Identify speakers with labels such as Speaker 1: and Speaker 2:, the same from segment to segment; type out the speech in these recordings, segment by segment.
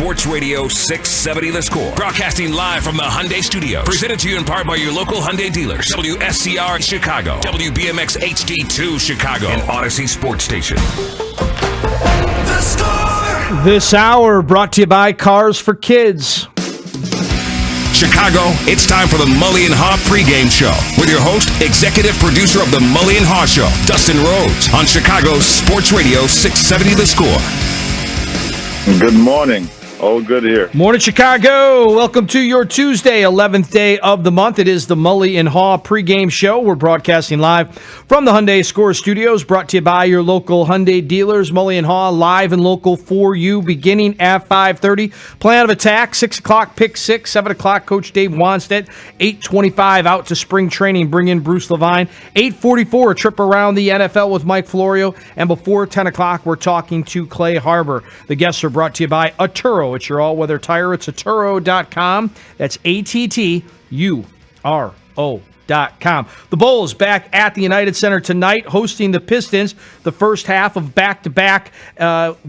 Speaker 1: Sports Radio 670 The Score. Broadcasting live from the Hyundai Studios. Presented to you in part by your local Hyundai dealers. WSCR Chicago. WBMX HD2 Chicago. And Odyssey Sports Station. The Score!
Speaker 2: This hour brought to you by Cars for Kids.
Speaker 1: Chicago, it's time for the Mully and Haugh pregame show with your host, executive producer of the Mully and Haugh Show, Dustin Rhodes, on Chicago's Sports Radio 670 The Score.
Speaker 3: Good morning. All good here.
Speaker 2: Morning, Chicago. Welcome to your Tuesday, 11th day of the month. It is the Mully and Haugh pregame show. We're broadcasting live from the Hyundai Score Studios, brought to you by your local Hyundai dealers. Mully and Haugh live and local for you, beginning at 5:30. Plan of attack, 6 o'clock, pick 6, 7 o'clock, Coach Dave Wanstead. 8:25 out to spring training, bring in Bruce Levine. 8:44, a trip around the NFL with Mike Florio. And before 10 o'clock, we're talking to Clay Harbor. The guests are brought to you by Atturo. It's your all-weather tire. It's Atturo.com. That's ATTURO.com. The Bulls back at the United Center tonight, hosting the Pistons. The first half of back-to-back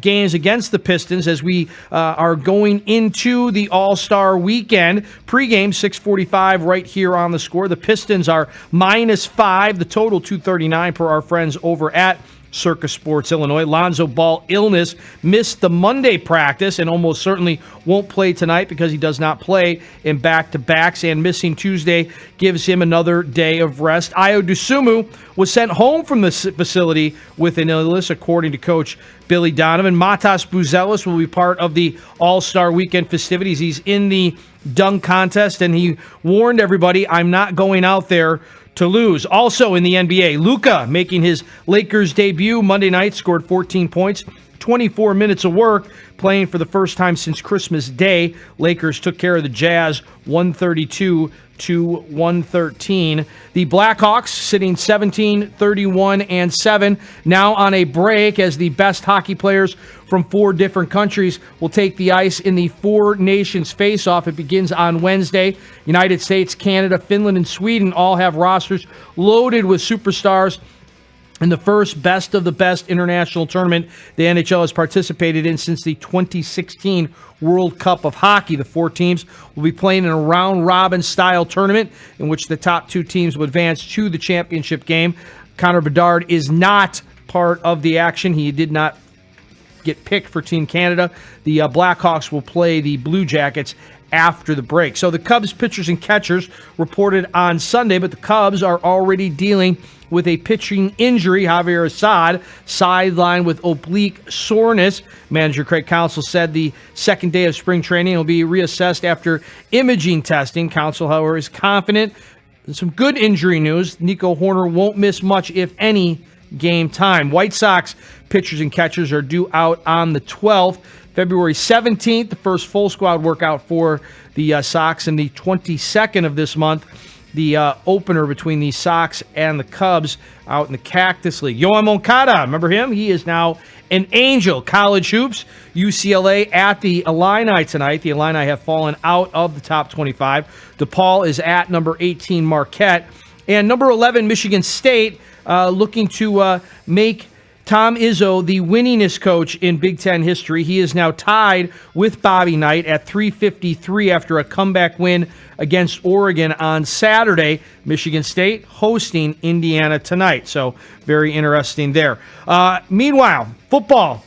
Speaker 2: games against the Pistons as we are going into the All-Star weekend. Pre-game, 6:45 right here on the Score. The Pistons are -5. The total, 239 per our friends over at Circus Sports Illinois. Lonzo Ball illness, missed the Monday practice and almost certainly won't play tonight because he does not play in back-to-backs, and missing Tuesday gives him another day of rest. Ayo Dosunmu was sent home from the facility with an illness, according to Coach Billy Donovan. Matas Buzelis will be part of the All-Star Weekend festivities. He's in the dunk contest, and he warned everybody, I'm not going out there to lose. Also in the NBA, Luka making his Lakers debut Monday night, scored 14 points, 24 minutes of work, playing for the first time since Christmas Day. Lakers took care of the Jazz 132-113. The Blackhawks sitting 17-31-7, now on a break as the best hockey players from 4 different countries will take the ice in the Four Nations face-off. It begins on Wednesday. United States, Canada, Finland, and Sweden all have rosters loaded with superstars in the first best of the best international tournament the NHL has participated in since the 2016 World Cup of Hockey. The 4 teams will be playing in a round-robin style tournament in which the top 2 teams will advance to the championship game. Connor Bedard is not part of the action. He did not get picked for Team Canada. The Blackhawks will play the Blue Jackets after the break. So the Cubs pitchers and catchers reported on Sunday, but the Cubs are already dealing with a pitching injury. Javier Assad sidelined with oblique soreness. Manager Craig Counsell said the second day of spring training will be reassessed after imaging testing. Counsell, however, is confident. Some good injury news. Nico Horner won't miss much, if any, game time. White Sox pitchers and catchers are due out on the 12th. February 17th, the first full squad workout for the Sox, and the 22nd of this month, the opener between the Sox and the Cubs out in the Cactus League. Yoan Moncada, remember him? He is now an Angel. College hoops, UCLA at the Illini tonight. The Illini have fallen out of the top 25. DePaul is at number 18 Marquette. And number 11 Michigan State looking to make Tom Izzo the winningest coach in Big Ten history. He is now tied with Bobby Knight at 353 after a comeback win against Oregon on Saturday. Michigan State hosting Indiana tonight. So very interesting there. Meanwhile, football.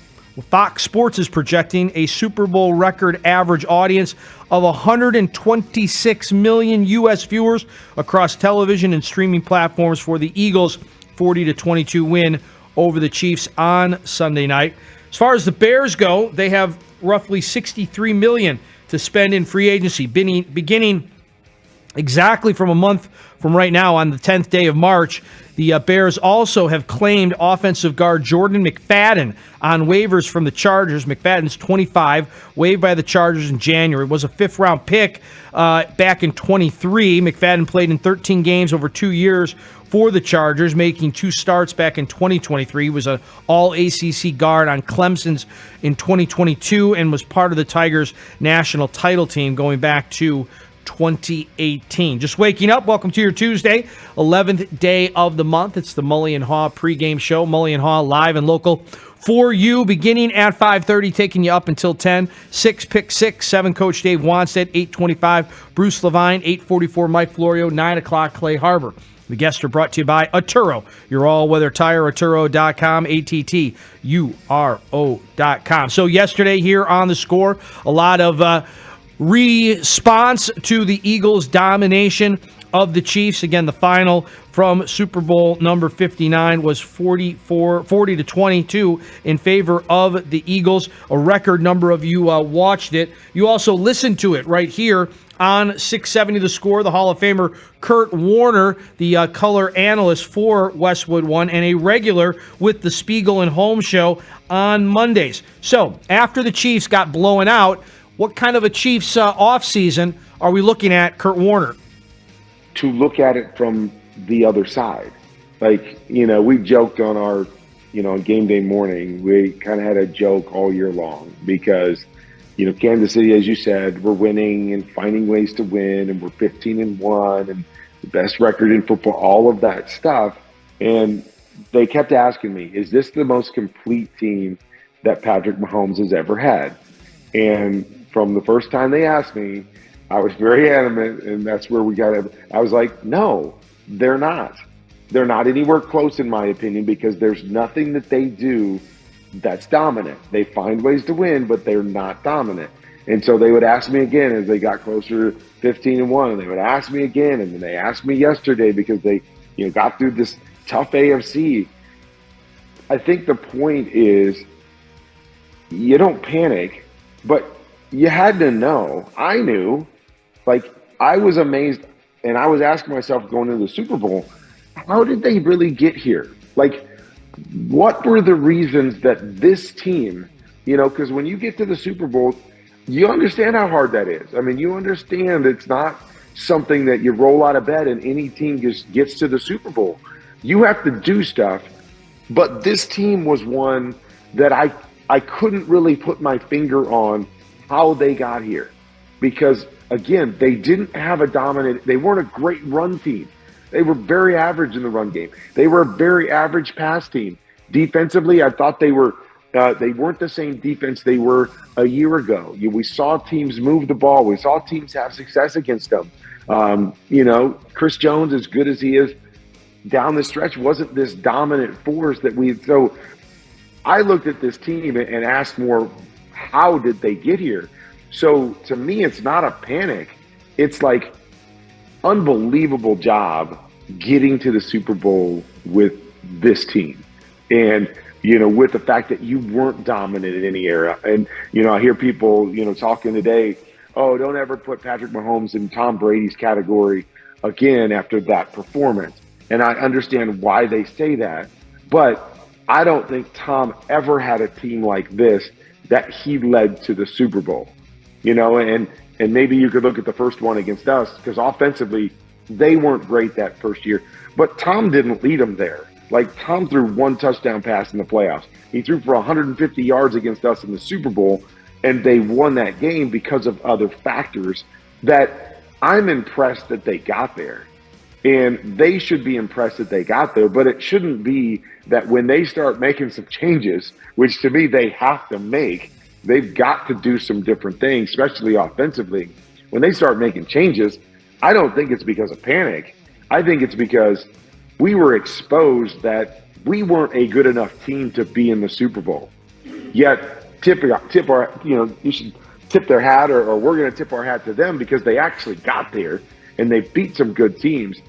Speaker 2: Fox Sports is projecting a Super Bowl record average audience of 126 million U.S. viewers across television and streaming platforms for the Eagles' 40-22 win over the Chiefs on Sunday night. As far as the Bears go, they have roughly $63 million to spend in free agency, beginning exactly from a month from right now on the 10th day of March. The Bears also have claimed offensive guard Jordan McFadden on waivers from the Chargers. McFadden's 25, waived by the Chargers in January. Was a fifth-round pick back in 23. McFadden played in 13 games over 2 years for the Chargers, making 2 starts back in 2023. He was an all-ACC guard on Clemson's in 2022 and was part of the Tigers' national title team going back to 2018. Just waking up. Welcome to your Tuesday, 11th day of the month. It's the Mully and Haugh pregame show. Mully and Haugh live and local for you, beginning at 5:30, taking you up until 10. 6, Pick 6, 7, Coach Dave Wanstead, 8:25, Bruce Levine, 8:44, Mike Florio, 9 o'clock, Clay Harbor. The guests are brought to you by Atturo, your all-weather tire, Atturo.com, ATTURO.com. So yesterday here on The Score, a lot of response to the Eagles' domination of the Chiefs. Again, the final from Super Bowl number 59 was 40-22 in favor of the Eagles. A record number of you watched it. You also listened to it right here on 670 The Score. The Hall of Famer Kurt Warner, the color analyst for Westwood One, and a regular with the Spiegel and Holmes show on Mondays. So after the Chiefs got blown out, what kind of a Chiefs offseason are we looking at, Kurt Warner?
Speaker 4: To look at it from the other side. Like, we joked on our, on game day morning, we kind of had a joke all year long because, Kansas City, as you said, we're winning and finding ways to win, and we're 15-1 and the best record in football, all of that stuff. And they kept asking me, is this the most complete team that Patrick Mahomes has ever had? And from the first time they asked me, I was very adamant, and that's where we got it. I was like, no, they're not. They're not anywhere close, in my opinion, because there's nothing that they do that's dominant. They find ways to win, but they're not dominant. And so they would ask me again as they got closer to 15-1, and they would ask me again, and then they asked me yesterday because they, got through this tough AFC. I think the point is you don't panic, but you had to know. I knew. Like, I was amazed, and I was asking myself going into the Super Bowl, how did they really get here? Like, what were the reasons that this team, because when you get to the Super Bowl, you understand how hard that is. I mean, you understand it's not something that you roll out of bed and any team just gets to the Super Bowl. You have to do stuff, but this team was one that I couldn't really put my finger on how they got here because, again, they didn't have they weren't a great run team. They were very average in the run game. They were a very average pass team. Defensively, I thought they weren't the same defense they were a year ago. We saw teams move the ball. We saw teams have success against them. Chris Jones, as good as he is down the stretch, wasn't this dominant force that so I looked at this team and asked more, how did they get here? So to me, it's not a panic. It's like unbelievable job getting to the Super Bowl with this team. And, with the fact that you weren't dominant in any era. And, I hear people, talking today, oh, don't ever put Patrick Mahomes in Tom Brady's category again after that performance. And I understand why they say that. But I don't think Tom ever had a team like this that he led to the Super Bowl. And maybe you could look at the first one against us because offensively, they weren't great that first year. But Tom didn't lead them there. Like, Tom threw one touchdown pass in the playoffs. He threw for 150 yards against us in the Super Bowl, and they won that game because of other factors that I'm impressed that they got there. And they should be impressed that they got there, but it shouldn't be that when they start making some changes, which to me they have to make, they've got to do some different things, especially offensively. When they start making changes, I don't think it's because of panic. I think it's because we were exposed that we weren't a good enough team to be in the Super Bowl. Yet, you should tip their hat, or we're going to tip our hat to them because they actually got there and they beat some good teams.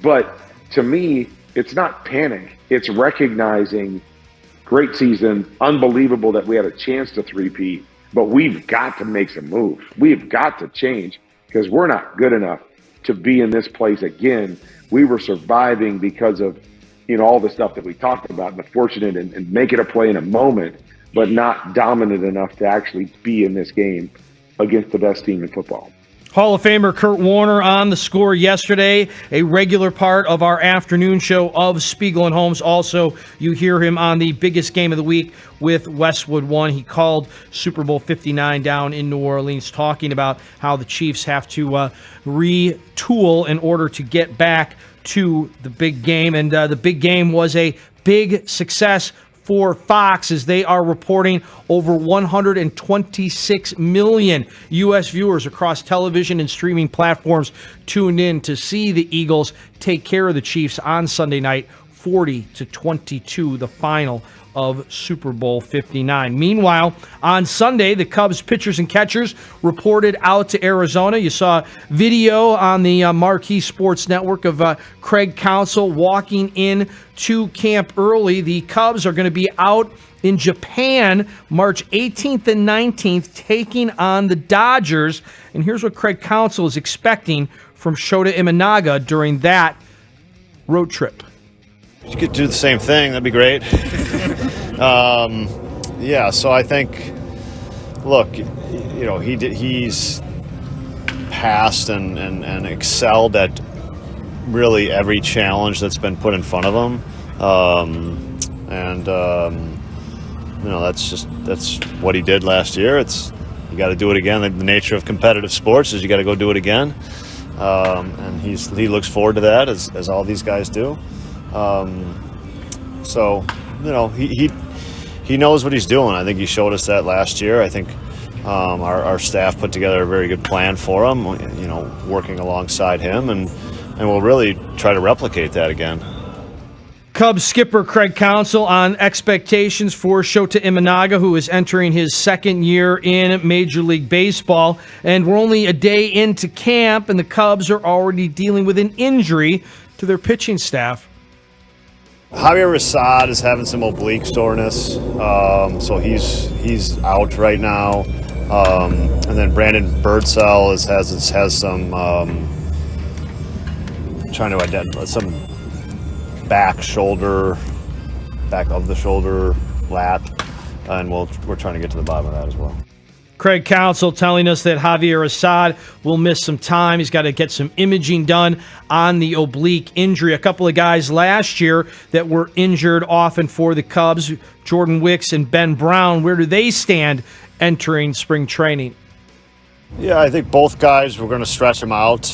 Speaker 4: But to me, it's not panic. It's recognizing great season, unbelievable that we had a chance to three-peat, but we've got to make some moves. We've got to change because we're not good enough to be in this place again. We were surviving because of, all the stuff that we talked about, but fortunate and making a play in a moment, but not dominant enough to actually be in this game against the best team in football.
Speaker 2: Hall of Famer Kurt Warner on The Score yesterday, a regular part of our afternoon show of Spiegel and Holmes. Also, you hear him on the biggest game of the week with Westwood One. He called Super Bowl 59 down in New Orleans, talking about how the Chiefs have to retool in order to get back to the big game. And the big game was a big success for Fox, as they are reporting over 126 million U.S. viewers across television and streaming platforms tuned in to see the Eagles take care of the Chiefs on Sunday night, 40-22, the final of Super Bowl 59. Meanwhile, on Sunday, the Cubs pitchers and catchers reported out to Arizona. You saw video on the Marquee Sports Network of Craig Counsell walking in to camp early. The Cubs are going to be out in Japan March 18th and 19th, taking on the Dodgers. And here's what Craig Counsell is expecting from Shota Imanaga during that road trip.
Speaker 5: You could do the same thing. That'd be great. Yeah, so I think, look, you know, he's passed and excelled at really every challenge that's been put in front of him. You know, that's what he did last year. You got to do it again. The nature of competitive sports is you got to go do it again. And he looks forward to that, as all these guys do. So, you know, he knows what he's doing. I think he showed us that last year. I think our staff put together a very good plan for him, you know, working alongside him, and we'll really try to replicate that again.
Speaker 2: Cubs skipper Craig Counsell on expectations for Shota Imanaga, who is entering his second year in Major League Baseball. And we're only a day into camp, and the Cubs are already dealing with an injury to their pitching staff.
Speaker 5: Javier Assad is having some oblique soreness, so he's out right now. And then Brandon Birdsell has some trying to identify some back of the shoulder lat, and we're trying to get to the bottom of that as well.
Speaker 2: Craig Counsell telling us that Javier Assad will miss some time. He's got to get some imaging done on the oblique injury. A couple of guys last year that were injured often for the Cubs, Jordan Wicks and Ben Brown. Where do they stand entering spring training?
Speaker 5: Yeah, I think both guys, we're going to stretch them out.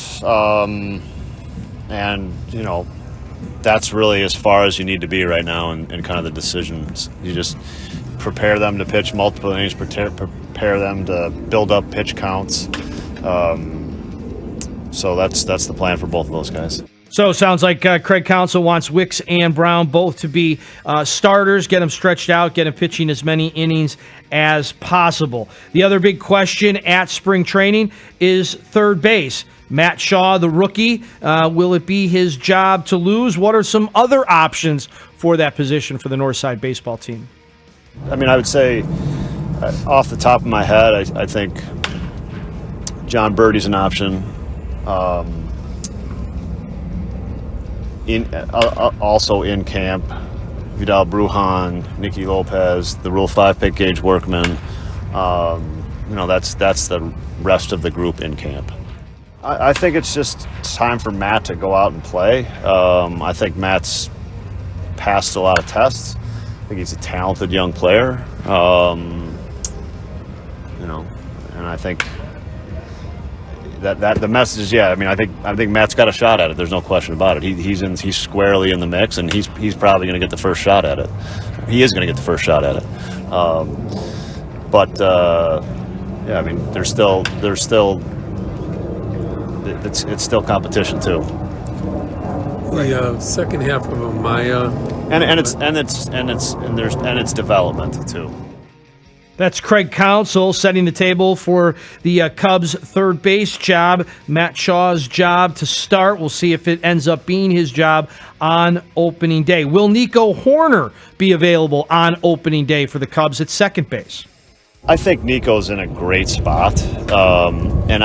Speaker 5: And, you know, that's really as far as you need to be right now in kind of the decisions. You just prepare them to pitch multiple innings, prepare them to build up pitch counts. So that's the plan for both of those guys.
Speaker 2: So it sounds like Craig Counsell wants Wicks and Brown both to be starters, get them stretched out, get them pitching as many innings as possible. The other big question at spring training is third base. Matt Shaw, the rookie, will it be his job to lose? What are some other options for that position for the Northside baseball team?
Speaker 5: I mean, I would say, off the top of my head, I think John Birdie's an option. Also in camp, Vidal Brujan, Nicky Lopez, the Rule 5 pick Gage Workman. You know, that's the rest of the group in camp. I think it's just time for Matt to go out and play. I think Matt's passed a lot of tests. I think he's a talented young player. You know, and I think that the message is, yeah. I mean, I think Matt's got a shot at it. There's no question about it. He's squarely in the mix, and he's probably going to get the first shot at it. He is going to get the first shot at it. Yeah, I mean, there's still it's still competition too.
Speaker 6: The second half of Amaya,
Speaker 5: and it's development too.
Speaker 2: That's Craig Counsell setting the table for the Cubs' third base job. Matt Shaw's job to start. We'll see if it ends up being his job on opening day. Will Nico Horner be available on opening day for the Cubs at second base?
Speaker 5: I think Nico's in a great spot, and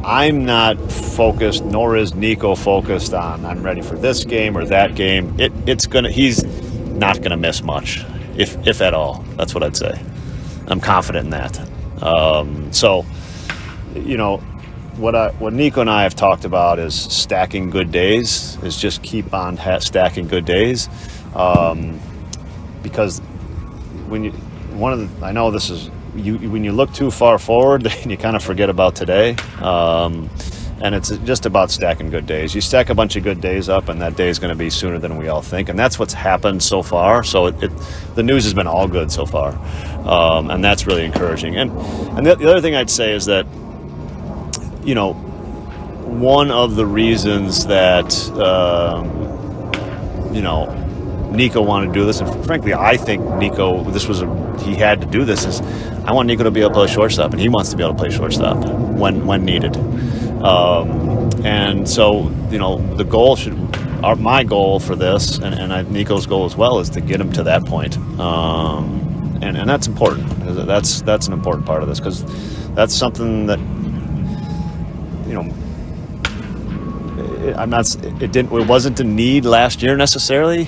Speaker 5: I'm not focused, nor is Nico focused on I'm ready for this game or that game. He's not gonna miss much, if at all. That's what I'd say. I'm confident in that. So, you know, what Nico and I have talked about is stacking good days. Is just keep on stacking good days, because I know this is when you look too far forward, then you kind of forget about today. And And it's just about stacking good days. You stack a bunch of good days up, and that day is going to be sooner than we all think. And that's what's happened so far. So the news has been all good so far. And that's really encouraging. And the other thing I'd say is that, one of the reasons that, Nico wanted to do this, and frankly, I think Nico, he had to do this, is I want Nico to be able to play shortstop, and he wants to be able to play shortstop when needed. And so, the goal my goal for this, and Nico's goal as well, is to get him to that point. And that's important. That's an important part of this, because that's something that, it wasn't a need last year necessarily,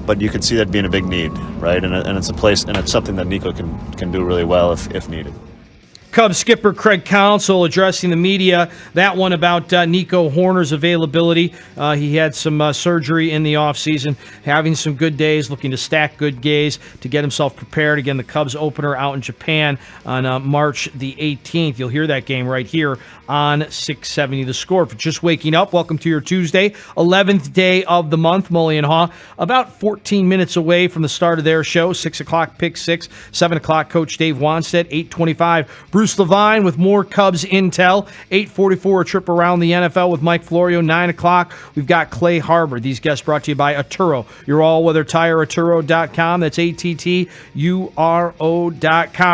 Speaker 5: but you could see that being a big need, right? And it's a place, and it's something that Nico can do really well if needed.
Speaker 2: Cubs skipper Craig Counsell addressing the media. That one about Nico Hoerner's availability. He had some surgery in the offseason, having some good days, looking to stack good days to get himself prepared. Again, the Cubs opener out in Japan on March the 18th. You'll hear that game right here on 670 The Score. If you're just waking up, welcome to your Tuesday, 11th day of the month. Mully and Haugh, about 14 minutes away from the start of their show. 6 o'clock, Pick 6. 7 o'clock, Coach Dave Wanstead. 8:25, Bruce Levine with more Cubs intel. 8:44, a trip around the NFL with Mike Florio. 9 o'clock, we've got Clay Harbor. These guests brought to you by Atturo, your all-weather tire, Atturo.com. That's ATTURO.com.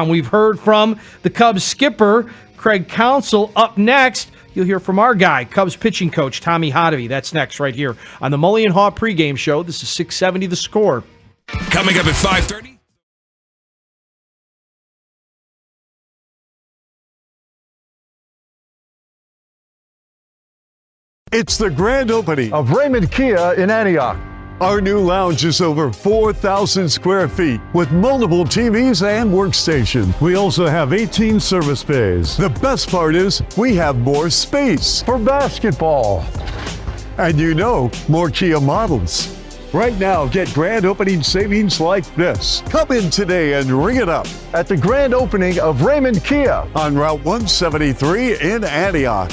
Speaker 2: We've heard from the Cubs skipper, Craig Counsell. Up next, you'll hear from our guy, Cubs pitching coach Tommy Hotovy. That's next right here on the Mully and Haugh pregame show. This is 670 The Score.
Speaker 1: Coming up at 5:30.
Speaker 7: It's the grand opening of Raymond Kia in Antioch. Our new lounge is over 4,000 square feet with multiple TVs and workstations. We also have 18 service bays. The best part is we have more space for basketball. And more Kia models. Right now, get grand opening savings like this. Come in today and ring it up at the grand opening of Raymond Kia on Route 173 in Antioch.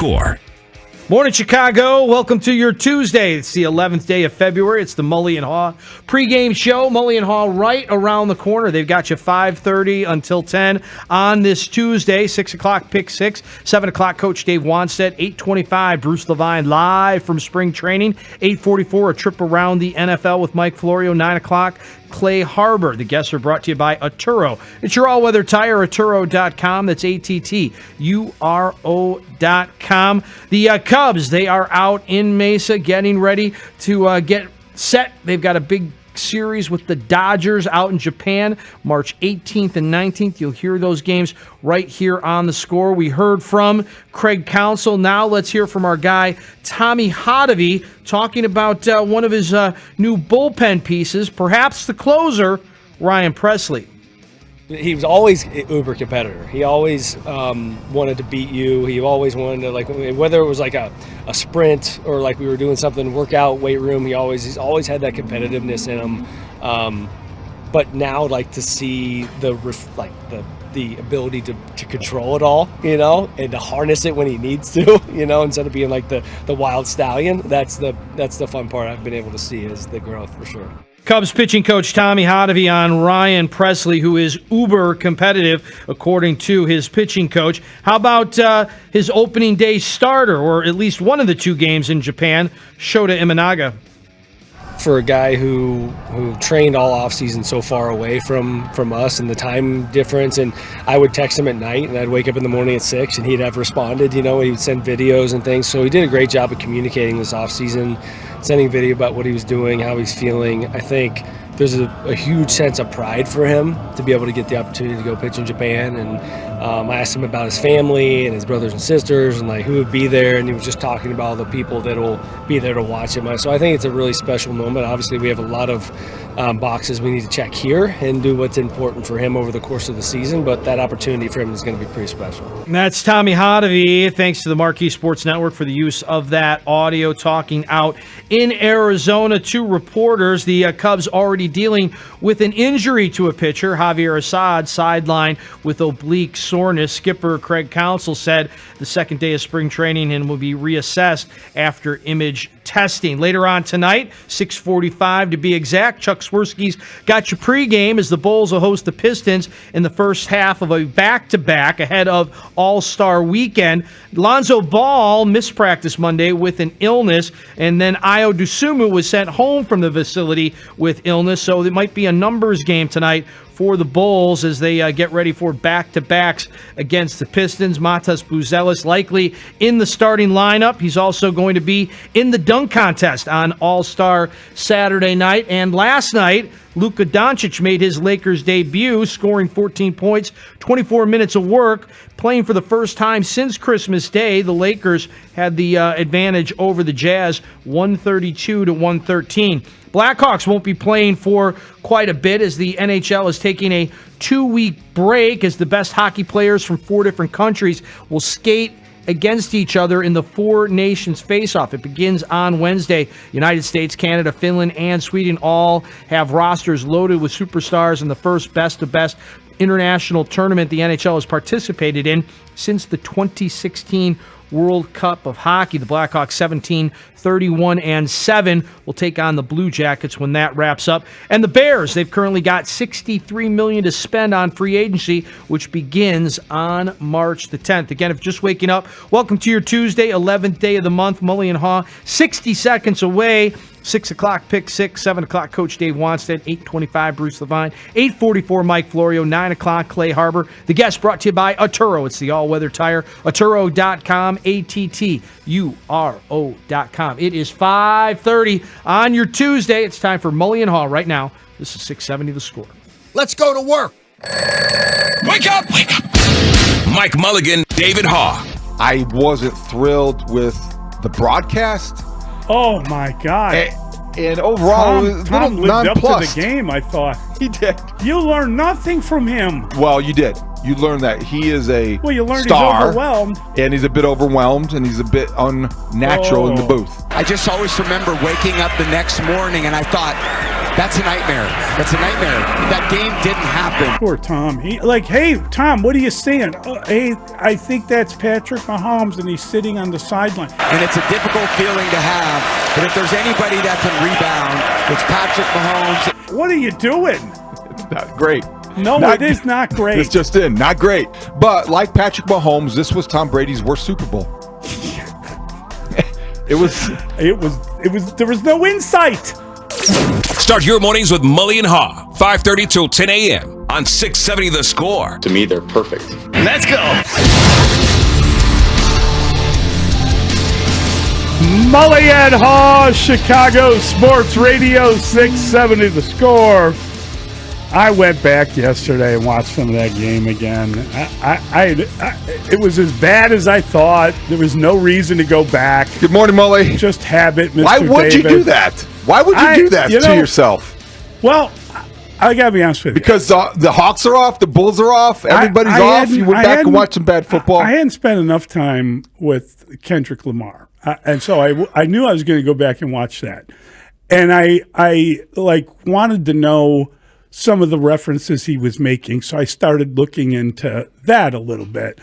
Speaker 1: Score.
Speaker 2: Morning, Chicago. Welcome to your Tuesday. It's the 11th day of February. It's the Mully and Haugh pregame show. Mully and Haugh right around the corner. They've got you 5:30 until 10 on this Tuesday. 6 o'clock, Pick 6. 7 o'clock, Coach Dave Wanstead. 8:25, Bruce Levine live from spring training. 8:44, a trip around the NFL with Mike Florio. 9 o'clock, Clay Harbor. The guests are brought to you by Atturo. It's your all-weather tire, Atturo.com. That's ATTURO.com. The Cubs, they are out in Mesa getting ready to get set. They've got a big series with the Dodgers out in Japan, March 18th and 19th. You'll hear those games right here on The Score. We heard from Craig Counsell. Now let's hear from our guy, Tommy Haugh, talking about one of his new bullpen pieces, perhaps the closer, Ryan Pressly.
Speaker 8: He was always an uber competitor. He always wanted to beat you. He always wanted to, like, whether it was like a sprint or like we were doing something, workout, weight room, he's always had that competitiveness in him. But now, like, to see the ability to control it all, and to harness it when he needs to, instead of being like the wild stallion. That's the fun part I've been able to see, is the growth for sure.
Speaker 2: Cubs pitching coach Tommy Haugh on Ryan Pressly, who is uber competitive, according to his pitching coach. How about his opening day starter, or at least one of the two games in Japan, Shota Imanaga?
Speaker 8: for a guy who trained all offseason so far away from us and the time difference. And I would text him at night, and I'd wake up in the morning at 6, and he'd have responded. He would send videos and things. So he did a great job of communicating this offseason, sending video about what he was doing, how he's feeling. I think there's a huge sense of pride for him to be able to get the opportunity to go pitch in Japan. And I asked him about his family and his brothers and sisters and like who would be there, and he was just talking about all the people that will be there to watch him. So I think it's a really special moment. Obviously, we have a lot of boxes we need to check here and do what's important for him over the course of the season, but that opportunity for him is going to be pretty special.
Speaker 2: And that's Tommy Hotovy. Thanks to the Marquee Sports Network for the use of that audio, talking out in Arizona to reporters. The Cubs already dealing with an injury to a pitcher, Javier Assad, sidelined with oblique soreness. Skipper Craig Counsell said the second day of spring training and will be reassessed after image testing. Later on tonight, 6:45 to be exact, Chuck Swirsky's got your pregame as the Bulls will host the Pistons in the first half of a back-to-back ahead of All-Star Weekend. Lonzo Ball missed practice Monday with an illness, and then Ayo Dosunmu was sent home from the facility with illness, so it might be a numbers game tonight for the Bulls as they get ready for back-to-backs against the Pistons. Matas Buzelis likely in the starting lineup. He's also going to be in the dunk contest on All-Star Saturday night. And last night, Luka Doncic made his Lakers debut, scoring 14 points, 24 minutes of work, playing for the first time since Christmas Day. The Lakers had the advantage over the Jazz, 132-113. Blackhawks won't be playing for quite a bit as the NHL is taking a 2-week break as the best hockey players from 4 different countries will skate against each other in the Four Nations face-off. It begins on Wednesday. United States, Canada, Finland, and Sweden all have rosters loaded with superstars in the first best-of-best international tournament the NHL has participated in since the 2016 World Cup of Hockey. The Blackhawks 17-31-7 will take on the Blue Jackets when that wraps up. And the Bears, they've currently got $63 million to spend on free agency, which begins on March the 10th. Again, if you're just waking up, welcome to your Tuesday, 11th day of the month. Mully and Haugh, 60 seconds away. 6 o'clock, Pick 6. 7 o'clock, Coach Dave Wanstead. 8:25, Bruce Levine. 8:44, Mike Florio. 9 o'clock, Clay Harbor. The guest brought to you by Atturo. It's the all-weather tire. Atturo.com, ATTURO.com. It is 5:30 on your Tuesday. It's time for Mully and Haugh right now. This is 670 The Score.
Speaker 9: Let's go to work.
Speaker 1: Wake up! Wake up! Mike Mulligan, David Haugh.
Speaker 9: I wasn't thrilled with the broadcast.
Speaker 10: Oh, my God.
Speaker 9: And overall,
Speaker 10: Tom lived up to
Speaker 9: nonplussed.
Speaker 10: the game, I thought.
Speaker 9: He did.
Speaker 10: You learned nothing from him.
Speaker 9: Well, you did. You learned that he is a
Speaker 10: Well, you learned
Speaker 9: star,
Speaker 10: he's overwhelmed.
Speaker 9: and he's a bit overwhelmed, and he's a bit unnatural in the booth.
Speaker 11: I just always remember waking up the next morning, and I thought, that's a nightmare. That's a nightmare. That game didn't happen.
Speaker 10: Poor Tom. Hey, Tom, what are you saying? Hey, I think that's Patrick Mahomes, and he's sitting on the sideline.
Speaker 11: And it's a difficult feeling to have, but if there's anybody that can rebound, it's Patrick Mahomes.
Speaker 10: What are you doing?
Speaker 9: It's not great.
Speaker 10: No, it is not great.
Speaker 9: It's just in. Not great. But like Patrick Mahomes, this was Tom Brady's worst Super Bowl. There was
Speaker 10: no insight.
Speaker 1: Start your mornings with Mully and Haugh, 5:30 till 10 a.m. on 670 The Score.
Speaker 4: To me, they're perfect.
Speaker 1: Let's go.
Speaker 10: Mully and Haugh, Chicago Sports Radio 670 The Score. I went back yesterday and watched some of that game again. It was as bad as I thought. There was no reason to go back.
Speaker 9: Good morning, Mully.
Speaker 10: Just habit, Mr.
Speaker 9: Why would
Speaker 10: David.
Speaker 9: you do that? Why would you do that to yourself?
Speaker 10: Well, I got to be honest with you.
Speaker 9: Because the Hawks are off, the Bulls are off, everybody's off. You went back and watched some bad football.
Speaker 10: I hadn't spent enough time with Kendrick Lamar. And so I knew I was going to go back and watch that. And I wanted to know some of the references he was making. So I started looking into that a little bit.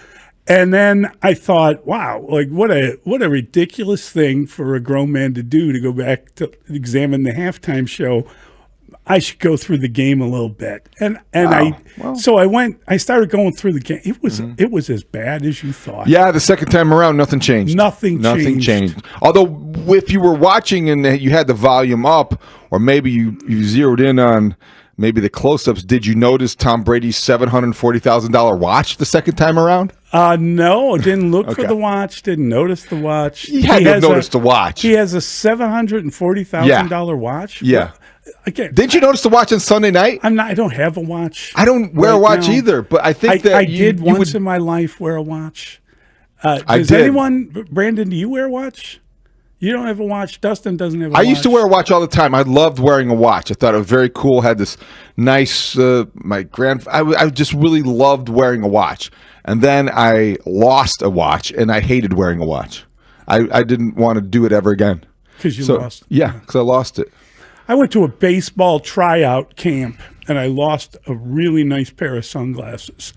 Speaker 10: And then I thought, wow, what a ridiculous thing for a grown man to do, to go back to examine the halftime show I should go through the game a little bit, and
Speaker 9: Wow.
Speaker 10: I started going through the game. It was as bad as you thought.
Speaker 9: Yeah, the second time around, nothing changed.
Speaker 10: Nothing
Speaker 9: changed. Although, if you were watching and you had the volume up, or maybe you zeroed in on maybe the close-ups, did you notice Tom Brady's $740,000 watch the second time around?
Speaker 10: No, didn't look for
Speaker 9: Okay.
Speaker 10: the watch. Didn't notice the watch.
Speaker 9: He had to have noticed the watch.
Speaker 10: He has a $740,000 watch.
Speaker 9: Yeah.
Speaker 10: Again,
Speaker 9: Didn't you notice the watch on Sunday night?
Speaker 10: I don't have a watch.
Speaker 9: I don't wear a watch
Speaker 10: now.
Speaker 9: either, but I think that
Speaker 10: I
Speaker 9: you
Speaker 10: did once
Speaker 9: would-
Speaker 10: in my life wear a watch.
Speaker 9: I
Speaker 10: Does
Speaker 9: did.
Speaker 10: anyone, Brandon? Do you wear a watch? You don't have a watch. Dustin doesn't have a
Speaker 9: I
Speaker 10: watch.
Speaker 9: used to wear a watch all the time. I loved wearing a watch. I thought it was very cool. Had this nice, I just really loved wearing a watch. And then I lost a watch, and I hated wearing a watch. I didn't want to do it ever again.
Speaker 10: Because you
Speaker 9: So,
Speaker 10: lost.
Speaker 9: Yeah, because I lost it.
Speaker 10: I went to a baseball tryout camp, and I lost a really nice pair of sunglasses.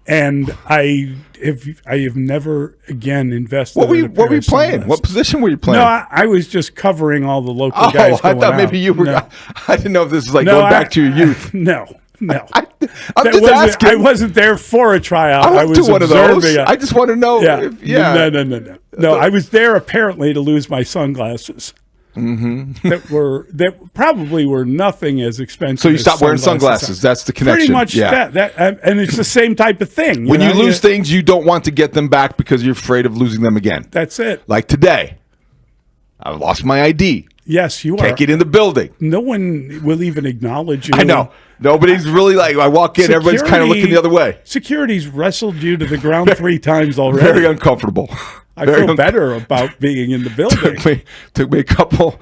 Speaker 10: And I have never again invested.
Speaker 9: What were
Speaker 10: in
Speaker 9: you,
Speaker 10: a pair
Speaker 9: what were you
Speaker 10: of
Speaker 9: playing?
Speaker 10: sunglasses.
Speaker 9: What position were you playing?
Speaker 10: No, I was just covering all the local
Speaker 9: oh,
Speaker 10: guys.
Speaker 9: I
Speaker 10: going
Speaker 9: thought maybe
Speaker 10: out.
Speaker 9: you were.
Speaker 10: No.
Speaker 9: I didn't know if this was like
Speaker 10: No,
Speaker 9: going back to your youth.
Speaker 10: No.
Speaker 9: I'm
Speaker 10: That
Speaker 9: just
Speaker 10: wasn't-
Speaker 9: asking.
Speaker 10: I wasn't there for a tryout.
Speaker 9: I
Speaker 10: I
Speaker 9: went
Speaker 10: was
Speaker 9: to one of those.
Speaker 10: observing it.
Speaker 9: I just want to know.
Speaker 10: Yeah.
Speaker 9: Yeah.
Speaker 10: No. No, I was there apparently to lose my sunglasses.
Speaker 9: Mm-hmm.
Speaker 10: that probably were nothing as expensive.
Speaker 9: So you
Speaker 10: as
Speaker 9: stopped wearing sunglasses. That's the connection.
Speaker 10: Pretty much
Speaker 9: Yeah.
Speaker 10: that, and it's the same type of thing.
Speaker 9: When you
Speaker 10: know?
Speaker 9: lose things, you don't want to get them back because you're afraid of losing them again.
Speaker 10: That's it.
Speaker 9: Like today, I lost my ID.
Speaker 10: Yes, you
Speaker 9: Can't
Speaker 10: are.
Speaker 9: get in the building.
Speaker 10: No one will even acknowledge you.
Speaker 9: I know. Nobody's really like, I walk in, everybody's kind of looking the other way.
Speaker 10: Security's wrestled you to the ground 3 times already.
Speaker 9: Very uncomfortable.
Speaker 10: I feel better about being in the building.
Speaker 9: Took me a couple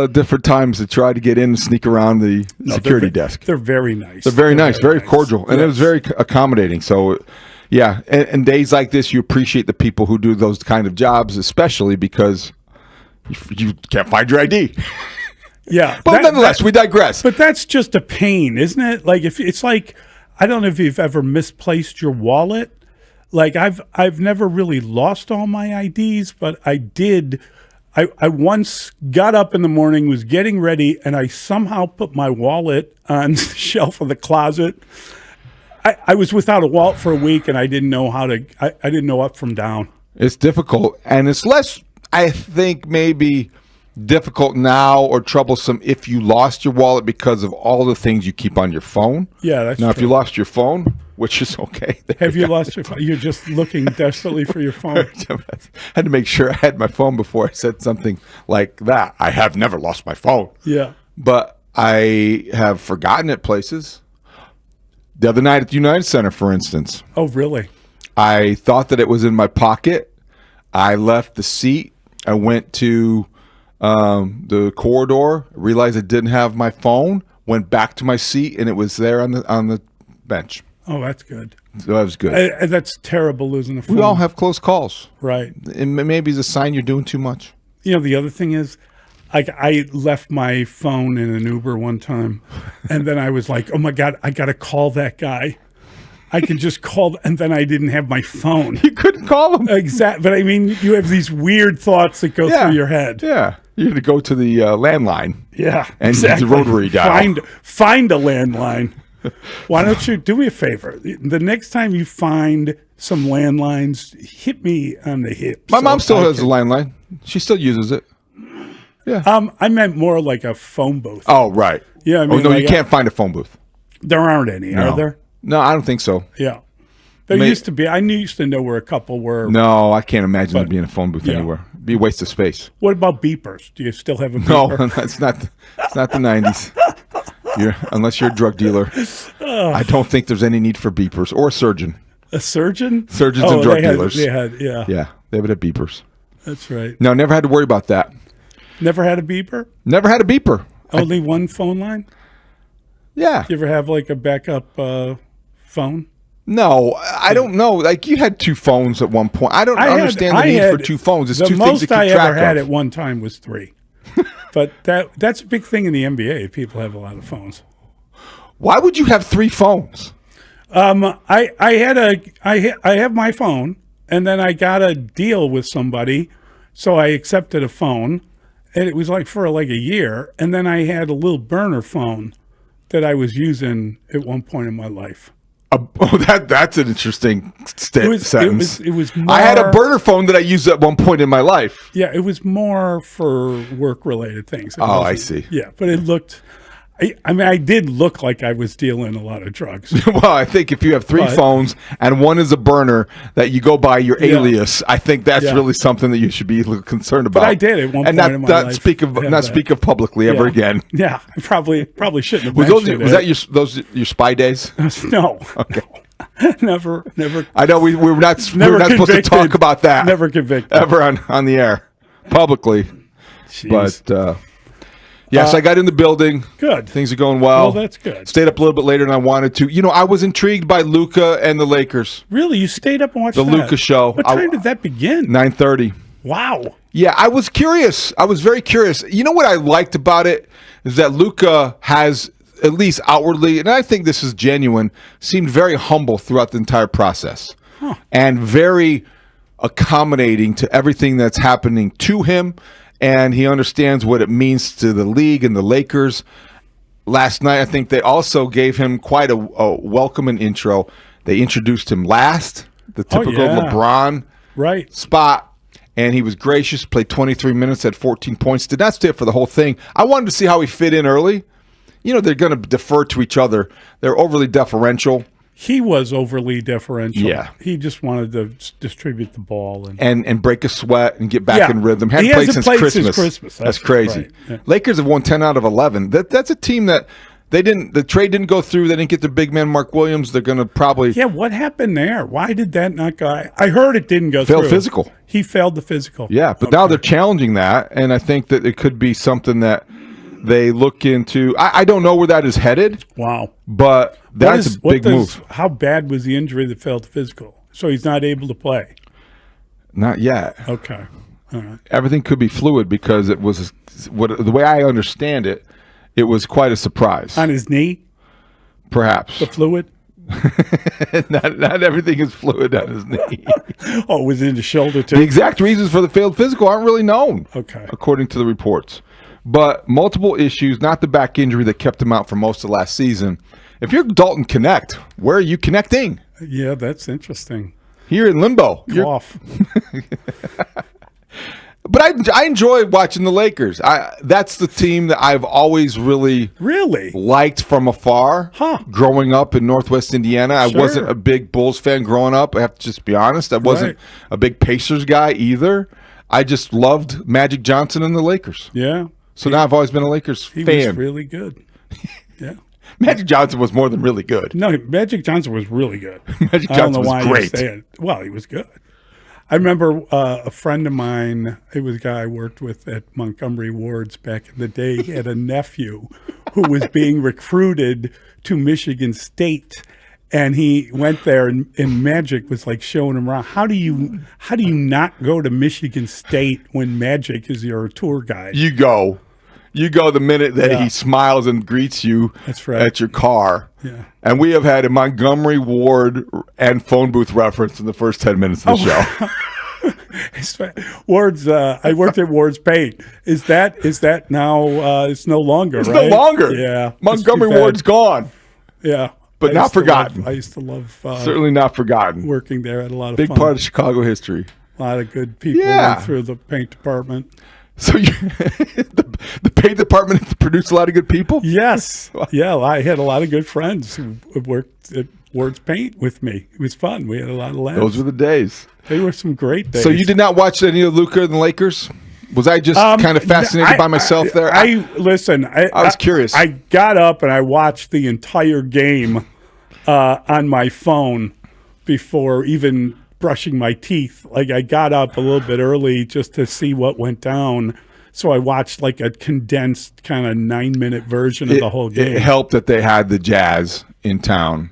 Speaker 9: different times to try to get in and sneak around the security desk.
Speaker 10: They're very nice.
Speaker 9: They're very nice, very cordial, and it was very accommodating. So, yeah, and days like this, you appreciate the people who do those kind of jobs, especially because you can't find your ID.
Speaker 10: Yeah,
Speaker 9: But nonetheless, we digress.
Speaker 10: But that's just a pain, isn't it? Like if it's like, I don't know if you've ever misplaced your wallet. Like I've never really lost all my IDs, but I did. I once got up in the morning, was getting ready, and I somehow put my wallet on the shelf of the closet. I was without a wallet for a week, and I didn't know how to. I didn't know up from down.
Speaker 9: It's difficult, and it's less, I think, maybe difficult now or troublesome if you lost your wallet because of all the things you keep on your phone.
Speaker 10: Yeah, that's
Speaker 9: now
Speaker 10: true.
Speaker 9: if you lost your phone, which is okay.
Speaker 10: Have you lost your phone? You're just looking desperately for your phone.
Speaker 9: I had to make sure I had my phone before I said something like that. I have never lost my phone.
Speaker 10: Yeah.
Speaker 9: But I have forgotten it places. The other night at the United Center, for instance.
Speaker 10: Oh, really?
Speaker 9: I thought that it was in my pocket. I left the seat. I went to the corridor, realized I didn't have my phone, went back to my seat, and it was there on the bench.
Speaker 10: Oh, that's good.
Speaker 9: So that was good.
Speaker 10: That's terrible losing a phone.
Speaker 9: We all have close calls.
Speaker 10: Right.
Speaker 9: And maybe it's a sign you're doing too much.
Speaker 10: You know, the other thing is, like, I left my phone in an Uber one time, and then I was like, oh my God, I got to call that guy. I can just call, and then I didn't have my phone.
Speaker 9: You couldn't call him.
Speaker 10: Exactly. But I mean, you have these weird thoughts that go through your head.
Speaker 9: Yeah. You had to go to the landline.
Speaker 10: Yeah.
Speaker 9: And
Speaker 10: exactly.
Speaker 9: the rotary dial.
Speaker 10: Find a landline. Why don't you do me a favor? The next time you find some landlines, hit me on the hip.
Speaker 9: My mom still has a landline. She still uses it. Yeah.
Speaker 10: I meant more like a phone booth.
Speaker 9: Oh, right.
Speaker 10: Yeah. I mean,
Speaker 9: no, you can't find a phone booth.
Speaker 10: There aren't any, are there?
Speaker 9: No, I don't think so.
Speaker 10: Yeah. There used to be. I used to know where a couple were.
Speaker 9: No, I can't imagine there being a phone booth anywhere. It'd be a waste of space.
Speaker 10: What about beepers? Do you still have a beeper?
Speaker 9: No, it's not the 90s. Unless you're a drug dealer. I don't think there's any need for beepers or a surgeon.
Speaker 10: A surgeon?
Speaker 9: Surgeons and drug dealers.
Speaker 10: Yeah,
Speaker 9: they would have beepers.
Speaker 10: That's right.
Speaker 9: No, never had to worry about that.
Speaker 10: Never had a beeper?
Speaker 9: Never had a beeper.
Speaker 10: Only one phone line?
Speaker 9: Yeah.
Speaker 10: You ever have like a backup phone?
Speaker 9: No, I don't know. Like you had 2 phones at one point. I don't understand the need for 2 phones. It's 2 things to keep track of.
Speaker 10: The most I ever had at one time was 3. But that's a big thing in the NBA. People have a lot of phones.
Speaker 9: Why would you have 3 phones?
Speaker 10: I have my phone, and then I got a deal with somebody, so I accepted a phone, And it was like for like a year. And then I had a little burner phone that I was using at one point in my life.
Speaker 9: That's an interesting sentence.
Speaker 10: It was more,
Speaker 9: I had a burner phone that I used at one point in my life.
Speaker 10: Yeah, it was more for work-related things.
Speaker 9: I see.
Speaker 10: Yeah, but it looked... I mean, I did look like I was dealing a lot of drugs.
Speaker 9: Well, I think if you have three phones and one is a burner that you go by your alias, I think that's really something that you should be concerned about.
Speaker 10: But I did at one point in my life.
Speaker 9: Speak of publicly ever again.
Speaker 10: Yeah, I probably shouldn't have
Speaker 9: Was
Speaker 10: mentioned
Speaker 9: was that your spy days?
Speaker 10: No.
Speaker 9: Okay.
Speaker 10: No. Never.
Speaker 9: I know we're not supposed to talk about that.
Speaker 10: Never convicted.
Speaker 9: Ever on the air publicly.
Speaker 10: Jeez.
Speaker 9: But yes, I got in the building.
Speaker 10: Good.
Speaker 9: Things are going well.
Speaker 10: Well, that's good.
Speaker 9: Stayed up a little bit later than I wanted to. You know, I was intrigued by Luka and the Lakers.
Speaker 10: Really? You stayed up and watched
Speaker 9: the Luka show.
Speaker 10: What time did that begin?
Speaker 9: 9:30.
Speaker 10: Wow.
Speaker 9: Yeah, I was curious. I was very curious. You know what I liked about it is that Luka has, at least outwardly, and I think this is genuine, seemed very humble throughout the entire process. And very accommodating to everything that's happening to him. And he understands what it means to the league and the Lakers. Last night, I think they also gave him quite a welcome and intro. They introduced him last, the typical LeBron spot. And he was gracious, played 23 minutes, had 14 points. Did not stay up for the whole thing. I wanted to see how he fit in early. You know, they're going to defer to each other. They're overly deferential.
Speaker 10: He was overly deferential.
Speaker 9: Yeah.
Speaker 10: He just wanted to distribute the ball.
Speaker 9: And break a sweat and get back in rhythm.
Speaker 10: He hasn't played since Christmas.
Speaker 9: That's crazy.
Speaker 10: Right. Yeah.
Speaker 9: Lakers have won 10 out of 11. That's a team that the trade didn't go through. They didn't get their big man, Mark Williams. They're going to probably...
Speaker 10: Yeah, what happened there? Why did that not go? I heard it didn't go through.
Speaker 9: Failed physical.
Speaker 10: He failed the physical.
Speaker 9: Yeah, but now they're challenging that, and I think that it could be something that they look into. I don't know where that is headed.
Speaker 10: Wow.
Speaker 9: But that's a big move.
Speaker 10: How bad was the injury that failed the physical? So he's not able to play?
Speaker 9: Not yet.
Speaker 10: Okay. All right.
Speaker 9: Everything could be fluid because it was, the way I understand it, it was quite a surprise.
Speaker 10: On his knee?
Speaker 9: Perhaps.
Speaker 10: The fluid?
Speaker 9: not everything is fluid on his knee.
Speaker 10: Oh, it was in the shoulder too?
Speaker 9: The exact reasons for the failed physical aren't really known.
Speaker 10: Okay.
Speaker 9: According to the reports. But multiple issues, not the back injury that kept him out for most of last season. If you're Dalton Connect, where are you connecting?
Speaker 10: Yeah, that's interesting.
Speaker 9: Here in limbo.
Speaker 10: Cough.
Speaker 9: But I enjoy watching the Lakers. That's the team that I've always really liked from afar. Growing up in Northwest Indiana, I wasn't a big Bulls fan growing up. I have to just be honest. I wasn't a big Pacers guy either. I just loved Magic Johnson and the Lakers.
Speaker 10: Yeah.
Speaker 9: So now I've always been a Lakers fan.
Speaker 10: He was really good. Yeah.
Speaker 9: Magic Johnson was more than really good.
Speaker 10: No, Magic Johnson was really good.
Speaker 9: Magic Johnson was great.
Speaker 10: Well, he was good. I remember a friend of mine, it was a guy I worked with at Montgomery Ward's back in the day, he had a nephew who was being recruited to Michigan State. And he went there, and Magic was like showing him around. How do you not go to Michigan State when Magic is your tour guide?
Speaker 9: You go the minute that he smiles and greets you at your car.
Speaker 10: Yeah.
Speaker 9: And we have had a Montgomery Ward and phone booth reference in the first 10 minutes of the
Speaker 10: show. Ward's. I worked at Ward's Paint. Is that now? It's no longer.
Speaker 9: It's
Speaker 10: right?
Speaker 9: no longer.
Speaker 10: Yeah.
Speaker 9: Montgomery Ward's gone.
Speaker 10: Yeah.
Speaker 9: But not forgotten.
Speaker 10: I used to love.
Speaker 9: Certainly not forgotten.
Speaker 10: Working there, had a lot of
Speaker 9: big
Speaker 10: fun.
Speaker 9: part of Chicago history.
Speaker 10: A lot of good people went through the paint department.
Speaker 9: So the paint department produced a lot of good people?
Speaker 10: Yes. Yeah, I had a lot of good friends who worked at Ward's Paint with me. It was fun. We had a lot of laughs.
Speaker 9: Those were the days.
Speaker 10: They were some great days.
Speaker 9: So you did not watch any of Luka and the Lakers? Was I just kind of fascinated by myself there?
Speaker 10: I was
Speaker 9: curious.
Speaker 10: I got up and I watched the entire game on my phone before even brushing my teeth. Like, I got up a little bit early just to see what went down. So I watched like a condensed kind of 9-minute version of the whole game.
Speaker 9: It helped that they had the Jazz in town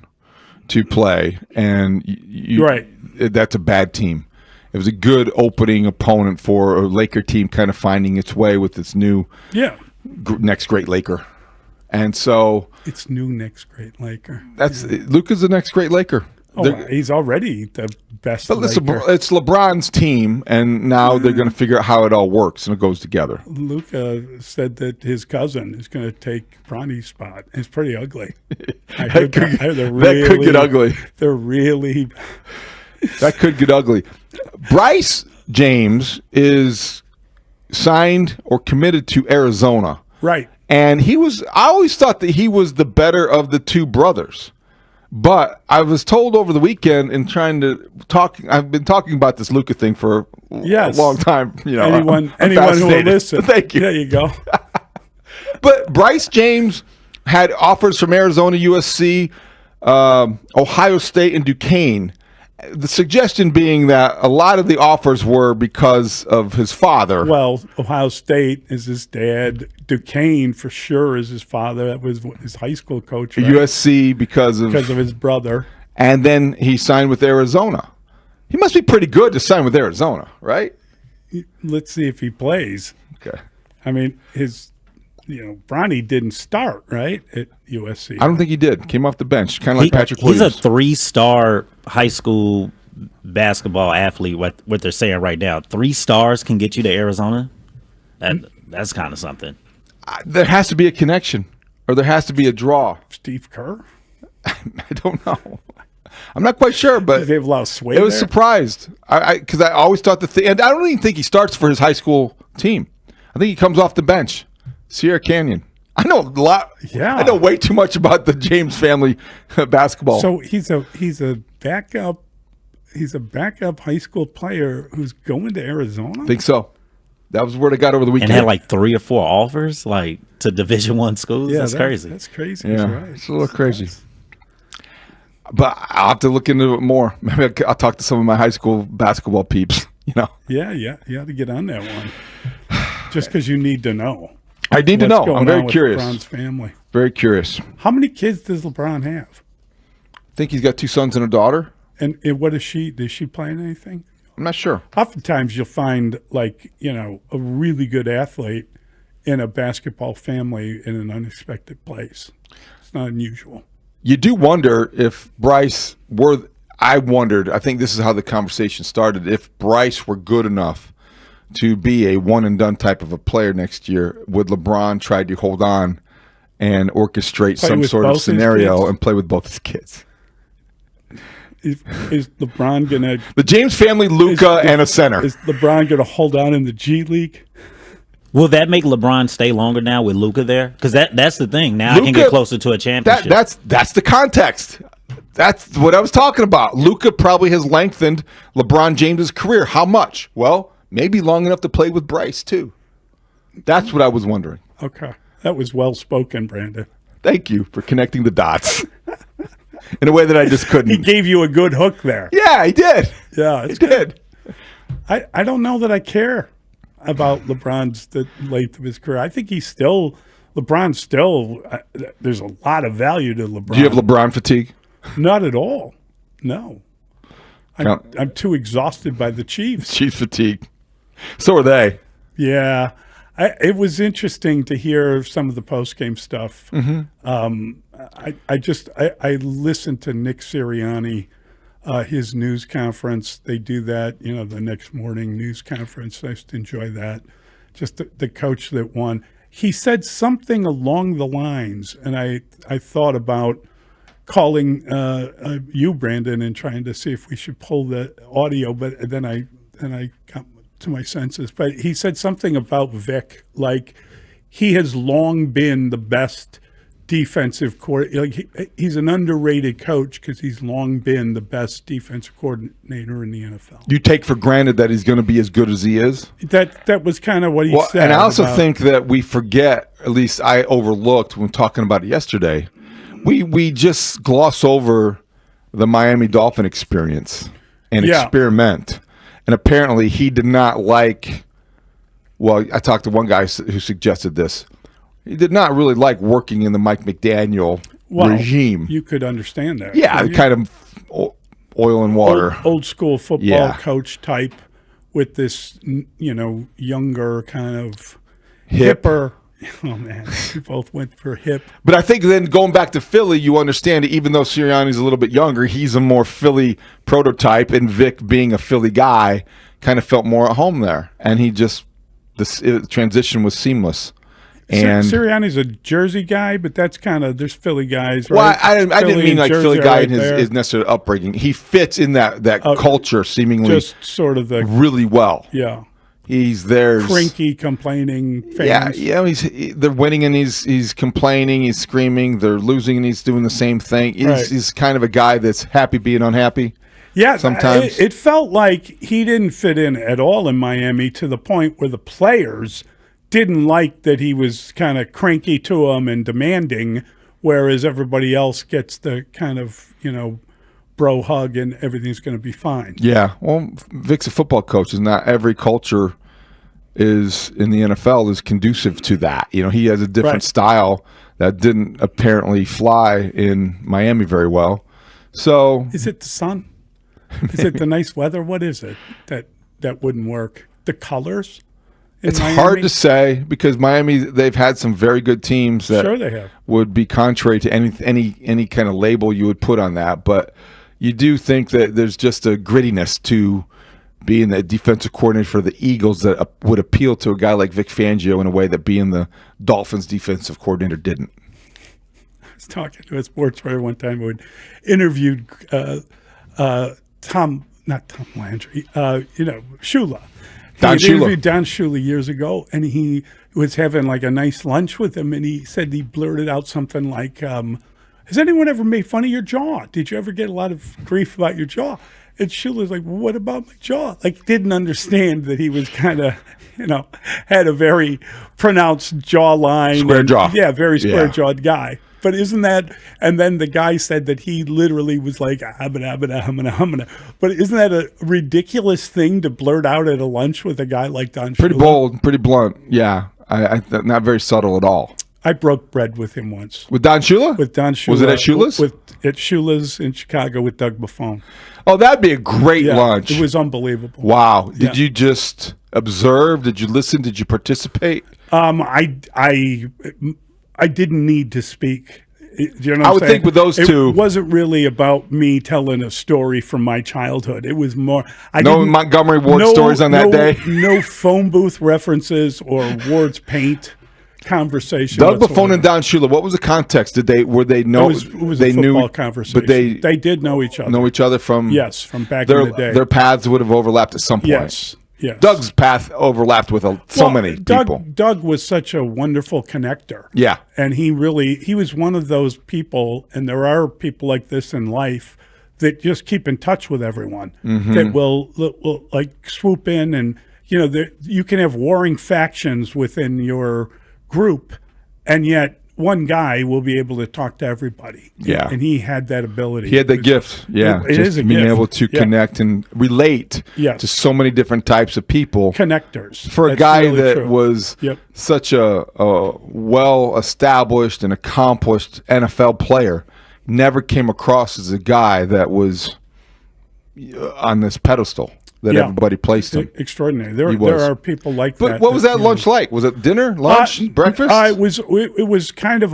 Speaker 9: to play, and that's a bad team. It was a good opening opponent for a Laker team kind of finding its way with its new next great Laker. And so
Speaker 10: it's new next great Laker.
Speaker 9: Luka's the next great Laker.
Speaker 10: He's already the best.
Speaker 9: But listen, it's LeBron's team, and now they're going to figure out how it all works and it goes together.
Speaker 10: Luka said that his cousin is going to take Bronny's spot. It's pretty ugly.
Speaker 9: That could get ugly.
Speaker 10: They're really.
Speaker 9: That could get ugly. Bryce James is signed or committed to Arizona.
Speaker 10: Right.
Speaker 9: And I always thought that he was the better of the two brothers. But I was told over the weekend in trying to talk, I've been talking about this Luka thing for a long time. You know,
Speaker 10: anyone who will listen.
Speaker 9: Thank you.
Speaker 10: There you go.
Speaker 9: But Bryce James had offers from Arizona, USC, Ohio State, and Duquesne. The suggestion being that a lot of the offers were because of his father.
Speaker 10: Well, Ohio State is his dad. Duquesne, for sure, is his father. That was his high school coach. Right?
Speaker 9: USC because of
Speaker 10: his brother.
Speaker 9: And then he signed with Arizona. He must be pretty good to sign with Arizona, right?
Speaker 10: Let's see if he plays.
Speaker 9: Okay.
Speaker 10: I mean, Bronny didn't start, right, at USC.
Speaker 9: I don't think he did. Came off the bench, kind of like Patrick Williams.
Speaker 12: He's a 3-star high school basketball athlete, what they're saying right now. 3 stars can get you to Arizona? That's kind of something.
Speaker 9: There has to be a connection, or there has to be a draw.
Speaker 10: Steve Kerr?
Speaker 9: I don't know. I'm not quite sure, but
Speaker 10: they have a lot of sway.
Speaker 9: I was surprised because I always thought and I don't even think he starts for his high school team. I think he comes off the bench. Sierra Canyon. I know a lot.
Speaker 10: Yeah,
Speaker 9: I know way too much about the James family basketball.
Speaker 10: So he's a backup. He's a backup high school player who's going to Arizona.
Speaker 9: I think so. That was where they got over the weekend.
Speaker 12: And had like 3 or 4 offers, like to Division I schools.
Speaker 10: Yeah,
Speaker 12: that's crazy.
Speaker 10: That's crazy.
Speaker 9: Yeah,
Speaker 10: right.
Speaker 9: It's a little crazy. But I'll have to look into it more. Maybe I'll talk to some of my high school basketball peeps.
Speaker 10: Yeah. You have to get on that one. Just because you need to know.
Speaker 9: I need to know. I'm very curious.
Speaker 10: LeBron's family.
Speaker 9: Very curious.
Speaker 10: How many kids does LeBron have?
Speaker 9: I think he's got 2 sons and a daughter.
Speaker 10: And what is she? Does she play in anything?
Speaker 9: I'm not sure.
Speaker 10: Oftentimes you'll find a really good athlete in a basketball family in an unexpected place. It's not unusual.
Speaker 9: You do wonder if Bryce were. I wondered. I think this is how the conversation started. If Bryce were good enough to be a one and done type of a player next year, would LeBron try to hold on and orchestrate some sort of scenario and play with both his kids?
Speaker 10: Is LeBron gonna
Speaker 9: the James family, Luka, and a center? Is
Speaker 10: LeBron gonna hold on in the G League?
Speaker 12: Will that make LeBron stay longer now with Luka there? Because that's the thing. Now Luka, I can get closer to a championship.
Speaker 9: That's the context. That's what I was talking about. Luka probably has lengthened LeBron James's career. How much? Well, maybe long enough to play with Bryce too. That's what I was wondering.
Speaker 10: Okay, that was well spoken, Brandon.
Speaker 9: Thank you for connecting the dots in a way that I just couldn't.
Speaker 10: He gave you a good hook there.
Speaker 9: Yeah, he did.
Speaker 10: Yeah,
Speaker 9: he did.
Speaker 10: I don't know that I care about the length of his career. I think there's a lot of value to LeBron.
Speaker 9: Do you have LeBron fatigue?
Speaker 10: Not at all. No. I'm too exhausted by the Chiefs.
Speaker 9: Chiefs fatigue. So are they.
Speaker 10: Yeah. It was interesting to hear some of the post-game stuff.
Speaker 9: Mm-hmm.
Speaker 10: I listened to Nick Sirianni, his news conference. They do that, the next morning news conference. I just enjoy that. Just the coach that won. He said something along the lines, and I thought about calling you, Brandon, and trying to see if we should pull the audio, but then I got to my senses. But he said something about Vic, like he has long been the best defensive coordinator. He's an underrated coach because he's long been the best defensive coordinator in the NFL.
Speaker 9: You take for granted that he's going to be as good as he is?
Speaker 10: That was kind of what he said.
Speaker 9: And I also think that we forget, at least I overlooked when talking about it yesterday, we just gloss over the Miami Dolphin experience and experiment. And apparently he did not like, well, I talked to one guy who suggested this. He did not really like working in the Mike McDaniel regime.
Speaker 10: You could understand that.
Speaker 9: Yeah, kind of oil and water.
Speaker 10: Old school football coach type with this, younger kind of hipper Oh, man. We both went for hip.
Speaker 9: But I think then going back to Philly, you understand, even though Sirianni's a little bit younger, he's a more Philly prototype, and Vic, being a Philly guy, kind of felt more at home there. And he just, the transition was seamless. And
Speaker 10: Sirianni's a Jersey guy, but that's kind of, there's Philly guys, right?
Speaker 9: Well, I didn't mean like Philly guy in his necessary upbringing. He fits in that culture seemingly
Speaker 10: just sort of the
Speaker 9: really well.
Speaker 10: Yeah.
Speaker 9: He's there,
Speaker 10: cranky, complaining fans.
Speaker 9: Yeah. They're winning and he's complaining, he's screaming. They're losing and he's doing the same thing. He's kind of a guy that's happy being unhappy.
Speaker 10: Yeah,
Speaker 9: sometimes
Speaker 10: it felt like he didn't fit in at all in Miami, to the point where the players didn't like that he was kind of cranky to them and demanding, whereas everybody else gets the kind of, bro hug and everything's going to be fine.
Speaker 9: Yeah, well, Vic's a football coach, and not every culture is in the NFL is conducive to that. He has a different style that didn't apparently fly in Miami very well. So,
Speaker 10: is it the sun? Is it the nice weather? What is it that wouldn't work? The colors?
Speaker 9: It's hard to say, because Miami, they've had some very good teams that
Speaker 10: sure they have.
Speaker 9: Would be contrary to any kind of label you would put on that. But you do think that there's just a grittiness to being the defensive coordinator for the Eagles that would appeal to a guy like Vic Fangio in a way that being the Dolphins defensive coordinator didn't.
Speaker 10: I was talking to a sports writer one time who had interviewed not Tom Landry, Shula. He interviewed Don Shula years ago, and he was having like a nice lunch with him, and he said he blurted out something like, has anyone ever made fun of your jaw? Did you ever get a lot of grief about your jaw? And Shula's like, well, what about my jaw? Like, didn't understand that he was kind of, had a very pronounced jawline.
Speaker 9: Square jaw.
Speaker 10: Yeah, very square-jawed guy. But isn't that, and then the guy said that he literally was like, humana. But isn't that a ridiculous thing to blurt out at a lunch with a guy like Don Shula?
Speaker 9: Pretty bold, pretty blunt. Yeah, I not very subtle at all.
Speaker 10: I broke bread with him once.
Speaker 9: With Don Shula?
Speaker 10: With Don Shula.
Speaker 9: Was it at Shula's?
Speaker 10: At Shula's in Chicago with Doug Buffon.
Speaker 9: Oh, that'd be a great lunch.
Speaker 10: It was unbelievable.
Speaker 9: Wow. Did you just observe? Did you listen? Did you participate?
Speaker 10: I didn't need to speak. You know
Speaker 9: I would think with those two,
Speaker 10: it wasn't really about me telling a story from my childhood. It was more.
Speaker 9: No Montgomery Ward stories on that day.
Speaker 10: No phone booth references or Ward's paint conversation.
Speaker 9: Doug Buffon and Don Shula. What was the context? Were they know?
Speaker 10: It was a football conversation.
Speaker 9: But they
Speaker 10: did know each other.
Speaker 9: Know each other from
Speaker 10: from back in the day.
Speaker 9: Their paths would have overlapped at some point.
Speaker 10: Yes.
Speaker 9: Doug's path overlapped with so many people.
Speaker 10: Doug was such a wonderful connector.
Speaker 9: Yeah.
Speaker 10: And he was one of those people, and there are people like this in life that just keep in touch with everyone, that will like swoop in, and you can have warring factions within your group, and yet one guy will be able to talk to everybody.
Speaker 9: Yeah.
Speaker 10: And he had that ability.
Speaker 9: He had that gift. Yeah.
Speaker 10: It is a
Speaker 9: being
Speaker 10: gift.
Speaker 9: able to connect and relate to so many different types of people.
Speaker 10: Connectors.
Speaker 9: For a
Speaker 10: That's
Speaker 9: guy
Speaker 10: really
Speaker 9: that
Speaker 10: true.
Speaker 9: was such a well-established and accomplished NFL player, never came across as a guy that was on this pedestal that everybody placed him.
Speaker 10: Extraordinary. There are people like that.
Speaker 9: But what was that lunch like? Was it dinner, lunch, breakfast?
Speaker 10: It was kind of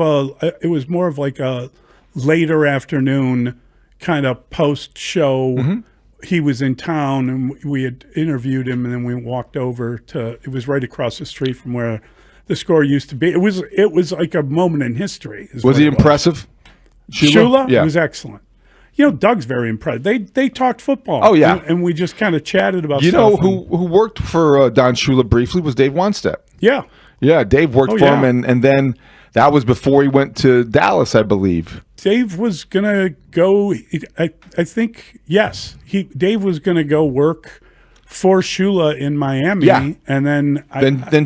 Speaker 10: it was more of like a later afternoon kind of post-show. He was in town, and we had interviewed him, and then we walked over to. It was right across the street from where the Score used to be. It was like a moment in history.
Speaker 9: Was he impressive?
Speaker 10: Shula? Yeah, he was excellent. Doug's very impressed. They talked football.
Speaker 9: Oh, yeah.
Speaker 10: And we just kind of chatted about
Speaker 9: stuff.
Speaker 10: stuff.
Speaker 9: Who worked for Don Shula briefly was Dave Wanstead.
Speaker 10: Yeah.
Speaker 9: Yeah, Dave worked for him, and then that was before he went to Dallas, I believe.
Speaker 10: Dave was going to go, I think, yes. Dave was going to go work for Shula in Miami, and then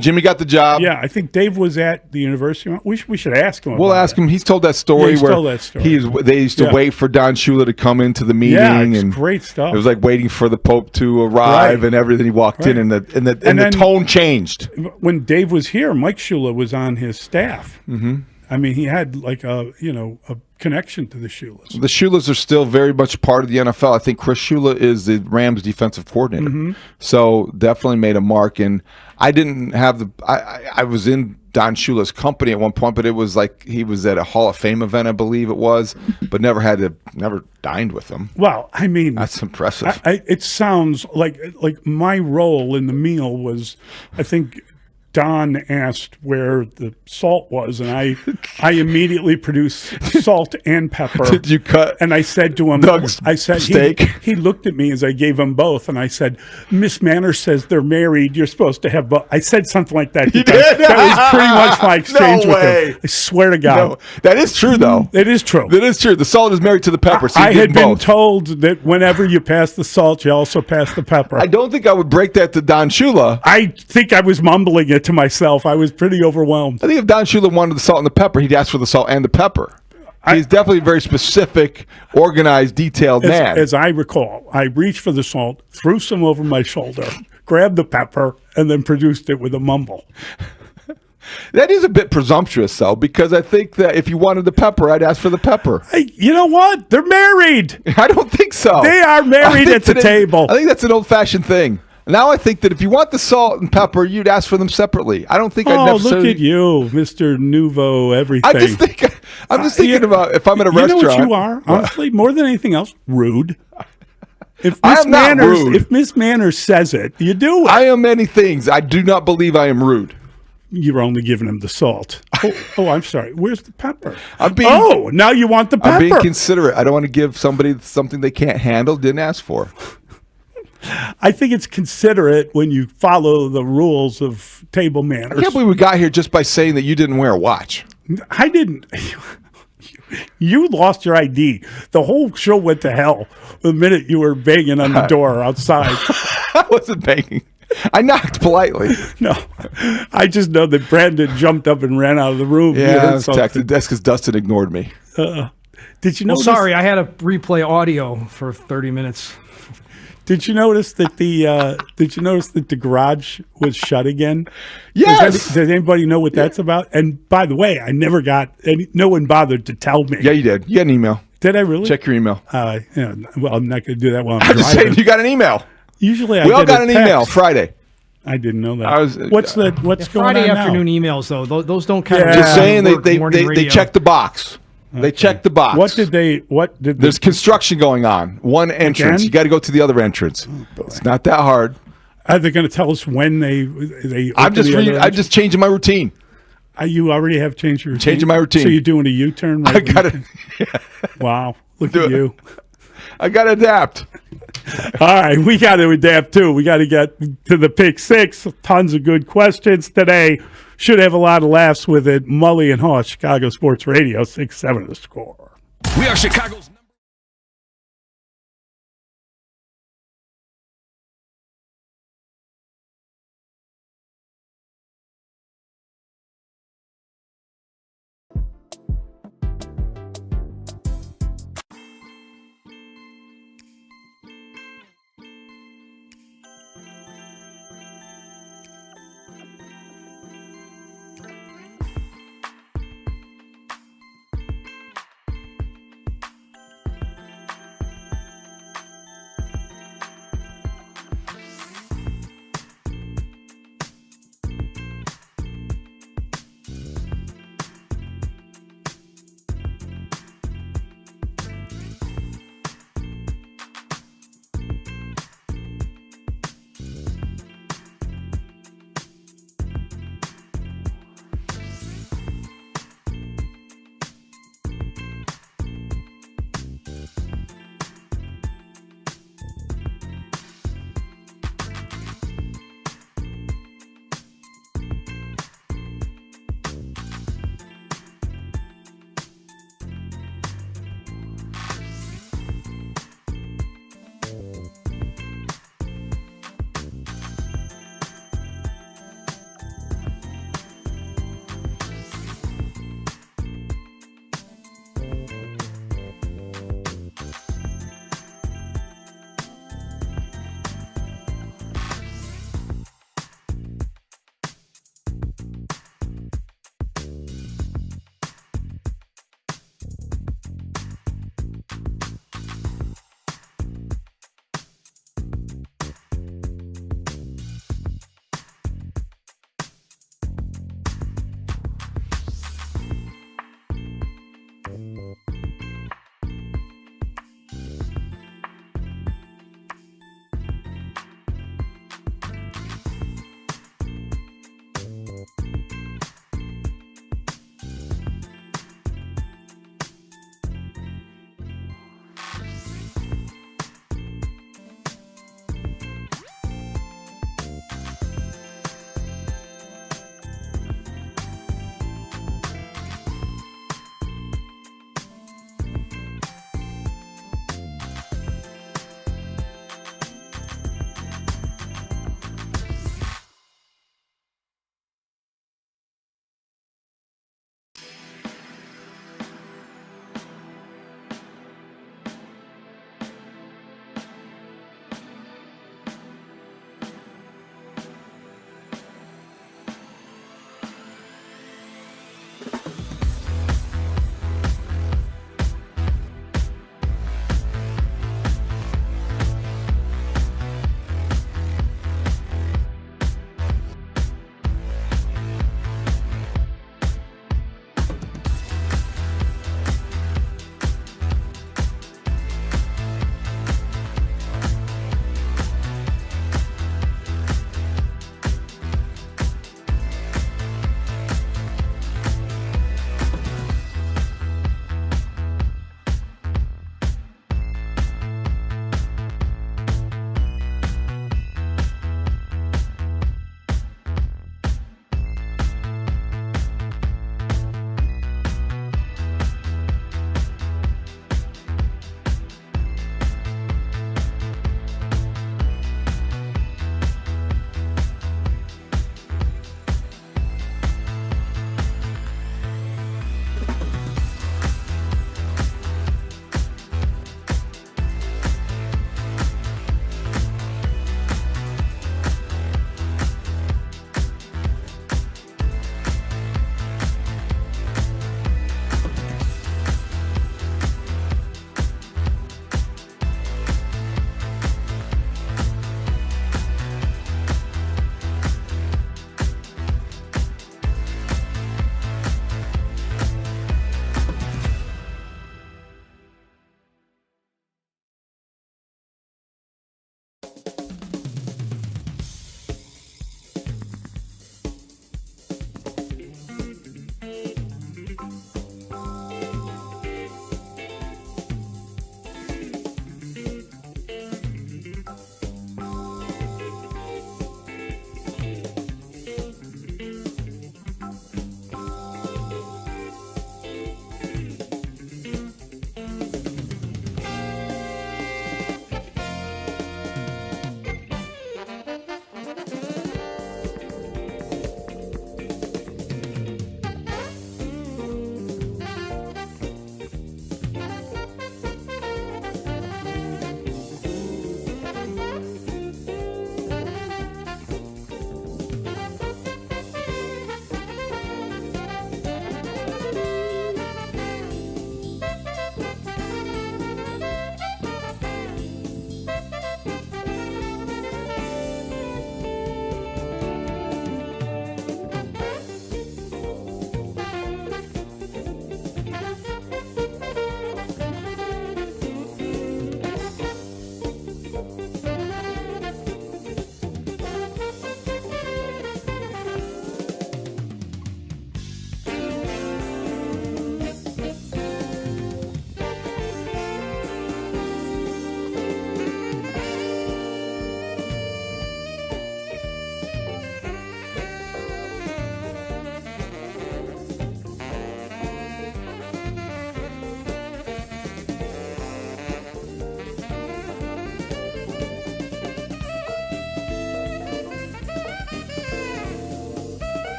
Speaker 9: Jimmy got the job.
Speaker 10: Yeah, I think Dave was at the university. We should ask him.
Speaker 9: We'll ask him. He's told that story
Speaker 10: he's
Speaker 9: where
Speaker 10: told that story.
Speaker 9: They used to wait for Don Shula to come into the meeting.
Speaker 10: Yeah, it's
Speaker 9: and
Speaker 10: great stuff.
Speaker 9: It was like waiting for the Pope to arrive and everything. He walked in, and the tone changed.
Speaker 10: When Dave was here, Mike Shula was on his staff. I mean, he had like a connection to the Shulas.
Speaker 9: The Shulas are still very much part of the NFL. I think Chris Shula is the Rams defensive coordinator.
Speaker 10: Mm-hmm.
Speaker 9: So definitely made a mark. And I didn't have I was in Don Shula's company at one point, but it was like he was at a Hall of Fame event, I believe it was, but never dined with him.
Speaker 10: Well, I mean,
Speaker 9: that's impressive.
Speaker 10: It sounds like my role in the meal was, I think Don asked where the salt was, and I immediately produced salt and pepper.
Speaker 9: Did you cut?
Speaker 10: And I said to him,
Speaker 9: Doug's
Speaker 10: I said,
Speaker 9: steak?
Speaker 10: He looked at me as I gave him both, and I said, Miss Manners says they're married. You're supposed to have both. I said something like that.
Speaker 9: You did?
Speaker 10: That was pretty much my exchange
Speaker 9: No way.
Speaker 10: with him. I swear to God.
Speaker 9: No, that is true, though.
Speaker 10: It is true.
Speaker 9: That is true. The salt is married to the pepper. So
Speaker 10: I had been
Speaker 9: both.
Speaker 10: told that whenever you pass the salt, you also pass the pepper.
Speaker 9: I don't think I would break that to Don Shula.
Speaker 10: I think I was mumbling it to myself. I was pretty overwhelmed.
Speaker 9: I think if Don Shula wanted the salt and the pepper, he'd ask for the salt and the pepper. He's definitely a very specific, organized, detailed man.
Speaker 10: As I recall, I reached for the salt, threw some over my shoulder, grabbed the pepper, and then produced it with a mumble.
Speaker 9: That is a bit presumptuous, though, because I think that if you wanted the pepper, I'd ask for the pepper.
Speaker 10: Hey, you know what? They're married.
Speaker 9: I don't think so.
Speaker 10: They are married at the table.
Speaker 9: I think that's an old-fashioned thing. Now I think that if you want the salt and pepper, you'd ask for them separately. I don't think I'd necessarily...
Speaker 10: look at you, Mr. Nouveau everything.
Speaker 9: I'm just thinking about if I'm at a restaurant.
Speaker 10: You know what you are? Honestly, more than anything else, rude. If
Speaker 9: I am not rude.
Speaker 10: If Miss Manners says it, you do it.
Speaker 9: I am many things. I do not believe I am rude.
Speaker 10: You're only giving him the salt. Oh, I'm sorry. Where's the pepper?
Speaker 9: Now
Speaker 10: you want the pepper.
Speaker 9: I'm being considerate. I don't want to give somebody something they can't handle, didn't ask for.
Speaker 10: I think it's considerate when you follow the rules of table manners.
Speaker 9: I can't believe we got here just by saying that you didn't wear a watch.
Speaker 10: I didn't. You lost your ID. The whole show went to hell the minute you were banging on the door outside.
Speaker 9: I wasn't banging. I knocked politely.
Speaker 10: No, I just know that Brandon jumped up and ran out of the room.
Speaker 9: Yeah, I was texting. That's because Dustin ignored me.
Speaker 10: Did you know?
Speaker 2: Sorry, I had to replay audio for 30 minutes.
Speaker 10: Did you notice that the garage was shut again?
Speaker 9: Yes.
Speaker 10: Does anybody know what that's about? And by the way, I never got no one bothered to tell me.
Speaker 9: Yeah, you did. You got an email.
Speaker 10: Did I really?
Speaker 9: Check your email.
Speaker 10: Well, I'm not going to do that while I'm
Speaker 9: just
Speaker 10: driving.
Speaker 9: saying you got an email.
Speaker 10: Usually,
Speaker 9: we all got an email Friday.
Speaker 10: I didn't know that. What's going
Speaker 2: Friday
Speaker 10: on
Speaker 2: afternoon
Speaker 10: now?
Speaker 2: emails though? Those don't count.
Speaker 9: Just saying they checked the box. Okay. They checked the box.
Speaker 10: What did
Speaker 9: There's construction going on. One entrance.
Speaker 10: Again?
Speaker 9: You got to go to the other entrance. It's not that hard.
Speaker 10: Are they going to tell us when they?
Speaker 9: I'm just changing my routine.
Speaker 10: You already have changed your routine?
Speaker 9: Changing my routine.
Speaker 10: So you're doing a U-turn? Right?
Speaker 9: I got it.
Speaker 10: Wow. Look at you.
Speaker 9: I got to adapt.
Speaker 10: All right. We got to adapt, too. We got to get to the pick six. Tons of good questions today. Should have a lot of laughs with it. Mully and Haugh, Chicago Sports Radio, 6-7 The Score.
Speaker 1: We are Chicago's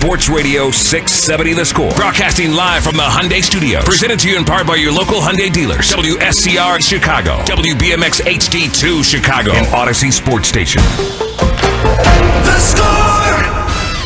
Speaker 1: Sports Radio 670 The Score. Broadcasting live from the Hyundai Studios. Presented to you in part by your local Hyundai dealers. WSCR Chicago. WBMX HD2 Chicago. And Odyssey Sports Station. The Score!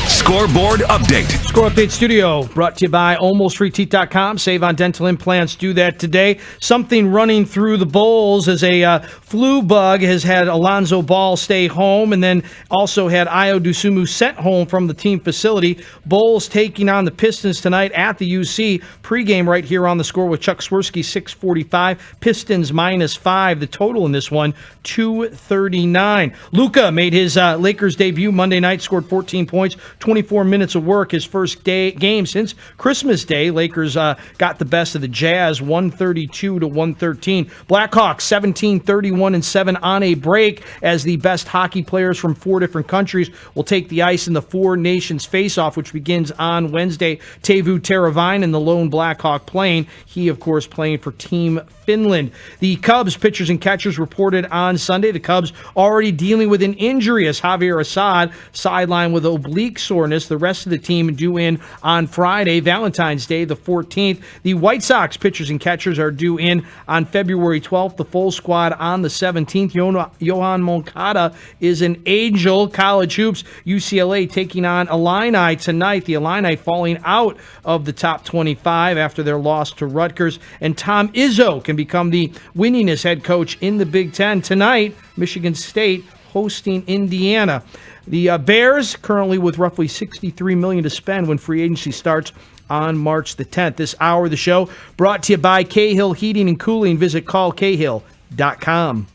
Speaker 1: Scoreboard update.
Speaker 2: Score Update Studio brought to you by almostfreeteeth.com. Save on dental implants. Do that today. Something running through the Bulls as a flu bug has had Alonzo Ball stay home and then also had Ayo Dosunmu sent home from the team facility. Bulls taking on the Pistons tonight at the UC. Pregame right here on The Score with Chuck Swirsky, 645. Pistons -5. The total in this one, 239. Luka made his Lakers debut Monday night, scored 14 points, 24 minutes of work, his first game since Christmas Day. Lakers got the best of the Jazz, 132-113. Blackhawks 17-31-7 on a break as the best hockey players from 4 different countries will take the ice in the Four Nations face-off, which begins on Wednesday. Teuvo Teravainen in the lone Blackhawk playing. He, of course, playing for Team Finland. The Cubs pitchers and catchers reported on Sunday. The Cubs already dealing with an injury as Javier Assad sidelined with oblique soreness. The rest of the team due in on Friday, Valentine's Day, the 14th. The White Sox pitchers and catchers are due in on February 12th. The full squad on the 17th. Yohan Moncada is an Angel. College hoops, UCLA taking on Illini tonight. The Illini falling out of the top 25 after their loss to Rutgers. And Tom Izzo can become the winningest head coach in the Big Ten. Tonight, Michigan State hosting Indiana. The Bears currently with roughly $63 million to spend when free agency starts on March the 10th. This hour of the show brought to you by Cahill Heating and Cooling. Visit callcahill.com.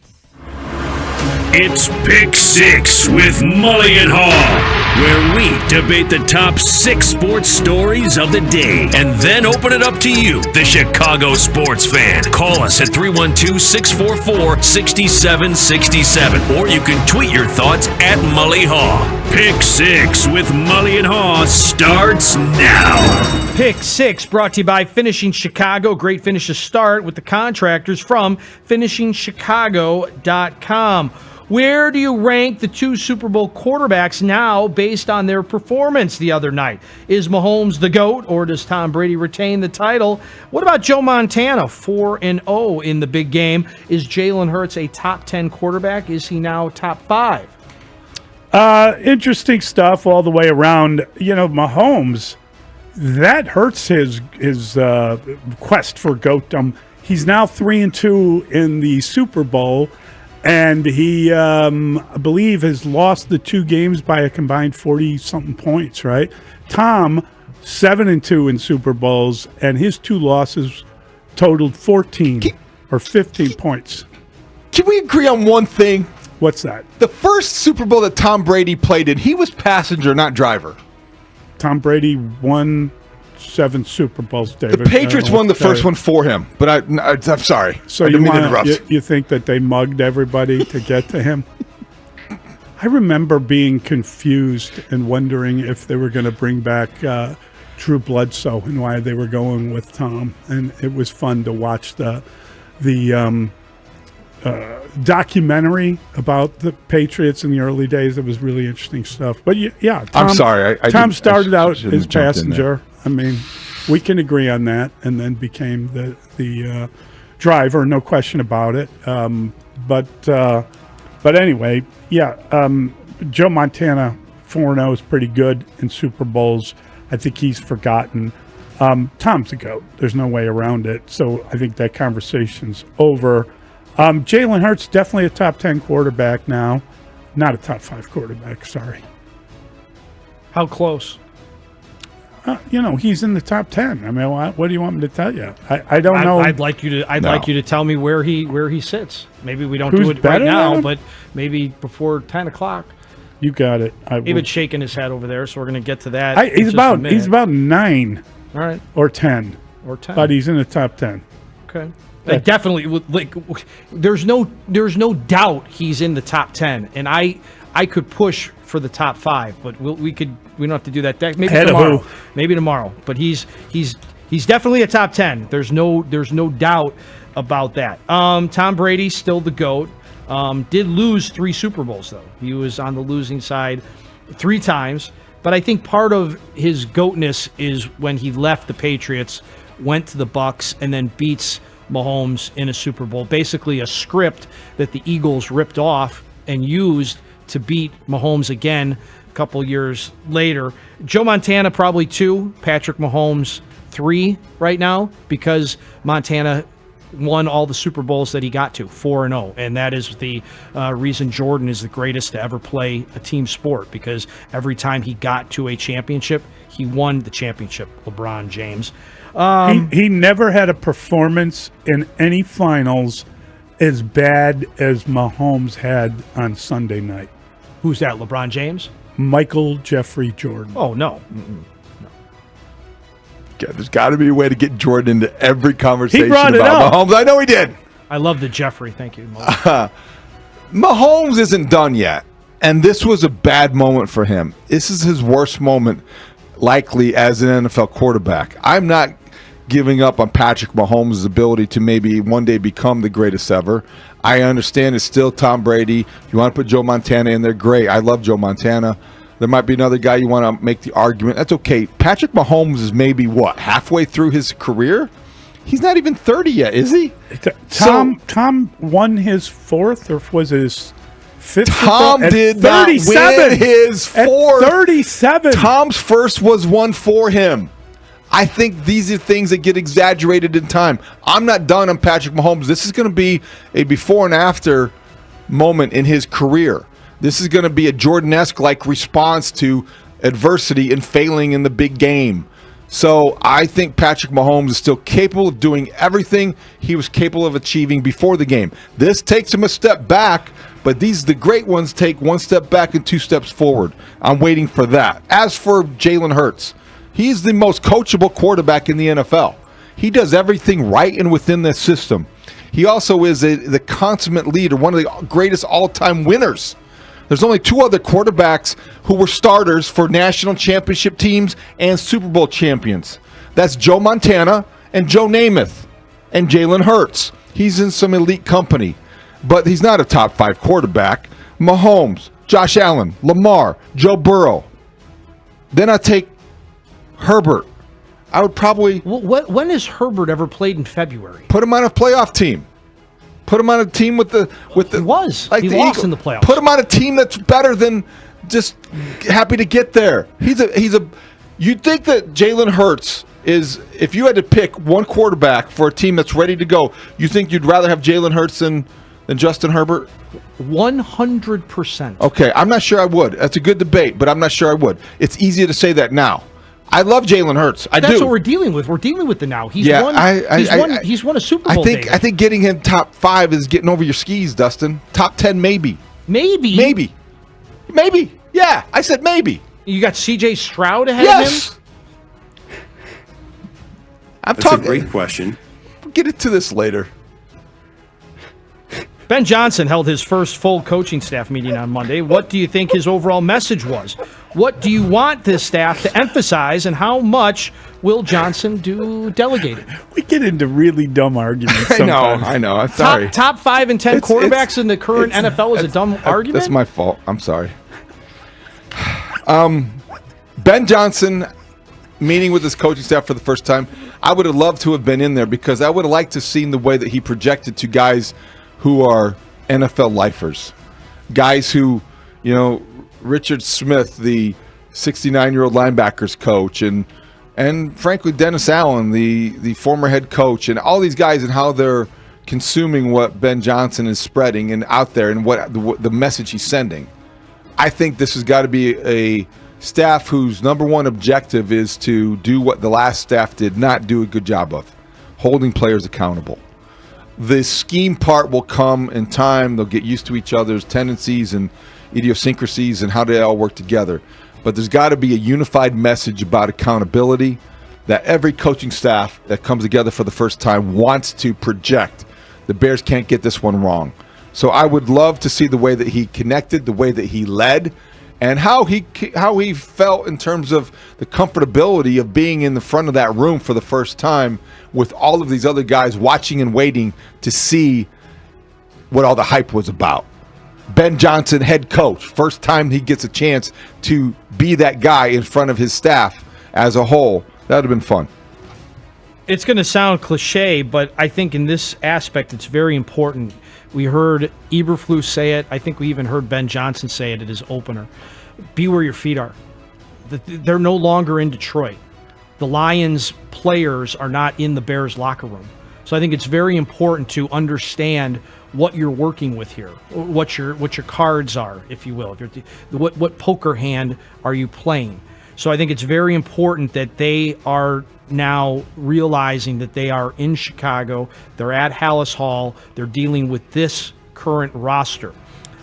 Speaker 13: It's Pick Six with Mully and Haugh, where we debate the top 6 sports stories of the day and then open it up to you, the Chicago sports fan. Call us at 312-644-6767, or you can tweet your thoughts at Mully Haugh. Pick Six with Mully and Haugh starts now.
Speaker 2: Pick Six brought to you by Finishing Chicago. Great finish to start with the contractors from finishingchicago.com. Where do you rank the 2 Super Bowl quarterbacks now based on their performance the other night? Is Mahomes the GOAT, or does Tom Brady retain the title? What about Joe Montana, 4-0 in the big game? Is Jalen Hurts a top 10 quarterback? Is he now top 5?
Speaker 10: Interesting stuff all the way around. You know, Mahomes, that hurts his quest for GOATdom. He's now 3-2 in the Super Bowl. And he, I believe, has lost the 2 games by a combined 40-something points, right? Tom, 7-2 in Super Bowls, and his 2 losses totaled 14 or 15 points.
Speaker 9: Can we agree on one thing?
Speaker 10: What's that?
Speaker 9: The first Super Bowl that Tom Brady played in, he was passenger, not driver.
Speaker 10: Tom Brady won 7 Super Bowls, David.
Speaker 9: The Patriots won the first one for him, but I'm sorry.
Speaker 10: So
Speaker 9: I didn't mean to interrupt.
Speaker 10: You think that they mugged everybody to get to him? I remember being confused and wondering if they were going to bring back Drew Bledsoe and why they were going with Tom. And it was fun to watch the documentary about the Patriots in the early days. It was really interesting stuff. But yeah, Tom,
Speaker 9: I'm sorry.
Speaker 10: Tom started out as passenger. I mean, we can agree on that, and then became the driver, no question about it. But anyway, yeah, Joe Montana 4-0 is pretty good in Super Bowls. I think he's forgotten. Tom's the GOAT. There's no way around it. So I think that conversation's over. Jalen Hurts, definitely a top 10 quarterback now. Not a top 5 quarterback, sorry.
Speaker 2: How close?
Speaker 10: He's in the top 10. I mean, what do you want me to tell you? I don't know.
Speaker 2: I'd like you to tell me where he sits. Maybe we don't do it right now, but maybe before 10 o'clock.
Speaker 10: You got it.
Speaker 2: David's shaking his head over there, so we're going to get to that.
Speaker 10: He's about 9.
Speaker 2: All right.
Speaker 10: Or 10. But he's in the top 10.
Speaker 2: Okay. Definitely. There's no doubt he's in the top 10, and I could push for the top 5, but we don't have to do that. Maybe tomorrow. Maybe tomorrow. But he's definitely a top 10. There's no doubt about that. Tom Brady still the GOAT. Did lose 3 Super Bowls though. He was on the losing side 3 times. But I think part of his goatness is when he left the Patriots, went to the Bucs, and then beats Mahomes in a Super Bowl. Basically a script that the Eagles ripped off and used to beat Mahomes again a couple years later. Joe Montana probably 2, Patrick Mahomes 3 right now, because Montana won all the Super Bowls that he got to, 4-0. And that is the reason Jordan is the greatest to ever play a team sport, because every time he got to a championship, he won the championship, LeBron James.
Speaker 10: He never had a performance in any finals as bad as Mahomes had on Sunday night.
Speaker 2: Who's that, LeBron James?
Speaker 10: Michael Jeffrey Jordan.
Speaker 2: Oh, no.
Speaker 9: Yeah, there's got to be a way to get Jordan into every conversation
Speaker 10: brought it
Speaker 9: about
Speaker 10: up.
Speaker 9: Mahomes. I know he did.
Speaker 2: I love the Jeffrey. Thank you.
Speaker 9: Mahomes isn't done yet, and this was a bad moment for him. This is his worst moment, likely, as an NFL quarterback. I'm not giving up on Patrick Mahomes' ability to maybe one day become the greatest ever. I understand it's still Tom Brady. If you want to put Joe Montana in there, great. I love Joe Montana. There might be another guy you want to make the argument. That's okay. Patrick Mahomes is maybe, halfway through his career? He's not even 30 yet, is he?
Speaker 10: Tom won his 4th, or was it his 5th?
Speaker 9: Tom did not win his 4th.
Speaker 10: At 37.
Speaker 9: Tom's first was one for him. I think these are things that get exaggerated in time. I'm not done on Patrick Mahomes. This is going to be a before and after moment in his career. This is going to be a Jordan-esque like response to adversity and failing in the big game. So I think Patrick Mahomes is still capable of doing everything he was capable of achieving before the game. This takes him a step back, but the great ones take one step back and 2 steps forward. I'm waiting for that. As for Jalen Hurts, he's the most coachable quarterback in the NFL. He does everything right and within the system. He also is the consummate leader, one of the greatest all-time winners. There's only 2 other quarterbacks who were starters for national championship teams and Super Bowl champions. That's Joe Montana and Joe Namath and Jalen Hurts. He's in some elite company, but he's not a top 5 quarterback. Mahomes, Josh Allen, Lamar, Joe Burrow. Then I take Herbert. I would probably...
Speaker 2: When has Herbert ever played in February?
Speaker 9: Put him on a playoff team. Put him on a team with the
Speaker 2: he was.
Speaker 9: Like
Speaker 2: he
Speaker 9: the
Speaker 2: lost
Speaker 9: Eagles.
Speaker 2: in the playoffs.
Speaker 9: Put him on a team that's better than just happy to get there. You'd think that Jalen Hurts is, if you had to pick one quarterback for a team that's ready to go, you think you'd rather have Jalen Hurts than Justin Herbert?
Speaker 2: 100%.
Speaker 9: Okay, I'm not sure I would. That's a good debate, but I'm not sure I would. It's easier to say that now. I love Jalen Hurts.
Speaker 2: That's what we're dealing with. We're dealing with the now. He's won a Super Bowl.
Speaker 9: I think getting him top 5 is getting over your skis, Dustin. Top 10, maybe.
Speaker 2: Maybe.
Speaker 9: Yeah, I said maybe.
Speaker 2: You got C.J. Stroud ahead of him?
Speaker 14: That's a great question.
Speaker 9: We'll get into this later.
Speaker 2: Ben Johnson held his first full coaching staff meeting on Monday. What do you think his overall message was? What do you want this staff to emphasize, and how much will Johnson do delegating?
Speaker 10: We get into really dumb arguments sometimes.
Speaker 9: I know. I'm sorry.
Speaker 2: Top 5 and 10 quarterbacks in the current NFL is a dumb argument?
Speaker 9: That's my fault. I'm sorry. Ben Johnson meeting with his coaching staff for the first time. I would have loved to have been in there, because I would have liked to have seen the way that he projected to guys who are NFL lifers. Guys who, Richard Smith, the 69-year-old linebackers coach, and frankly Dennis Allen, the former head coach, and all these guys, and how they're consuming what Ben Johnson is spreading and out there, and what the message he's sending. I think this has got to be a staff whose number one objective is to do what the last staff did not do a good job of, holding players accountable. The scheme part will come in time. They'll get used to each other's tendencies and idiosyncrasies and how they all work together. But there's got to be a unified message about accountability that every coaching staff that comes together for the first time wants to project. The Bears can't get this one wrong. So I would love to see the way that he connected, the way that he led, and how he felt in terms of the comfortability of being in the front of that room for the first time with all of these other guys watching and waiting to see what all the hype was about. Ben Johnson head coach. First time he gets a chance to be that guy in front of his staff as a whole. That would have been fun.
Speaker 2: It's going to sound cliche, but I think in this aspect it's very important. We heard Eberflus say it. I think we even heard Ben Johnson say it at his opener. Be where your feet are. They're no longer in Detroit. The Lions players are not in the Bears locker room. So I think it's very important to understand what you're working with here, what your cards are, if you will. What poker hand are you playing? So I think it's very important that they are now realizing that they are in Chicago. They're at Hallis Hall. They're dealing with this current roster.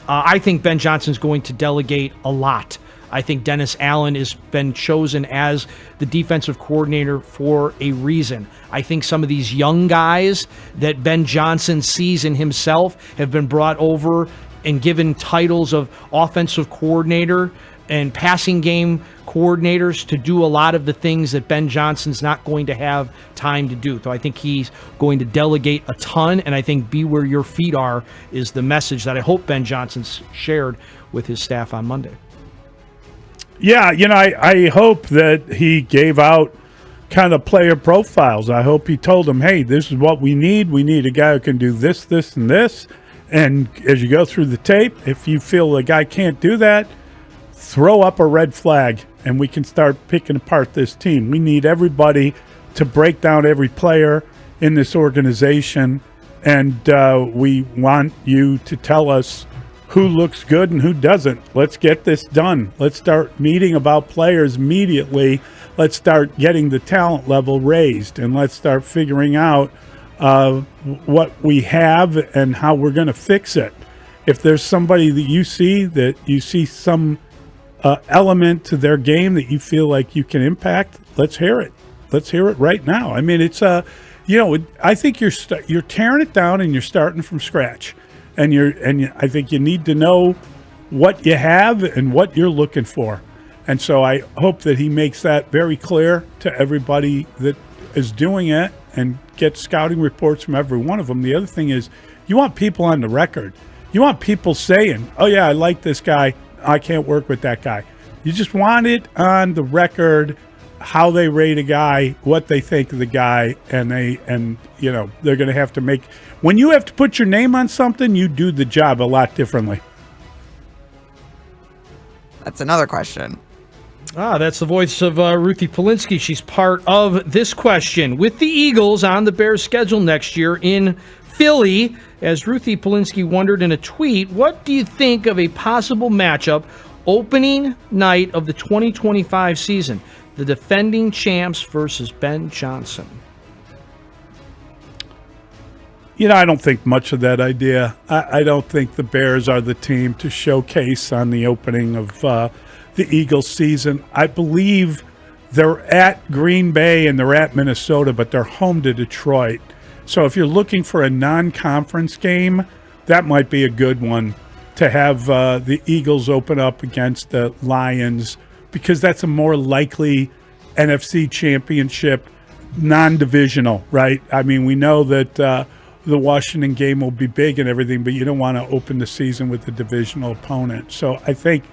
Speaker 2: I think Ben Johnson's going to delegate a lot. I think Dennis Allen has been chosen as the defensive coordinator for a reason. I think some of these young guys that Ben Johnson sees in himself have been brought over and given titles of offensive coordinator and passing game coordinators to do a lot of the things that Ben Johnson's not going to have time to do. So I think he's going to delegate a ton, and I think be where your feet are is the message that I hope Ben Johnson's shared with his staff on Monday.
Speaker 10: Yeah, I hope that he gave out kind of player profiles. I hope he told them, hey, this is what we need. We need a guy who can do this, this, and this. And as you go through the tape, if you feel the guy can't do that, throw up a red flag and we can start picking apart this team. We need everybody to break down every player in this organization, and we want you to tell us who looks good and who doesn't. Let's get this done. Let's start meeting about players immediately. Let's start getting the talent level raised, and let's start figuring out what we have and how we're going to fix it. If there's somebody that you see some element to their game that you feel like you can impact, let's hear it. Let's hear it right now. I mean, it's I think you're tearing it down and you're starting from scratch, and I think you need to know what you have and what you're looking for, and so I hope that he makes that very clear to everybody that is doing it and get scouting reports from every one of them. The other thing is, you want people on the record. You want people saying, "Oh yeah, I like this guy. I can't work with that guy." You just want it on the record, how they rate a guy, what they think of the guy, and they're going to have to make. When you have to put your name on something, you do the job a lot differently.
Speaker 15: That's another question.
Speaker 2: That's the voice of Ruthie Polinsky. She's part of this question. With the Eagles on the Bears' schedule next year in Philly, as Ruthie Polinsky wondered in a tweet, what do you think of a possible matchup opening night of the 2025 season? The defending champs versus Ben Johnson.
Speaker 10: I don't think much of that idea. I don't think the Bears are the team to showcase on the opening of the Eagles season. I believe they're at Green Bay and they're at Minnesota, but they're home to Detroit. So if you're looking for a non-conference game, that might be a good one to have the Eagles open up against the Lions, because that's a more likely NFC championship, non-divisional, right? I mean, we know that the Washington game will be big and everything, but you don't want to open the season with a divisional opponent. So I think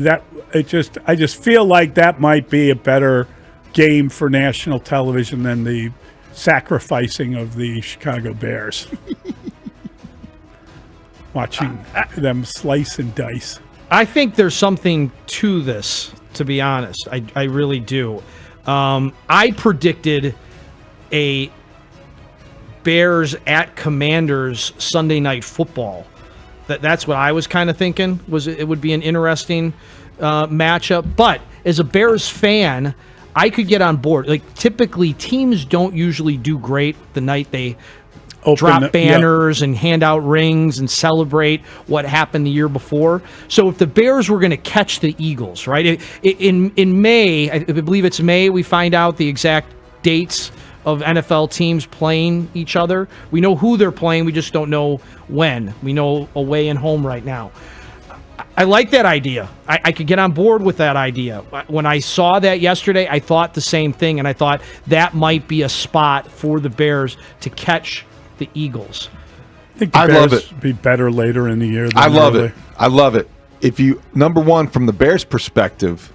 Speaker 10: I just feel like that might be a better game for national television than the sacrificing of the Chicago Bears. Watching them slice and dice.
Speaker 2: I think there's something to this, to be honest. I really do. I predicted a Bears at Commanders Sunday Night Football. That's what I was kind of thinking, was it would be an interesting matchup. But as a Bears fan, I could get on board. Like, typically, teams don't usually do great the night they drop banners and hand out rings and celebrate what happened the year before. So if the Bears were going to catch the Eagles, right, in May, I believe it's May, we find out the exact dates of NFL teams playing each other. We know who they're playing. We just don't know when. We know away and home right now. I like that idea. I could get on board with that idea. When I saw that yesterday, I thought the same thing, and I thought that might be a spot for the Bears to catch the Eagles.
Speaker 10: think the
Speaker 9: I
Speaker 10: Bears
Speaker 9: love it.
Speaker 10: Be better later in the year. Than
Speaker 9: I love
Speaker 10: early.
Speaker 9: it. I love it. If you, number one, from the Bears' perspective,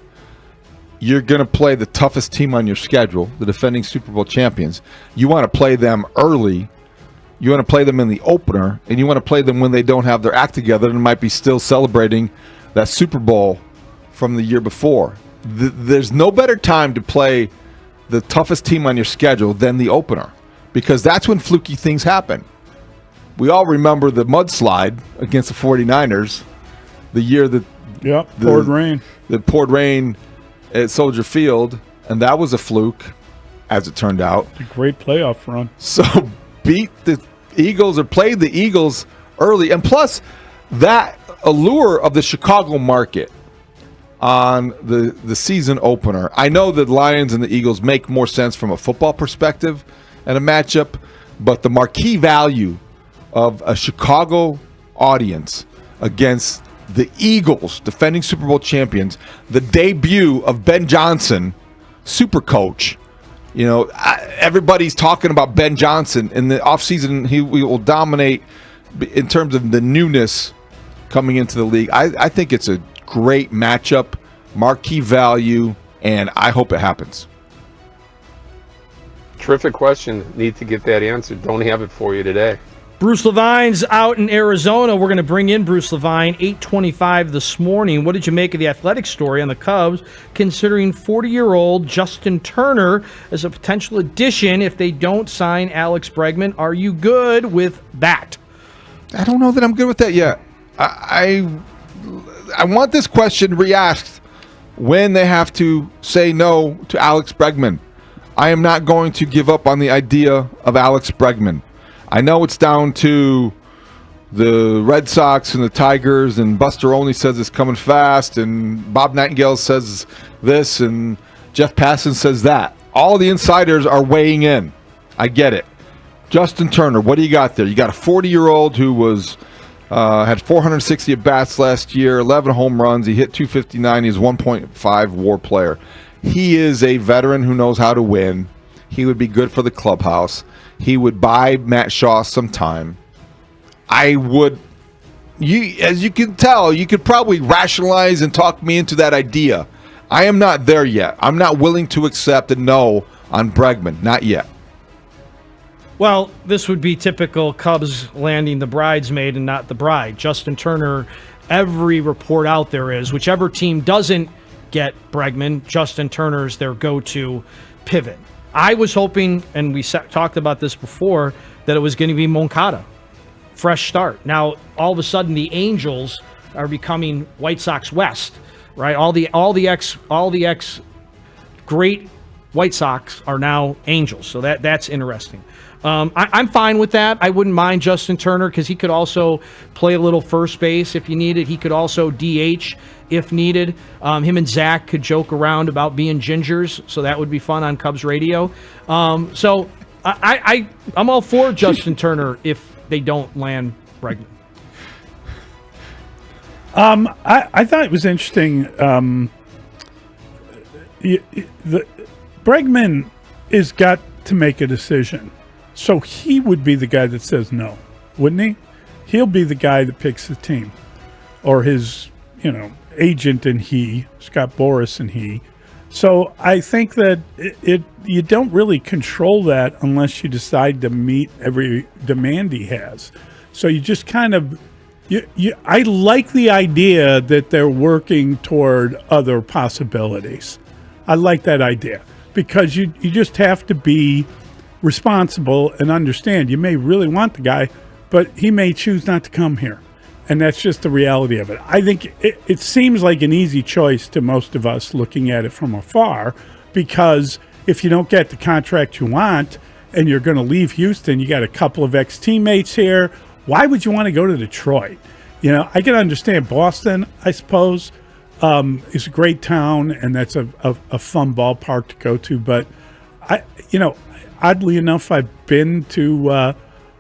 Speaker 9: you're going to play the toughest team on your schedule, the defending Super Bowl champions. You want to play them early. You want to play them in the opener, and you want to play them when they don't have their act together and might be still celebrating that Super Bowl from the year before. There's no better time to play the toughest team on your schedule than the opener, because that's when fluky things happen. We all remember the mudslide against the 49ers, the year that
Speaker 10: poured rain.
Speaker 9: The poured rain at Soldier Field, and that was a fluke, as it turned out.
Speaker 10: A great playoff run.
Speaker 9: So beat the Eagles or played the Eagles early, and plus that allure of the Chicago market on the season opener. I know that Lions and the Eagles make more sense from a football perspective and a matchup, but the marquee value of a Chicago audience against the Eagles, defending Super Bowl champions, the debut of Ben Johnson, super coach. You know, everybody's talking about Ben Johnson. In the offseason, he will dominate in terms of the newness coming into the league. I think it's a great matchup, marquee value, and I hope it happens.
Speaker 16: Terrific question. Need to get that answered. Don't have it for you today.
Speaker 2: Bruce Levine's out in Arizona. We're going to bring in Bruce Levine, 8:25 this morning. What did you make of the Athletic story on the Cubs, considering 40-year-old Justin Turner as a potential addition if they don't sign Alex Bregman? Are you good with that?
Speaker 9: I don't know that I'm good with that yet. I want this question re-asked when they have to say no to Alex Bregman. I am not going to give up on the idea of Alex Bregman. I know it's down to the Red Sox and the Tigers, and Buster Olney says it's coming fast, and Bob Nightingale says this, and Jeff Passan says that. All the insiders are weighing in. I get it. Justin Turner, what do you got there? You got a 40-year-old who was had 460 at-bats last year, 11 home runs. He hit 259. He's a 1.5 WAR player. He is a veteran who knows how to win. He would be good for the clubhouse. He would buy Matt Shaw some time. I would, as you can tell, you could probably rationalize and talk me into that idea. I am not there yet. I'm not willing to accept a no on Bregman. Not yet.
Speaker 2: Well, this would be typical Cubs landing the bridesmaid and not the bride. Justin Turner, every report out there is whichever team doesn't get Bregman, Justin Turner's their go-to pivot. I was hoping, and we talked about this before, that it was going to be Moncada. Fresh start. Now, all of a sudden, the Angels are becoming White Sox West, right? All the ex great White Sox are now Angels, so that's interesting. I'm fine with that. I wouldn't mind Justin Turner because he could also play a little first base if you needed. He could also DH if needed. Him and Zach could joke around about being gingers, so that would be fun on Cubs radio. So I'm all for Justin Turner if they don't land Bregman.
Speaker 10: I thought it was interesting. Bregman has got to make a decision. So he would be the guy that says no, wouldn't he? He'll be the guy that picks the team, or his, agent and he, Scott Boras and he. So I think that you don't really control that unless you decide to meet every demand he has. So you just kind of, I like the idea that they're working toward other possibilities. I like that idea because you just have to be responsible and understand you may really want the guy, but he may choose not to come here. And that's just the reality of it. I think it seems like an easy choice to most of us looking at it from afar, because if you don't get the contract you want and you're going to leave Houston, you got a couple of ex-teammates here. Why would you want to go to Detroit? I can understand Boston, I suppose, is a great town, and that's a fun ballpark to go to. But, oddly enough, I've been to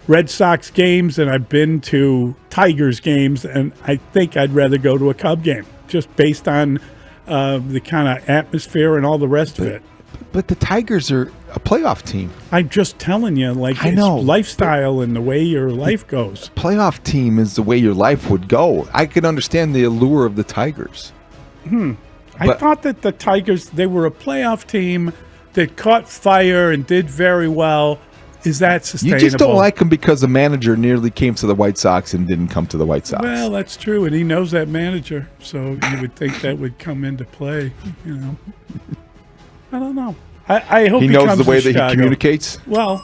Speaker 10: Red Sox games and I've been to Tigers games, and I think I'd rather go to a Cub game just based on the kind of atmosphere and all the rest of it.
Speaker 9: But the Tigers are a playoff team.
Speaker 10: I'm just telling you,
Speaker 9: I know,
Speaker 10: it's lifestyle and the way your life goes.
Speaker 9: Playoff team is the way your life would go. I can understand the allure of the Tigers.
Speaker 10: I thought that the Tigers, they were a playoff team that caught fire and did very well. Is that sustainable?
Speaker 9: You just don't like him because the manager nearly came to the White Sox and didn't come to the White Sox.
Speaker 10: Well, that's true, and he knows that manager, so you would think that would come into play. I don't know. I hope
Speaker 9: he knows
Speaker 10: comes
Speaker 9: the way
Speaker 10: to
Speaker 9: that
Speaker 10: Chicago.
Speaker 9: he communicates.
Speaker 10: Well,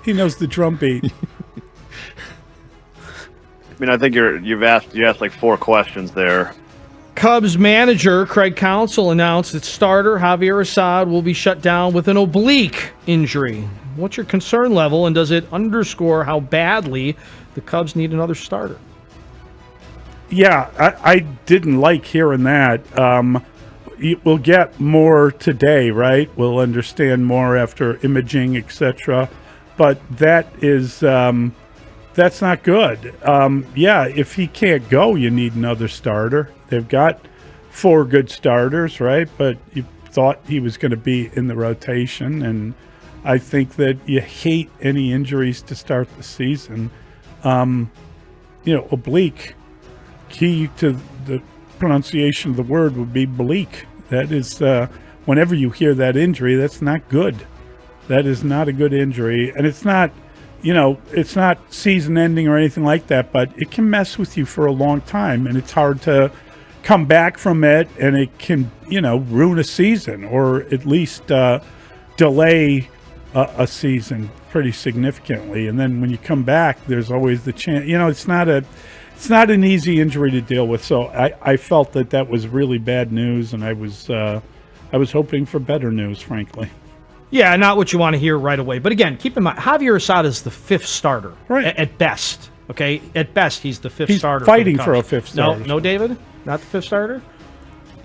Speaker 10: he knows the drum beat.
Speaker 5: I mean, I think you asked like 4 questions there.
Speaker 2: Cubs manager Craig Counsell announced that starter Javier Assad will be shut down with an oblique injury. What's your concern level, and does it underscore how badly the Cubs need another starter?
Speaker 10: Yeah, I didn't like hearing that. We'll get more today, right? We'll understand more after imaging, etc. But that is that's not good. Yeah, if he can't go, you need another starter. They've got 4 good starters, right? But you thought he was going to be in the rotation, and I think that you hate any injuries to start the season. Oblique, key to the pronunciation of the word would be bleak. That is, whenever you hear that injury, that's not good. That is not a good injury. And it's not, it's not season ending or anything like that, but it can mess with you for a long time, and it's hard to come back from it, and it can, ruin a season or at least delay a season pretty significantly. And then when you come back, there's always the chance, it's not an easy injury to deal with. So I felt that was really bad news, and I was hoping for better news, frankly.
Speaker 2: Yeah, not what you want to hear right away. But again, keep in mind, Javier Assad is the 5th starter at best. Okay, at best, he's the 5th starter.
Speaker 10: He's fighting for a 5th starter.
Speaker 2: No, David, not the 5th starter.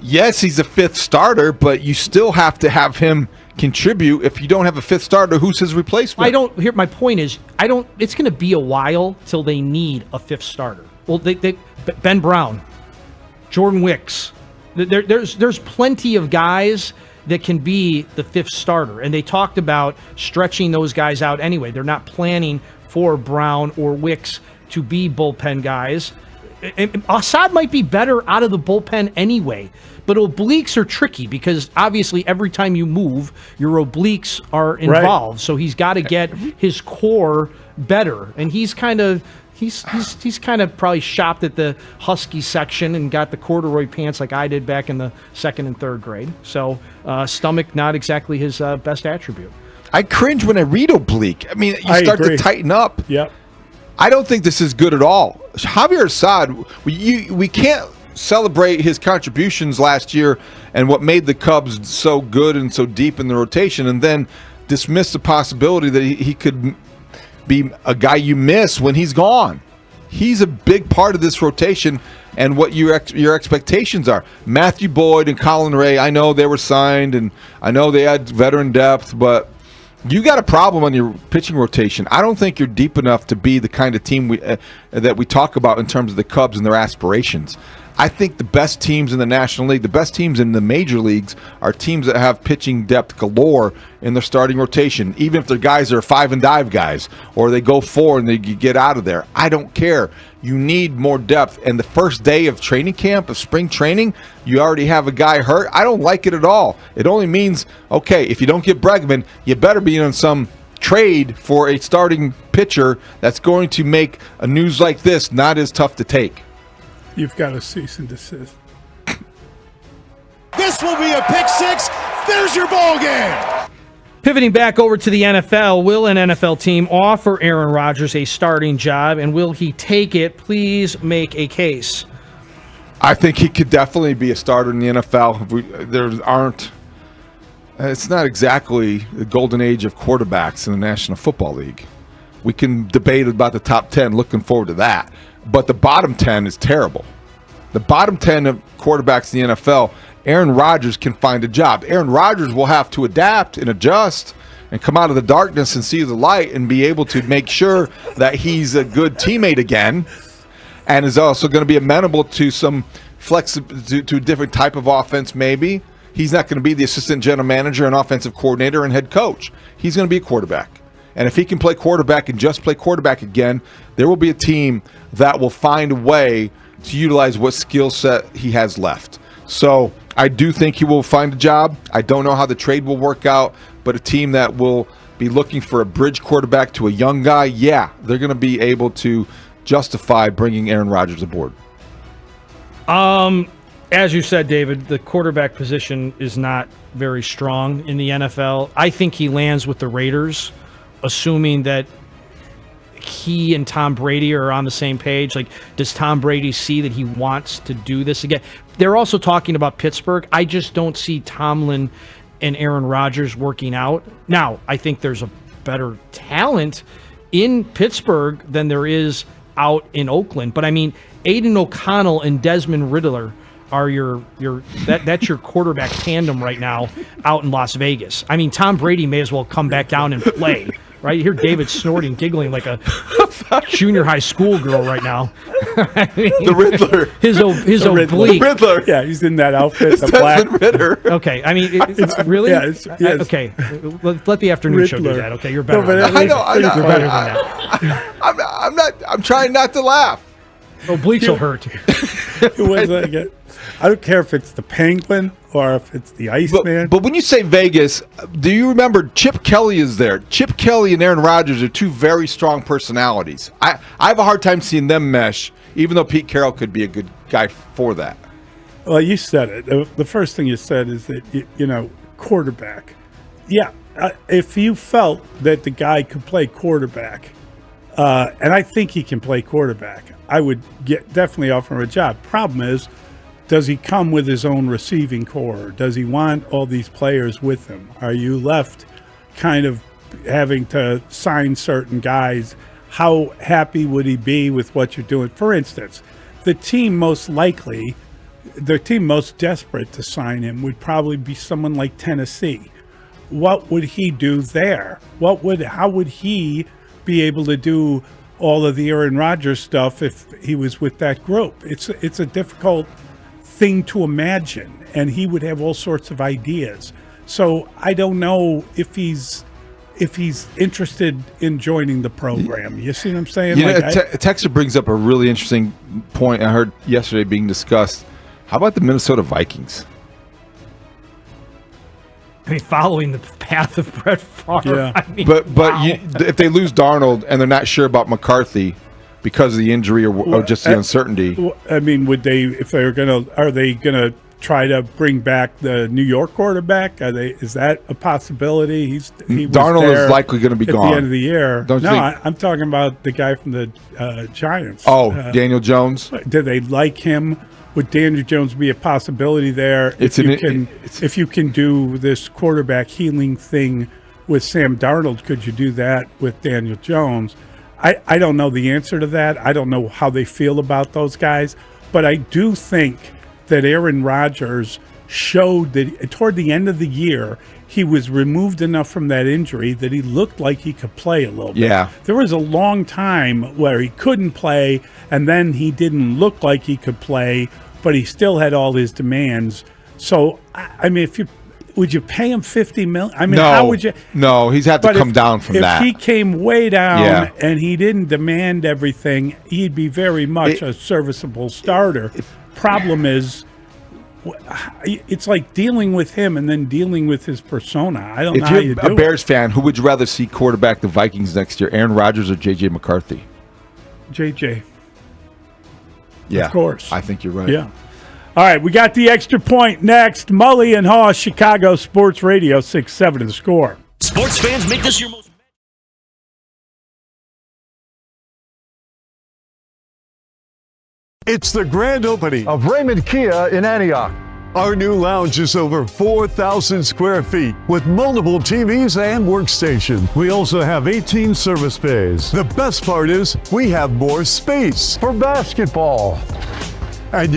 Speaker 9: Yes, he's a 5th starter, but you still have to have him contribute. If you don't have a 5th starter, who's his replacement?
Speaker 2: My point is, it's going to be a while till they need a 5th starter. Well, Ben Brown, Jordan Wicks, there's plenty of guys that can be the 5th starter, and they talked about stretching those guys out anyway. They're not planning for Brown or Wicks to be bullpen guys. Assad might be better out of the bullpen anyway, but obliques are tricky because obviously every time you move, your obliques are involved. Right. So he's got to get his core better, and he's kind of probably shopped at the Husky section and got the corduroy pants like I did back in the 2nd and 3rd grade. So stomach not exactly his best attribute.
Speaker 9: I cringe when I read oblique. I mean, you start to tighten up.
Speaker 10: Yep.
Speaker 9: I don't think this is good at all. Javier Assad, we can't celebrate his contributions last year and what made the Cubs so good and so deep in the rotation, and then dismiss the possibility that he could be a guy you miss when he's gone. He's a big part of this rotation and what your expectations are. Matthew Boyd and Colin Ray, I know they were signed, and I know they had veteran depth, but you got a problem on your pitching rotation. I don't think you're deep enough to be the kind of team that we talk about in terms of the Cubs and their aspirations. I think the best teams in the National League, the best teams in the major leagues, are teams that have pitching depth galore in their starting rotation, even if their guys are 5 and dive guys, or they go 4 and they get out of there. I don't care. You need more depth. And the first day of training camp, of spring training, you already have a guy hurt. I don't like it at all. It only means, okay, if you don't get Bregman, you better be on some trade for a starting pitcher that's going to make a news like this not as tough to take.
Speaker 10: You've got a cease and desist.
Speaker 17: This will be a pick 6. There's your ball game.
Speaker 2: Pivoting back over to the NFL, will an NFL team offer Aaron Rodgers a starting job, and will he take it? Please make a case.
Speaker 9: I think he could definitely be a starter in the NFL. It's not exactly the golden age of quarterbacks in the National Football League. We can debate about the top 10, looking forward to that. But the bottom 10 is terrible. The bottom 10 of quarterbacks in the NFL, Aaron Rodgers can find a job. Aaron Rodgers will have to adapt and adjust and come out of the darkness and see the light and be able to make sure that he's a good teammate again, and is also going to be amenable to some to a different type of offense maybe. he's not going to be the assistant general manager and offensive coordinator and head coach. He's going to be a quarterback. And if he can play quarterback and just play quarterback again, there will be a team that will find a way to utilize what skill set he has left. So I do think he will find a job. I don't know how the trade will work out, but a team that will be looking for a bridge quarterback to a young guy, yeah, they're going to be able to justify bringing Aaron Rodgers aboard.
Speaker 2: As you said, David, the quarterback position is not very strong in the NFL. I think he lands with the Raiders, assuming that he and Tom Brady are on the same page. Like, does Tom Brady see that he wants to do this again? They're also talking about Pittsburgh. I just don't see Tomlin and Aaron Rodgers working out. Now, I think there's a better talent in Pittsburgh than there is out in Oakland. But I mean, Aiden O'Connell and Desmond Ridder are that's your quarterback tandem right now out in Las Vegas. I mean, Tom Brady may as well come back down and play. Right? You hear David snorting, giggling like a junior high school girl right now. I mean,
Speaker 9: the Riddler.
Speaker 2: His oblique.
Speaker 9: Riddler.
Speaker 10: Yeah, he's in that outfit.
Speaker 9: It's
Speaker 10: the black.
Speaker 9: Riddler.
Speaker 2: Okay, I mean, it's really?
Speaker 10: Yeah, yes.
Speaker 2: Okay, let the afternoon show do that. Okay, you're better.
Speaker 10: No,
Speaker 2: than that.
Speaker 9: I know.
Speaker 2: You're better than that.
Speaker 9: I'm trying not to laugh.
Speaker 2: Obliques will hurt.
Speaker 10: It was like I don't care if it's the Penguin or if it's the Iceman.
Speaker 9: But when you say Vegas, do you remember Chip Kelly is there? Chip Kelly and Aaron Rodgers are two very strong personalities. I have a hard time seeing them mesh, even though Pete Carroll could be a good guy for that.
Speaker 10: Well, you said it. The first thing you said is that, quarterback. Yeah, if you felt that the guy could play quarterback, and I think he can play quarterback, I would definitely offer him a job. Problem is, does he come with his own receiving core? Does he want all these players with him? Are you left kind of having to sign certain guys? How happy would he be with what you're doing? For instance, the team most desperate to sign him would probably be someone like Tennessee. What would he do there? How would he be able to do all of the Aaron Rodgers stuff if he was with that group? It's a difficult thing to imagine, and he would have all sorts of ideas. So I don't know if he's interested in joining the program. You see what I'm saying?
Speaker 9: Texas brings up a really interesting point I heard yesterday being discussed. How about the Minnesota Vikings?
Speaker 2: I mean, following the path of Brett Favre.
Speaker 10: Yeah.
Speaker 2: I mean,
Speaker 9: But if they lose Darnold and they're not sure about McCarthy because of the injury or just the uncertainty.
Speaker 10: I mean, are they gonna try to bring back the New York quarterback? Is that a possibility?
Speaker 9: Darnold is likely going to be
Speaker 10: at
Speaker 9: gone
Speaker 10: the end of the year. I'm talking about the guy from the Giants.
Speaker 9: Oh, Daniel Jones.
Speaker 10: Do they like him? Would Daniel Jones be a possibility there? If you can do this quarterback healing thing with Sam Darnold, could you do that with Daniel Jones? I don't know the answer to that. I don't know how they feel about those guys. But I do think that Aaron Rodgers showed that toward the end of the year, he was removed enough from that injury that he looked like he could play a little bit.
Speaker 9: Yeah.
Speaker 10: There was a long time where he couldn't play, and then he didn't look like he could play, but he still had all his demands. So, I mean, would you pay him $50 million? I mean, how would you?
Speaker 9: No, he's had to come down from that.
Speaker 10: If he came way down and he didn't demand everything, he'd be very much a serviceable starter. Problem is, it's like dealing with him and then dealing with his persona. I don't know how you do it.
Speaker 9: If you're a Bears fan, who would you rather see quarterback the Vikings next year, Aaron Rodgers or J.J. McCarthy?
Speaker 10: J.J.
Speaker 9: Yeah,
Speaker 10: of course.
Speaker 9: I think you're right.
Speaker 10: Yeah. All right, we got the extra point next. Mully and Haugh, Chicago Sports Radio, 6-7 to the score.
Speaker 13: Sports fans, make this your most...
Speaker 7: It's the grand opening of Raymond Kia in Antioch. Our new lounge is over 4,000 square feet with multiple TVs and workstations. We also have 18 service bays. The best part is we have more space for basketball. And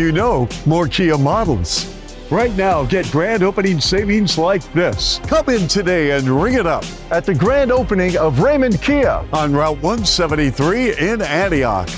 Speaker 7: more Kia models. Right now, get grand opening savings like this. Come in today and ring it up at the grand opening of Raymond Kia on Route 173 in Antioch.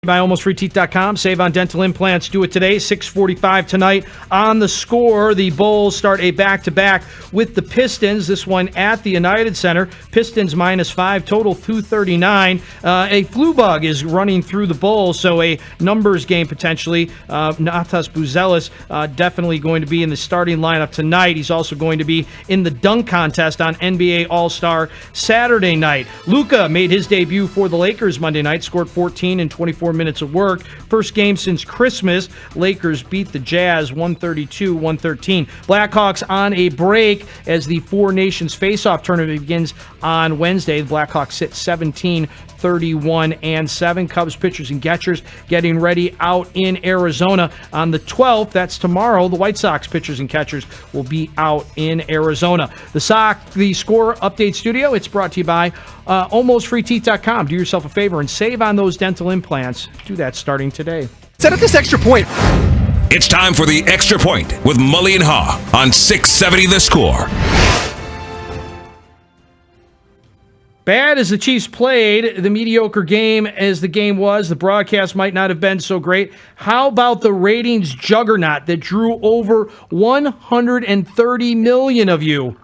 Speaker 2: By almostfreeteeth.com. Save on dental implants. Do it today. 6:45 tonight on The Score. The Bulls start a back-to-back with the Pistons. This one at the United Center. Pistons -5, total 239. A flu bug is running through the Bulls, so a numbers game potentially. Natas Buzelis definitely going to be in the starting lineup tonight. He's also going to be in the dunk contest on NBA All-Star Saturday night. Luka made his debut for the Lakers Monday night, scored 14 in 24 minutes of work. First game since Christmas. Lakers beat the Jazz 132-113. Blackhawks on a break as the Four Nations Face-Off tournament begins on Wednesday. The Blackhawks sit 17-31-7. Cubs pitchers and catchers getting ready out in Arizona on the 12th. That's tomorrow. The White Sox pitchers and catchers will be out in Arizona. The Score Update Studio, it's brought to you by almostfreeteeth.com. Do yourself a favor and save on those dental implants. Do that starting today.
Speaker 1: Set up this extra point. It's time for the Extra Point with Mully and Haugh on 670 The Score.
Speaker 2: Bad as the Chiefs played, the mediocre game as the game was, the broadcast might not have been so great. How about the ratings juggernaut that drew over 130 million of you?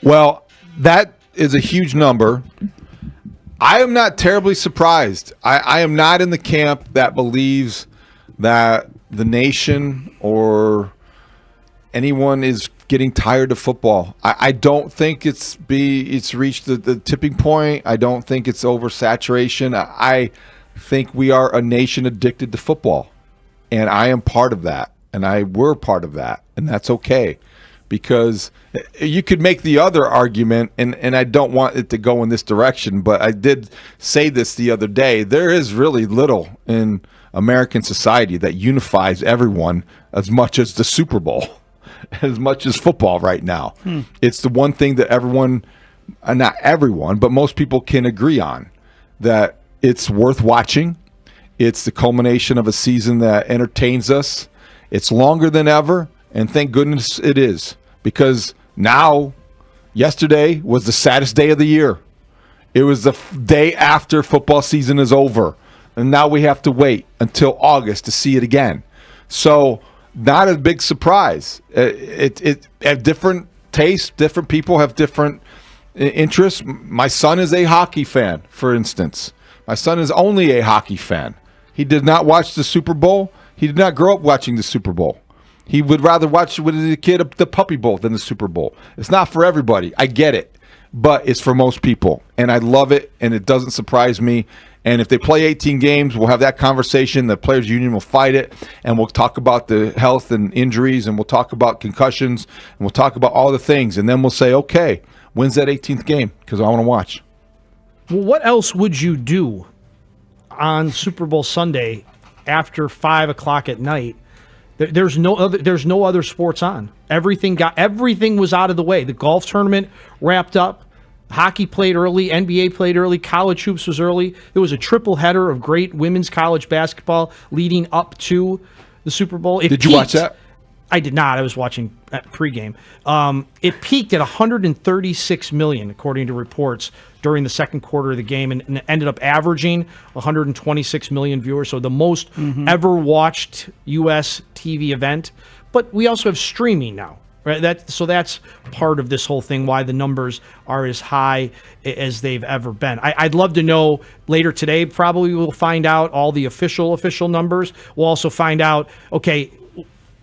Speaker 9: Well, that is a huge number. I am not terribly surprised. I am not in the camp that believes that the nation or anyone is getting tired of football. I don't think it's reached the tipping point. I don't think it's oversaturation. I think we are a nation addicted to football, and I am part of that, and we're part of that, and that's okay. Because you could make the other argument, and I don't want it to go in this direction, but I did say this the other day. There is really little in American society that unifies everyone as much as the Super Bowl, as much as football right now. It's the one thing that everyone, not everyone, but most people can agree on, that it's worth watching. It's the culmination of a season that entertains us. It's longer than ever. And thank goodness it is, because now, yesterday was the saddest day of the year. It was the day after football season is over. And now we have to wait until August to see it again. So not a big surprise. It at different tastes, different people have different interests. My son is a hockey fan, for instance. My son is only a hockey fan. He did not watch the Super Bowl. He did not grow up watching the Super Bowl. He would rather watch with his kid the Puppy Bowl than the Super Bowl. It's not for everybody. I get it. But it's for most people. And I love it, and it doesn't surprise me. And if they play 18 games, we'll have that conversation. The Players Union will fight it, and we'll talk about the health and injuries, and we'll talk about concussions, and we'll talk about all the things. And then we'll say, okay, when's that 18th game? Because I want to watch.
Speaker 2: Well, what else would you do on Super Bowl Sunday after 5 o'clock at night? There's no other sports on. Everything was out of the way. The golf tournament wrapped up. Hockey played early. NBA played early. College hoops was early. There was a triple header of great women's college basketball leading up to the Super Bowl.
Speaker 9: Did you watch that?
Speaker 2: I did not. I was watching pregame. It peaked at 136 million, according to reports, during the second quarter of the game, and ended up averaging 126 million viewers. So the most ever watched U.S. TV event. But we also have streaming now. Right? That's part of this whole thing, why the numbers are as high as they've ever been. I'd love to know later today, probably we'll find out all the official numbers. We'll also find out, okay,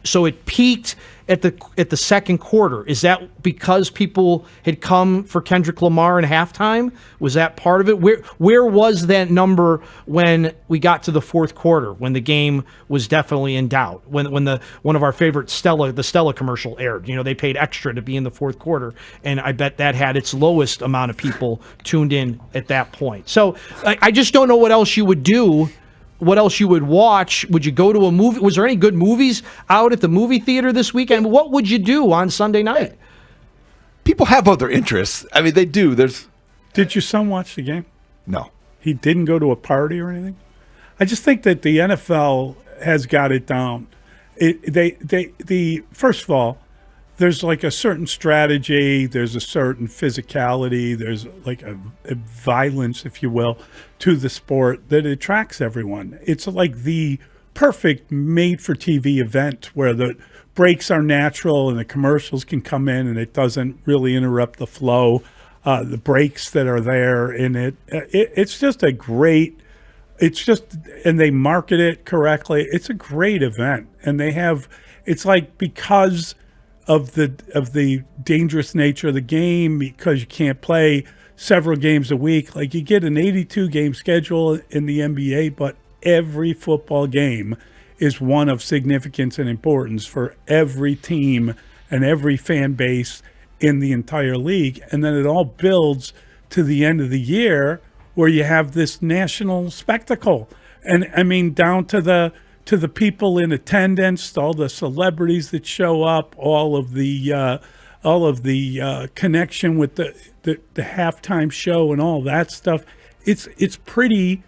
Speaker 2: so it peaked at the second quarter. Is that because people had come for Kendrick Lamar in halftime? Was that part of it? Where was that number when we got to the fourth quarter, when the game was definitely in doubt? When one of our favorite the Stella commercial aired, they paid extra to be in the fourth quarter, and I bet that had its lowest amount of people tuned in at that point. So I just don't know what else you would do. What else you would watch? Would you go to a movie? Was there any good movies out at the movie theater this weekend? What would you do on Sunday night?
Speaker 9: People have other interests. I mean, they do.
Speaker 10: Did your son watch the game?
Speaker 9: No.
Speaker 10: He didn't go to a party or anything? I just think that the NFL has got it down. First of all, there's like a certain strategy, there's a certain physicality, there's like a violence, if you will, to the sport that attracts everyone. It's like the perfect made-for-TV event where the breaks are natural and the commercials can come in and it doesn't really interrupt the flow. The breaks that are there in it's just a great. It's just, and they market it correctly. It's a great event, and they have. It's like because of the dangerous nature of the game, because you can't play several games a week. Like you get an 82 game schedule in the NBA, but every football game is one of significance and importance for every team and every fan base in the entire league. And then it all builds to the end of the year where you have this national spectacle. And I mean, down to the people in attendance, all the celebrities that show up, all of the connection with the halftime show and all that stuff. It's pretty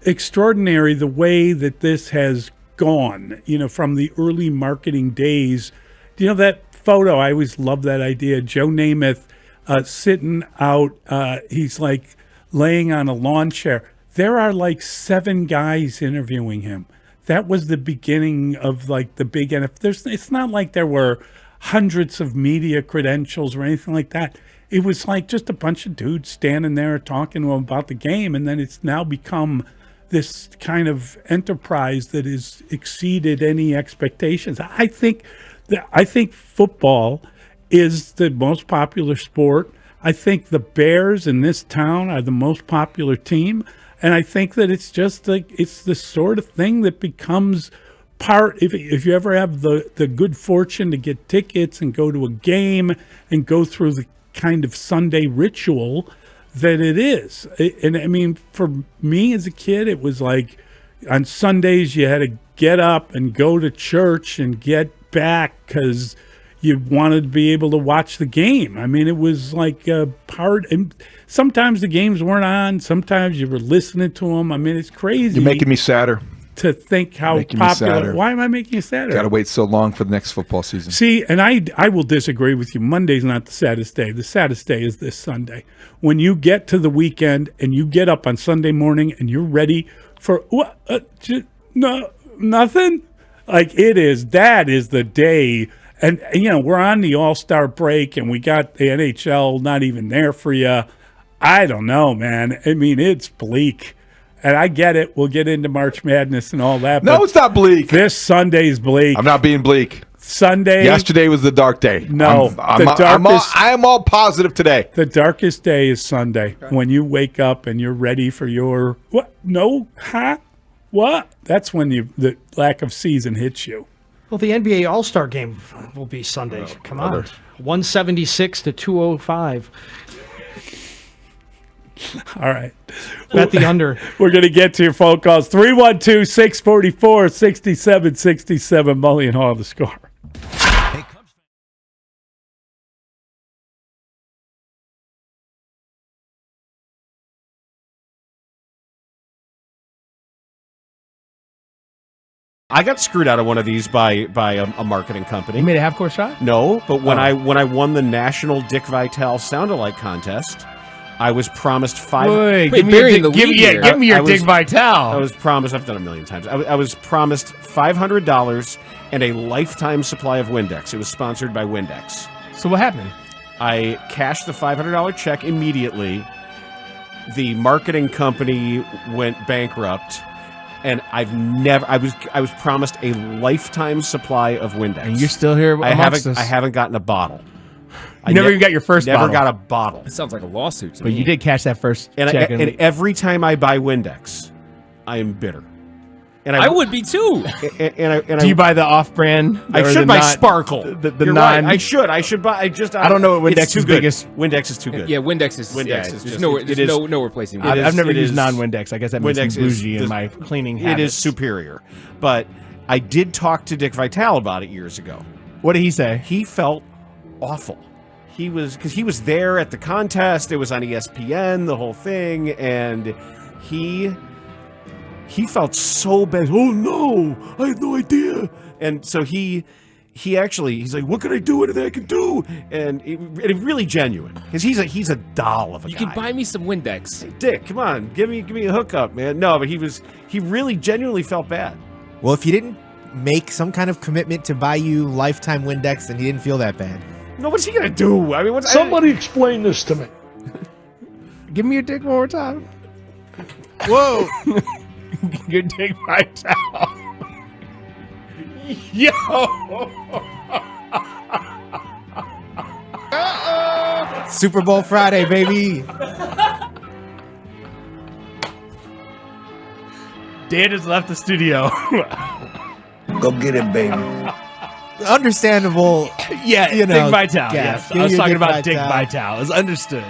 Speaker 10: extraordinary the way that this has gone, from the early marketing days. Do you know that photo? I always love that idea. Joe Namath sitting out, he's like laying on a lawn chair. There are like 7 guys interviewing him. That was the beginning of like the big NFL. It's not like there were hundreds of media credentials or anything like that. It was like just a bunch of dudes standing there talking to him about the game. And then it's now become this kind of enterprise that has exceeded any expectations. I think football is the most popular sport. I think the Bears in this town are the most popular team. And I think that it's just like, it's the sort of thing that becomes part, if you ever have the good fortune to get tickets and go to a game and go through the kind of Sunday ritual that it is. And I mean, for me as a kid, it was like on Sundays you had to get up and go to church and get back because you wanted to be able to watch the game. I mean, it was like a part, and sometimes the games weren't on, sometimes you were listening to them. I mean, it's crazy.
Speaker 9: You're making me sadder.
Speaker 10: To think how popular. Why am I making you sadder?
Speaker 9: Got to wait so long for the next football season.
Speaker 10: See, and I will disagree with you. Monday's not the saddest day. The saddest day is this Sunday. When you get to the weekend and you get up on Sunday morning and you're ready for nothing. Like that is the day. And we're on the All-Star break and we got the NHL not even there for you. I don't know, man. I mean, it's bleak. And I get it. We'll get into March Madness and all that.
Speaker 9: No, it's not bleak.
Speaker 10: This Sunday's bleak.
Speaker 9: I'm not being bleak.
Speaker 10: Sunday.
Speaker 9: Yesterday was the dark day.
Speaker 10: No.
Speaker 9: I am all positive today.
Speaker 10: The darkest day is Sunday when you wake up and you're ready for your what? No? Huh? What? That's when the lack of season hits you.
Speaker 2: Well, the NBA All-Star game will be Sunday. Come on. 176 to 205.
Speaker 10: All right.
Speaker 2: Bet the under.
Speaker 10: We're going to get to your phone calls. 312-644-6767. Mully and Haugh, the score.
Speaker 18: I got screwed out of one of these by a marketing company.
Speaker 19: You made a half-court shot?
Speaker 18: No, but when I won the national Dick Vitale sound-alike contest, I was promised
Speaker 19: give me your Dick Vitale.
Speaker 18: I was promised. I've done it a million times. I was promised $500 and a lifetime supply of Windex. It was sponsored by Windex.
Speaker 19: So what happened?
Speaker 18: I cashed the $500 check immediately. The marketing company went bankrupt. And I was promised a lifetime supply of Windex.
Speaker 19: And you're still here amongst us.
Speaker 18: I haven't gotten a bottle.
Speaker 19: You never even got your first bottle.
Speaker 18: Never got a bottle.
Speaker 20: It sounds like a lawsuit to
Speaker 19: me. But you did cash that first check.
Speaker 18: And every time I buy Windex, I am bitter. And
Speaker 20: I would be too.
Speaker 19: Do you buy the off-brand?
Speaker 18: I should buy Sparkle.
Speaker 19: The
Speaker 18: You're
Speaker 19: non.
Speaker 18: Right. I should. I should buy. I
Speaker 19: don't know what Windex is biggest.
Speaker 18: Windex is too good.
Speaker 20: Yeah, Windex is. There's no replacing Windex.
Speaker 19: I've never used non-Windex. I guess that makes me bougie in my cleaning habits.
Speaker 18: It is superior. But I did talk to Dick Vitale about it years ago.
Speaker 19: What did he say?
Speaker 18: He felt awful. Because he was there at the contest. It was on ESPN, the whole thing, and he felt so bad. Oh no, I had no idea. And so he he's like, what can I do? Anything I can do? And it really genuine because he's a doll of a guy.
Speaker 20: You can buy me some Windex.
Speaker 18: Hey, Dick, come on, give me a hookup, man. No, but he really genuinely felt bad.
Speaker 21: Well, if he didn't make some kind of commitment to buy you lifetime Windex, then he didn't feel that bad.
Speaker 18: No, what's he gonna do? I mean,
Speaker 22: Somebody explain this to me.
Speaker 19: Give me your dick one more time.
Speaker 21: Whoa.
Speaker 19: Your dick my towel. Yo.
Speaker 21: Super Bowl Friday, baby.
Speaker 19: Dan has left the studio.
Speaker 22: Go get it, baby.
Speaker 21: Understandable.
Speaker 19: Yeah,
Speaker 21: you know,
Speaker 19: Dick Vitale. Yes. I was talking about Dick
Speaker 21: Vitale.
Speaker 19: Vitale. It's understood.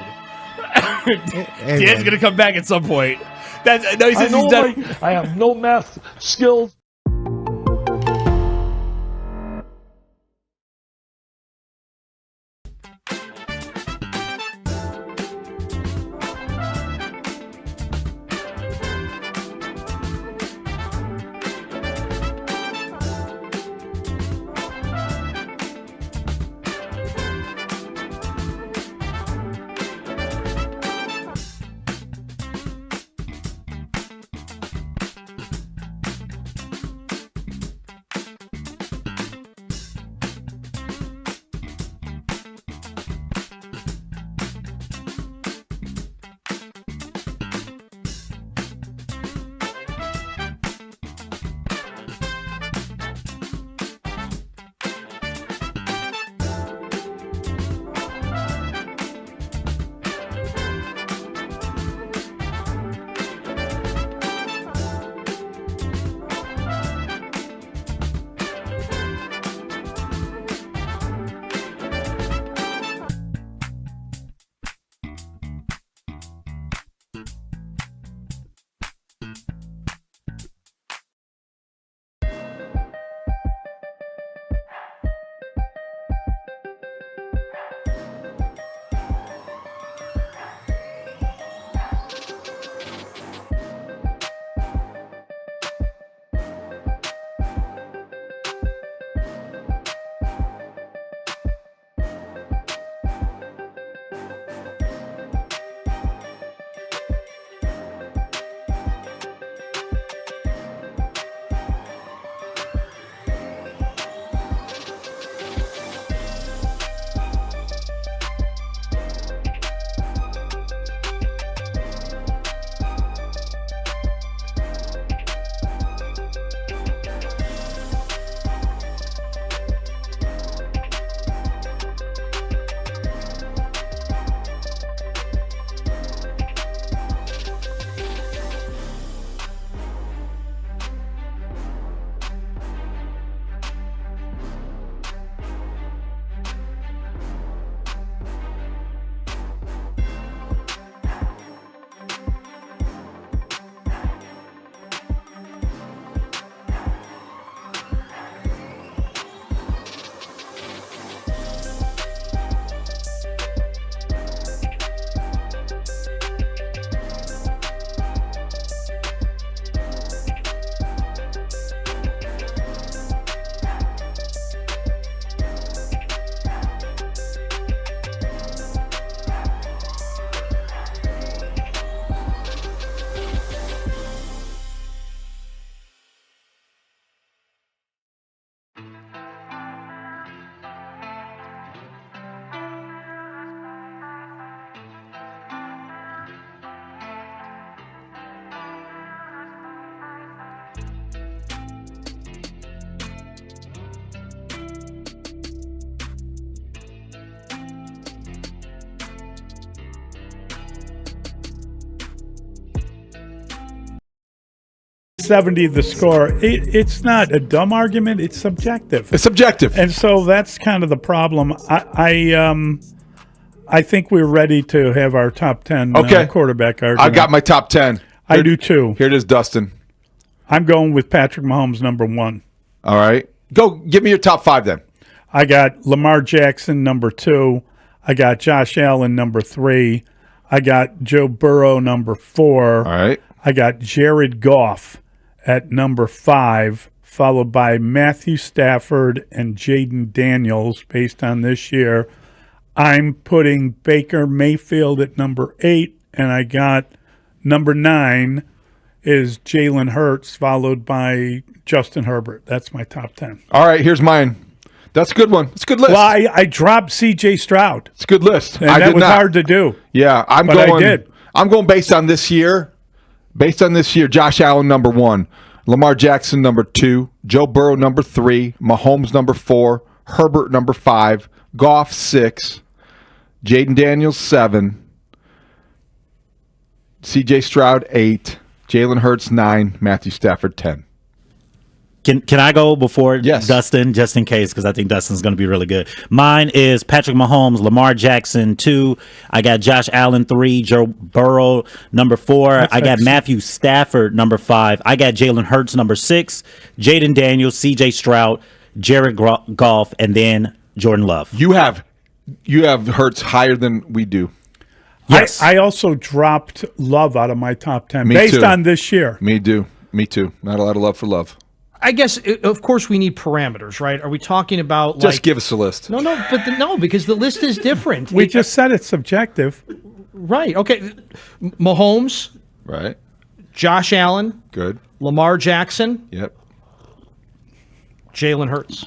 Speaker 21: Anyway.
Speaker 19: Dan's going to come back at some point. He says
Speaker 22: I
Speaker 19: he's done.
Speaker 22: I have no math skills.
Speaker 10: .70 the score. It's not a dumb argument. It's subjective.
Speaker 9: It's subjective,
Speaker 10: and so that's kind of the problem. I think we're ready to have our top 10 quarterback argument.
Speaker 9: I got my top 10.
Speaker 10: I do too.
Speaker 9: Here it is, Dustin.
Speaker 10: I'm going with Patrick Mahomes, number 1.
Speaker 9: All right. Go, give me your top 5 then.
Speaker 10: I got Lamar Jackson, number 2. I got Josh Allen, number 3. I got Joe Burrow, number 4.
Speaker 9: All right.
Speaker 10: I got Jared Goff at number 5 followed by Matthew Stafford and Jaden Daniels based on this year. I'm putting Baker Mayfield at number 8, and I got number 9 is Jalen Hurts, followed by Justin Herbert. That's my top 10.
Speaker 9: All right, here's mine. That's a good one. It's a good list.
Speaker 10: Well, I dropped C.J. Stroud.
Speaker 9: It's a good list.
Speaker 10: And that was hard to do.
Speaker 9: Yeah,
Speaker 10: I did.
Speaker 9: I'm going based on this year. Based on this year, Josh Allen number 1, Lamar Jackson number 2, Joe Burrow number 3, Mahomes number 4, Herbert number 5, Goff 6, Jaden Daniels 7, C.J. Stroud 8, Jalen Hurts 9, Matthew Stafford 10.
Speaker 12: Can I go before Dustin, just in case, because I think Dustin's going to be really good. Mine is Patrick Mahomes, Lamar Jackson 2. I got Josh Allen 3, Joe Burrow number 4. I got Matthew Stafford number 5. I got Jalen Hurts number 6, Jaden Daniels, C.J. Stroud, Jared Goff, and then Jordan Love.
Speaker 9: You have Hurts higher than we do.
Speaker 10: Yes. I also dropped Love out of my top 10
Speaker 9: Me
Speaker 10: based
Speaker 9: too.
Speaker 10: on this year.
Speaker 9: Me too. Not a lot of love for Love.
Speaker 2: I guess, of course, we need parameters, right? Are we talking about
Speaker 9: Just give us a list.
Speaker 2: No, because the list is different.
Speaker 10: We just said it's subjective.
Speaker 2: Right. Okay. Mahomes.
Speaker 9: Right.
Speaker 2: Josh Allen.
Speaker 9: Good.
Speaker 2: Lamar Jackson.
Speaker 9: Yep.
Speaker 2: Jalen Hurts.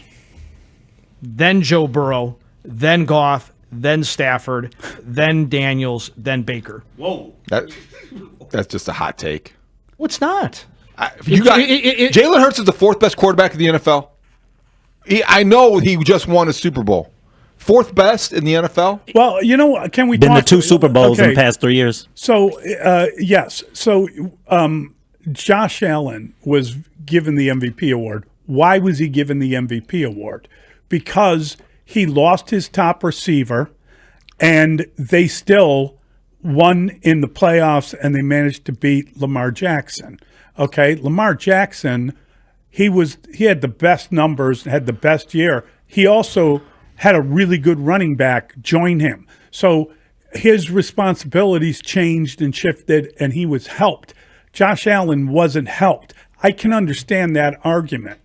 Speaker 2: Then Joe Burrow. Then Goff. Then Stafford. Then Daniels. Then Baker.
Speaker 9: Whoa. That's just a hot take.
Speaker 2: Well, it's not.
Speaker 9: Jalen Hurts is the 4th best quarterback in the NFL. I know he just won a Super Bowl. 4th best in the NFL.
Speaker 10: Well, you know, can we
Speaker 12: been
Speaker 10: talk
Speaker 12: to 2 Super Bowls in the past 3 years?
Speaker 10: So, yes. So, Josh Allen was given the MVP award. Why was he given the MVP award? Because he lost his top receiver, and they still won in the playoffs, and they managed to beat Lamar Jackson. Okay, Lamar Jackson, he had the best numbers, had the best year. He also had a really good running back join him. So his responsibilities changed and shifted, and he was helped. Josh Allen wasn't helped. I can understand that argument.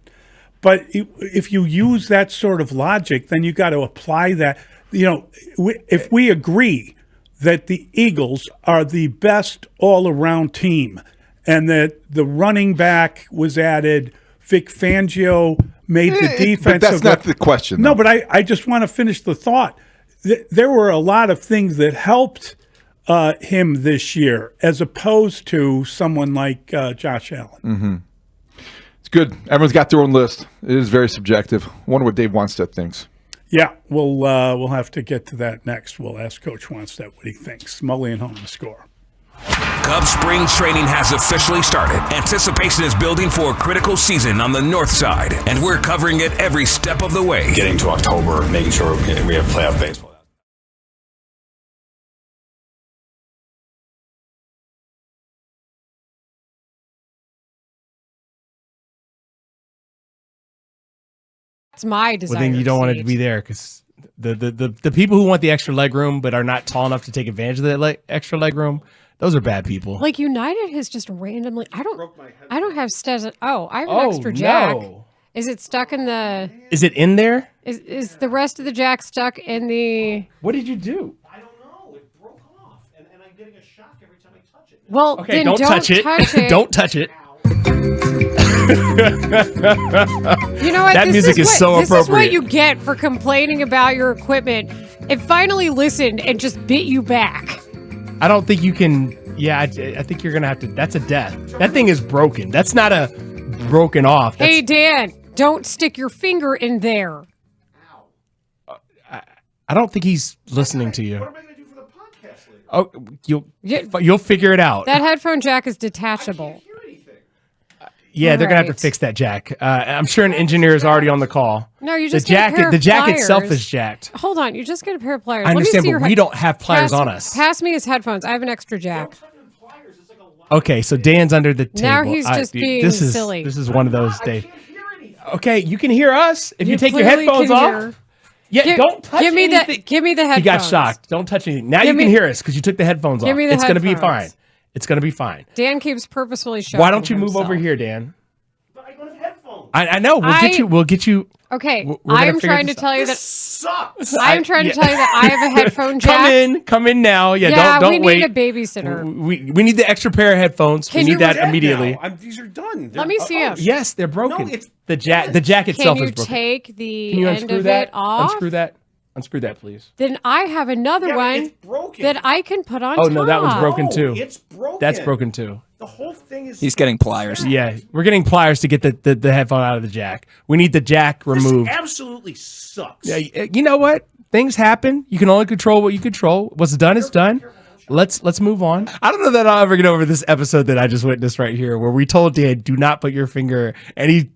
Speaker 10: But if you use that sort of logic, then you got to apply that. You know, if we agree that the Eagles are the best all-around team, and that the running back was added, Vic Fangio made the defense.
Speaker 9: But that's not the question.
Speaker 10: No, but I just want to finish the thought. There were a lot of things that helped him this year, as opposed to someone like Josh Allen.
Speaker 9: Mm-hmm. It's good. Everyone's got their own list. It is very subjective. I wonder what Dave Wannstedt thinks.
Speaker 10: Yeah, we'll have to get to that next. We'll ask Coach Wannstedt what he thinks. Mully and Holmes score.
Speaker 1: Cubs spring training has officially started. Anticipation is building for a critical season on the north side, and we're covering it every step of the way.
Speaker 14: Getting to October, making sure we have playoff baseball.
Speaker 3: It's my desire.
Speaker 19: Well, then you don't want it to be there because the people who want the extra leg room but are not tall enough to take advantage of that extra leg room, those are bad people.
Speaker 3: Like United has just randomly. I don't have Stetson. Oh, I have an extra jack.
Speaker 19: No.
Speaker 3: Is it stuck in the?
Speaker 19: Is it in there?
Speaker 3: Is the rest of the jack stuck in the?
Speaker 19: What did you do?
Speaker 18: I don't know. It broke off, and I'm getting a shock every time I touch it.
Speaker 3: Well,
Speaker 19: Okay,
Speaker 3: then
Speaker 19: don't touch it. Don't touch it.
Speaker 3: You know what?
Speaker 19: That music is so
Speaker 3: This is what
Speaker 19: appropriate.
Speaker 3: you get for complaining about your equipment. It finally listened and just bit you back.
Speaker 19: I don't think you can. Yeah, I think you're gonna have to. That's a death. That thing is broken. That's not a broken off.
Speaker 3: Hey, Dan, don't stick your finger in there.
Speaker 19: I don't think he's listening to you. What am I gonna do for the podcast later? Oh, you'll figure it out.
Speaker 3: That headphone jack is detachable.
Speaker 19: Yeah, they're gonna have to
Speaker 3: Right.
Speaker 19: fix that jack. I'm sure an engineer is already on the call.
Speaker 3: No, you just
Speaker 19: the
Speaker 3: get a
Speaker 19: jack.
Speaker 3: pair of
Speaker 19: The jack
Speaker 3: pliers.
Speaker 19: itself is jacked.
Speaker 3: Hold on, you just get a pair of pliers.
Speaker 19: I
Speaker 3: Let me
Speaker 19: understand,
Speaker 3: see
Speaker 19: but
Speaker 3: your
Speaker 19: we don't have pliers on us.
Speaker 3: Pass me his headphones. I have an extra jack.
Speaker 19: Okay, so Dan's under the table.
Speaker 3: Now he's just being
Speaker 19: this is,
Speaker 3: silly.
Speaker 19: This is one of those days. Okay, you can hear us if you,
Speaker 3: You
Speaker 19: take your
Speaker 3: clearly
Speaker 19: headphones
Speaker 3: can
Speaker 19: off.
Speaker 3: hear.
Speaker 19: Yeah, don't touch
Speaker 3: give me
Speaker 19: anything.
Speaker 3: Give me the headphones.
Speaker 19: He got shocked. Don't touch anything. Now
Speaker 3: Give
Speaker 19: you
Speaker 3: me-
Speaker 19: can hear us because you took the headphones
Speaker 3: Give
Speaker 19: off.
Speaker 3: me the
Speaker 19: It's going to be
Speaker 3: headphones.
Speaker 19: fine. It's going to be fine.
Speaker 3: Dan keeps purposefully showing
Speaker 19: Why don't you move
Speaker 3: himself.
Speaker 19: over here, Dan? I know. We'll get you.
Speaker 3: Okay,
Speaker 19: I
Speaker 3: am trying to tell you that
Speaker 18: sucks.
Speaker 3: I'm trying to tell you that I have a headphone jack.
Speaker 19: Come in now. Yeah,
Speaker 3: Yeah,
Speaker 19: don't
Speaker 3: we
Speaker 19: wait.
Speaker 3: need a babysitter.
Speaker 19: We need the extra pair of headphones.
Speaker 3: Can
Speaker 19: we
Speaker 3: you
Speaker 19: need that
Speaker 3: read
Speaker 19: immediately.
Speaker 18: These are done.
Speaker 3: Let me see them.
Speaker 19: Yes, they're broken.
Speaker 18: No, it's
Speaker 19: the jack itself
Speaker 3: Can
Speaker 19: is
Speaker 3: you
Speaker 19: broken.
Speaker 3: take the
Speaker 19: Can you
Speaker 3: end
Speaker 19: unscrew
Speaker 3: of
Speaker 19: that?
Speaker 3: it off?
Speaker 19: Unscrew that, please.
Speaker 3: Then I have another one
Speaker 18: it's broken.
Speaker 3: that I can put on
Speaker 19: Oh
Speaker 3: top.
Speaker 19: no, that one's broken too.
Speaker 18: It's broken.
Speaker 19: That's broken too.
Speaker 18: The whole thing is.
Speaker 20: He's getting pliers.
Speaker 19: Yeah, we're getting pliers to get the headphone out of the jack. We need the jack removed.
Speaker 18: This absolutely sucks.
Speaker 19: Yeah, you know what? Things happen. You can only control what you control. What's done is done. Let's move on. I don't know that I'll ever get over this episode that I just witnessed right here, where we told Dan, "Do not put your finger," and he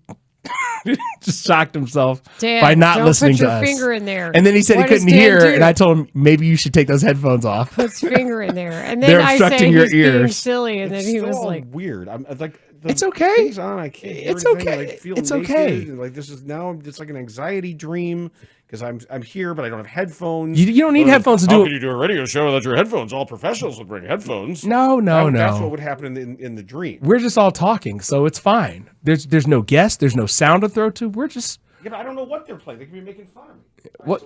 Speaker 19: just shocked himself
Speaker 3: Dan,
Speaker 19: by not
Speaker 3: don't
Speaker 19: listening
Speaker 3: put
Speaker 19: to
Speaker 3: your
Speaker 19: us.
Speaker 3: finger in there.
Speaker 19: And then he said
Speaker 3: What
Speaker 19: he couldn't
Speaker 3: does Dan
Speaker 19: hear,
Speaker 3: do?
Speaker 19: and I told him maybe you should take those headphones off.
Speaker 3: Puts finger in there, and then
Speaker 19: They're
Speaker 3: I
Speaker 19: obstructing
Speaker 3: say
Speaker 19: your
Speaker 3: he's being
Speaker 19: ears.
Speaker 3: silly, and then he was like,
Speaker 18: weird. I'm like,
Speaker 19: It's okay.
Speaker 18: thing's on, I can't hear
Speaker 19: It's
Speaker 18: anything,
Speaker 19: okay.
Speaker 18: I feel
Speaker 19: It's
Speaker 18: naked,
Speaker 19: okay.
Speaker 18: and, like, this is now it's like an anxiety dream because I'm here, but I don't have headphones.
Speaker 19: You don't need headphones to do
Speaker 18: How
Speaker 19: it.
Speaker 18: can you do a radio show without your headphones? All professionals would bring headphones.
Speaker 19: No.
Speaker 18: That's what would happen in the dream.
Speaker 19: We're just all talking, so it's fine. There's no guest. There's no sound to throw to. We're just.
Speaker 18: Yeah, but I don't know what they're playing. They could be making fun of me.
Speaker 19: What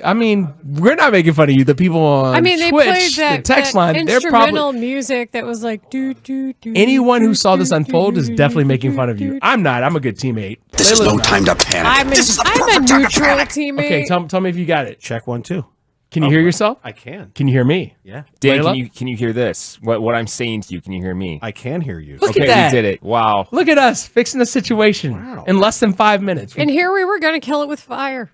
Speaker 19: I mean, we're not making fun of you. The people on
Speaker 3: they
Speaker 19: Twitch,
Speaker 3: played that,
Speaker 19: the text
Speaker 3: that
Speaker 19: line, they're
Speaker 3: instrumental
Speaker 19: probably
Speaker 3: music that was like do do do.
Speaker 19: anyone who saw this unfold is definitely making fun of you. I'm not. I'm a good teammate.
Speaker 14: This is no time to panic.
Speaker 3: I'm a neutral teammate.
Speaker 19: Okay, tell me if you got it.
Speaker 18: Check 1 2.
Speaker 19: Can you hear yourself?
Speaker 18: I can.
Speaker 19: Can you hear me?
Speaker 18: Yeah.
Speaker 20: Dan,
Speaker 19: Layla?
Speaker 20: can you hear this? What I'm saying to you? Can you hear me?
Speaker 18: I can hear you.
Speaker 19: Look
Speaker 20: okay,
Speaker 19: at that.
Speaker 20: we did it. Wow.
Speaker 19: Look at us fixing the situation in less than 5 minutes.
Speaker 3: And here we were going to kill it with fire.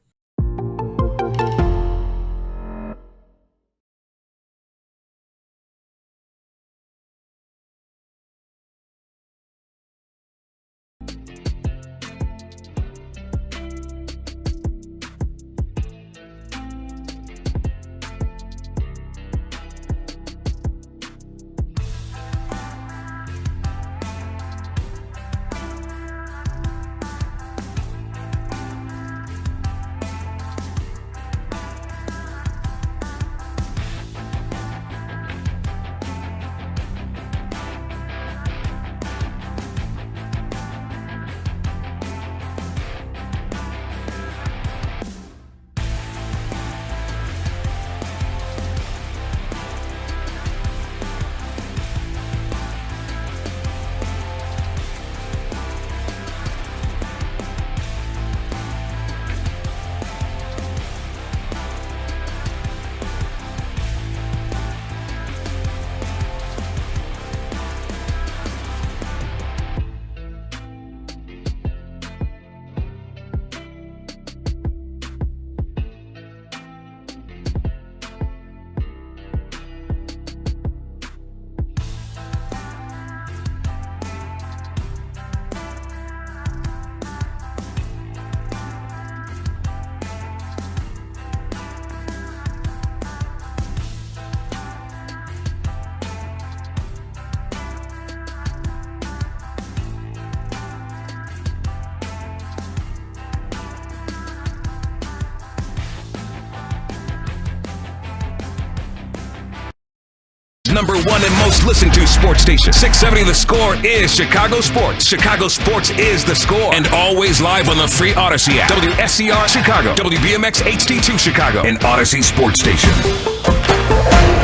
Speaker 1: Number one and most listened to sports station. 670 The Score is Chicago Sports. Chicago Sports is The Score. And always live on the free Odyssey app. WSCR Chicago. WBMX HD2 Chicago. And Odyssey Sports Station.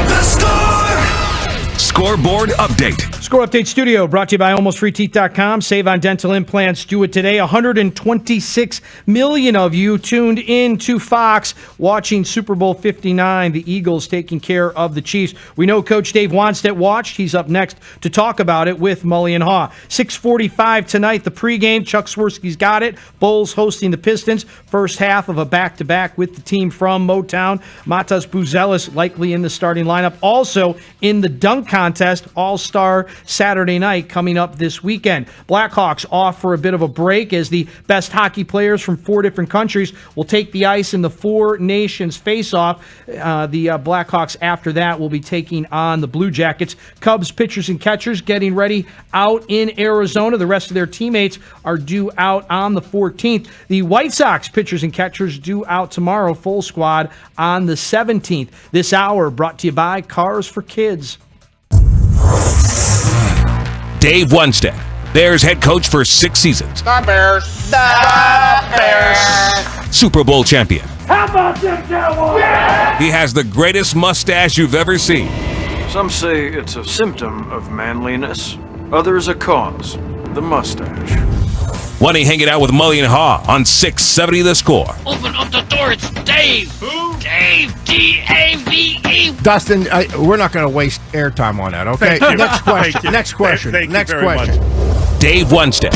Speaker 1: The Score! Scoreboard update.
Speaker 2: Score Update Studio brought to you by AlmostFreeTeeth.com. Save on dental implants. Do it today. 126 million of you tuned in to Fox watching Super Bowl 59. The Eagles taking care of the Chiefs. We know Coach Dave Wannstedt watched. He's up next to talk about it with Mully and Haugh. 6:45 tonight, the pregame. Chuck Swirsky's got it. Bulls hosting the Pistons. First half of a back-to-back with the team from Motown. Matas Buzelis likely in the starting lineup. Also in the dunk contest, All-Star Saturday night coming up this weekend. Blackhawks off for a bit of a break as the best hockey players from 4 different countries will take the ice in the Four Nations face-off. The Blackhawks after that will be taking on the Blue Jackets. Cubs pitchers and catchers getting ready out in Arizona. The rest of their teammates are due out on the 14th. The White Sox pitchers and catchers due out tomorrow, full squad on the 17th. This hour brought to you by Cars for Kids.
Speaker 1: Dave Wannstedt, Bears head coach for 6 seasons.
Speaker 17: The Bears. The Bears.
Speaker 1: Super Bowl champion.
Speaker 17: How about them Cowboys? Yeah!
Speaker 1: He has the greatest mustache you've ever seen.
Speaker 6: Some say it's a symptom of manliness. Others a cause. The mustache.
Speaker 1: Money hanging out with Mully and Haugh on 670 The Score.
Speaker 17: Open up the door. It's Dave. Who? Dave. D-A-V-E.
Speaker 8: Dustin, we're not going to waste airtime on that, okay?
Speaker 17: Thank you.
Speaker 8: Next question.
Speaker 17: Thank you.
Speaker 8: Next question.
Speaker 17: Thank you
Speaker 8: Next
Speaker 17: very
Speaker 8: question.
Speaker 17: much.
Speaker 1: Dave Wednesday.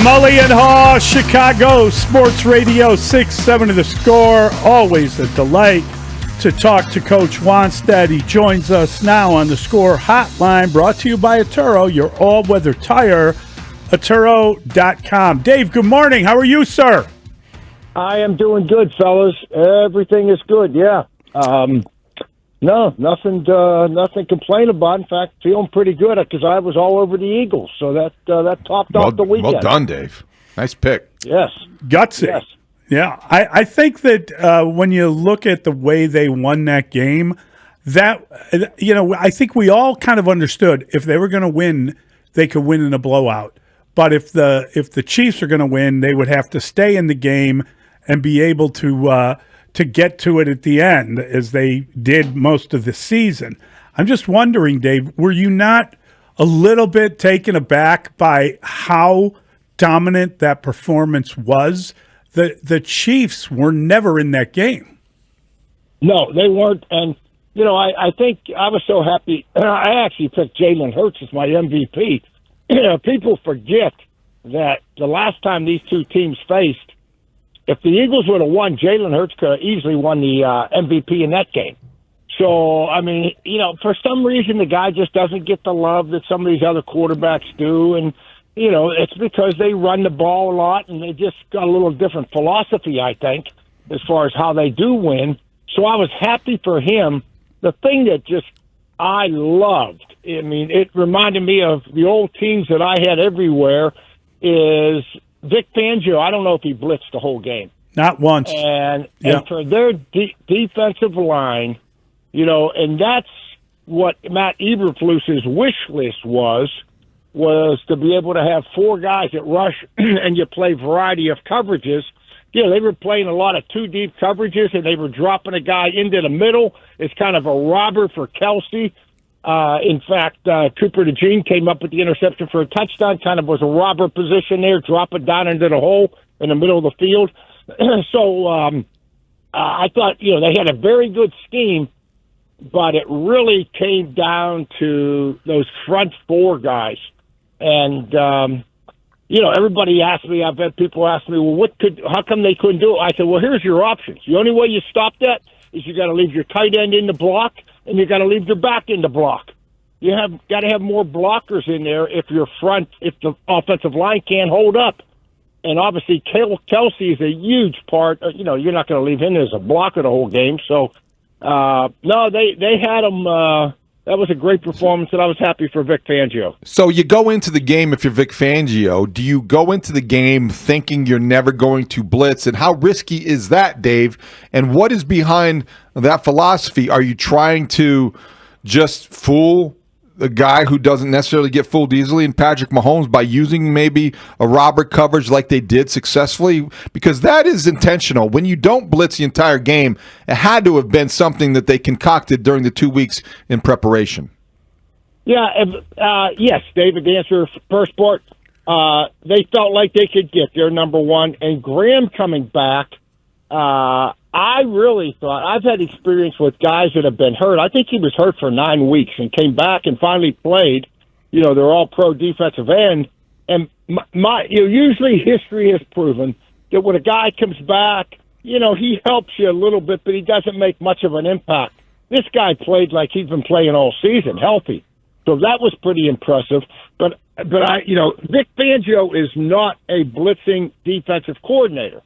Speaker 10: Mully and Haugh, Chicago Sports Radio 670 The Score. Always a delight to talk to Coach Wanstead. He joins us now on the Score Hotline, brought to you by Atturo, your all-weather tire, Atturo.com. Dave, good morning. How are you, sir?
Speaker 23: I am doing good, fellas. Everything is good, yeah. No, nothing to complain about. In fact, feeling pretty good because I was all over the Eagles, so that topped off the weekend.
Speaker 9: Well done, Dave. Nice pick.
Speaker 23: Yes.
Speaker 10: Gutsy.
Speaker 23: Yes.
Speaker 10: Yeah, I think that when you look at the way they won that game, that I think we all kind of understood if they were going to win, they could win in a blowout. But if the Chiefs are going to win, they would have to stay in the game and be able to get to it at the end, as they did most of the season. I'm just wondering, Dave, were you not a little bit taken aback by how dominant that performance was? The Chiefs were never in that game.
Speaker 23: No, they weren't. And, I think I was so happy. I actually picked Jalen Hurts as my MVP. People forget that the last time these two teams faced, if the Eagles would have won, Jalen Hurts could have easily won the MVP in that game. So, I mean, for some reason, the guy just doesn't get the love that some of these other quarterbacks do. And, it's because they run the ball a lot and they just got a little different philosophy, I think, as far as how they do win. So I was happy for him. The thing that just I loved, I mean, it reminded me of the old teams that I had everywhere, is Vic Fangio. I don't know if he blitzed the whole game.
Speaker 10: Not once.
Speaker 23: And for their defensive line, and that's what Matt Eberflus's wish list was to be able to have four guys that rush and you play variety of coverages. They were playing a lot of two deep coverages and they were dropping a guy into the middle. It's kind of a robber for Kelsey. In fact, Cooper DeJean came up with the interception for a touchdown, kind of was a robber position there, drop it down into the hole in the middle of the field. So I thought, they had a very good scheme, but it really came down to those front four guys. And, everybody asked me, I've had people ask me, well, how come they couldn't do it? I said, well, here's your options. The only way you stop that is you got to leave your tight end in the block and you got to leave your back in the block. You have got to have more blockers in there if the offensive line can't hold up. And obviously, Kelsey is a huge part. You're not going to leave him as a blocker the whole game. So, no, they had him. That was a great performance, and I was happy for Vic Fangio.
Speaker 9: So you go into the game, if you're Vic Fangio, do you go into the game thinking you're never going to blitz? And how risky is that, Dave? And what is behind that philosophy? Are you trying to just fool the guy who doesn't necessarily get fooled easily in Patrick Mahomes by using maybe a robber coverage like they did successfully? Because that is intentional. When you don't blitz the entire game, it had to have been something that they concocted during the 2 weeks in preparation.
Speaker 23: Yeah, yes, David, the answer first part, they felt like they could get their number one. And Graham coming back, I really thought, I've had experience with guys that have been hurt. I think he was hurt for 9 weeks and came back and finally played. They're all pro defensive end. And usually history has proven that when a guy comes back, he helps you a little bit, but he doesn't make much of an impact. This guy played like he's been playing all season, healthy. So that was pretty impressive. But Vic Fangio is not a blitzing defensive coordinator.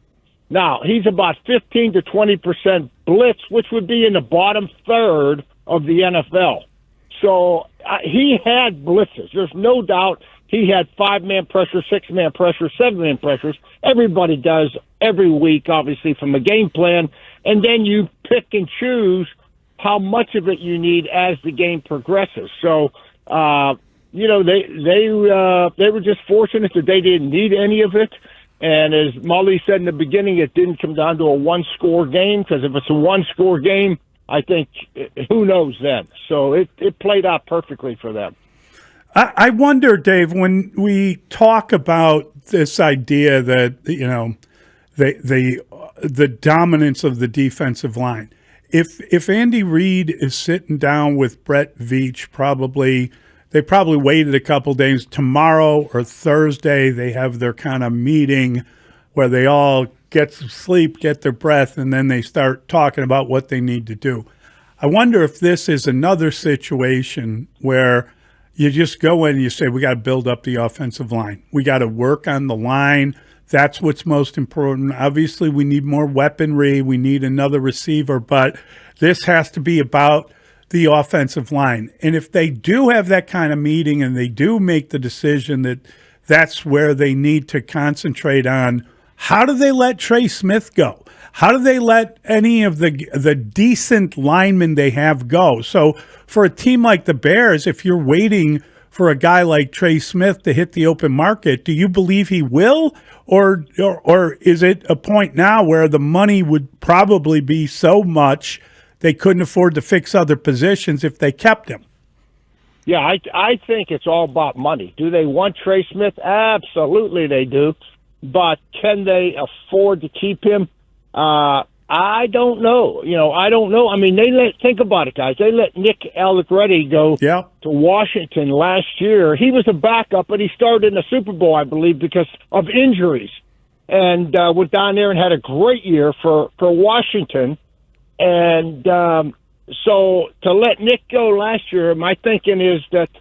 Speaker 23: Now, he's about 15 to 20% blitz, which would be in the bottom third of the NFL. So he had blitzes. There's no doubt he had 5-man pressure, 6-man pressure, 7-man pressures. Everybody does every week, obviously, from a game plan. And then you pick and choose how much of it you need as the game progresses. So, they were just fortunate that they didn't need any of it. And as Mully said in the beginning, it didn't come down to a one-score game, because if it's a one-score game, I think who knows then. So it played out perfectly for them.
Speaker 10: I wonder, Dave, when we talk about this idea that the dominance of the defensive line, if Andy Reid is sitting down with Brett Veach, they probably waited a couple days. Tomorrow or Thursday, they have their kind of meeting where they all get some sleep, get their breath, and then they start talking about what they need to do. I wonder if this is another situation where you just go in and you say, we got to build up the offensive line. We got to work on the line. That's what's most important. Obviously, we need more weaponry. We need another receiver, but this has to be about the offensive line. And if they do have that kind of meeting and they do make the decision that that's where they need to concentrate on, how do they let Trey Smith go? How do they let any of the decent linemen they have go? So for a team like the Bears, if you're waiting for a guy like Trey Smith to hit the open market, do you believe he will? Or is it a point now where the money would probably be so much they couldn't afford to fix other positions if they kept him?
Speaker 23: Yeah, I think it's all about money. Do they want Trey Smith? Absolutely they do. But can they afford to keep him? I don't know. I don't know. I mean, think about it, guys. They let Nick Allegretti go to Washington last year. He was a backup, but he started in the Super Bowl, I believe, because of injuries. And went down there and had a great year for Washington. And so to let Nick go last year, my thinking is that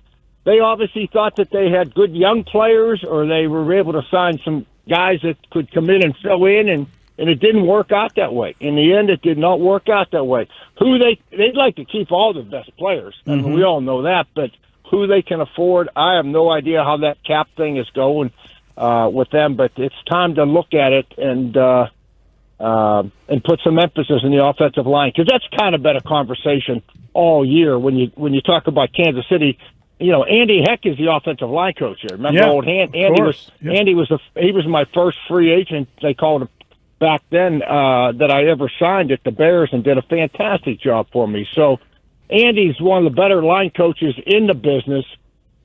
Speaker 23: they obviously thought that they had good young players, or they were able to sign some guys that could come in and fill in, and it didn't work out that way. In the end, it did not work out that way. They'd like to keep all the best players. I mean, we all know that, but who they can afford, I have no idea how that cap thing is going with them. But it's time to look at it and put some emphasis in the offensive line, because that's kind of been a conversation all year when you talk about Kansas City. Andy Heck is the offensive line coach here. Remember old Andy was my first free agent. They called him back then that I ever signed at the Bears, and did a fantastic job for me. So Andy's one of the better line coaches in the business,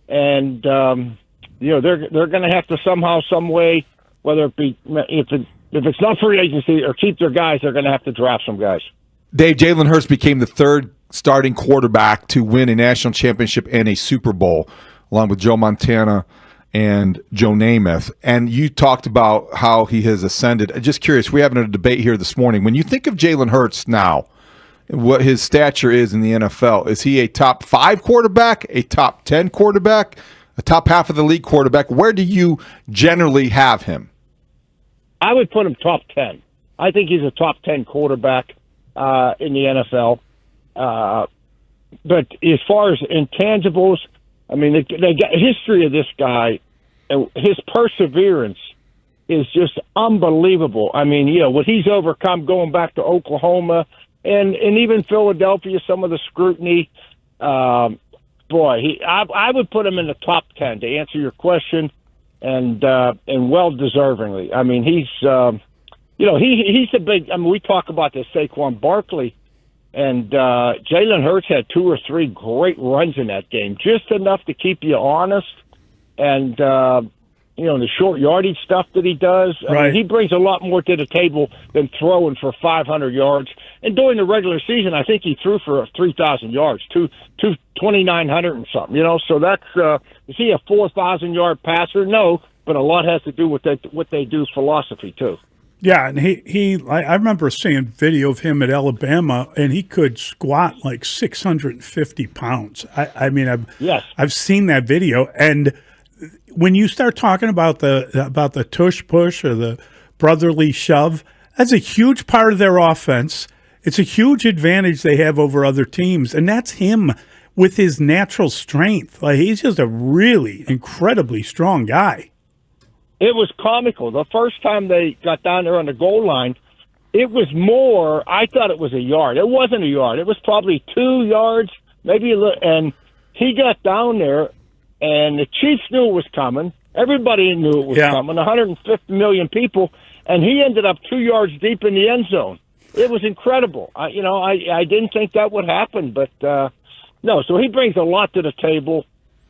Speaker 23: and they're going to have to somehow, some way, whether it be if it's not free agency or keep their guys, they're going to have to draft some guys.
Speaker 9: Dave, Jalen Hurts became the third starting quarterback to win a national championship and a Super Bowl, along with Joe Montana and Joe Namath. And you talked about how he has ascended. Just curious, we're having a debate here this morning. When you think of Jalen Hurts now, what his stature is in the NFL, is he a top 5 quarterback, a top 10 quarterback, a top half of the league quarterback? Where do you generally have him?
Speaker 23: I would put him top 10. I think he's a top 10 quarterback in the NFL. But as far as intangibles, I mean, they got history of this guy. His perseverance is just unbelievable. I mean, what he's overcome going back to Oklahoma and even Philadelphia, some of the scrutiny. I would put him in the top 10 to answer your question, and well deservingly. I mean, he's he's a big. I mean, we talk about this Saquon Barkley. And Jalen Hurts had 2 or 3 great runs in that game, just enough to keep you honest. And, the short yardage stuff that he does, I mean, he brings a lot more to the table than throwing for 500 yards. And during the regular season, I think he threw for 3,000 yards, 2,900 and something, So that's, is he a 4,000-yard passer? No, but a lot has to do with what they do philosophy, too.
Speaker 10: Yeah, and I remember seeing video of him at Alabama, and he could squat like 650 pounds. I've seen that video, and when you start talking about the tush push or the brotherly shove, that's a huge part of their offense. It's a huge advantage they have over other teams, and that's him with his natural strength. Like, he's just a really incredibly strong guy.
Speaker 23: It was comical. The first time they got down there on the goal line, it was more, I thought it was a yard. It wasn't a yard. It was probably 2 yards, maybe a little. And he got down there, and the Chiefs knew it was coming. Everybody knew it was coming. 150 million people, and he ended up 2 yards deep in the end zone. It was incredible. I didn't think that would happen, but no. So he brings a lot to the table,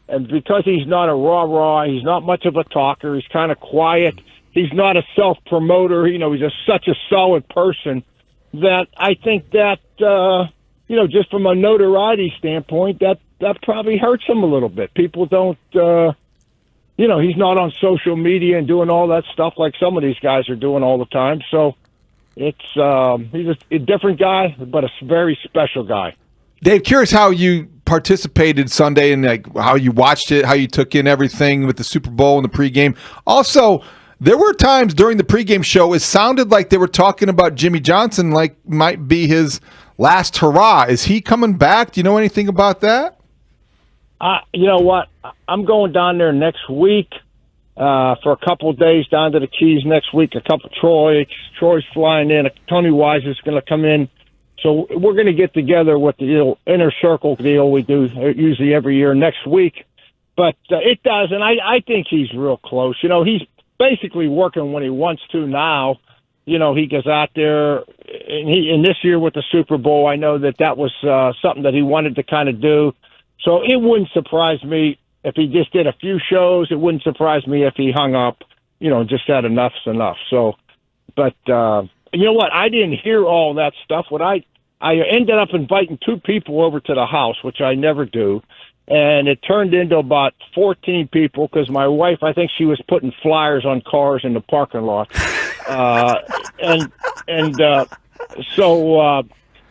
Speaker 23: and because he's not a rah-rah, he's not much of a talker. He's kind of quiet. He's not a self-promoter. He's such a solid person that I think that just from a notoriety standpoint, that probably hurts him a little bit. People don't. He's not on social media and doing all that stuff like some of these guys are doing all the time. So he's a different guy, but a very special guy.
Speaker 9: Dave, curious how you participated Sunday and like how you watched it, how you took in everything with the Super Bowl and the pregame. Also, there were times during the pregame show it sounded like they were talking about Jimmy Johnson like might be his last hurrah. Is he coming back? Do you know anything about that?
Speaker 23: You know what? I'm going down there next week for a couple of days down to the Keys next week. Troy's flying in. Tony Wise is going to come in. So we're going to get together with the inner circle deal we do usually every year next week. But it does, and I think he's real close. He's basically working when he wants to now. He goes out there, and this year with the Super Bowl, I know that was something that he wanted to kind of do. So it wouldn't surprise me if he just did a few shows. It wouldn't surprise me if he hung up, just said enough's enough. So, but you know what? I didn't hear all that stuff. I ended up inviting 2 people over to the house, which I never do. And it turned into about 14 people because my wife, I think she was putting flyers on cars in the parking lot. But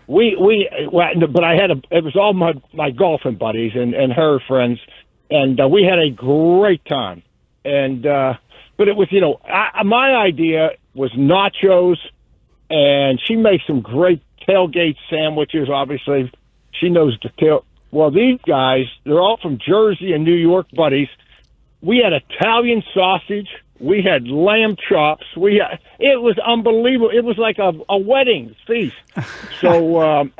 Speaker 23: it was all my golfing buddies and her friends, and we had a great time. And but it was, my idea was nachos, and she makes some great tailgate sandwiches. Obviously, she knows the tail. Well, these guys, they're all from Jersey and New York buddies. We had Italian sausage. We had lamb chops. It was unbelievable. It was like a wedding feast. So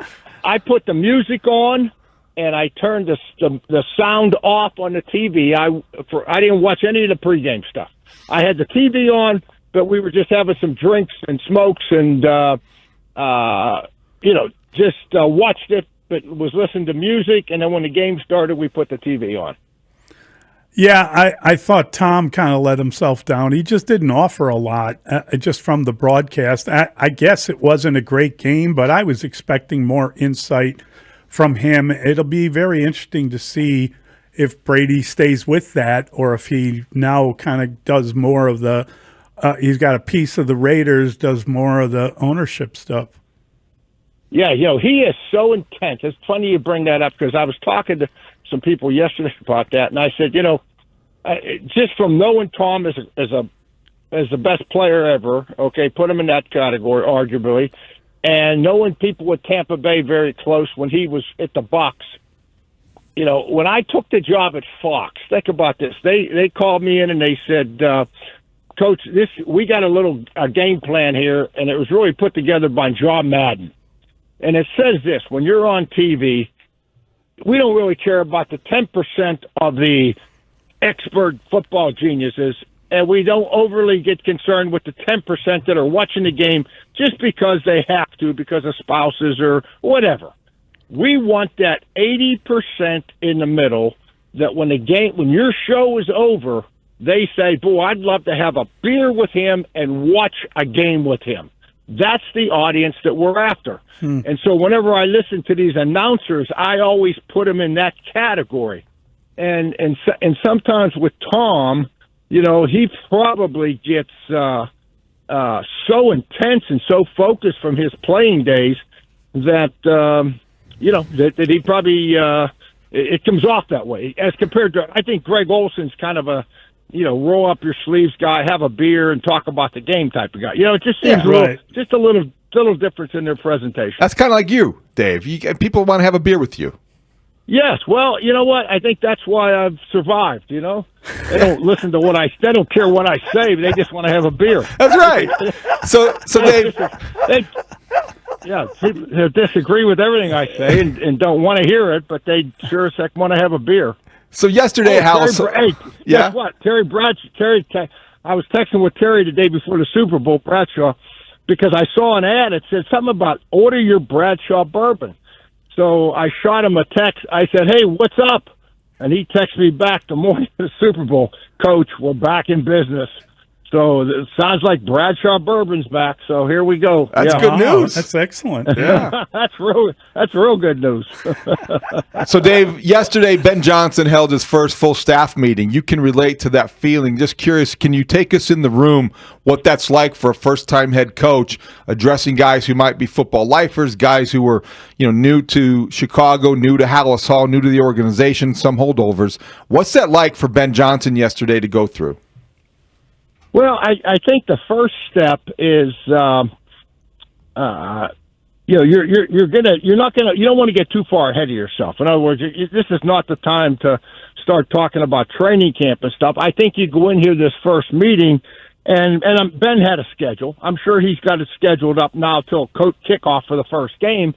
Speaker 23: I put the music on, and I turned the sound off on the TV. I didn't watch any of the pregame stuff. I had the TV on, but we were just having some drinks and smokes and, just watched it, but was listening to music. And then when the game started, we put the TV on.
Speaker 10: Yeah, I thought Tom kind of let himself down. He just didn't offer a lot just from the broadcast. I guess it wasn't a great game, but I was expecting more insight from him. It'll be very interesting to see if Brady stays with that or if he now kind of does more of the he's got a piece of the Raiders, does more of the ownership stuff.
Speaker 23: Yeah, he is so intense. It's funny you bring that up because I was talking to some people yesterday about that, and I said, just from knowing Tom as the best player ever, okay, put him in that category, arguably, and knowing people with Tampa Bay very close when he was at the Bucs. When I took the job at Fox, think about this. They called me in and they said, Coach, we got a game plan here, and it was really put together by John Madden. And it says this: when you're on TV, we don't really care about the 10% of the expert football geniuses, and we don't overly get concerned with the 10% that are watching the game just because they have to, because of spouses or whatever. We want that 80% in the middle that when your show is over, they say, boy, I'd love to have a beer with him and watch a game with him. That's the audience that we're after. And so whenever I listen to these announcers, I always put them in that category. And sometimes with Tom, he probably gets so intense and so focused from his playing days that that he probably it comes off that way as compared to, I think Greg Olson's kind of a roll up your sleeves guy, have a beer, and talk about the game type of guy. It just seems a little difference in their presentation.
Speaker 9: That's kind of like you, Dave. People want to have a beer with you.
Speaker 23: Yes, well, you know what? I think that's why I've survived. They don't listen to they don't care what I say. They just want to have a beer.
Speaker 9: That's right. So Dave,
Speaker 23: people disagree with everything I say and don't want to hear it, but they sure as heck want to have a beer.
Speaker 9: So yesterday, Haugh.
Speaker 23: Hey,
Speaker 9: Yeah?
Speaker 23: guess what? Terry Bradshaw. I was texting with Terry the day before the Super Bowl, Bradshaw, because I saw an ad. It said something about order your Bradshaw bourbon. So I shot him a text. I said, "Hey, what's up?" And he texted me back the morning of the Super Bowl. Coach, we're back in business. So it sounds like Bradshaw Bourbon's back. So here we go.
Speaker 9: That's good news.
Speaker 10: That's excellent.
Speaker 9: Yeah.
Speaker 23: That's real good news.
Speaker 9: So, Dave, yesterday Ben Johnson held his first full staff meeting. You can relate to that feeling. Just curious, can you take us in the room what that's like for a first-time head coach addressing guys who might be football lifers, guys who were new to Chicago, new to Haugh, new to the organization, some holdovers. What's that like for Ben Johnson yesterday to go through?
Speaker 23: Well, I think the first step is, you don't want to get too far ahead of yourself. In other words, this is not the time to start talking about training camp and stuff. I think you go in here this first meeting, and Ben had a schedule. I'm sure he's got it scheduled up now till kickoff for the first game.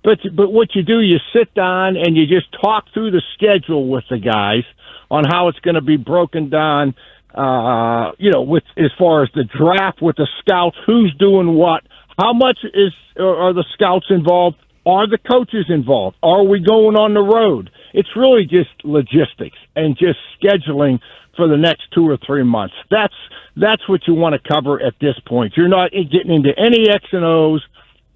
Speaker 23: But what you do, you sit down and you just talk through the schedule with the guys on how it's going to be broken down. With as far as the draft with the scouts, who's doing what, how much are the scouts involved? Are the coaches involved? Are we going on the road? It's really just logistics and just scheduling for the next 2 or 3 months. That's what you want to cover at this point. You're not getting into any X and O's.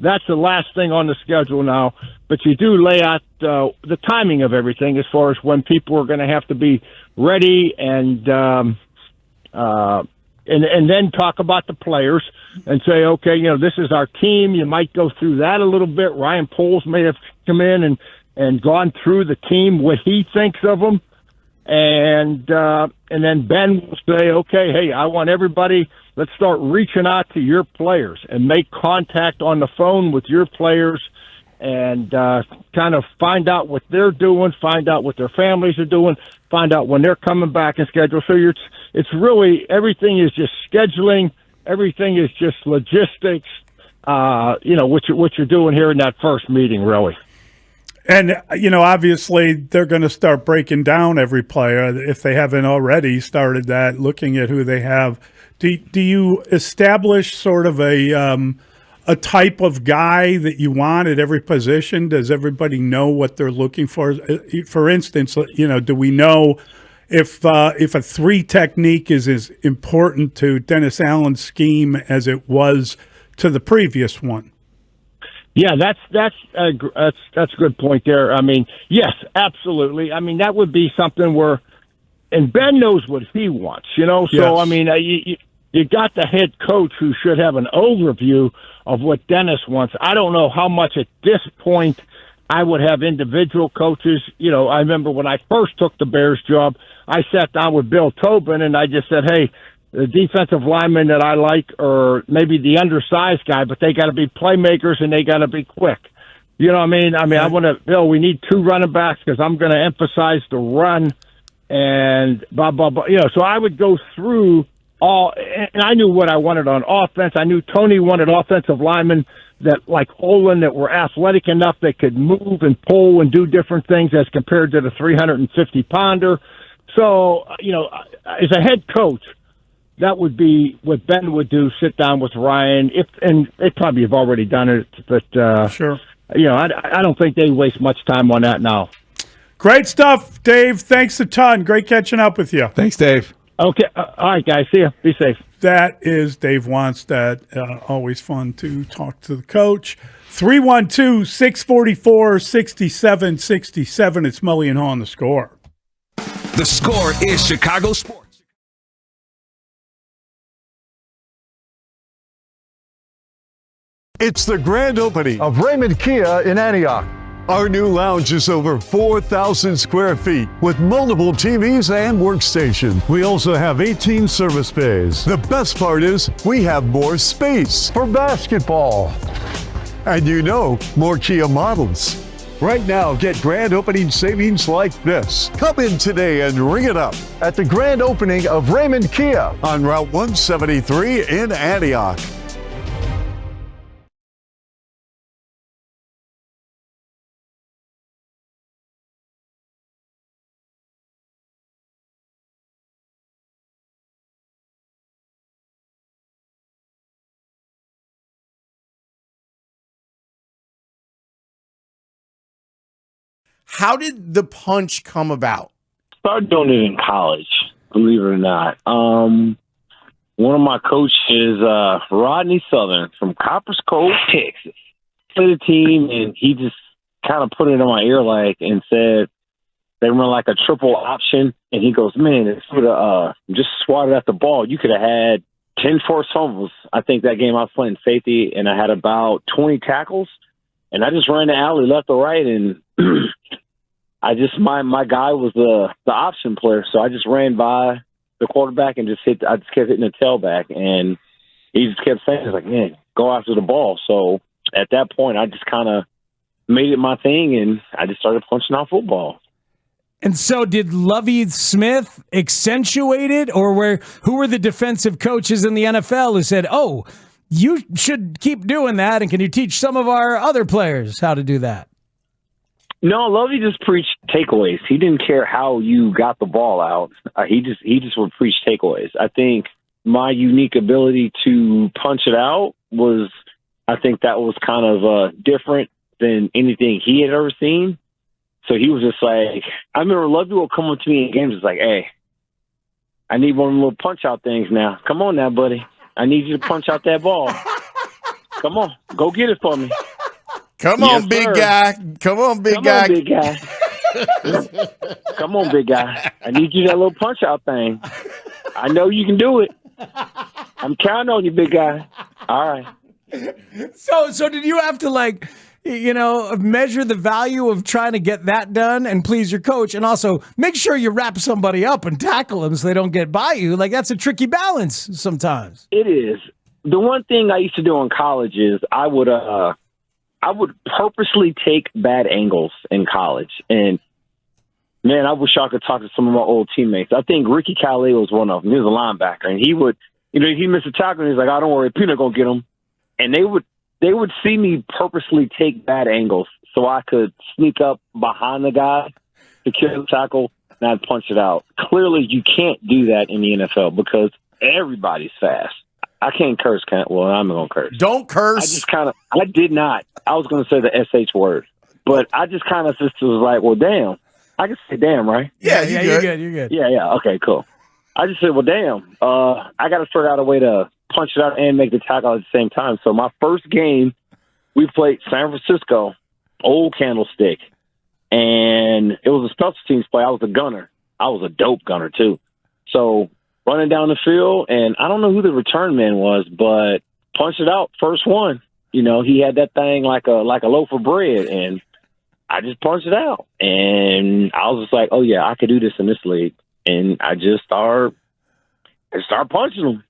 Speaker 23: That's the last thing on the schedule now. But you do lay out the timing of everything as far as when people are going to have to be ready and then talk about the players and say, okay, this is our team. You might go through that a little bit. Ryan Poles may have come in and gone through the team, what he thinks of them. And then Ben will say, okay, hey, I want everybody, let's start reaching out to your players and make contact on the phone with your players and kind of find out what they're doing, find out what their families are doing, find out when they're coming back and schedule. So it's really, everything is just scheduling. Everything is just logistics, what you're doing here in that first meeting, really.
Speaker 10: And, obviously they're going to start breaking down every player if they haven't already started that, looking at who they have. Do you establish sort of a type of guy that you want at every position? Does everybody know what they're looking for? For instance, do we know if a 3 technique is as important to Dennis Allen's scheme as it was to the previous one?
Speaker 23: Yeah, that's a good point there. I mean, yes, absolutely. I mean, that would be something where, and Ben knows what he wants, So
Speaker 10: Yes.
Speaker 23: I mean, you got the head coach who should have an overview of what Dennis wants. I don't know how much at this point I would have individual coaches. I remember when I first took the Bears job, I sat down with Bill Tobin and I just said, hey, the defensive linemen that I like are maybe the undersized guy, but they got to be playmakers and they got to be quick. You know what I mean? I want to, Bill, we need 2 running backs because I'm going to emphasize the run and blah, blah, blah. So I would go through all, and I knew what I wanted on offense. I knew Tony wanted offensive linemen that, like Olin, that were athletic enough that could move and pull and do different things as compared to the 350-pounder. So, as a head coach, that would be what Ben would do, sit down with Ryan. And they probably have already done it, but
Speaker 10: sure.
Speaker 23: I don't think they waste much time on that now.
Speaker 10: Great stuff, Dave. Thanks a ton. Great catching up with you.
Speaker 9: Thanks, Dave.
Speaker 23: Okay. All right, guys. See ya. Be safe.
Speaker 10: That is Dave Wannstedt. Always fun to talk to the coach. 312-644-6767. It's Mully and Haugh on The Score.
Speaker 1: The Score is Chicago Sports.
Speaker 7: It's the grand opening of Raymond Kia in Antioch. Our new lounge is over 4,000 square feet with multiple TVs and workstations. We also have 18 service bays. The best part is we have more space for basketball. And more Kia models. Right now, get grand opening savings like this. Come in today and ring it up at the grand opening of Raymond Kia on Route 173 in Antioch.
Speaker 4: How did the punch come about?
Speaker 23: Started doing it in college, believe it or not. One of my coaches, Rodney Southern from Coppers Cove, Texas, played a team, and he just kind of put it in my ear and said they run like a triple option, and he goes, "Man, if you would have just swatted at the ball, you could have had 10 forced fumbles." I think that game I was playing safety, and I had about 20 tackles, and I just ran the alley left or right, and I just my guy was the option player, so I just ran by the quarterback and I just kept hitting the tailback, and he just kept saying, "It's like, man, go after the ball." So at that point, I just kind of made it my thing, and I just started punching out football.
Speaker 11: And so did Lovie Smith accentuate it, or who were the defensive coaches in the NFL who said, "Oh, you should keep doing that, and can you teach some of our other players how to do that?"
Speaker 23: No, Lovey just preached takeaways. He didn't care how you got the ball out. He just would preach takeaways. I think my unique ability to punch it out I think that was kind of different than anything he had ever seen. So he was just like, I remember Lovey would come up to me in games. It's like, "Hey, I need one of them little punch out things now. Come on now, buddy. I need you to punch out that ball. Come on, go get it for me."
Speaker 4: Come on, big guy. Come on, big guy.
Speaker 23: Come on, big guy. Come on, big guy. I need you that little punch out thing. I know you can do it. I'm counting on you, big guy. All right.
Speaker 11: So did you have to measure the value of trying to get that done and please your coach, and also make sure you wrap somebody up and tackle them so they don't get by you? That's a tricky balance sometimes.
Speaker 23: It is. The one thing I used to do in college is I would purposely take bad angles in college. And, man, I wish I could talk to some of my old teammates. I think Ricky Calais was one of them. He was a linebacker. And he would, he missed a tackle, and he's like, "Oh, don't worry, Peanut going to get him." And they would see me purposely take bad angles so I could sneak up behind the guy to kill the tackle, and I'd punch it out. Clearly, you can't do that in the NFL because everybody's fast. I can't curse, well, I'm not going to curse.
Speaker 4: Don't curse.
Speaker 23: I did not. I was going to say the SH word, but I just kind of just was like, well, damn. I can say damn, right?
Speaker 4: Yeah,
Speaker 11: you're good.
Speaker 23: Yeah. Okay, cool. I just said, well, damn. I got to figure out a way to punch it out and make the tackle at the same time. So my first game, we played San Francisco, Old Candlestick, and it was a special teams play. I was a gunner. I was a dope gunner, too. So running down the field, and I don't know who the return man was, but punched it out, first one. He had that thing like a loaf of bread, and I just punched it out. And I was just like, oh, yeah, I could do this in this league. And I just started punching them.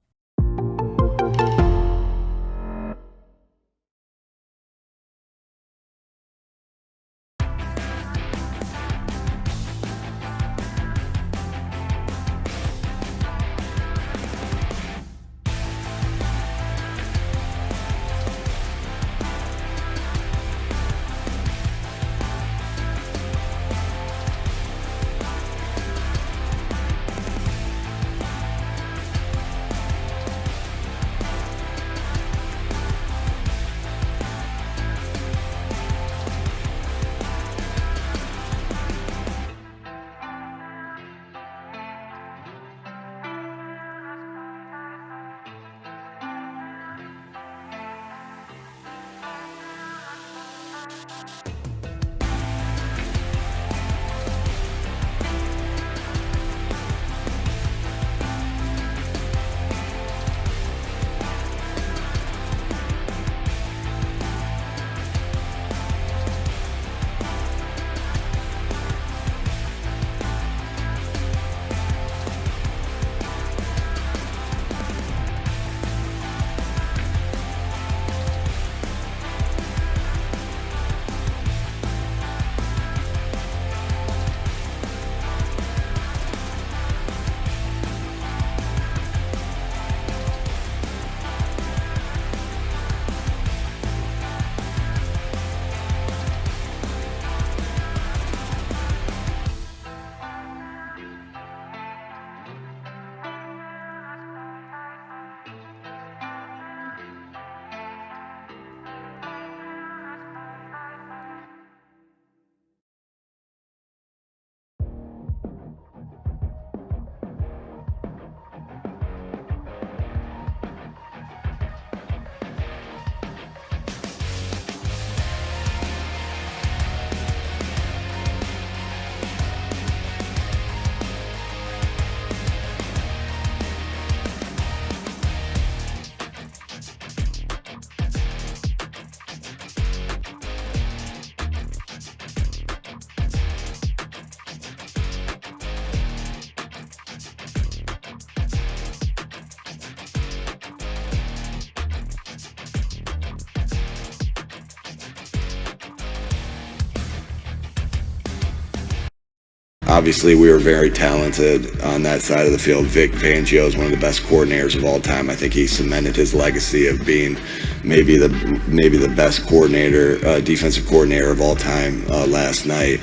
Speaker 5: Obviously, we were very talented on that side of the field. Vic Fangio is one of the best coordinators of all time. I think he cemented his legacy of being maybe the best coordinator, defensive coordinator of all time last night.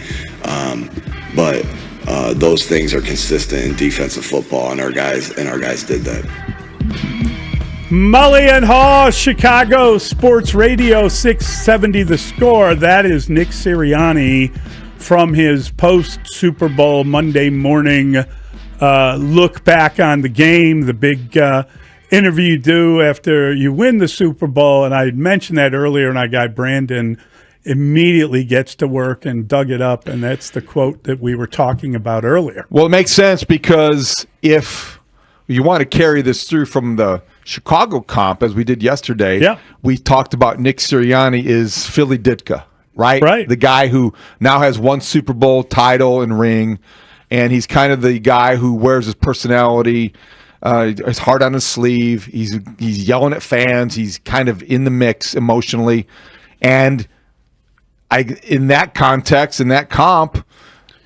Speaker 5: But those things are consistent in defensive football, and our guys did that.
Speaker 10: Mully and Haugh, Chicago Sports Radio 670 The Score. That is Nick Sirianni from his post-Super Bowl Monday morning look back on the game, the big interview you do after you win the Super Bowl. And I had mentioned that earlier, and our guy Brandon immediately gets to work and dug it up, and that's the quote that we were talking about earlier.
Speaker 9: Well, it makes sense because if you want to carry this through from the Chicago comp, as we did yesterday, we talked about Nick Sirianni is Philly Ditka. Right. The guy who now has one Super Bowl title and ring, and he's kind of the guy who wears his personality, his heart on his sleeve. He's yelling at fans. He's kind of in the mix emotionally. And in that context, in that comp,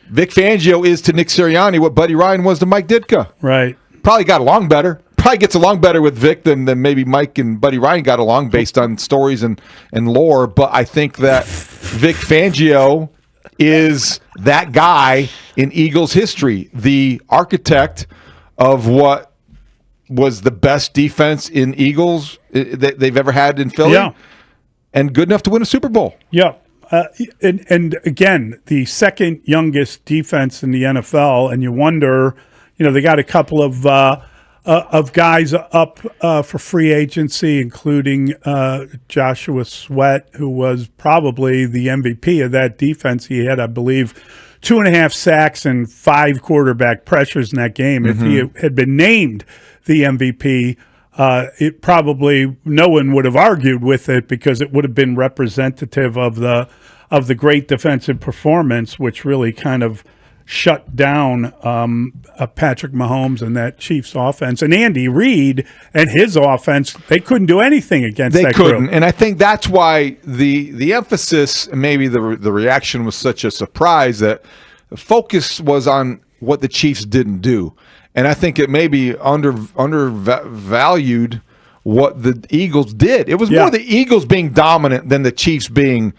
Speaker 9: Vic Fangio is to Nick Sirianni what Buddy Ryan was to Mike Ditka.
Speaker 10: Right.
Speaker 9: Probably got along better. Probably gets along better with Vic than maybe Mike and Buddy Ryan got along based on stories and lore. But I think that Vic Fangio is that guy in Eagles history, the architect of what was the best defense in Eagles that they've ever had in Philly, and good enough to win a Super Bowl.
Speaker 10: Yeah. And again, the second youngest defense in the NFL, and you wonder, they got a couple of guys up for free agency, including Joshua Sweat, who was probably the MVP of that defense. He had, I believe, 2.5 sacks and 5 quarterback pressures in that game. If he had been named the MVP, it probably no one would have argued with it because it would have been representative of the great defensive performance, which really kind of shut down Patrick Mahomes and that Chiefs offense. And Andy Reid and his offense, they couldn't do anything against that group. They couldn't.
Speaker 9: And I think that's why the emphasis, and maybe the reaction was such a surprise, that the focus was on what the Chiefs didn't do. And I think it maybe undervalued what the Eagles did. It was more the Eagles being dominant than the Chiefs being,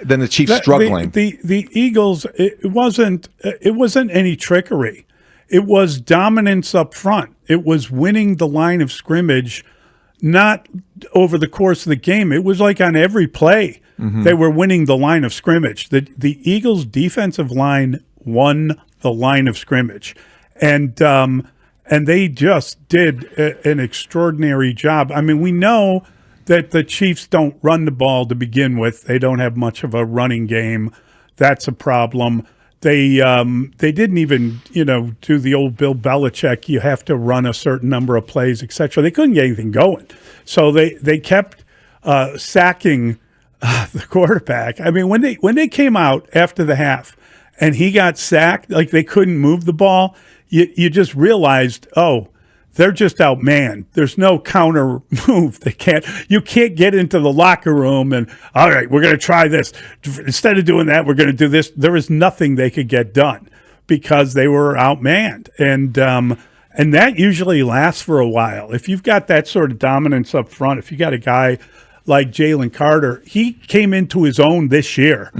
Speaker 9: than the Chiefs struggling.
Speaker 10: The Eagles, it wasn't any trickery. It was dominance up front. It was winning the line of scrimmage, not over the course of the game. It was like on every play they were winning the line of scrimmage. The Eagles' defensive line won the line of scrimmage, and they just did an extraordinary job. I mean, we know that the Chiefs don't run the ball to begin with. They don't have much of a running game. That's a problem. They didn't even, do the old Bill Belichick, you have to run a certain number of plays, etc. They couldn't get anything going. So they kept sacking the quarterback. I mean, when they came out after the half and he got sacked, like they couldn't move the ball, you just realized, they're just outmanned. There's no counter move. You can't get into the locker room and, all right, we're going to try this. Instead of doing that, we're going to do this. There was nothing they could get done because they were outmanned. And that usually lasts for a while. If you've got that sort of dominance up front, if you got a guy like Jalen Carter, he came into his own this year.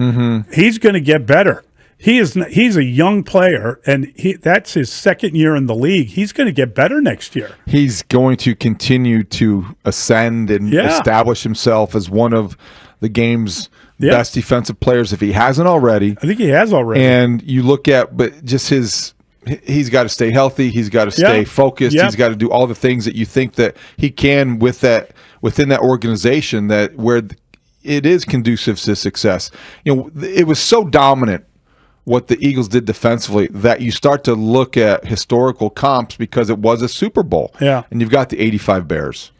Speaker 10: He's going to get better. He's a young player, and that's his second year in the league. He's going to get better next year.
Speaker 9: He's going to continue to ascend and establish himself as one of the game's best defensive players if he hasn't already.
Speaker 10: I think he has already.
Speaker 9: And you look at, but just he's got to stay healthy. He's got to stay focused. He's got to do all the things that you think that he can within that organization where it is conducive to success. It was so dominant what the Eagles did defensively that you start to look at historical comps because it was a Super Bowl.
Speaker 10: Yeah.
Speaker 9: And you've got the 85 Bears,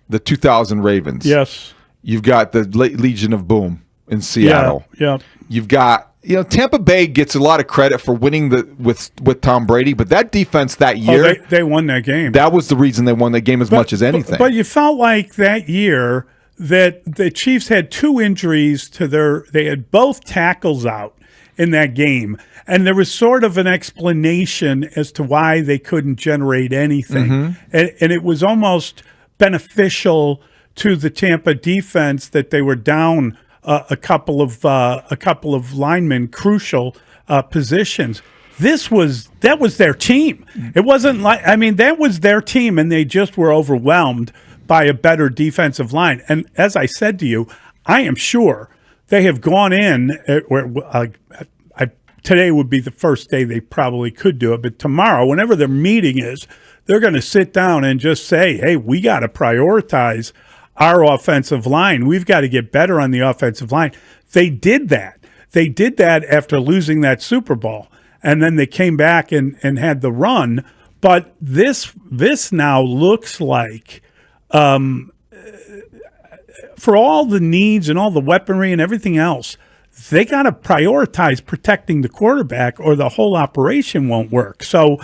Speaker 9: the 2000 Ravens.
Speaker 10: Yes.
Speaker 9: You've got the Legion of Boom in Seattle.
Speaker 10: Yeah.
Speaker 9: You've got, Tampa Bay gets a lot of credit for winning with Tom Brady, but that defense that year.
Speaker 10: They won that game.
Speaker 9: That was the reason they won that game as much as anything.
Speaker 10: But you felt like that year that the Chiefs had 2 injuries they had both tackles out. in that game. And there was sort of an explanation as to why they couldn't generate anything. And it was almost beneficial to the Tampa defense that they were down a couple of linemen, crucial positions. That was their team. It wasn't that was their team, and they just were overwhelmed by a better defensive line. And as I said to you, I am sure they have gone in today would be the first day they probably could do it, but tomorrow, whenever their meeting is, they're going to sit down and just say, hey, we got to prioritize our offensive line. We've got to get better on the offensive line. They did that. They did that after losing that Super Bowl, and then they came back and had the run. But this now looks like, for all the needs and all the weaponry and everything else, they got to prioritize protecting the quarterback or the whole operation won't work. So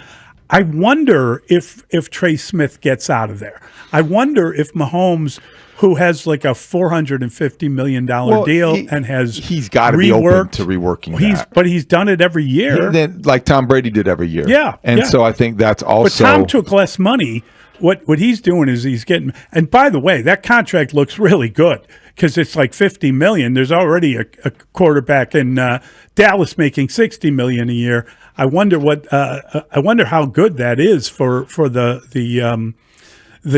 Speaker 10: I wonder if Trey Smith gets out of there. I wonder if Mahomes, who has like a $450 million deal and
Speaker 9: he's got to be open to reworking that.
Speaker 10: But he's done it every year.
Speaker 9: Like Tom Brady did every year.
Speaker 10: Yeah.
Speaker 9: And so I think that's also.
Speaker 10: But Tom took less money. What he's doing is he's getting, and by the way, that contract looks really good because it's like $50 million. There's already a quarterback in Dallas making $60 million a year. I wonder how good that is for the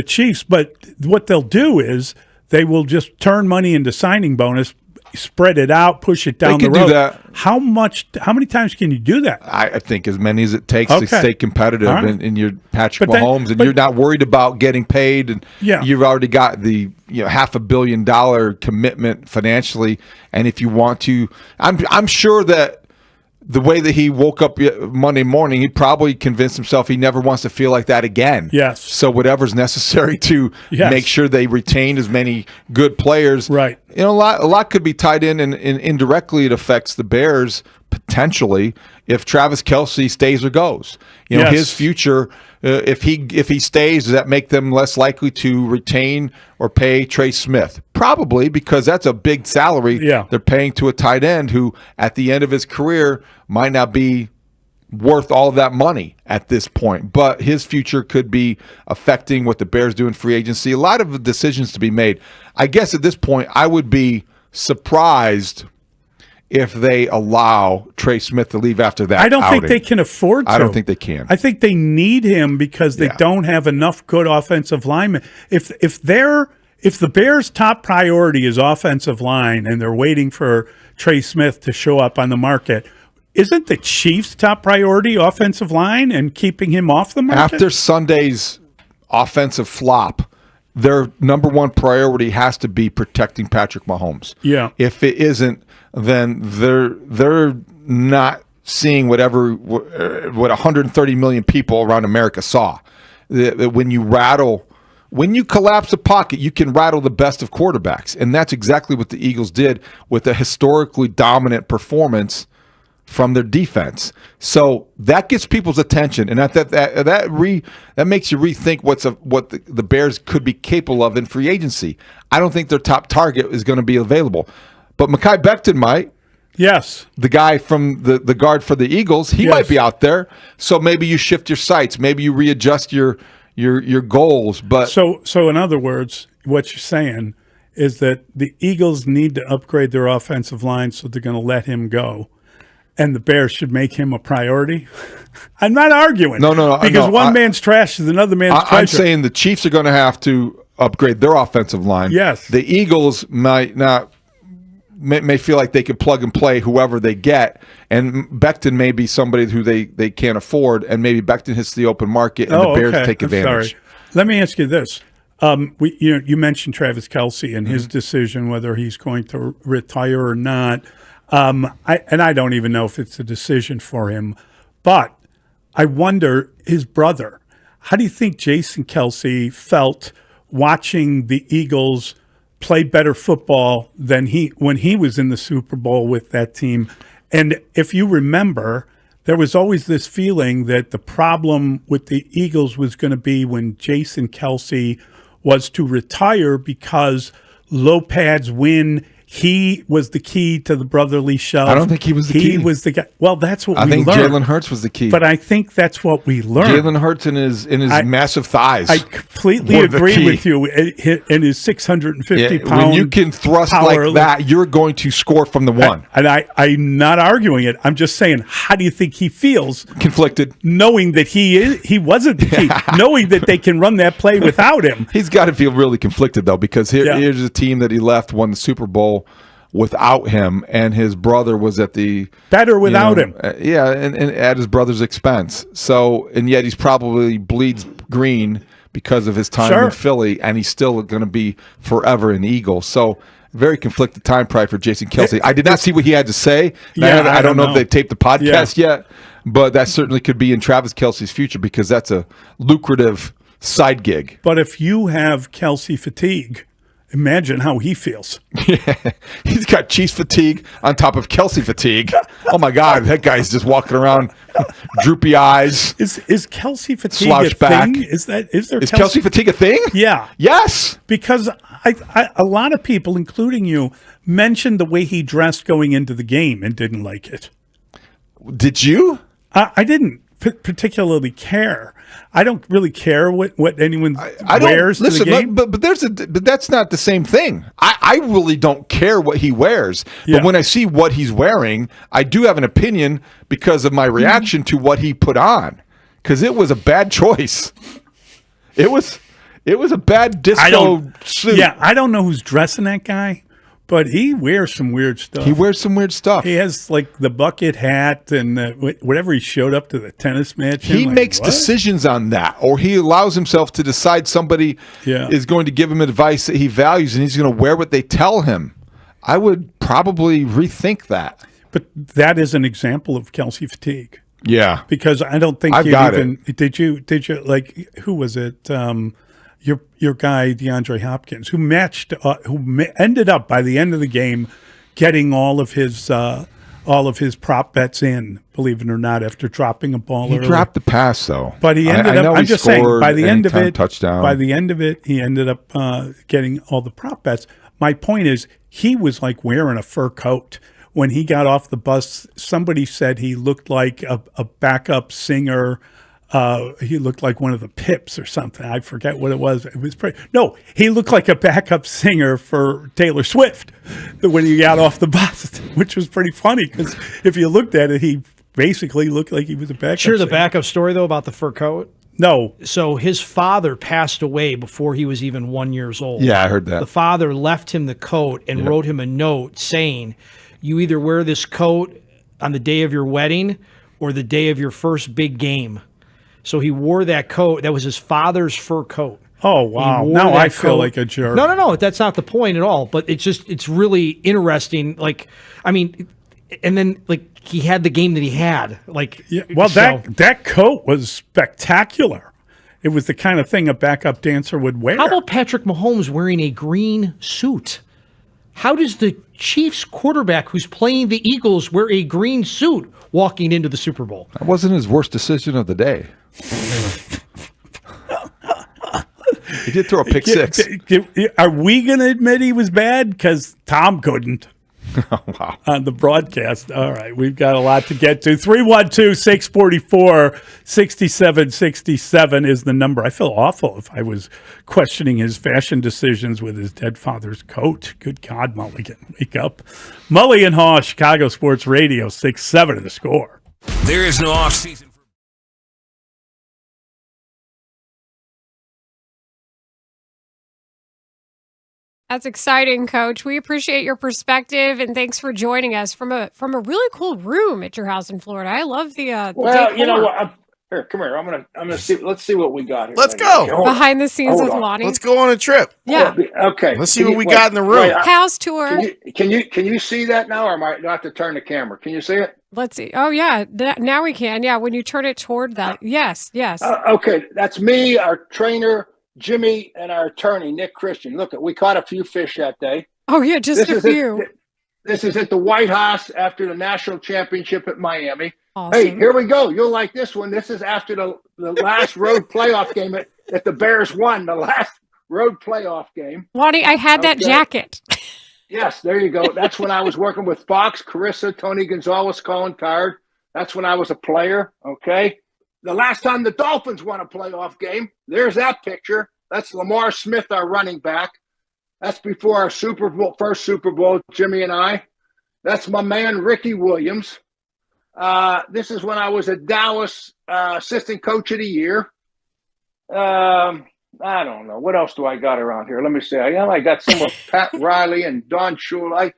Speaker 10: Chiefs. But what they'll do is they will just turn money into signing bonus, spread it out, push it down the road.
Speaker 9: Do that.
Speaker 10: How many times can you do that?
Speaker 9: I think as many as it takes to stay competitive in your Patrick Mahomes, and you're not worried about getting paid, and you've already got the $500 million commitment financially. And if you want to, I'm sure that the way that he woke up Monday morning, he probably convinced himself he never wants to feel like that again.
Speaker 10: Yes.
Speaker 9: So whatever's necessary to make sure they retain as many good players.
Speaker 10: Right.
Speaker 9: A lot could be tied in, and indirectly it affects the Bears potentially if Travis Kelce stays or goes. His future. If he stays, does that make them less likely to retain or pay Trey Smith? Probably, because that's a big salary they're paying to a tight end who, at the end of his career, might not be worth all of that money at this point. But his future could be affecting what the Bears do in free agency. A lot of decisions to be made. I guess at this point, I would be surprised if they allow Trey Smith to leave after that.
Speaker 10: I don't think they can afford to.
Speaker 9: I don't think they can.
Speaker 10: I think they need him because they don't have enough good offensive linemen. If the Bears' top priority is offensive line and they're waiting for Trey Smith to show up on the market, isn't the Chiefs' top priority offensive line and keeping him off the market?
Speaker 9: After Sunday's offensive flop, their number one priority has to be protecting Patrick Mahomes.
Speaker 10: Yeah.
Speaker 9: If it isn't, then they're not seeing what 130 million people around America saw. When you collapse a pocket, you can rattle the best of quarterbacks, and that's exactly what the Eagles did with a historically dominant performance from their defense. So that gets people's attention, and that makes you rethink what the Bears could be capable of in free agency. I don't think their top target is going to be available. But Mekhi Becton might.
Speaker 10: Yes.
Speaker 9: The guy from the guard for the Eagles, he might be out there. So maybe you shift your sights. Maybe you readjust your goals. But
Speaker 10: so in other words, what you're saying is that the Eagles need to upgrade their offensive line, so they're going to let him go. And the Bears should make him a priority. I'm not arguing.
Speaker 9: No.
Speaker 10: Because one man's trash is another man's treasure.
Speaker 9: I'm saying the Chiefs are going to have to upgrade their offensive line.
Speaker 10: Yes.
Speaker 9: The Eagles may feel like they can plug and play whoever they get, and Becton may be somebody who they can't afford, and maybe Becton hits the open market and the Bears take advantage.
Speaker 10: Sorry. Let me ask you this. You mentioned Travis Kelce and his decision whether he's going to retire or not. I don't even know if it's a decision for him, but I wonder, his brother, how do you think Jason Kelce felt watching the Eagles play better football than when he was in the Super Bowl with that team? And if you remember, there was always this feeling that the problem with the Eagles was going to be when Jason Kelce was to retire, because low pads win. he was the key to the brotherly shove.
Speaker 9: I don't think he was the key.
Speaker 10: He was the guy. Well, that's what
Speaker 9: I
Speaker 10: we
Speaker 9: think
Speaker 10: learned.
Speaker 9: Jalen Hurts was the key.
Speaker 10: But I think that's what we learned.
Speaker 9: Jalen Hurts in his massive thighs.
Speaker 10: I completely agree with you. In his 650 pound
Speaker 9: when you can thrust like that, you're going to score from the one.
Speaker 10: And I'm not arguing it. I'm just saying, how do you think he feels?
Speaker 9: Conflicted,
Speaker 10: knowing that he wasn't the key, knowing that they can run that play without him.
Speaker 9: He's got to feel really conflicted though, because here's a team that he left won the Super Bowl without him, and his brother was at the
Speaker 10: better without him.
Speaker 9: And at his brother's expense. So, and yet he's probably bleeds green because of his time in Philly, and he's still going to be forever an Eagle. So, very conflicted time probably for Jason Kelce. I did not see what he had to say. I don't know if they taped the podcast yet, but that certainly could be in Travis Kelce's future because that's a lucrative side gig.
Speaker 10: But if you have Kelce fatigue, imagine how he feels.
Speaker 9: He's got Chiefs fatigue on top of Kelce fatigue. Oh my God, that guy's just walking around, droopy eyes.
Speaker 10: Is Kelce fatigue
Speaker 9: slouched
Speaker 10: a
Speaker 9: back.
Speaker 10: thing? Is
Speaker 9: Kelce fatigue a thing?
Speaker 10: Yeah.
Speaker 9: Yes.
Speaker 10: Because a lot of people, including you, mentioned the way he dressed going into the game and didn't like it.
Speaker 9: Did you?
Speaker 10: I didn't particularly care. I don't really care what anyone wears to the game.
Speaker 9: But that's not the same thing. I really don't care what he wears. But when I see what he's wearing, I do have an opinion because of my reaction to what he put on. Because it was a bad choice. It was a bad disco suit.
Speaker 10: Yeah, I don't know who's dressing that guy, but he wears some weird stuff.
Speaker 9: He wears some weird stuff.
Speaker 10: He has like the bucket hat and whatever he showed up to the tennis match.
Speaker 9: He makes decisions on that, or he allows himself to decide somebody is going to give him advice that he values, and he's going to wear what they tell him. I would probably rethink that.
Speaker 10: But that is an example of Kelce fatigue.
Speaker 9: Yeah,
Speaker 10: because I don't think did you like who was it? Your guy DeAndre Hopkins, who ended up by the end of the game getting all of his prop bets in. Believe it or not, after dropping a ball,
Speaker 9: he dropped the pass though.
Speaker 10: But he ended up. I'm just saying, by the end of it,
Speaker 9: touchdown.
Speaker 10: By the end of it, he ended up getting all the prop bets. My point is, he was like wearing a fur coat. When he got off the bus, somebody said he looked like a backup singer. He looked like one of the Pips or something. I forget what it was. It was he looked like a backup singer for Taylor Swift when he got off the bus, which was pretty funny because if you looked at it, he basically looked like he was a backup singer.
Speaker 2: The backup story, though, about the fur coat?
Speaker 10: No.
Speaker 2: So his father passed away before he was even 1 year old.
Speaker 9: Yeah, I heard that.
Speaker 2: The father left him the coat and wrote him a note saying, you either wear this coat on the day of your wedding or the day of your first big game. So he wore that coat. That was his father's fur coat.
Speaker 10: Oh, wow. Now I feel like a jerk.
Speaker 2: No. That's not the point at all. But it's really interesting. Like, I mean, and then like he had the game that he had. Like,
Speaker 10: that coat was spectacular. It was the kind of thing a backup dancer would wear.
Speaker 2: How about Patrick Mahomes wearing a green suit? How does the Chiefs quarterback who's playing the Eagles wear a green suit walking into the Super Bowl?
Speaker 9: That wasn't his worst decision of the day. He did throw a pick six.
Speaker 10: Are we going to admit he was bad? Because Tom couldn't.
Speaker 9: Oh, wow.
Speaker 10: On the broadcast. All right, we've got a lot to get to. 312-644-6767 is the number. I feel awful if I was questioning his fashion decisions with his dead father's coat. Good God, Mulligan, wake up. Mully and Haugh, Chicago Sports Radio, 6-7 of the score.
Speaker 1: There is no off-season.
Speaker 3: That's exciting, Coach. We appreciate your perspective, and thanks for joining us from a really cool room at your house in Florida. I love the
Speaker 22: well, you know
Speaker 3: decor.
Speaker 22: what? Here, come here. I'm gonna see. Let's see what we got here.
Speaker 21: Let's go
Speaker 3: behind the scenes with Lonnie.
Speaker 21: Let's go on a trip.
Speaker 3: Yeah.
Speaker 22: Okay.
Speaker 21: Let's see what we got in the room.
Speaker 3: House tour.
Speaker 22: Can you see that now, or do I have to turn the camera? Can you see it?
Speaker 3: Let's see. Oh yeah, now we can. Yeah, when you turn it toward that. Yes.
Speaker 22: Okay, that's me, our trainer Jimmy, and our attorney Nick Christian. Look, we caught a few fish that day.
Speaker 3: Oh yeah, just a few.
Speaker 22: This is at the White House after the national championship at Miami.
Speaker 3: Awesome.
Speaker 22: Hey, here we go. You'll like this one. This is after the last road playoff game that the Bears won, the last road playoff game.
Speaker 3: Lonnie, I had that jacket.
Speaker 22: Yes, there you go. That's when I was working with Fox, Carissa, Tony Gonzalez, Colin Card. That's when I was a player, okay? The last time the Dolphins won a playoff game, there's that picture. That's Lamar Smith, our running back. That's before our first Super Bowl, Jimmy and I. That's my man, Ricky Williams. This is when I was at Dallas, assistant coach of the year. I don't know. What else do I got around here? Let me see. I got some with Pat Riley and Don Shula.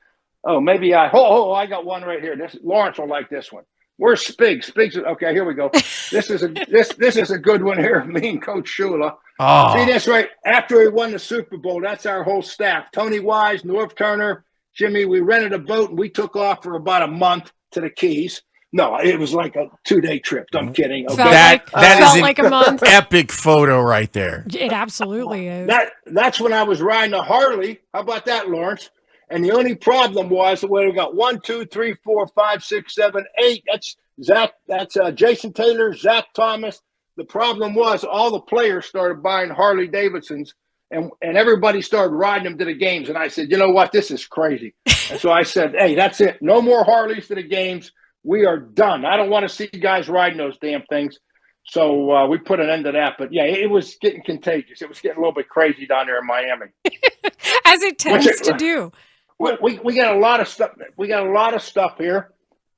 Speaker 22: I got one right here. Lawrence will like this one. Where's Spig? Spig's okay. Here we go. This is a good one here. Me and Coach Shula.
Speaker 8: Oh.
Speaker 22: See this right after we won the Super Bowl. That's our whole staff. Tony Wise, Norv Turner, Jimmy. We rented a boat and we took off for about a month to the Keys. No, it was like a 2-day trip. I'm kidding. Okay.
Speaker 8: That is
Speaker 3: like a month.
Speaker 8: Epic photo right there.
Speaker 3: It absolutely is.
Speaker 22: That's when I was riding a Harley. How about that, Lawrence? And the only problem was we got 1, 2, 3, 4, 5, 6, 7, 8. That's Zach. That's Jason Taylor, Zach Thomas. The problem was all the players started buying Harley Davidsons, and everybody started riding them to the games. And I said, you know what? This is crazy. And so I said, hey, that's it. No more Harleys to the games. We are done. I don't want to see guys riding those damn things. So we put an end to that. But, yeah, it was getting contagious. It was getting a little bit crazy down there in Miami.
Speaker 3: As it tends to do.
Speaker 22: We got a lot of stuff. We got a lot of stuff here.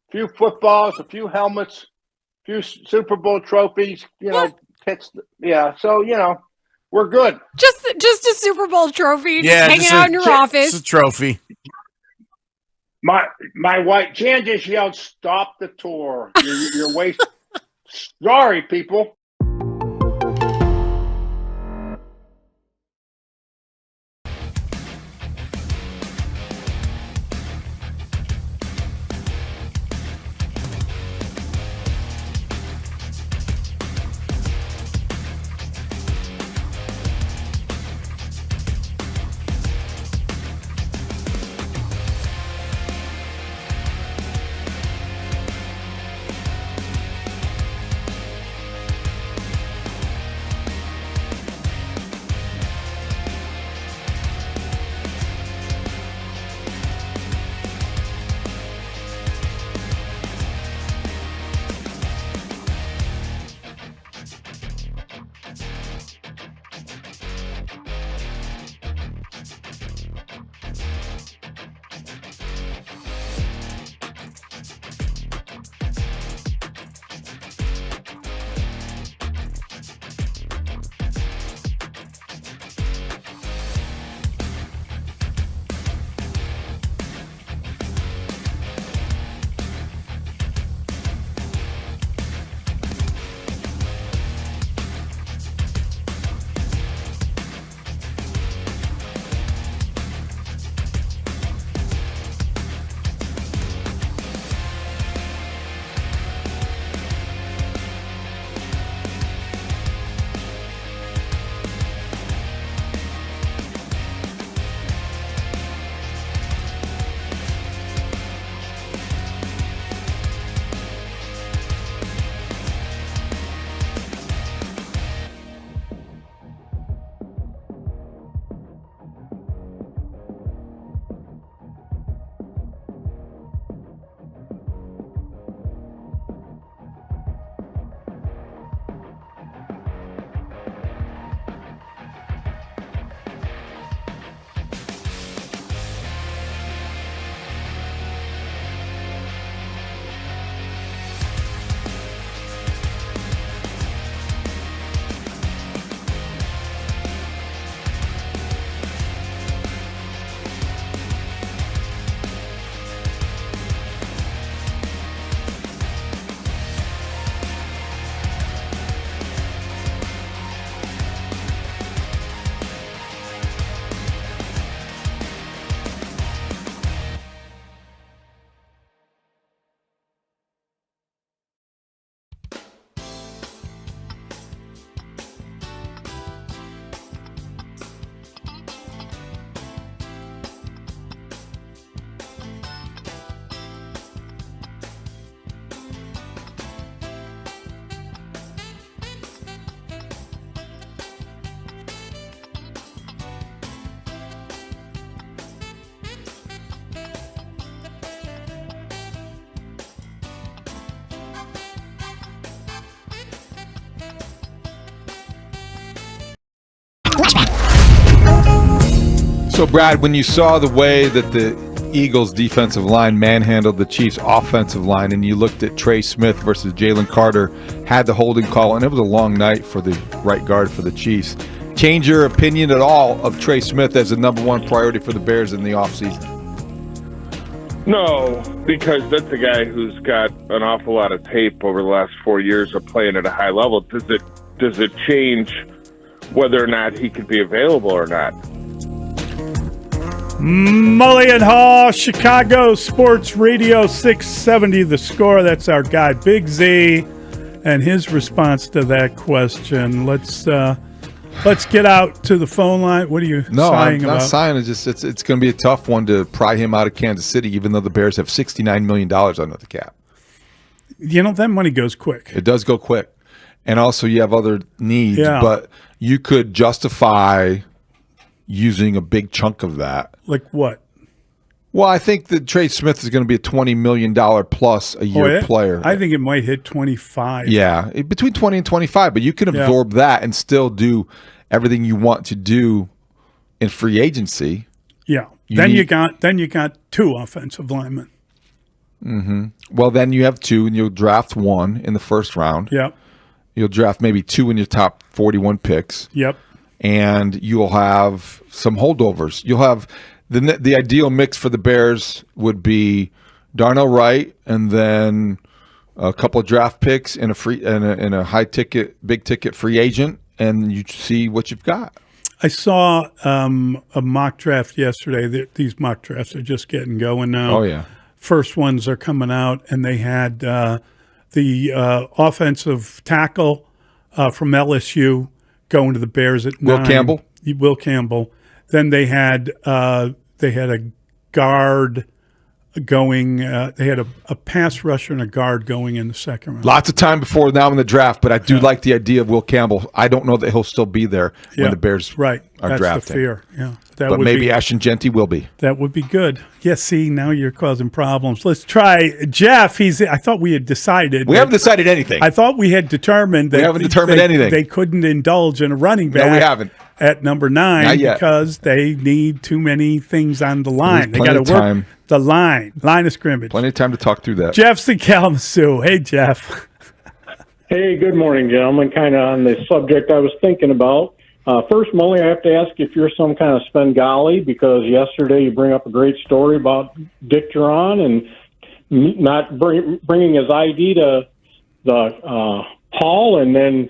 Speaker 22: A few footballs, a few helmets, a few Super Bowl trophies, pits. Yeah, so, we're good.
Speaker 3: Just a Super Bowl trophy, just hanging out in your office.
Speaker 8: It's a trophy.
Speaker 22: My wife, Jan just yelled, stop the tour. You're wasting. Sorry, people.
Speaker 9: So, Brad, when you saw the way that the Eagles' defensive line manhandled the Chiefs' offensive line, and you looked at Trey Smith versus Jalen Carter, had the holding call, and it was a long night for the right guard for the Chiefs. Change your opinion at all of Trey Smith as the number one priority for the Bears in the offseason?
Speaker 13: No, because that's a guy who's got an awful lot of tape over the last 4 years of playing at a high level. Does it change whether or not he could be available or not?
Speaker 10: Mully and Haugh, Chicago Sports Radio 670 The Score. That's our guy, Big Z, and his response to that question. Let's get out to the phone line. What are you
Speaker 9: No,
Speaker 10: sighing
Speaker 9: I'm not
Speaker 10: about?
Speaker 9: sighing. It's going to be a tough one to pry him out of Kansas City, even though the Bears have $69 million under the cap.
Speaker 10: You know, that money goes quick.
Speaker 9: It does go quick. And also you have other needs,
Speaker 10: Yeah.
Speaker 9: but you could justify using a big chunk of that.
Speaker 10: Like what?
Speaker 9: Well, I think that Trey Smith is going to be a $20 million plus a year player.
Speaker 10: I think it might hit 25.
Speaker 9: Yeah, between 20 and 25, but you can absorb that and still do everything you want to do in free agency.
Speaker 10: Yeah.
Speaker 9: You
Speaker 10: Then
Speaker 9: need-
Speaker 10: you got two offensive linemen.
Speaker 9: Mm-hmm. Well, then you have two, and you'll draft one in the first round.
Speaker 10: Yep.
Speaker 9: You'll draft maybe two in your top 41 picks.
Speaker 10: Yep.
Speaker 9: And you'll have some holdovers. You'll have the ideal mix for the Bears would be Darnell Wright, and then a couple of draft picks and a high ticket, big ticket free agent, and you see what you've got.
Speaker 10: I saw a mock draft yesterday. These mock drafts are just getting going now.
Speaker 9: Oh, yeah.
Speaker 10: First ones are coming out, and they had the offensive tackle from LSU going to the Bears at 9.
Speaker 9: Will Campbell?
Speaker 10: Will Campbell. Then they had a guard going. They had a pass rusher and a guard going in the second round.
Speaker 9: Lots of time before now in the draft, but I do like the idea of Will Campbell. I don't know that he'll still be there when the Bears are
Speaker 10: That's
Speaker 9: drafting.
Speaker 10: the fear. Yeah,
Speaker 9: But maybe Ashton Genty will be.
Speaker 10: That would be good. Yeah, see, now you're causing problems. Let's try Jeff. I thought we had decided.
Speaker 9: We haven't decided anything.
Speaker 10: I thought we had determined that
Speaker 9: We haven't determined anything.
Speaker 10: They couldn't indulge in a running back.
Speaker 9: No, we haven't.
Speaker 10: At number 9
Speaker 9: Not yet.
Speaker 10: because they need too many things on the line. They
Speaker 9: There's
Speaker 10: got to
Speaker 9: plenty of
Speaker 10: work
Speaker 9: time.
Speaker 10: the line of scrimmage.
Speaker 9: Plenty of time to talk through that.
Speaker 10: Jeff's in Kalamazoo. Hey, Jeff.
Speaker 23: Hey, good morning, gentlemen. Kind of on the subject I was thinking about. First, Mully, I have to ask if you're some kind of Svengali, because yesterday you bring up a great story about Dick Duran and not bringing his ID to the hall, and then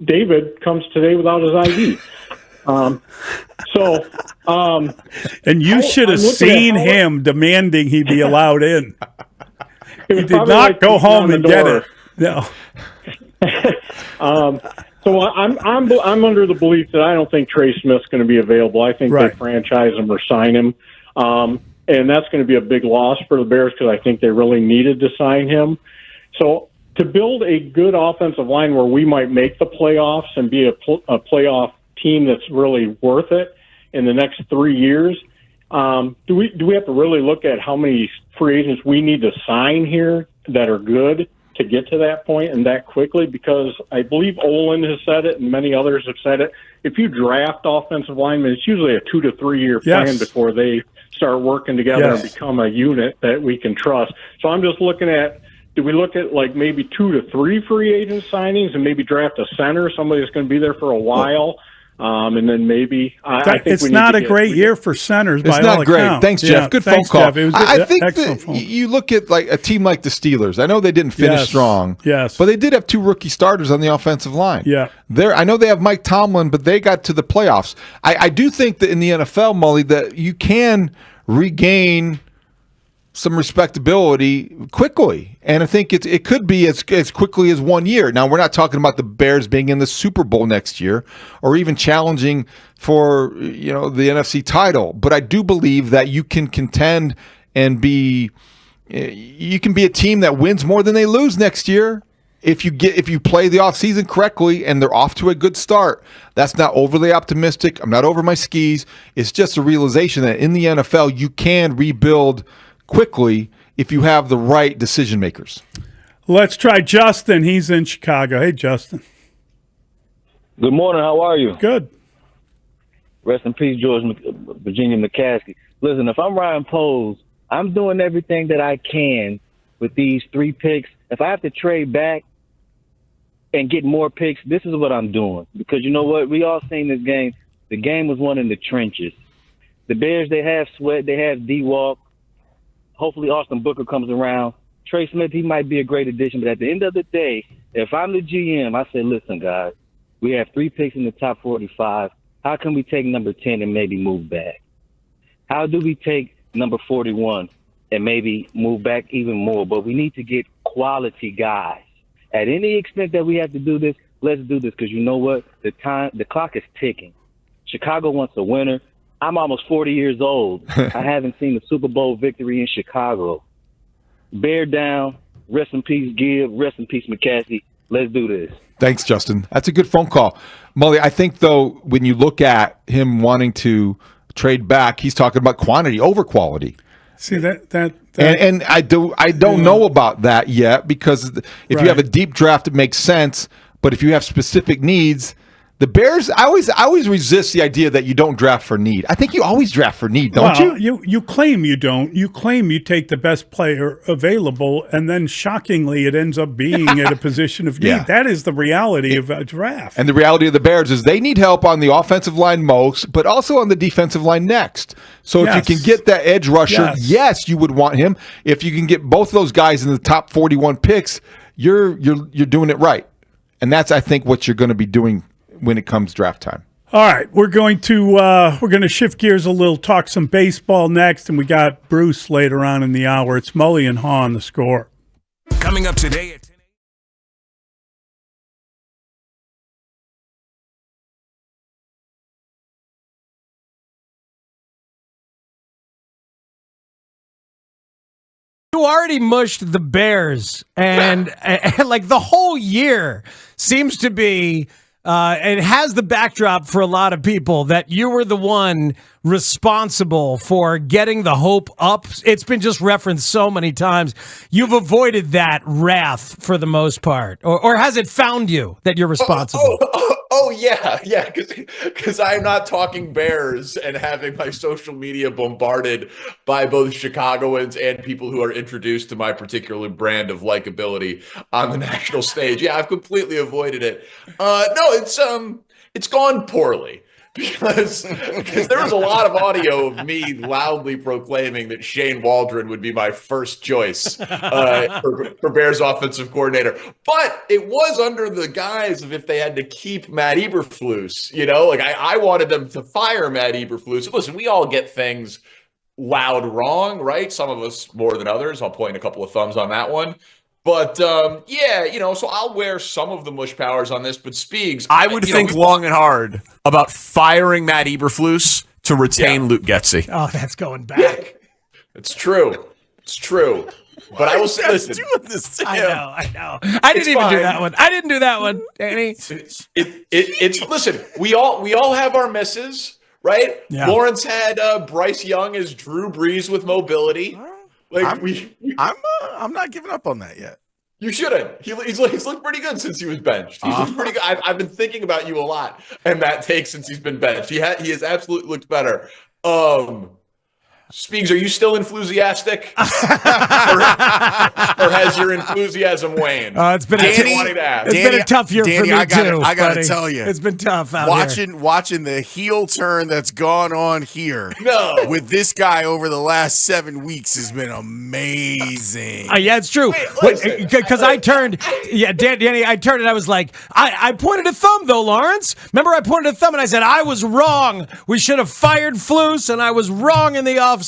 Speaker 23: David comes today without his ID.
Speaker 10: And you should have seen him demanding he be allowed in. He did not go home and get it. No.
Speaker 23: So I'm under the belief that I don't think Trey Smith's going to be available. I think they franchise him or sign him, and that's going to be a big loss for the Bears because I think they really needed to sign him. So to build a good offensive line where we might make the playoffs and be a playoff team that's really worth it in the next 3 years, do we have to really look at how many free agents we need to sign here that are good to get to that point and that quickly? Because I believe Olin has said it and many others have said it. If you draft offensive linemen, it's usually a 2 to 3 year plan before they start working together and become a unit that we can trust. So I'm just looking at, do we look at like maybe 2 to 3 free agent signings and maybe draft a center, somebody that's going to be there for a while? And then maybe I think
Speaker 10: it's
Speaker 23: we need
Speaker 10: not
Speaker 23: to
Speaker 10: a great year for centers.
Speaker 9: It's
Speaker 10: by
Speaker 9: not
Speaker 10: all
Speaker 9: great.
Speaker 10: accounts.
Speaker 9: Thanks, Jeff. Good phone call.
Speaker 10: Jeff. It was
Speaker 9: I think
Speaker 10: excellent
Speaker 9: that
Speaker 10: phone.
Speaker 9: you look at like a team like the Steelers. I know they didn't finish strong.
Speaker 10: Yes.
Speaker 9: But they did have 2 rookie starters on the offensive line.
Speaker 10: Yeah.
Speaker 9: I know they have Mike Tomlin, but they got to the playoffs. I do think that in the NFL, Mully, that you can regain some respectability quickly. And I think it could be as quickly as 1 year. Now, we're not talking about the Bears being in the Super Bowl next year or even challenging for, the NFC title. But I do believe that you can contend and you can be a team that wins more than they lose next year if you play the offseason correctly and they're off to a good start. That's not overly optimistic. I'm not over my skis. It's just a realization that in the NFL, you can rebuild quickly if you have the right decision makers.
Speaker 10: Let's try Justin. He's in Chicago. Hey, Justin.
Speaker 15: Good morning. How are you?
Speaker 10: Good.
Speaker 12: Rest in peace, Virginia McCaskey. Listen, if I'm Ryan Poles, I'm doing everything that I can with these 3 picks. If I have to trade back and get more picks, this is what I'm doing. Because you know what? We all seen this game. The game was won in the trenches. The Bears, they have Sweat, they have D-Walk. Hopefully Austin Booker comes around. Trey Smith, he might be a great addition. But at the end of the day, if I'm the GM, I say, listen, guys, we have 3 picks in the top 45. How can we take number 10 and maybe move back? How do we take number 41 and maybe move back even more? But we need to get quality guys. At any extent that we have to do this, let's do this, because you know what? The clock is ticking. Chicago wants a winner. I'm almost 40 years old. I haven't seen a Super Bowl victory in Chicago. Bear down. Rest in peace, Gibb. Rest in peace, McCaskey. Let's do this.
Speaker 9: Thanks, Justin. That's a good phone call. Mully, I think, though, when you look at him wanting to trade back, he's talking about quantity over quality.
Speaker 10: See, that
Speaker 9: and I don't know about that yet, because if you have a deep draft, it makes sense. But if you have specific needs, the Bears, I always resist the idea that you don't draft for need. I think you always draft for need, don't you?
Speaker 10: You claim you don't. You claim you take the best player available, and then shockingly, it ends up being at a position of need.
Speaker 9: Yeah.
Speaker 10: That is the reality of a draft.
Speaker 9: And the reality of the Bears is they need help on the offensive line most, but also on the defensive line next. So if you can get that edge rusher, yes, you would want him. If you can get both those guys in the top 41 picks, you're doing it right. And that's, I think, what you're going to be doing when it comes draft time.
Speaker 10: All right, we're going to shift gears a little, talk some baseball next, and we got Bruce later on in the hour. It's Mully and Haugh on The Score.
Speaker 1: Coming up today at 10 a.m.
Speaker 11: You already mushed the Bears, and like the whole year seems to be. It has the backdrop for a lot of people that you were the one responsible for getting the hope up. It's been just referenced so many times. You've avoided that wrath for the most part. Or has it found you that you're responsible?
Speaker 15: Yeah, because I'm not talking Bears and having my social media bombarded by both Chicagoans and people who are introduced to my particular brand of likability on the national stage. Yeah, I've completely avoided it. No, it's gone poorly. Because there was a lot of audio of me loudly proclaiming that Shane Waldron would be my first choice for Bears offensive coordinator. But it was under the guise of if they had to keep Matt Eberflus. You know, like I wanted them to fire Matt Eberflus. Listen, we all get things loud wrong, right? Some of us more than others. I'll point a couple of thumbs on that one. But, so I'll wear some of the mush powers on this. But Spiegs,
Speaker 18: I would think long and hard about firing Matt Eberflus to retain Luke Getsy.
Speaker 11: Oh, that's going back.
Speaker 15: It's true. It's true. But I will say, listen.
Speaker 11: Doing this to him? I know. I didn't even do that one. I didn't do that one, Danny.
Speaker 15: It's listen, we all have our misses, right?
Speaker 11: Yeah.
Speaker 15: Lawrence had Bryce Young as Drew Brees with mobility.
Speaker 8: I'm not giving up on that yet.
Speaker 15: You shouldn't. He's looked pretty good since he was benched. He's looked pretty good. I've been thinking about you a lot, and that take since he's been benched. He has absolutely looked better. Spiegs, are you still enthusiastic, or has your enthusiasm waned?
Speaker 11: It's been a tough year for me
Speaker 8: I
Speaker 11: too.
Speaker 8: gotta tell you,
Speaker 11: it's been tough out
Speaker 8: watching the heel turn that's gone on here.
Speaker 15: No,
Speaker 8: with this guy over the last 7 weeks has been amazing.
Speaker 11: Yeah, it's true. Because I turned, Danny, I turned and I was like, I pointed a thumb though, Lawrence. Remember, I pointed a thumb and I said I was wrong. We should have fired Flus, and I was wrong in the offseason.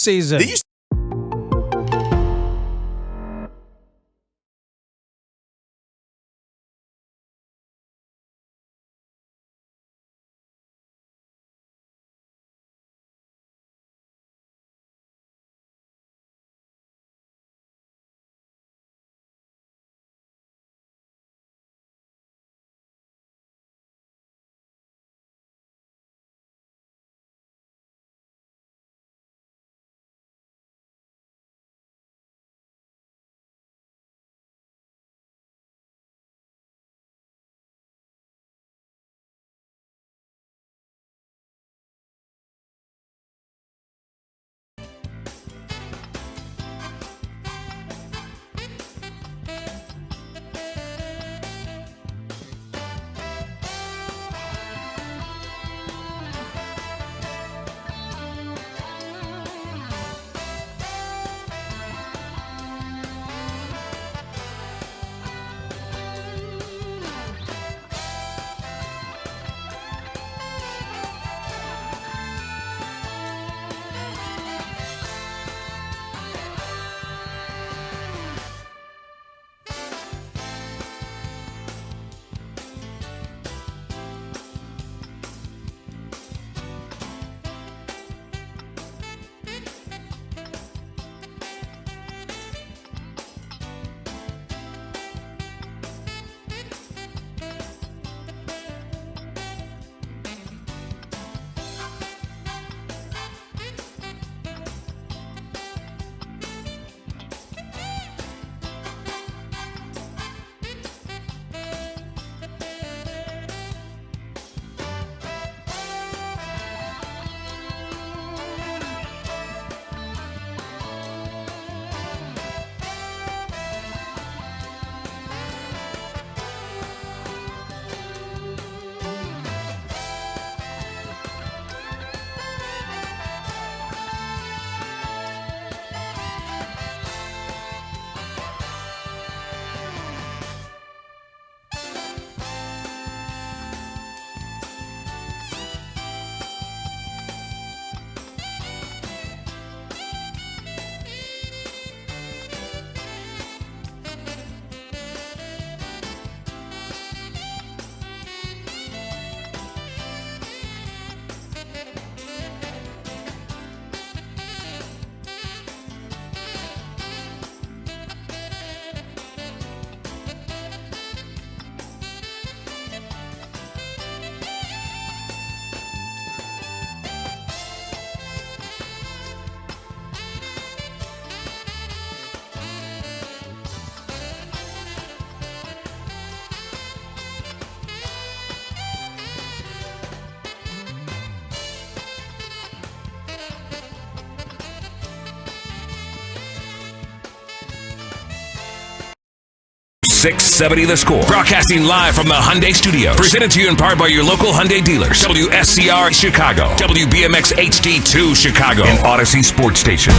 Speaker 1: 670 The Score. Broadcasting live from the Hyundai Studios. Presented to you in part by your local Hyundai dealers. WSCR Chicago. WBMX HD2 Chicago. And Odyssey Sports Station.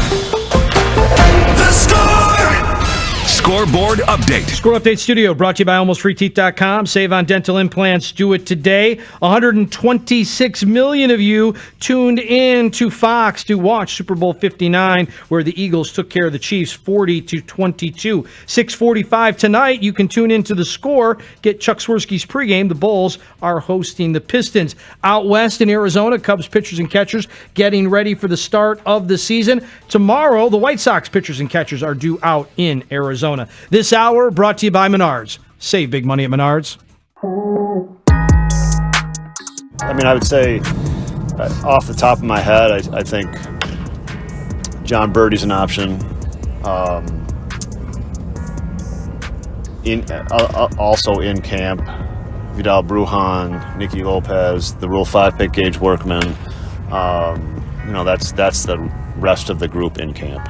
Speaker 1: The Score! Scoreboard Update.
Speaker 2: Score Update Studio brought to you by AlmostFreeTeeth.com. Save on dental implants. Do it today. 126 million of you tuned in to Fox to watch Super Bowl 59, where the Eagles took care of the Chiefs 40-22. 6:45 tonight, you can tune into The Score. Get Chuck Swirsky's pregame. The Bulls are hosting the Pistons. Out west in Arizona, Cubs pitchers and catchers getting ready for the start of the season. Tomorrow, the White Sox pitchers and catchers are due out in Arizona. This hour brought to you by Menards. Save big money at Menards.
Speaker 14: I mean, I would say off the top of my head, I think John Birdie's an option. Also in camp, Vidal Brujan, Nicky Lopez, the Rule 5 pick Gage Workman. That's the rest of the group in camp.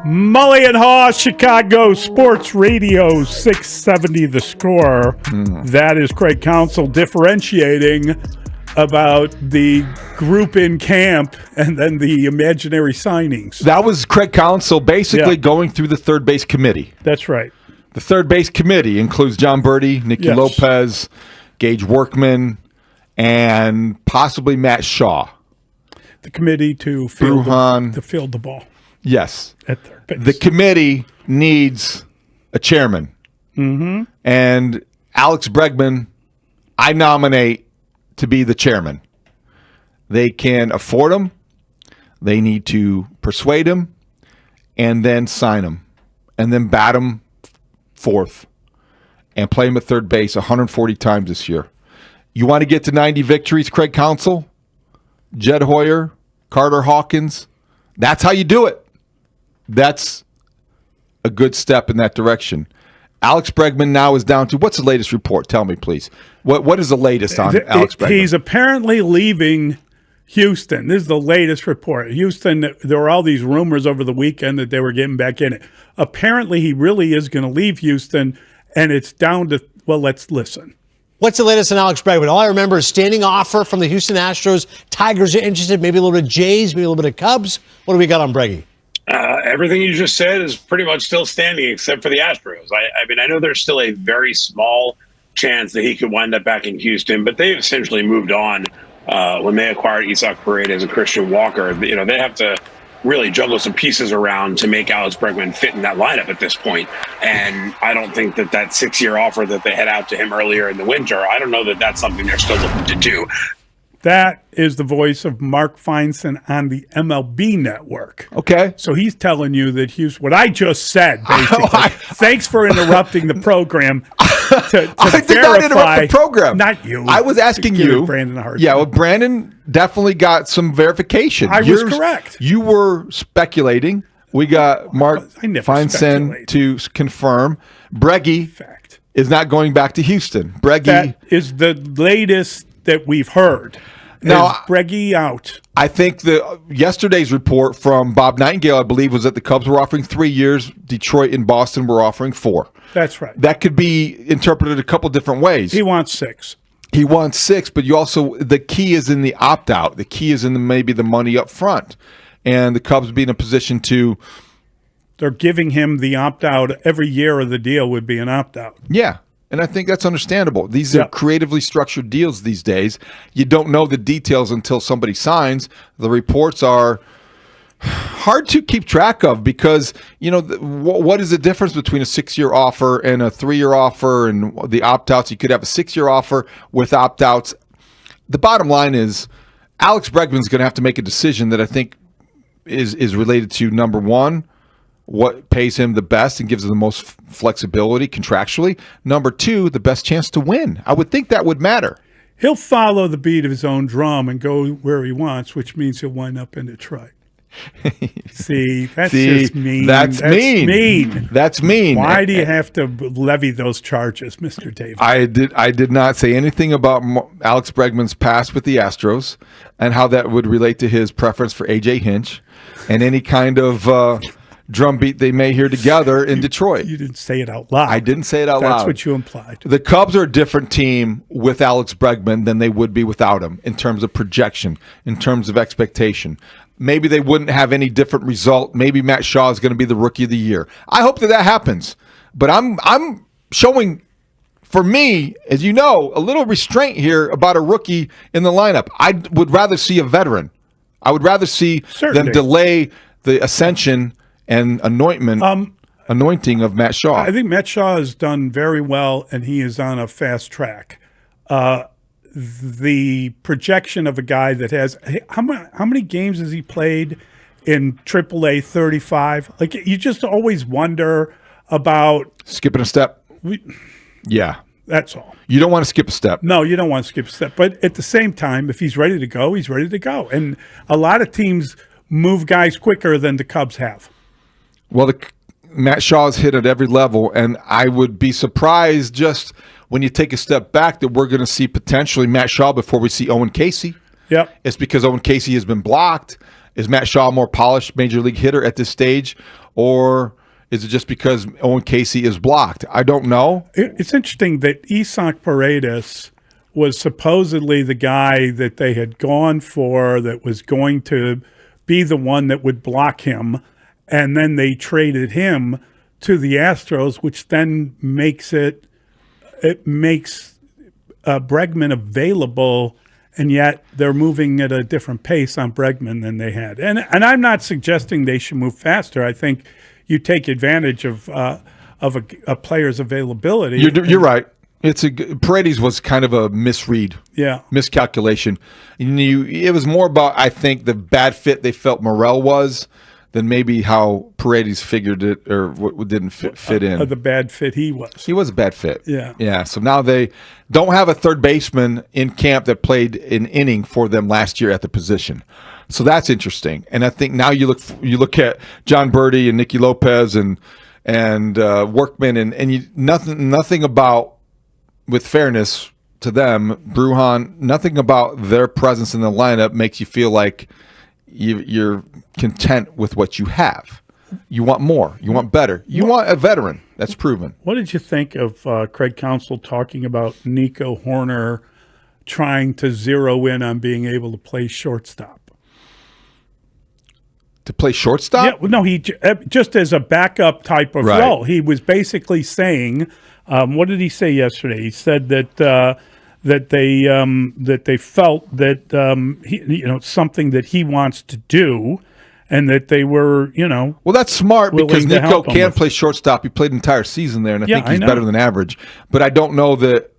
Speaker 10: Mully and Haugh, Chicago Sports Radio 670 The Score. That is Craig Counsell differentiating about the group in camp and then the imaginary signings.
Speaker 9: That was Craig Counsell basically going through the third base committee.
Speaker 10: That's right.
Speaker 9: The third base committee includes John Birdie, Nicky Lopez, Gage Workman, and possibly Matt Shaw.
Speaker 10: The committee to field the ball.
Speaker 9: Yes.
Speaker 10: At third base.
Speaker 9: The committee needs a chairman.
Speaker 10: Mm-hmm.
Speaker 9: And Alex Bregman, I nominate to be the chairman. They can afford him. They need to persuade him and then sign him and then bat him fourth and play him at third base 140 times this year. You want to get to 90 victories, Craig Counsell, Jed Hoyer, Carter Hawkins. That's how you do it. That's a good step in that direction. Alex Bregman now is down to, what's the latest report? Tell me, please. What is the latest on Alex Bregman?
Speaker 10: He's apparently leaving Houston. This is the latest report. Houston, there were all these rumors over the weekend that they were getting back in it. Apparently, he really is going to leave Houston, and it's down to, well, let's listen.
Speaker 16: What's the latest on Alex Bregman? All I remember is standing offer from the Houston Astros. Tigers are interested, maybe a little bit of Jays, maybe a little bit of Cubs. What do we got on Breggy?
Speaker 20: Everything you just said is pretty much still standing except for the Astros. I mean, I know there's still a very small chance that he could wind up back in Houston, but they've essentially moved on when they acquired Isaac Paredes and Christian Walker. They have to really juggle some pieces around to make Alex Bregman fit in that lineup at this point. And I don't think that 6-year offer that they had out to him earlier in the winter, I don't know that that's something they're still looking to do.
Speaker 10: That is the voice of Mark Feinstein on the MLB Network.
Speaker 9: Okay.
Speaker 10: So he's telling you that Houston, what I just said, basically. Thanks for interrupting the program to
Speaker 9: I did not interrupt the program.
Speaker 10: Not you.
Speaker 9: I was asking you.
Speaker 10: Brandon a hard
Speaker 9: yeah,
Speaker 10: time.
Speaker 9: well, Brandon definitely got some verification.
Speaker 10: I was correct.
Speaker 9: You were speculating. We got Mark Feinstein to confirm. Breggy is not going back to Houston. Breggy
Speaker 10: That is the latest that we've heard.
Speaker 9: Now,
Speaker 10: Is Breggy out?
Speaker 9: I think yesterday's report from Bob Nightingale, I believe, was that the Cubs were offering 3 years. Detroit and Boston were offering 4.
Speaker 10: That's right.
Speaker 9: That could be interpreted a couple different ways.
Speaker 10: He wants 6.
Speaker 9: He wants 6, but you also, the key is in the opt-out. The key is in maybe the money up front. And the Cubs be in a position to...
Speaker 10: They're giving him the opt-out. Every year of the deal would be an opt-out.
Speaker 9: Yeah. And I think that's understandable. These are creatively structured deals these days. You don't know the details until somebody signs. The reports are hard to keep track of because, what is the difference between a 6-year offer and a 3-year offer and the opt-outs? You could have a 6-year offer with opt-outs. The bottom line is Alex Bregman's going to have to make a decision that I think is related to, number one, what pays him the best and gives him the most flexibility contractually. Number 2, the best chance to win. I would think that would matter.
Speaker 10: He'll follow the beat of his own drum and go where he wants, which means he'll wind up in Detroit. See, that's just mean.
Speaker 9: That's mean. That's mean.
Speaker 10: Why do you have to levy those charges, Mr. Davis?
Speaker 9: I did not say anything about Alex Bregman's past with the Astros and how that would relate to his preference for A.J. Hinch and any kind of drumbeat they may hear together in Detroit.
Speaker 10: You didn't say it out loud.
Speaker 9: I didn't say it out loud.
Speaker 10: That's what you implied.
Speaker 9: The Cubs are a different team with Alex Bregman than they would be without him in terms of projection, in terms of expectation. Maybe they wouldn't have any different result. Maybe Matt Shaw is going to be the Rookie of the Year. I hope that happens. But I'm showing, for me, as you know, a little restraint here about a rookie in the lineup. I would rather see a veteran. I would rather see them delay the ascension and anointing of Matt Shaw.
Speaker 10: I think Matt Shaw has done very well, and he is on a fast track. The projection of a guy that has how many games has he played in AAA? 35. Like, you just always wonder about
Speaker 9: skipping a step. Yeah,
Speaker 10: that's all.
Speaker 9: You don't want to skip a step.
Speaker 10: No, you don't want to skip a step. But at the same time, if he's ready to go, he's ready to go. And a lot of teams move guys quicker than the Cubs have.
Speaker 9: Well, Matt Shaw's hit at every level, and I would be surprised just when you take a step back that we're going to see potentially Matt Shaw before we see Owen Casey.
Speaker 10: Yep.
Speaker 9: It's because Owen Casey has been blocked. Is Matt Shaw a more polished major league hitter at this stage, or is it just because Owen Casey is blocked? I don't know.
Speaker 10: It's interesting that Isaac Paredes was supposedly the guy that they had gone for that was going to be the one that would block him, and then they traded him to the Astros, which then makes Bregman available, and yet they're moving at a different pace on Bregman than they had. And I'm not suggesting they should move faster. I think you take advantage of a player's availability.
Speaker 9: You're right. Paredes was kind of a misread, miscalculation. It was more about, I think, the bad fit they felt Morel was than maybe how Paredes figured it or what didn't fit in.
Speaker 10: The bad fit he was.
Speaker 9: He was a bad fit.
Speaker 10: Yeah.
Speaker 9: Yeah. So now they don't have a third baseman in camp that played an inning for them last year at the position. So that's interesting. And I think now you look at John Birdie and Nicky Lopez and Workman and nothing about, with fairness to them, Brujan, nothing about their presence in the lineup makes you feel like you're content with what you have. You want more. You want better. You want a veteran. That's proven.
Speaker 10: What did you think of Craig Counsell talking about Nico Horner trying to zero in on being able to play shortstop?
Speaker 9: To play shortstop?
Speaker 10: Yeah, no, he just as a backup type of role. He was basically saying, what did he say yesterday? He said that they felt that something that he wants to do, and that they were
Speaker 9: Well, that's smart because Nico can play shortstop. He played an entire season there, and I think he's better than average. But I don't know that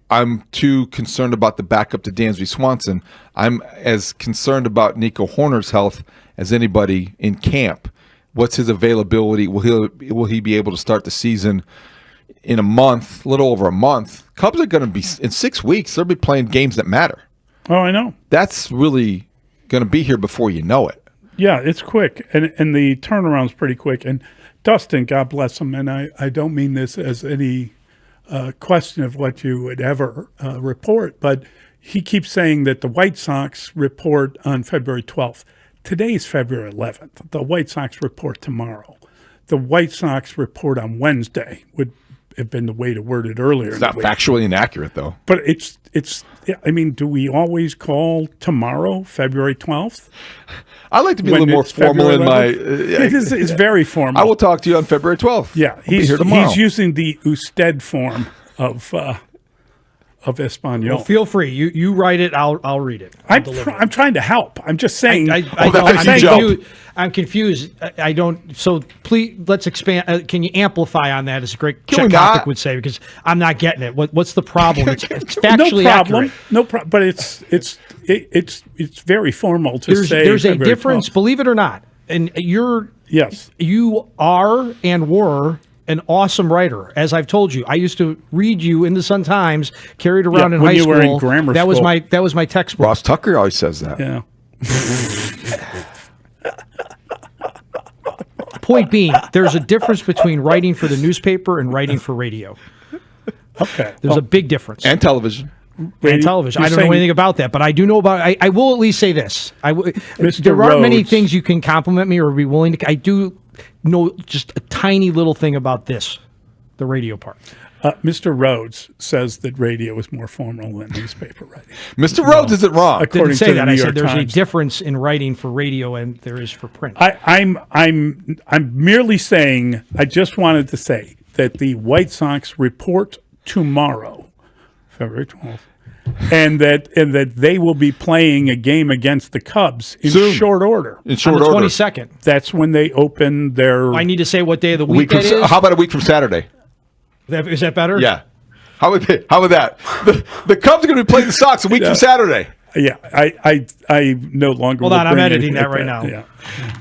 Speaker 9: I'm too concerned about the backup to Dansby Swanson. I'm as concerned about Nico Horner's health as anybody in camp. What's his availability? Will he be able to start the season in a month, a little over a month? Cubs are going to be, in 6 weeks, they'll be playing games that matter.
Speaker 10: Oh, I know.
Speaker 9: That's really going to be here before you know it.
Speaker 10: Yeah, it's quick, and the turnaround's pretty quick. And Dustin, God bless him, and I don't mean this as any question of what you would ever report, but he keeps saying that the White Sox report on February 12th. Today's February 11th. The White Sox report tomorrow. The White Sox report on Wednesday would have been the way to word it earlier.
Speaker 9: It's not factually inaccurate, though.
Speaker 10: But it's. I mean, do we always call tomorrow February 12th?
Speaker 9: I like to be a little more formal in my.
Speaker 10: It's very formal.
Speaker 9: I will talk to you on February 12th.
Speaker 10: Yeah,
Speaker 9: he's here tomorrow.
Speaker 10: He's using the usted form of Espanol.
Speaker 2: Well, feel free. You write it. I'll read it.
Speaker 10: I'm trying to help. I'm just saying.
Speaker 2: I'm confused. I don't. So please, let's expand. Can you amplify on that? As Greg Chetkovic would say, because I'm not getting it. What's the problem? It's factually accurate.
Speaker 10: No problem. But it's very formal to say.
Speaker 2: There's a difference, 12th. Believe it or not. And you are and were an awesome writer. As I've told you, I used to read you in the Sun-Times, carried around in high school.
Speaker 10: When you were in grammar school.
Speaker 2: That was my textbook.
Speaker 9: Ross Tucker always says that.
Speaker 10: Yeah.
Speaker 2: Point being, there's a difference between writing for the newspaper and writing for radio.
Speaker 10: Okay.
Speaker 2: There's a big difference.
Speaker 9: And television.
Speaker 2: and television. I don't know anything about that, but I do know about. I will at least say this: there aren't many things you can compliment me or be willing to. I do know just a tiny little thing about this, the radio part.
Speaker 10: Mr. Rhodes says that radio is more formal than newspaper writing.
Speaker 9: Mr. Rhodes isn't wrong.
Speaker 2: I didn't say that. I said there's a difference in writing for radio and there is for print.
Speaker 10: I'm merely saying. I just wanted to say that the White Sox report tomorrow, February 12th, and that they will be playing a game against the Cubs in short order.
Speaker 9: In short
Speaker 2: on the
Speaker 9: order.
Speaker 2: 22nd.
Speaker 10: That's when they open their.
Speaker 2: I need to say what day of the week that is.
Speaker 9: How about a week from Saturday?
Speaker 2: Is that better?
Speaker 9: Yeah. How about that? The Cubs are going to be playing the Sox a week from Saturday.
Speaker 10: Yeah, I no longer.
Speaker 2: Hold on, I'm editing that right now.
Speaker 10: Yeah.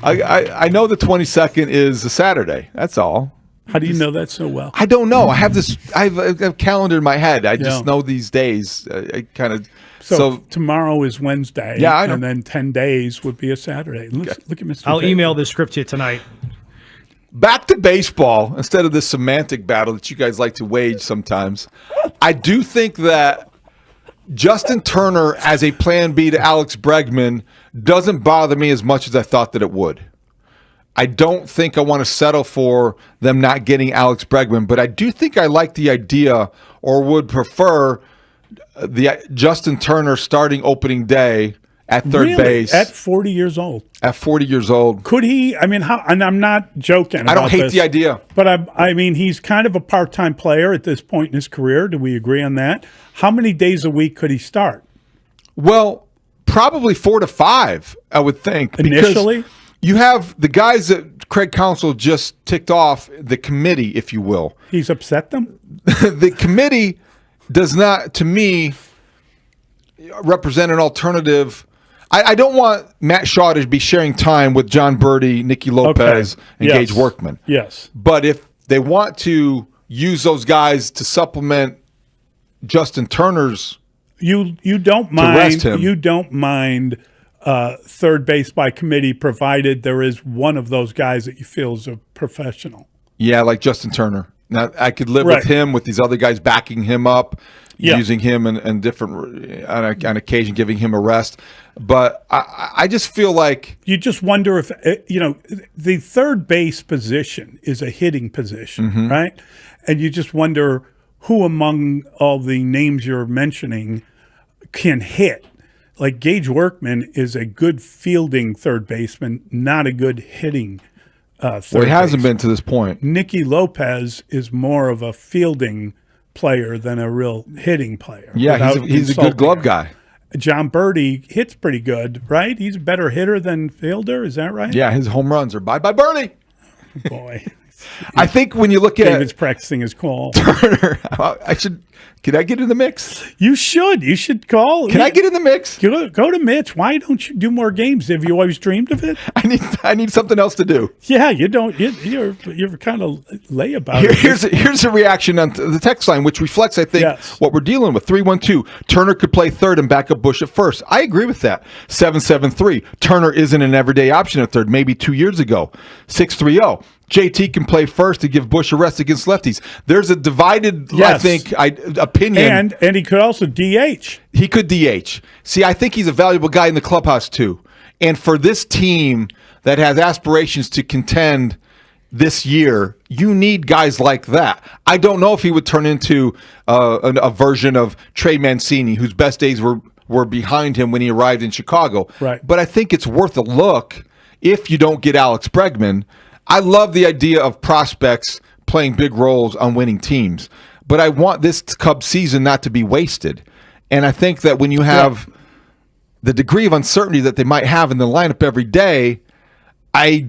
Speaker 9: I know the 22nd is a Saturday. That's all.
Speaker 10: How do you know that so well?
Speaker 9: I don't know. I have this. I have a calendar in my head. I just know these days. I kind of.
Speaker 10: So tomorrow is Wednesday.
Speaker 9: Yeah, I know.
Speaker 10: And then 10 days would be a Saturday. Look at Mr.
Speaker 2: I'll
Speaker 10: Taylor.
Speaker 2: email this script to you tonight.
Speaker 9: Back to baseball instead of this semantic battle that you guys like to wage sometimes. I do think that Justin Turner as a plan B to Alex Bregman doesn't bother me as much as I thought that it would. I don't think I want to settle for them not getting Alex Bregman, but I do think I like the idea or would prefer the Justin Turner starting opening day at third base.
Speaker 10: At 40 years old.
Speaker 9: At 40 years old.
Speaker 10: Could he? I mean, how? And I'm not joking.
Speaker 9: I don't hate the idea.
Speaker 10: But I mean, he's kind of a part-time player at this point in his career. Do we agree on that? How many days a week could he start?
Speaker 9: Well, probably 4 to 5, I would think.
Speaker 10: Initially?
Speaker 9: You have the guys that Craig Counsell just ticked off, the committee, if you will.
Speaker 10: He's upset them?
Speaker 9: The committee does not, to me, represent an alternative. I don't want Matt Shaw to be sharing time with John Birdie, Nicky Lopez, and Gage Workman.
Speaker 10: Yes.
Speaker 9: But if they want to use those guys to supplement Justin Turner's
Speaker 10: you don't mind third base by committee, provided there is one of those guys that you feel is a professional.
Speaker 9: Yeah, like Justin Turner. Now I could live with him, with these other guys backing him up, using him and different on occasion, giving him a rest. But I just feel like
Speaker 10: you just wonder if the third base position is a hitting position, right? And you just wonder who among all the names you're mentioning can hit. Like Gage Workman is a good fielding third baseman, not a good hitting third
Speaker 9: he hasn't
Speaker 10: baseman.
Speaker 9: been to this point.
Speaker 10: Nicky Lopez is more of a fielding player than a real hitting player.
Speaker 9: Yeah, he's a good glove guy.
Speaker 10: John Birdie hits pretty good, right? He's a better hitter than fielder. Is that right?
Speaker 9: Yeah, his home runs are bye Birdie.
Speaker 10: Boy.
Speaker 9: I think when you look at
Speaker 10: David's practicing his call.
Speaker 9: Turner, can I get in the mix?
Speaker 10: You should. You should call.
Speaker 9: Can I get in the mix?
Speaker 10: Go to Mitch. Why don't you do more games? Have you always dreamed of it?
Speaker 9: I need something else to do.
Speaker 10: Yeah, you don't. You're kind of lay about it.
Speaker 9: Here's a reaction on the text line, which reflects, I think, what we're dealing with. 312, Turner could play third and back up Bush at first. I agree with that. 773, Turner isn't an everyday option at third, maybe 2 years ago. 630, JT can play first to give Bush a rest against lefties. There's a divided, I think, opinion.
Speaker 10: And he could also DH.
Speaker 9: He could DH. See, I think he's a valuable guy in the clubhouse, too. And for this team that has aspirations to contend this year, you need guys like that. I don't know if he would turn into a version of Trey Mancini, whose best days were behind him when he arrived in Chicago.
Speaker 10: Right.
Speaker 9: But I think it's worth a look if you don't get Alex Bregman. I love the idea of prospects playing big roles on winning teams, but I want this Cubs season not to be wasted. And I think that when you have the degree of uncertainty that they might have in the lineup every day, I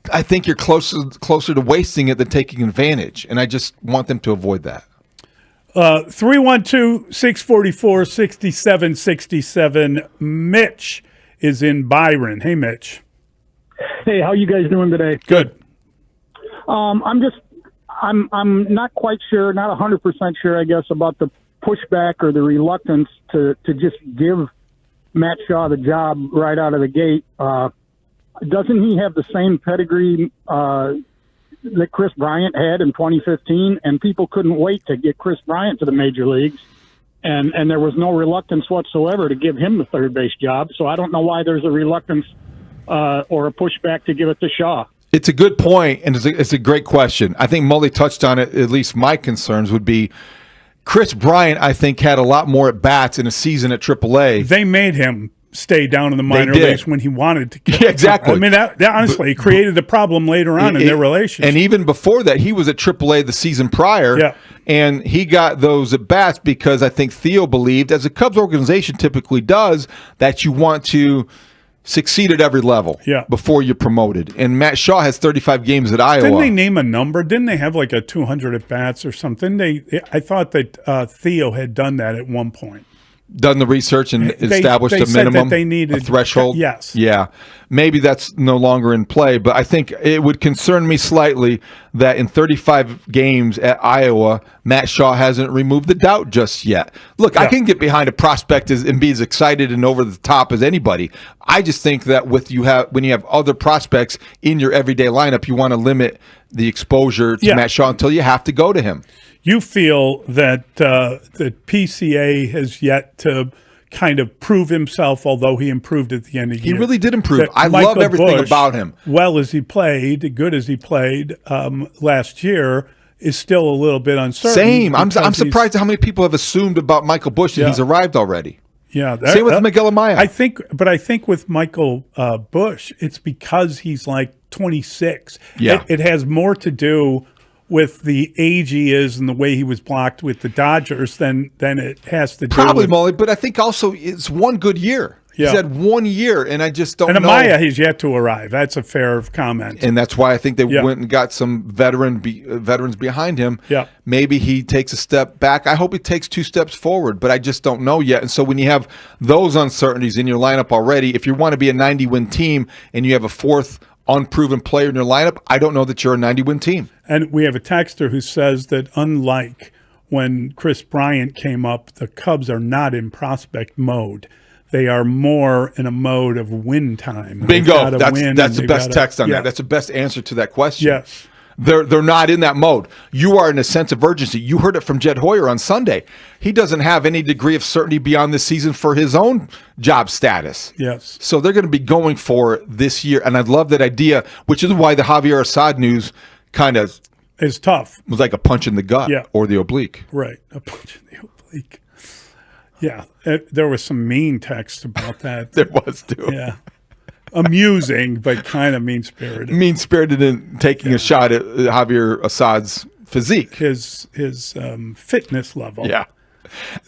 Speaker 9: think you're closer to wasting it than taking advantage, and I just want them to avoid that.
Speaker 10: 312-644-6767. Mitch is in Byron. Hey, Mitch.
Speaker 6: Hey, how you guys doing today?
Speaker 10: Good.
Speaker 6: I'm not quite sure, not 100% sure, I guess, about the pushback or the reluctance to just give Matt Shaw the job right out of the gate. Doesn't he have the same pedigree that Chris Bryant had in 2015? And people couldn't wait to get Chris Bryant to the major leagues. and there was no reluctance whatsoever to give him the third base job. So I don't know why there's a reluctance or a pushback to give it to Shaw.
Speaker 9: It's a good point, and it's a great question. I think Mully touched on it. At least my concerns would be Chris Bryant, I think, had a lot more at-bats in a season at AAA.
Speaker 10: They made him stay down in the minor leagues when he wanted to.
Speaker 9: Yeah, exactly.
Speaker 10: I mean, that honestly created a problem later on in their relationship.
Speaker 9: And even before that, he was at AAA the season prior, and he got those at-bats because I think Theo believed, as a Cubs organization typically does, that you want to succeed at every level before you're promoted. And Matt Shaw has 35 games at Iowa.
Speaker 10: Didn't they name a number? Didn't they have like a 200 at-bats or something? I thought that Theo had done that at one point.
Speaker 9: Done the research and established a minimum,
Speaker 10: they needed
Speaker 9: a threshold.
Speaker 10: Yes.
Speaker 9: Yeah. Maybe that's no longer in play, but I think it would concern me slightly that in 35 games at Iowa, Matt Shaw hasn't removed the doubt just yet. Look, I can get behind a prospect and be as excited and over the top as anybody. I just think that when you have other prospects in your everyday lineup, you want to limit the exposure to Matt Shaw until you have to go to him.
Speaker 10: You feel that that PCA has yet to kind of prove himself, although he improved at the end of the year.
Speaker 9: He really did improve. I love everything about him.
Speaker 10: Well as he played, good as he played last year, is still a little bit uncertain.
Speaker 9: Same. I'm surprised at how many people have assumed about Michael Busch that he's arrived already.
Speaker 10: Yeah.
Speaker 9: Same with Miguel Amaya.
Speaker 10: I think with Michael Busch, it's because he's like 26.
Speaker 9: Yeah.
Speaker 10: It has more to do with the age he is and the way he was blocked with the Dodgers than it has to do
Speaker 9: Probably,
Speaker 10: with
Speaker 9: Mully, but I think also it's one good year.
Speaker 10: Yeah.
Speaker 9: He's had 1 year, and I just don't know.
Speaker 10: And Amaya, he's yet to arrive. That's a fair comment.
Speaker 9: And that's why I think they went and got some veterans behind him.
Speaker 10: Yeah.
Speaker 9: Maybe he takes a step back. I hope he takes 2 steps forward, but I just don't know yet. And so when you have those uncertainties in your lineup already, if you want to be a 90-win team and you have a fourth unproven player in your lineup, I don't know that you're a 90-win team.
Speaker 10: And we have a texter who says that unlike when Chris Bryant came up, the Cubs are not in prospect mode. They are more in a mode of win time.
Speaker 9: Bingo. That's the best text on that. That's the best answer to that question.
Speaker 10: Yes.
Speaker 9: They're not in that mode. You are in a sense of urgency. You heard it from Jed Hoyer on Sunday. He doesn't have any degree of certainty beyond this season for his own job status.
Speaker 10: Yes.
Speaker 9: So they're going to be going for it this year. And I love that idea, which is why the Javier Assad news kind of
Speaker 10: is tough.
Speaker 9: It was like a punch in the gut or the oblique.
Speaker 10: Right. A punch in the oblique. Yeah. There was some mean text about that.
Speaker 9: There was too.
Speaker 10: Yeah. Amusing, but kind of mean-spirited.
Speaker 9: Mean-spirited in taking a shot at Javier Assad's physique.
Speaker 10: His fitness level.
Speaker 9: Yeah.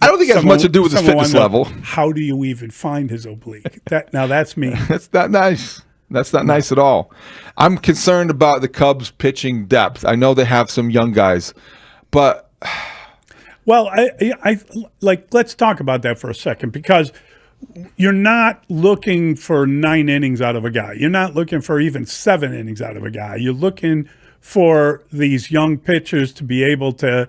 Speaker 9: I don't think it has much to do with his fitness level.
Speaker 10: How do you even find his oblique? Now that's mean.
Speaker 9: That's not nice. That's not nice at all. I'm concerned about the Cubs pitching depth. I know they have some young guys, but...
Speaker 10: Well, I let's talk about that for a second, because you're not looking for 9 innings out of a guy. You're not looking for even 7 innings out of a guy. You're looking for these young pitchers to be able to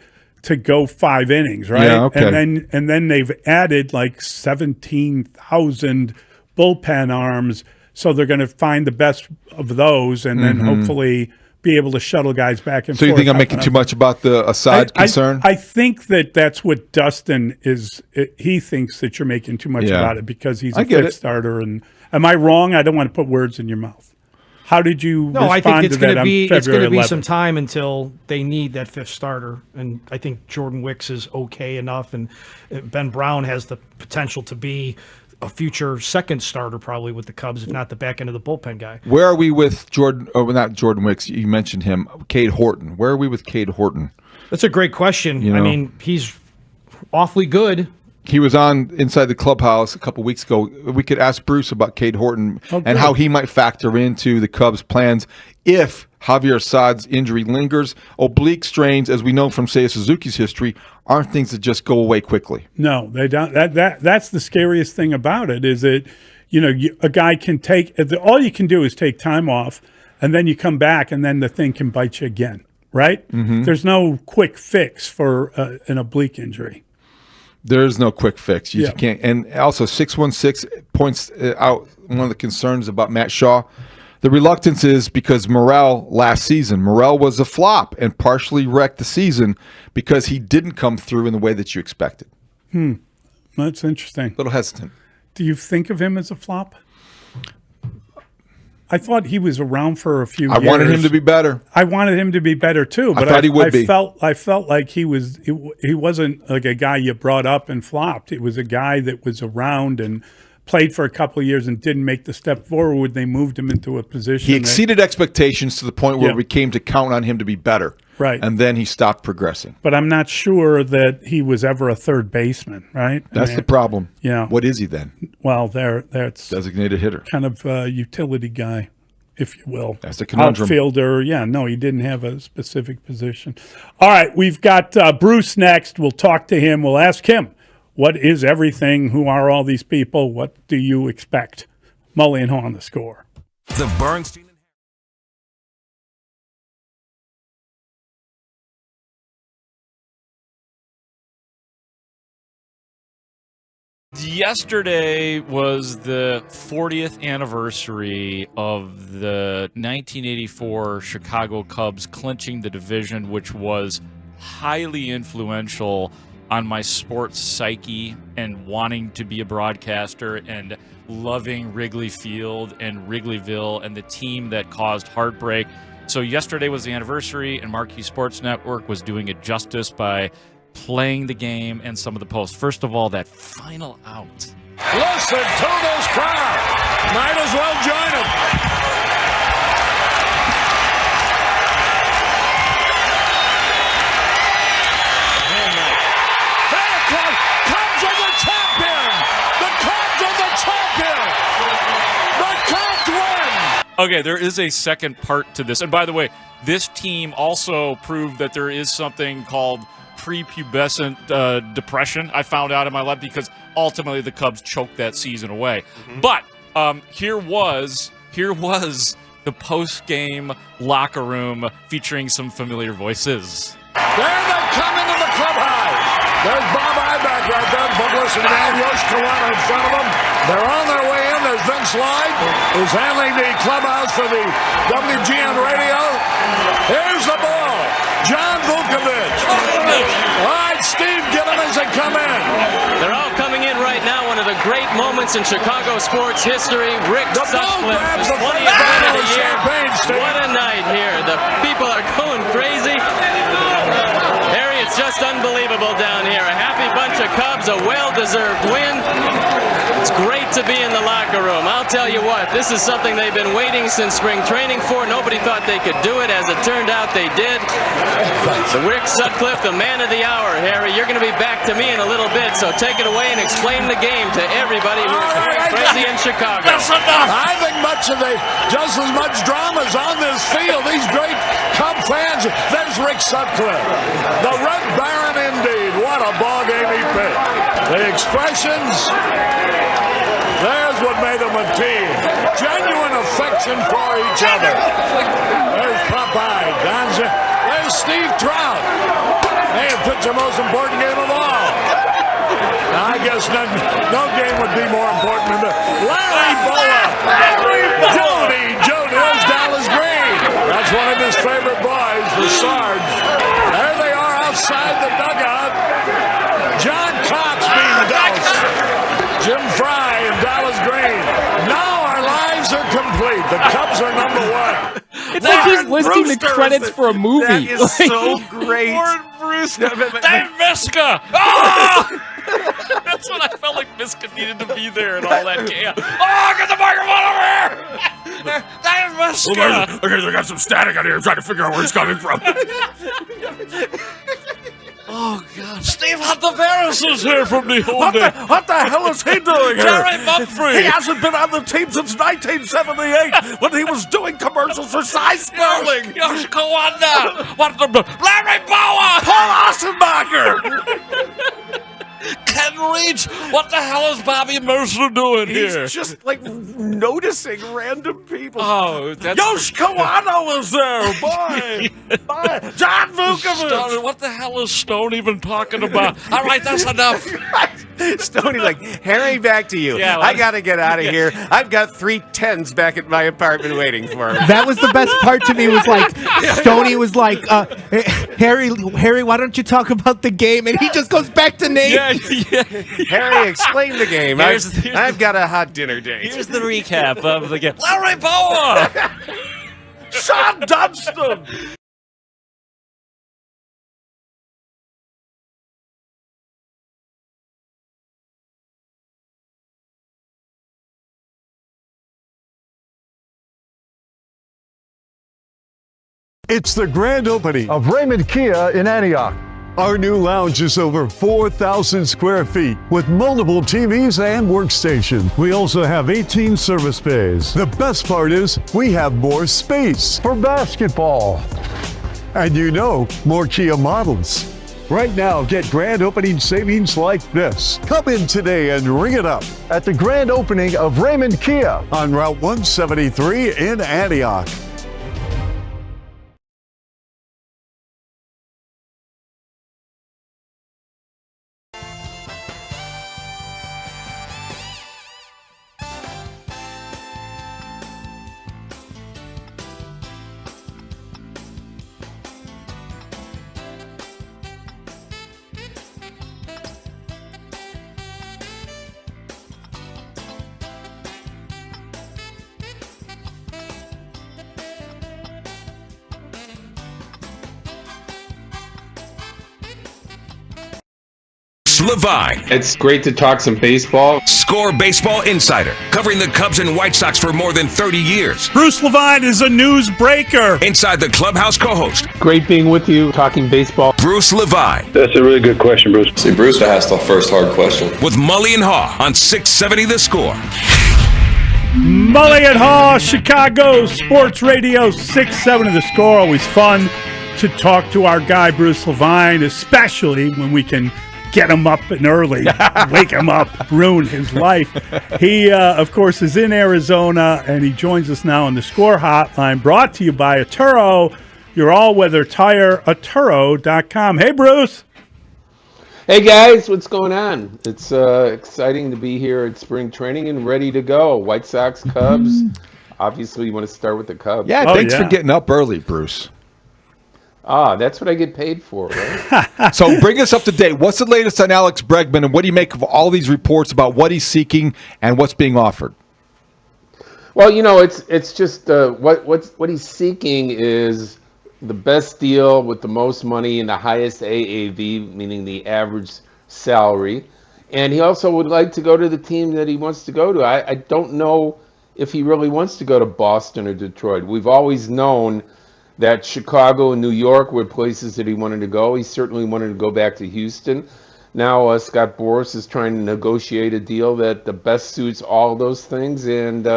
Speaker 10: go 5 innings, right?
Speaker 9: Yeah, okay.
Speaker 10: And then they've added like 17,000 bullpen arms, so they're going to find the best of those, and then hopefully be able to shuttle guys back and forth.
Speaker 9: So you think I'm making too much about the Assad concern?
Speaker 10: I think that's what Dustin is. He thinks that you're making too much about it because he's a fifth starter. And am I wrong? I don't want to put words in your mouth. How did you respond
Speaker 2: I think
Speaker 10: to that on February 11th?
Speaker 2: It's going to be some time until they need that 5th starter. And I think Jordan Wicks is okay enough. And Ben Brown has the potential to be a future 2nd starter probably with the Cubs, if not the back end of the bullpen guy.
Speaker 9: Where are we with Jordan? Oh, not Jordan Wicks. You mentioned him. Cade Horton. Where are we with Cade Horton?
Speaker 2: That's a great question.
Speaker 9: You know,
Speaker 2: I mean, he's awfully good.
Speaker 9: He was on Inside the Clubhouse a couple weeks ago. We could ask Bruce about Cade Horton and how he might factor into the Cubs' plans if Javier Assad's injury lingers. Oblique strains, as we know from Seiya Suzuki's history, aren't things that just go away quickly.
Speaker 10: No, they don't. That's the scariest thing about it, is that, a guy can take, all you can do is take time off, and then you come back, and then the thing can bite you again, right? There's no quick fix for an oblique injury.
Speaker 9: There is no quick fix. You can't. And also, 616 points out one of the concerns about Matt Shaw. The reluctance is because Morel last season, Morel was a flop and partially wrecked the season because he didn't come through in the way that you expected.
Speaker 10: That's interesting.
Speaker 9: A little hesitant.
Speaker 10: Do you think of him as a flop? I thought he was around for a few years.
Speaker 9: I wanted him to be better.
Speaker 10: I wanted him to be better too, but
Speaker 9: I thought he would be.
Speaker 10: I felt like he wasn't like a guy you brought up and flopped. It was a guy that was around and played for a couple of years and didn't make the step forward. They moved him into a position.
Speaker 9: He exceeded expectations to the point where we came to count on him to be better.
Speaker 10: Right.
Speaker 9: And then he stopped progressing.
Speaker 10: But I'm not sure that he was ever a third baseman, right?
Speaker 9: That's the problem.
Speaker 10: Yeah.
Speaker 9: What is he then?
Speaker 10: Well, that's
Speaker 9: designated hitter.
Speaker 10: Kind of a utility guy, if you will.
Speaker 9: That's the conundrum.
Speaker 10: Outfielder. Yeah, no, he didn't have a specific position. All right, we've got Bruce next. We'll talk to him. We'll ask him, what is everything? Who are all these people? What do you expect? Mully and Haugh on The Score.
Speaker 1: The Bernstein.
Speaker 7: Yesterday was the 40th anniversary of the 1984 Chicago Cubs clinching the division, which was highly influential on my sports psyche and wanting to be a broadcaster and loving Wrigley Field and Wrigleyville and the team that caused heartbreak. So yesterday was the anniversary, and Marquee Sports Network was doing it justice by playing the game and some of the posts. First of all, that final out.
Speaker 17: Listen to this crowd. Might as well join them. Cubs are the champion. The Cubs are the champion. The Cubs win.
Speaker 7: Okay, there is a second part to this. And by the way, this team also proved that there is something called prepubescent depression. I found out in my life because ultimately the Cubs choked that season away. But here was the post-game locker room featuring some familiar voices.
Speaker 17: There they come into the clubhouse. There's Bob Ibeck right there, publicity man, Yosh Kawada in front of them. They're on their way in. There's Vince Lloyd, who's handling the clubhouse for the WGN radio. Here's the ball. John Vukovich. All right, Steve, get them as they come in.
Speaker 19: They're all coming in right now. One of the great moments in Chicago sports history. Rick Sutcliffe, the 20th win of the year. What a night here. The people are going crazy. Harry, it's just unbelievable down here. A happy bunch of Cubs, a well-deserved win. It's great to be in the locker room. I'll tell you what, this is something they've been waiting since spring training for. Nobody thought they could do it. As it turned out, they did. So Rick Sutcliffe, the man of the hour. Harry, you're going to be back to me in a little bit, so take it away and explain the game to everybody who is going crazy in Chicago.
Speaker 17: That's enough. I think just as much drama is on this field. These great Cub fans. There's Rick Sutcliffe. The Red Baron indeed. What a ball game he picked. The expressions. There's what made them a team. Genuine affection for each other. There's Popeye. There's Steve Trout. They have picked the most important game of all. Now, I guess no game would be more important than Larry Boa. Jody. There's Dallas Green. That's one of his favorite boys, the Sarge. There they are outside the dugout. John Cox being doused. Jim Fry and Dallas Green. Now our lives are complete. The Cubs are number one.
Speaker 2: It's like he's listing the credits for a movie.
Speaker 18: That is so great.
Speaker 7: Warren Brewster. Dave Miska. Oh! That's what I felt like Miska needed to be there and all that chaos. Oh, get the microphone over here! Dave Miska.
Speaker 17: Okay, they got some static out here. I'm trying to figure out where it's coming from.
Speaker 7: Oh, God. Steve Hunter-Ferris is here from the old day.
Speaker 17: What the hell is he doing here?
Speaker 7: Jerry Mumphrey.
Speaker 17: He hasn't been on the team since 1978 when he was doing commercials for Cy Sperling.
Speaker 7: Yosh Kawada. Larry Boa.
Speaker 17: Paul Ossenbacher.
Speaker 7: Ken Reach. What the hell is Bobby Mercer doing here?
Speaker 17: He's just like noticing random people.
Speaker 7: Oh, that's
Speaker 17: Yosh Kawada was there. Boy. John Vukovich.
Speaker 7: What the hell is Stone even talking about? All right, that's enough.
Speaker 18: Stoney, like, Harry, back to you.
Speaker 4: Yeah,
Speaker 18: I got to get out of here. I've got 3 10s back at my apartment waiting for me.
Speaker 5: That was the best part to me. Was like Stoney was like, Harry, why don't you talk about the game? And he just goes back to names.
Speaker 18: Harry, explain the game. I've got a hot dinner date.
Speaker 4: Here's the recap of the game. Larry Boa! Sean Dunston!
Speaker 21: It's the grand opening of Raymond Kia in Antioch. Our new lounge is over 4,000 square feet with multiple TVs and workstations. We also have 18 service bays. The best part is we have more space for basketball. And more Kia models. Right now, get grand opening savings like this. Come in today and ring it up at the grand opening of Raymond Kia on Route 173 in Antioch.
Speaker 1: Levine.
Speaker 24: It's great to talk some baseball.
Speaker 1: Score Baseball Insider, covering the Cubs and White Sox for more than 30 years.
Speaker 10: Bruce Levine is a newsbreaker.
Speaker 1: Inside the Clubhouse co-host.
Speaker 24: Great being with you, talking baseball.
Speaker 1: Bruce Levine.
Speaker 25: That's a really good question, Bruce.
Speaker 26: See, Bruce asked the first hard question.
Speaker 1: With Mully and Haugh on 670 The Score.
Speaker 10: Mully and Haugh, Chicago Sports Radio 670 The Score. Always fun to talk to our guy, Bruce Levine, especially when we can get him up and early, wake him up, ruin his life. He, of course, is in Arizona, and he joins us now on the Score Hotline, brought to you by Atturo, your all-weather tire, Atturo.com. Hey, Bruce.
Speaker 26: Hey, guys, what's going on? It's exciting to be here at spring training and ready to go. White Sox, Cubs. Obviously, you want to start with the Cubs.
Speaker 9: Yeah, thanks for getting up early, Bruce.
Speaker 26: That's what I get paid for, right?
Speaker 9: So bring us up to date. What's the latest on Alex Bregman, and what do you make of all these reports about what he's seeking and what's being offered?
Speaker 26: Well, it's just what he's seeking is the best deal with the most money and the highest AAV, meaning the average salary. And he also would like to go to the team that he wants to go to. I don't know if he really wants to go to Boston or Detroit. We've always known that Chicago and New York were places that he wanted to go. He certainly wanted to go back to Houston. Now Scott Boras is trying to negotiate a deal that the best suits all those things. And,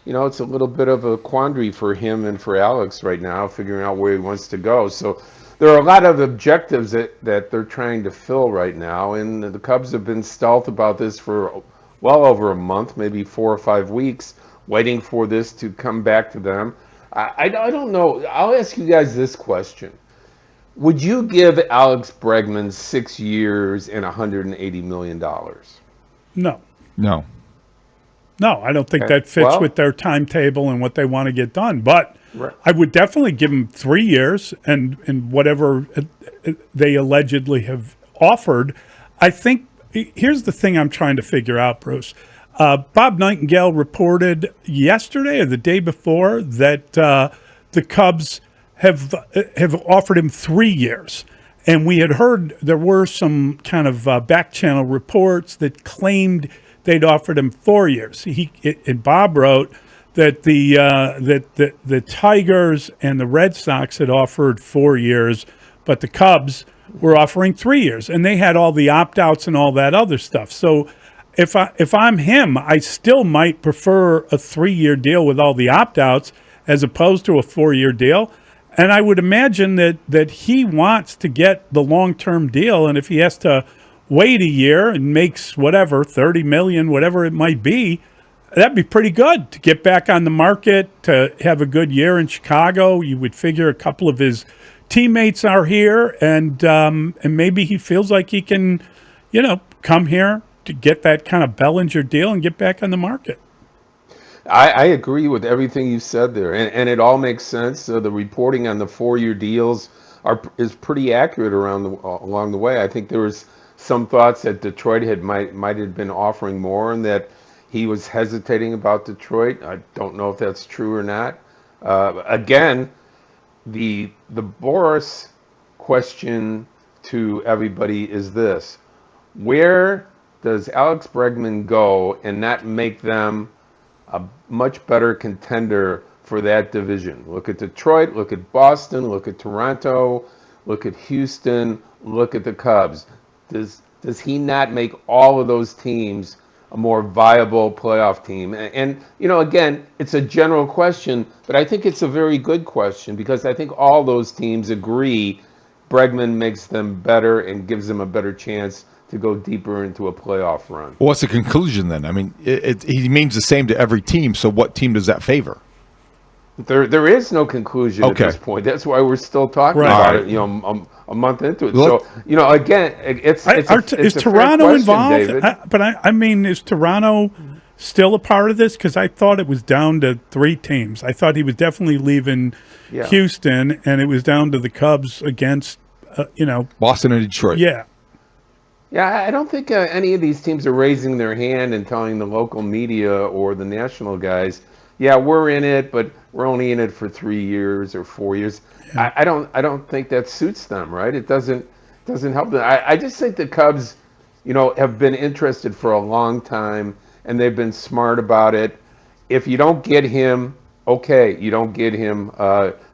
Speaker 26: it's a little bit of a quandary for him and for Alex right now, figuring out where he wants to go. So there are a lot of objectives that they're trying to fill right now. And the Cubs have been stealth about this for well over a month, maybe 4 or 5 weeks, waiting for this to come back to them. I don't know. I'll ask you guys this question. Would you give Alex Bregman 6 years and $180 million?
Speaker 10: No.
Speaker 9: No.
Speaker 10: No, I don't think that fits with their timetable and what they want to get done. But I would definitely give him 3 years and whatever they allegedly have offered. I think here's the thing I'm trying to figure out, Bruce. Bob Nightingale reported yesterday or the day before that the Cubs have offered him 3 years. And we had heard there were some kind of back channel reports that claimed they'd offered him 4 years. And Bob wrote that the Tigers and the Red Sox had offered 4 years, but the Cubs were offering 3 years. And they had all the opt-outs and all that other stuff. So if I'm him, I still might prefer a 3-year deal with all the opt-outs as opposed to a 4-year deal. And I would imagine that he wants to get the long-term deal. And if he has to wait a year and makes whatever, $30 million, whatever it might be, that'd be pretty good to get back on the market, to have a good year in Chicago. You would figure a couple of his teammates are here, and maybe he feels like he can come here to get that kind of Bellinger deal and get back on the market.
Speaker 26: I agree with everything you said there, and it all makes sense. The reporting on the 4-year deals is pretty accurate along the way. I think there was some thoughts that Detroit might have been offering more, and that he was hesitating about Detroit. I don't know if that's true or not. Again, the Boris question to everybody is this: where does Alex Bregman go and not make them a much better contender for that division? Look at Detroit, look at Boston, look at Toronto, look at Houston, look at the Cubs. Does he not make all of those teams a more viable playoff team? And again, it's a general question, but I think it's a very good question, because I think all those teams agree Bregman makes them better and gives them a better chance to go deeper into a playoff run.
Speaker 9: What's the conclusion then? I mean, he means the same to every team, so what team does that favor?
Speaker 26: There is no conclusion at this point. That's why we're still talking about it, a month into it. So, again, it's
Speaker 10: is Toronto involved? Is Toronto still a part of this? Because I thought it was down to 3 teams. I thought he was definitely leaving Houston, and it was down to the Cubs against,
Speaker 9: Boston and Detroit.
Speaker 10: Yeah.
Speaker 26: Yeah, I don't think any of these teams are raising their hand and telling the local media or the national guys, yeah, we're in it, but we're only in it for 3 years or 4 years. Yeah. I don't think that suits them, right? It doesn't help them. I just think the Cubs, have been interested for a long time, and they've been smart about it. If you don't get him, okay, you don't get him.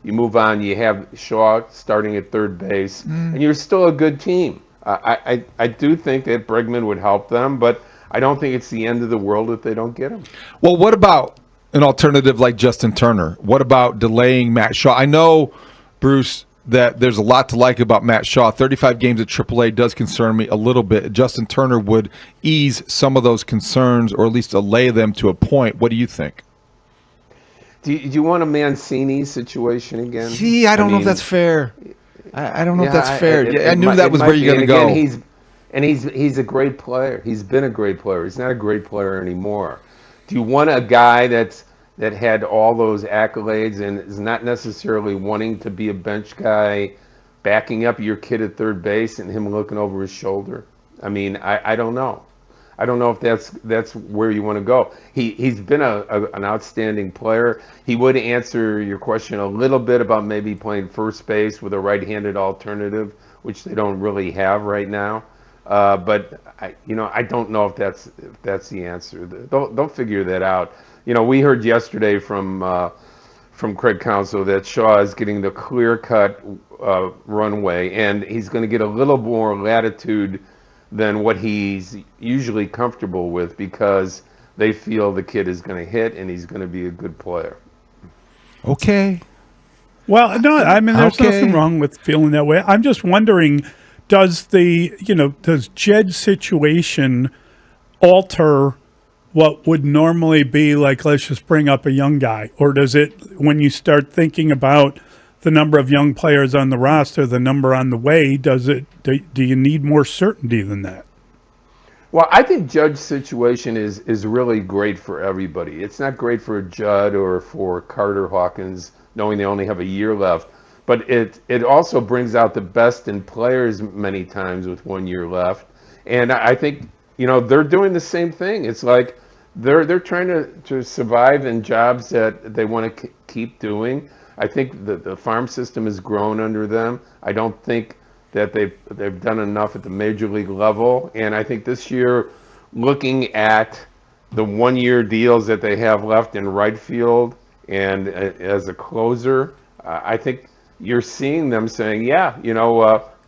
Speaker 26: You move on. You have Haugh starting at third base, and you're still a good team. I do think that Bregman would help them, but I don't think it's the end of the world if they don't get him.
Speaker 9: Well, what about an alternative like Justin Turner? What about delaying Matt Shaw? I know, Bruce, that there's a lot to like about Matt Shaw. 35 games at AAA does concern me a little bit. Justin Turner would ease some of those concerns, or at least allay them to a point. What do you think?
Speaker 26: Do you want a Mancini situation again?
Speaker 5: See, I don't know if that's fair. I don't know if that's fair.
Speaker 9: I knew that was where you're going to go.
Speaker 26: He's a great player. He's been a great player. He's not a great player anymore. Do you want a guy that had all those accolades and is not necessarily wanting to be a bench guy, backing up your kid at third base and him looking over his shoulder? I mean, I don't know. I don't know if that's where you want to go. He's been an outstanding player. He would answer your question a little bit about maybe playing first base with a right-handed alternative, which they don't really have right now. But I don't know if that's the answer. They'll figure that out. We heard yesterday from Craig Counsell that Shaw is getting the clear-cut runway, and he's going to get a little more latitude than what he's usually comfortable with, because they feel the kid is going to hit and he's going to be a good player.
Speaker 9: Okay.
Speaker 10: Well, no, I mean, there's nothing wrong with feeling that way. I'm just wondering, does Jed's situation alter what would normally be like, let's just bring up a young guy? Or does it, when you start thinking about the number of young players on the roster, the number on the way, do you need more certainty than that?
Speaker 26: Well, I think Jud's situation is really great for everybody. It's not great for Judd or for Carter Hawkins, knowing they only have a year left. But it also brings out the best in players many times with 1 year left. And I think, they're doing the same thing. It's like they're trying to survive in jobs that they want to keep doing. I think the farm system has grown under them. I don't think that they've done enough at the major league level. And I think this year, looking at the 1 year deals that they have left in right field and as a closer, I think you're seeing them saying,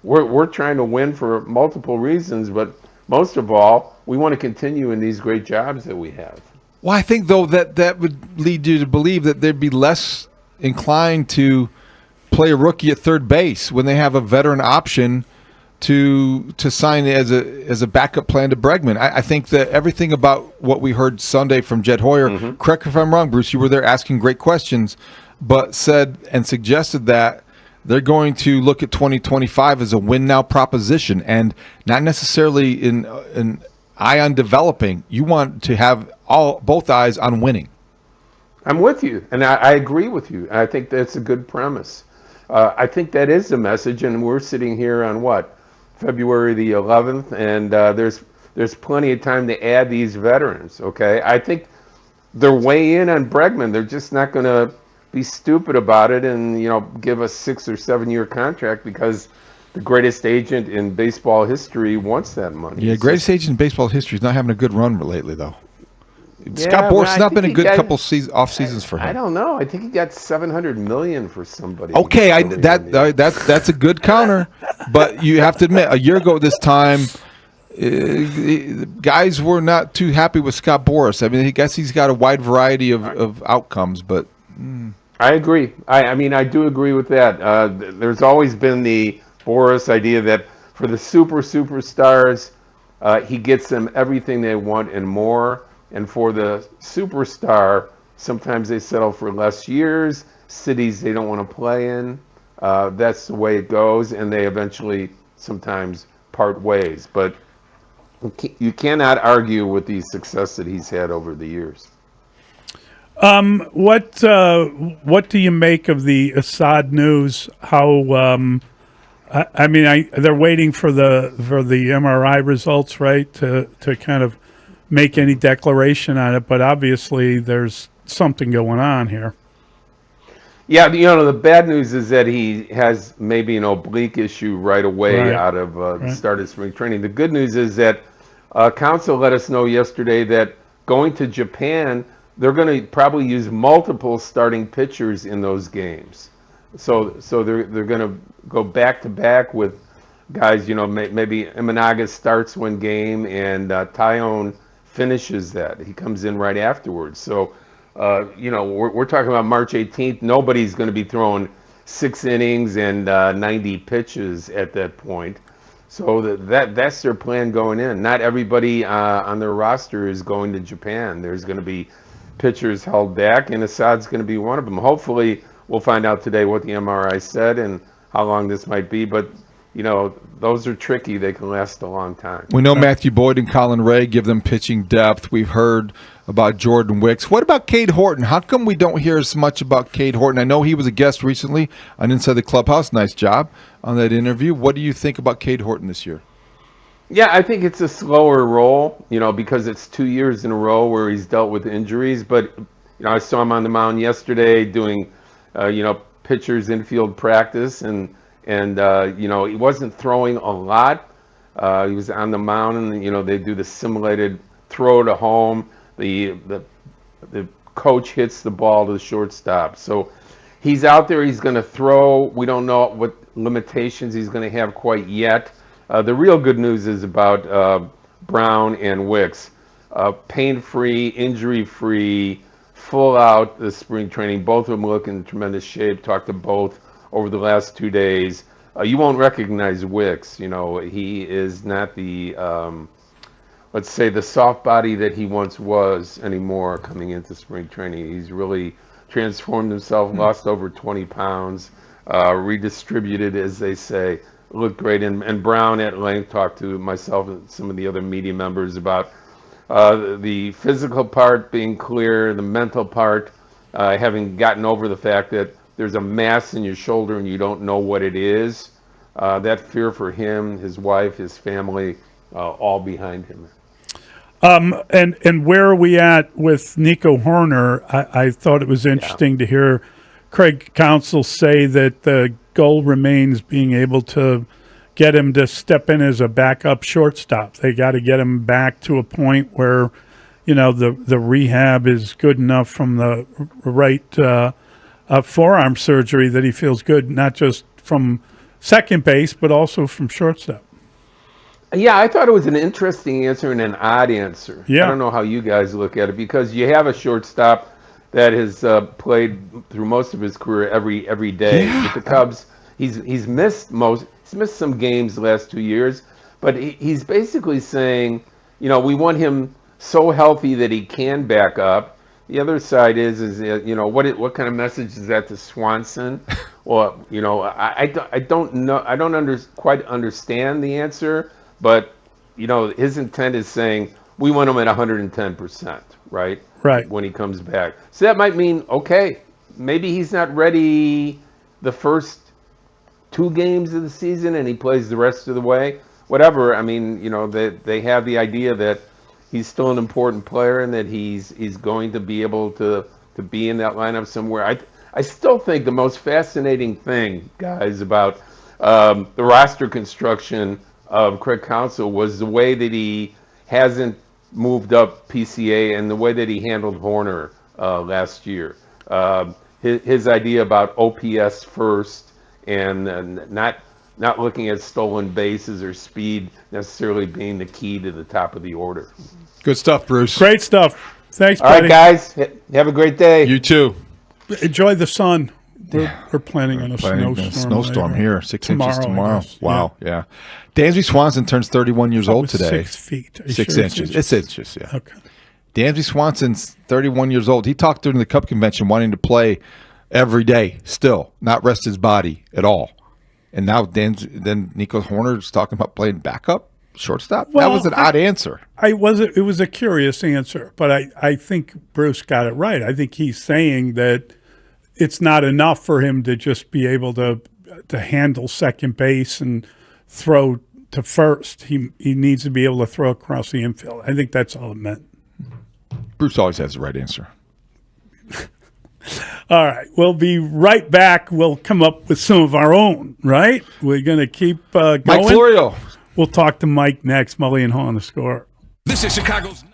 Speaker 26: we're trying to win for multiple reasons, but most of all, we want to continue in these great jobs that we have.
Speaker 9: Well, I think, though, that would lead you to believe that they'd be less inclined to play a rookie at third base when they have a veteran option to sign as a backup plan to Bregman. I think that everything about what we heard Sunday from Jed Hoyer, correct me if I'm wrong, Bruce, you were there asking great questions, but said and suggested that they're going to look at 2025 as a win now proposition and not necessarily in an eye on developing. You want to have both eyes on winning.
Speaker 26: I'm with you, and I agree with you. I think that's a good premise. I think that is the message, and we're sitting here on February the 11th, and there's plenty of time to add these veterans. Okay, I think they're way in on Bregman. They're just not going to be stupid about it and give a 6 or 7 year contract because the greatest agent in baseball history wants that money.
Speaker 9: Yeah, greatest agent in baseball history is not having a good run lately, though. Scott Boras has not been a good couple off seasons for him.
Speaker 26: I don't know. I think he got $700 million for somebody.
Speaker 9: Okay, that's a good counter, but you have to admit, a year ago this time, guys were not too happy with Scott Boras. I mean, I guess he's got a wide variety of outcomes, but
Speaker 26: I agree. I do agree with that. There's always been the Boras idea that for the superstars, he gets them everything they want and more. And for the superstar, sometimes they settle for less years, cities they don't want to play in. That's the way it goes, and they eventually sometimes part ways. But you cannot argue with the success that he's had over the years.
Speaker 10: What do you make of the Assad news? How they're waiting for the MRI results, right, to kind of make any declaration on it, but obviously there's something going on here.
Speaker 26: Yeah, the bad news is that he has maybe an oblique issue right away out of the start of spring training. The good news is that Council let us know yesterday that going to Japan, they're going to probably use multiple starting pitchers in those games. So they're going to go back to back with guys. Maybe Imanaga starts one game and Tyone finishes that. He comes in right afterwards. So, we're talking about March 18th. Nobody's going to be throwing 6 innings and 90 pitches at that point. So that's their plan going in. Not everybody on their roster is going to Japan. There's going to be pitchers held back, and Assad's going to be one of them. Hopefully, we'll find out today what the MRI said and how long this might be. But those are tricky. They can last a long time.
Speaker 9: We know Matthew Boyd and Colin Ray give them pitching depth. We've heard about Jordan Wicks. What about Cade Horton? How come we don't hear as much about Cade Horton? I know he was a guest recently on Inside the Clubhouse. Nice job on that interview. What do you think about Cade Horton this year?
Speaker 26: Yeah, I think it's a slower roll, because it's 2 years in a row where he's dealt with injuries. But, I saw him on the mound yesterday doing, pitchers infield practice and he wasn't throwing a lot. He was on the mound, and they do the simulated throw to home. The coach hits the ball to the shortstop. So he's out there. He's going to throw. We don't know what limitations he's going to have quite yet. The real good news is about Brown and Wicks. Pain-free, injury-free, full out the spring training. Both of them look in tremendous shape. Talked to both over the last 2 days. You won't recognize Wicks. He is not the, let's say, the soft body that he once was anymore coming into spring training. He's really transformed himself, lost over 20 pounds, redistributed, as they say, looked great. And Brown at length talked to myself and some of the other media members about the physical part being clear, the mental part, having gotten over the fact that there's a mass in your shoulder and you don't know what it is. That fear for him, his wife, his family, all behind him.
Speaker 10: And where are we at with Nico Horner? I thought it was interesting to hear Craig Counsell say that the goal remains being able to get him to step in as a backup shortstop. They got to get him back to a point where, the rehab is good enough from the right forearm surgery that he feels good, not just from second base, but also from shortstop.
Speaker 26: Yeah, I thought it was an interesting answer and an odd answer.
Speaker 10: Yeah.
Speaker 26: I don't know how you guys look at it, because you have a shortstop that has played through most of his career every day.
Speaker 9: Yeah.
Speaker 26: With the Cubs, he's missed some games the last 2 years, but he's basically saying, we want him so healthy that he can back up. the other side is you know, what kind of message is that to Swanson? Well, you know, I don't know. I don't quite understand the answer, but you know, his intent is saying we want him at 110%, right?
Speaker 10: Right.
Speaker 26: When he comes back. So that might mean, okay, maybe he's not ready the first 2 games of the season and he plays the rest of the way. Whatever. I mean, you know, they have the idea that he's still an important player and that he's going to be able to be in that lineup somewhere. I still think the most fascinating thing, guys, about the roster construction of Craig Counsell was the way that he hasn't moved up PCA and the way that he handled Horner last year. His idea about OPS first and not looking at stolen bases or speed necessarily being the key to the top of the order.
Speaker 9: Good stuff, Bruce.
Speaker 10: Great stuff. Thanks,
Speaker 26: All
Speaker 10: buddy.
Speaker 26: right, guys. Have a great day.
Speaker 9: You too.
Speaker 10: Enjoy the sun. We're planning on a
Speaker 9: snowstorm here. 6 inches tomorrow.
Speaker 10: Guess.
Speaker 9: Wow. Yeah. Dansby Swanson turns 31 years old today.
Speaker 10: 6 feet. Are you
Speaker 9: 6
Speaker 10: sure
Speaker 9: inches. It's inches. Yeah.
Speaker 10: Okay.
Speaker 9: Dansby Swanson's 31 years old. He talked during the Cup convention wanting to play every day still, not rest his body at all. And now then Nico Horner's talking about playing backup shortstop.
Speaker 10: Well,
Speaker 9: that was an odd answer.
Speaker 10: It was a curious answer, but I think Bruce got it right. I think he's saying that it's not enough for him to just be able to handle second base and throw to first. He needs to be able to throw across the infield. I think that's all it meant.
Speaker 9: Bruce always has the right answer.
Speaker 10: All right. We'll be right back. We'll come up with some of our own, right? We're going to keep going.
Speaker 9: Mike Florio.
Speaker 10: We'll talk to Mike next. Mully and Haugh on The Score.
Speaker 1: This is Chicago's.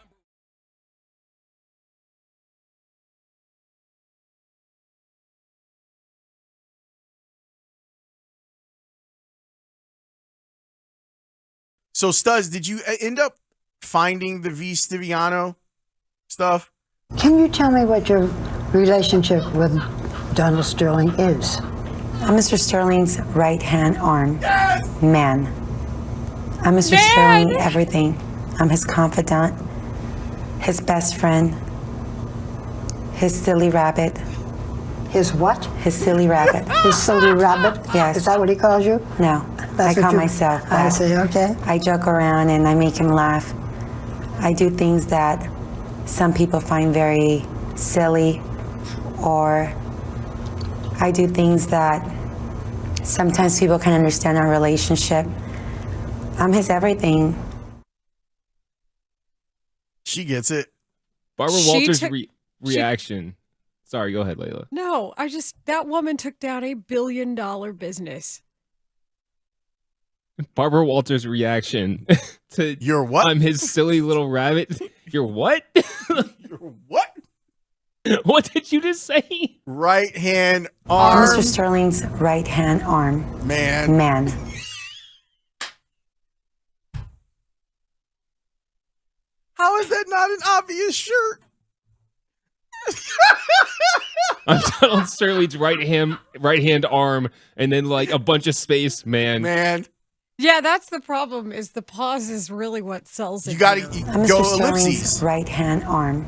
Speaker 8: So, Studs, did you end up finding the V. Stiviano stuff?
Speaker 3: Can you tell me what your relationship with Donald Sterling is?
Speaker 12: I'm Mr. Sterling's right-hand arm. Man. I'm Mr. Sterling everything. I'm his confidant, his best friend, his silly rabbit.
Speaker 3: His what?
Speaker 12: His silly rabbit.
Speaker 3: His silly rabbit?
Speaker 12: Yes.
Speaker 3: Is that what he calls you?
Speaker 12: No.
Speaker 3: That's
Speaker 12: I
Speaker 3: what
Speaker 12: call
Speaker 3: you-
Speaker 12: myself
Speaker 3: I
Speaker 12: that.
Speaker 3: see, okay.
Speaker 12: I joke around and I make him laugh. I do things that some people find very silly, or I do things that sometimes people can understand our relationship. I'm his everything.
Speaker 8: She gets it.
Speaker 13: Barbara
Speaker 22: She
Speaker 13: Walters'
Speaker 22: took-
Speaker 13: reaction. Sorry, go ahead, Layla.
Speaker 22: No, that woman took down $1 billion business.
Speaker 13: Barbara Walters' reaction to
Speaker 8: You're what?
Speaker 13: I'm his silly little rabbit. You're what?
Speaker 8: You're what?
Speaker 13: What did you just say?
Speaker 8: Right hand
Speaker 12: I'm
Speaker 8: arm.
Speaker 12: Mr. Sterling's right-hand arm.
Speaker 8: Man.
Speaker 12: Man.
Speaker 8: How is that not an obvious shirt?
Speaker 13: I'm Donald Sterling's right hand arm, and then like a bunch of space, man.
Speaker 8: Man.
Speaker 22: Yeah, that's the problem. Is the pause is really what sells it.
Speaker 8: You got to
Speaker 12: I'm
Speaker 8: go
Speaker 12: Mr. Sterling's
Speaker 8: ellipses.
Speaker 12: right-hand arm.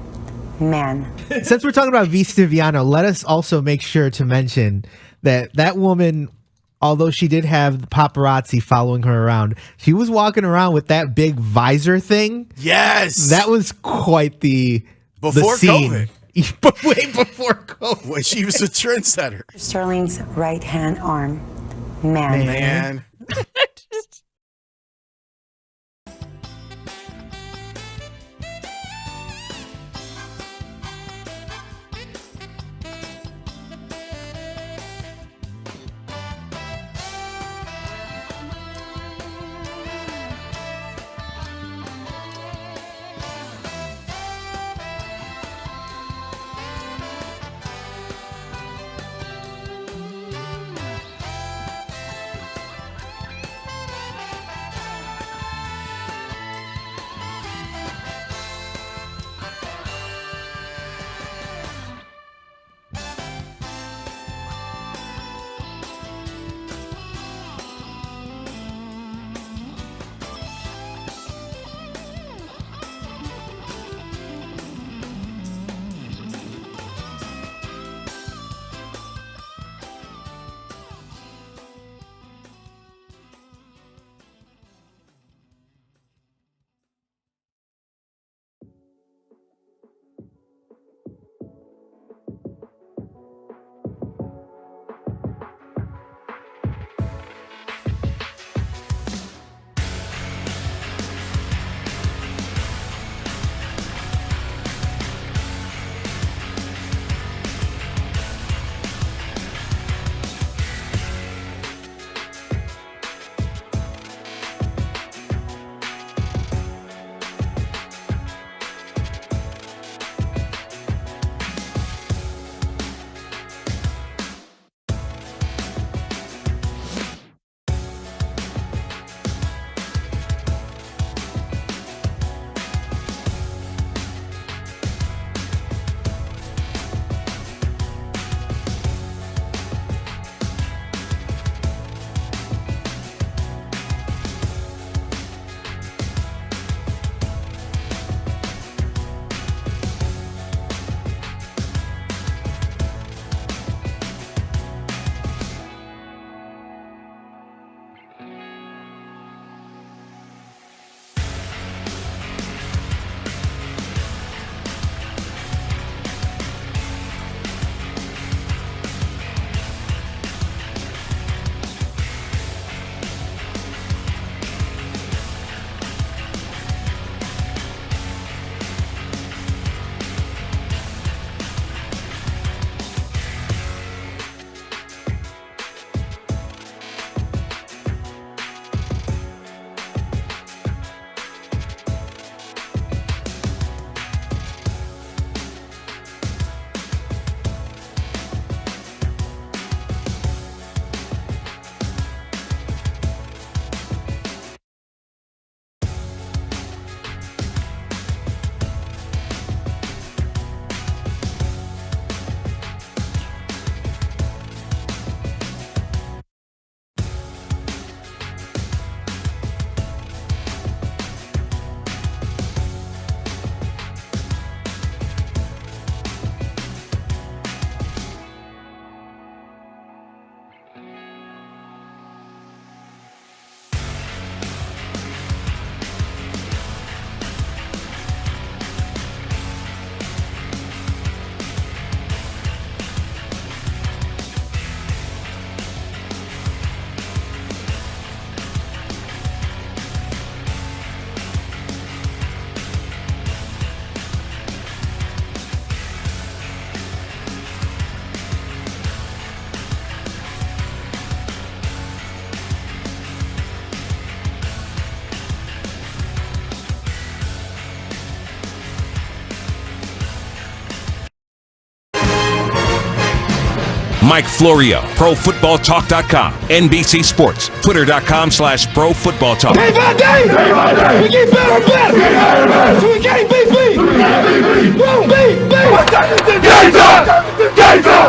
Speaker 12: Man.
Speaker 5: Since we're talking about V. Stiviano, let us also make sure to mention that woman, although she did have the paparazzi following her around, she was walking around with that big visor thing.
Speaker 8: Yes.
Speaker 5: That was quite the
Speaker 8: Before
Speaker 5: scene.
Speaker 8: COVID.
Speaker 5: Way before COVID.
Speaker 8: When she was a trendsetter.
Speaker 12: Sterling's right-hand arm. Man.
Speaker 8: Man.
Speaker 1: Mike Florio, ProFootballTalk.com, NBC Sports, Twitter.com/ProFootballTalk.
Speaker 11: Day by day, we get better and better. So we can't beat me. Won't beat me.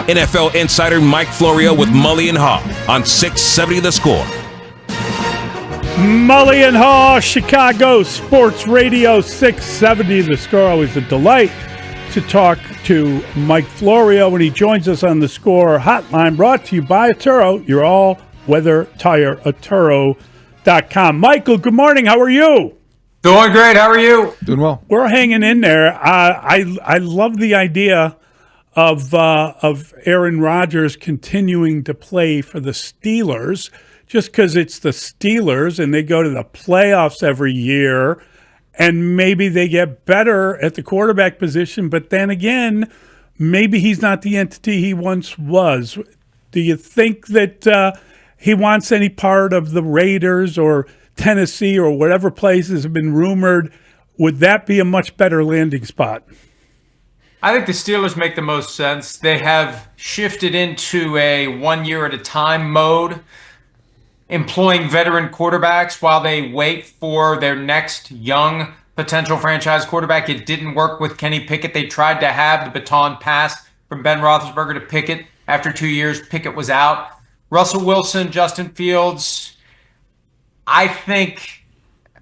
Speaker 1: NFL insider Mike Florio with Mully and Haugh on 670 The Score.
Speaker 10: Mully and Haugh, Chicago Sports Radio 670. The Score, always a delight to talk to Mike Florio when he joins us on the Score hotline, brought to you by Atturo, your all-weather tire, Atturo.com. Michael, good morning. How are you?
Speaker 14: Doing great. How are you?
Speaker 9: Doing well.
Speaker 10: We're hanging in there. I love the idea of Aaron Rodgers continuing to play for the Steelers, just because it's the Steelers and they go to the playoffs every year, and maybe they get better at the quarterback position. But then again, maybe he's not the entity he once was. Do you think that he wants any part of the Raiders or Tennessee or whatever places have been rumored? Would that be a much better landing spot?
Speaker 14: I think the Steelers make the most sense. They have shifted into a 1 year at a time mode, employing veteran quarterbacks while they wait for their next young potential franchise quarterback. It didn't work with Kenny Pickett. They tried to have the baton passed from Ben Roethlisberger to Pickett. After 2 years, Pickett was out. Russell Wilson, Justin Fields, I think,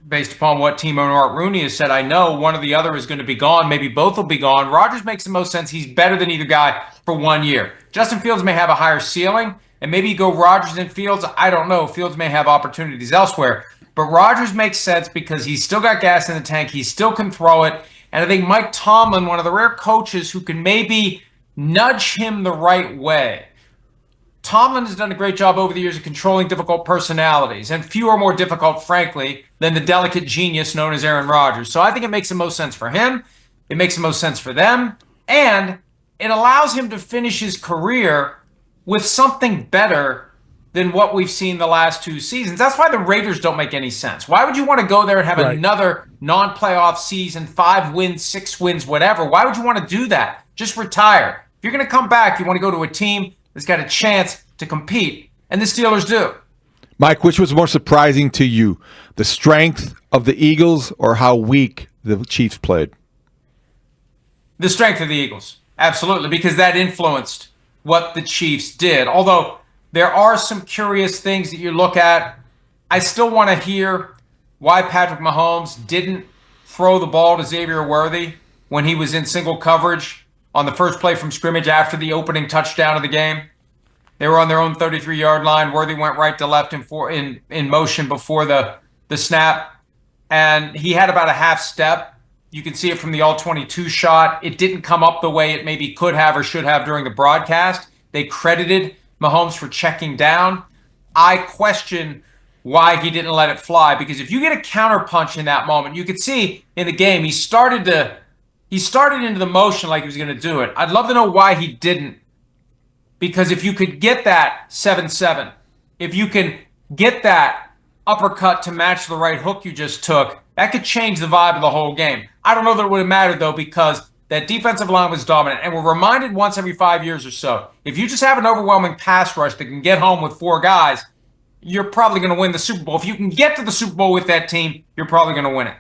Speaker 14: based upon what team owner Art Rooney has said, I know one or the other is going to be gone. Maybe both will be gone. Rodgers makes the most sense. He's better than either guy for 1 year. Justin Fields may have a higher ceiling, and maybe you go Rodgers and Fields. I don't know. Fields may have opportunities elsewhere. But Rodgers makes sense because he's still got gas in the tank. He still can throw it. And I think Mike Tomlin, one of the rare coaches who can maybe nudge him the right way. Tomlin has done a great job over the years of controlling difficult personalities, and few are more difficult, frankly, than the delicate genius known as Aaron Rodgers. So I think it makes the most sense for him. It makes the most sense for them. And it allows him to finish his career with something better than what we've seen the last 2 seasons. That's why the Raiders don't make any sense. Why would you want to go there and have another non-playoff season, 5 wins, 6 wins, whatever? Why would you want to do that? Just retire. If you're going to come back, you want to go to a team that's got a chance to compete, and the Steelers do.
Speaker 9: Mike, which was more surprising to you, the strength of the Eagles or how weak the Chiefs played?
Speaker 14: The strength of the Eagles, absolutely, because that influenced what the Chiefs did. Although there are some curious things that you look at, I still want to hear why Patrick Mahomes didn't throw the ball to Xavier Worthy when he was in single coverage on the first play from scrimmage after the opening touchdown of the game. They were on their own 33-yard line. Worthy went right to left in motion before the snap, and he had about a half step. You can see it from the all-22 shot. It didn't come up the way it maybe could have or should have during the broadcast. They credited Mahomes for checking down. I question why he didn't let it fly, because if you get a counterpunch in that moment, you could see in the game he started into the motion like he was going to do it. I'd love to know why he didn't, because if you could get that 7-7, if you can get that uppercut to match the right hook you just took, that could change the vibe of the whole game. I don't know that it would have mattered, though, because that defensive line was dominant. And we're reminded once every 5 years or so, if you just have an overwhelming pass rush that can get home with 4 guys, you're probably going to win the Super Bowl. If you can get to the Super Bowl with that team, you're probably going to win it.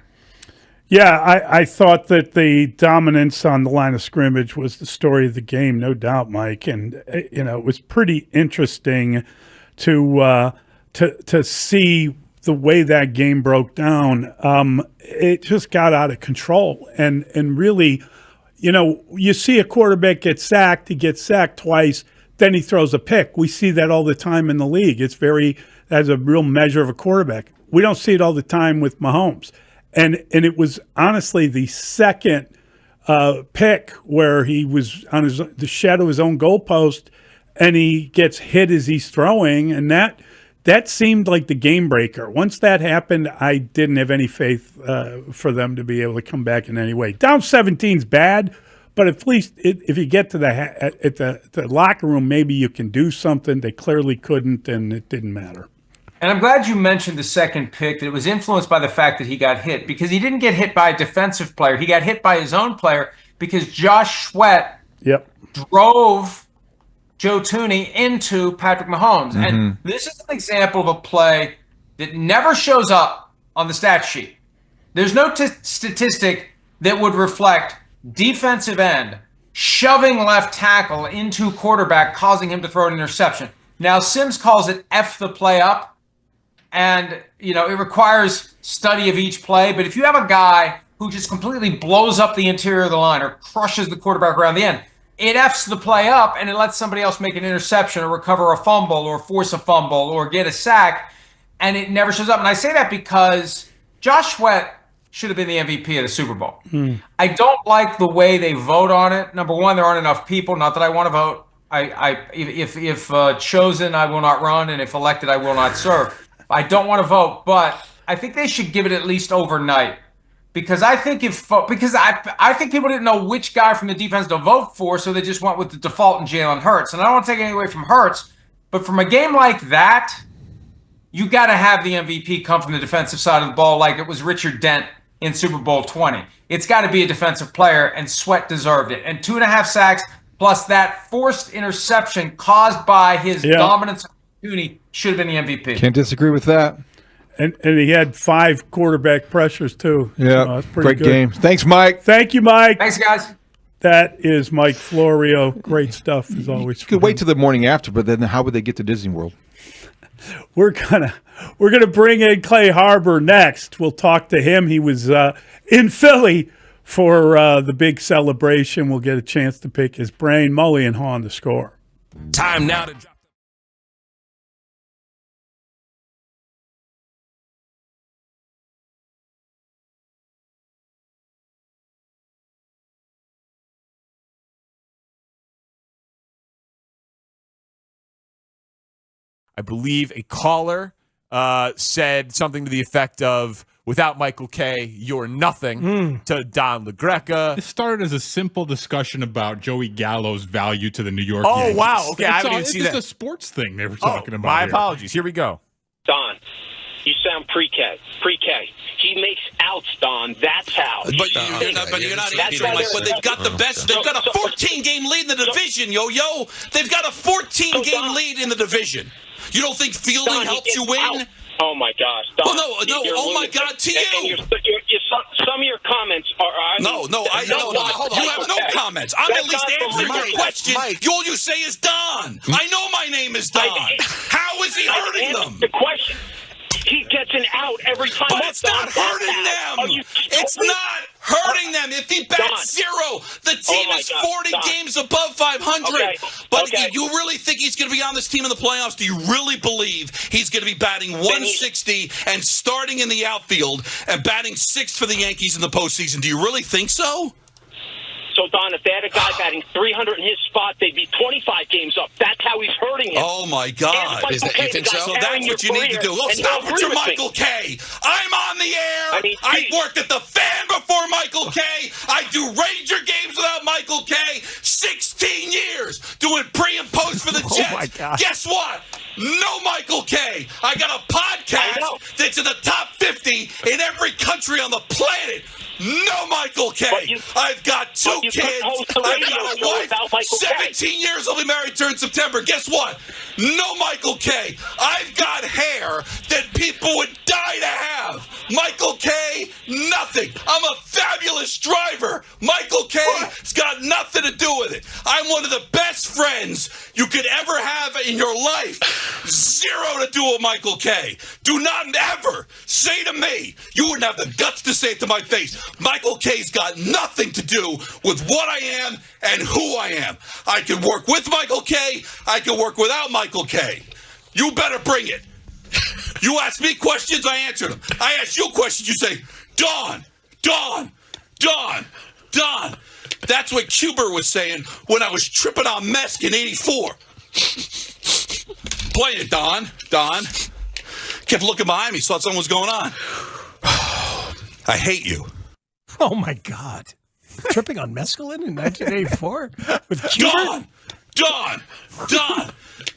Speaker 10: Yeah, I thought that the dominance on the line of scrimmage was the story of the game, no doubt, Mike. And, it was pretty interesting to see the way that game broke down. It just got out of control. And really, you see a quarterback get sacked, he gets sacked twice, then he throws a pick. We see that all the time in the league. That's a real measure of a quarterback. We don't see it all the time with Mahomes. And it was honestly the second pick where he was on the shadow of his own goalpost, and he gets hit as he's throwing, and that seemed like the game breaker. Once that happened, I didn't have any faith for them to be able to come back in any way. Down 17's bad, but at least if you get to the locker room, maybe you can do something. They clearly couldn't, and it didn't matter.
Speaker 14: And I'm glad you mentioned the second pick, that it was influenced by the fact that he got hit, because he didn't get hit by a defensive player. He got hit by his own player because Josh Sweat drove Joe Tooney into Patrick Mahomes. And this is an example of a play that never shows up on the stat sheet. There's no statistic that would reflect defensive end shoving left tackle into quarterback, causing him to throw an interception. Now, Sims calls it F the play up. And, it requires study of each play. But if you have a guy who just completely blows up the interior of the line or crushes the quarterback around the end, it F's the play up and it lets somebody else make an interception or recover a fumble or force a fumble or get a sack, and it never shows up. And I say that because Josh Sweat should have been the MVP of the Super Bowl. I don't like the way they vote on it. Number one, there aren't enough people. Not that I want to vote. If chosen, I will not run, and if elected, I will not serve. I don't want to vote, but I think they should give it at least overnight. Because I think I think people didn't know which guy from the defense to vote for, so they just went with the default in Jalen Hurts. And I don't want to take anything away from Hurts, but from a game like that, you got to have the MVP come from the defensive side of the ball, like it was Richard Dent in Super Bowl 20. It's got to be a defensive player, and Sweat deserved it. And 2.5 sacks plus that forced interception caused by his dominance of Tooney should have been the MVP.
Speaker 9: Can't disagree with that.
Speaker 10: And he had 5 quarterback pressures, too.
Speaker 9: Yeah,
Speaker 10: that's pretty
Speaker 9: great
Speaker 10: good.
Speaker 9: game. Thanks, Mike.
Speaker 10: Thank you, Mike.
Speaker 14: Thanks, guys.
Speaker 10: That is Mike Florio. Great stuff, as always.
Speaker 9: You could wait till the morning after, but then how would they get to Disney World?
Speaker 10: We're gonna bring in Clay Harbor next. We'll talk to him. He was in Philly for the big celebration. We'll get a chance to pick his brain. Mully and Haugh on The Score.
Speaker 1: Time now to drop.
Speaker 6: I believe a caller said something to the effect of, without Michael Kay, you're nothing, to Don LaGreca.
Speaker 15: It started as a simple discussion about Joey Gallo's value to the New York
Speaker 6: Oh,
Speaker 15: Yankees.
Speaker 6: wow. Okay, I haven't even
Speaker 15: It's
Speaker 6: seen
Speaker 15: just
Speaker 6: that.
Speaker 15: a sports thing they were talking about.
Speaker 6: My
Speaker 15: here.
Speaker 6: apologies. Here we go.
Speaker 16: Don, you sound pre-K. Pre-K. He makes outs, Don. That's how.
Speaker 20: But you're not answering, Mike. But they've got the best. They've got a 14-game lead in the division, yo. They've got a 14-game lead in the division. You don't think fielding
Speaker 16: Don,
Speaker 20: helps you win?
Speaker 16: Out. Oh, my gosh. Don,
Speaker 20: Well, no. Oh, my God, to you.
Speaker 16: Some of your comments are...
Speaker 20: No. Hold on. You have no comments. I'm at least answering your question. All you say is Don. I know my name is Don. How is he hurting them?
Speaker 16: The question... He gets an out every time.
Speaker 20: But it's not hurting them. It's not hurting them. If he bats zero, the team is 40 games above 500. But you really think he's going to be on this team in the playoffs? Do you really believe he's going to be batting 160 and starting in the outfield and batting 6th for the Yankees in the postseason? Do you really think so?
Speaker 16: So, Don, if they had a guy batting 300 in his spot, they'd be 25 games up. That's how he's hurting him.
Speaker 20: Oh, my God.
Speaker 16: You think so?
Speaker 20: So that's what you need to do. Oh, stop with your Michael Kay. I'm on the air. I worked at the Fan before Michael Kay. I do Ranger games without Michael Kay. 16 years doing pre and post for the Jets.
Speaker 6: Oh, my God.
Speaker 20: Guess what? No Michael Kay. I got a podcast that's in the top 50 in every country on the planet. No Michael Kay. I've got 2 kids. I've got a wife. 17 years. I'll be married during September. Guess what? No Michael Kay. I've got hair that people would die to have. Michael Kay, nothing. I'm a fabulous driver. Michael Kay's got nothing to do with it. I'm one of the best friends you could ever have in your life. Zero to do with Michael Kay. Do not ever say to me, you wouldn't have the guts to say it to my face, Michael Kay's got nothing to do with what I am and who I am. I can work with Michael Kay. I can work without Michael Kay. You better bring it. You ask me questions, I answer them. I ask you questions, you say, Don. That's what Cuber was saying when I was tripping on Mesk in 84. Play it, Don. Kept looking behind me, thought something was going on. I hate you.
Speaker 23: Oh, my God. Tripping on mescaline in 1984? With Cuber?
Speaker 20: Don.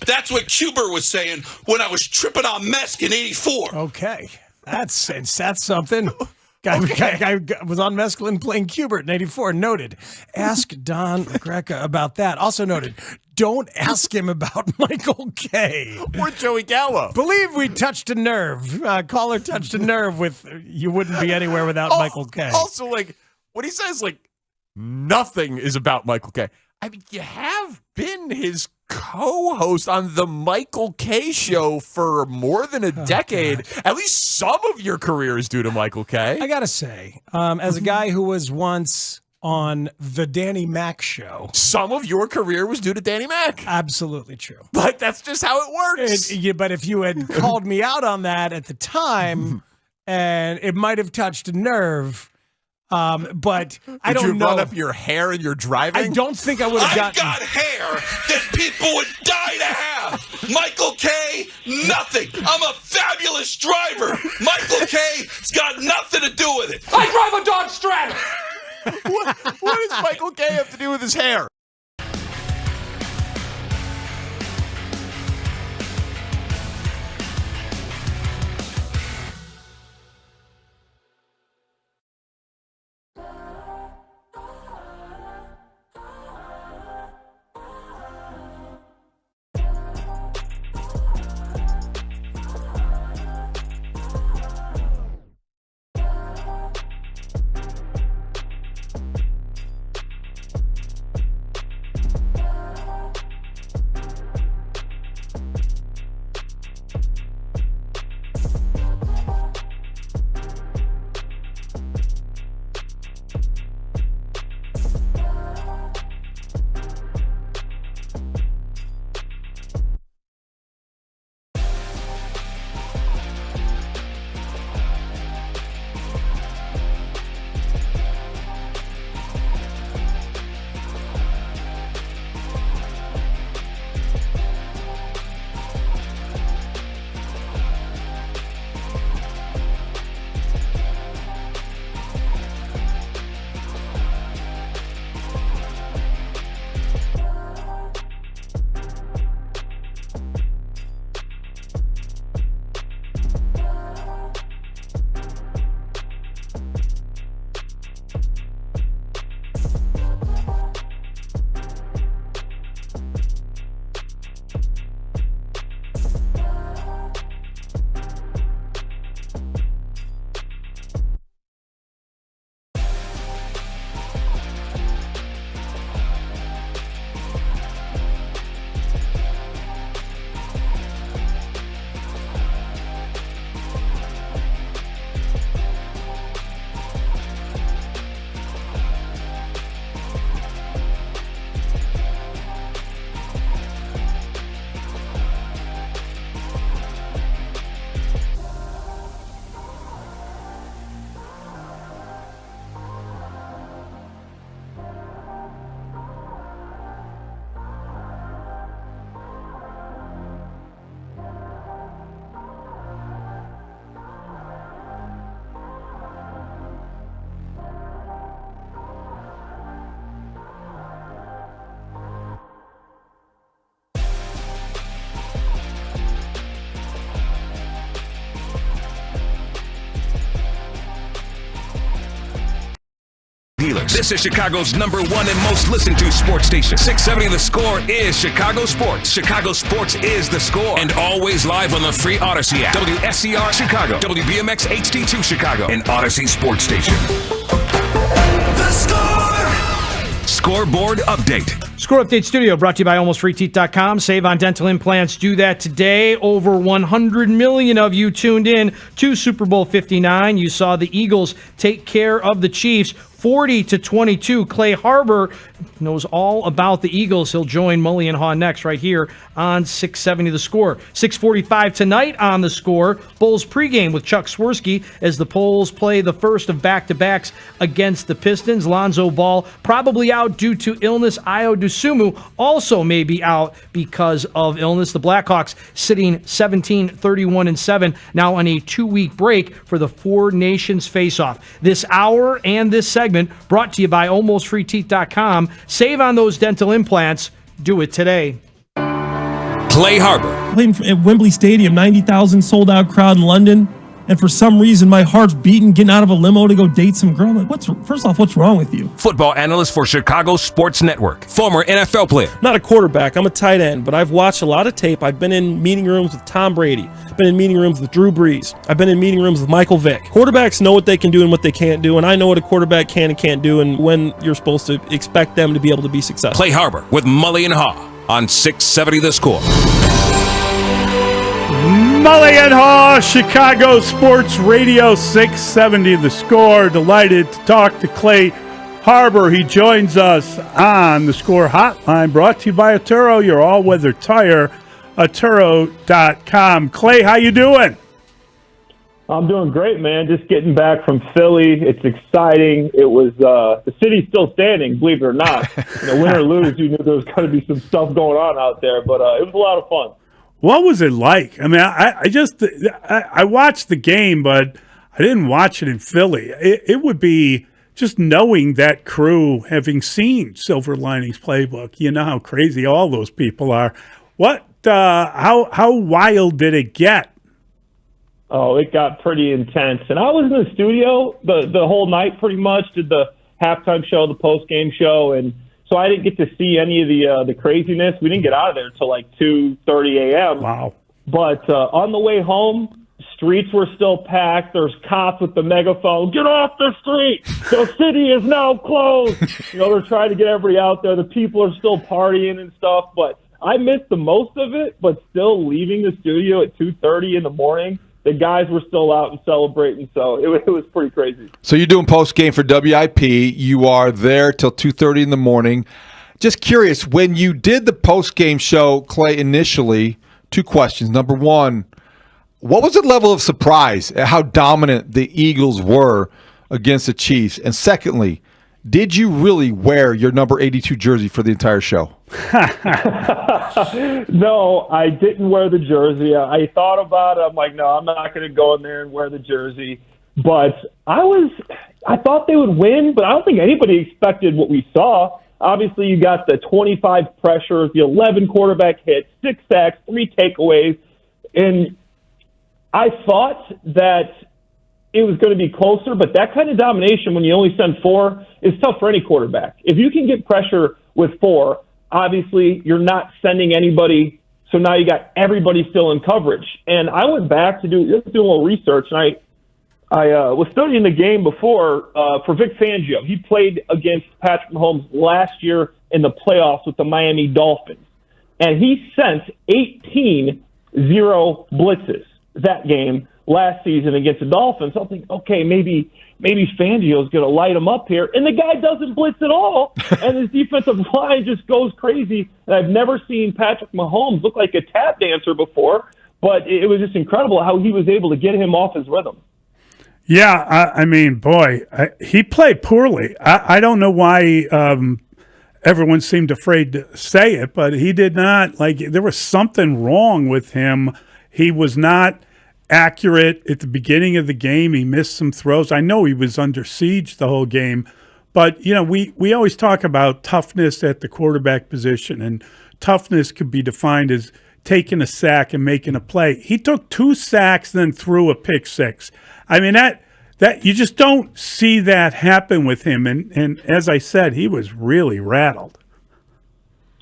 Speaker 20: That's what Cuber was saying when I was tripping on Mesk in 84.
Speaker 23: Okay. That's something. Guy was on mescaline playing Cubert in 84. Noted. Ask Don Greca about that. Also noted. don't ask him about Michael Kay.
Speaker 6: Or Joey Gallo.
Speaker 23: Believe we touched a nerve. Caller touched a nerve with you wouldn't be anywhere without Michael Kay.
Speaker 6: Also, like, when he says, like, nothing is about Michael Kay, I mean, you have been his co-host on the Michael Kay show for more than a decade. At least some of your career is due to Michael Kay.
Speaker 23: I gotta say, as a guy who was once on the Danny Mac show,
Speaker 6: some of your career was due to Danny Mac.
Speaker 23: Absolutely true.
Speaker 6: But that's just how it works.
Speaker 23: But if you had called me out on that at the time, and it might have touched a nerve. But I don't know.
Speaker 6: Did you run up your hair in your driving?
Speaker 23: I don't think I would have gotten.
Speaker 20: I've got hair that people would die to have. Michael Kay, nothing. I'm a fabulous driver. Michael Kay's got nothing to do with it. I drive a Dodge Stratus.
Speaker 6: What does Michael Kay have to do with his hair?
Speaker 1: Dealers. This is Chicago's #1 and most listened to sports station. 670 The Score is Chicago Sports. Chicago Sports is The Score. And always live on the free Odyssey app. WSCR Chicago. WBMX HD2 Chicago. And Odyssey Sports Station. The Score! Scoreboard update.
Speaker 2: Score Update Studio brought to you by AlmostFreeTeeth.com. Save on dental implants. Do that today. Over 100 million of you tuned in to Super Bowl 59. You saw the Eagles take care of the Chiefs 40-22. Clay Harbor knows all about the Eagles. He'll join Mully and Haugh next right here on 670 The Score. 6:45 tonight on The Score. Bulls pregame with Chuck Swirsky as the Bulls play the first of back-to-backs against the Pistons. Lonzo Ball probably out due to illness. Ayo Dosunmu also may be out because of illness. The Blackhawks sitting 17-31-7 now on a 2-week break for the Four Nations face-off. This hour and this segment brought to you by AlmostFreeTeeth.com. Save on those dental implants. Do it today.
Speaker 1: Clay Harbor.
Speaker 7: Playing at Wembley Stadium, 90,000 sold-out crowd in London.
Speaker 4: and for some reason my heart's beating getting out of a limo to go date some girl. I'm like, first off, what's wrong with you?
Speaker 1: Football analyst for Chicago Sports Network. Former NFL player.
Speaker 4: Not a quarterback, I'm a tight end, but I've watched a lot of tape. I've been in meeting rooms with Tom Brady. I've been in meeting rooms with Drew Brees. I've been in meeting rooms with Michael Vick. Quarterbacks know what they can do and what they can't do, and I know what a quarterback can and can't do and when you're supposed to expect them to be able to be successful.
Speaker 1: Clay Harbor with Mully and Haugh on 670 The Score.
Speaker 10: Mully and Haugh, Chicago Sports Radio 670 The Score. Delighted to talk to Clay Harbor. He joins us on the Score Hotline, brought to you by Atturo, your all-weather tire, Atturo.com. Clay, how you doing?
Speaker 7: I'm doing great, man. Just getting back from Philly. It's exciting. It was the city's still standing, believe it or not. Win or lose, you knew there was going to be some stuff going on out there, but it was a lot of fun.
Speaker 10: What was it like? I mean, I watched the game, but I didn't watch it in Philly. It would be just knowing that crew, having seen Silver Linings Playbook. You know how crazy all those people are. How wild did it get?
Speaker 7: Oh, it got pretty intense. And I was in the studio the whole night pretty much, did the halftime show, the post-game show, and so I didn't get to see any of the craziness. We didn't get out of there until like 2:30 a.m.
Speaker 10: Wow.
Speaker 7: But on the way home, streets were still packed. There's cops with the megaphone. Get off the street. The city is now closed. They're trying to get everybody out there. The people are still partying and stuff. But I missed the most of it, but still leaving the studio at 2:30 in the morning, the guys were still out and celebrating, so it was pretty crazy.
Speaker 9: So you're doing post game for WIP. You are there till 2:30 in the morning. Just curious, when you did the post game show, Clay, initially, two questions. Number one, what was the level of surprise at how dominant the Eagles were against the Chiefs? And secondly, did you really wear your number 82 jersey for the entire show?
Speaker 7: No, I didn't wear the jersey. I thought about it. I'm like, no, I'm not going to go in there and wear the jersey. But I thought they would win, but I don't think anybody expected what we saw. Obviously, you got the 25 pressures, the 11 quarterback hits, 6 sacks, 3 takeaways. And I thought that it was going to be closer, but that kind of domination when you only send 4 is tough for any quarterback. If you can get pressure with 4, obviously you're not sending anybody, so now you got everybody still in coverage. And I went back to do a little research, and I was studying the game before for Vic Fangio. He played against Patrick Mahomes last year in the playoffs with the Miami Dolphins, and he sent 18 zero blitzes that game last season against the Dolphins. I'm thinking, okay, maybe Fangio's going to light him up here. And the guy doesn't blitz at all, and his defensive line just goes crazy. And I've never seen Patrick Mahomes look like a tap dancer before, but it was just incredible how he was able to get him off his rhythm.
Speaker 10: Yeah, I mean, boy, he played poorly. I don't know why everyone seemed afraid to say it, but he did not. Like, there was something wrong with him. He was not accurate at the beginning of the game. He missed some throws. I know he was under siege the whole game, but we always talk about toughness at the quarterback position, and toughness could be defined as taking a sack and making a play. He took 2 sacks, then threw a pick 6. I mean, that you just don't see that happen with him. And as I said, he was really rattled.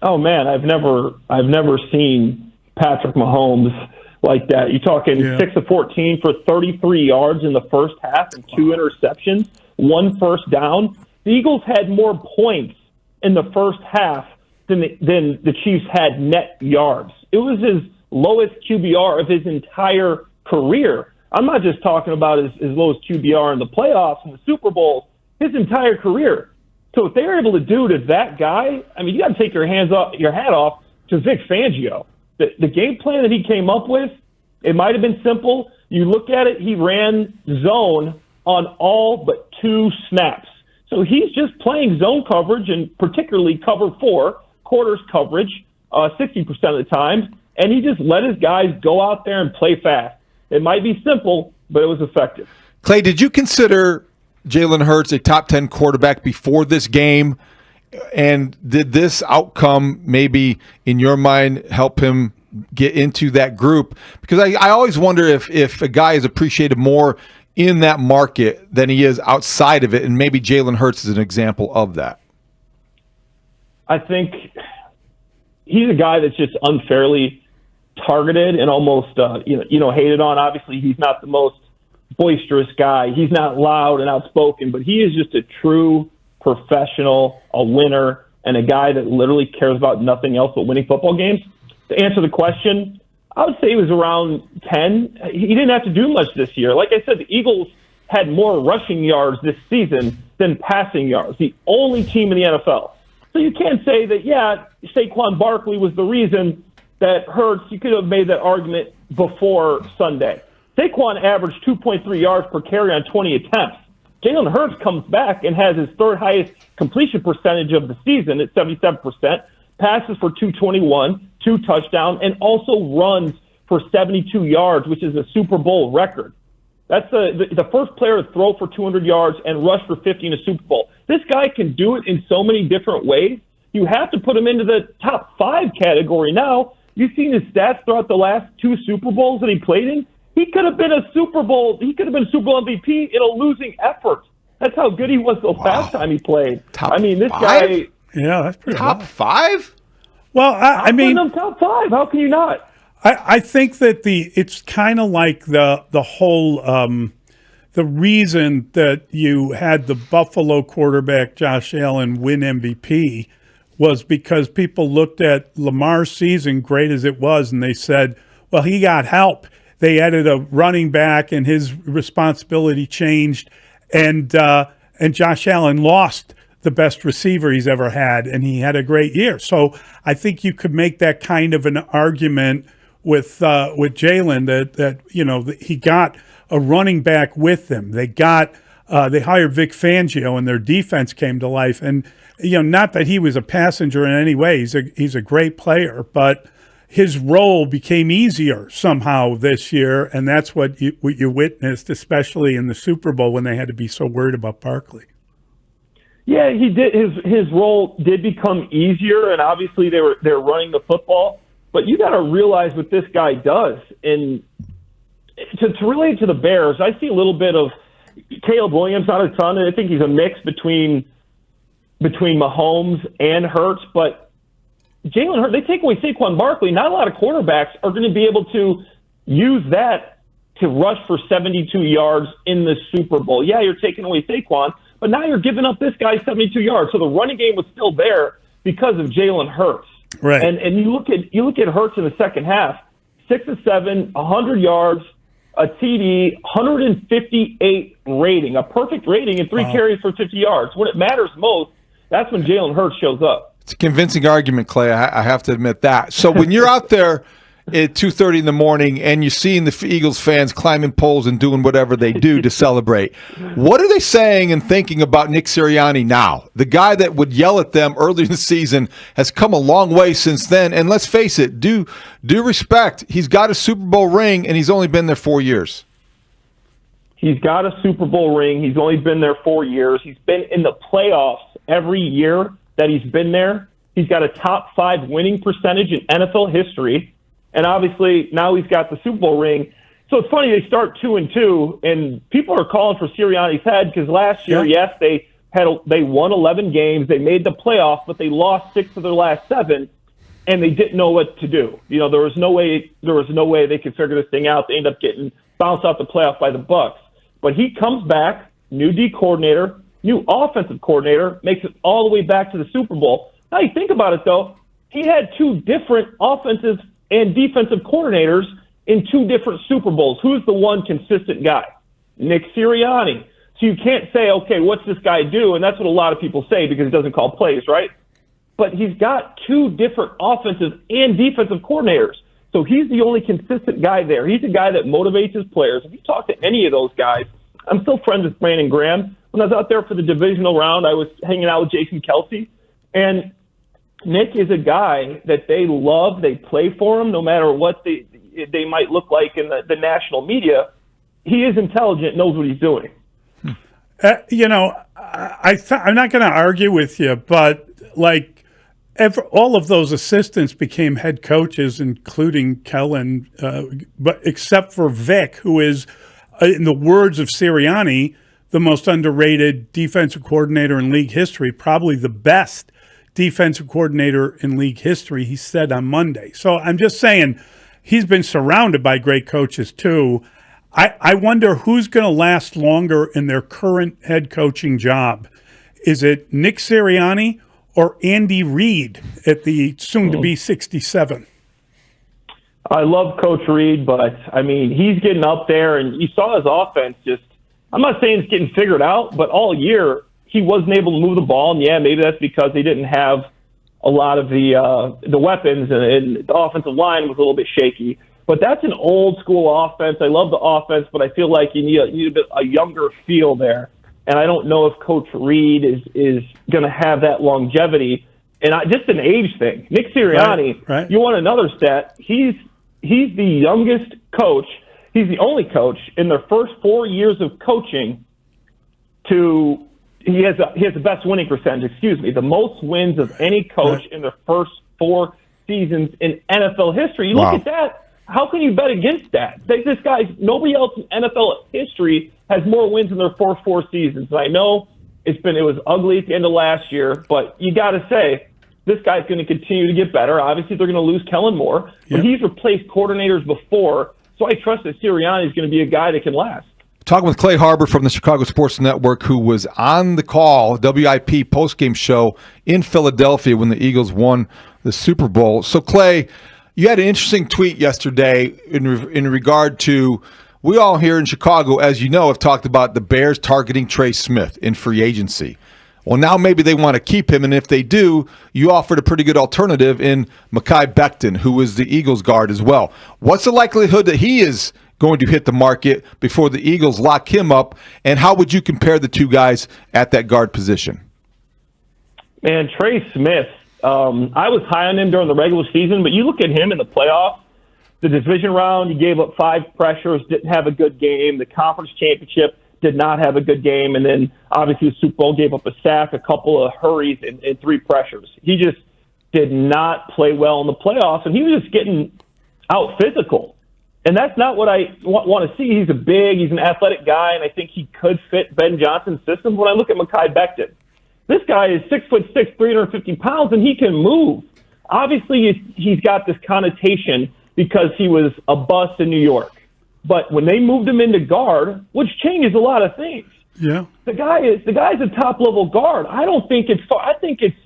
Speaker 7: Oh man, I've never seen Patrick Mahomes like that. You're talking 6 of 14 for 33 yards in the first half and 2 interceptions, 1 first down. The Eagles had more points in the first half than the Chiefs had net yards. It was his lowest QBR of his entire career. I'm not just talking about his lowest QBR in the playoffs and the Super Bowl, his entire career. So what they were able to do to that guy, I mean, you got to take your hat off to Vic Fangio. The game plan that he came up with, it might have been simple. You look at it, he ran zone on all but 2 snaps. So he's just playing zone coverage, and particularly cover 4, quarters coverage, 60% of the time, and he just let his guys go out there and play fast. It might be simple, but it was effective.
Speaker 9: Clay, did you consider Jalen Hurts a top 10 quarterback before this game? And did this outcome maybe, in your mind, help him get into that group? Because I always wonder if a guy is appreciated more in that market than he is outside of it, and maybe Jalen Hurts is an example of that.
Speaker 7: I think he's a guy that's just unfairly targeted and almost hated on. Obviously, he's not the most boisterous guy. He's not loud and outspoken, but he is just a true professional, a winner, and a guy that literally cares about nothing else but winning football games. To answer the question, I would say he was around 10. He didn't have to do much this year. Like I said, the Eagles had more rushing yards this season than passing yards, the only team in the NFL. So you can't say that, Saquon Barkley was the reason that Hurts. You could have made that argument before Sunday. Saquon averaged 2.3 yards per carry on 20 attempts. Jalen Hurts comes back and has his third highest completion percentage of the season at 77%, passes for 221, 2 touchdowns, and also runs for 72 yards, which is a Super Bowl record. That's the first player to throw for 200 yards and rush for 50 in a Super Bowl. This guy can do it in so many different ways. You have to put him into the top 5 category now. You've seen his stats throughout the last 2 Super Bowls that he played in. He could have been a Super Bowl. He could have been Super Bowl MVP in a losing effort. That's how good he was the last time he played. This guy.
Speaker 10: Yeah, that's pretty
Speaker 9: top 5.
Speaker 10: Well, I mean,
Speaker 7: top 5. How can you not?
Speaker 10: I think that it's kind of like the whole the reason that you had the Buffalo quarterback Josh Allen win MVP was because people looked at Lamar's season, great as it was, and they said, well, he got help. They added a running back, and his responsibility changed, and Josh Allen lost the best receiver he's ever had, and he had a great year. So I think you could make that kind of an argument with Jalen that he got a running back with him. They hired Vic Fangio, and their defense came to life. And not that he was a passenger in any way. He's a great player, but his role became easier somehow this year, and that's what you witnessed, especially in the Super Bowl when they had to be so worried about Barkley.
Speaker 7: Yeah, he did. His role did become easier, and obviously they're running the football. But you got to realize what this guy does. And to relate to the Bears, I see a little bit of Caleb Williams, not a ton. I think he's a mix between Mahomes and Hurts. But Jalen Hurts, they take away Saquon Barkley. Not a lot of quarterbacks are going to be able to use that to rush for 72 yards in the Super Bowl. Yeah, you're taking away Saquon, but now you're giving up this guy 72 yards. So the running game was still there because of Jalen Hurts.
Speaker 10: Right.
Speaker 7: And you look at Hurts in the second half, 6 of 7, 100 yards, a TD, 158 rating, a perfect rating, and 3 carries for 50 yards. When it matters most, that's when Jalen Hurts shows up.
Speaker 9: It's a convincing argument, Clay. I have to admit that. So when you're out there at 2:30 in the morning and you're seeing the Eagles fans climbing poles and doing whatever they do to celebrate, what are they saying and thinking about Nick Sirianni now? The guy that would yell at them early in the season has come a long way since then. And let's face it, due respect, he's got a Super Bowl ring and he's only been there 4 years.
Speaker 7: He's got a Super Bowl ring. He's only been there 4 years. He's been in the playoffs every year that he's been there. He's got a top 5 winning percentage in NFL history. And obviously now he's got the Super Bowl ring. So it's funny, they start 2-2, and people are calling for Sirianni's head because last year, yes, they won 11 games, they made the playoffs, but they lost 6 of their last 7, and they didn't know what to do. There was no way they could figure this thing out. They ended up getting bounced off the playoff by the Bucks. But he comes back, new D coordinator, new offensive coordinator, makes it all the way back to the Super Bowl. Now you think about it though, he had 2 different offensive and defensive coordinators in 2 different Super Bowls. Who's the one consistent guy? Nick Sirianni. So you can't say, okay, what's this guy do? And that's what a lot of people say because he doesn't call plays, right? But he's got 2 different offensive and defensive coordinators. So he's the only consistent guy there. He's the guy that motivates his players. If you talk to any of those guys, I'm still friends with Brandon Graham. When I was out there for the divisional round, I was hanging out with Jason Kelsey. And Nick is a guy that they love. They play for him no matter what they might look like in the national media. He is intelligent, knows what he's doing.
Speaker 10: I'm not going to argue with you, but like all of those assistants became head coaches, including Kellen, but except for Vic, who is, in the words of Sirianni, the most underrated defensive coordinator in league history, probably the best defensive coordinator in league history, he said on Monday. So I'm just saying he's been surrounded by great coaches too. I wonder who's going to last longer in their current head coaching job. Is it Nick Sirianni or Andy Reid at the soon-to-be 67?
Speaker 7: I love Coach Reid, but, I mean, he's getting up there, and you saw his offense just – I'm not saying it's getting figured out, but all year he wasn't able to move the ball, and, yeah, maybe that's because he didn't have a lot of the weapons, and the offensive line was a little bit shaky. But that's an old-school offense. I love the offense, but I feel like you need a younger feel there. And I don't know if Coach Reid is going to have that longevity. And just an age thing. Nick Sirianni,
Speaker 10: right.
Speaker 7: You want another stat. He's the youngest coach. He's the only coach in their first 4 years of coaching he has the best winning percentage, the most wins of any coach in their first 4 seasons in NFL history. You look at that. How can you bet against that? This guy, nobody else in NFL history has more wins in their first 4 seasons. And I know it was ugly at the end of last year, but you got to say this guy's going to continue to get better. Obviously, they're going to lose Kellen Moore, but he's replaced coordinators before, so I trust that Sirianni is going to be a guy that can last.
Speaker 9: Talking with Clay Harbor from the Chicago Sports Network, who was on the call, WIP postgame show in Philadelphia when the Eagles won the Super Bowl. So, Clay, you had an interesting tweet yesterday in regard to, we all here in Chicago, as you know, have talked about the Bears targeting Trey Smith in free agency. Well, now maybe they want to keep him, and if they do, you offered a pretty good alternative in Mekhi Becton, who is the Eagles guard as well. What's the likelihood that he is going to hit the market before the Eagles lock him up, and how would you compare the two guys at that guard position?
Speaker 7: Man, Trey Smith, I was high on him during the regular season, but you look at him in the playoffs, the division round, he gave up 5 pressures, didn't have a good game. The conference championship, did not have a good game. And then, obviously, the Super Bowl gave up a sack, a couple of hurries, and 3 pressures. He just did not play well in the playoffs, and he was just getting out physical. And that's not what I want to see. He's he's an athletic guy, and I think he could fit Ben Johnson's system. When I look at Mekhi Becton, this guy is 6'6", 350 pounds, and he can move. Obviously, he's got this connotation because he was a bust in New York. But when they moved him into guard, which changes a lot of things.
Speaker 10: Yeah.
Speaker 7: The guy's a top level guard. I don't think it's far. I think it's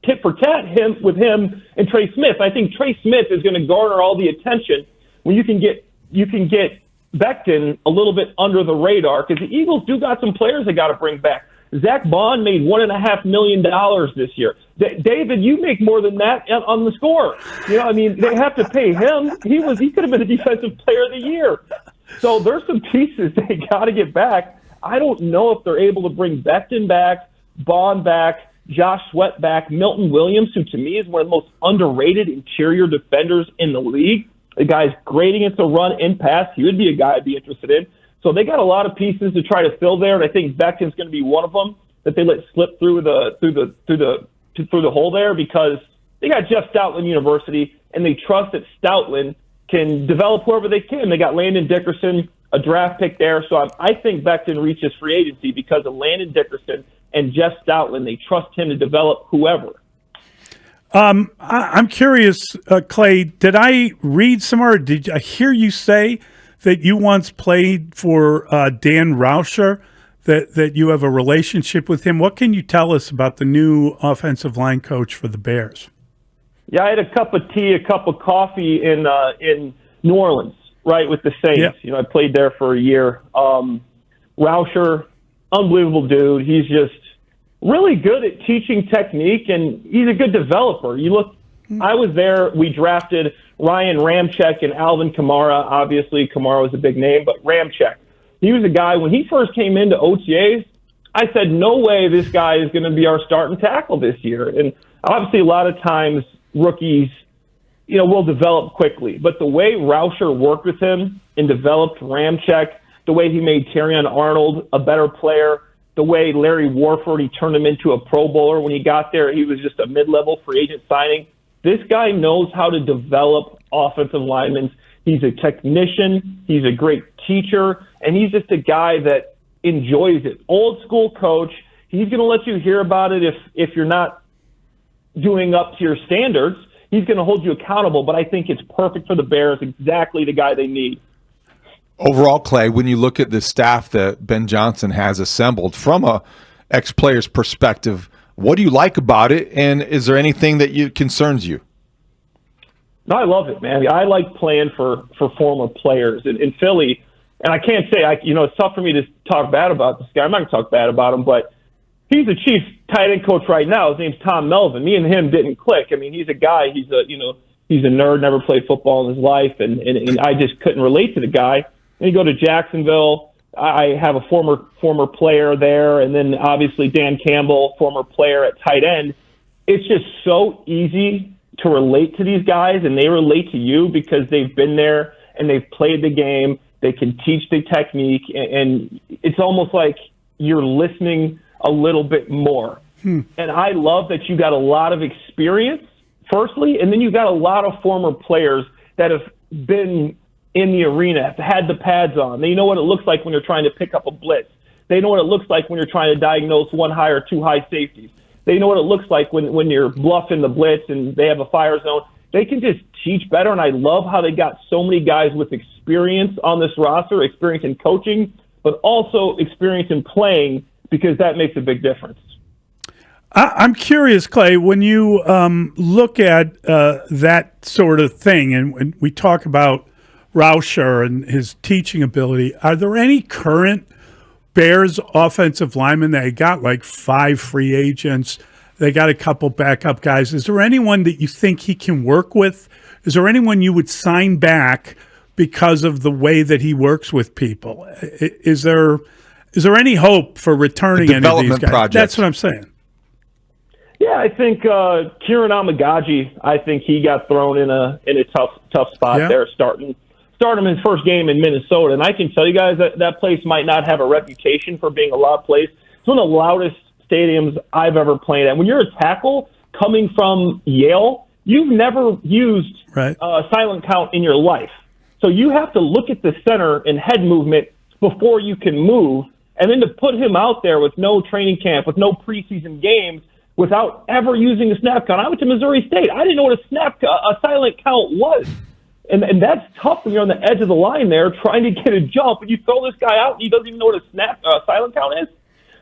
Speaker 7: tit for tat with him and Trey Smith. I think Trey Smith is going to garner all the attention when you can get Becton a little bit under the radar, because the Eagles do got some players they got to bring back. Zach Bond made $1.5 million this year. David, you make more than that on the score. I mean, they have to pay him. He could have been a defensive player of the year. So there's some pieces they got to get back. I don't know if they're able to bring Becton back, Bond back, Josh Sweat back, Milton Williams, who to me is one of the most underrated interior defenders in the league. The guy's great against the run and pass. He would be a guy I'd be interested in. So they got a lot of pieces to try to fill there, and I think Becton's going to be one of them that they let slip through the hole there, because they got Jeff Stoutland University, and they trust that Stoutland can develop whoever they can. They got Landon Dickerson, a draft pick there, so I think Becton reaches free agency because of Landon Dickerson and Jeff Stoutland. They trust him to develop whoever.
Speaker 10: I'm curious, Clay, did I read somewhere, or did I hear you say that you once played for Dan Rauscher, that you have a relationship with him? What can you tell us about the new offensive line coach for the Bears?
Speaker 7: Yeah, I had a cup of tea, a cup of coffee in New Orleans, right, with the Saints.
Speaker 10: Yeah.
Speaker 7: I played there for a year. Rauscher, unbelievable dude. He's just really good at teaching technique, and he's a good developer. I was there. We drafted Ryan Ramczyk and Alvin Kamara. Obviously, Kamara was a big name, but Ramczyk. He was a guy, when he first came into OTAs, I said, no way this guy is going to be our starting tackle this year. And obviously, a lot of times, rookies, will develop quickly. But the way Rauscher worked with him and developed Ramczyk, the way he made Terrion Arnold a better player, the way Larry Warford, he turned him into a Pro Bowler when he got there. He was just a mid-level free agent signing. This guy knows how to develop offensive linemen. He's a technician. He's a great teacher. And he's just a guy that enjoys it. Old school coach. He's going to let you hear about it if you're not doing up to your standards. He's going to hold you accountable, but I think it's perfect for the Bears, exactly the guy they need.
Speaker 9: Overall, Clay, when you look at the staff that Ben Johnson has assembled from a ex-player's perspective, what do you like about it, and is there anything that concerns you?
Speaker 7: No, I love it, man. I like playing for former players. In Philly, and I can't say, it's tough for me to talk bad about this guy. I'm not going to talk bad about him, but he's the chief tight end coach right now. His name's Tom Melvin. Me and him didn't click. I mean, he's a guy. He's a nerd. Never played football in his life, and I just couldn't relate to the guy. And you go to Jacksonville. I have a former player there, and then obviously Dan Campbell, former player at tight end. It's just so easy to relate to these guys, and they relate to you because they've been there and they've played the game. They can teach the technique, and it's almost like you're listening a little bit more. And I love that you got a lot of experience, firstly, and then you got a lot of former players that have been in the arena, have had the pads on. They know what it looks like when you're trying to pick up a blitz. They know what it looks like when you're trying to diagnose one high or two high safeties. They know what it looks like when you're bluffing the blitz and they have a fire zone. They can just teach better, and I love how they got so many guys with experience on this roster, experience in coaching, but also experience in playing, because that makes a big difference.
Speaker 10: I'm curious, Clay, when you look at that sort of thing, and when we talk about Rauscher and his teaching ability, are there any current Bears offensive linemen? They got like 5 free agents. They got a couple backup guys. Is there anyone that you think he can work with? Is there anyone you would sign back because of the way that he works with people? Is there any hope for returning any of these guys?
Speaker 9: Projects.
Speaker 10: That's what I'm saying.
Speaker 7: Yeah, I think Kieran Amagaji, I think he got thrown in a tough spot there, starting him his first game in Minnesota. And I can tell you guys that place might not have a reputation for being a loud place. It's one of the loudest stadiums I've ever played at. When you're a tackle coming from Yale, you've never used silent count in your life. So you have to look at the center and head movement before you can move. And then to put him out there with no training camp, with no preseason games, without ever using a snap count. I went to Missouri State. I didn't know what a silent count was. And that's tough when you're on the edge of the line there trying to get a jump, and you throw this guy out and he doesn't even know what a silent count is.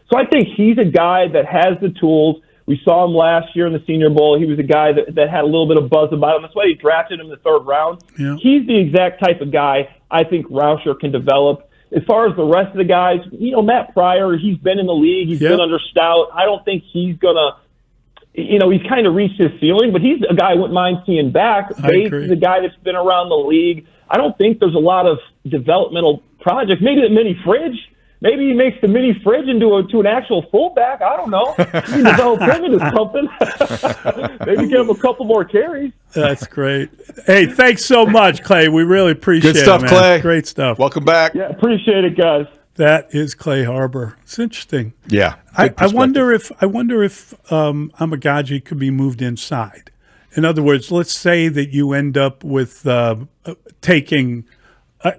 Speaker 7: So I think he's a guy that has the tools. We saw him last year in the Senior Bowl. He was a guy that had a little bit of buzz about him. That's why he drafted him in the 3rd round.
Speaker 10: Yeah.
Speaker 7: He's the exact type of guy I think Rauscher can develop. As far as the rest of the guys, Matt Pryor, he's been in the league. He's been under Stout. I don't think he's going to, he's kind of reached his ceiling, but he's a guy I wouldn't mind seeing back. Bates is a guy that's been around the league. I don't think there's a lot of developmental projects. Maybe the mini fridge. Maybe he makes the mini fridge into an actual fullback. I don't know. You can develop him into something. Maybe give him a couple more carries.
Speaker 10: That's great. Hey, thanks so much, Clay. We really appreciate
Speaker 9: Good stuff,
Speaker 10: it, man.
Speaker 9: Clay.
Speaker 10: Great stuff.
Speaker 9: Welcome back.
Speaker 7: Yeah, appreciate it, guys.
Speaker 10: That is Clay Harbor. It's interesting.
Speaker 9: Yeah.
Speaker 10: I wonder if Amagaji could be moved inside. In other words, let's say that you end up with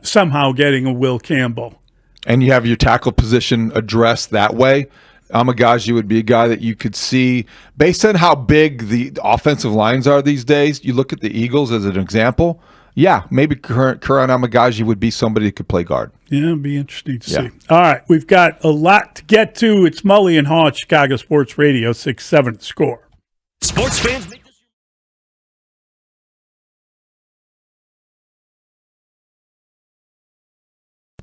Speaker 10: somehow getting a Will Campbell.
Speaker 9: And you have your tackle position addressed that way. Amagaji would be a guy that you could see, based on how big the offensive lines are these days. You look at the Eagles as an example. Yeah, maybe Karan Amagaji would be somebody that could play guard.
Speaker 10: Yeah, it'd be interesting to see. All right, we've got a lot to get to. It's Mully and Haugh, Chicago Sports Radio, 6-7 Score.
Speaker 1: Sports fans make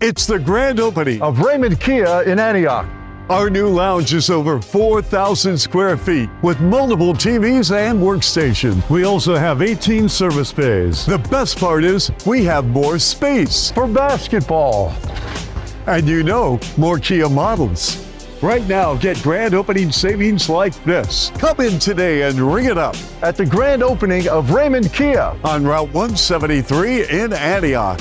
Speaker 17: It's the grand opening of Raymond Kia in Antioch. Our new lounge is over 4,000 square feet with multiple TVs and workstations. We also have 18 service bays. The best part is we have more space for basketball. And more Kia models. Right now, get grand opening savings like this. Come in today and ring it up at the grand opening of Raymond Kia on Route 173 in Antioch.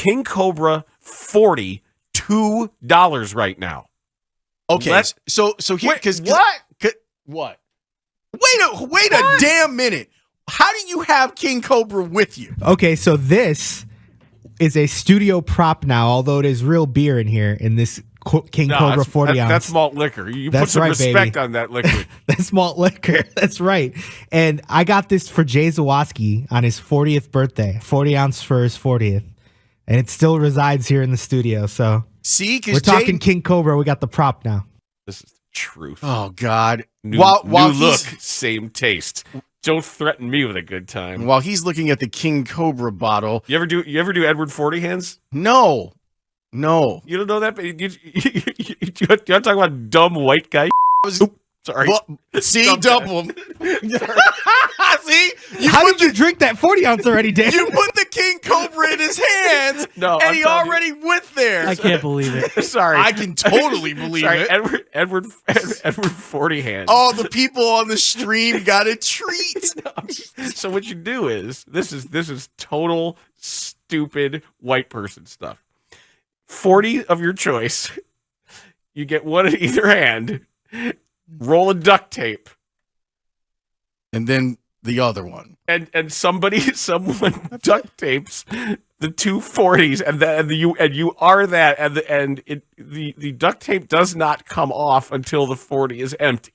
Speaker 6: King Cobra 40 $2 right now.
Speaker 8: Okay, so here because what? Wait a damn minute. How do you have King Cobra with you?
Speaker 5: Okay, so this is a studio prop now, although it is real beer in here in this King Cobra 40 ounce.
Speaker 6: That's malt liquor. You
Speaker 5: That's
Speaker 6: put some
Speaker 5: right,
Speaker 6: respect
Speaker 5: baby.
Speaker 6: on that liquid.
Speaker 5: That's malt liquor. That's right. And I got this for Jay Zawoski on his 40th birthday, 40 ounce for his 40th. And it still resides here in the studio. So
Speaker 8: see,
Speaker 5: we're talking King Cobra. We got the prop now.
Speaker 6: This is the truth.
Speaker 8: Oh God!
Speaker 6: New
Speaker 8: While
Speaker 6: look, same taste. Don't threaten me with a good time.
Speaker 8: While he's looking at the King Cobra bottle,
Speaker 6: you ever do Edward 40 hands?
Speaker 8: No.
Speaker 6: You don't know that? You want to talk about dumb white guy? Sorry.
Speaker 8: See, double. See?
Speaker 5: How did you drink that 40 ounce already, Dan?
Speaker 8: You put the King Cobra in his hands, and he already went there.
Speaker 23: I can't believe it.
Speaker 6: Sorry.
Speaker 8: I can totally believe it.
Speaker 6: Edward 40 hands.
Speaker 8: Oh, the people on the stream got a treat.
Speaker 6: So what you do is, this is total stupid white person stuff. 40 of your choice. You get one in either hand. Roll a duct tape.
Speaker 8: And then the other one.
Speaker 6: And someone duct tapes the 2 40s, and you are that, and the duct tape does not come off until the 40 is empty.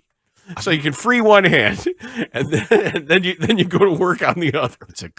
Speaker 6: So you can free one hand, and then you go to work on the other.
Speaker 8: It's a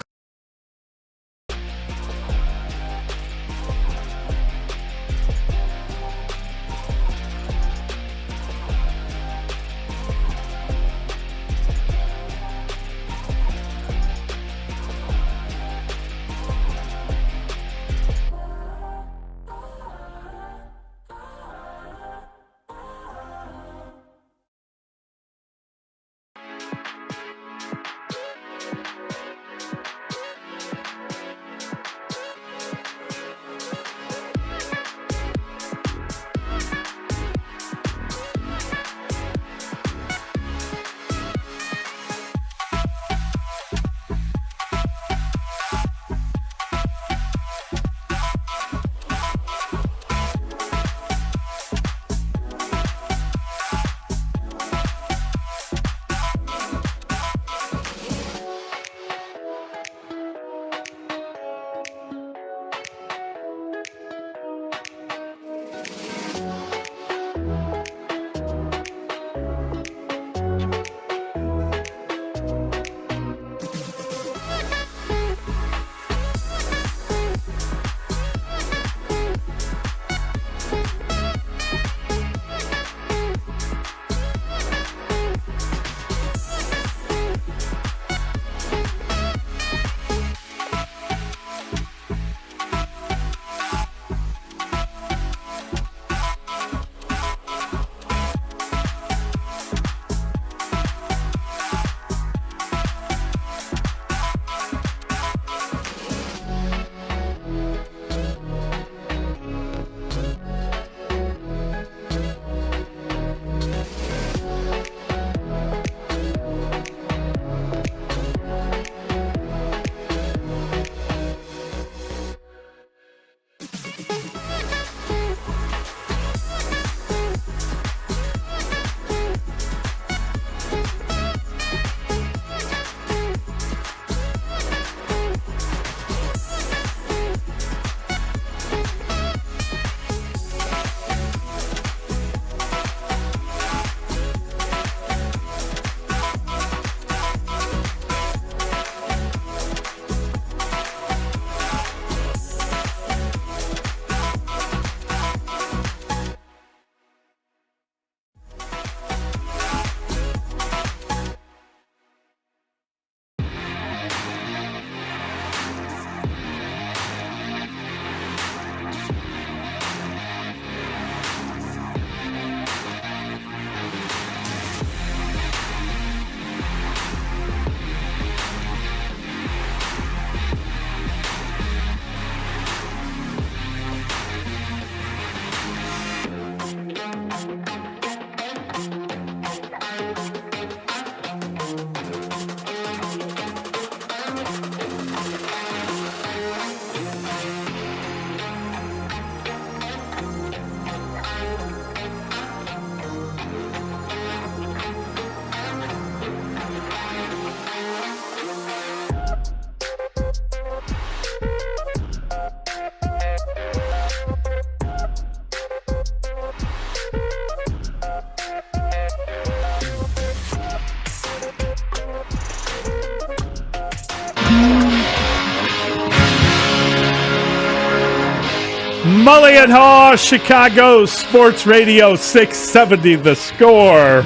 Speaker 10: Mully and Haugh, Chicago Sports Radio 670 The Score.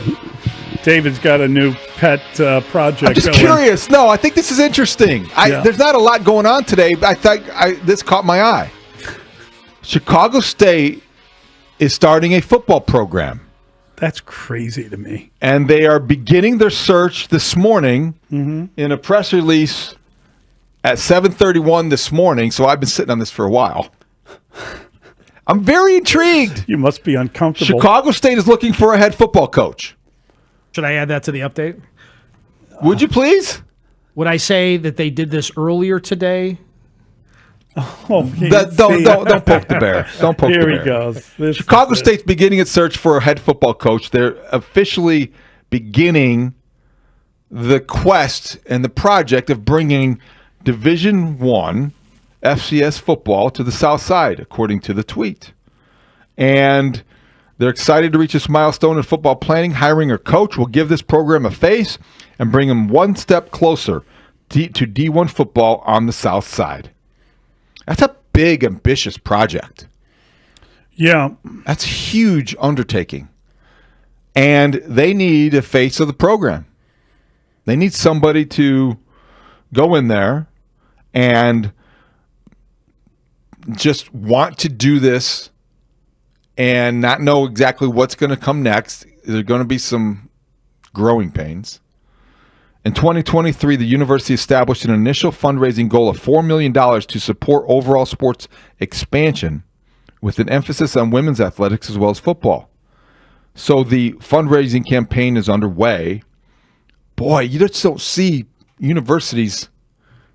Speaker 10: David's got a new pet project.
Speaker 9: I'm just curious. No, I think this is interesting. There's not a lot going on today, but I thought this caught my eye. Chicago State is starting a football program.
Speaker 10: That's crazy to me.
Speaker 9: And they are beginning their search this morning in a press release at 7:31 this morning. So I've been sitting on this for a while. I'm very intrigued.
Speaker 10: You must be uncomfortable.
Speaker 9: Chicago State is looking for a head football coach.
Speaker 2: Should I add that to the update?
Speaker 9: Would you please?
Speaker 2: Would I say that they did this earlier today?
Speaker 10: Oh,
Speaker 9: don't poke the bear. Don't poke the bear.
Speaker 10: Here he goes.
Speaker 9: Chicago State's beginning its search for a head football coach. They're officially beginning the quest and the project of bringing Division I FCS football to the South Side, according to the tweet. And they're excited to reach this milestone in football planning. Hiring a coach will give this program a face and bring them one step closer to D1 football on the South Side. That's a big, ambitious project.
Speaker 10: Yeah.
Speaker 9: That's a huge undertaking. And they need a face of the program. They need somebody to go in there and just want to do this and not know exactly what's going to come next. There are going to be some growing pains. In 2023, the university established an initial fundraising goal of $4 million to support overall sports expansion with an emphasis on women's athletics as well as football. So the fundraising campaign is underway. Boy, you just don't see universities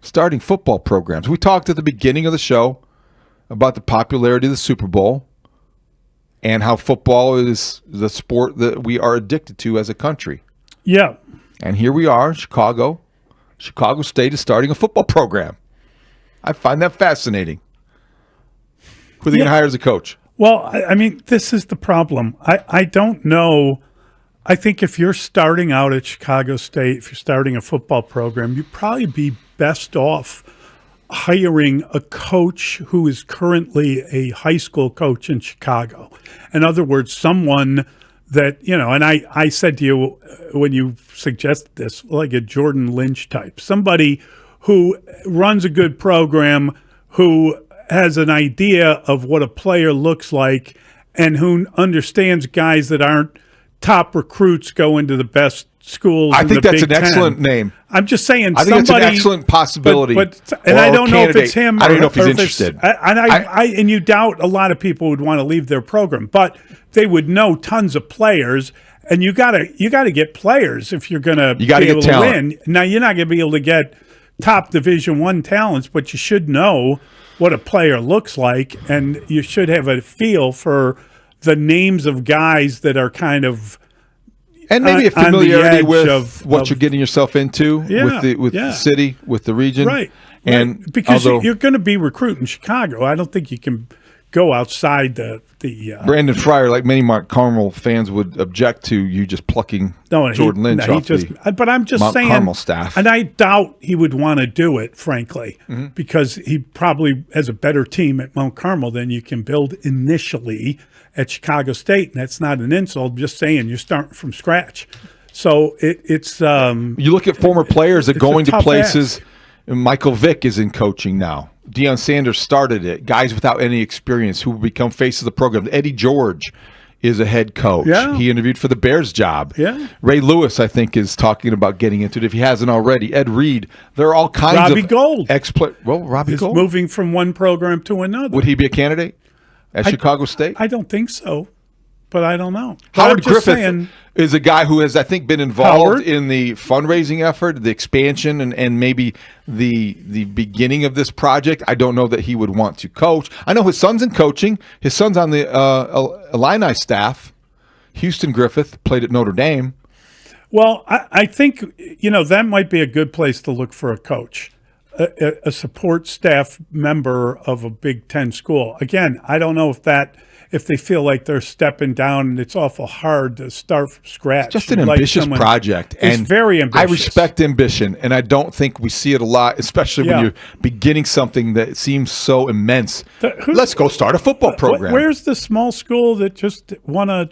Speaker 9: starting football programs. We talked at the beginning of the show about the popularity of the Super Bowl and how football is the sport that we are addicted to as a country.
Speaker 10: Yeah.
Speaker 9: And here we are, Chicago. Chicago State is starting a football program. I find that fascinating. Who are they going to hire as a coach?
Speaker 10: Well, I mean, this is the problem. I don't know. I think if you're starting out at Chicago State, if you're starting a football program, you'd probably be best off hiring a coach who is currently a high school coach in Chicago. In other words, someone that, and I said to you when you suggested this, like a Jordan Lynch type, somebody who runs a good program, who has an idea of what a player looks like, and who understands guys that aren't top recruits go into the best schools.
Speaker 9: I think that's an excellent name.
Speaker 10: I'm just saying,
Speaker 9: I think it's an excellent possibility.
Speaker 10: And I don't know if it's him.
Speaker 9: I don't know if he's interested.
Speaker 10: And you doubt a lot of people would want to leave their program, but they would know tons of players, and you gotta get players if you're gonna be able to win. Now you're not gonna be able to get top Division I talents, but you should know what a player looks like, and you should have a feel for the names of guys that are kind of
Speaker 9: and maybe a familiarity with what you're getting yourself into with the city, with the region,
Speaker 10: right?
Speaker 9: And
Speaker 10: because you're going to be recruiting Chicago, I don't think you can go outside the
Speaker 9: Brandon Fryer, like many Mount Carmel fans, would object to you just plucking Jordan Lynch off
Speaker 10: but I'm just
Speaker 9: Mount
Speaker 10: saying,
Speaker 9: Carmel staff.
Speaker 10: And I doubt he would want to do it, frankly, because he probably has a better team at Mount Carmel than you can build initially at Chicago State. And that's not an insult. I'm just saying you're starting from scratch. So it's
Speaker 9: you look at former players that going to places. Michael Vick is in coaching now. Deion Sanders started it. Guys without any experience who become face of the program. Eddie George is a head coach.
Speaker 10: Yeah.
Speaker 9: He interviewed for the Bears job.
Speaker 10: Yeah.
Speaker 9: Ray Lewis, I think, is talking about getting into it if he hasn't already. Ed Reed. There are all kinds
Speaker 10: Robbie
Speaker 9: of
Speaker 10: Gold.
Speaker 9: Robbie
Speaker 10: is
Speaker 9: Gold
Speaker 10: moving from one program to another.
Speaker 9: Would he be a candidate at Chicago State?
Speaker 10: I don't think so, but I don't know.
Speaker 9: Howard Griffith is a guy who has, I think, been involved in the fundraising effort, the expansion, and maybe the beginning of this project. I don't know that he would want to coach. I know his son's in coaching. His son's on the Illini staff. Houston Griffith played at Notre Dame.
Speaker 10: Well, I think, that might be a good place to look for a coach. a support staff member of a Big Ten school. Again, I don't know if they feel like they're stepping down, and it's awful hard to start from scratch.
Speaker 9: It's just an ambitious project.
Speaker 10: It's very ambitious.
Speaker 9: I respect ambition, and I don't think we see it a lot, especially when you're beginning something that seems so immense. Let's go start a football program.
Speaker 10: Where's the small school that just won a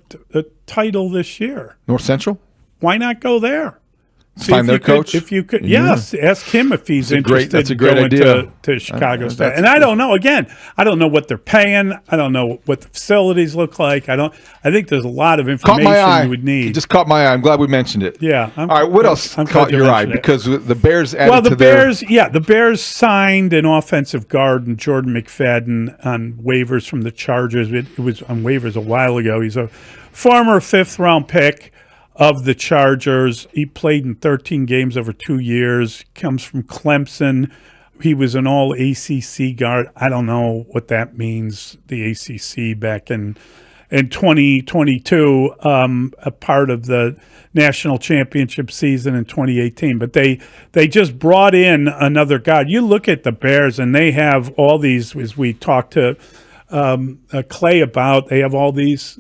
Speaker 10: title this year?
Speaker 9: North Central?
Speaker 10: Why not go there?
Speaker 9: Find their coach?
Speaker 10: If you could, yes, ask him if he's interested
Speaker 9: that's a great
Speaker 10: in going
Speaker 9: idea.
Speaker 10: to Chicago State. And I don't know. Again, I don't know what they're paying. I don't know what the facilities look like. I think there's a lot of information
Speaker 9: Caught my eye.
Speaker 10: you would need.
Speaker 9: It just caught my eye. I'm glad we mentioned it.
Speaker 10: Yeah.
Speaker 9: All right. What else caught your eye? Because the Bears added to
Speaker 10: the Bears signed an offensive guard and Jordan McFadden on waivers from the Chargers. It was on waivers a while ago. He's a former 5th-round pick of the Chargers. He played in 13 games over 2 years, comes from Clemson. He was an all ACC guard. I don't know what that means, the ACC back in 2022, a part of the national championship season in 2018. But they just brought in another guard. You look at the Bears, and they have all these, as we talked to Clay about, they have all these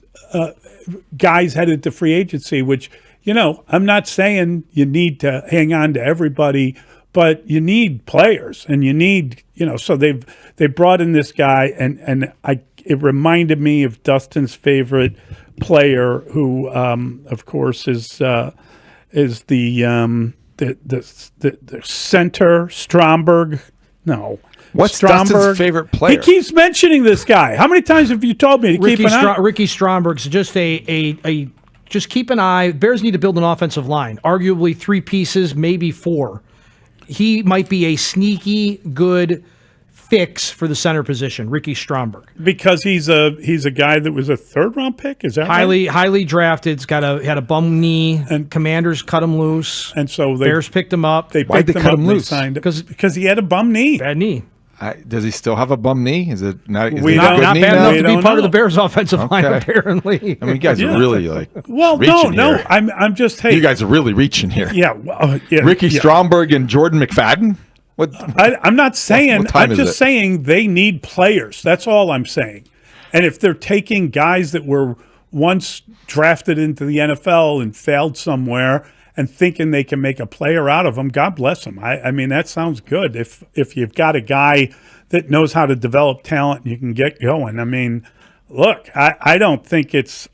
Speaker 10: guys headed to free agency, which, I'm not saying you need to hang on to everybody, but you need players, and you need, so they brought in this guy, and it reminded me of Dustin's favorite player, who, of course, is the center, Stromberg. No.
Speaker 9: What's
Speaker 10: Stromberg.
Speaker 9: Dustin's favorite player?
Speaker 10: He keeps mentioning this guy. How many times have you told me to keep an eye?
Speaker 2: Ricky Stromberg's just just keep an eye. Bears need to build an offensive line. Arguably 3 pieces, maybe 4. He might be a sneaky good fix for the center position, Ricky Stromberg.
Speaker 10: Because he's a guy that was a 3rd-round pick. Is that right?
Speaker 2: Highly drafted. Had a bum knee, and Commanders cut him loose.
Speaker 10: And so
Speaker 2: Bears picked him up.
Speaker 9: Why'd they cut him loose?
Speaker 10: Because he had a bum knee.
Speaker 2: Bad knee.
Speaker 9: Does he still have a bum knee? Is it not? Is
Speaker 2: Not bad enough to be part of the Bears offensive line, apparently.
Speaker 9: I mean, you guys are really
Speaker 10: Well,
Speaker 9: reaching
Speaker 10: no.
Speaker 9: here.
Speaker 10: I'm just
Speaker 9: You guys are really reaching here.
Speaker 10: Yeah.
Speaker 9: Ricky Stromberg and Jordan McFadden. What?
Speaker 10: I'm not saying.
Speaker 9: What time
Speaker 10: I'm just saying they need players. That's all I'm saying. And if they're taking guys that were once drafted into the NFL and failed somewhere and thinking they can make a player out of them, God bless them. I mean, that sounds good. If you've got a guy that knows how to develop talent and you can get going. I mean, look, I don't think it's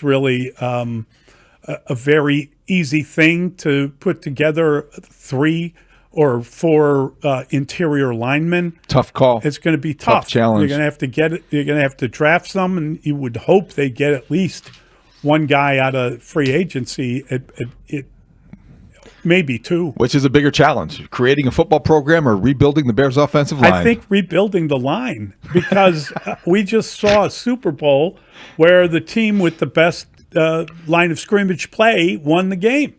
Speaker 10: really a very easy thing to put together 3 or 4 interior linemen.
Speaker 9: Tough call.
Speaker 10: It's going to be tough.
Speaker 9: Challenge.
Speaker 10: You're going to have to get it. You're going to have to draft some, and you would hope they get at least one guy out of free agency. It maybe 2.
Speaker 9: Which is a bigger challenge, creating a football program or rebuilding the Bears' offensive line?
Speaker 10: I think rebuilding the line, because we just saw a Super Bowl where the team with the best line of scrimmage play won the game.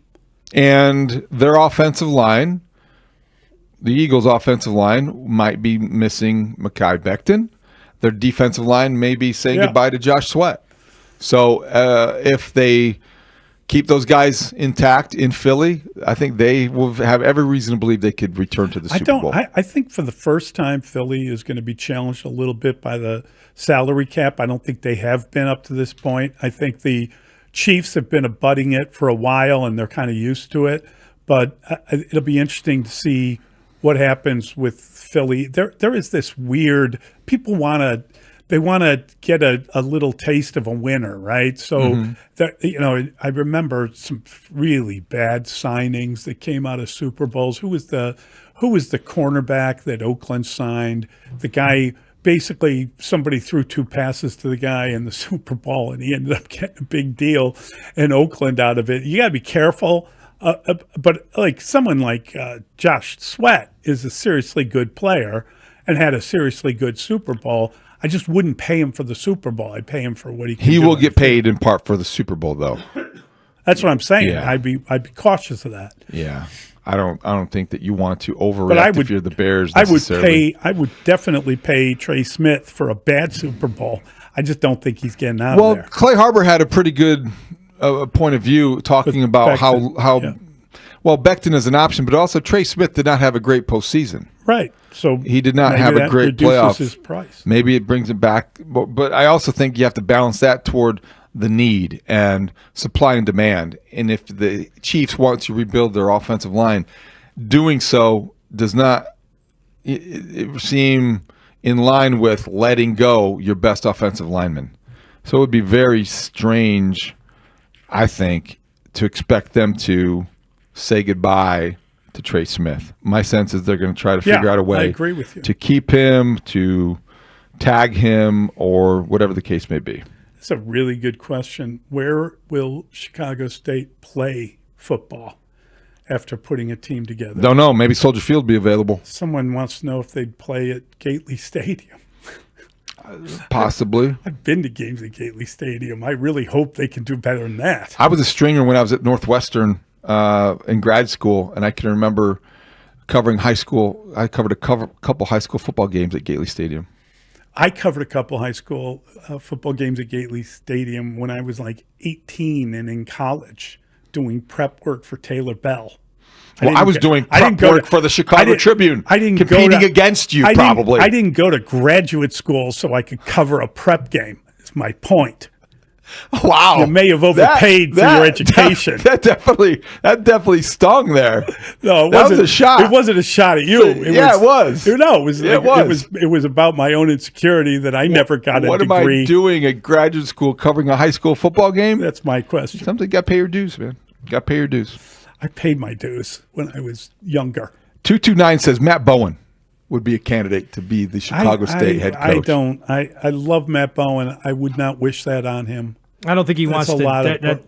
Speaker 9: And their offensive line, the Eagles' offensive line, might be missing Mekhi Becton. Their defensive line may be saying goodbye to Josh Sweat. So if they keep those guys intact in Philly, I think they will have every reason to believe they could return to the Super Bowl.
Speaker 10: I think for the first time, Philly is going to be challenged a little bit by the salary cap. I don't think they have been up to this point. I think the Chiefs have been abutting it for a while, and they're kind of used to it. But it'll be interesting to see what happens with Philly. There is this weird – people want to – they want to get a little taste of a winner, right? So, I remember some really bad signings that came out of Super Bowls. Who was the cornerback that Oakland signed? The guy, basically somebody threw 2 passes to the guy in the Super Bowl, and he ended up getting a big deal in Oakland out of it. You got to be careful. But like someone like Josh Sweat is a seriously good player and had a seriously good Super Bowl. I just wouldn't pay him for the Super Bowl. I'd pay him for what he can do.
Speaker 9: He will get paid in part for the Super Bowl, though.
Speaker 10: That's what I'm saying.
Speaker 9: Yeah.
Speaker 10: I'd be cautious of that.
Speaker 9: Yeah, I don't think that you want to overreact if you're the Bears necessarily.
Speaker 10: I would definitely pay Trey Smith for a bad Super Bowl. I just don't think he's getting out of there.
Speaker 9: Well, Clay Harbor had a pretty good point of view talking about how Well, Becton is an option, but also Trey Smith did not have a great postseason.
Speaker 10: Right. So
Speaker 9: he did not
Speaker 10: maybe
Speaker 9: have a
Speaker 10: that
Speaker 9: great
Speaker 10: reduces
Speaker 9: playoff.
Speaker 10: his price.
Speaker 9: Maybe it brings it back, but I also think you have to balance that toward the need and supply and demand. And if the Chiefs want to rebuild their offensive line, doing so does not it seem in line with letting go your best offensive lineman. So it would be very strange, I think, to expect them to say goodbye to Trey Smith. My sense is they're going to try to figure out a way
Speaker 10: I agree with you.
Speaker 9: to keep him, to tag him, or whatever the case may be.
Speaker 10: It's a really good question. Where will Chicago State play football after putting a team together?
Speaker 9: Don't know. Maybe Soldier Field will be available.
Speaker 10: Someone wants to know if they'd play at Gately Stadium.
Speaker 9: Possibly.
Speaker 10: I've been to games at Gately Stadium. I really hope they can do better than that.
Speaker 9: I was a stringer when I was at Northwestern in grad school, and I can remember covering high school. I covered a couple high school football games at Gately Stadium.
Speaker 10: I covered a couple high school football games at Gately Stadium when I was like 18 and in college doing prep work for Taylor Bell.
Speaker 9: Well, I was doing prep work for the Chicago Tribune.
Speaker 10: I didn't
Speaker 9: competing against you, probably.
Speaker 10: I didn't go to graduate school so I could cover a prep game. Is my point.
Speaker 9: Wow,
Speaker 10: you may have overpaid for your education.
Speaker 9: That definitely stung there.
Speaker 10: No,
Speaker 9: that was a shot.
Speaker 10: It wasn't a shot at you.
Speaker 9: It was.
Speaker 10: No, it was about my own insecurity that I never got a degree.
Speaker 9: What am I doing at graduate school covering a high school football game?
Speaker 10: That's my question.
Speaker 9: Something got to pay your dues, man. Got to pay your dues.
Speaker 10: I paid my dues when I was younger.
Speaker 9: 229 says Matt Bowen would be a candidate to be the Chicago State head coach.
Speaker 10: I love Matt Bowen. I would not wish that on him.
Speaker 2: I don't think he wants
Speaker 10: of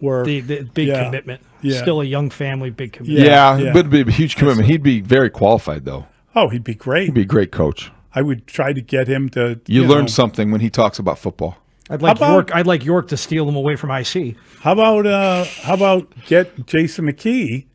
Speaker 10: work.
Speaker 2: The big commitment.
Speaker 10: Yeah.
Speaker 2: Still a young family, big commitment.
Speaker 9: Yeah, it would be a huge commitment. He'd be very qualified, though.
Speaker 10: Oh, he'd be great.
Speaker 9: He'd be a great coach.
Speaker 10: I would try to get him to.
Speaker 9: You learn something when he talks about football.
Speaker 2: I'd like York to steal him away from IC.
Speaker 10: How about get Jason McKee,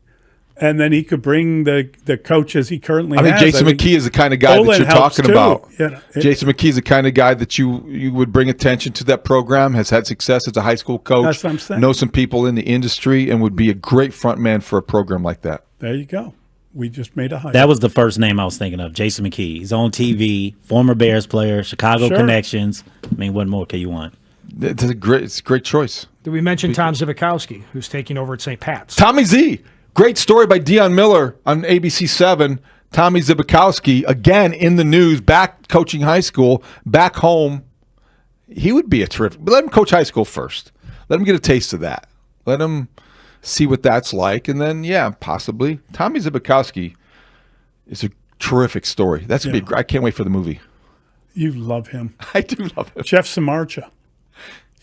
Speaker 10: and then he could bring the coaches he currently has.
Speaker 9: I think Jason McKee is the kind of guy that you're talking about.
Speaker 10: Yeah.
Speaker 9: Jason McKee is the kind of guy that you would bring attention to that program, has had success as a high school coach.
Speaker 10: That's what I'm saying.
Speaker 9: Knows some people in the industry and would be a great front man for a program like that.
Speaker 10: There you go. We just made a hire.
Speaker 18: That was the first name I was thinking of, Jason McKee. He's on TV, former Bears player, Chicago connections. I mean, what more can you want?
Speaker 9: It's a great choice.
Speaker 2: Did we mention Tom Zivikowski, who's taking over at St. Pat's?
Speaker 9: Tommy Z. Great story by Dion Miller on ABC 7. Tommy Zivikowski, again in the news, back coaching high school, back home. He would be a terrific. But let him coach high school first. Let him get a taste of that. Let him see what that's like. And then, possibly. Tommy Zivikowski is a terrific story. That's going to be I can't wait for the movie.
Speaker 10: You love him.
Speaker 9: I do love him.
Speaker 10: Jeff Samardzija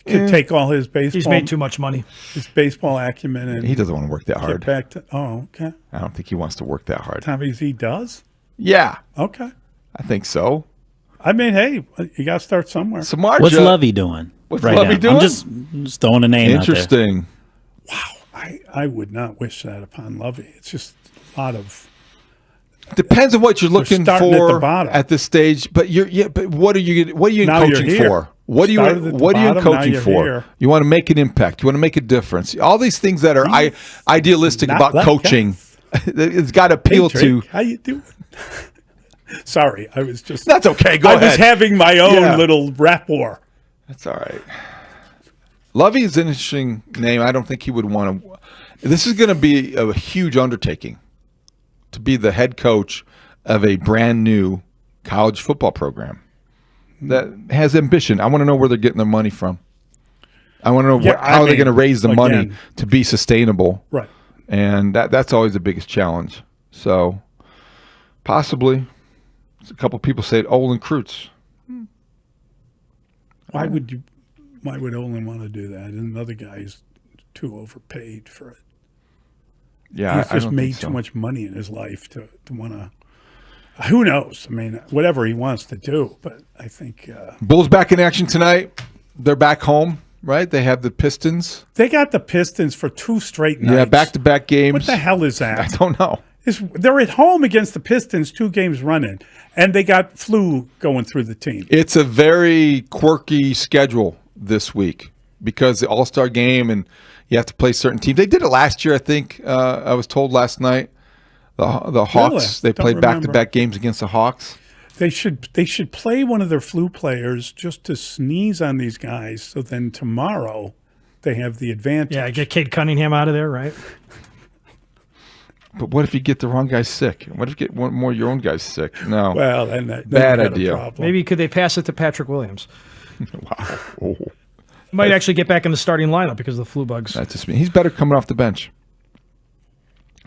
Speaker 10: could take all his baseball.
Speaker 2: He's made too much money.
Speaker 10: His baseball acumen, and
Speaker 9: he doesn't want to work that hard.
Speaker 10: Get back to okay.
Speaker 9: I don't think he wants to work that hard.
Speaker 10: Tommy Z does.
Speaker 9: Yeah.
Speaker 10: Okay.
Speaker 9: I think so.
Speaker 10: I mean, hey, you got to start somewhere.
Speaker 9: Samardzija.
Speaker 18: What's Lovey doing?
Speaker 9: What's Lovey doing?
Speaker 18: I'm just throwing a name
Speaker 9: Interesting.
Speaker 10: Wow. I would not wish that upon Lovey. It's just a lot of.
Speaker 9: Depends on what you're looking for at this stage, but but what are you coaching for? What are you coaching for?
Speaker 10: Here.
Speaker 9: You want to make an impact. You want to make a difference. All these things that are idealistic about coaching, it's got to appeal to.
Speaker 10: How you doing? Sorry, I was just.
Speaker 9: That's okay. Go ahead.
Speaker 10: I was having my own little rap war.
Speaker 9: That's all right. Lovey is an interesting name. I don't think he would want to. This is going to be a huge undertaking to be the head coach of a brand new college football program that has ambition. I want to know where they're getting their money from. I want to know how they're going to raise the money to be sustainable.
Speaker 10: Right.
Speaker 9: And that's always the biggest challenge. So possibly a couple people said Olin Kreutz.
Speaker 10: Why would Olin want to do that? And another guy is too overpaid for it.
Speaker 9: Yeah,
Speaker 10: he's just made too much money in his life to want to. Who knows? I mean, whatever he wants to do, but I think
Speaker 9: Bulls back in action tonight. They're back home, right? They have the Pistons.
Speaker 10: They got the Pistons for 2 straight nights.
Speaker 9: Yeah, back-to-back games.
Speaker 10: What the hell is that?
Speaker 9: I don't know.
Speaker 10: They're at home against the Pistons, 2 games running, and they got flu going through the team.
Speaker 9: It's a very quirky schedule this week. because the All-Star game and you have to play certain teams. They did it last year, I think. I was told last night. The Hawks, they played back-to-back games against the Hawks.
Speaker 10: They should play one of their flu players just to sneeze on these guys, so then tomorrow they have the advantage.
Speaker 2: Yeah, get Cade Cunningham out of there, right?
Speaker 9: But what if you get the wrong guy sick? What if you get one more of your own guys sick? No.
Speaker 10: Well, then
Speaker 9: bad idea.
Speaker 2: Maybe could they pass it to Patrick Williams?
Speaker 9: Wow. Oh.
Speaker 2: Might actually get back in the starting lineup because of the flu bugs.
Speaker 9: That's just me. He's better coming off the bench.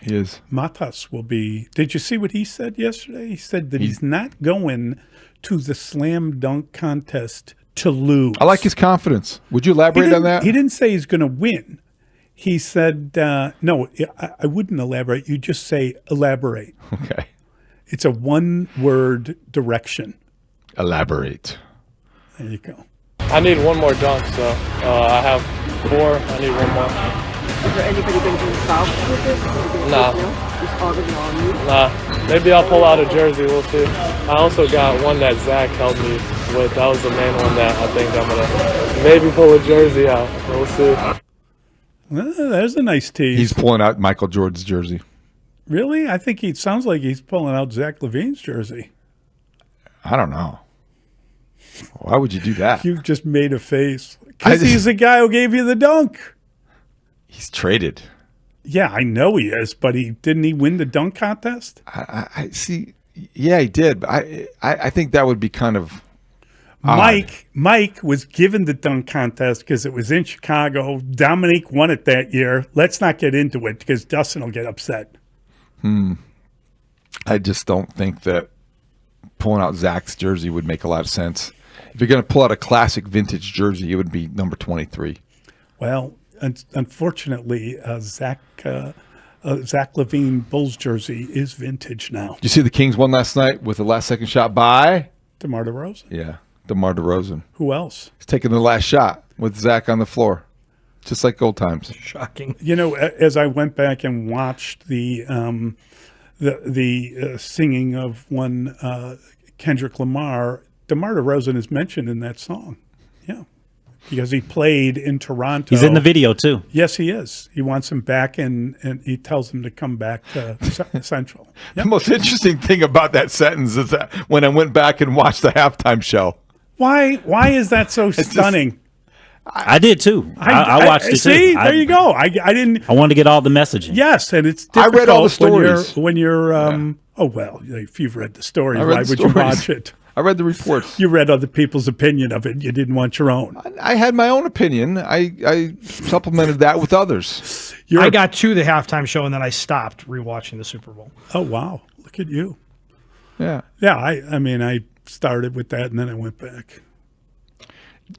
Speaker 9: He is.
Speaker 10: Matas will be. Did you see what he said yesterday? He said that he's not going to the slam dunk contest to lose.
Speaker 9: I like his confidence. Would you elaborate on that?
Speaker 10: He didn't say he's going to win. He said, no, I wouldn't elaborate. You just say elaborate.
Speaker 9: Okay.
Speaker 10: It's a one-word direction.
Speaker 9: Elaborate.
Speaker 10: There you go.
Speaker 3: I need one more dunk, so I have 4. I need one more.
Speaker 19: Is there anybody going to be involved with this?
Speaker 3: Nah.
Speaker 19: It's already on you?
Speaker 3: Nah. Maybe I'll pull out a jersey. We'll see. I also got one that Zach helped me with. That was the main one that I think I'm going to maybe pull a jersey out. We'll see.
Speaker 10: There's a nice tease.
Speaker 9: He's pulling out Michael Jordan's jersey.
Speaker 10: Really? I think he sounds like he's pulling out Zach LaVine's jersey.
Speaker 9: I don't know. Why would you do that?
Speaker 10: You just made a face. Because he's the guy who gave you the dunk.
Speaker 9: He's traded.
Speaker 10: Yeah, I know he is, but didn't he win the dunk contest?
Speaker 9: I see. Yeah, he did. But I think that would be kind of odd.
Speaker 10: Mike was given the dunk contest because it was in Chicago. Dominique won it that year. Let's not get into it because Dustin will get upset.
Speaker 9: I just don't think that pulling out Zach's jersey would make a lot of sense. If you're going to pull out a classic vintage jersey, it would be number 23.
Speaker 10: Well, unfortunately, Zach LaVine Bulls jersey is vintage now.
Speaker 9: Did you see the Kings won last night with the last-second shot by?
Speaker 10: DeMar DeRozan.
Speaker 9: Yeah, DeMar DeRozan.
Speaker 10: Who else?
Speaker 9: He's taking the last shot with Zach on the floor, just like old times.
Speaker 2: Shocking.
Speaker 10: You know, as I went back and watched the singing of one Kendrick Lamar, DeMar DeRozan is mentioned in that song. Yeah. Because he played in Toronto.
Speaker 18: He's in the video, too.
Speaker 10: Yes, he is. He wants him back, and he tells him to come back to Central.
Speaker 9: Yep. The most interesting thing about that sentence is that when I went back and watched the halftime show.
Speaker 10: Why is that so stunning?
Speaker 18: I did, too. I watched it, too.
Speaker 10: See, there you go. I didn't.
Speaker 18: I wanted to get all the messaging.
Speaker 10: Yes, and it's
Speaker 9: I
Speaker 10: difficult
Speaker 9: read all the stories.
Speaker 10: when you're oh, well, if you've read the stories, why would you watch it?
Speaker 9: I read the reports.
Speaker 10: You read other people's opinion of it. You didn't want your own.
Speaker 9: I had my own opinion. I supplemented that with others.
Speaker 2: I got to the halftime show and then I stopped rewatching the Super Bowl.
Speaker 10: Oh, wow. Look at you.
Speaker 9: Yeah.
Speaker 10: Yeah, I mean, I started with that and then I went back.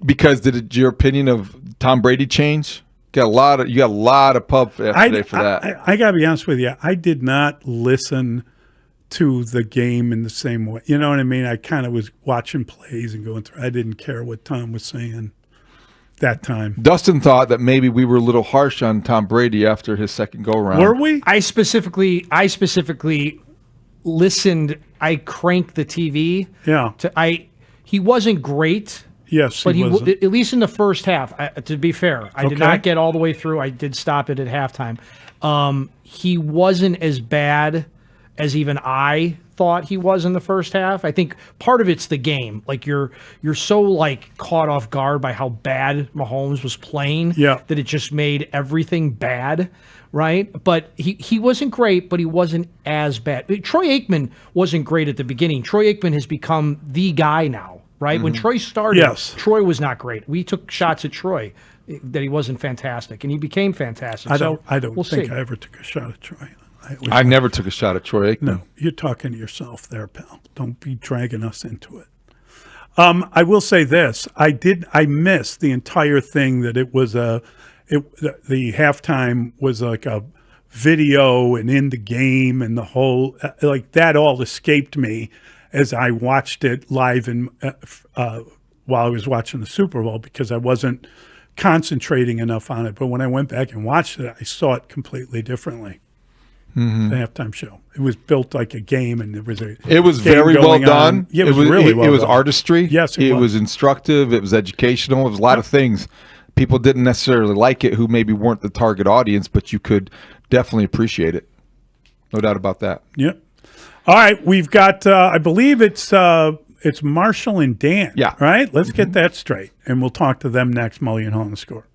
Speaker 9: Because did your opinion of Tom Brady change? You got a lot of pub yesterday for that.
Speaker 10: I got to be honest with you. I did not listen to the game in the same way. You know what I mean? I kind of was watching plays and going through. I didn't care what Tom was saying that time.
Speaker 9: Dustin thought that maybe we were a little harsh on Tom Brady after his second go-around.
Speaker 10: Were we?
Speaker 2: I specifically listened. I cranked the TV.
Speaker 10: Yeah.
Speaker 2: He wasn't great.
Speaker 10: Yes,
Speaker 2: but
Speaker 10: he wasn't.
Speaker 2: at least in the first half. To be fair, I did not get all the way through. I did stop it at halftime. He wasn't as bad as even I thought he was in the first half. I think part of it's the game. Like you're so like caught off guard by how bad Mahomes was playing that it just made everything bad, right? But he wasn't great, but he wasn't as bad. Troy Aikman wasn't great at the beginning. Troy Aikman has become the guy now, right? When Troy started, Troy was not great. We took shots at Troy that he wasn't fantastic, and he became fantastic.
Speaker 10: I don't
Speaker 2: we'll
Speaker 10: think
Speaker 2: see.
Speaker 10: I ever took a shot at Troy.
Speaker 9: I never took a shot at Troy Aikman.
Speaker 10: No, you're talking to yourself there, pal. Don't be dragging us into it. I will say this: I missed the entire thing. That it was the halftime was like a video and in the game and the whole like that all escaped me as I watched it live and while I was watching the Super Bowl because I wasn't concentrating enough on it. But when I went back and watched it, I saw it completely differently. The halftime show. It was built like a game, and there was a.
Speaker 9: It was very well done.
Speaker 10: Yeah, it was really well done.
Speaker 9: It was artistry.
Speaker 10: Yes,
Speaker 9: it was instructive. It was educational. It was a lot of things. people didn't necessarily like it who maybe weren't the target audience, but you could definitely appreciate it. No doubt about that.
Speaker 10: Yep. All right, we've got. I believe it's Marshall and Dan.
Speaker 9: Yeah.
Speaker 10: Right. Let's get that straight, and we'll talk to them next. Mully and Haugh on the Score.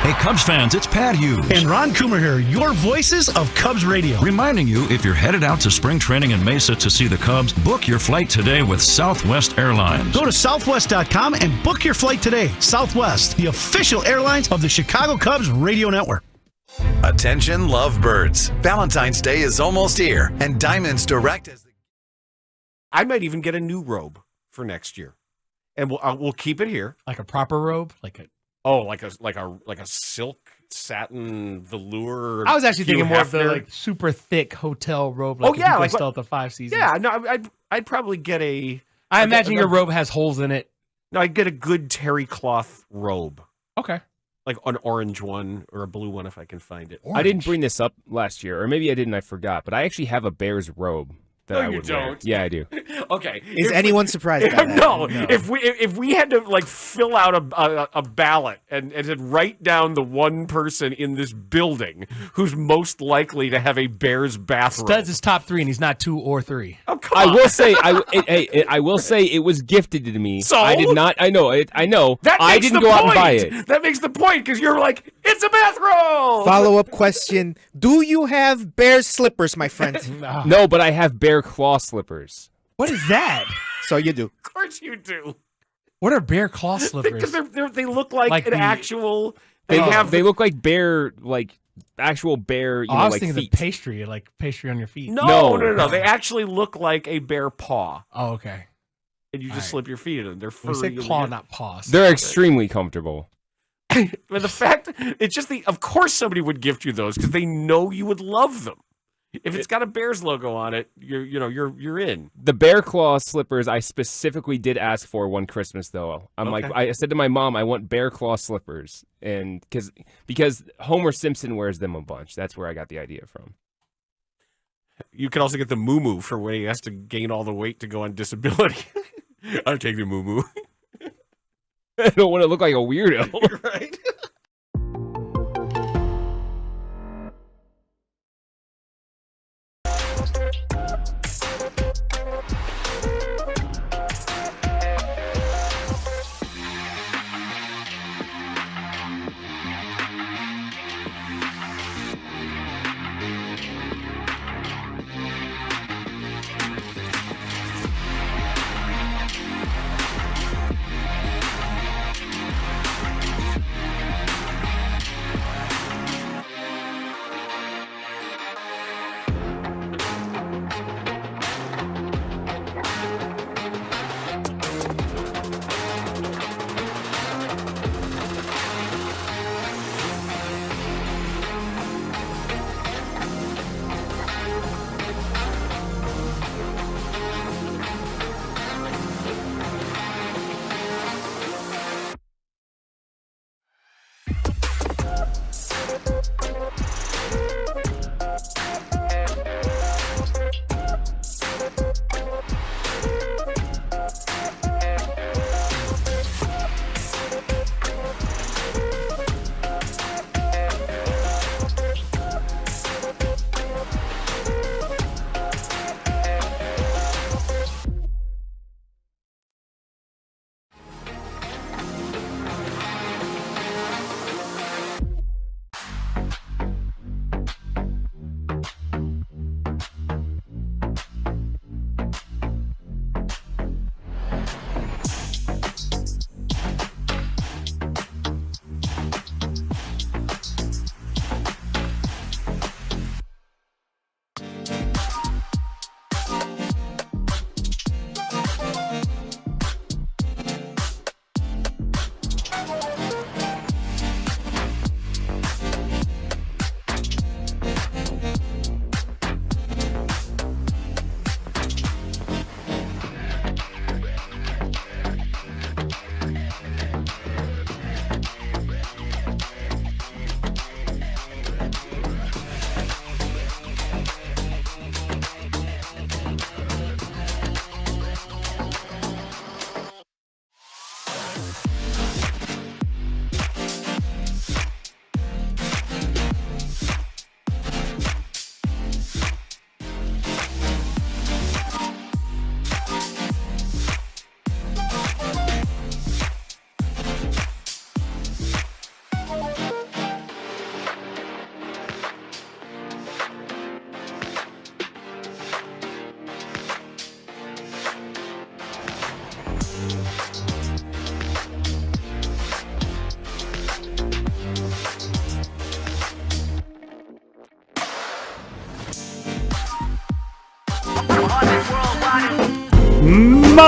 Speaker 13: Hey, Cubs fans, it's Pat Hughes.
Speaker 21: And Ron Coomer here, your voices of Cubs Radio.
Speaker 13: Reminding you, if you're headed out to spring training in Mesa to see the Cubs, book your flight today with Southwest Airlines.
Speaker 21: Go to southwest.com and book your flight today. Southwest, the official airlines of the Chicago Cubs Radio Network.
Speaker 22: Attention lovebirds. Valentine's Day is almost here, and Diamonds Direct is
Speaker 24: I might even get a new robe for next year. And we'll keep it here.
Speaker 23: Like a proper robe? Like
Speaker 24: a silk satin velour.
Speaker 23: I was actually
Speaker 24: Hugh
Speaker 23: thinking more of the
Speaker 24: Hefner.
Speaker 23: like super thick hotel robe. Like
Speaker 24: like
Speaker 23: still at the Five Seasons.
Speaker 24: Yeah, no, I'd probably get a.
Speaker 23: I imagine your robe has holes in it.
Speaker 24: No, I'd get a good terry cloth robe.
Speaker 23: Okay.
Speaker 24: Like an orange one or a blue one if I can find it.
Speaker 25: I didn't bring this up last year, or maybe I did and I forgot, but I actually have a Bears robe that
Speaker 24: No,
Speaker 25: I
Speaker 24: you
Speaker 25: would wear.
Speaker 24: don't.
Speaker 25: Yeah, I do.
Speaker 24: Okay.
Speaker 26: Is anyone surprised by that?
Speaker 24: No. If we had to like fill out a ballot and said write down the one person in this building who's most likely to have a Bears bathrobe.
Speaker 23: Studs is top 3, and he's not 2 or 3.
Speaker 24: Oh, come
Speaker 25: I
Speaker 24: on.
Speaker 25: will say, I will say it was gifted to me.
Speaker 24: So?
Speaker 25: I did not. I know. I know.
Speaker 24: That
Speaker 25: I
Speaker 24: makes
Speaker 25: didn't
Speaker 24: the
Speaker 25: go out and
Speaker 24: point.
Speaker 25: buy it.
Speaker 24: That makes the point because you're like, it's a bathrobe.
Speaker 26: Follow-up question. Do you have Bears slippers, my friend?
Speaker 25: No, but I have bear claw slippers.
Speaker 23: What is that?
Speaker 26: So you do.
Speaker 24: Of course you do.
Speaker 23: What are bear claw slippers?
Speaker 24: Because they look like an
Speaker 23: the-
Speaker 24: actual.
Speaker 25: They look like bear, like actual bear. You
Speaker 23: I
Speaker 25: know,
Speaker 23: was
Speaker 25: like
Speaker 23: thinking
Speaker 25: feet.
Speaker 23: the pastry, like pastry on your feet.
Speaker 24: No. They actually look like a bear paw.
Speaker 23: Oh, okay.
Speaker 24: And you just slip your feet in them. They're
Speaker 23: We
Speaker 24: furry.
Speaker 23: said claw, not paw.
Speaker 25: They're extremely comfortable.
Speaker 24: But the fact, it's just of course somebody would gift you those because they know you would love them. If it's got a Bears logo on it, you're in.
Speaker 25: The bear claw slippers I specifically did ask for one Christmas though. I said to my mom, I want bear claw slippers, and because Homer Simpson wears them a bunch. That's where I got the idea from.
Speaker 24: You can also get the moo for when he has to gain all the weight to go on disability. I'll take the moo.
Speaker 25: I don't want to look like a weirdo.
Speaker 24: Right?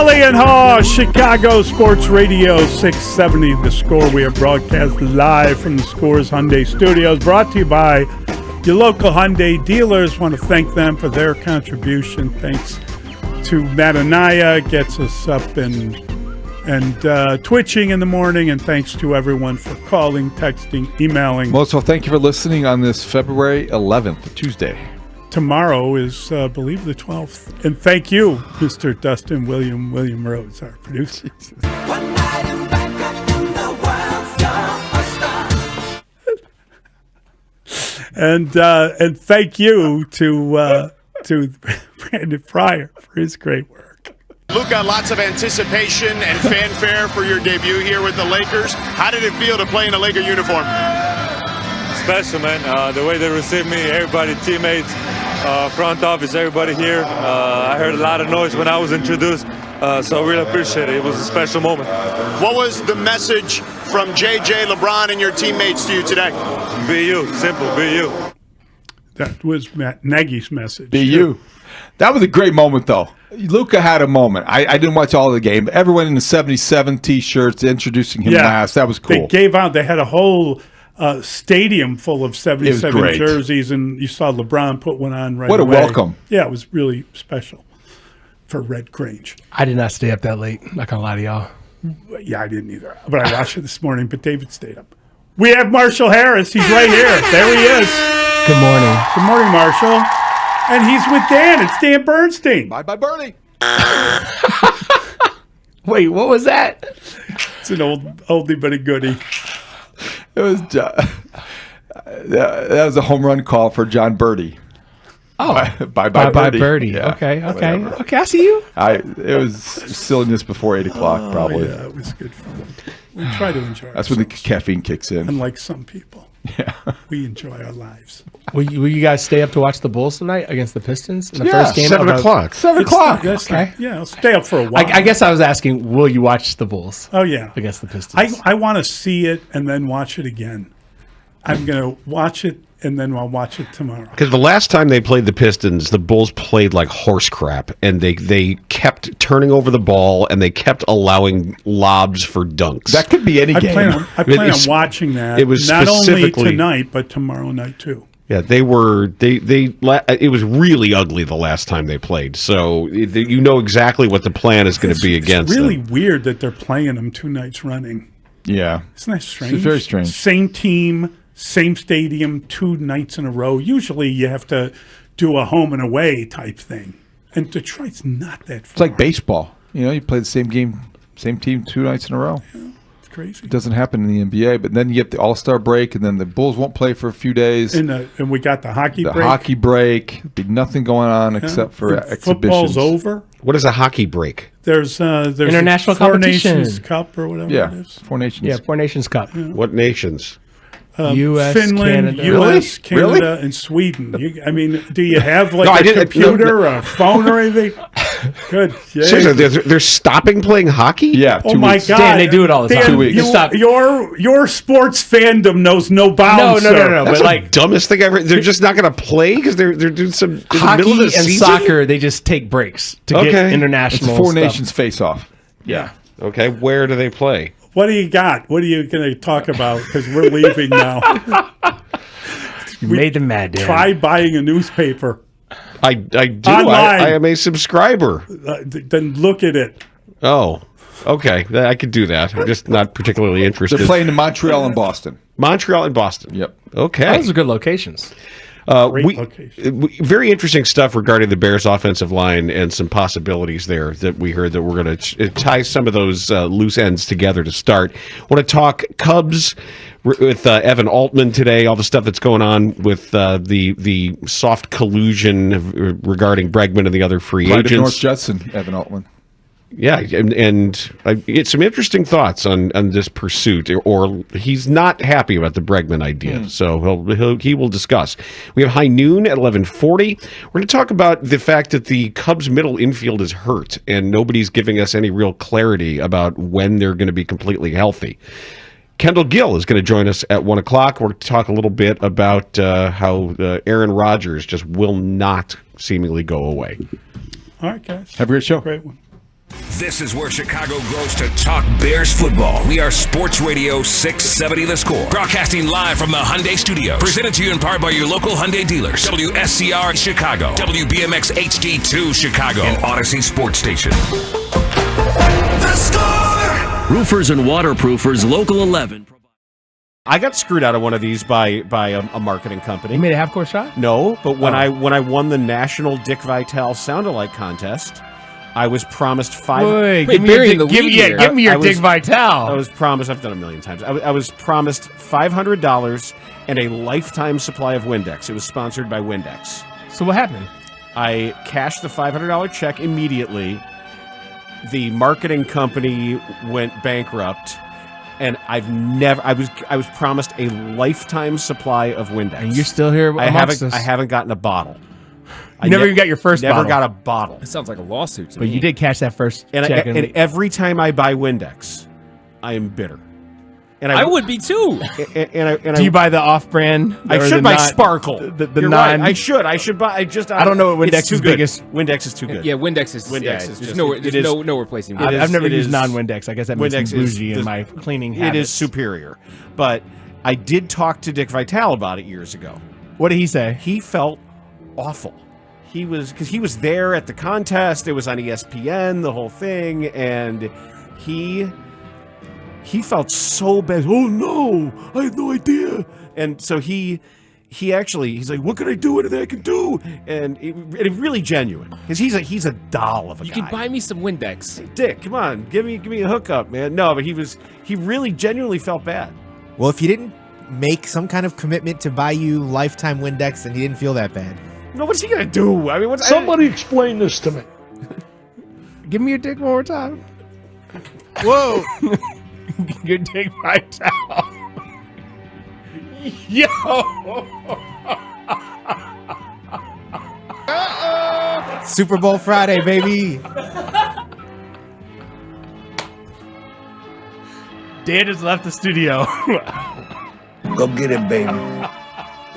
Speaker 10: Mully and Haugh, Chicago Sports Radio 670 The Score. We are broadcast live from the Score's Hyundai Studios, brought to you by your local Hyundai dealers. Want to thank them for their contribution. Thanks to Matt Anaya, gets us up and twitching in the morning, and thanks to everyone for calling, texting, emailing.
Speaker 9: Also, thank you for listening on this February 11th, Tuesday.
Speaker 10: Tomorrow is, I believe, the 12th. And thank you, Mr. Dustin William Rhodes, our producer. And thank you to Brandon Fryer for his great work.
Speaker 11: Luka, lots of anticipation and fanfare for your debut here with the Lakers. How did it feel to play in a Laker uniform?
Speaker 12: Special, man. The way they received me, everybody, teammates, front office, everybody here. I heard a lot of noise when I was introduced, so I really appreciate it. It was a special moment.
Speaker 11: What was the message from JJ, LeBron, and your teammates to you today?
Speaker 12: Be you. Simple. Be you.
Speaker 10: That was Matt Nagy's message.
Speaker 9: Be you. That was a great moment, though. Luka had a moment. I didn't watch all of the game, but everyone in the 77 T-shirts introducing him last. That was cool.
Speaker 10: They had a whole stadium full of 77 jerseys, and you saw LeBron put one on right away.
Speaker 9: What a welcome.
Speaker 10: Yeah, it was really special for Red Grange.
Speaker 23: I did not stay up that late. Not going to lie to y'all.
Speaker 10: Yeah, I didn't either. But I watched it this morning, but David stayed up. We have Marshall Harris. He's right here. There he is.
Speaker 23: Good morning.
Speaker 10: Good morning, Marshall. And he's with Dan. It's Dan Bernstein.
Speaker 9: Bye-bye, Bernie.
Speaker 23: Wait, what was that?
Speaker 10: It's an oldie but a goodie.
Speaker 9: It was that was a home run call for John Birdie.
Speaker 23: Oh,
Speaker 9: bye
Speaker 23: Birdie.
Speaker 9: Yeah,
Speaker 23: okay.
Speaker 9: whatever.
Speaker 23: Okay, I see you.
Speaker 9: It was silliness before 8 o'clock, probably.
Speaker 10: Yeah, it was good fun. We try to enjoy.
Speaker 9: That's when the caffeine kicks in.
Speaker 10: Unlike some people,
Speaker 9: yeah,
Speaker 10: we enjoy our lives.
Speaker 23: Will you guys stay up to watch the Bulls tonight against the Pistons in the first game?
Speaker 14: 7 o'clock.
Speaker 23: 7 o'clock.
Speaker 10: Okay. Yeah, I'll stay up for a while.
Speaker 23: I guess I was asking, will you watch the Bulls?
Speaker 10: Oh yeah,
Speaker 23: against the Pistons.
Speaker 10: I want to see it and then watch it again. I'm gonna watch it and then I'll watch it tomorrow.
Speaker 14: Because the last time they played the Pistons, the Bulls played like horse crap, and they kept turning over the ball, and they kept allowing lobs for dunks.
Speaker 9: That could be any game.
Speaker 10: I plan on watching that.
Speaker 14: It was
Speaker 10: not only
Speaker 14: specifically
Speaker 10: tonight, but tomorrow night too.
Speaker 14: Yeah, it was really ugly the last time they played. So you know exactly what the plan is going to be against
Speaker 10: It's really
Speaker 14: them.
Speaker 10: weird that they're playing them 2 nights running.
Speaker 9: Yeah.
Speaker 10: Isn't that strange?
Speaker 9: It's very strange.
Speaker 10: Same team, same stadium, 2 nights in a row. Usually you have to do a home and away type thing. And Detroit's not that far.
Speaker 9: It's like baseball. You play the same game, same team 2 nights in a row.
Speaker 10: Yeah, it's crazy.
Speaker 9: It doesn't happen in the NBA, but then you get the All-Star break, and then the Bulls won't play for a few days.
Speaker 10: And we got the hockey break.
Speaker 9: The hockey break. Be nothing going on except for exhibitions.
Speaker 10: Football's over.
Speaker 14: What is a hockey break?
Speaker 10: There's
Speaker 23: international
Speaker 10: a Four
Speaker 23: competition.
Speaker 10: Nations Cup or whatever it is.
Speaker 9: Four Nations.
Speaker 23: Yeah, Four Nations Cup.
Speaker 10: Yeah.
Speaker 14: What nations?
Speaker 23: U.S.,
Speaker 10: Finland,
Speaker 23: Canada.
Speaker 10: U.S., Canada,
Speaker 14: Really?
Speaker 10: and Sweden. Do you have a computer or a phone or anything? Good. Yeah.
Speaker 14: Seriously, they're stopping playing hockey?
Speaker 9: Yeah.
Speaker 10: Oh my God!
Speaker 23: Dan, they do it all the time.
Speaker 9: 2 weeks.
Speaker 23: Stop.
Speaker 10: Your sports fandom knows no bounds.
Speaker 23: No.
Speaker 14: That's
Speaker 23: But
Speaker 14: the dumbest thing ever. They're just not going to play because they're doing some in
Speaker 23: hockey
Speaker 14: the middle of the
Speaker 23: and
Speaker 14: season?
Speaker 23: soccer, they just take breaks to get
Speaker 14: Okay.
Speaker 23: international.
Speaker 9: It's Four
Speaker 23: stuff.
Speaker 9: Nations face-off.
Speaker 14: Yeah. Okay. Where do they play?
Speaker 10: What do you got? What are you going to talk about? Because we're leaving now.
Speaker 23: You made them mad, Dan.
Speaker 10: Try buying a newspaper.
Speaker 14: I do.
Speaker 10: Online.
Speaker 14: I am a subscriber.
Speaker 10: Then look at it.
Speaker 14: Oh, okay. I could do that. I'm just not particularly interested.
Speaker 9: They're playing in Montreal and Boston.
Speaker 14: Montreal and Boston.
Speaker 9: Yep.
Speaker 14: Okay.
Speaker 23: Those are good locations.
Speaker 14: Very interesting stuff regarding the Bears' offensive line and some possibilities there that we heard that we're going to tie some of those loose ends together to start. Want to talk Cubs with Evan Altman today, all the stuff that's going on with the soft collusion regarding Bregman and the other free
Speaker 9: Pride
Speaker 14: agents.
Speaker 9: of North Judson, Evan Altman.
Speaker 14: Yeah, and it's some interesting thoughts on this pursuit, or he's not happy about the Bregman idea, so he will discuss. We have High Noon at 11:40. We're going to talk about the fact that the Cubs' middle infield is hurt, and nobody's giving us any real clarity about when they're going to be completely healthy. Kendall Gill is going to join us at 1 o'clock. We're going to talk a little bit about how Aaron Rodgers just will not seemingly go away.
Speaker 10: All right, guys.
Speaker 9: Have a great show.
Speaker 10: Great one.
Speaker 1: This is where Chicago goes to talk Bears football. We are Sports Radio 670 The Score. Broadcasting live from the Hyundai Studios. Presented to you in part by your local Hyundai dealers. WSCR Chicago. WBMX HD2 Chicago. And Odyssey Sports Station. The Score!
Speaker 4: Roofers and waterproofers, Local 11.
Speaker 7: I got screwed out of one of these by a marketing company.
Speaker 15: You made a half-court shot?
Speaker 7: No, but when I won the National Dick Vitale Sound-Alike contest, I was promised
Speaker 15: give me your Dick Vitale.
Speaker 7: I was promised, I've done it a million times. I was promised $500 and a lifetime supply of Windex. It was sponsored by Windex.
Speaker 15: So what happened?
Speaker 7: I cashed the $500 check immediately. The marketing company went bankrupt. And I was promised a lifetime supply of Windex.
Speaker 15: And you're still here
Speaker 7: I
Speaker 15: amongst us.
Speaker 7: haven't gotten a bottle.
Speaker 15: You never even got your first
Speaker 7: Never
Speaker 15: bottle.
Speaker 7: got a bottle.
Speaker 25: That sounds like a lawsuit to
Speaker 15: But
Speaker 25: me.
Speaker 15: you did cash that first
Speaker 7: And,
Speaker 15: check.
Speaker 7: and every time I buy Windex, I am bitter. And
Speaker 25: I would be too.
Speaker 15: Do you buy the off-brand?
Speaker 7: I should buy Sparkle.
Speaker 15: The
Speaker 7: You're
Speaker 15: non.
Speaker 7: right. I should buy. I don't
Speaker 15: know what
Speaker 7: it's
Speaker 15: Windex's
Speaker 7: too good.
Speaker 15: biggest.
Speaker 7: Windex is too good.
Speaker 25: Yeah, Windex is.
Speaker 7: There's
Speaker 25: just no replacing.
Speaker 15: I've
Speaker 25: Windex.
Speaker 15: never used non-Windex. I guess that makes me bougie in my cleaning habits.
Speaker 7: It is superior. But I did talk to Dick Vitale about it years ago.
Speaker 15: What did he say?
Speaker 7: He felt awful. He was there at the contest. It was on ESPN, the whole thing, and he felt so bad. Oh no, I had no idea. And so he's like, what can I do? Anything I can do? And it really genuine because he's a doll of a guy.
Speaker 25: You can buy me some Windex.
Speaker 7: Dick, come on, give me a hookup, man. No, but he really genuinely felt bad.
Speaker 5: Well, if he didn't make some kind of commitment to buy you lifetime Windex, then he didn't feel that bad.
Speaker 7: No, what's he gonna do? I mean,
Speaker 16: Somebody explain this to me.
Speaker 15: Give me your dick one more time.
Speaker 5: Whoa.
Speaker 15: Your Dick Vitale. Yo.
Speaker 5: Super Bowl Friday, baby.
Speaker 15: Dan just left the studio.
Speaker 16: Go get it, baby.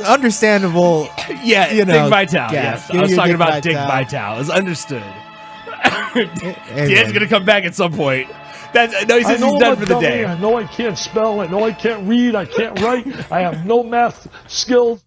Speaker 5: Understandable.
Speaker 15: Yeah,
Speaker 5: you know,
Speaker 15: Dick Vitale.
Speaker 5: gas.
Speaker 15: Yes.
Speaker 5: Give
Speaker 15: I was
Speaker 5: me your
Speaker 15: talking
Speaker 5: Dick
Speaker 15: about Dick
Speaker 5: Vitale.
Speaker 15: Vitale. It's understood.
Speaker 5: Hey,
Speaker 15: Dan's
Speaker 5: man.
Speaker 15: gonna come back at some point. No, he says
Speaker 16: I know
Speaker 15: he's done
Speaker 16: I'm
Speaker 15: for
Speaker 16: a
Speaker 15: the
Speaker 16: dummy.
Speaker 15: day.
Speaker 16: I know I can't spell. I know I can't read. I can't write. I have no math skills.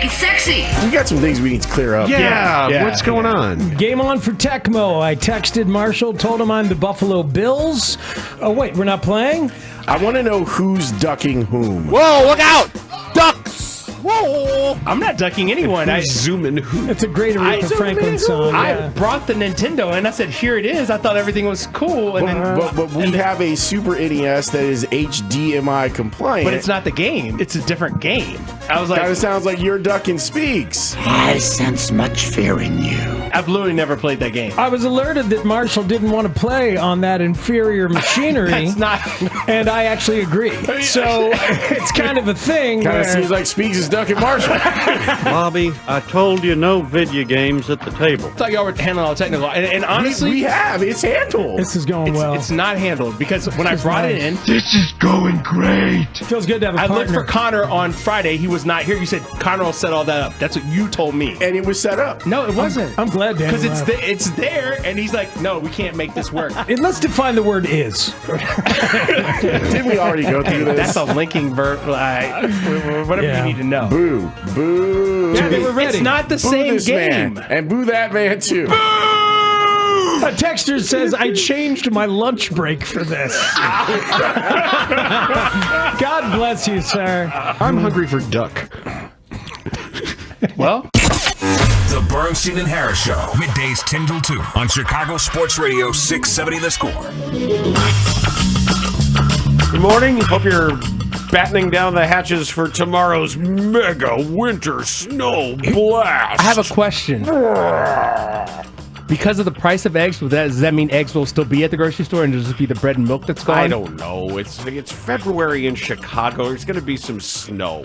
Speaker 3: Make it sexy.
Speaker 6: We got some things we need to clear up.
Speaker 14: Yeah, what's going on?
Speaker 23: Game on for Tecmo. I texted Marshall, told him I'm the Buffalo Bills. Oh, wait, we're not playing?
Speaker 6: I want to know who's ducking whom.
Speaker 15: Whoa, look out! Ducks! Whoa! I'm not ducking anyone. I
Speaker 14: zooming who?
Speaker 23: It's a great Aretha Franklin song.
Speaker 15: I brought the Nintendo and I said, "Here it is." I thought everything was cool, and
Speaker 6: but we have a Super NES that is HDMI compliant.
Speaker 15: But it's not the game. It's a different game. I was like,
Speaker 6: kind of sounds like you're ducking Speaks.
Speaker 3: I sense much fear in you.
Speaker 15: I've literally never played that game.
Speaker 23: I was alerted that Marshall didn't want to play on that inferior machinery.
Speaker 15: That's not.
Speaker 23: And I actually agree. So it's kind of a thing.
Speaker 6: Kind of seems like Speaks is ducking Marshall.
Speaker 8: Bobby, I told you no video games at the table.
Speaker 15: I thought y'all were handling all the technical. And honestly,
Speaker 6: we have. It's handled.
Speaker 23: This is going well.
Speaker 15: It's not handled because when I brought it in,
Speaker 8: this is going great.
Speaker 23: Feels good to have a partner.
Speaker 15: I looked for Connor on Friday. He was not here. You said Connor will set all that up. That's what you told me.
Speaker 6: And it was set up.
Speaker 15: No, it wasn't.
Speaker 23: I'm glad, Dan.
Speaker 15: Because it's there, and he's like, no, we can't make this work.
Speaker 23: Let's define the word is.
Speaker 6: Didn't we already go through this?
Speaker 15: That's a linking verb. Whatever you need to know.
Speaker 6: Boo. Boo.
Speaker 23: Yeah, they were ready.
Speaker 15: It's not the
Speaker 6: Boo
Speaker 15: same
Speaker 6: this
Speaker 15: game.
Speaker 6: Man. And boo that man, too. Boo!
Speaker 23: A texter says, I changed my lunch break for this. God bless you, sir.
Speaker 14: I'm hungry for duck.
Speaker 15: Well,
Speaker 1: The Bernstein and Harris Show, middays 10 till 2 on Chicago Sports Radio 670 The Score.
Speaker 7: Good morning. Hope you're battening down the hatches for tomorrow's mega winter snow blast.
Speaker 15: I have a question. Because of the price of eggs, does that mean eggs will still be at the grocery store and it'll just be the bread and milk that's gone?
Speaker 7: I don't know. It's February in Chicago. There's going to be some snow.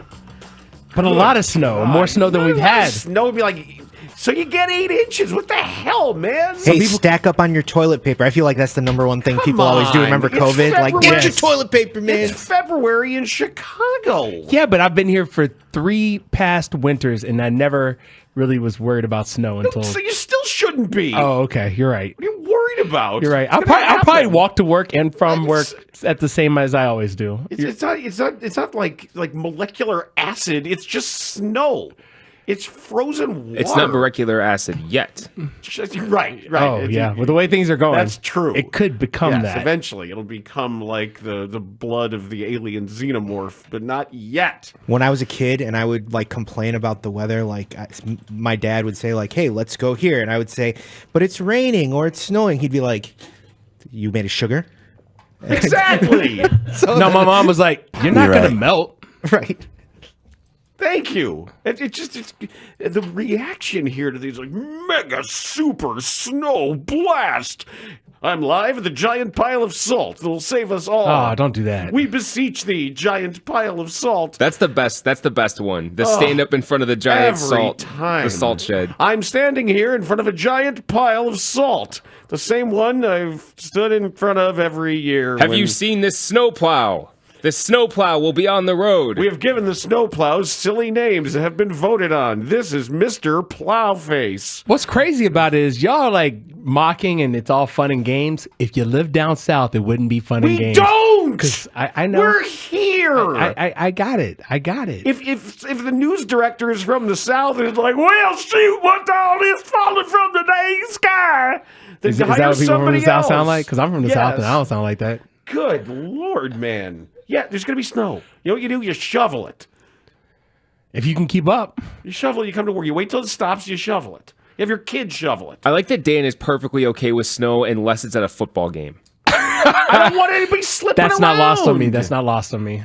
Speaker 15: But a lot of snow. More snow than we've had.
Speaker 7: Snow would be like... So you get 8 inches. What the hell, man?
Speaker 5: Hey, stack up on your toilet paper. I feel like that's the number one thing people always do. Remember
Speaker 7: It's
Speaker 5: COVID? Like,
Speaker 7: February.
Speaker 5: get your toilet paper, man.
Speaker 7: It's February in Chicago.
Speaker 15: Yeah, but I've been here for 3 past winters, and I never really was worried about snow until...
Speaker 7: So you still shouldn't be.
Speaker 15: Oh, okay. You're right.
Speaker 7: What are you worried about?
Speaker 15: You're right. I'll probably walk to work and from work at the same as I always do.
Speaker 7: It's not like molecular acid. It's just snow. It's frozen water.
Speaker 25: It's not molecular acid yet.
Speaker 7: Right.
Speaker 15: Oh, yeah. With the way things are going.
Speaker 7: That's true.
Speaker 15: It could become that.
Speaker 7: Eventually. It'll become like the blood of the alien xenomorph, but not yet.
Speaker 5: When I was a kid and I would like complain about the weather, like my dad would say like, hey, let's go here. And I would say, but it's raining or it's snowing. He'd be like, you made of sugar?
Speaker 7: Exactly.
Speaker 15: No, my mom was like, you're not going to melt.
Speaker 5: Right.
Speaker 7: Thank you. It's the reaction here to these like mega super snow blast. I'm live at the giant pile of salt that'll save us all.
Speaker 15: Oh, don't do that.
Speaker 7: We beseech thee, giant pile of salt.
Speaker 25: That's the best. That's the best one. The stand up in front of the giant salt.
Speaker 7: Time.
Speaker 25: The salt shed.
Speaker 7: I'm standing here in front of a giant pile of salt. The same one I've stood in front of every year.
Speaker 25: Have you seen this snowplow? The snowplow will be on the road.
Speaker 7: We have given the snowplows silly names that have been voted on. This is Mr. Plowface.
Speaker 15: What's crazy about it is y'all are like mocking and it's all fun and games. If you live down south, it wouldn't be fun and games.
Speaker 7: We don't!
Speaker 15: Because I know.
Speaker 7: We're here!
Speaker 15: I got it. I got it.
Speaker 7: If the news director is from the south and is like, well, shoot, what's all this falling from the day's sky? Then
Speaker 15: Is that
Speaker 7: hire
Speaker 15: what people from
Speaker 7: somebody
Speaker 15: the south
Speaker 7: else.
Speaker 15: sound like? Because I'm from the south and I don't sound like that.
Speaker 7: Good Lord, man. Yeah, there's going to be snow. You know what you do? You shovel it.
Speaker 15: If you can keep up.
Speaker 7: You shovel it, you come to work. You wait till it stops, you shovel it. You have your kids shovel it.
Speaker 25: I like that Dan is perfectly okay with snow unless it's at a football game.
Speaker 7: I don't want anybody slipping
Speaker 15: That's
Speaker 7: around.
Speaker 15: not lost on me. That's not lost on me.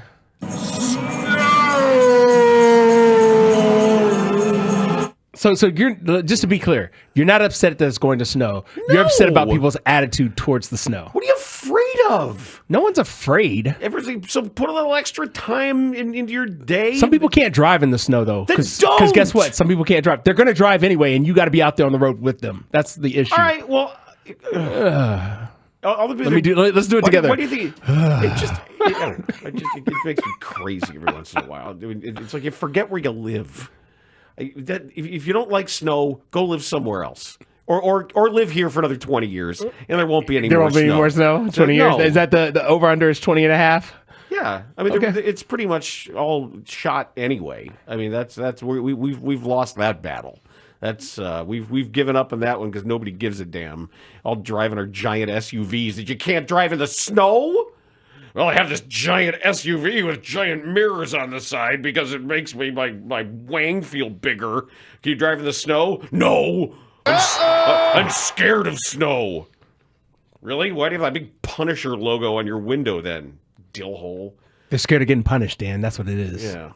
Speaker 15: So you're, just to be clear, you're not upset that it's going to snow. No. You're upset about people's attitude towards the snow.
Speaker 7: What are you afraid of?
Speaker 15: No one's afraid.
Speaker 7: So put a little extra time into your day.
Speaker 15: Some people can't drive in the snow, though. Because
Speaker 7: don't!
Speaker 15: guess what? Some people can't drive. They're going to drive anyway, and you got to be out there on the road with them. That's the issue.
Speaker 7: All right, well...
Speaker 15: Let's do it together.
Speaker 7: What do you think? It makes me crazy every once in a while. It's like you forget where you live. If you don't like snow, go live somewhere else. Or live here for another 20 years, and there won't be any more snow.
Speaker 15: There won't be any more snow? 20 years?
Speaker 7: No.
Speaker 15: Is that the over-under is 20 and a half?
Speaker 7: Yeah, Yeah, I mean, it's pretty much all shot anyway. I mean, that's we've lost that battle. That's we've given up on that one because nobody gives a damn. All driving our giant SUVs that you can't drive in the snow. Well, I have this giant SUV with giant mirrors on the side because it makes my wang feel bigger. Can you drive in the snow? No, I'm scared of snow. Really? Why do you have that big Punisher logo on your window then? Dillhole.
Speaker 15: They're scared of getting punished, Dan. That's what it is.
Speaker 7: Yeah.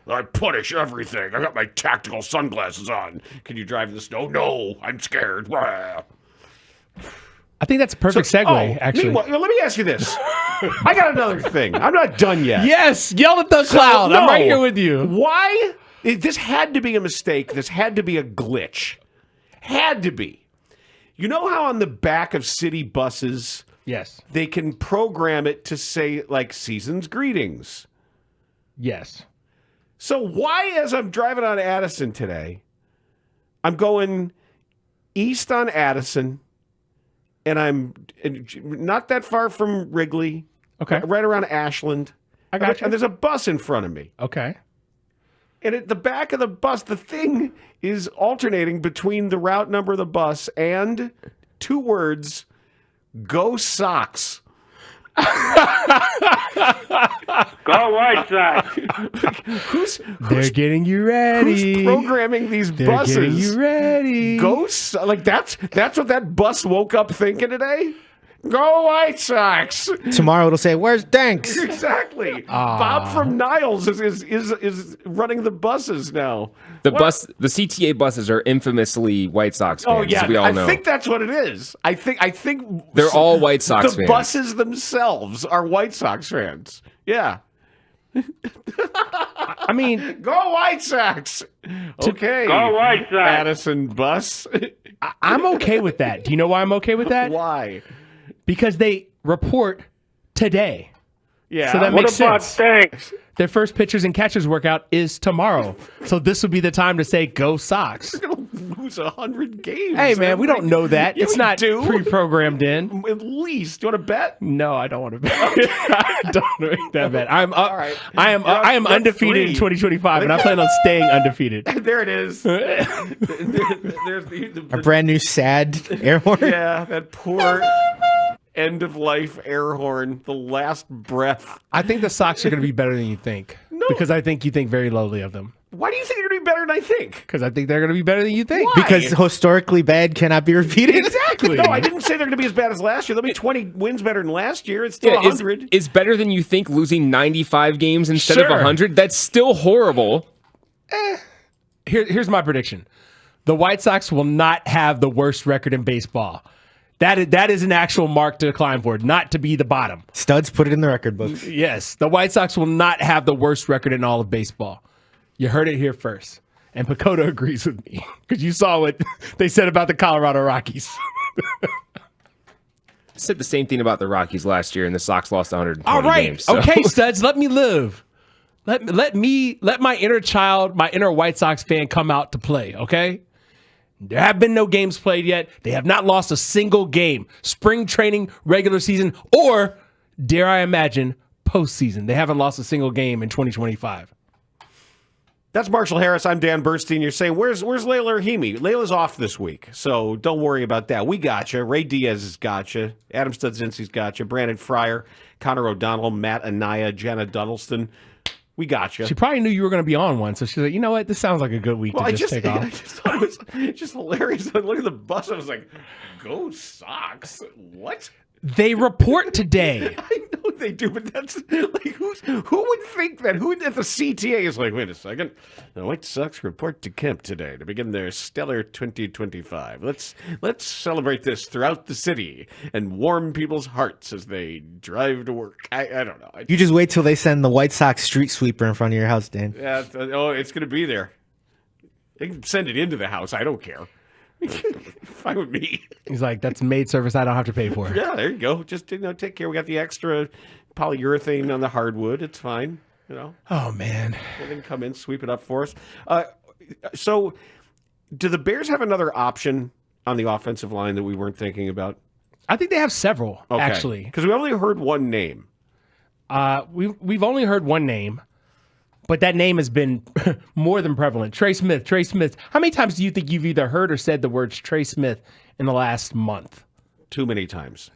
Speaker 7: I punish everything. I got my tactical sunglasses on. Can you drive in the snow? No, I'm scared.
Speaker 15: I think that's a perfect segue, actually.
Speaker 7: Let me ask you this. I got another thing. I'm not done yet.
Speaker 15: Yes, yell at the cloud. I'm right here with you.
Speaker 7: Why? This had to be a mistake. This had to be a glitch. Had to be. You know how on the back of city buses,
Speaker 15: yes,
Speaker 7: they can program it to say, like, season's greetings?
Speaker 15: Yes.
Speaker 7: So why, as I'm driving on Addison today, I'm going east on Addison, and I'm not that far from Wrigley.
Speaker 15: Okay.
Speaker 7: Right around Ashland.
Speaker 15: I got you.
Speaker 7: And there's a bus in front of me.
Speaker 15: Okay.
Speaker 7: And at the back of the bus, the thing is alternating between the route number of the bus and two words, "Go Sox."
Speaker 8: Go White Sox.
Speaker 15: They're getting you ready.
Speaker 7: Who's programming these buses?
Speaker 15: They're getting you ready.
Speaker 7: That's what that bus woke up thinking today? Go White Sox.
Speaker 5: Tomorrow it'll say, "Where's Danks?"
Speaker 7: Exactly. Bob from Niles is running the buses now.
Speaker 25: The CTA buses are infamously White Sox fans,
Speaker 7: Oh yeah,
Speaker 25: as we all know.
Speaker 7: I think that's what it is. I think
Speaker 25: They're all White Sox
Speaker 7: the
Speaker 25: fans.
Speaker 7: buses themselves are White Sox fans. Yeah.
Speaker 15: I mean,
Speaker 7: go White Sox. Okay.
Speaker 8: Go White Sox.
Speaker 7: Addison bus.
Speaker 15: I'm okay with that. Do you know why I'm okay with that?
Speaker 7: Why?
Speaker 15: Because they report today.
Speaker 7: Yeah.
Speaker 15: So that
Speaker 8: What
Speaker 15: makes
Speaker 8: about
Speaker 15: sense.
Speaker 8: Thanks?
Speaker 15: Their first pitchers and catchers workout is tomorrow. So this would be the time to say, "Go Sox."
Speaker 7: They're going to lose 100 games.
Speaker 15: Hey, man, we don't know that.
Speaker 7: Yeah,
Speaker 15: it's
Speaker 7: we
Speaker 15: not
Speaker 7: do.
Speaker 15: pre-programmed in.
Speaker 7: At least. Do you want to bet?
Speaker 15: No, I don't want to bet. I don't want to make that bet. I'm up.
Speaker 7: All right.
Speaker 15: I am
Speaker 7: You're
Speaker 15: undefeated in 2025, and I plan on staying undefeated.
Speaker 7: There it is. There's
Speaker 5: A brand new sad air horn.
Speaker 7: Yeah, that poor end-of-life air horn, the last breath.
Speaker 15: I think the Sox are going to be better than you think.
Speaker 7: No.
Speaker 15: Because I think you think very lowly of them.
Speaker 7: Why do you think they're going to be better than I think?
Speaker 15: Because I think they're going to be better than you think.
Speaker 7: Why?
Speaker 5: Because historically bad cannot be repeated.
Speaker 7: Exactly. No, I didn't say they're going to be as bad as last year. They'll be 20 wins better than last year. It's still 100.
Speaker 25: Is better than you think losing 95 games instead of 100? That's still horrible.
Speaker 15: Here's my prediction. The White Sox will not have the worst record in baseball. That is an actual mark to climb for, not to be the bottom.
Speaker 5: Studs put it in the record books.
Speaker 15: Yes, the White Sox will not have the worst record in all of baseball. You heard it here first. And Pacoda agrees with me because you saw what they said about the Colorado Rockies.
Speaker 25: Said the same thing about the Rockies last year, and the Sox lost 120
Speaker 15: All right,
Speaker 25: games. So.
Speaker 15: okay, Studs, let me live. Let my inner child, my inner White Sox fan, come out to play. Okay. There have been no games played yet. They have not lost a single game. Spring training, regular season, or, dare I imagine, postseason. They haven't lost a single game in 2025.
Speaker 7: That's Marshall Harris. I'm Dan Bernstein. You're saying, where's Layla Rahimi? Layla's off this week, so don't worry about that. We got you. Ray Diaz has got you. Adam Studzinski's got you. Brandon Fryer, Connor O'Donnell, Matt Anaya, Jenna Duddleston. We got you.
Speaker 15: She probably knew you were going to be on one, so she's like, you know what? This sounds like a good week to just take off.
Speaker 7: I just thought it was just hilarious. I looked at the bus. I was like, "Go Sox!" What?
Speaker 15: They report today.
Speaker 7: I know they do, but that's like who would think that? Who at the CTA is like, wait a second, the White Sox report to camp today to begin their stellar 2025. Let's celebrate this throughout the city and warm people's hearts as they drive to work. I don't know.
Speaker 5: You just wait till they send the White Sox street sweeper in front of your house, Dan.
Speaker 7: Yeah, it's going to be there. They can send it into the house. I don't care. Fine with me.
Speaker 15: He's like, that's maid service I don't have to pay for.
Speaker 7: Yeah, there you go. Just take care. We got the extra polyurethane on the hardwood. It's fine.
Speaker 15: Oh man,
Speaker 7: they can come in, sweep it up for us. So, do the Bears have another option on the offensive line that we weren't thinking about?
Speaker 15: I think they have several, actually.
Speaker 7: Because we only heard one name.
Speaker 15: We've only heard one name, but that name has been more than prevalent. Trey Smith. Trey Smith. How many times do you think you've either heard or said the words Trey Smith in the last month?
Speaker 7: Too many times.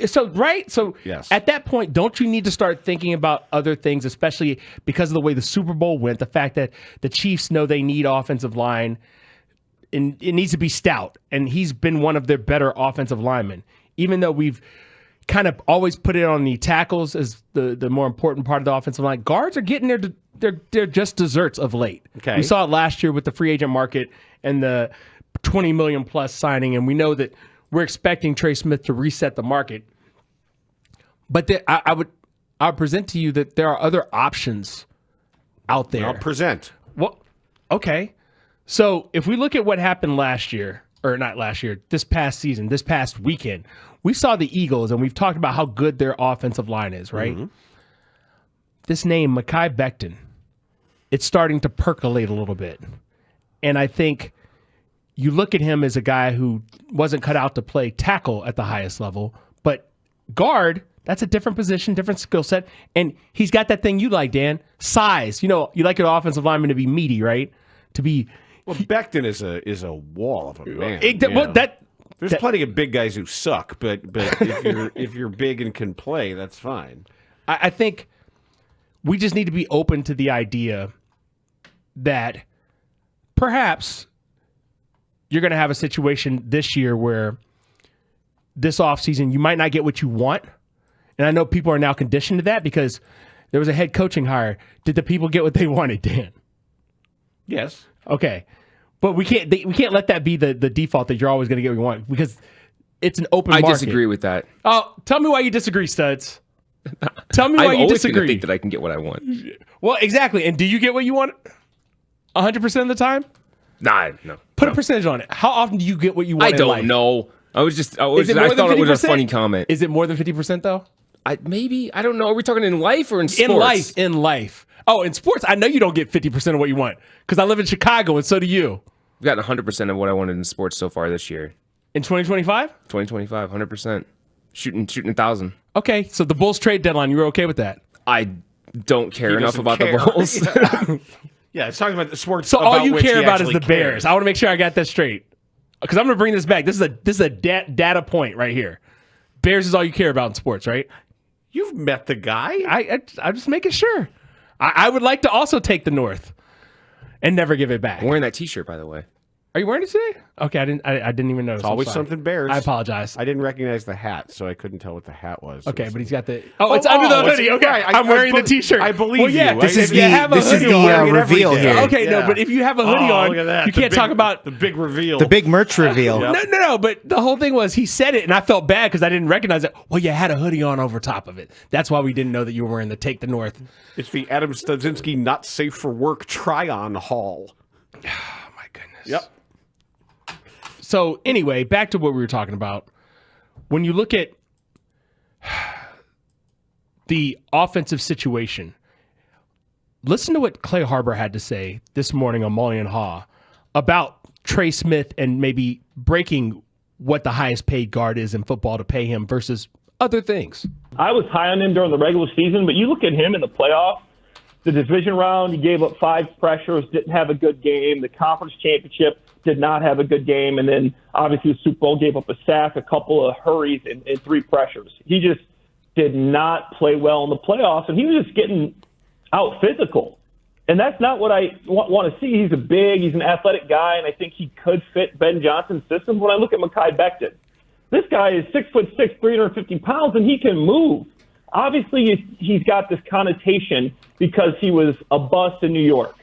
Speaker 15: So, right? So
Speaker 7: yes.
Speaker 15: At that point, don't you need to start thinking about other things, especially because of the way the Super Bowl went, the fact that the Chiefs know they need offensive line, and it needs to be stout, and he's been one of their better offensive linemen. Even though we've kind of always put it on the tackles as the more important part of the offensive line, guards are getting they're just desserts of late.
Speaker 7: Okay.
Speaker 15: We saw it last year with the free agent market and the $20 million plus signing, and we know that we're expecting Trey Smith to reset the market. But I would present to you that there are other options out there.
Speaker 7: I'll present.
Speaker 15: Well, okay. So if we look at what happened last year, or not last year, this past season, this past weekend, we saw the Eagles, and we've talked about how good their offensive line is, right? Mm-hmm. This name, Mekhi Becton, it's starting to percolate a little bit. And I think you look at him as a guy who wasn't cut out to play tackle at the highest level, but guard, that's a different position, different skill set. And he's got that thing you like, Dan, size. You know, you like your offensive lineman to be meaty, right? To be.
Speaker 7: Well, Becton is a wall of a man. There's plenty of big guys who suck, but if you're big and can play, that's fine.
Speaker 15: I think we just need to be open to the idea that perhaps you're going to have a situation this year where this offseason you might not get what you want. And I know people are now conditioned to that because there was a head coaching hire. Did the people get what they wanted, Dan?
Speaker 7: Yes.
Speaker 15: Okay. But we can't let that be the default that you're always going to get what you want because it's an open market.
Speaker 25: I disagree with that.
Speaker 15: Oh, tell me why you disagree, Studs. Tell me why you disagree.
Speaker 25: I think that I can get what I want.
Speaker 15: Well, exactly. And do you get what you want 100% of the time?
Speaker 25: Nah, no.
Speaker 15: Put a percentage on it. How often do you get what you want?
Speaker 25: I don't know. I thought it was a funny comment.
Speaker 15: Is it more than 50% though?
Speaker 25: Maybe. I don't know. Are we talking in life or in sports?
Speaker 15: In life. Oh, in sports, I know you don't get 50% of what you want because I live in Chicago and so do you.
Speaker 25: I've gotten 100% of what I wanted in sports so far this year.
Speaker 15: In 2025?
Speaker 25: 2025, 100%. Shooting 1,000.
Speaker 15: Okay, so the Bulls trade deadline, you were okay with that?
Speaker 25: I don't care enough about the Bulls.
Speaker 7: Yeah, it's talking about the sports.
Speaker 15: So all you care about is the Bears. I want to make sure I got that straight because I'm going to bring this back. This is a data point right here. Bears is all you care about in sports, right?
Speaker 7: You've met the guy.
Speaker 15: I'm just making sure. I would like to also take the North and never give it back.
Speaker 25: I'm wearing that T-shirt, by the way.
Speaker 15: Are you wearing it today? Okay, I didn't even notice.
Speaker 7: It's always something Bears.
Speaker 15: I apologize.
Speaker 7: I didn't recognize the hat, so I couldn't tell what the hat was.
Speaker 15: Okay, but he's got the. It's under the hoodie. Okay, I'm wearing the T-shirt.
Speaker 7: I believe you.
Speaker 5: This is the reveal here.
Speaker 15: Okay, no, but if you have a hoodie on, you can't talk about
Speaker 7: the big reveal,
Speaker 5: the big merch reveal.
Speaker 15: No. But the whole thing was he said it, and I felt bad because I didn't recognize it. Well, you had a hoodie on over top of it. That's why we didn't know that you were wearing the Take the North.
Speaker 7: It's the Adam Studzinski Not Safe for Work try-on haul.
Speaker 15: Oh my goodness.
Speaker 7: Yep.
Speaker 15: So anyway, back to what we were talking about. When you look at the offensive situation, listen to what Clay Harbor had to say this morning on Mully and Haugh about Trey Smith and maybe breaking what the highest paid guard is in football to pay him versus other things.
Speaker 2: I was high on him during the regular season, but you look at him in the playoff, the division round, he gave up 5 pressures, didn't have a good game. The conference championship, did not have a good game. And then obviously the Super Bowl gave up a sack, a couple of hurries, and 3 pressures. He just did not play well in the playoffs, and he was just getting out physical. And that's not what I want to see. He's he's an athletic guy, and I think he could fit Ben Johnson's system. When I look at Mekhi Becton, this guy is 6'6", 350 pounds, and he can move. Obviously, he's got this connotation because he was a bust in New York.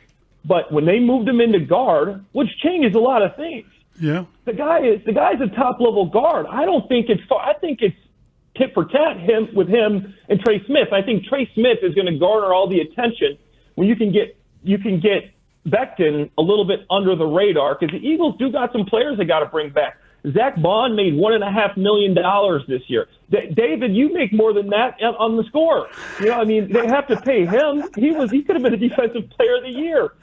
Speaker 2: But when they moved him into guard, which changes a lot of things.
Speaker 10: Yeah.
Speaker 2: The guy's a top level guard. I don't think it's far. I think it's tit for tat with him and Trey Smith. I think Trey Smith is going to garner all the attention when you can get Becton a little bit under the radar because the Eagles do got some players they got to bring back. Zach Bond made $1.5 million this year. David, you make more than that on the score. I mean, they have to pay him. He could have been a defensive player of the year.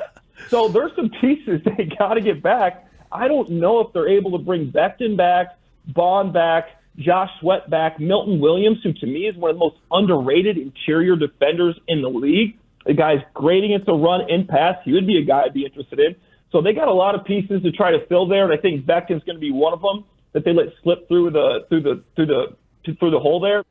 Speaker 2: So there's some pieces they got to get back. I don't know if they're able to bring Becton back, Bond back, Josh Sweat back, Milton Williams, who to me is one of the most underrated interior defenders in the league. The guy's great against the run and pass. He would be a guy I'd be interested in. So they got a lot of pieces to try to fill there, and I think Becton's going to be one of them that they let slip through the hole there.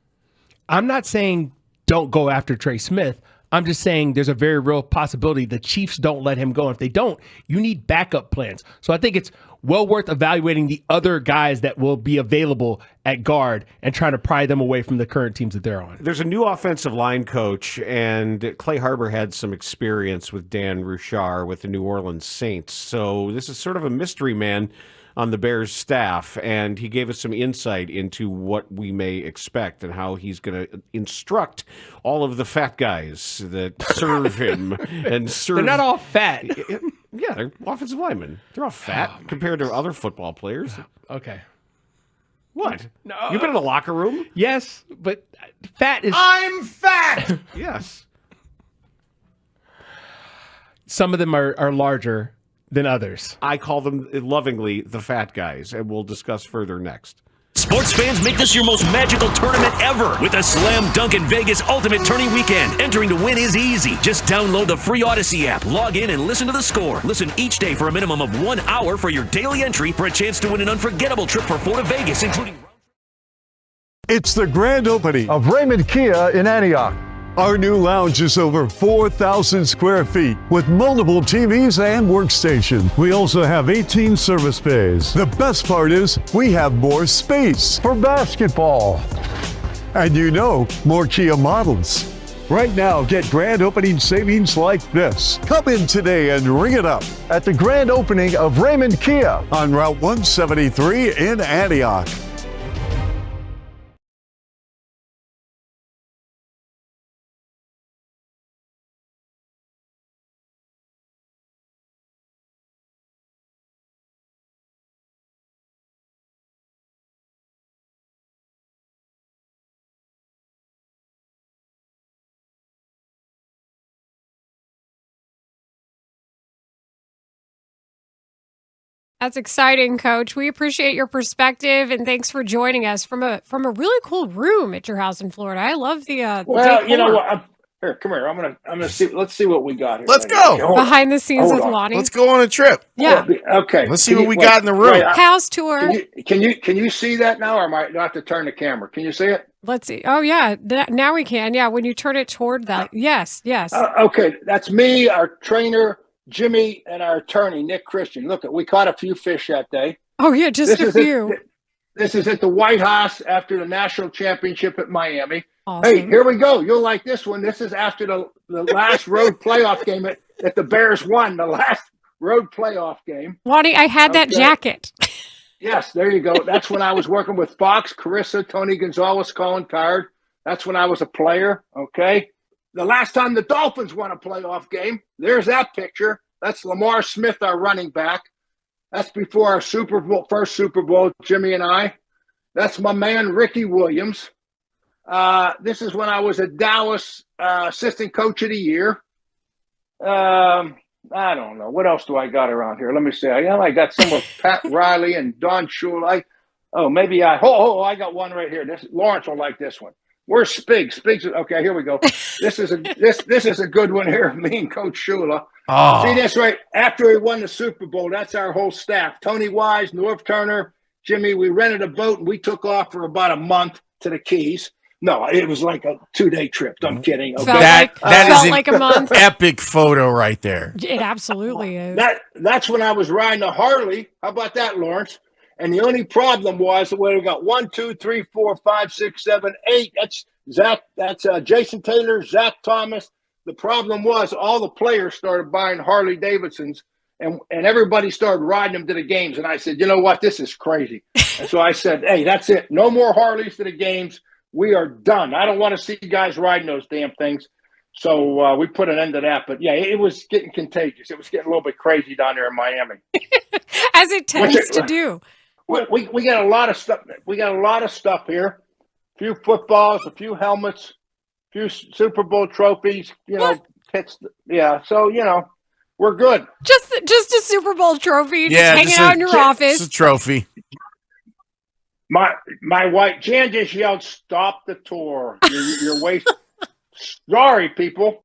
Speaker 15: I'm not saying don't go after Trey Smith. I'm just saying there's a very real possibility the Chiefs don't let him go. If they don't, you need backup plans. So I think it's well worth evaluating the other guys that will be available at guard and trying to pry them away from the current teams that they're on.
Speaker 7: There's a new offensive line coach, and Clay Harbor had some experience with Dan Rouchar with the New Orleans Saints. So this is sort of a mystery man on the Bears staff, and he gave us some insight into what we may expect and how he's going to instruct all of the fat guys that serve him and serve.
Speaker 15: They're not all fat.
Speaker 7: Yeah, they're offensive linemen. They're all fat compared to other football players.
Speaker 15: Okay.
Speaker 7: What?
Speaker 15: No.
Speaker 7: You've been in the locker room?
Speaker 15: Yes, but fat is...
Speaker 24: I'm fat!
Speaker 7: Yes.
Speaker 15: Some of them are larger than others.
Speaker 7: I call them lovingly the fat guys, and we'll discuss further next.
Speaker 13: Sports fans, make this your most magical tournament ever with a Slam Dunk in Vegas Ultimate Tourney Weekend. Entering to win is easy. Just download the free Odyssey app, log in, and listen to the score. Listen each day for a minimum of 1 hour for your daily entry for a chance to win an unforgettable trip for 4 to Vegas, including...
Speaker 17: It's the grand opening of Raymond Kia in Antioch. Our new lounge is over 4,000 square feet with multiple TVs and workstations. We also have 18 service bays. The best part is we have more space for basketball. And more Kia models. Right now, get grand opening savings like this. Come in today and ring it up at the grand opening of Raymond Kia on Route 173 in Antioch.
Speaker 18: That's exciting, Coach. We appreciate your perspective, and thanks for joining us from a really cool room at your house in Florida. I love the well, decor. you know what? Here, come here. I'm gonna see. Let's see what we got here.
Speaker 6: Let's go
Speaker 18: behind the scenes with
Speaker 6: on.
Speaker 18: Lonnie.
Speaker 6: Let's go on a trip.
Speaker 18: Yeah. Okay.
Speaker 6: Let's see what we got in the room.
Speaker 18: House tour. Can you see that now, or do I have to turn the camera? Can you see it? Let's see. Oh yeah, now we can. Yeah, when you turn it toward that. Yes. Okay, that's me, our trainer Jimmy, and our attorney Nick Christian. Look, we caught a few fish that day. Oh yeah, just a few. This is at the White House after the national championship at Miami. Awesome. Hey, here we go. You'll like this one. This is after the last road playoff game that the Bears won, the last road playoff game. Lonnie, I had that jacket.
Speaker 19: Yes, there you go. That's when I was working with Fox, Carissa, Tony Gonzalez, Colin Card. That's when I was a player, okay? The last time the Dolphins won a playoff game, there's that picture. That's Lamar Smith, our running back. That's before our first Super Bowl, Jimmy and I. That's my man, Ricky Williams. This is when I was at Dallas assistant coach of the year. I don't know. What else do I got around here? Let me see. I got some with Pat Riley and Don Shula. I got one right here. Lawrence will like this one. Where's Spig? Spig's okay. Here we go. This is a good one here. Me and Coach Shula.
Speaker 6: Oh.
Speaker 19: See this right after we won the Super Bowl. That's our whole staff. Tony Wise, Norv Turner, Jimmy. We rented a boat and we took off for about a month to the Keys. No, it was like a 2-day trip. I'm kidding. Okay.
Speaker 6: That is
Speaker 18: like a month.
Speaker 6: Epic photo right there.
Speaker 18: It absolutely is.
Speaker 19: That's when I was riding a Harley. How about that, Lawrence? And the only problem was that we got 1, 2, 3, 4, 5, 6, 7, 8. That's Zach. That's Jason Taylor, Zach Thomas. The problem was all the players started buying Harley Davidsons, and everybody started riding them to the games. And I said, you know what? This is crazy. And so I said, hey, that's it. No more Harleys to the games. We are done. I don't want to see guys riding those damn things. So we put an end to that. But yeah, it was getting contagious. It was getting a little bit crazy down there in Miami.
Speaker 18: As it tends to do.
Speaker 19: We got a lot of stuff. We got a lot of stuff here. A few footballs, a few helmets, a few Super Bowl trophies. Pits. Yeah. So we're good.
Speaker 18: Just a Super Bowl trophy. Just hanging out in your office.
Speaker 6: It's a trophy.
Speaker 19: My wife Jan just yelled, "Stop the tour! You're wasting." Sorry, people.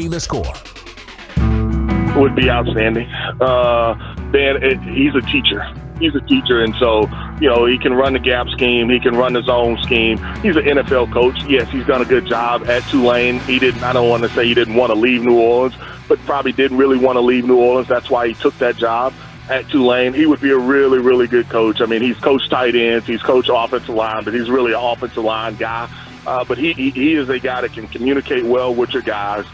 Speaker 1: The Score.
Speaker 11: Would be outstanding. He's a teacher. He's a teacher, and so, he can run the gap scheme. He can run his own scheme. He's an NFL coach. Yes, he's done a good job at Tulane. I don't want to say he didn't want to leave New Orleans, but probably didn't really want to leave New Orleans. That's why he took that job at Tulane. He would be a really, really good coach. I mean, he's coached tight ends. He's coached offensive line, but he's really an offensive line guy. But he is a guy that can communicate well with your guys.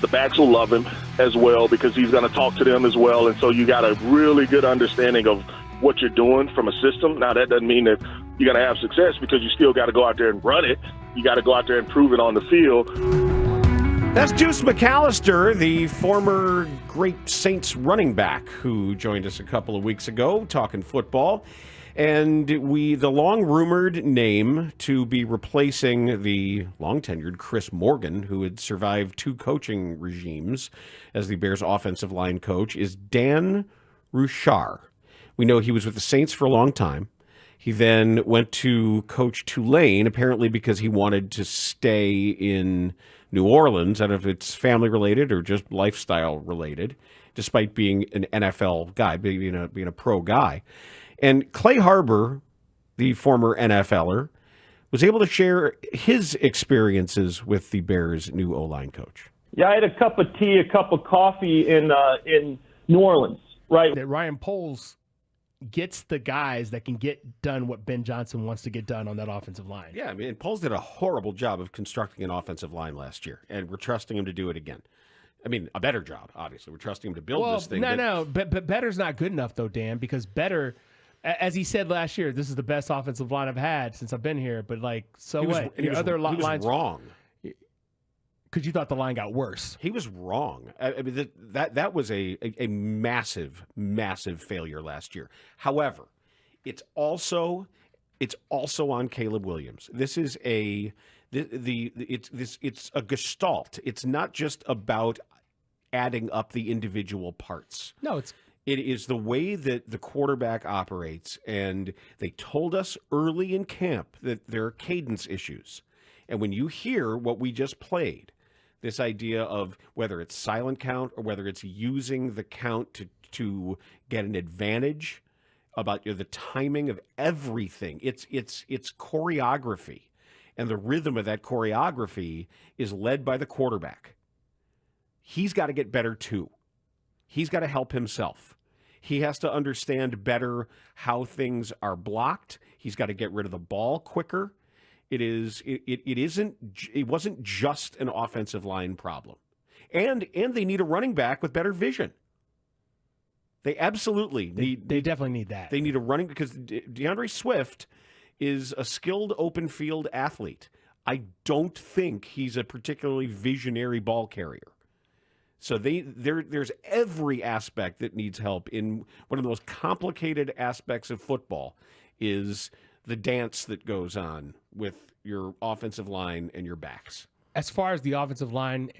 Speaker 11: The backs will love him as well because he's going to talk to them as well. And so you got a really good understanding of what you're doing from a system. Now, that doesn't mean that you're going to have success because you still got to go out there and run it. You got to go out there and prove it on the field.
Speaker 7: That's Deuce McAllister, the former great Saints running back who joined us a couple of weeks ago talking football. And the long-rumored name to be replacing the long-tenured Chris Morgan, who had survived 2 coaching regimes as the Bears' offensive line coach, is Dan Rouchar. We know he was with the Saints for a long time. He then went to coach Tulane, apparently because he wanted to stay in New Orleans. I don't know if it's family-related or just lifestyle-related, despite being an NFL guy, being a pro guy. And Clay Harbor, the former NFLer, was able to share his experiences with the Bears' new O-line coach.
Speaker 2: Yeah, I had a cup of tea, a cup of coffee in New Orleans, right?
Speaker 15: That Ryan Poles gets the guys that can get done what Ben Johnson wants to get done on that offensive line.
Speaker 7: Yeah, I mean, Poles did a horrible job of constructing an offensive line last year, and we're trusting him to do it again. I mean, a better job, obviously. We're trusting him to build this thing.
Speaker 15: But better's not good enough, though, Dan, because better... As he said last year, this is the best offensive line I've had since I've been here. But
Speaker 7: he was wrong
Speaker 15: because you thought the line got worse.
Speaker 7: He was wrong. I mean, that was a massive, massive failure last year. However, it's also on Caleb Williams. This is it's a gestalt. It's not just about adding up the individual parts.
Speaker 15: No,
Speaker 7: It is the way that the quarterback operates, and they told us early in camp that there are cadence issues. And when you hear what we just played, this idea of whether it's silent count or whether it's using the count
Speaker 14: to get an advantage about the timing of everything. It's choreography, and the rhythm of that choreography is led by the quarterback. He's got to get better too. He's got to help himself. He has to understand better how things are blocked. He's got to get rid of the ball quicker. It wasn't just an offensive line problem. And they need a running back with better vision. They absolutely need.
Speaker 15: They definitely need that.
Speaker 14: They need a running, because DeAndre Swift is a skilled open field athlete. I don't think he's a particularly visionary ball carrier. So there's every aspect that needs help. In one of the most complicated aspects of football is the dance that goes on with your offensive line and your backs.
Speaker 15: As far as the offensive line,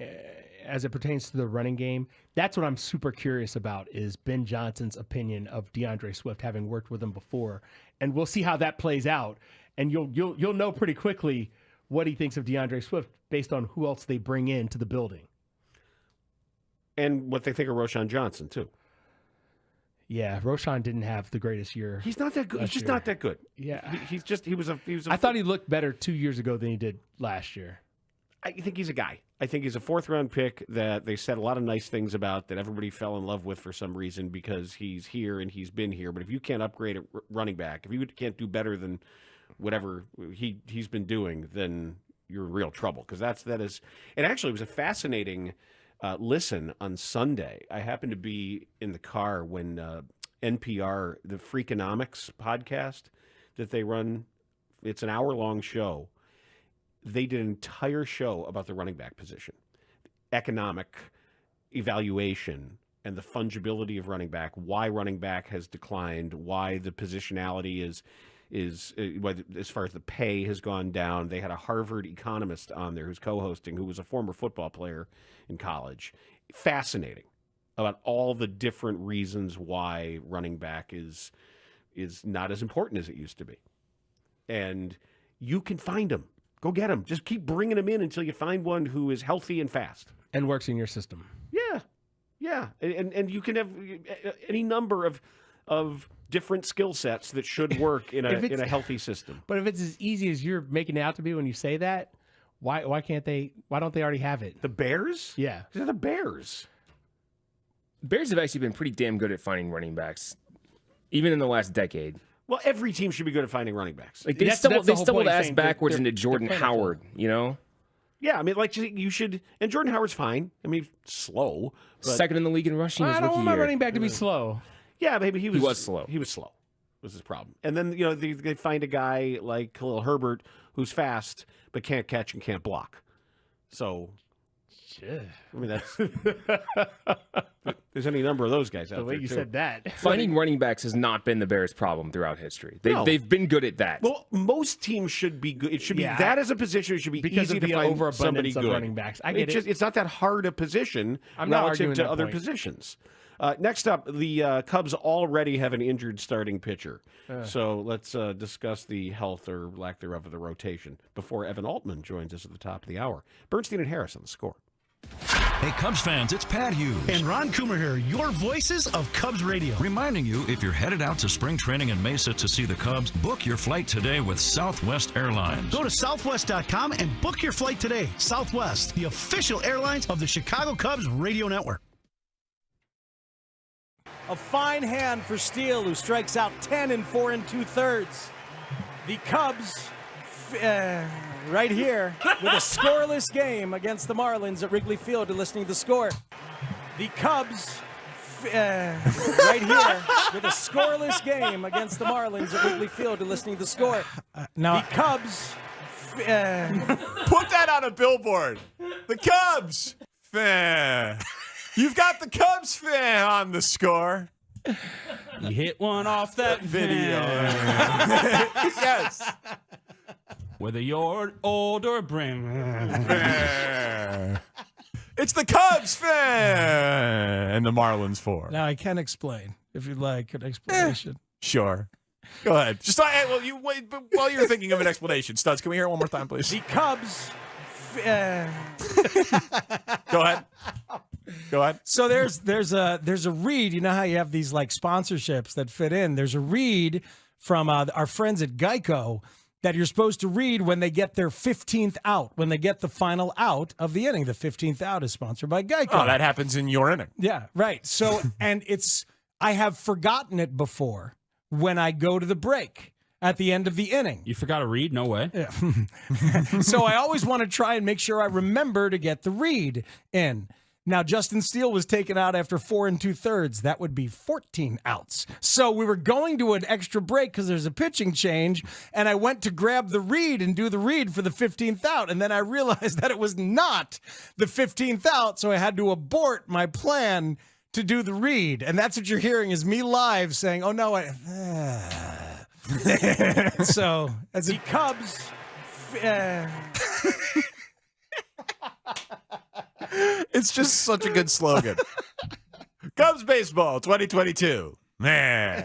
Speaker 15: as it pertains to the running game, that's what I'm super curious about, is Ben Johnson's opinion of DeAndre Swift, having worked with him before. And we'll see how that plays out. And you'll know pretty quickly what he thinks of DeAndre Swift based on who else they bring into the building.
Speaker 14: And what they think of Roschon Johnson, too.
Speaker 15: Yeah, Roschon didn't have the greatest year.
Speaker 14: He's not that good. He's just not that good.
Speaker 15: Yeah.
Speaker 14: He was a
Speaker 15: I thought he looked better 2 years ago than he did last year.
Speaker 14: I think he's a guy. I think he's a fourth-round pick that they said a lot of nice things about, that everybody fell in love with for some reason because he's here and he's been here. But if you can't upgrade at running back, if you can't do better than whatever he's been doing, then you're in real trouble. Because that is. And actually, it was a fascinating listen on Sunday. I happened to be in the car when NPR, the Freakonomics podcast that they run, it's an hour-long show. They did an entire show about the running back position, economic evaluation, and the fungibility of running back, why running back has declined, why the positionality is as far as the pay has gone down. They had a Harvard economist on there who's co-hosting, who was a former football player in college. Fascinating about all the different reasons why running back is not as important as it used to be. And you can find them. Go get them. Just keep bringing them in until you find one who is healthy and fast.
Speaker 15: And works in your system.
Speaker 14: Yeah. And you can have any number of different skill sets that should work in a healthy system.
Speaker 15: But if it's as easy as you're making it out to be when you say that, why don't they already have it?
Speaker 14: The Bears?
Speaker 15: Yeah.
Speaker 14: They're the Bears.
Speaker 25: Bears have actually been pretty damn good at finding running backs, even in the last decade.
Speaker 14: Well, every team should be good at finding running backs.
Speaker 25: Like they stumbled ass backwards into Jordan Howard, you know?
Speaker 14: Yeah, I mean, like you should, and Jordan Howard's fine. I mean, slow. But,
Speaker 25: second in the league in rushing.
Speaker 15: I don't want my running back to be slow.
Speaker 14: Yeah, maybe he was
Speaker 25: slow.
Speaker 14: He was slow. Was his problem. And then they find a guy like Khalil Herbert who's fast but can't catch and can't block. So, I mean, that's there's any number of those guys out there.
Speaker 15: The way you said that.
Speaker 25: Finding running backs has not been the Bears' problem throughout history. They've been good at that.
Speaker 14: Well, most teams should be good. It should be that as a position. It should be
Speaker 15: because
Speaker 14: easy
Speaker 15: of the
Speaker 14: to find
Speaker 15: overabundance
Speaker 14: somebody
Speaker 15: of
Speaker 14: good.
Speaker 15: running backs. I get it.
Speaker 14: It's not that hard a position relative to other positions. Next up, the Cubs already have an injured starting pitcher. So let's discuss the health or lack thereof of the rotation before Evan Altman joins us at the top of the hour. Bernstein and Harris on The Score.
Speaker 9: Hey, Cubs fans, it's Pat Hughes.
Speaker 12: And Ron Coomer here, your voices of Cubs Radio.
Speaker 9: Reminding you, if you're headed out to spring training in Mesa to see the Cubs, book your flight today with Southwest Airlines.
Speaker 12: Go to southwest.com and book your flight today. Southwest, the official airlines of the Chicago Cubs radio network.
Speaker 23: A fine hand for Steele, who strikes out 10 in 4 2/3. The Cubs, right here, with a scoreless game against the Marlins at Wrigley Field. You're listening to The Score. The Cubs, right here, with a scoreless game against the Marlins at Wrigley Field. You're listening to The Score. The Cubs.
Speaker 20: Put that on a billboard. The Cubs. You've got the Cubs fan on The Score.
Speaker 21: You hit one off that
Speaker 20: video. Yes.
Speaker 21: Whether you're old or brand.
Speaker 20: It's the Cubs fan and the Marlins for.
Speaker 23: Now I can explain if you'd like an explanation.
Speaker 20: Sure. Go ahead. Just while you're thinking of an explanation, Studs, can we hear it one more time, please?
Speaker 23: The Cubs.
Speaker 20: Go ahead. Go ahead.
Speaker 23: So there's a read. You know how you have these like sponsorships that fit in. There's a read from our friends at Geico that you're supposed to read when they get their 15th out, when they get the final out of the inning. The 15th out is sponsored by Geico.
Speaker 20: Oh, that happens in your inning.
Speaker 23: Yeah, right. So, and I have forgotten it before when I go to the break at the end of the inning.
Speaker 21: You forgot to read? No way.
Speaker 23: Yeah. So I always want to try and make sure I remember to get the read in. Now, Justin Steele was taken out after 4 2/3. That would be 14 outs. So we were going to an extra break because there's a pitching change, and I went to grab the read and do the read for the 15th out, and then I realized that it was not the 15th out, so I had to abort my plan to do the read. And that's what you're hearing is me live saying, oh, no, so as the Cubs...
Speaker 20: It's just such a good slogan. Cubs baseball 2022. Man.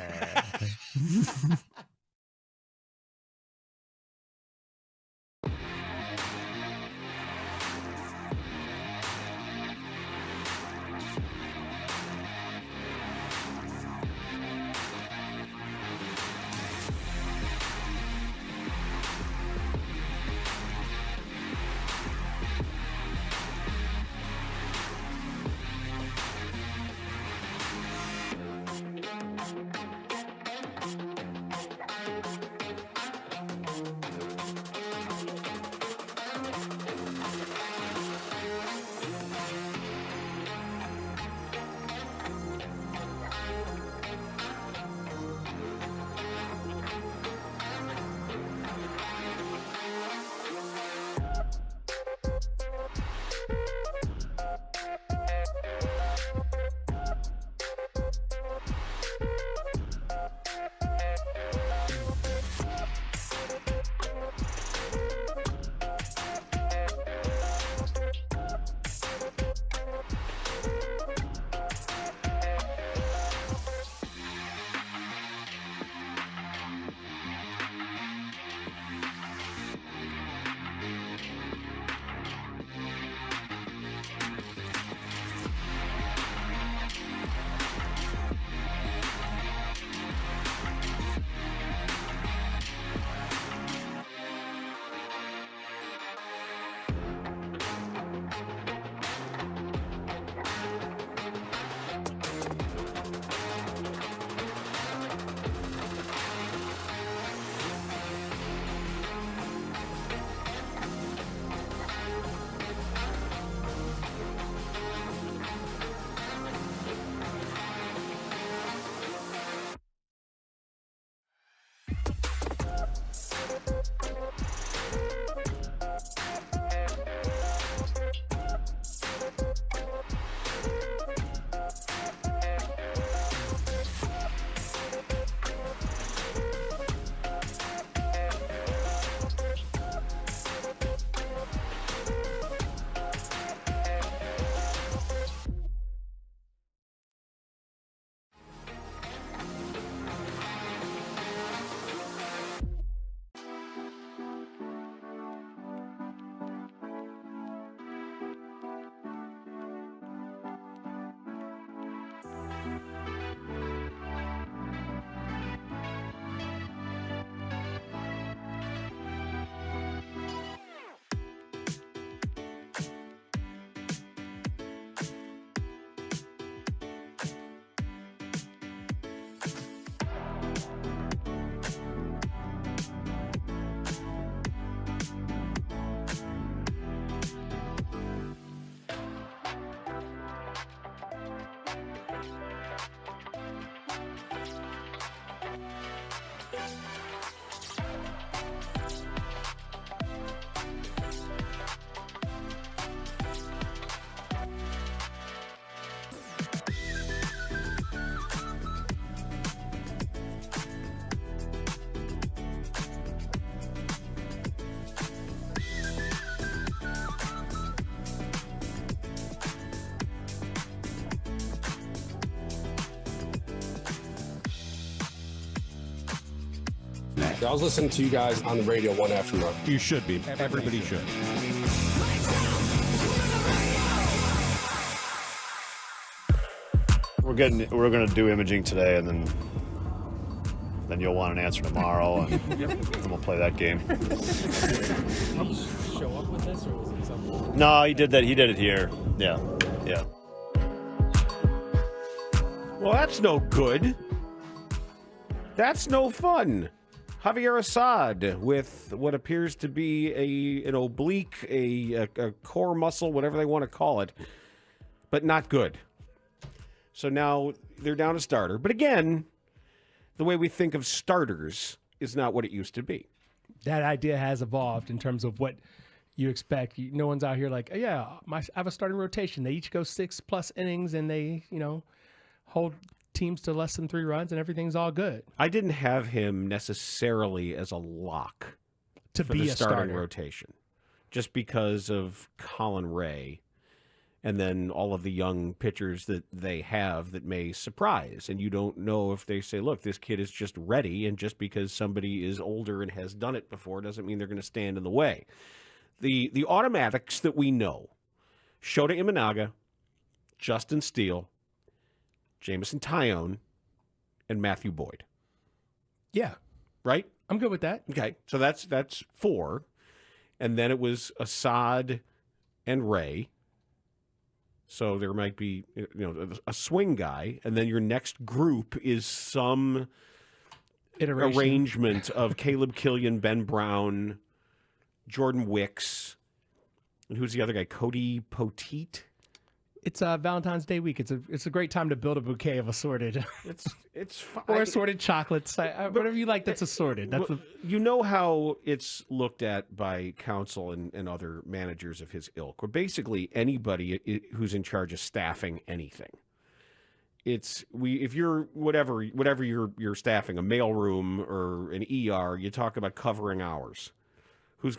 Speaker 3: I was listening to you guys on the radio one afternoon.
Speaker 14: You should be. Everybody should.
Speaker 4: We're going to do imaging today, and then you'll want an answer tomorrow, and then we'll play that game.
Speaker 23: Did he show up with this, or was it something?
Speaker 4: No, he did that. He did it here. Yeah.
Speaker 14: Well, that's no good. That's no fun. Javier Assad with what appears to be an oblique, a core muscle, whatever they want to call it, but not good. So now they're down a starter. But again, the way we think of starters is not what it used to be.
Speaker 15: That idea has evolved in terms of what you expect. No one's out here like, I have a starting rotation. They each go 6+ innings, and they, hold teams to less than 3 runs, and everything's all good.
Speaker 14: I didn't have him necessarily as a lock
Speaker 15: to
Speaker 14: for
Speaker 15: be
Speaker 14: the
Speaker 15: a
Speaker 14: starting
Speaker 15: starter.
Speaker 14: rotation, just because of Colin Ray, and then all of the young pitchers that they have that may surprise. And you don't know if they say, look, this kid is just ready, and just because somebody is older and has done it before doesn't mean they're going to stand in the way. The automatics that we know: Shota Imanaga, Justin Steele, Jamison Tyone, and Matthew Boyd.
Speaker 15: Yeah.
Speaker 14: Right?
Speaker 15: I'm good with that.
Speaker 14: Okay. So that's 4. And then it was Assad and Ray. So there might be a swing guy. And then your next group is some
Speaker 15: iteration,
Speaker 14: arrangement of Caleb Killian, Ben Brown, Jordan Wicks, and who's the other guy? Cody Poteet?
Speaker 15: It's Valentine's Day week. It's a great time to build a bouquet of assorted.
Speaker 14: It's fine.
Speaker 15: Or assorted chocolates. Whatever you like that's assorted. That's
Speaker 14: you know how it's looked at by counsel and other managers of his ilk, or basically anybody who's in charge of staffing anything. If you're whatever you're staffing, a mailroom or an ER, you talk about covering hours. Who's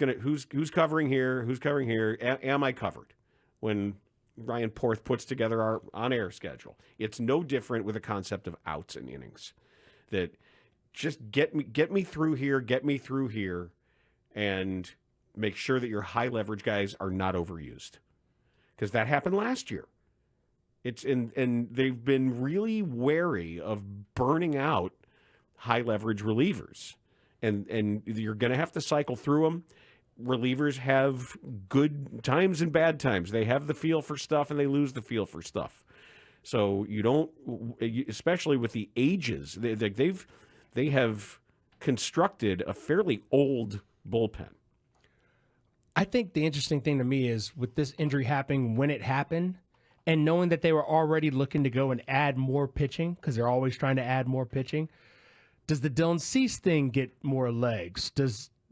Speaker 14: covering here? Who's covering here? Am I covered? When Ryan Porth puts together our on-air schedule, it's no different with the concept of outs and innings. That just get me through here, and make sure that your high leverage guys are not overused, because that happened last year. And they've been really wary of burning out high leverage relievers, and you're going to have to cycle through them. Relievers have good times and bad times. They have the feel for stuff, and they lose the feel for stuff. So you don't, especially with the ages, they have constructed a fairly old bullpen.
Speaker 15: I think the interesting thing to me is with this injury happening when it happened, and knowing that they were already looking to go and add more pitching, because they're always trying to add more pitching. Does the Dylan Cease thing get more legs?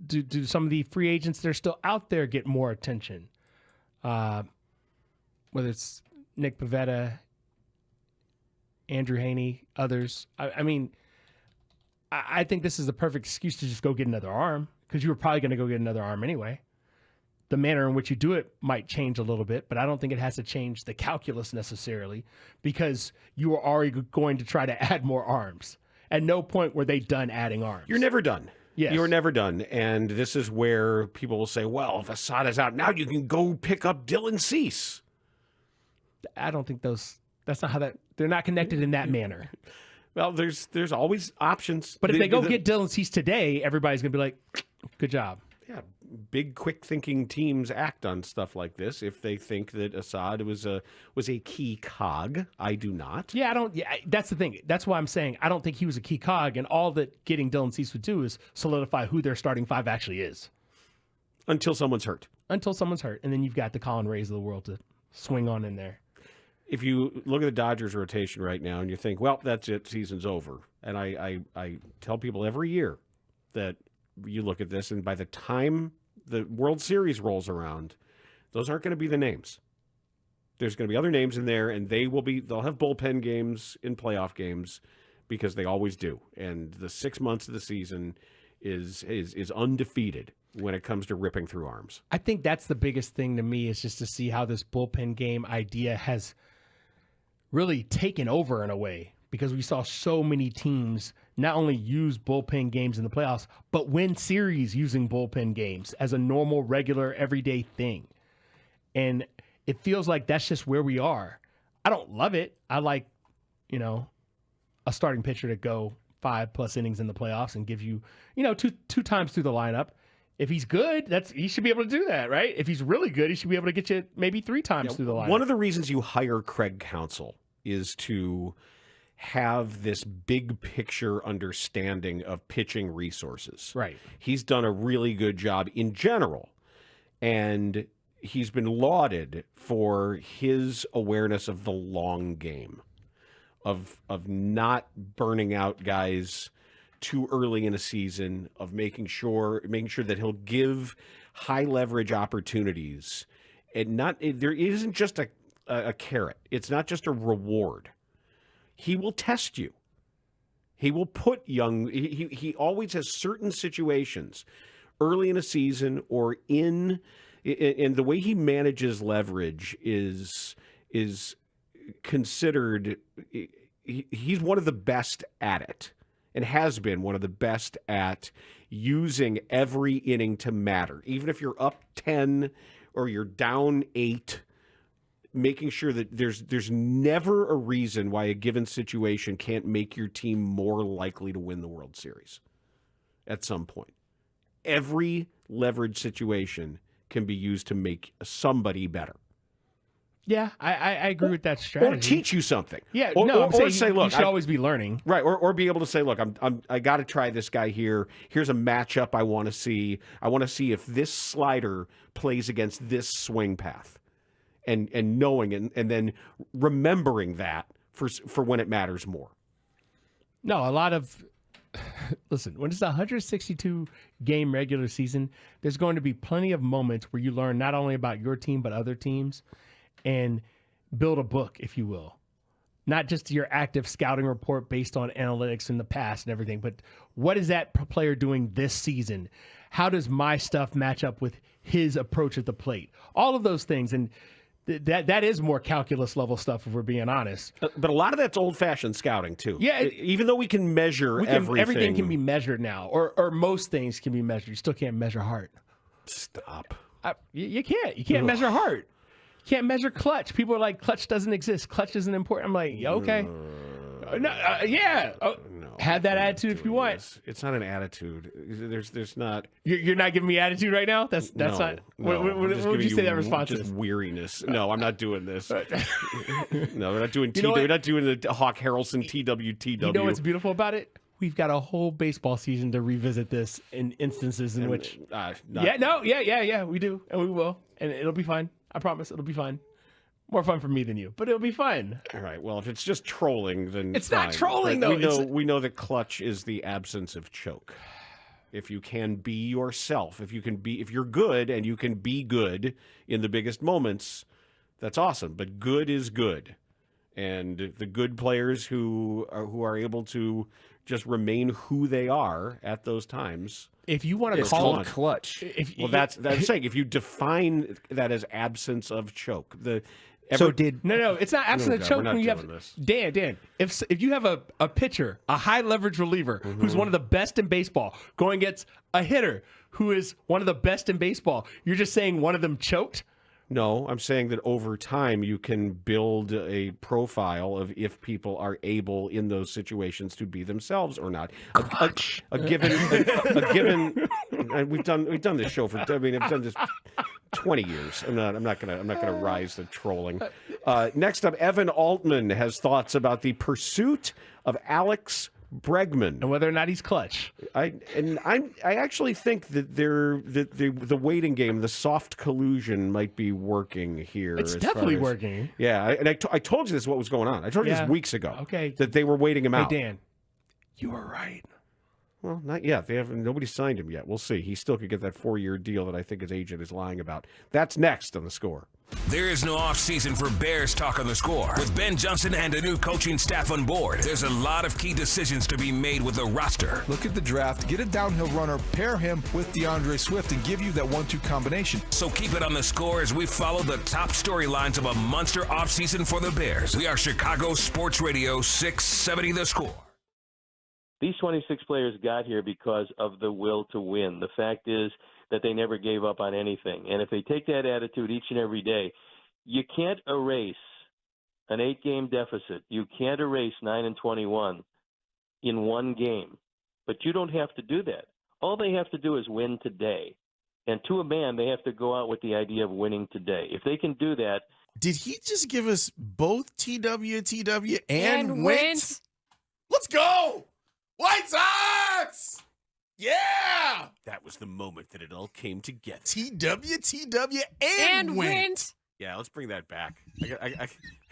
Speaker 15: Do some of the free agents that are still out there get more attention? Whether it's Nick Pivetta, Andrew Haney, others. I think this is the perfect excuse to just go get another arm, because you were probably going to go get another arm anyway. The manner in which you do it might change a little bit, but I don't think it has to change the calculus necessarily, because you are already going to try to add more arms. At no point were they done adding arms.
Speaker 14: You're never done.
Speaker 15: Yes.
Speaker 14: You're never done. And this is where people will say, well, if Assad is out, now you can go pick up Dylan Cease.
Speaker 15: I don't think that's not how they're not connected in that manner.
Speaker 14: Well, there's always options.
Speaker 15: But if they go get Dylan Cease today, everybody's going to be like, good job.
Speaker 14: Yeah, big, quick-thinking teams act on stuff like this if they think that Assad was a key cog. I do not.
Speaker 15: Yeah, that's the thing. That's why I'm saying I don't think he was a key cog, and all that getting Dylan Cease would do is solidify who their starting 5 actually is.
Speaker 14: Until someone's hurt.
Speaker 15: And then you've got the Colin Rays of the world to swing on in there.
Speaker 14: If you look at the Dodgers rotation right now and you think, well, that's it, season's over. And I tell people every year that you look at this, and by the time the World Series rolls around, those aren't going to be the names. There's going to be other names in there, and they'll have bullpen games in playoff games, because they always do. And the 6 months of the season is undefeated when it comes to ripping through arms.
Speaker 15: I think that's the biggest thing to me, is just to see how this bullpen game idea has really taken over in a way, because we saw so many teams not only use bullpen games in the playoffs, but win series using bullpen games as a normal, regular, everyday thing. And it feels like that's just where we are. I don't love it. I like a starting pitcher to go 5+ innings in the playoffs and give you, two times through the lineup. If he's good, he should be able to do that, right? If he's really good, he should be able to get you maybe 3 times through the lineup.
Speaker 14: One of the reasons you hire Craig Counsell is to have this big picture understanding of pitching resources.
Speaker 15: Right.
Speaker 14: He's done a really good job in general, and he's been lauded for his awareness of the long game, of not burning out guys too early in a season, of making sure that he'll give high leverage opportunities, and there isn't just a carrot. It's not just a reward. He will test you. He will put he always has certain situations early in a season or and the way he manages leverage is considered, he's one of the best at it, and has been one of the best at using every inning to matter. Even if you're up 10 or you're down 8, making sure that there's never a reason why a given situation can't make your team more likely to win the World Series at some point. Every leverage situation can be used to make somebody better.
Speaker 15: Yeah, I agree with that strategy.
Speaker 14: Or teach you something.
Speaker 15: Yeah,
Speaker 14: I'm saying, say, look,
Speaker 15: you should always be learning.
Speaker 14: Right, or be able to say, look, I got to try this guy here. Here's a matchup I want to see. I want to see if this slider plays against this swing path, and knowing and then remembering that for when it matters more.
Speaker 15: No, a lot of listen, when it's a 162 game regular season, there's going to be plenty of moments where you learn not only about your team but other teams, and build a book, if you will. Not just your active scouting report based on analytics in the past and everything, but what is that player doing this season? How does my stuff match up with his approach at the plate? All of those things, and that is more calculus level stuff, if we're being honest.
Speaker 14: But a lot of that's old-fashioned scouting, too.
Speaker 15: Yeah.
Speaker 14: Even though we can measure everything.
Speaker 15: Everything can be measured now, or most things can be measured. You still can't measure heart.
Speaker 14: Stop.
Speaker 15: You can't. You can't measure heart. Can't measure clutch. People are like, clutch doesn't exist. Clutch isn't important. I'm like, yeah, okay. Yeah. Have that attitude if you want.
Speaker 14: This. It's not an attitude. There's not.
Speaker 15: You're not giving me attitude right now? That's not. What would you say that response is?
Speaker 14: Just weariness. No, I'm not doing this. No, we're not doing we're not doing the Haugh Harrelson TWTW.
Speaker 15: You know what's beautiful about it? We've got a whole baseball season to revisit this in instances in which. We do, and we will, and it'll be fine. I promise it'll be fine. More fun for me than you, but it'll be fun.
Speaker 14: All right. Well, if it's just trolling, then
Speaker 15: it's
Speaker 14: fine.
Speaker 15: Not trolling, though.
Speaker 14: We know that clutch is the absence of choke. If you can be yourself, if you're good and you can be good in the biggest moments, that's awesome. But good is good, and the good players who are able to just remain who they are at those times.
Speaker 15: If you want to call
Speaker 25: it clutch,
Speaker 14: that's saying if you define that as absence of choke,
Speaker 15: no, it's not absence of choke. When you have Dan, if you have a pitcher, a high leverage reliever who's one of the best in baseball, going against a hitter who is one of the best in baseball, you're just saying one of them choked.
Speaker 14: No, I'm saying that over time you can build a profile of if people are able in those situations to be themselves or not. A given. We've done this show for. I've done this 20 years. I'm not gonna rise to trolling. Next up, Evan Altman has thoughts about the pursuit of Alex Bregman
Speaker 15: and whether or not he's clutch.
Speaker 14: I actually think that the waiting game, the soft collusion, might be working here.
Speaker 15: It's definitely working.
Speaker 14: Yeah, and I told you this is what was going on. I told you this weeks ago.
Speaker 15: Okay,
Speaker 14: that they were waiting him out.
Speaker 15: Hey Dan, you were right.
Speaker 14: Well, not yet. Nobody signed him yet. We'll see. He still could get that 4-year deal that I think his agent is lying about. That's next on The Score.
Speaker 1: There is no offseason for Bears talk on The Score. With Ben Johnson and a new coaching staff on board, there's a lot of key decisions to be made with the roster.
Speaker 5: Look at the draft, get a downhill runner, pair him with DeAndre Swift, and give you that 1-2 combination.
Speaker 1: So keep it on The Score as we follow the top storylines of a monster offseason for the Bears. We are Chicago Sports Radio 670 The Score.
Speaker 8: These 26 players got here because of the will to win. The fact is that they never gave up on anything. And if they take that attitude each and every day, you can't erase an 8-game deficit. You can't erase 9-21 in one game, but you don't have to do that. All they have to do is win today. And to a man, they have to go out with the idea of winning today. If they can do that.
Speaker 6: Did he just give us both TW and Wentz? Let's go! White Sox! Yeah!
Speaker 7: That was the moment that it all came together.
Speaker 6: TW and Wentz.
Speaker 7: Yeah, let's bring that back. I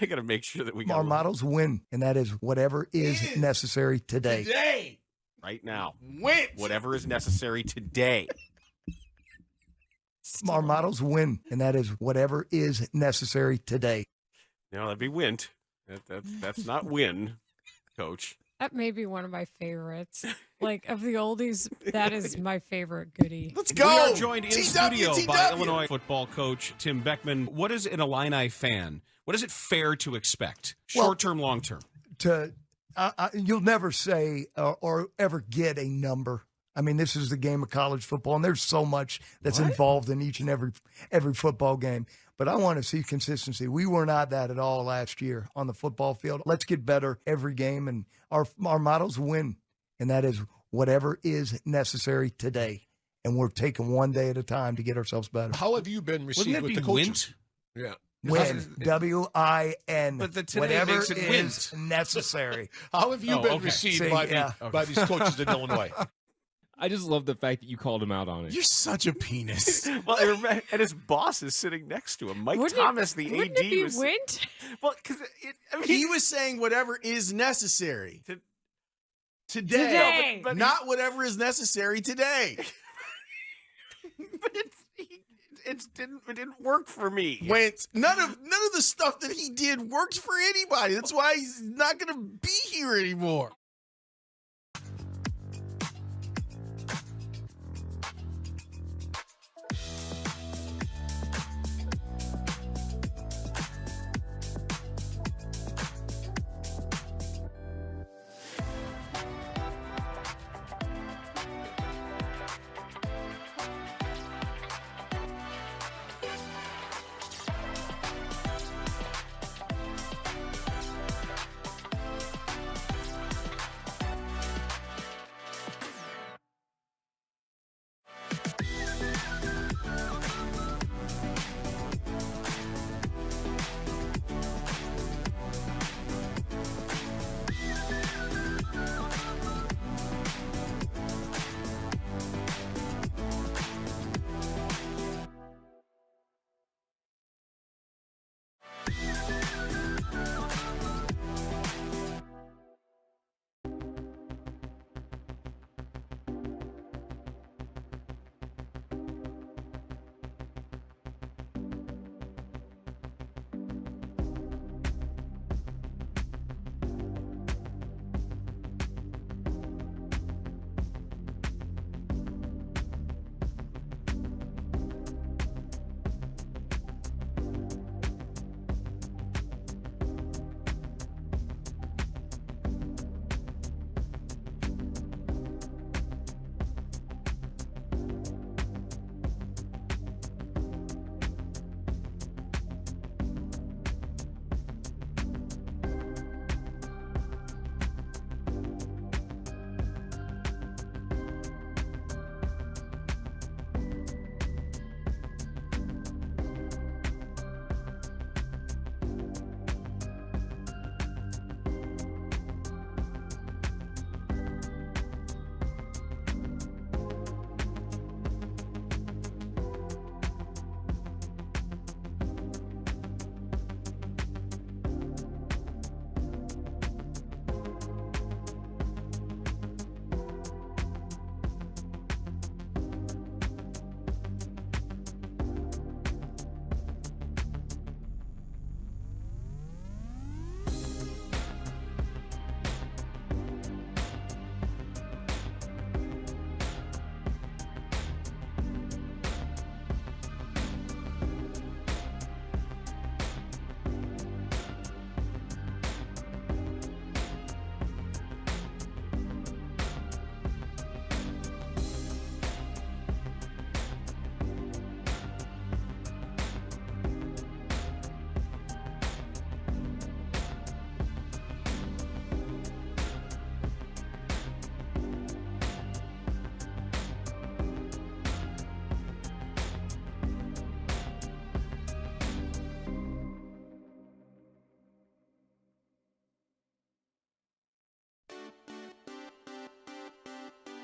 Speaker 7: got to make sure that we got
Speaker 10: Our models win, and that is whatever is necessary today.
Speaker 6: Today.
Speaker 7: Right now.
Speaker 6: Wentz.
Speaker 7: Whatever is necessary today.
Speaker 10: Our models win, and that is whatever is necessary today.
Speaker 7: No, that'd be Wint. That's not win, Coach.
Speaker 13: That may be one of my favorites. Like, of the oldies, that is my favorite goodie.
Speaker 6: Let's go!
Speaker 7: We are joined in studio by Illinois football coach Tim Beckman. What is an Illini fan? What is it fair to expect? Short-term, long-term?
Speaker 10: You'll never say or ever get a number. I mean, this is the game of college football, and there's so much that's involved in each and every football game. But I want to see consistency. We were not that at all last year on the football field. Let's get better every game, and our models win, and that is whatever is necessary today. And we're taking one day at a time to get ourselves better.
Speaker 5: How have you been received with the coaches? Yeah.
Speaker 10: Win. W-I-N.
Speaker 5: But the today
Speaker 10: whatever
Speaker 5: makes it
Speaker 10: is necessary.
Speaker 5: How have you been received by these coaches in Illinois?
Speaker 25: I just love the fact that you called him out on it.
Speaker 6: You're such a penis.
Speaker 7: Well, and his boss is sitting next to him. Mike Thomas, the AD,
Speaker 13: wouldn't it be
Speaker 7: was.
Speaker 13: Wint?
Speaker 7: Well, because
Speaker 6: he was saying whatever is necessary
Speaker 13: today.
Speaker 6: But not whatever is necessary today.
Speaker 7: But it didn't work for me.
Speaker 6: Wentz, none of the stuff that he did works for anybody. That's why he's not going to be here anymore.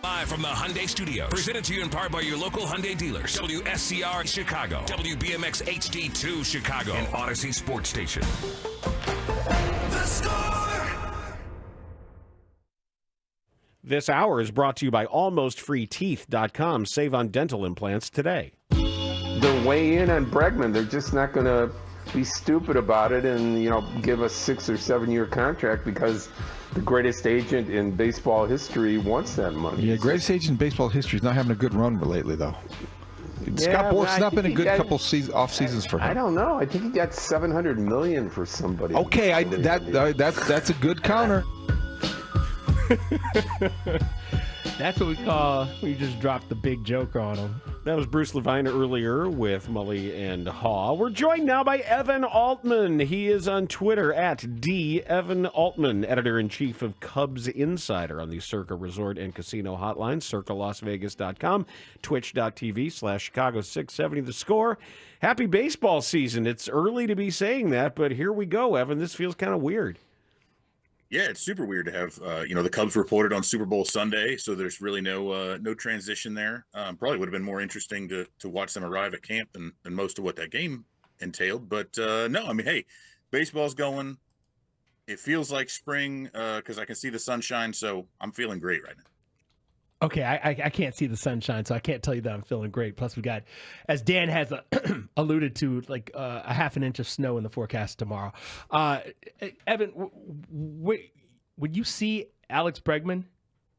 Speaker 1: Live from the Hyundai Studios. Presented to you in part by your local Hyundai dealers. WSCR Chicago. WBMX HD2 Chicago. And Odyssey Sports Station.
Speaker 16: The Score!
Speaker 14: This hour is brought to you by AlmostFreeTeeth.com. Save on dental implants today.
Speaker 17: They're way in on Bregman. They're just not going to be stupid about it and, give a 6 or 7 year contract because the greatest agent in baseball history wants that money.
Speaker 5: Yeah, greatest agent in baseball history is not having a good run lately, though. Scott Bort's not been a good couple off seasons for him.
Speaker 17: I don't know. I think he got $700 million for somebody.
Speaker 5: Okay, that's a good counter.
Speaker 15: That's what we call we just dropped the big joker on him.
Speaker 14: That was Bruce Levine earlier with Mully and Haugh. We're joined now by Evan Altman. He is on Twitter at @DEvanAltman, editor-in-chief of Cubs Insider on the Circa Resort and Casino Hotline, circalasvegas.com, twitch.tv/Chicago670 The Score. Happy baseball season. It's early to be saying that, but here we go, Evan. This feels kind of weird.
Speaker 18: Yeah, it's super weird to have, the Cubs reported on Super Bowl Sunday, so there's really no transition there. Probably would have been more interesting to watch them arrive at camp than most of what that game entailed. But no, I mean, hey, baseball's going. It feels like spring because I can see the sunshine, so I'm feeling great right now.
Speaker 15: Okay, I can't see the sunshine, so I can't tell you that I'm feeling great. Plus, we got, as Dan has alluded to, like a half an inch of snow in the forecast tomorrow. Evan, when you see Alex Bregman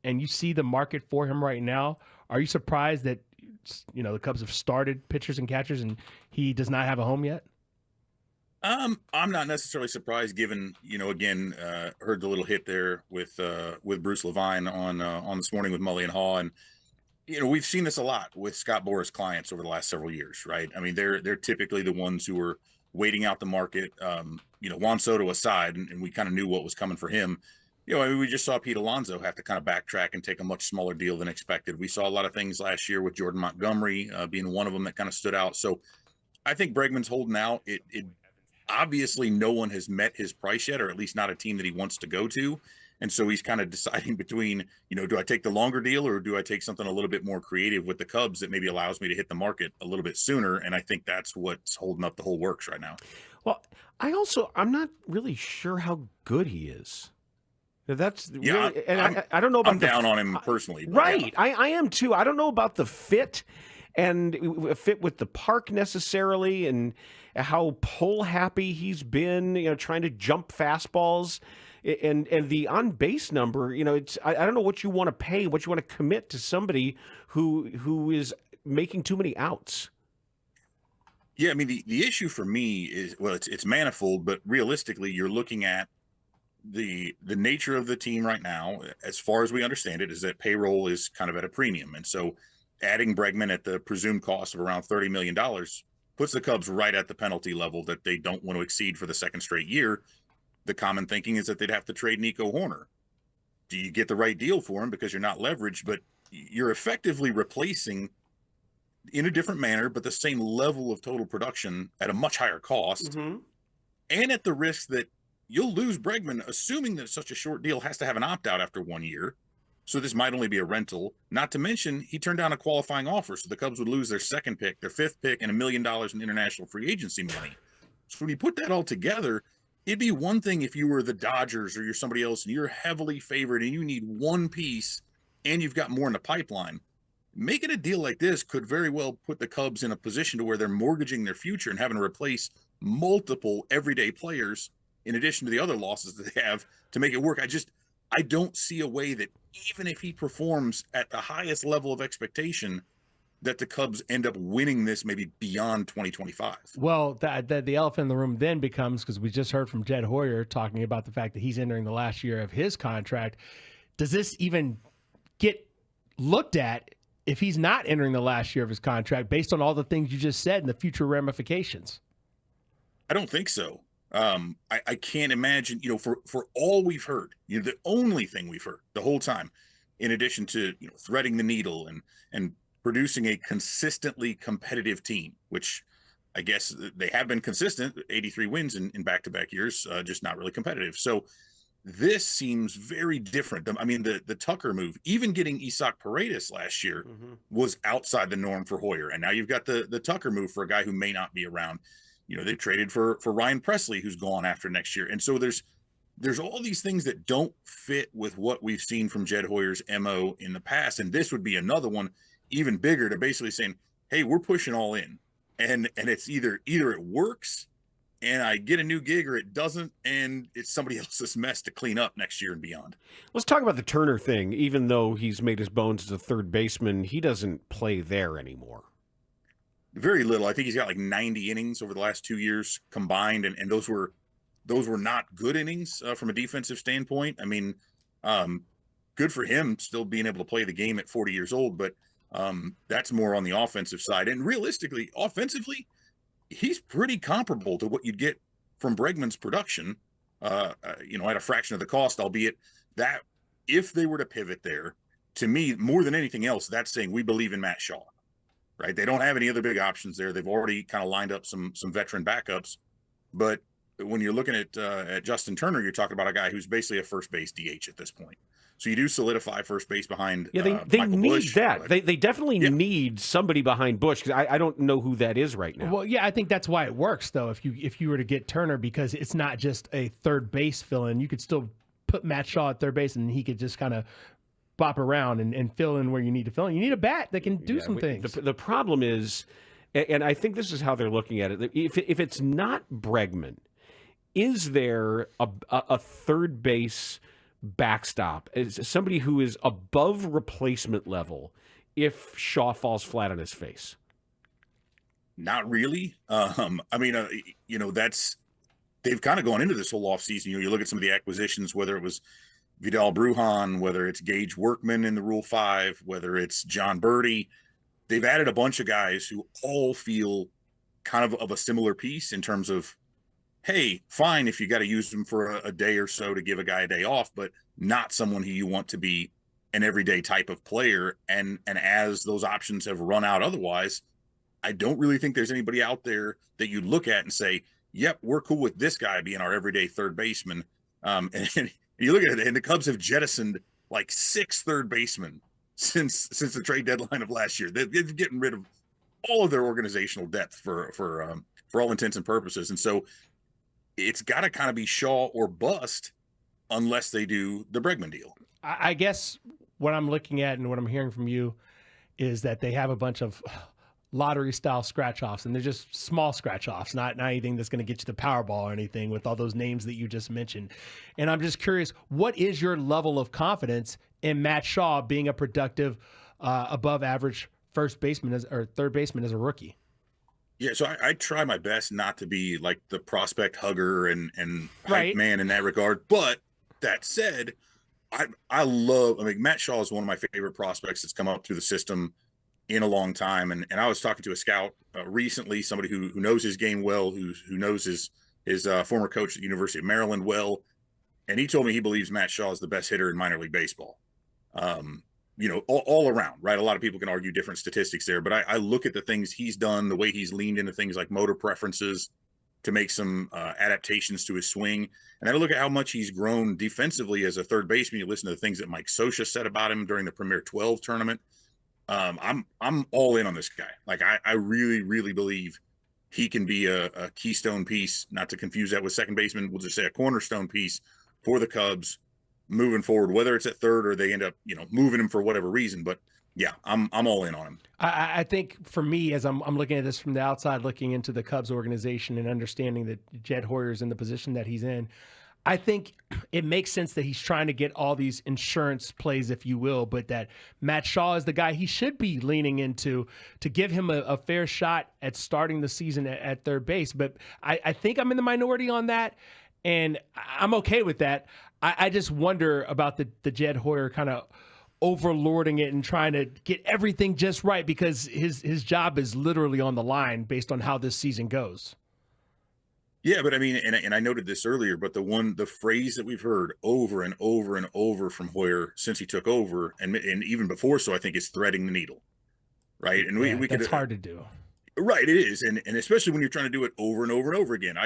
Speaker 15: and you see the market for him right now, are you surprised that the Cubs have started pitchers and catchers and he does not have a home yet?
Speaker 18: I'm not necessarily surprised, given again, heard the little hit there with Bruce Levine on This Morning with Mully and Haugh, and we've seen this a lot with Scott Boras clients over the last several years, right? I mean, they're typically the ones who are waiting out the market. Juan Soto aside, and we kind of knew what was coming for him. We just saw Pete Alonso have to kind of backtrack and take a much smaller deal than expected. We saw a lot of things last year with Jordan Montgomery being one of them that kind of stood out. So I think Bregman's holding out. It obviously no one has met his price yet, or at least not a team that he wants to go to. And so he's kind of deciding between, do I take the longer deal or do I take something a little bit more creative with the Cubs that maybe allows me to hit the market a little bit sooner? And I think that's what's holding up the whole works right now.
Speaker 14: Well, I'm not really sure how good he is. That's really, and I don't know about
Speaker 18: I'm down on him personally.
Speaker 14: Right.
Speaker 18: Yeah.
Speaker 14: I am too. I don't know about the fit and fit with the park necessarily, and how pull happy he's been, trying to jump fastballs, and the on base number. It's I don't know what you want to pay, what you want to commit to somebody who is making too many outs.
Speaker 18: Yeah, I mean the issue for me is, well, it's manifold, but realistically, you're looking at the nature of the team right now, as far as we understand it, is that payroll is kind of at a premium, and so adding Bregman at the presumed cost of around $30 million puts the Cubs right at the penalty level that they don't want to exceed for the second straight year. The common thinking is that they'd have to trade Nico Horner. Do you get the right deal for him because you're not leveraged, but you're effectively replacing in a different manner, but the same level of total production at a much higher cost, and at the risk that you'll lose Bregman, assuming that such a short deal has to have an opt-out after 1 year. So this might only be a rental. Not to mention, he turned down a qualifying offer, so the Cubs would lose their second pick, their fifth pick, and $1 million in international free agency money. So when you put that all together, it'd be one thing if you were the Dodgers or you're somebody else and you're heavily favored and you need one piece and you've got more in the pipeline. Making a deal like this could very well put the Cubs in a position to where they're mortgaging their future and having to replace multiple everyday players in addition to the other losses that they have to make it work. I don't see a way that even if he performs at the highest level of expectation, that the Cubs end up winning this maybe beyond 2025.
Speaker 15: Well, the elephant in the room then becomes, because we just heard from Jed Hoyer talking about the fact that he's entering the last year of his contract. Does this even get looked at if he's not entering the last year of his contract based on all the things you just said and the future ramifications?
Speaker 18: I don't think so. I can't imagine, for all we've heard, the only thing we've heard the whole time, in addition to, threading the needle and producing a consistently competitive team, which I guess they have been consistent, 83 wins in back-to-back years, just not really competitive. So This seems very different. I mean, the Tucker move, even getting Isaac Paredes last year was outside the norm for Hoyer. And now you've got the Tucker move for a guy who may not be around. You know, they traded for Ryan Presley, who's gone after next year. And so there's all these things that don't fit with what we've seen from Jed Hoyer's MO in the past. And this would be another one even bigger to basically saying, hey, we're pushing all in. And it's either it works and I get a new gig, or it doesn't, and it's somebody else's mess to clean up next year and beyond.
Speaker 14: Let's talk about the Turner thing. Even though he's made his bones as a third baseman, he doesn't play there anymore.
Speaker 18: Very little. I think he's got like 90 innings over the last 2 years combined, and those were not good innings from a defensive standpoint. I mean, good for him still being able to play the game at 40 years old, but that's more on the offensive side. And realistically, offensively, he's pretty comparable to what you'd get from Bregman's production, at a fraction of the cost, albeit that if they were to pivot there, to me, more than anything else, that's saying we believe in Matt Shaw, right? They don't have any other big options there. They've already kind of lined up some veteran backups. But when you're looking at Justin Turner, you're talking about a guy who's basically a first base DH at this point. So you do solidify first base behind.
Speaker 14: Yeah, they need Bush, that. They definitely need somebody behind Bush, because I don't know who that is right now.
Speaker 15: Well, yeah, I think that's why it works though. If you were to get Turner, because it's not just a third base fill-in. You could still put Matt Shaw at third base, and he could just kind of bop around and fill in where you need to fill in. You need a bat that can do some things.
Speaker 14: The problem is, and I think this is how they're looking at it. If it's not Bregman, is there a third base backstop, is somebody who is above replacement level if Shaw falls flat on his face?
Speaker 18: Not really. I mean, that's, they've kind of gone into this whole offseason. You look at some of the acquisitions, whether it was Vidal Brujan, whether it's Gage Workman in the Rule 5, whether it's John Birdie, they've added a bunch of guys who all feel kind of a similar piece in terms of, hey, fine if you got to use them for a day or so to give a guy a day off, but not someone who you want to be an everyday type of player. And as those options have run out otherwise, I don't really think there's anybody out there that you look at and say, yep, we're cool with this guy being our everyday third baseman. And you look at it, and the Cubs have jettisoned like 6 third basemen since the trade deadline of last year. They're getting rid of all of their organizational depth for all intents and purposes. And so it's got to kind of be Shaw or bust unless they do the Bregman deal.
Speaker 15: I guess what I'm looking at and what I'm hearing from you is that they have a bunch of lottery-style scratch-offs, and they're just small scratch-offs, not anything that's going to get you the Powerball or anything with all those names that you just mentioned. And I'm just curious, what is your level of confidence in Matt Shaw being a productive, above-average first baseman or third baseman as a rookie?
Speaker 18: Yeah, so I try my best not to be like the prospect hugger and hype man in that regard. But that said, I mean, Matt Shaw is one of my favorite prospects that's come up through the system in a long time. And I was talking to a scout recently, somebody who knows his game well, who knows his former coach at the University of Maryland well. And he told me he believes Matt Shaw is the best hitter in minor league baseball. All around, right? A lot of people can argue different statistics there, but I look at the things he's done, the way he's leaned into things like motor preferences to make some adaptations to his swing. And I look at how much he's grown defensively as a third baseman. You listen to the things that Mike Scioscia said about him during the Premier 12 tournament. I'm all in on this guy. Like I really, really believe he can be a keystone piece, not to confuse that with second baseman. We'll just say a cornerstone piece for the Cubs moving forward, whether it's at third or they end up, moving him for whatever reason. But yeah, I'm all in on him.
Speaker 15: I think for me, as I'm looking at this from the outside, looking into the Cubs organization and understanding that Jed Hoyer's in the position that he's in, I think it makes sense that he's trying to get all these insurance plays, if you will, but that Matt Shaw is the guy he should be leaning into to give him a fair shot at starting the season at third base. But I think I'm in the minority on that, and I'm okay with that. I just wonder about the Jed Hoyer kind of overlording it and trying to get everything just right, because his job is literally on the line based on how this season goes.
Speaker 18: Yeah, but I mean, and I noted this earlier, but the phrase that we've heard over and over and over from Hoyer since he took over, and even before, so I think, is threading the needle, right? And we
Speaker 15: that's hard to do.
Speaker 18: Right, it is, and especially when you're trying to do it over and over and over again.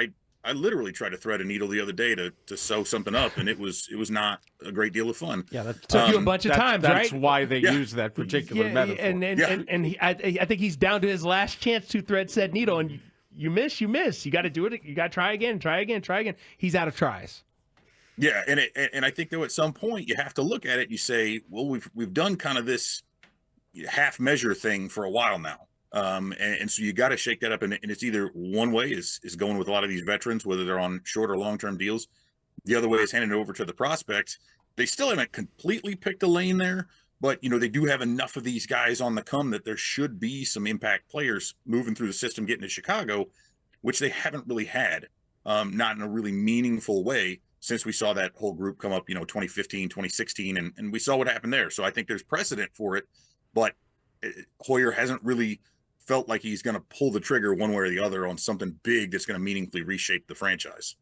Speaker 18: I literally tried to thread a needle the other day to sew something up, and it was not a great deal of fun.
Speaker 15: Yeah, that took you a bunch of times,
Speaker 14: that's
Speaker 15: right?
Speaker 14: why they
Speaker 18: Yeah.
Speaker 14: use that particular metaphor.
Speaker 15: And I think he's down to his last chance to thread said needle, and you miss. You got to do it. You got to try again. He's out of tries.
Speaker 18: Yeah, and I think though at some point you have to look at it. You say, well, we've done kind of this half measure thing for a while now, and so you got to shake that up. And it's either one way is going with a lot of these veterans, whether they're on short or long term deals. The other way is handing it over to the prospects. They still haven't completely picked a lane there, but they do have enough of these guys on the come that there should be some impact players moving through the system, getting to Chicago, which they haven't really had, not in a really meaningful way. Since we saw that whole group come up, 2015, 2016, and we saw what happened there. So I think there's precedent for it, but Hoyer hasn't really felt like he's going to pull the trigger one way or the other on something big that's going to meaningfully reshape the franchise.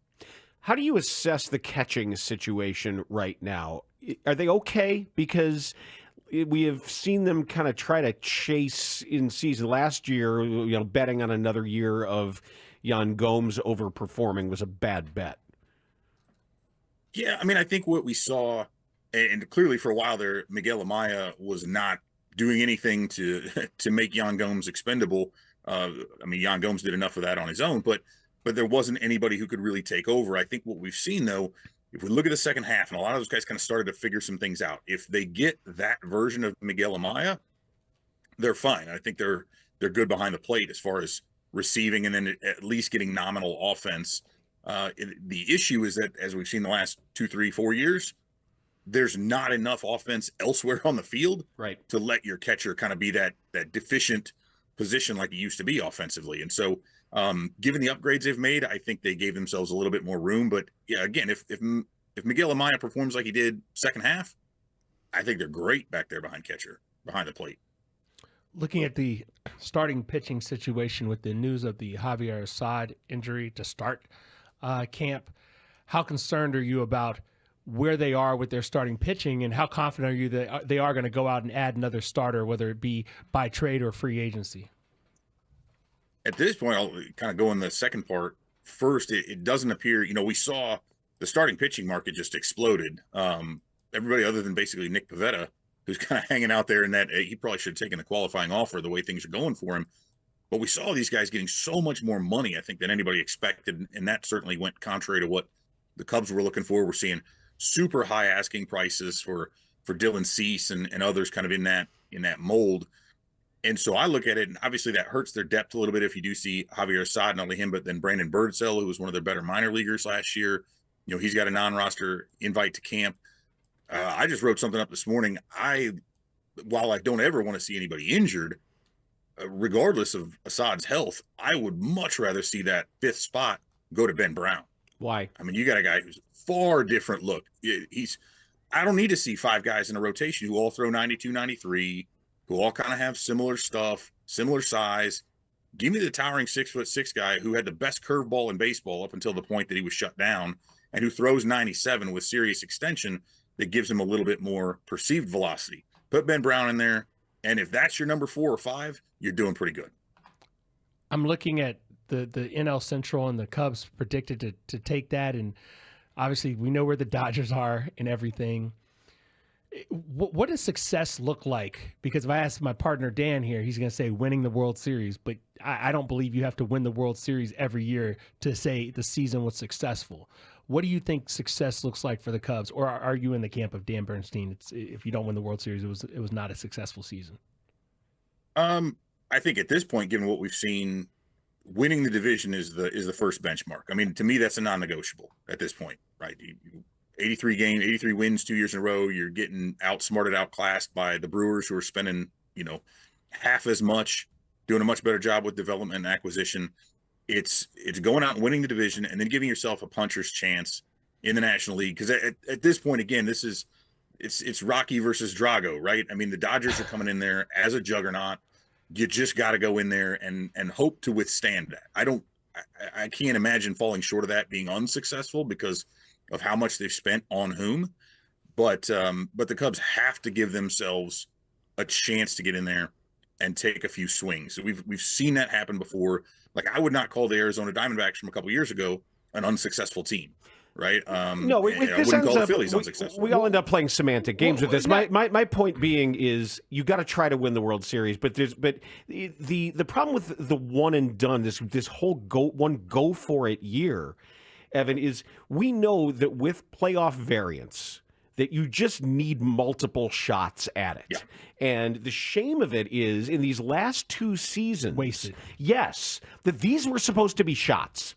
Speaker 14: How do you assess the catching situation right now? Are they okay? Because we have seen them kind of try to chase in season last year, betting on another year of Jan Gomes overperforming was a bad bet.
Speaker 18: Yeah, I mean, I think what we saw, and clearly for a while there, Miguel Amaya was not doing anything to make Jan Gomes expendable. I mean, Jan Gomes did enough of that on his own, but there wasn't anybody who could really take over. I think what we've seen, though, if we look at the second half, and a lot of those guys kind of started to figure some things out. If they get that version of Miguel Amaya, they're fine. I think they're good behind the plate as far as receiving and then at least getting nominal offense. The issue is that, as we've seen the last 2, 3, 4 years, there's not enough offense elsewhere on the field to let your catcher kind of be that deficient position like it used to be offensively. And so, given the upgrades they've made, I think they gave themselves a little bit more room. But yeah, again, if Miguel Amaya performs like he did second half, I think they're great back there behind the plate.
Speaker 15: Looking at the starting pitching situation with the news of the Javier Assad injury to start camp, how concerned are you about where they are with their starting pitching, and how confident are you that they are going to go out and add another starter, whether it be by trade or free agency?
Speaker 18: At this point, I'll kind of go in the second part first. It doesn't appear, we saw the starting pitching market just exploded. Everybody other than basically Nick Pivetta, who's kind of hanging out there in that he probably should have taken a qualifying offer the way things are going for him. But we saw these guys getting so much more money, I think, than anybody expected. And that certainly went contrary to what the Cubs were looking for. We're seeing super high asking prices for Dylan Cease and others kind of in that mold. And so I look at it, and obviously that hurts their depth a little bit if you do see Javier Assad, not only him, but then Brandon Birdsell, who was one of their better minor leaguers last year. He's got a non-roster invite to camp. I just wrote something up this morning. While I don't ever want to see anybody injured, regardless of Assad's health, I would much rather see that fifth spot go to Ben Brown.
Speaker 14: Why?
Speaker 18: I mean, you got a guy who's far different look. I don't need to see 5 guys in a rotation who all throw 92, 93, who all kind of have similar stuff, similar size. Give me the towering 6'6" guy who had the best curveball in baseball up until the point that he was shut down, and who throws 97 with serious extension that gives him a little bit more perceived velocity. Put Ben Brown in there, and if that's your number 4 or 5, you're doing pretty good.
Speaker 15: I'm looking at the NL Central, and the Cubs predicted to take that, and obviously we know where the Dodgers are and everything. What does success look like? Because if I ask my partner Dan here, he's going to say winning the World Series, but I don't believe you have to win the World Series every year to say the season was successful. What do you think success looks like for the Cubs, or are you in the camp of Dan Bernstein? If you don't win the World Series, it was not a successful season.
Speaker 18: I think at this point, given what we've seen, winning the division is the first benchmark. I mean, to me, that's a non-negotiable at this point, right? 83 wins 2 years in a row. You're getting outsmarted, outclassed by the Brewers, who are spending, half as much, doing a much better job with development and acquisition. It's going out and winning the division and then giving yourself a puncher's chance in the National League. Because at this point, again, it's Rocky versus Drago, right? I mean, the Dodgers are coming in there as a juggernaut. You just got to go in there and hope to withstand that. I can't imagine falling short of that, being unsuccessful because of how much they've spent on whom. But the Cubs have to give themselves a chance to get in there and take a few swings. So we've seen that happen before. Like, I would not call the Arizona Diamondbacks from a couple years ago an unsuccessful team, right?
Speaker 14: No,
Speaker 18: I wouldn't call the Phillies unsuccessful.
Speaker 14: We all end up playing semantic games with this. My point being is you got to try to win the World Series, but the problem with the one and done, this whole go for it year, Evan, is we know that with playoff variance that you just need multiple shots at it. Yeah. And the shame of it is in these last 2 seasons,
Speaker 15: wasted.
Speaker 14: Yes, that these were supposed to be shots.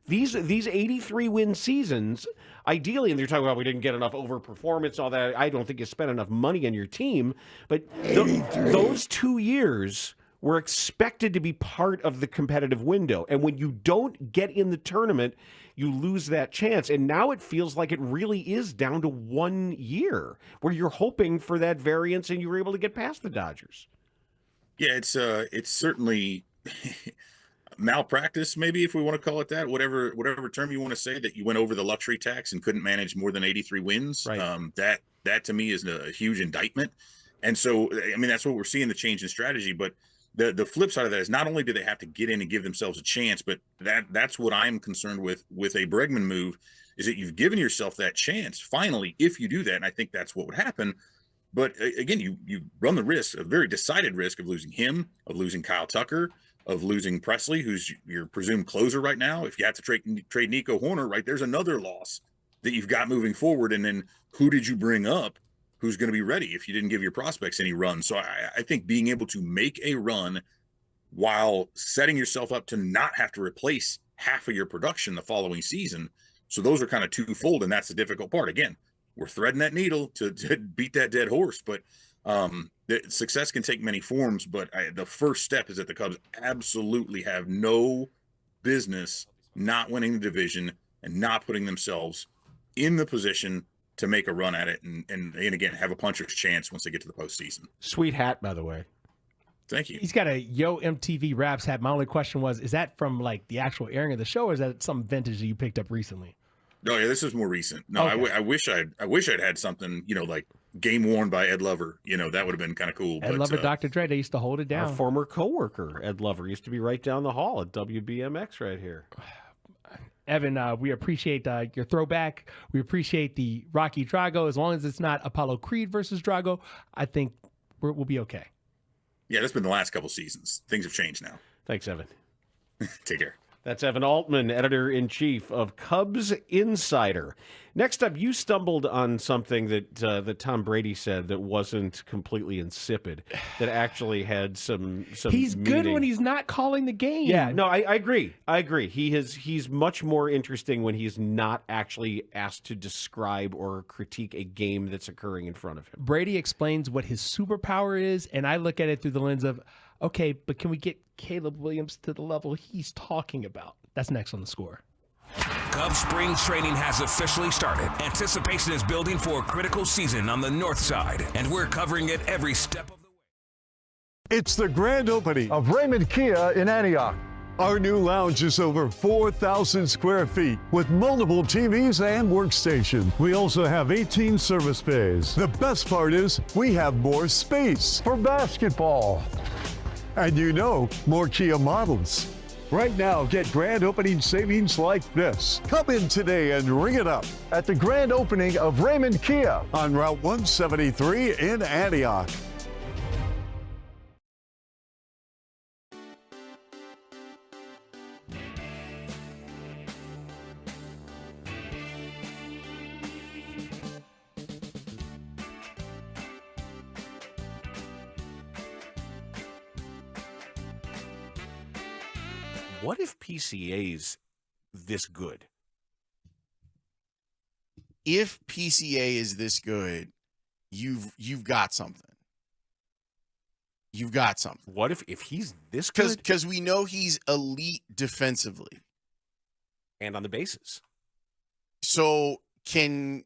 Speaker 14: These 83 win seasons, ideally, and they're talking about we didn't get enough overperformance, all that. I don't think you spent enough money on your team, but those 2 years were expected to be part of the competitive window. And when you don't get in the tournament, you lose that chance. And now it feels like it really is down to 1 year where you're hoping for that variance and you were able to get past the Dodgers.
Speaker 18: Yeah, it's certainly malpractice, maybe, if we want to call it that, whatever term you want to say, that you went over the luxury tax and couldn't manage more than 83 wins. Right. That to me is a huge indictment. And so, I mean, that's what we're seeing, the change in strategy. But the flip side of that is not only do they have to get in and give themselves a chance, but that's what I'm concerned with a Bregman move, is that you've given yourself that chance finally if you do that. And I think that's what would happen. But again, you run the risk, a very decided risk, of losing him, of losing Kyle Tucker, of losing Presley, who's your presumed closer right now. If you have to trade Nico Horner, right, there's another loss that you've got moving forward. And then who did you bring up who's going to be ready if you didn't give your prospects any run? So I think being able to make a run while setting yourself up to not have to replace half of your production the following season. So those are kind of twofold, and that's the difficult part. Again, we're threading that needle to beat that dead horse, but the success can take many forms. But the first step is that the Cubs absolutely have no business not winning the division and not putting themselves in the position to make a run at it and again have a puncher's chance once they get to the postseason.
Speaker 14: Sweet hat, by the way.
Speaker 18: Thank you.
Speaker 15: He's got a Yo MTV Raps hat. My only question was, is that from like the actual airing of the show, or is that some vintage that you picked up recently?
Speaker 18: No, yeah, this is more recent. No,
Speaker 15: Okay.
Speaker 18: I wish I'd had something, like game worn by Ed Lover. That would have been kind of cool.
Speaker 15: Ed Lover, Dr. Dre, they used to hold it down.
Speaker 14: Our former coworker, Ed Lover, used to be right down the hall at WBMX right here.
Speaker 15: Evan, we appreciate your throwback. We appreciate the Rocky Drago. As long as it's not Apollo Creed versus Drago, I think we'll be okay.
Speaker 18: Yeah, that's been the last couple seasons. Things have changed now.
Speaker 14: Thanks, Evan.
Speaker 18: Take care.
Speaker 14: That's Evan Altman, editor-in-chief of Cubs Insider. Next up, you stumbled on something that Tom Brady said that wasn't completely insipid, that actually had some
Speaker 15: He's good
Speaker 14: meaning.
Speaker 15: when he's not calling the game.
Speaker 14: Yeah, no, I agree. He's much more interesting when he's not actually asked to describe or critique a game that's occurring in front of him.
Speaker 15: Brady explains what his superpower is, and I look at it through the lens of, okay, but can we get Caleb Williams to the level he's talking about? That's next on The Score.
Speaker 1: Cubs spring training has officially started. Anticipation is building for a critical season on the north side, and we're covering it every step of the way.
Speaker 2: It's the grand opening of Raymond Kia in Antioch. Our new lounge is over 4,000 square feet with multiple TVs and workstations. We also have 18 service bays. The best part is we have more space for basketball. And more Kia models. Right now, get grand opening savings like this. Come in today and ring it up at the grand opening of Raymond Kia on Route 173 in Antioch.
Speaker 14: What if PCA's this good?
Speaker 6: If PCA is this good, you've got something. You've got something.
Speaker 14: What if he's this good?
Speaker 6: Because we know he's elite defensively.
Speaker 14: And on the bases.
Speaker 6: So can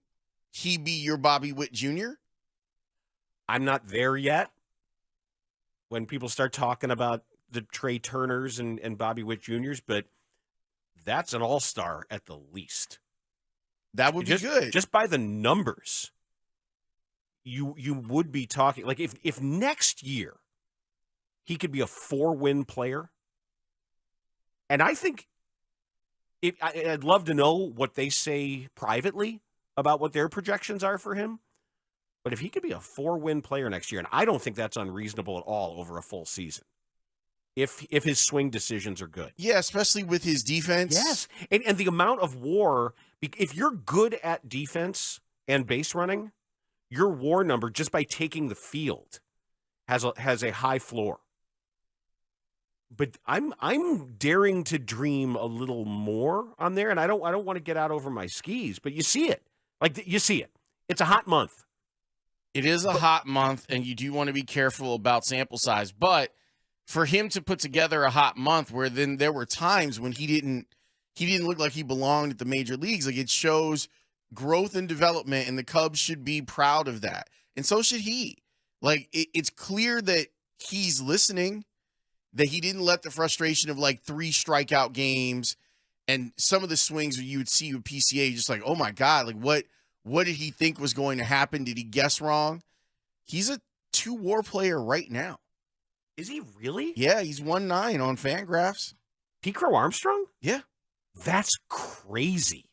Speaker 6: he be your Bobby Witt Jr.?
Speaker 14: I'm not there yet. When people start talking about the Trey Turners and Bobby Witt Jr.'s, but that's an all-star at the least.
Speaker 6: That would be good.
Speaker 14: Just by the numbers, you would be talking, like if next year he could be a 4-win player, and I think
Speaker 7: I'd love to know what they say privately about what their projections are for him. But if he could be a 4-win player next year, and I don't think that's unreasonable at all over a full season, if his swing decisions are good.
Speaker 6: Yeah, especially with his defense.
Speaker 7: Yes, and the amount of WAR, if you're good at defense and base running, your WAR number just by taking the field has a high floor. But I'm daring to dream a little more on there, and I don't want to get out over my skis, but you see it. You see it. It's a hot month.
Speaker 6: It is a hot month, and you do want to be careful about sample size. But for him to put together a hot month where then there were times when he didn't look like he belonged at the major leagues, it shows growth and development, and the Cubs should be proud of that. And so should he. It's clear that he's listening, that he didn't let the frustration of 3 strikeout games and some of the swings that you would see with PCA, just oh my God, what did he think was going to happen? Did he guess wrong? He's a 2-WAR player right now.
Speaker 7: Is he really?
Speaker 6: Yeah, he's 1.9 on Fangraphs.
Speaker 7: Pete Crow Armstrong?
Speaker 6: Yeah.
Speaker 7: That's crazy.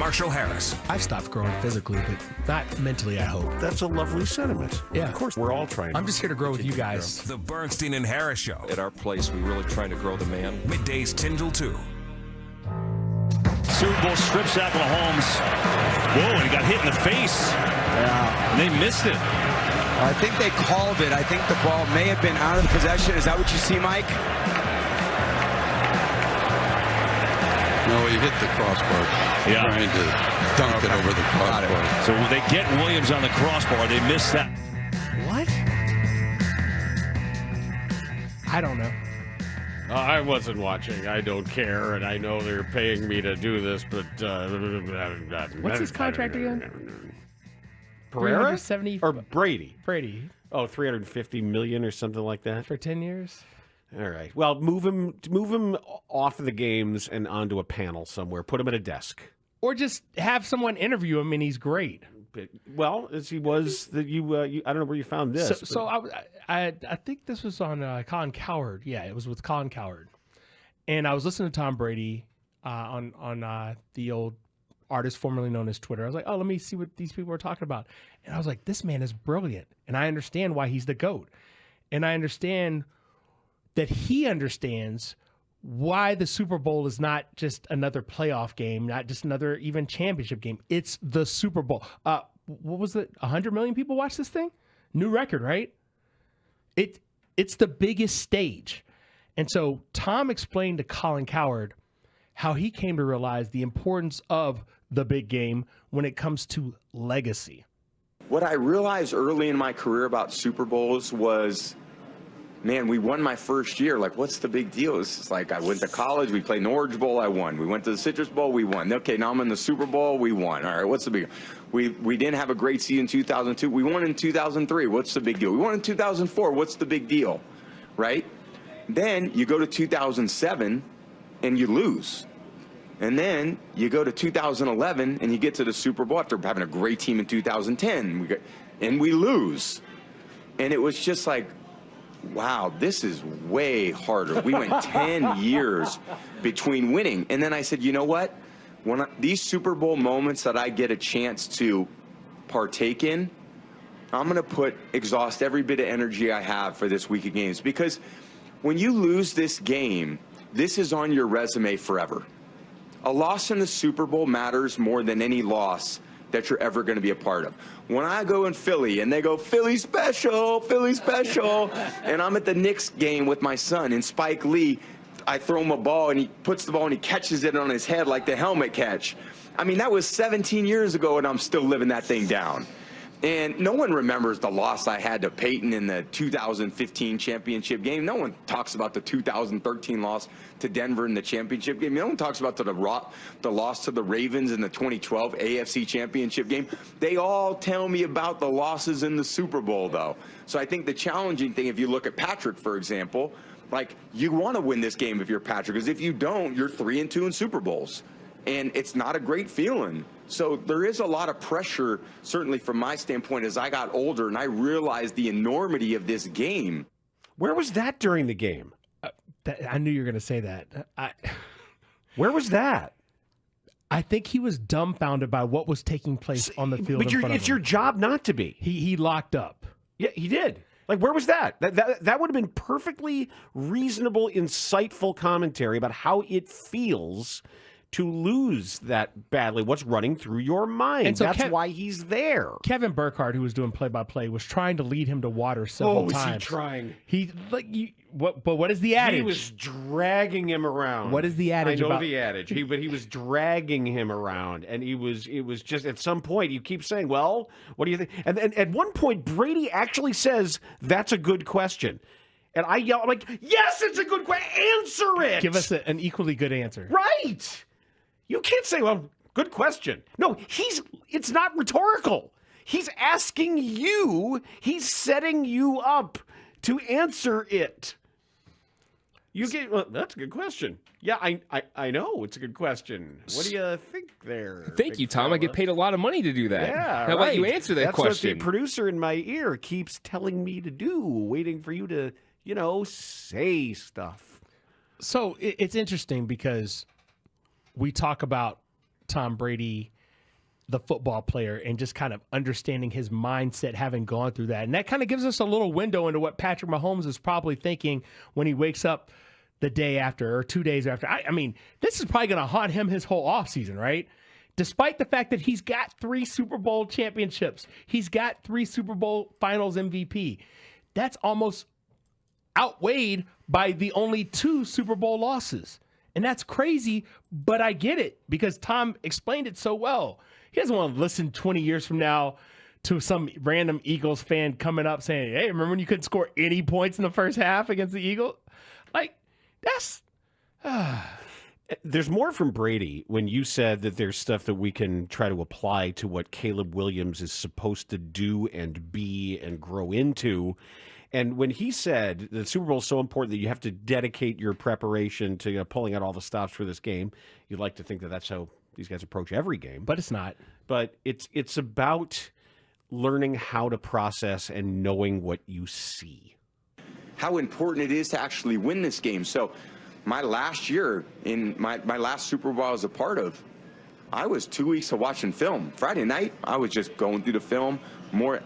Speaker 1: Marshall Harris.
Speaker 12: I've stopped growing physically, but not mentally, I hope.
Speaker 7: That's a lovely sentiment.
Speaker 12: Yeah.
Speaker 7: Of course, we're all trying.
Speaker 12: I'm just here to grow with you guys.
Speaker 1: The Bernstein and Harris Show.
Speaker 9: At our place, we really trying to grow the man.
Speaker 1: Middays 10 till 2.
Speaker 21: Super Bowl strip sack of Holmes. Whoa, and he got hit in the face.
Speaker 11: Yeah.
Speaker 21: And they missed it.
Speaker 11: I think they called it. I think the ball may have been out of the possession. Is that what you see, Mike?
Speaker 5: No, he hit the crossbar.
Speaker 21: Yeah.
Speaker 5: Trying to dunk it over the crossbar.
Speaker 21: So they get Williams on the crossbar. They miss that.
Speaker 12: What? I don't know.
Speaker 14: I wasn't watching. I don't care, and I know they're paying me to do this, but
Speaker 15: What's his contract again?
Speaker 14: Pereira
Speaker 15: 370
Speaker 14: or Brady?
Speaker 15: Brady.
Speaker 14: Oh, $350 million or something like that
Speaker 15: for 10 years.
Speaker 14: All right. Well, move him off of the games and onto a panel somewhere. Put him at a desk.
Speaker 15: Or just have someone interview him, and he's great.
Speaker 14: Well, as he was, I don't know where you found this.
Speaker 15: So I think this was on Colin Cowherd. Yeah, it was with Colin Cowherd. And I was listening to Tom Brady on the old artist formerly known as Twitter. I was like, oh, let me see what these people are talking about. And I was like, this man is brilliant. And I understand why he's the GOAT. And I understand that he understands why the Super Bowl is not just another playoff game, not just another even championship game. It's the Super Bowl. What was it? 100 million people watch this thing? New record, right? It's the biggest stage. And so Tom explained to Colin Cowherd how he came to realize the importance of the big game when it comes to legacy.
Speaker 3: What I realized early in my career about Super Bowls was, man, we won my first year. Like, what's the big deal? It's like I went to college, we played in the Orange Bowl, I won. We went to the Citrus Bowl, we won. Okay, now I'm in the Super Bowl, we won. All right, what's the big deal? We didn't have a great season in 2002. We won in 2003. What's the big deal? We won in 2004. What's the big deal? Right? Then you go to 2007 and you lose. And then you go to 2011 and you get to the Super Bowl after having a great team in 2010 and we lose. And it was just like, wow, this is way harder. We went 10 years between winning. And then I said, you know what? These Super Bowl moments that I get a chance to partake in, I'm going to exhaust every bit of energy I have for this week of games. Because when you lose this game, this is on your resume forever. A loss in the Super Bowl matters more than any loss that you're ever going to be a part of. When I go in Philly and they go, Philly special, and I'm at the Knicks game with my son and Spike Lee, I throw him a ball and he puts the ball and he catches it on his head like the helmet catch. I mean, that was 17 years ago and I'm still living that thing down. And no one remembers the loss I had to Peyton in the 2015 championship game. No one talks about the 2013 loss to Denver in the championship game. No one talks about the loss to the Ravens in the 2012 AFC championship game. They all tell me about the losses in the Super Bowl, though. So I think the challenging thing, if you look at Patrick, for example, like, you want to win this game if you're Patrick, because if you don't, you're 3-2 in Super Bowls. And it's not a great feeling. So there is a lot of pressure, certainly from my standpoint, as I got older and I realized the enormity of this game.
Speaker 14: Where was that during the game?
Speaker 15: I knew you were going to say that.
Speaker 14: Where was that?
Speaker 15: I think he was dumbfounded by what was taking place on the field.
Speaker 14: But it's your job not to be.
Speaker 15: He locked up.
Speaker 14: Yeah, he did. Like, where was that? That would have been perfectly reasonable, insightful commentary about how it feels to lose that badly. What's running through your mind? And so that's why he's there.
Speaker 15: Kevin Burkhardt, who was doing play-by-play, was trying to lead him to water several times.
Speaker 14: Was he trying?
Speaker 15: But what is the adage?
Speaker 14: He was dragging him around.
Speaker 15: What is the adage?
Speaker 14: I know the adage. But he was dragging him around, and it was just at some point you keep saying, "Well, what do you think?" And at one point, Brady actually says, "That's a good question." And I yell, I'm like, "Yes, it's a good question. Answer it.
Speaker 15: Give us an equally good answer."
Speaker 14: Right. You can't say, well, good question. No, it's not rhetorical. He's asking you, he's setting you up to answer it. You get, well, that's a good question. Yeah, I know it's a good question. What do you think there?
Speaker 25: Thank you, Tom. I get paid a lot of money to do that.
Speaker 14: Yeah,
Speaker 25: How about you answer that question?
Speaker 14: That's what the producer in my ear keeps telling me to do, waiting for you to, say stuff.
Speaker 15: So it's interesting because we talk about Tom Brady, the football player, and just kind of understanding his mindset, having gone through that. And that kind of gives us a little window into what Patrick Mahomes is probably thinking when he wakes up the day after or 2 days after. I mean, this is probably going to haunt him his whole offseason, right? Despite the fact that he's got 3 Super Bowl championships, he's got 3 Super Bowl finals MVP. That's almost outweighed by the only 2 Super Bowl losses. And that's crazy, but I get it because Tom explained it so well. He doesn't want to listen 20 years from now to some random Eagles fan coming up saying, hey, remember when you couldn't score any points in the first half against the Eagles? Like, That's
Speaker 14: There's more from Brady when you said that there's stuff that we can try to apply to what Caleb Williams is supposed to do and be and grow into. And when he said the Super Bowl is so important that you have to dedicate your preparation to pulling out all the stops for this game, you'd like to think that that's how these guys approach every game.
Speaker 15: But it's not.
Speaker 14: But it's about learning how to process and knowing what you see.
Speaker 3: How important it is to actually win this game. So my last year, in my last Super Bowl I was a part of, I was 2 weeks of watching film. Friday night, I was just going through the film.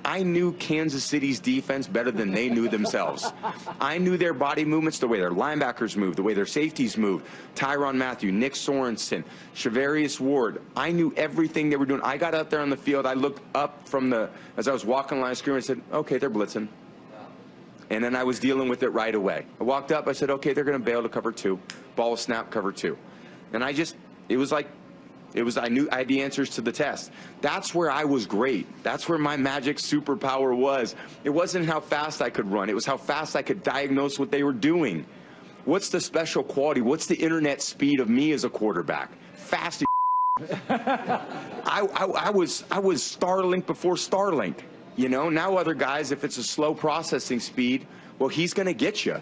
Speaker 3: I knew Kansas City's defense better than they knew themselves. I knew their body movements, the way their linebackers moved, the way their safeties moved. Tyrann Mathieu, Nick Sorensen, Shavarius Ward. I knew everything they were doing. I got out there on the field. I looked up as I was walking the line of scrimmage, and said, okay, they're blitzing. And then I was dealing with it right away. I walked up, I said, okay, they're going to bail to cover 2. Ball was snap, cover 2. And I knew I had the answers to the test. That's where I was great. That's where my magic superpower was. It wasn't how fast I could run. It was how fast I could diagnose what they were doing. What's the special quality? What's the internet speed of me as a quarterback? Fast as I was Starlink before Starlink. You know, now other guys, if it's a slow processing speed, well, he's going to get you.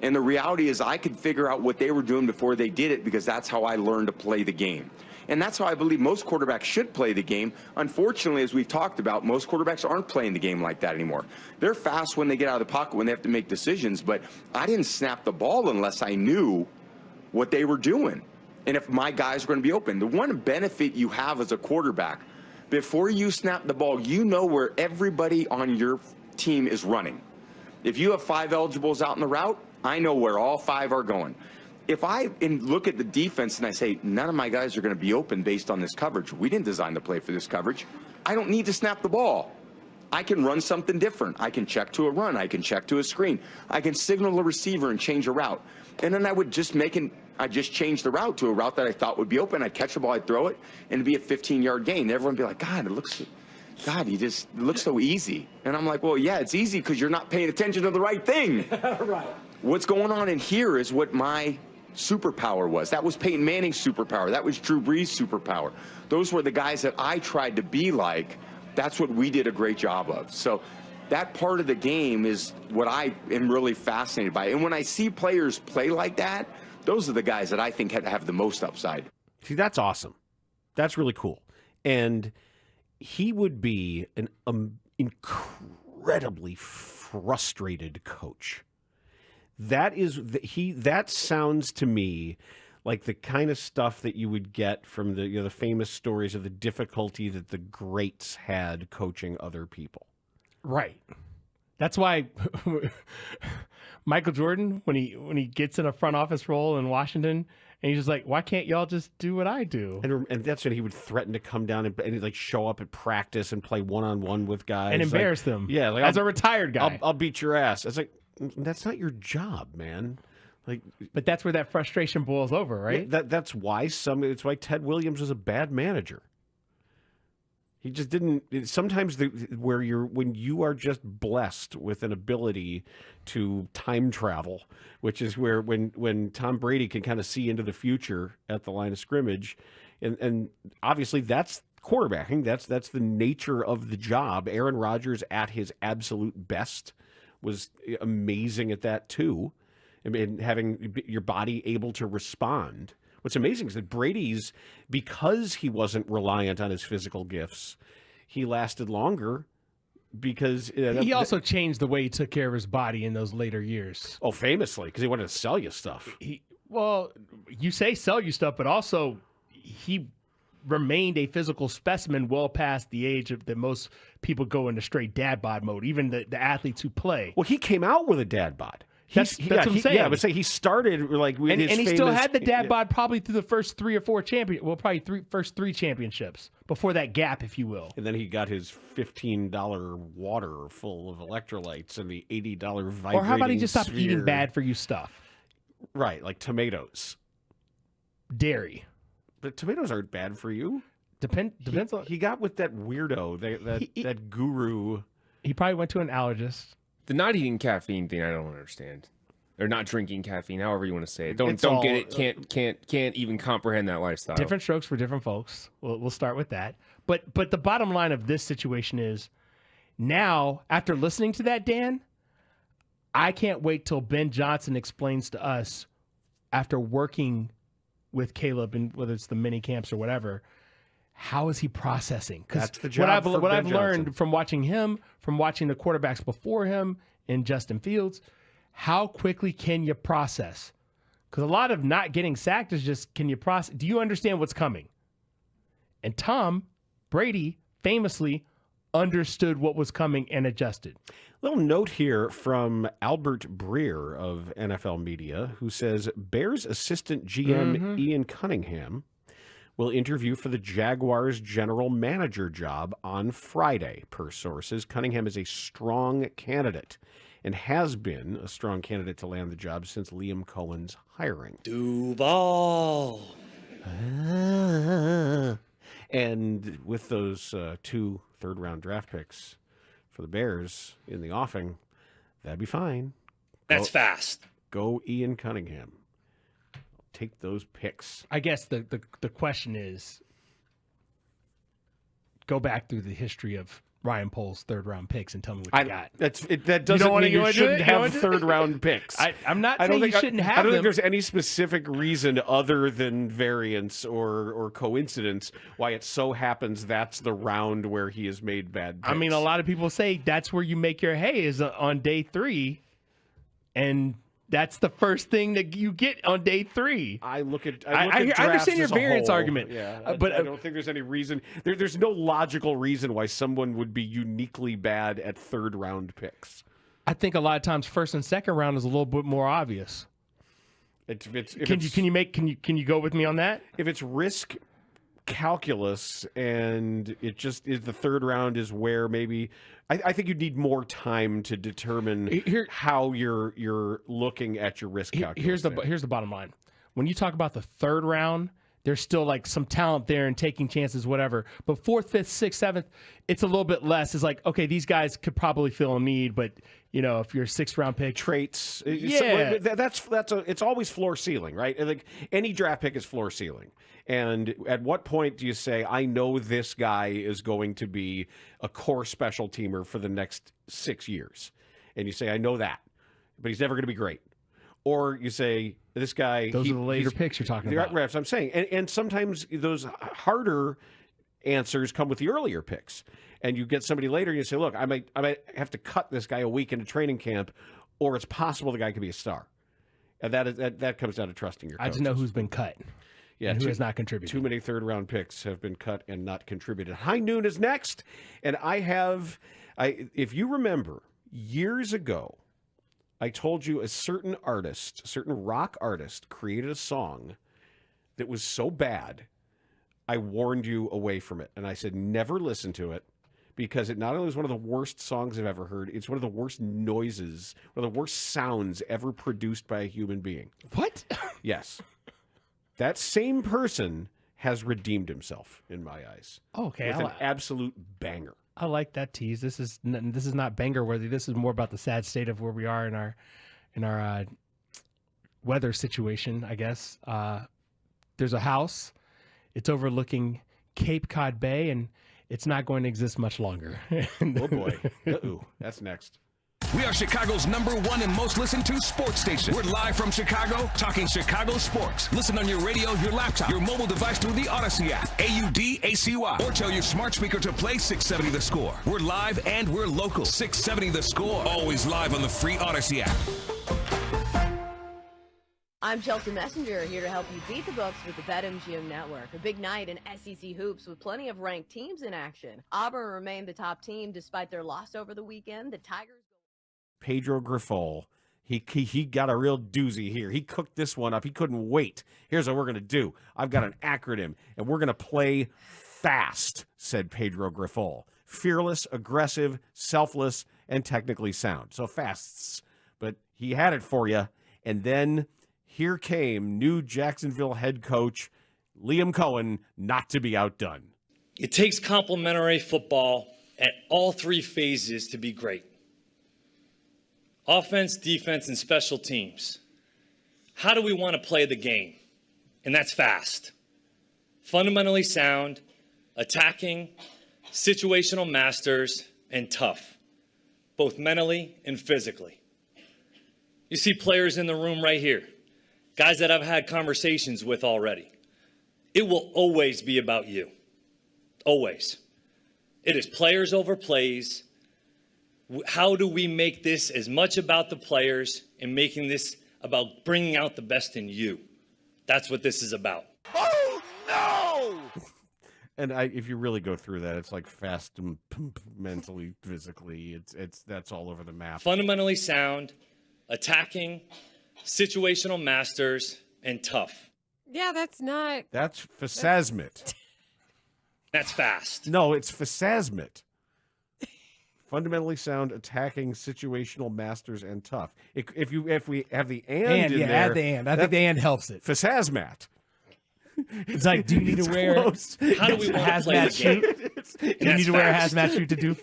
Speaker 3: And the reality is I could figure out what they were doing before they did it because that's how I learned to play the game. And that's how I believe most quarterbacks should play the game. Unfortunately, as we've talked about, most quarterbacks aren't playing the game like that anymore. They're fast when they get out of the pocket, when they have to make decisions, but I didn't snap the ball unless I knew what they were doing and if my guys were going to be open. The one benefit you have as a quarterback, before you snap the ball, you know where everybody on your team is running. If you have 5 eligibles out in the route, I know where all 5 are going. If I look at the defense and I say, none of my guys are going to be open based on this coverage, we didn't design the play for this coverage, I don't need to snap the ball. I can run something different. I can check to a run. I can check to a screen. I can signal a receiver and change a route. And then I would just change the route to a route that I thought would be open. I'd catch the ball, I'd throw it, and it'd be a 15-yard gain. Everyone would be like, God, it looks so easy. And I'm like, well, yeah, it's easy because you're not paying attention to the right thing. Right. What's going on in here is what my superpower was. That was Peyton Manning's superpower. That was Drew Brees' superpower. Those were the guys that I tried to be like. That's what we did a great job of. So that part of the game is what I am really fascinated by. And when I see players play like that, those are the guys that I think have the most upside.
Speaker 14: See, that's awesome. That's really cool. And he would be an incredibly frustrated coach. That sounds to me like the kind of stuff that you would get from the famous stories of the difficulty that the greats had coaching other people.
Speaker 15: Right. That's why Michael Jordan, when he gets in a front office role in Washington, and he's just like, why can't y'all just do what I do?
Speaker 14: And that's when he would threaten to come down and like show up at practice and play one-on-one with guys.
Speaker 15: And embarrass them.
Speaker 14: Yeah. Like,
Speaker 15: as a retired guy.
Speaker 14: I'll beat your ass. It's like, that's not your job, man.
Speaker 15: But that's where that frustration boils over, right?
Speaker 14: Yeah, that's why it's why Ted Williams was a bad manager. He just didn't. Sometimes when you are just blessed with an ability to time travel, which is where when Tom Brady can kind of see into the future at the line of scrimmage, and obviously that's quarterbacking. That's the nature of the job. Aaron Rodgers at his absolute best was amazing at that too. I mean, having your body able to respond. What's amazing is that Brady's, because he wasn't reliant on his physical gifts, he lasted longer because...
Speaker 15: he also changed the way he took care of his body in those later years.
Speaker 14: Oh, famously, because he wanted to sell you stuff.
Speaker 15: You say sell you stuff, but also he remained a physical specimen well past the age that most people go into straight dad bod mode, even the athletes who play.
Speaker 14: Well, he came out with a dad bod.
Speaker 15: That's what I'm saying.
Speaker 14: Yeah, I would say he started like with his
Speaker 15: he
Speaker 14: famous,
Speaker 15: still had the dad bod probably through the first 3 or 4 first 3 championships before that gap, if you will.
Speaker 14: And then he got his $15 water full of electrolytes and the $80 vibrating
Speaker 15: Or how about he just stopped
Speaker 14: sphere.
Speaker 15: eating bad for you stuff?
Speaker 14: Right, like tomatoes,
Speaker 15: dairy.
Speaker 14: But tomatoes aren't bad for you.
Speaker 15: Depends on.
Speaker 14: He got with that weirdo, that guru.
Speaker 15: He probably went to an allergist.
Speaker 25: The not eating caffeine thing, I don't understand. or not drinking caffeine, however you want to say it. Don't
Speaker 7: all-
Speaker 25: get it. Can't even comprehend that lifestyle.
Speaker 15: Different strokes for different folks. We'll start with that. But the bottom line of this situation is now, after listening to that, Dan, I can't wait till Ben Johnson explains to us, after working with Caleb and whether it's the mini camps or whatever, how is he processing?
Speaker 14: That's the job.
Speaker 15: What I've
Speaker 14: Ben
Speaker 15: learned
Speaker 14: Johnson.
Speaker 15: from watching him, from watching the quarterbacks before him and Justin Fields, how quickly can you process? Because a lot of not getting sacked is just, can you process? Do you understand what's coming? And Tom Brady famously understood what was coming and adjusted.
Speaker 14: Little note here from Albert Breer of NFL Media, who says Bears assistant GM Ian Cunningham will interview for the Jaguars general manager job on Friday. Per sources, Cunningham is a strong candidate and has been a strong candidate to land the job since Liam Cohen's hiring.
Speaker 19: Duval.
Speaker 14: And with those 2 third-round draft picks for the Bears in the offing, that'd be fine.
Speaker 19: That's fast.
Speaker 14: Go Ian Cunningham. Take those picks.
Speaker 15: I guess the question is, go back through the history of Ryan Pohl's third-round picks and tell me what you got.
Speaker 14: That doesn't mean you shouldn't have third-round picks.
Speaker 15: I'm not saying you shouldn't have them.
Speaker 14: I don't think there's any specific reason other than variance or coincidence why it so happens that's the round where he has made bad picks.
Speaker 15: I mean, a lot of people say that's where you make your hay is on day 3, and that's the first thing that you get on day 3.
Speaker 14: I
Speaker 15: understand your variance argument.
Speaker 14: Yeah,
Speaker 15: but
Speaker 14: I don't think there's any reason. There's no logical reason why someone would be uniquely bad at third-round picks.
Speaker 15: I think a lot of times first and second round is a little bit more obvious. Can you go with me on that?
Speaker 14: If it's risk calculus and it just is the third round is where maybe I think you need more time to determine how you're looking at your risk calculus.
Speaker 15: Here's the bottom line. When you talk about the third round, there's still like some talent there and taking chances, whatever. But 4th, 5th, 6th, 7th, it's a little bit less. It's like, okay, these guys could probably fill a need, but if you're a 6th round pick,
Speaker 14: traits,
Speaker 15: yeah,
Speaker 14: it's always floor ceiling, right? Like any draft pick is floor ceiling. And at what point do you say, I know this guy is going to be a core special teamer for the next 6 years? And you say, I know that, but he's never going to be great. Or you say, this guy...
Speaker 15: Those are the later picks you're talking about.
Speaker 14: Reps, I'm saying. And sometimes those harder answers come with the earlier picks. And you get somebody later and you say, look, I might have to cut this guy a week into training camp, or it's possible the guy could be a star. And that comes down to trusting your coaches.
Speaker 15: I just know who's been cut.
Speaker 14: Yeah,
Speaker 15: and who has not contributed.
Speaker 14: Too many third-round picks have been cut and not contributed. High Noon is next. And if you remember, years ago, I told you a certain rock artist created a song that was so bad, I warned you away from it. And I said, never listen to it, because it not only is one of the worst songs I've ever heard, it's one of the worst noises, one of the worst sounds ever produced by a human being.
Speaker 15: What?
Speaker 14: Yes. That same person has redeemed himself in my eyes.
Speaker 15: Okay.
Speaker 14: With an absolute banger.
Speaker 15: I like that tease. This is not banger worthy. This is more about the sad state of where we are in our weather situation, I guess. There's a house. It's overlooking Cape Cod Bay, and it's not going to exist much longer.
Speaker 14: Oh boy. Uh-oh. That's next.
Speaker 1: We are Chicago's #1 and most listened to sports station. We're live from Chicago, talking Chicago sports. Listen on your radio, your laptop, your mobile device through the Odyssey app, AUDACY, or tell your smart speaker to play 670 The Score. We're live and we're local. 670 The Score. Always live on the free Odyssey app.
Speaker 20: I'm Chelsea Messenger, here to help you beat the books with the BetMGM Network. A big night in SEC hoops with plenty of ranked teams in action. Auburn remained the top team despite their loss over the weekend. The Tigers...
Speaker 14: Pedro Grifol. He got a real doozy here. He cooked this one up. He couldn't wait. Here's what we're going to do. I've got an acronym, and we're going to play fast, said Pedro Grifol. Fearless, aggressive, selfless, and technically sound. So fasts. But he had it for you. And then here came new Jacksonville head coach Liam Cohen, not to be outdone.
Speaker 19: It takes complementary football at all 3 phases to be great. Offense, defense, and special teams. How do we want to play the game? And that's fast. Fundamentally sound, attacking, situational masters, and tough, both mentally and physically. You see players in the room right here, guys that I've had conversations with already. It will always be about you. Always. It is players over plays. How do we make this as much about the players and making this about bringing out the best in you? That's what this is about.
Speaker 14: Oh, no! And if you really go through that, it's like fast and mentally, physically. That's all over the map.
Speaker 19: Fundamentally sound, attacking, situational masters, and tough.
Speaker 13: Yeah, that's not.
Speaker 14: That's Phasazmit.
Speaker 19: That's fast.
Speaker 14: No, it's Phasazmit. Fundamentally sound, attacking, situational masters, and tough. If we have the and in
Speaker 15: yeah,
Speaker 14: there,
Speaker 15: add the and. I think the and helps it.
Speaker 14: Phasazmat.
Speaker 15: It's like, do you need to wear
Speaker 14: close.
Speaker 19: How do we want to play the game?
Speaker 15: Do you need to wear a hazmat suit to do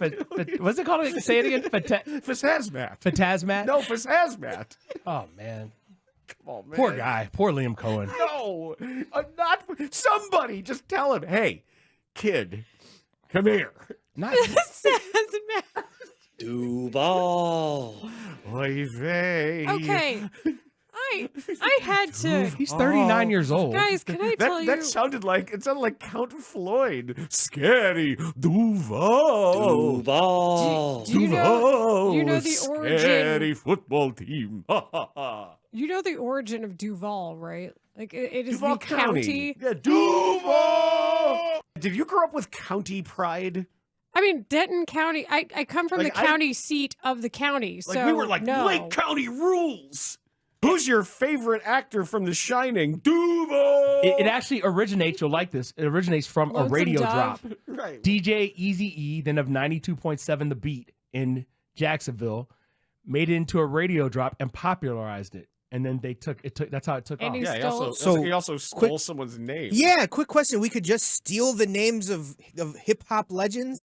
Speaker 15: what's it called? Say it again.
Speaker 14: Phasazmat.
Speaker 15: Phasazmat?
Speaker 14: No, Phasazmat.
Speaker 15: Oh man.
Speaker 14: Come on, man.
Speaker 15: Poor guy. Poor Liam Cohen.
Speaker 14: No, not somebody. Just tell him, hey, kid, come here.
Speaker 15: Not
Speaker 19: Duval.
Speaker 14: Oy vey.
Speaker 13: Okay. I had to.
Speaker 15: He's 39 years old.
Speaker 13: Guys, can I tell you?
Speaker 14: That sounded like Count Floyd. Scary Duval.
Speaker 19: Duval.
Speaker 13: Do you know the origin?
Speaker 14: Scary football team.
Speaker 13: You know the origin of Duval, right? Like it is
Speaker 14: Duval
Speaker 13: the county.
Speaker 14: Yeah, Duval. Did you grow up with county pride?
Speaker 13: I mean, Denton County. I come from
Speaker 14: Like,
Speaker 13: the county seat of the county. So
Speaker 14: Like we were like
Speaker 13: no.
Speaker 14: Lake County rules. Who's your favorite actor from The Shining? Duval.
Speaker 15: It actually originates. You'll like this. It originates from a
Speaker 13: Lonesome
Speaker 15: radio
Speaker 13: Dove.
Speaker 15: drop.
Speaker 14: Right.
Speaker 15: DJ Eazy-E, then of 92.7 The Beat in Jacksonville, made it into a radio drop and popularized it. And then they took it. That's how it took
Speaker 13: And
Speaker 15: off.
Speaker 13: he
Speaker 14: Yeah,
Speaker 13: stole-
Speaker 14: he also stole someone's name.
Speaker 4: Yeah, quick question. We could just steal the names of hip hop legends?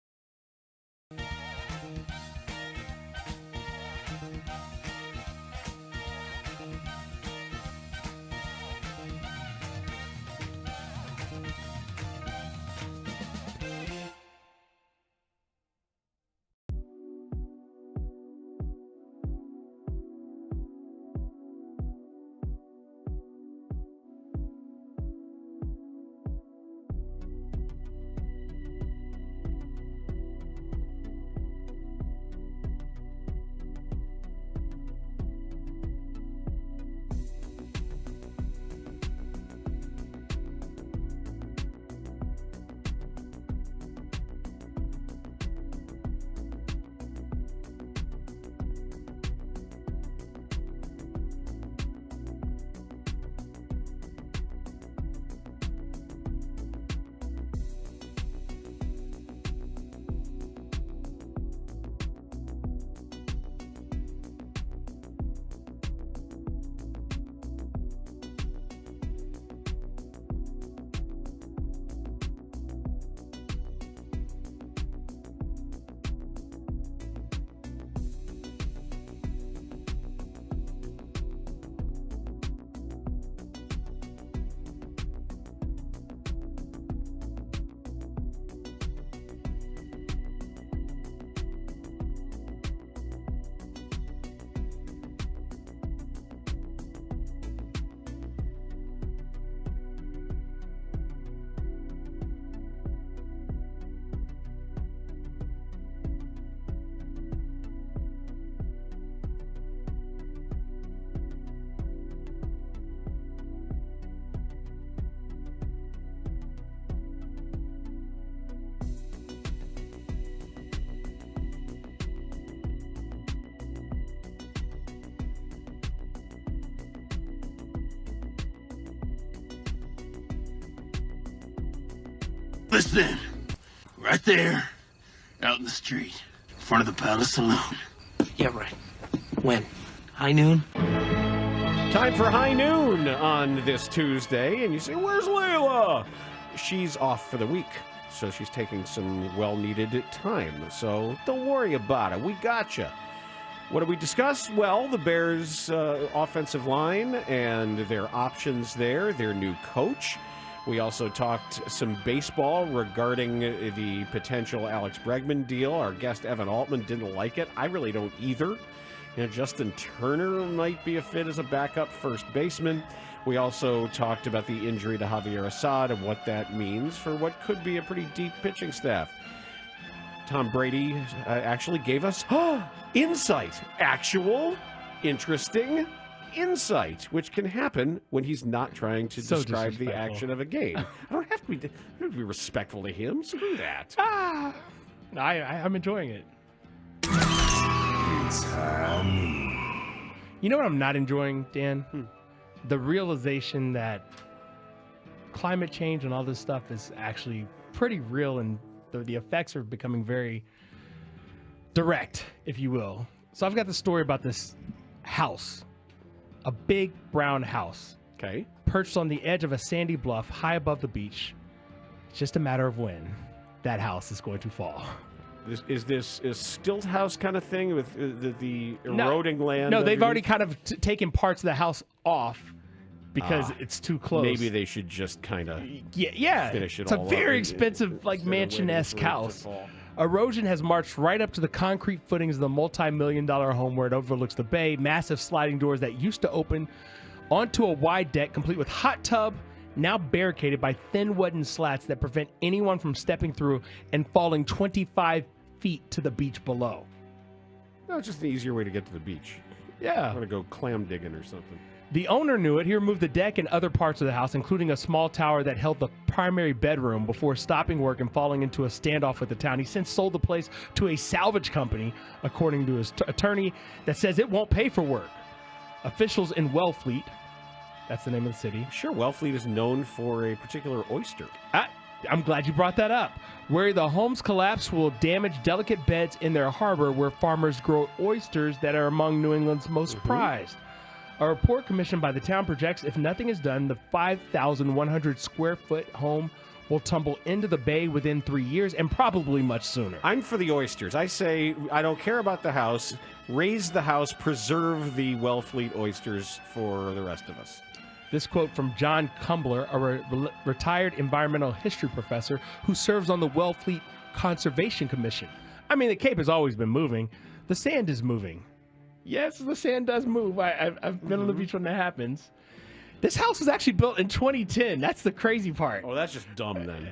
Speaker 8: Listen, right there, out in the street, in front of the Palace Saloon.
Speaker 22: Yeah, right. When? High noon?
Speaker 14: Time for High Noon on this Tuesday, and you say, where's Layla? She's off for the week, so she's taking some well-needed time, so don't worry about it. We gotcha. What did we discuss? Well, the Bears' offensive line and their options there, their new coach. We also talked some baseball regarding the potential Alex Bregman deal. Our guest, Evan Altman, didn't like it. I really don't either. Justin Turner might be a fit as a backup first baseman. We also talked about the injury to Javier Assad and what that means for what could be a pretty deep pitching staff. Tom Brady actually gave us insight, actual, interesting insight, which can happen when he's not trying to describe the action of a game. I don't have to be respectful to him. Screw that.
Speaker 15: I'm enjoying it. You know what I'm not enjoying, Dan? The realization that climate change and all this stuff is actually pretty real, and the effects are becoming very direct, if you will. So I've got the story about this house, a big brown house, perched on the edge of a sandy bluff high above the beach. It's just a matter of when that house is going to fall.
Speaker 14: Is this a stilt house kind of thing with the eroding land?
Speaker 15: No, they've already kind of taken parts of the house off because it's too close.
Speaker 14: Maybe they should just kind of finish it all up.
Speaker 15: It's a very expensive, mansion-esque house. Erosion has marched right up to the concrete footings of the multi-million-dollar home where it overlooks the bay. Massive sliding doors that used to open onto a wide deck complete with hot tub, now barricaded by thin wooden slats that prevent anyone from stepping through and falling 25 feet to the beach below.
Speaker 14: No, it's just an easier way to get to the beach.
Speaker 15: Yeah.
Speaker 14: I'm going to go clam digging or something.
Speaker 15: The owner knew it. He removed the deck and other parts of the house, including a small tower that held the primary bedroom, before stopping work and falling into a standoff with the town. He since sold the place to a salvage company, according to his attorney, that says it won't pay for work. Officials in Wellfleet, that's the name of the city.
Speaker 14: Sure, Wellfleet is known for a particular oyster.
Speaker 15: I'm glad you brought that up. Where the home's collapse will damage delicate beds in their harbor where farmers grow oysters that are among New England's most prized. A report commissioned by the town projects if nothing is done, the 5,100 square foot home will tumble into the bay within 3 years, and probably much sooner.
Speaker 14: I'm for the oysters. I say I don't care about the house. Raise the house, preserve the Wellfleet oysters for the rest of us.
Speaker 15: This quote from John Kumbler, a retired environmental history professor who serves on the Wellfleet Conservation Commission. I mean, the Cape has always been moving. The sand is moving. Yes, the sand does move. I've been on the beach when that happens. This house was actually built in 2010. That's the crazy part.
Speaker 14: Oh, that's just dumb then.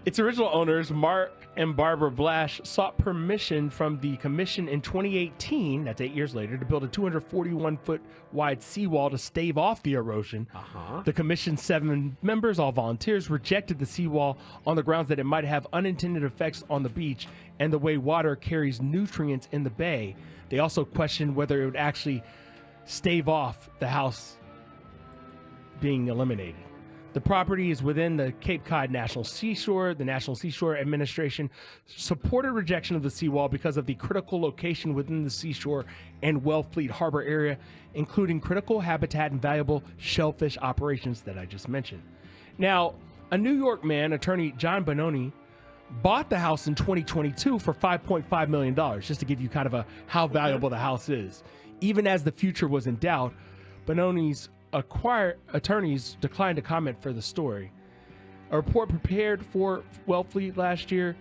Speaker 15: Its original owners, Mark and Barbara Blash, sought permission from the commission in 2018, that's 8 years later, to build a 241-foot wide seawall to stave off the erosion. The commission's 7 members, all volunteers, rejected the seawall on the grounds that it might have unintended effects on the beach and the way water carries nutrients in the bay. They also questioned whether it would actually stave off the house being eliminated. The property is within the Cape Cod National Seashore. The National Seashore Administration supported rejection of the seawall because of the critical location within the seashore and Wellfleet Harbor area, including critical habitat and valuable shellfish operations that I just mentioned. Now, a New York man, attorney John Bononi, bought the house in 2022 for $5.5 million, just to give you kind of how valuable the house is. Even as the future was in doubt, Bononi's attorneys declined to comment for the story. A report prepared for Wellfleet last year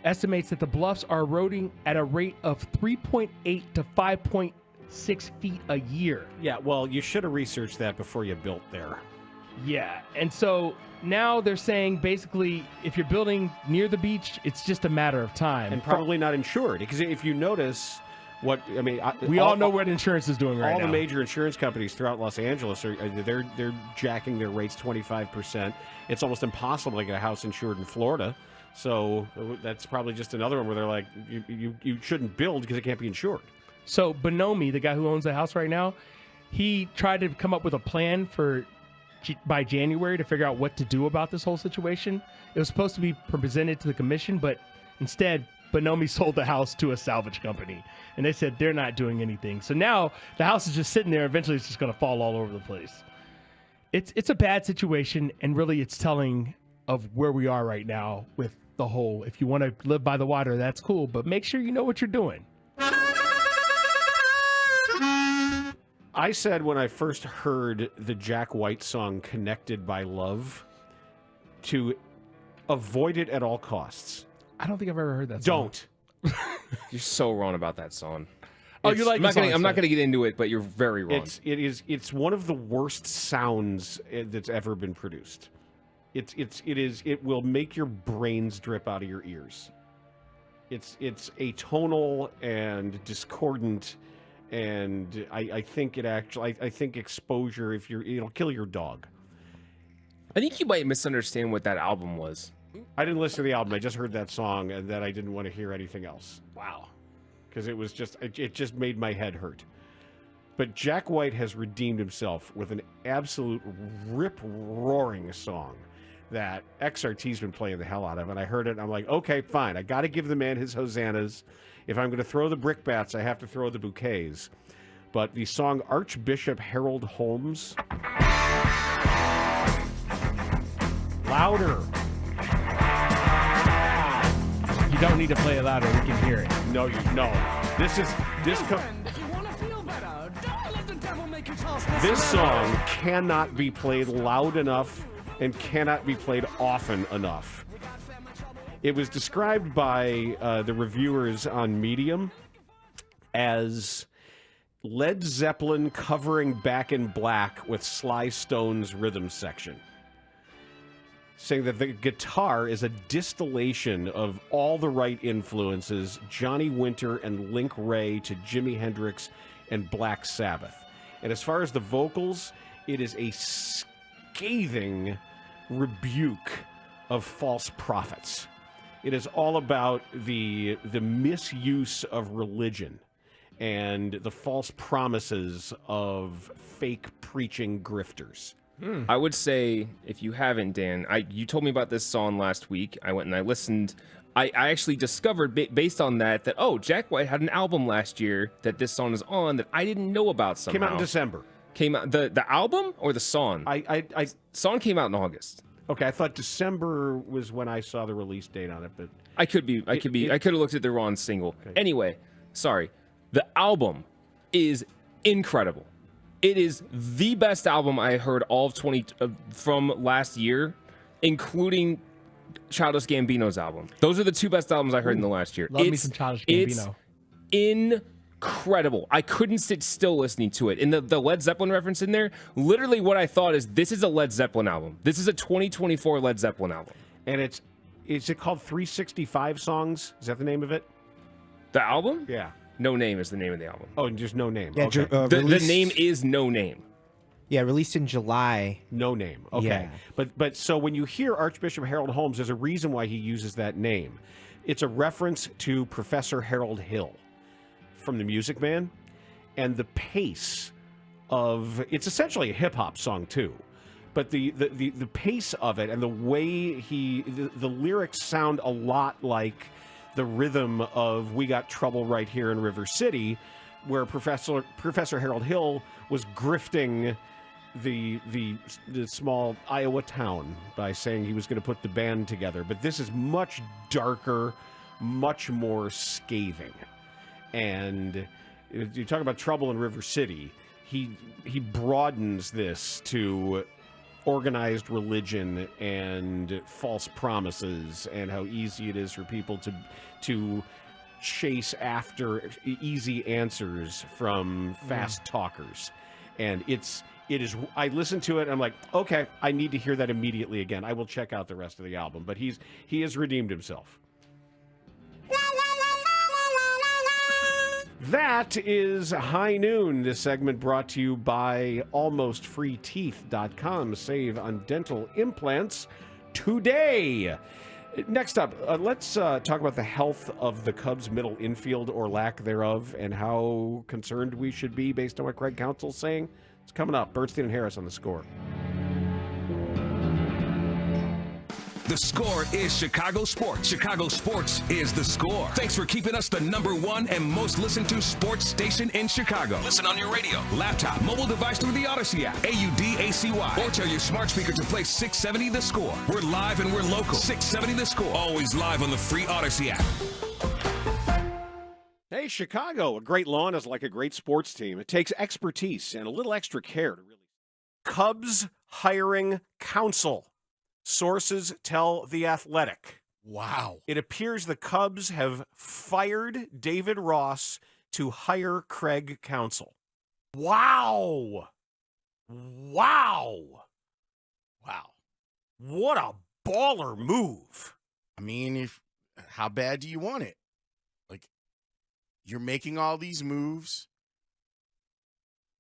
Speaker 15: estimates that the bluffs are eroding at a rate of 3.8 to 5.6 feet a year.
Speaker 14: Yeah, well, you should have researched that before you built there.
Speaker 15: Yeah, and so now they're saying basically if you're building near the beach, it's just a matter of time.
Speaker 14: And probably not insured, because if you notice...
Speaker 15: we all know what insurance is doing right now.
Speaker 14: All the major insurance companies throughout Los Angeles they're jacking their rates 25%. It's almost impossible to get a house insured in Florida. So that's probably just another one where they're like, you shouldn't build because it can't be insured.
Speaker 15: So Bonomi, the guy who owns the house right now, he tried to come up with a plan by January to figure out what to do about this whole situation. It was supposed to be presented to the commission, but instead Bonomi sold the house to a salvage company, and they said they're not doing anything. So now the house is just sitting there. Eventually, it's just going to fall all over the place. It's a bad situation, and really it's telling of where we are right now with the whole, if you want to live by the water, that's cool, but make sure you know what you're doing.
Speaker 14: I said when I first heard the Jack White song Connected by Love to avoid it at all costs.
Speaker 15: I don't think I've ever heard that song.
Speaker 14: Don't.
Speaker 25: You're so wrong about that song.
Speaker 15: Oh, you like
Speaker 25: I'm not going to get into it, but you're very wrong.
Speaker 14: It's one of the worst sounds that's ever been produced. It will make your brains drip out of your ears. It's atonal and discordant, and I think I think exposure, it'll kill your dog.
Speaker 25: I think you might misunderstand what that album was.
Speaker 14: I didn't listen to the album. I just heard that song, and then I didn't want to hear anything else.
Speaker 15: Wow.
Speaker 14: Because it just made my head hurt. But Jack White has redeemed himself with an absolute rip-roaring song that XRT's been playing the hell out of, and I heard it, and I'm like, okay, fine. I got to give the man his hosannas. If I'm going to throw the brickbats, I have to throw the bouquets. But the song Archbishop Harold Holmes... Louder.
Speaker 15: You don't need to play it louder. We can hear it.
Speaker 14: No. This song cannot be played loud enough and cannot be played often enough. It was described by the reviewers on Medium as Led Zeppelin covering Back in Black with Sly Stone's rhythm section, saying that the guitar is a distillation of all the right influences, Johnny Winter and Link Wray to Jimi Hendrix and Black Sabbath. And as far as the vocals, it is a scathing rebuke of false prophets. It is all about the misuse of religion and the false promises of fake preaching grifters.
Speaker 25: I would say, if you haven't, Dan, you told me about this song last week. I went and I listened. I actually discovered, based on that, Jack White had an album last year that this song is on that I didn't know about somehow.
Speaker 14: Came out in December.
Speaker 25: Came out the album or the song? Song came out in August.
Speaker 14: Okay, I thought December was when I saw the release date on it, but
Speaker 25: I could have looked at the wrong single. Okay. Anyway, sorry. The album is incredible. It is the best album I heard all of from last year, including Childish Gambino's album. Those are the two best albums I heard in the last year.
Speaker 15: Love me some Childish Gambino.
Speaker 25: It's incredible. I couldn't sit still listening to it. And the Led Zeppelin reference in there, literally what I thought is this is a Led Zeppelin album. This is a 2024 Led Zeppelin album.
Speaker 14: And is it called 365 Songs? Is that the name of it?
Speaker 25: The album?
Speaker 14: Yeah.
Speaker 25: No Name is the name of the album.
Speaker 14: Oh, and just No Name.
Speaker 4: Yeah,
Speaker 14: okay.
Speaker 25: The name is No Name.
Speaker 4: Yeah, released in July.
Speaker 14: No Name. Okay. Yeah. But so when you hear Archbishop Harold Holmes, there's a reason why he uses that name. It's a reference to Professor Harold Hill from The Music Man, and the pace of it's essentially a hip hop song too. But the pace of it and the way the lyrics sound a lot like the rhythm of We Got Trouble Right Here in River City, where Professor Harold Hill was grifting the small Iowa town by saying he was going to put the band together. But this is much darker, much more scathing. And you talk about trouble in River City, he broadens this to organized religion and false promises and how easy it is for people to chase after easy answers from fast talkers. And it is I listen to it and I'm like, okay, I need to hear that immediately again. I will check out the rest of the album, but he has redeemed himself. That is High Noon. This segment brought to you by AlmostFreeTeeth.com. Save on dental implants today. Next up, let's talk about the health of the Cubs' middle infield or lack thereof and how concerned we should be based on what Craig Counsell's saying. It's coming up. Bernstein and Harris on The Score.
Speaker 1: The Score is Chicago Sports. Chicago Sports is The Score. Thanks for keeping us the #1 and most listened to sports station in Chicago. Listen on your radio, laptop, mobile device through the Odyssey app, AUDACY, or tell your smart speaker to play 670 The Score. We're live and we're local. 670 The Score. Always live on the free Odyssey app.
Speaker 10: Hey,
Speaker 14: Hey, Chicago, a great lawn is like a great sports team. It takes expertise and a little extra care to really. Cubs hiring counsel. Sources tell The Athletic.
Speaker 6: Wow.
Speaker 14: It appears the Cubs have fired David Ross to hire Craig Counsell. Wow. Wow.
Speaker 6: Wow.
Speaker 14: What a baller move.
Speaker 6: I mean, how bad do you want it? Like, you're making all these moves.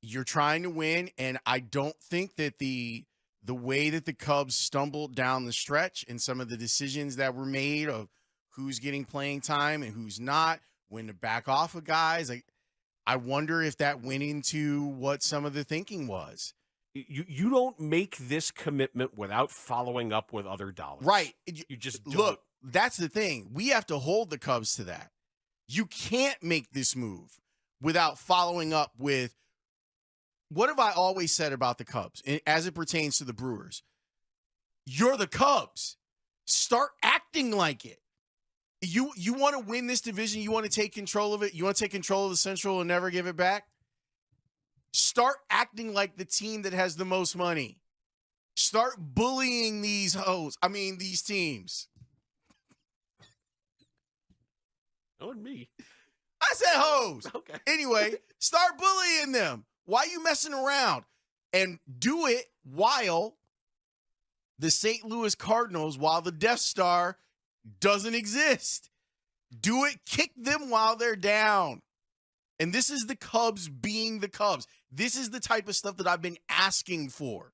Speaker 6: You're trying to win, and I don't think that the way that the Cubs stumbled down the stretch and some of the decisions that were made of who's getting playing time and who's not, when to back off of guys, I wonder if that went into what some of the thinking was.
Speaker 14: You don't make this commitment without following up with other dollars.
Speaker 6: Right.
Speaker 14: You just don't.
Speaker 6: Look, that's the thing. We have to hold the Cubs to that. You can't make this move without following up with, what have I always said about the Cubs as it pertains to the Brewers? You're the Cubs. Start acting like it. You want to win this division. You want to take control of it. You want to take control of the Central and never give it back. Start acting like the team that has the most money. Start bullying these these teams.
Speaker 14: Oh, and me.
Speaker 6: I said hoes.
Speaker 14: Okay.
Speaker 6: Anyway, start bullying them. Why are you messing around? And do it while the St. Louis Cardinals, while the Death Star doesn't exist. Do it, kick them while they're down. And this is the Cubs being the Cubs. This is the type of stuff that I've been asking for.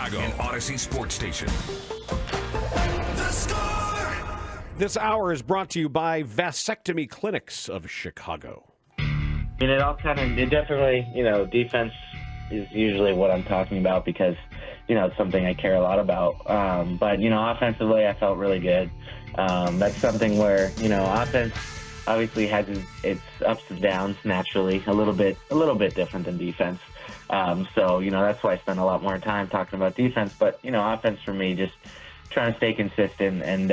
Speaker 1: Chicago, an Odyssey sports station.
Speaker 14: The Score! This hour is brought to you by Vasectomy Clinics of Chicago.
Speaker 10: I mean, it definitely, defense is usually what I'm talking about because, it's something I care a lot about. But, offensively, I felt really good. That's something where, offense obviously has its ups and downs naturally, a little bit different than defense. So, that's why I spend a lot more time talking about defense. But, offense for me, just trying to stay consistent. And,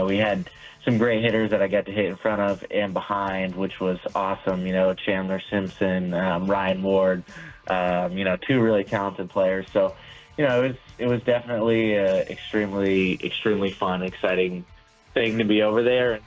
Speaker 10: we had some great hitters that I got to hit in front of and behind, which was awesome. Chandler Simpson, Ryan Ward, two really talented players. So, it was definitely an extremely fun, exciting thing to be over there.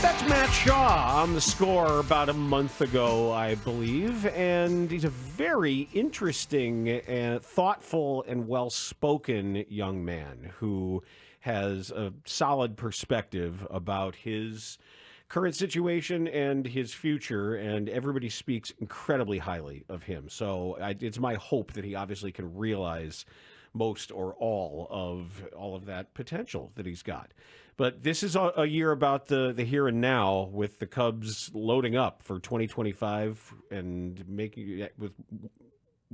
Speaker 14: That's Matt Shaw on The Score about a month ago, I believe, and he's a very interesting and thoughtful and well-spoken young man who has a solid perspective about his current situation and his future, and everybody speaks incredibly highly of him. So it's my hope that he obviously can realize most or all of that potential that he's got. But this is a year about the here and now, with the Cubs loading up for 2025 and making with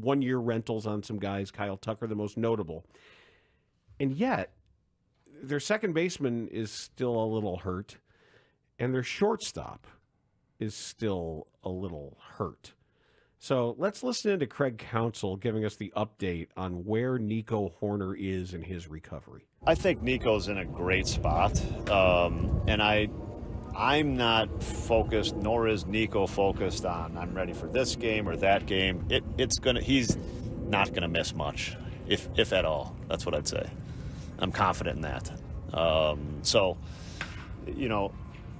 Speaker 14: 1-year rentals on some guys, Kyle Tucker the most notable. And yet, their second baseman is still a little hurt, and their shortstop is still a little hurt. So let's listen to Craig Counsell giving us the update on where Nico Hoerner is in his recovery.
Speaker 16: I think Nico's in a great spot, and I'm not focused, nor is Nico focused on I'm ready for this game or that game. He's not gonna miss much, if at all. That's what I'd say. I'm confident in that.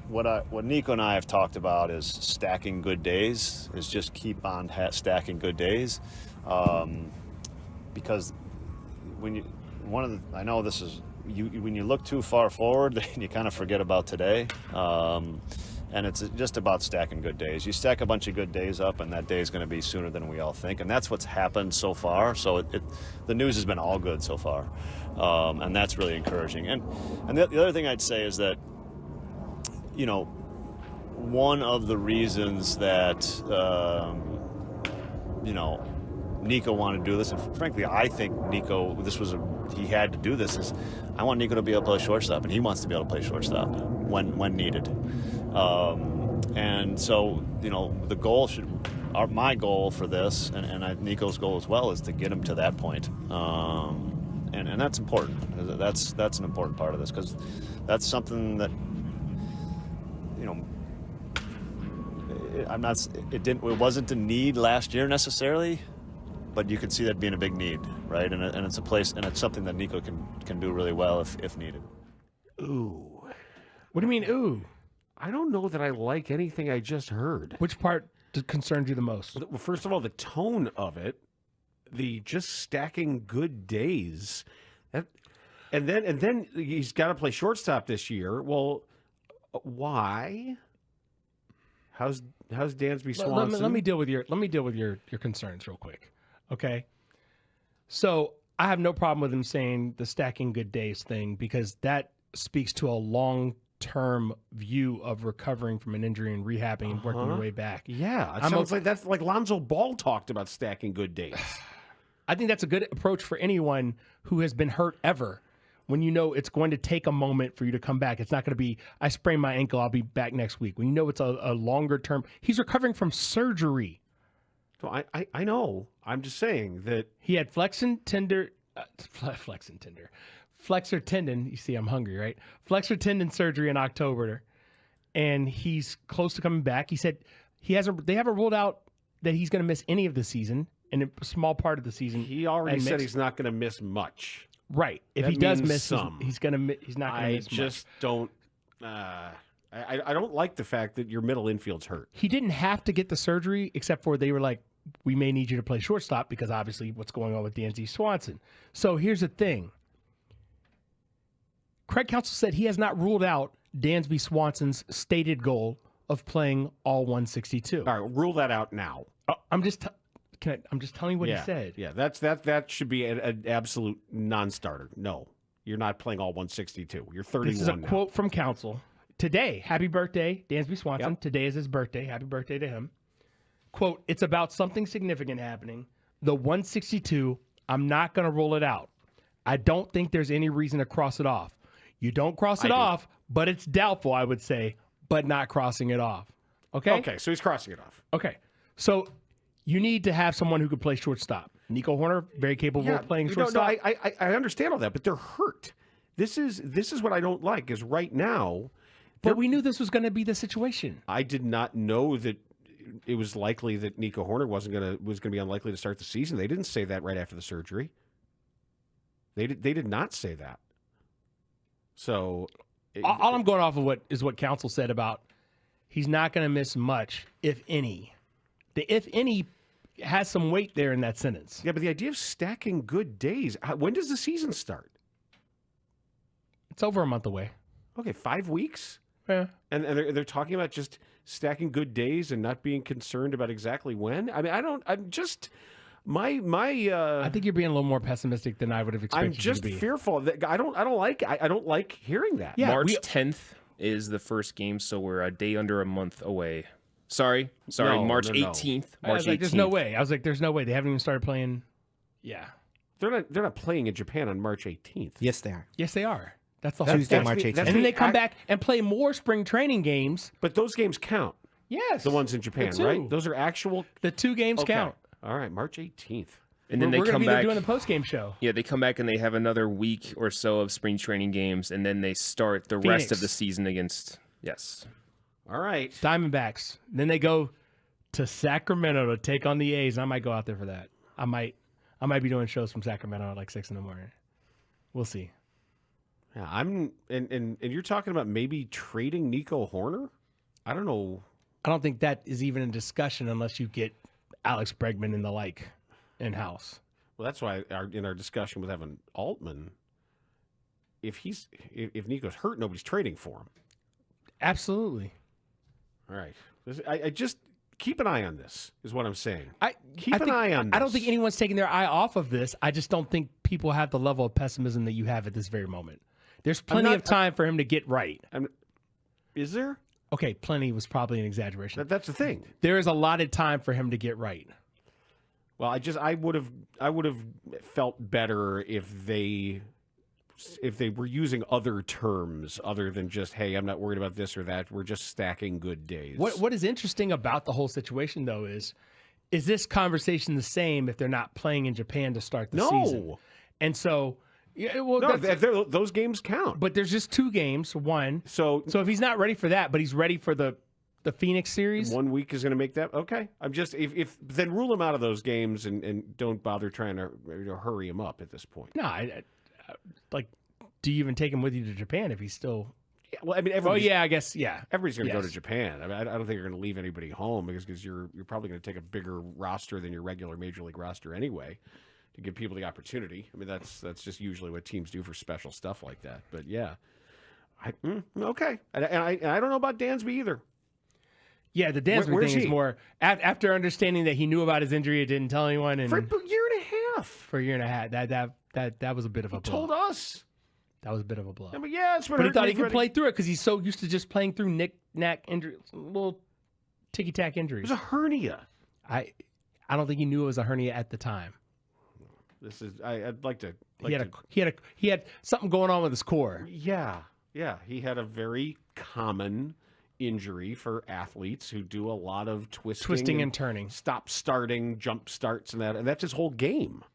Speaker 16: What Nico and I have talked about is stacking good days, is just keep on stacking good days, because I know this is when you look too far forward, then you kind of forget about today, and it's just about stacking good days. You stack a bunch of good days up, and that day is going to be sooner than we all think, and that's what's happened so far. So the news has been all good so far, and that's really encouraging. And the other thing I'd say is that, one of the reasons that, Nico wanted to do this, and frankly, I think Nico, he had to do this, is I want Nico to be able to play shortstop, and he wants to be able to play shortstop when needed. And so, the goal my goal for this, and Nico's goal as well, is to get him to that point. And that's important. That's an important part of this, because that's something that, it wasn't a need last year necessarily, but you could see that being a big need, right? And it's a place, and it's something that Nico can do really well if needed.
Speaker 14: Ooh.
Speaker 15: What do you mean, ooh?
Speaker 14: I don't know that I like anything I just heard.
Speaker 15: Which part concerns you the most?
Speaker 14: Well, first of all, the tone of it, the just stacking good days, and then he's got to play shortstop this year. Well, why? How's Dansby Swanson?
Speaker 15: Let me deal with your concerns real quick. Okay. So I have no problem with him saying the stacking good days thing, because that speaks to a long-term view of recovering from an injury and rehabbing and working your way back.
Speaker 14: Yeah, it sounds like that's like Lonzo Ball talked about stacking good days.
Speaker 15: I think that's a good approach for anyone who has been hurt ever. When you know it's going to take a moment for you to come back. It's not going to be, I sprained my ankle, I'll be back next week. When you know it's a longer term. He's recovering from surgery.
Speaker 14: So I know. I'm just saying that
Speaker 15: he had flexor tendon. You see, I'm hungry, right? Flexor tendon surgery in October, and he's close to coming back. He said they haven't ruled out that he's going to miss any of the season, and a small part of the season.
Speaker 14: He already said he's not going to miss much.
Speaker 15: Right. If
Speaker 14: that
Speaker 15: he does miss
Speaker 14: some,
Speaker 15: he's not going to miss much.
Speaker 14: I just don't. I don't like the fact that your middle infield's hurt.
Speaker 15: He didn't have to get the surgery, except for they were like, we may need you to play shortstop because obviously what's going on with Dansby Swanson. So here's the thing. Craig Counsell said he has not ruled out Dansby Swanson's stated goal of playing all 162.
Speaker 14: All right, rule that out now.
Speaker 15: I'm just I'm just telling you what he said.
Speaker 14: Yeah, that should be an absolute non-starter. No, you're not playing all 162. You're 31
Speaker 15: This is a
Speaker 14: now.
Speaker 15: quote from counsel. Today, happy birthday, Dansby Swanson.
Speaker 14: Yep.
Speaker 15: Today is his birthday. Happy birthday to him. Quote, it's about something significant happening. The 162, I'm not going to roll it out. I don't think there's any reason to cross it off. You don't cross it off, but it's doubtful, I would say, but not crossing it off. Okay?
Speaker 14: Okay, so he's crossing it off.
Speaker 15: Okay. So you need to have someone who could play shortstop. Nico Horner, very capable of playing shortstop.
Speaker 14: No, I understand all that, but they're hurt. This is what I don't like, is right now.
Speaker 15: But we knew this was going to be the situation.
Speaker 14: I did not know that it was likely that Nico Horner was going to be unlikely to start the season. They didn't say that right after the surgery. They did not say that. So
Speaker 15: all I'm going off of what counsel said about he's not going to miss much, if any. The if any has some weight there in that sentence.
Speaker 14: Yeah, but the idea of stacking good days, when does the season start?
Speaker 15: It's over a month away.
Speaker 14: Okay, 5 weeks?
Speaker 15: Yeah.
Speaker 14: And they're talking about just stacking good days and not being concerned about exactly when? I mean, I'm just I
Speaker 15: think you're being a little more pessimistic than I would have expected
Speaker 14: I'm just
Speaker 15: you to be.
Speaker 14: fearful that I don't like hearing that.
Speaker 15: Yeah,
Speaker 25: March 10th is the first game, so we're a day under a month away. Sorry,
Speaker 14: No,
Speaker 25: March
Speaker 14: no.
Speaker 25: 18th.
Speaker 15: I was like, there's no way. I was like, there's no way. They haven't even started playing. Yeah.
Speaker 14: They're not playing in Japan on March 18th.
Speaker 4: Yes, they are.
Speaker 15: Yes, they are. That's the
Speaker 4: Tuesday,
Speaker 15: whole
Speaker 4: March 18th.
Speaker 15: And then they come back and play more spring training games.
Speaker 14: But those games count.
Speaker 15: Yes.
Speaker 14: The ones in Japan,
Speaker 15: The two.
Speaker 14: right? Those are actual.
Speaker 15: The 2 games
Speaker 14: Okay.
Speaker 15: count.
Speaker 14: All right, March 18th.
Speaker 25: And then
Speaker 15: we're
Speaker 25: they
Speaker 15: gonna
Speaker 25: come
Speaker 15: be there
Speaker 25: back
Speaker 15: doing the post-game show.
Speaker 25: Yeah, they come back and they have another week or so of spring training games, and then they start the rest
Speaker 15: Phoenix.
Speaker 25: of the season against
Speaker 14: All right.
Speaker 15: Diamondbacks. Then they go to Sacramento to take on the A's. I might go out there for that. I might be doing shows from Sacramento at like 6 a.m. We'll see.
Speaker 14: Yeah, and you're talking about maybe trading Nico Horner? I don't know.
Speaker 15: I don't think that is even a discussion unless you get Alex Bregman and the like in-house.
Speaker 14: Well, that's why in our discussion with Evan Altman, if Nico's hurt, nobody's trading for him.
Speaker 15: Absolutely.
Speaker 14: All right. I just keep an eye on this, is what I'm saying. Keep
Speaker 15: I
Speaker 14: an eye on this.
Speaker 15: I don't think anyone's taking their eye off of this. I just don't think people have the level of pessimism that you have at this very moment. There's plenty of time for him to get right.
Speaker 14: Is there?
Speaker 15: Okay, plenty was probably an exaggeration.
Speaker 14: That's the thing.
Speaker 15: There is a lot of time for him to get right.
Speaker 14: Well, I would have felt better if they were using other terms other than just, hey, I'm not worried about this or that. We're just stacking good days.
Speaker 15: What is interesting about the whole situation, though, is this conversation the same if they're not playing in Japan to start the season? And so, yeah, well,
Speaker 14: no, those games count.
Speaker 15: But there's just 2 games. One. So if he's not ready for that, but he's ready for the Phoenix series,
Speaker 14: 1 week is going to make that okay. I'm just if then rule him out of those games and don't bother trying to hurry him up at this point.
Speaker 15: No, do you even take him with you to Japan if he's still?
Speaker 14: Yeah, well, I mean,
Speaker 15: I guess, yeah.
Speaker 14: Everybody's going to go to Japan. I mean, I don't think you're going to leave anybody home because you're probably going to take a bigger roster than your regular major league roster anyway, to give people the opportunity. I mean, that's just usually what teams do for special stuff like that. But yeah, okay. And I don't know about Dansby either.
Speaker 15: Yeah, the Dansby thing is more after understanding that he knew about his injury, it didn't tell anyone, and
Speaker 14: for a year and a half.
Speaker 15: For a year and a half, that was a bit of a blow.
Speaker 14: Told us.
Speaker 15: That was a bit of a blow.
Speaker 14: Yeah, but yeah, it's
Speaker 15: but he thought he could play through it because he's so used to just playing through knick-knack injuries, little ticky-tack injuries.
Speaker 14: It was a hernia.
Speaker 15: I don't think he knew it was a hernia at the time.
Speaker 14: This is I'd like to.
Speaker 15: He had something going on with his core.
Speaker 14: Yeah. He had a very common injury for athletes who do a lot of twisting
Speaker 15: and turning,
Speaker 14: stop starting, jump starts, and that's his whole game.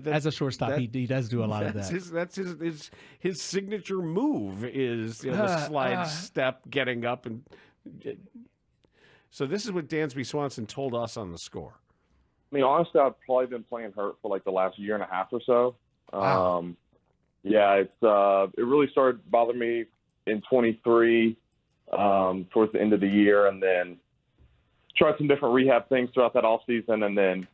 Speaker 15: As a shortstop, he does do a lot of that.
Speaker 14: That's his signature move is the slide step, getting up, and so this is what Dansby Swanson told us on the score.
Speaker 2: I mean, honestly, I've probably been playing hurt for like the last year and a half or so.
Speaker 14: Wow.
Speaker 2: Yeah, it really started bothering me in 23 towards the end of the year, and then tried some different rehab things throughout that off season, and then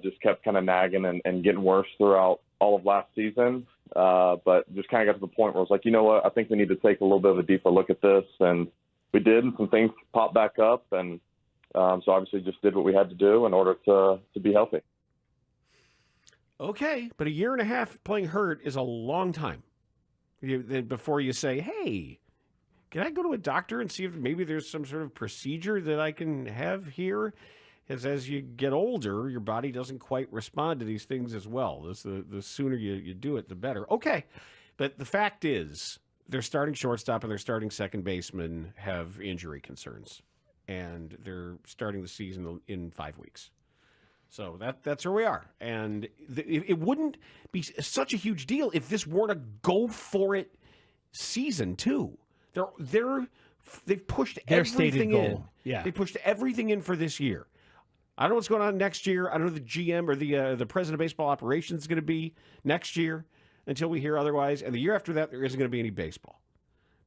Speaker 2: just kept kind of nagging and getting worse throughout all of last season. But just kind of got to the point where I was like, you know what, I think we need to take a little bit of a deeper look at this, and we did, and some things popped back up, and So obviously just did what we had to do in order to be healthy.
Speaker 7: Okay, but a year and a half playing hurt is a long time. Before you say, hey, can I go to a doctor and see if maybe there's some sort of procedure that I can have here? Because as you get older, your body doesn't quite respond to these things as well. The sooner you do it, the better. Okay, but the fact is, their starting shortstop and their starting second baseman have injury concerns, and they're starting the season in 5 weeks. So that's where we are. And it wouldn't be such a huge deal if this weren't a go-for-it season, too. They've pushed
Speaker 15: Their
Speaker 7: everything
Speaker 15: stated goal.
Speaker 7: in.
Speaker 15: Yeah.
Speaker 7: They pushed everything in for this year. I don't know what's going on next year. I don't know who the GM or the president of baseball operations is going to be next year until we hear otherwise. And the year after that, there isn't going to be any baseball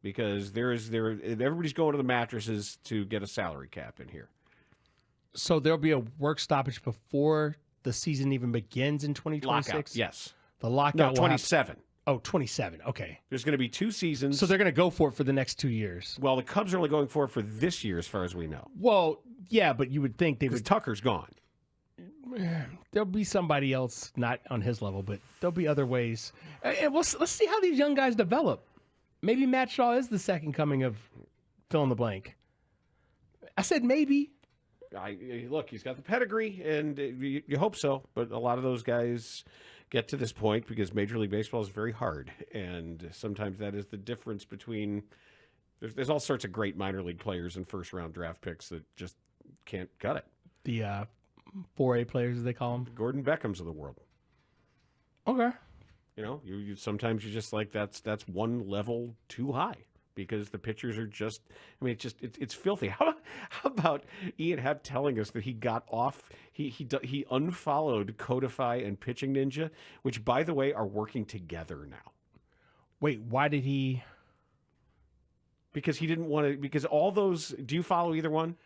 Speaker 7: because everybody's going to the mattresses to get a salary cap in here.
Speaker 15: So there'll be a work stoppage before the season even begins in 2026?
Speaker 7: Lockout, yes.
Speaker 15: The lockout
Speaker 7: No,
Speaker 15: will
Speaker 7: 27.
Speaker 15: Oh, 27. Okay.
Speaker 7: There's going to be 2 seasons.
Speaker 15: So they're going to go for it for the next 2 years.
Speaker 7: Well, the Cubs are only going for it for this year, as far as we know.
Speaker 15: Well, yeah, but you would think they would.
Speaker 7: Tucker's gone.
Speaker 15: There'll be somebody else, not on his level, but there'll be other ways. And let's see how these young guys develop. Maybe Matt Shaw is the second coming of fill in the blank. I said maybe.
Speaker 7: Look, he's got the pedigree, and you hope so. But a lot of those guys get to this point because Major League Baseball is very hard, and sometimes that is the difference between. There's all sorts of great minor league players and first-round draft picks that just can't cut it.
Speaker 15: The 4A players, as they call them,
Speaker 7: Gordon Beckhams of the world.
Speaker 15: Okay.
Speaker 7: You know, you sometimes you're just like that's one level too high. Because the pitchers are just, I mean, it's filthy. How about Ian Happ telling us that he got off, he unfollowed Codify and Pitching Ninja, which, by the way, are working together now.
Speaker 15: Wait, why did he?
Speaker 7: Because he didn't want to, because all those, do you follow either one?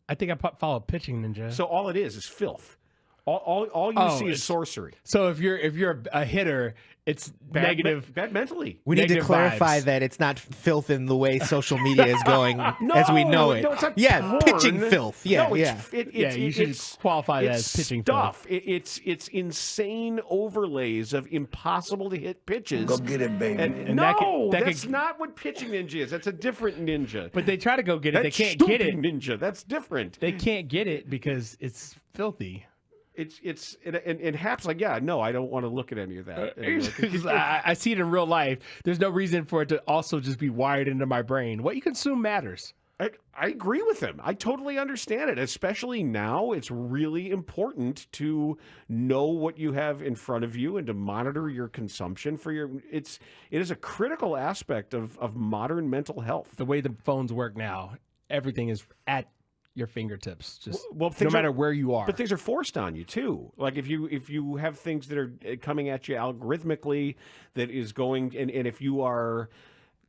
Speaker 15: I think I follow Pitching Ninja.
Speaker 7: So all it is filth. All you see is sorcery.
Speaker 15: So if you're a hitter, it's negative.
Speaker 7: Bad mentally.
Speaker 4: We need to clarify
Speaker 15: vibes.
Speaker 4: that it's not filth in the way social media is going as we know it.
Speaker 7: No, it's not
Speaker 4: porn. Pitching filth. Yeah,
Speaker 15: you should qualify that as pitching
Speaker 7: stuff.
Speaker 15: filth.
Speaker 7: It's insane overlays of impossible to hit pitches.
Speaker 11: Go get it, baby.
Speaker 7: And that's not what Pitching Ninja is. That's a different ninja.
Speaker 15: But they try to go get it.
Speaker 7: That's
Speaker 15: They can't get it.
Speaker 7: Ninja. That's different.
Speaker 15: They can't get it because it's filthy.
Speaker 7: And Hap's like, yeah, no, I don't want to look at any of that.
Speaker 15: I see it in real life. There's no reason for it to also just be wired into my brain. What you consume matters.
Speaker 7: I agree with him. I totally understand it. Especially now, it's really important to know what you have in front of you and to monitor your consumption for it is a critical aspect of modern mental health.
Speaker 15: The way the phones work now, everything is at your fingertips, just
Speaker 7: no matter where you are. But things are forced on you too. Like if you have things that are coming at you algorithmically, that is going, and if you are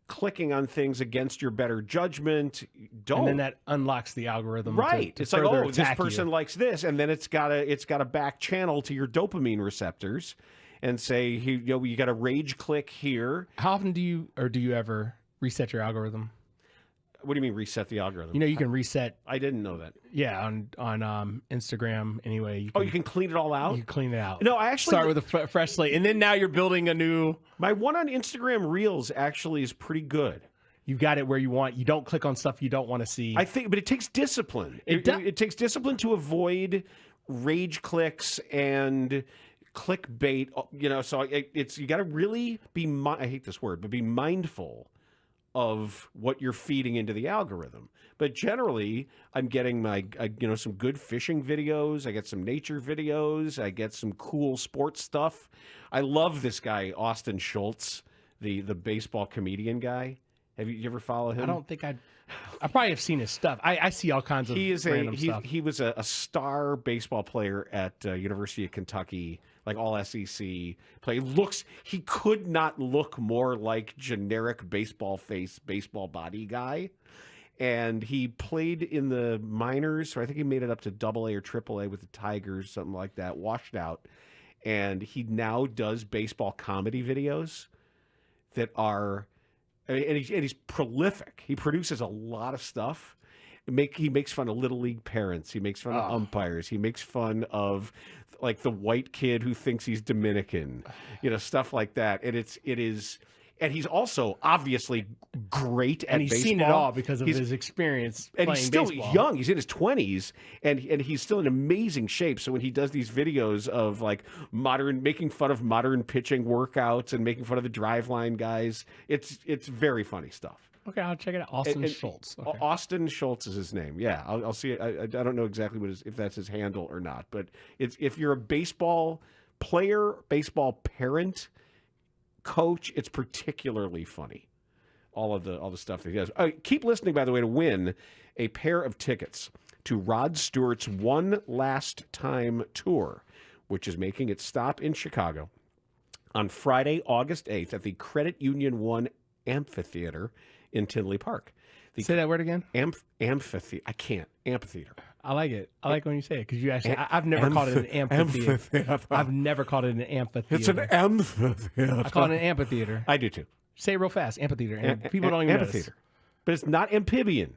Speaker 7: clicking on things against your better judgment, don't.
Speaker 15: And then that unlocks the algorithm.
Speaker 7: Right.
Speaker 15: To
Speaker 7: it's like,
Speaker 15: further
Speaker 7: this
Speaker 15: attack
Speaker 7: person
Speaker 15: you.
Speaker 7: likes this, and then it's got a back channel to your dopamine receptors, and say you got a rage click here.
Speaker 15: How often do you ever reset your algorithm?
Speaker 7: What do you mean reset the algorithm?
Speaker 15: You know, you can reset.
Speaker 7: I didn't know that.
Speaker 15: Yeah, on Instagram anyway.
Speaker 7: You can clean it all out?
Speaker 15: You can clean it out.
Speaker 7: No, I actually
Speaker 15: start with a fresh slate, and then now you're building a new.
Speaker 7: My one on Instagram Reels actually is pretty good.
Speaker 15: You've got it where you want. You don't click on stuff you don't want to see.
Speaker 7: I think, but it takes discipline. It takes discipline to avoid rage clicks and clickbait. You know, so you got to really be. I hate this word, but be mindful of what you're feeding into the algorithm. But generally, I'm getting some good fishing videos. I get some nature videos. I get some cool sports stuff. I love this guy, Austin Schultz, the baseball comedian guy. Have you ever follow him?
Speaker 15: I don't think I probably have seen his stuff. I see all kinds of random stuff.
Speaker 7: He was a star baseball player at University of Kentucky, like all SEC play. He could not look more like generic baseball face, baseball body guy. And he played in the minors, so I think he made it up to AA or AAA with the Tigers, something like that, washed out. And he now does baseball comedy videos that are, and he's prolific. He produces a lot of stuff.
Speaker 14: he makes fun of little league parents. He makes fun of umpires. He makes fun of like the white kid who thinks he's Dominican, stuff like that. And it is. And he's also obviously great at baseball.
Speaker 15: And he's seen it all because of his experience
Speaker 14: and
Speaker 15: playing
Speaker 14: he's still
Speaker 15: baseball.
Speaker 14: young. He's in his 20s, and he's still in amazing shape. So when he does these videos of like making fun of modern pitching workouts and making fun of the driveline guys, it's very funny stuff.
Speaker 15: Okay, I'll check it out. Austin Schultz. Okay.
Speaker 14: Austin Schultz is his name. Yeah, I'll see it. I don't know exactly if that's his handle or not, but if you're a baseball player, baseball parent, coach, it's particularly funny. All the stuff that he does. Keep listening, by the way, to win a pair of tickets to Rod Stewart's One Last Time tour, which is making its stop in Chicago on Friday, August 8th at the Credit Union One Amphitheater in Tinley Park.
Speaker 15: Say that word again.
Speaker 14: Amphitheater. I can't. Amphitheater.
Speaker 15: I like it. I like when you say it because you actually. I've never called it an amphitheater. I've never called it an amphitheater.
Speaker 14: It's an amphitheater.
Speaker 15: I call it an amphitheater.
Speaker 14: I do too.
Speaker 15: Say it real fast. Amphitheater. And people don't even
Speaker 14: amphitheater.
Speaker 15: Notice.
Speaker 14: But it's not amphibian.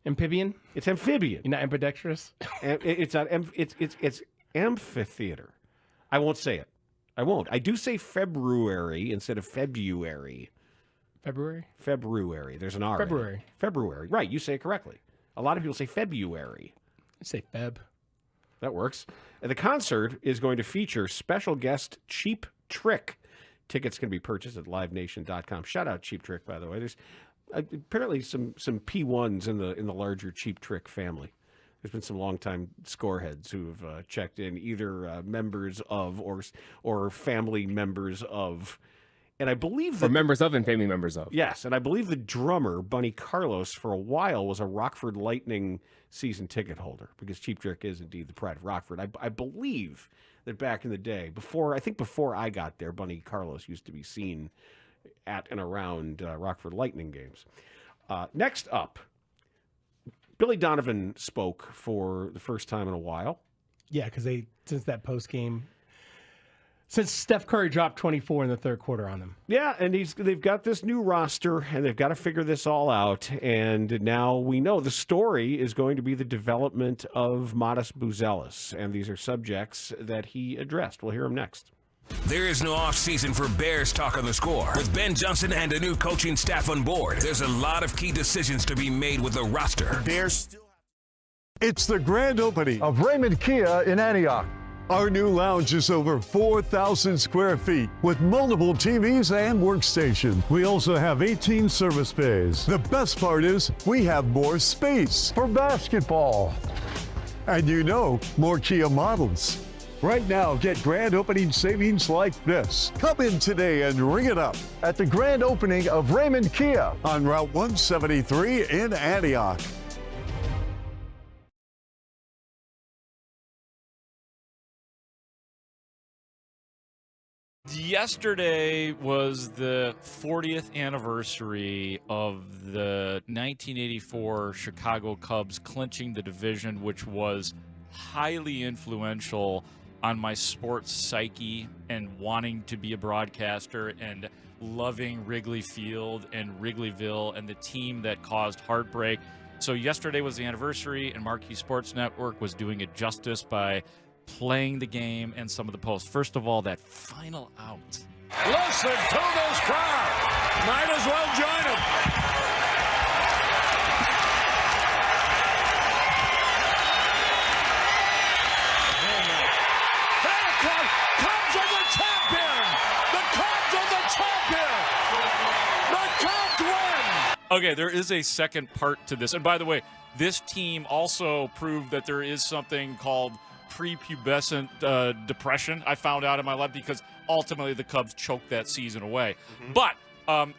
Speaker 15: Amphibian?
Speaker 14: It's amphibian.
Speaker 15: You're not ambidextrous?
Speaker 14: It's not. It's amphitheater. I won't say it. I won't. I do say February instead of February. February. There's an R. February. Right. You say it correctly. A lot of people say February.
Speaker 15: I say Feb.
Speaker 14: That works. And the concert is going to feature special guest Cheap Trick. Tickets can be purchased at livenation.com. Shout out Cheap Trick, by the way. There's apparently some P1s in the larger Cheap Trick family. There's been some longtime scoreheads who have checked in, either members of or family members of. And I believe
Speaker 25: or members of and family members of.
Speaker 14: Yes, and I believe the drummer, Bunny Carlos, for a while was a Rockford Lightning season ticket holder, because Cheap Trick is indeed the pride of Rockford. I believe that back in the day, before I got there, Bunny Carlos used to be seen at and around Rockford Lightning games. Next up, Billy Donovan spoke for the first time in a while.
Speaker 15: Yeah, because since that post game. Since Steph Curry dropped 24 in the third quarter on them.
Speaker 14: Yeah, and they've got this new roster, and they've got to figure this all out. And now we know the story is going to be the development of Modest Buzelis, and these are subjects that he addressed. We'll hear him next.
Speaker 1: There is no offseason for Bears Talk on the Score. With Ben Johnson and a new coaching staff on board, there's a lot of key decisions to be made with the roster.
Speaker 9: It's the grand opening of Raymond Kia in Antioch. Our new lounge is over 4,000 square feet with multiple TVs and workstations. We also have 18 service bays. The best part is we have more space for basketball. And more Kia models. Right now, get grand opening savings like this. Come in today and ring it up at the grand opening of Raymond Kia on Route 173 in Antioch.
Speaker 17: Yesterday was the 40th anniversary of the 1984 Chicago Cubs clinching the division, which was highly influential on my sports psyche and wanting to be a broadcaster and loving Wrigley Field and Wrigleyville and the team that caused heartbreak. So yesterday was the anniversary, and Marquee Sports Network was doing it justice by playing the game and some of the posts. First of all, that final out.
Speaker 18: Listen to this crowd. Might as well join them. Cubs are the champion. The Cubs are the champion. The Cubs win.
Speaker 17: Okay, there is a second part to this. And by the way, this team also proved that there is something called prepubescent depression. I found out in my life because ultimately the Cubs choked that season away. But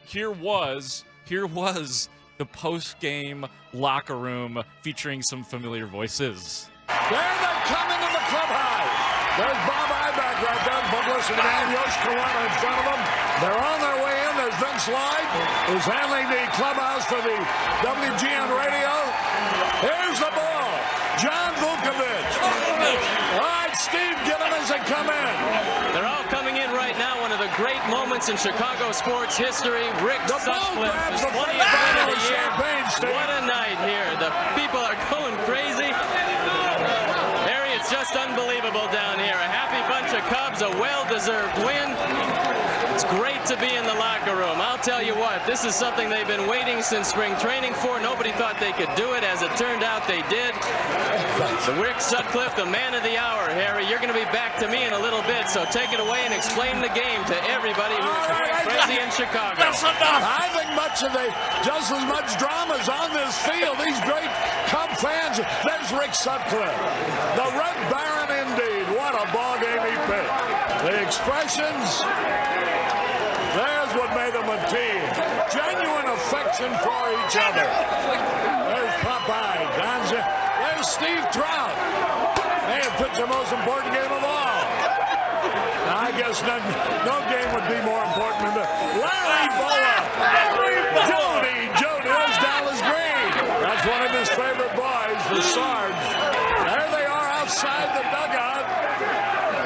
Speaker 17: here was the post-game locker room featuring some familiar voices.
Speaker 18: There they come into the clubhouse. There's Bob Ibeck right there, publicity man, Yosh Kawada in front of them. They're on their way in. There's Vince Lloyd, who's handling the clubhouse for the WGN radio. Here's the ball. John Vukovich. All right, Steve, get him as they come in.
Speaker 23: They're all coming in right now. One of
Speaker 5: of the great moments in Chicago sports history. Rick
Speaker 18: The ball
Speaker 5: Sutcliffe,
Speaker 18: grabs
Speaker 5: his
Speaker 18: the
Speaker 5: 20th
Speaker 18: first
Speaker 5: win of
Speaker 18: bottle
Speaker 5: the
Speaker 18: of
Speaker 5: year.
Speaker 18: champagne, Steve.
Speaker 5: What a night here. The people are going crazy. Harry, it's just unbelievable down here. A happy bunch of Cubs, a well-deserved win. It's great to be in the locker room. I'll tell you what, this is something they've been waiting since spring training for. Nobody thought they could do it. As it turned out, they did. So Rick Sutcliffe, the man of the hour. Harry, you're going to be back to me in a little bit, so take it away and explain the game to everybody who's going crazy in Chicago.
Speaker 18: That's enough. I think just as much drama is on this field. These great Cub fans. There's Rick Sutcliffe. The Red Baron indeed. What a ball game he picked. The expressions. There's what made them a team. Genuine affection for each other. There's Popeye. There's Steve Trout. They have picked the most important game of all. Now, I guess no game would be more important than the Larry Boa. Jody. There's Dallas Green. That's one of his favorite boys, the Sarge. There they are outside the dugout.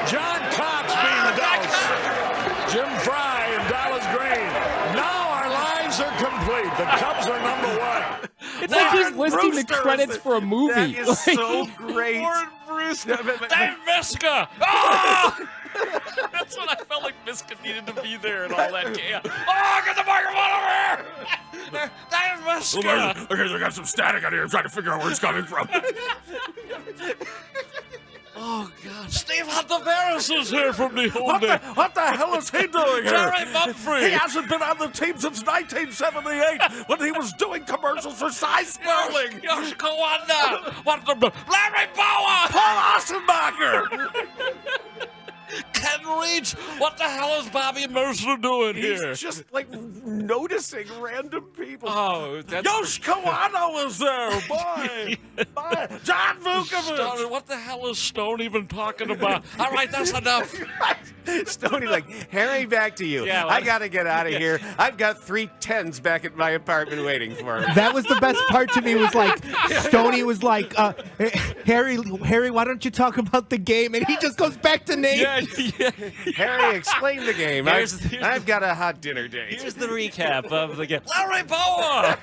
Speaker 18: John Cox being doused. Jim Fry and Dallas Green. Now our lives are complete. The Cubs are number one.
Speaker 15: It's like he's listing the credits for a movie.
Speaker 7: That is so great.
Speaker 17: Warren Brewster. Dave Miska. Ah! That's what I felt like Miska needed to be there and all that chaos. Oh, get the microphone over here! Dave Miska.
Speaker 18: Okay, they got some static out here. I'm trying to figure out where it's coming from.
Speaker 17: Oh, God. Steve Hunter-Barris is here from the Holmes.
Speaker 18: What the hell is he doing here?
Speaker 17: Jerry Mumphrey.
Speaker 18: He hasn't been on the team since 1978 when he was doing commercials for Cy Sperling.
Speaker 17: Yoshiko Wanda. Larry Bowa.
Speaker 18: Paul Ossenbacher.
Speaker 17: Ken Reach. What the hell is Bobby Mercer doing here?
Speaker 7: He's just like noticing random people.
Speaker 17: Oh, that's...
Speaker 18: Yoshiko Wanda was there. Boy. John Vukovic.
Speaker 17: Stone, what the hell is Stone even talking about? All right, that's enough.
Speaker 7: Stoney's like, Harry, back to you.
Speaker 17: Yeah,
Speaker 7: I got to get out of here. I've got 3 10s back at my apartment waiting for me.
Speaker 12: That was the best part to me. Was like Stoney was like, Harry, why don't you talk about the game? And he just goes back to name.
Speaker 17: Yeah.
Speaker 7: Harry, explain the game. I've got a hot dinner date.
Speaker 17: Here's the recap of the game. Larry Bowa.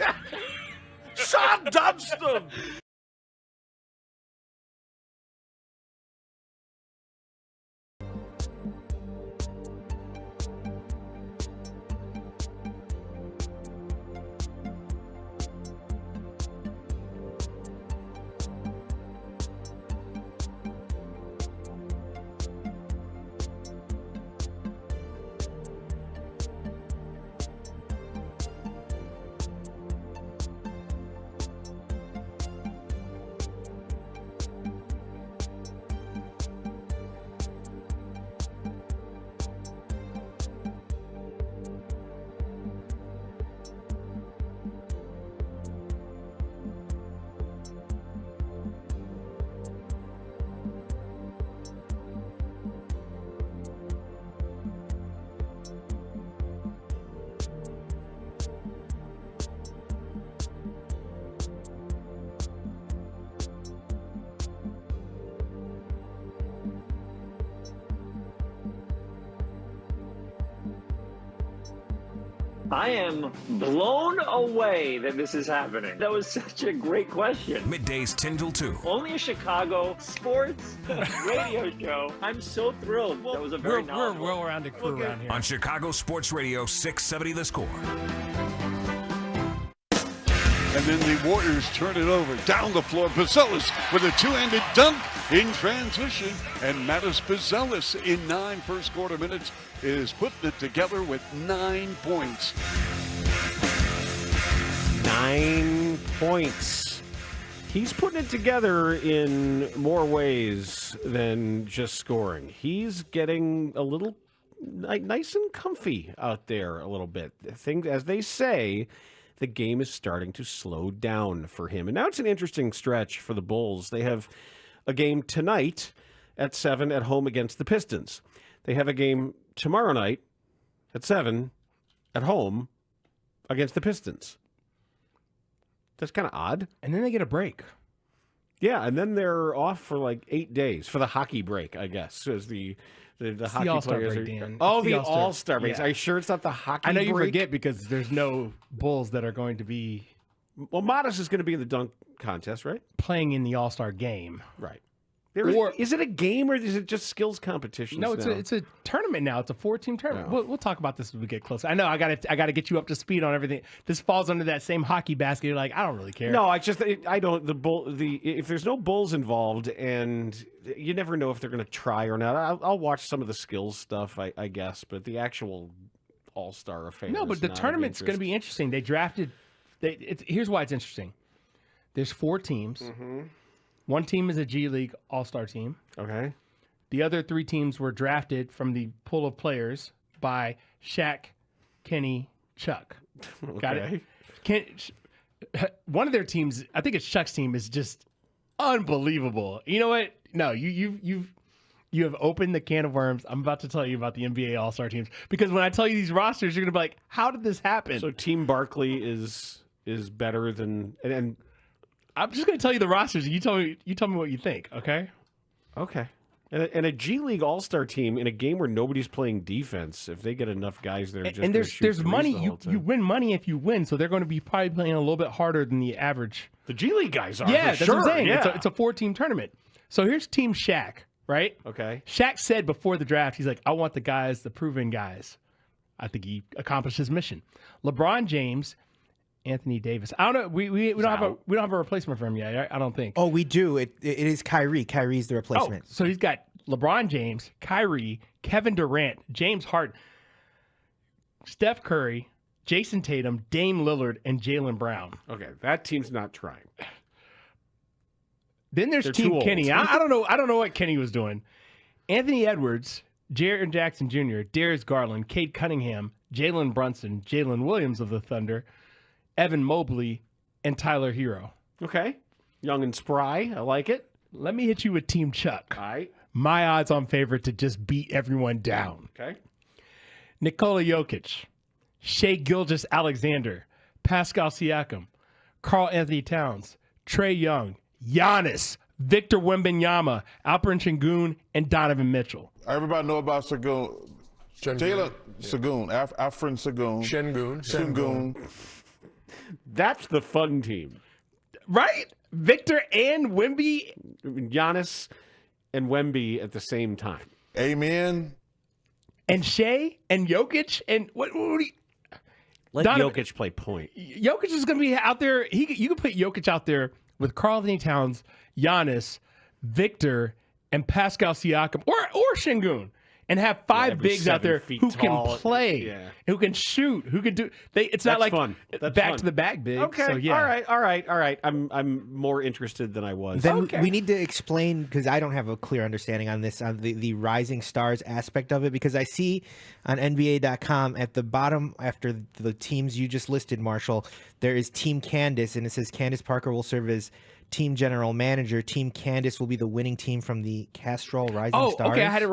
Speaker 18: Sean Dunston.
Speaker 21: I am blown away that this is happening. That was such a great question.
Speaker 1: Middays 10 till 2.
Speaker 21: Only a Chicago sports radio show. I'm so thrilled. That was a very
Speaker 17: We're well-rounded crew around here.
Speaker 1: On Chicago Sports Radio 670 The Score.
Speaker 9: And then the Warriors turn it over down the floor. Pizzellis with a two-handed dunk in transition. And Mattis Pizzellis in 9 first quarter minutes is putting it together with 9 points.
Speaker 7: 9 points. He's putting it together in more ways than just scoring. He's getting a little nice and comfy out there a little bit. Things, as they say, the game is starting to slow down for him. And now it's an interesting stretch for the Bulls. They have a game tonight at 7 at home against the Pistons. They have a game tomorrow night at 7 at home against the Pistons. That's kind of odd.
Speaker 15: And then they get a break.
Speaker 7: Yeah, and then they're off for like 8 days for the hockey break, I guess, as the The hockey
Speaker 15: All-Star
Speaker 7: players
Speaker 15: break,
Speaker 7: are.
Speaker 15: Dan.
Speaker 7: Oh,
Speaker 15: It's the
Speaker 7: the
Speaker 15: All-Star.
Speaker 7: All-Star break.
Speaker 15: Yeah.
Speaker 7: Are you sure it's not the hockey
Speaker 15: I know you
Speaker 7: break?
Speaker 15: forget because there's no Bulls that are going to be
Speaker 7: Well, Modest is going to be in the dunk contest, right?
Speaker 15: playing in the All-Star game.
Speaker 7: Right. Is it a game or is it just skills competitions?
Speaker 15: No, it's a tournament now. It's a 4-team tournament. We'll talk about this as we get closer. I know I got to get you up to speed on everything. This falls under that same hockey basket. You're like, I don't really care.
Speaker 7: No, I don't. If there's no Bulls involved, and you never know if they're going to try or not. I'll watch some of the skills stuff, I guess, but the actual All-Star affair.
Speaker 15: No, but the tournament's going to be interesting. They drafted. Here's why it's interesting. There's 4 teams.
Speaker 7: Mm-hmm.
Speaker 15: One team is a G League All-Star team.
Speaker 7: Okay.
Speaker 15: The other 3 teams were drafted from the pool of players by Shaq, Kenny, Chuck. Got it? One of their teams, I think it's Chuck's team, is just unbelievable. You know what? No, you have opened the can of worms. I'm about to tell you about the NBA All-Star teams because when I tell you these rosters, you're gonna be like, "How did this happen?"
Speaker 7: So Team Barkley is better than and
Speaker 15: I'm just gonna tell you the rosters. And you tell me what you think. Okay.
Speaker 7: Okay. And a G League All-Star team in a game where nobody's playing defense, if they get enough guys there,
Speaker 15: And there's money. You win money if you win, so they're going to be probably playing a little bit harder than the average.
Speaker 7: The G League guys are.
Speaker 15: Yeah,
Speaker 7: for
Speaker 15: that's
Speaker 7: sure.
Speaker 15: what I'm saying.
Speaker 7: Yeah.
Speaker 15: It's a 4-team tournament. So here's Team Shaq, right?
Speaker 7: Okay.
Speaker 15: Shaq said before the draft, he's like, I want the guys, the proven guys. I think he accomplished his mission. LeBron James, Anthony Davis. I don't know. We don't have a replacement for him yet. I don't think.
Speaker 4: Oh, we do. It is Kyrie. Kyrie's the replacement.
Speaker 15: So he's got LeBron James, Kyrie, Kevin Durant, James Harden, Steph Curry, Jason Tatum, Dame Lillard, and Jaylen Brown.
Speaker 7: Okay, that team's not trying.
Speaker 15: Then there's
Speaker 7: They're too
Speaker 15: Team
Speaker 7: old.
Speaker 15: Kenny. I don't know. I don't know what Kenny was doing. Anthony Edwards, Jaren Jackson Jr., Darius Garland, Cade Cunningham, Jalen Brunson, Jalen Williams of the Thunder, Evan Mobley, and Tyler Hero.
Speaker 7: Okay. Young and spry. I like it.
Speaker 15: Let me hit you with Team Chuck.
Speaker 7: All right.
Speaker 15: My odds-on favorite to just beat everyone down.
Speaker 7: Okay.
Speaker 15: Nikola Jokic, Shai Gilgeous-Alexander, Pascal Siakam, Karl Anthony Towns, Trae Young, Giannis, Victor Wembanyama, Alperen Sengun, and Donovan Mitchell.
Speaker 3: Everybody know about Sengun. Jalen Sengun, Alperen Sengun. Sengun.
Speaker 7: That's the fun team.
Speaker 15: Right? Victor and Wemby.
Speaker 7: Giannis and Wemby at the same time.
Speaker 3: Amen.
Speaker 15: And Shea and Jokic and what do you...
Speaker 7: Let Jokic play point.
Speaker 15: Jokic is going to be out there. You can put Jokic out there with Karl Anthony Towns, Giannis, Victor, and Pascal Siakam or Sengun, and have 5 bigs out there who can play, who can shoot, who can do. It's not like
Speaker 7: fun. That's
Speaker 15: back
Speaker 7: fun.
Speaker 15: to the back big.
Speaker 7: Okay.
Speaker 15: So, yeah.
Speaker 7: All right. I'm more interested than I was.
Speaker 4: Then we need to explain, because I don't have a clear understanding on this, on the rising stars aspect of it, because I see on NBA.com at the bottom, after the teams you just listed, Marshall, there is Team Candace, and it says Candace Parker will serve as team general manager. Team Candace will be the winning team from the Castrol Rising Stars.
Speaker 15: Okay, I had it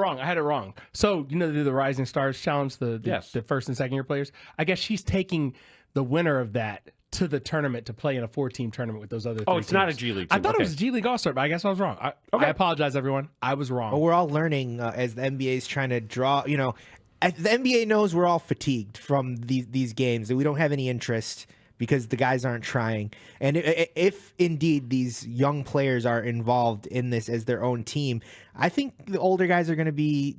Speaker 15: wrong. So, you know, the Rising Stars Challenge, the first and second year players. I guess she's taking the winner of that to the tournament to play in a 4-team tournament with those other 3
Speaker 7: it's not a G League team.
Speaker 15: I thought it was a G League All-Star, but I guess I was wrong. I apologize, everyone. I was wrong.
Speaker 4: But we're all learning as the NBA is trying to draw, the NBA knows we're all fatigued from these games, that we don't have any interest because the guys aren't trying. And if indeed these young players are involved in this as their own team, I think the older guys are going to be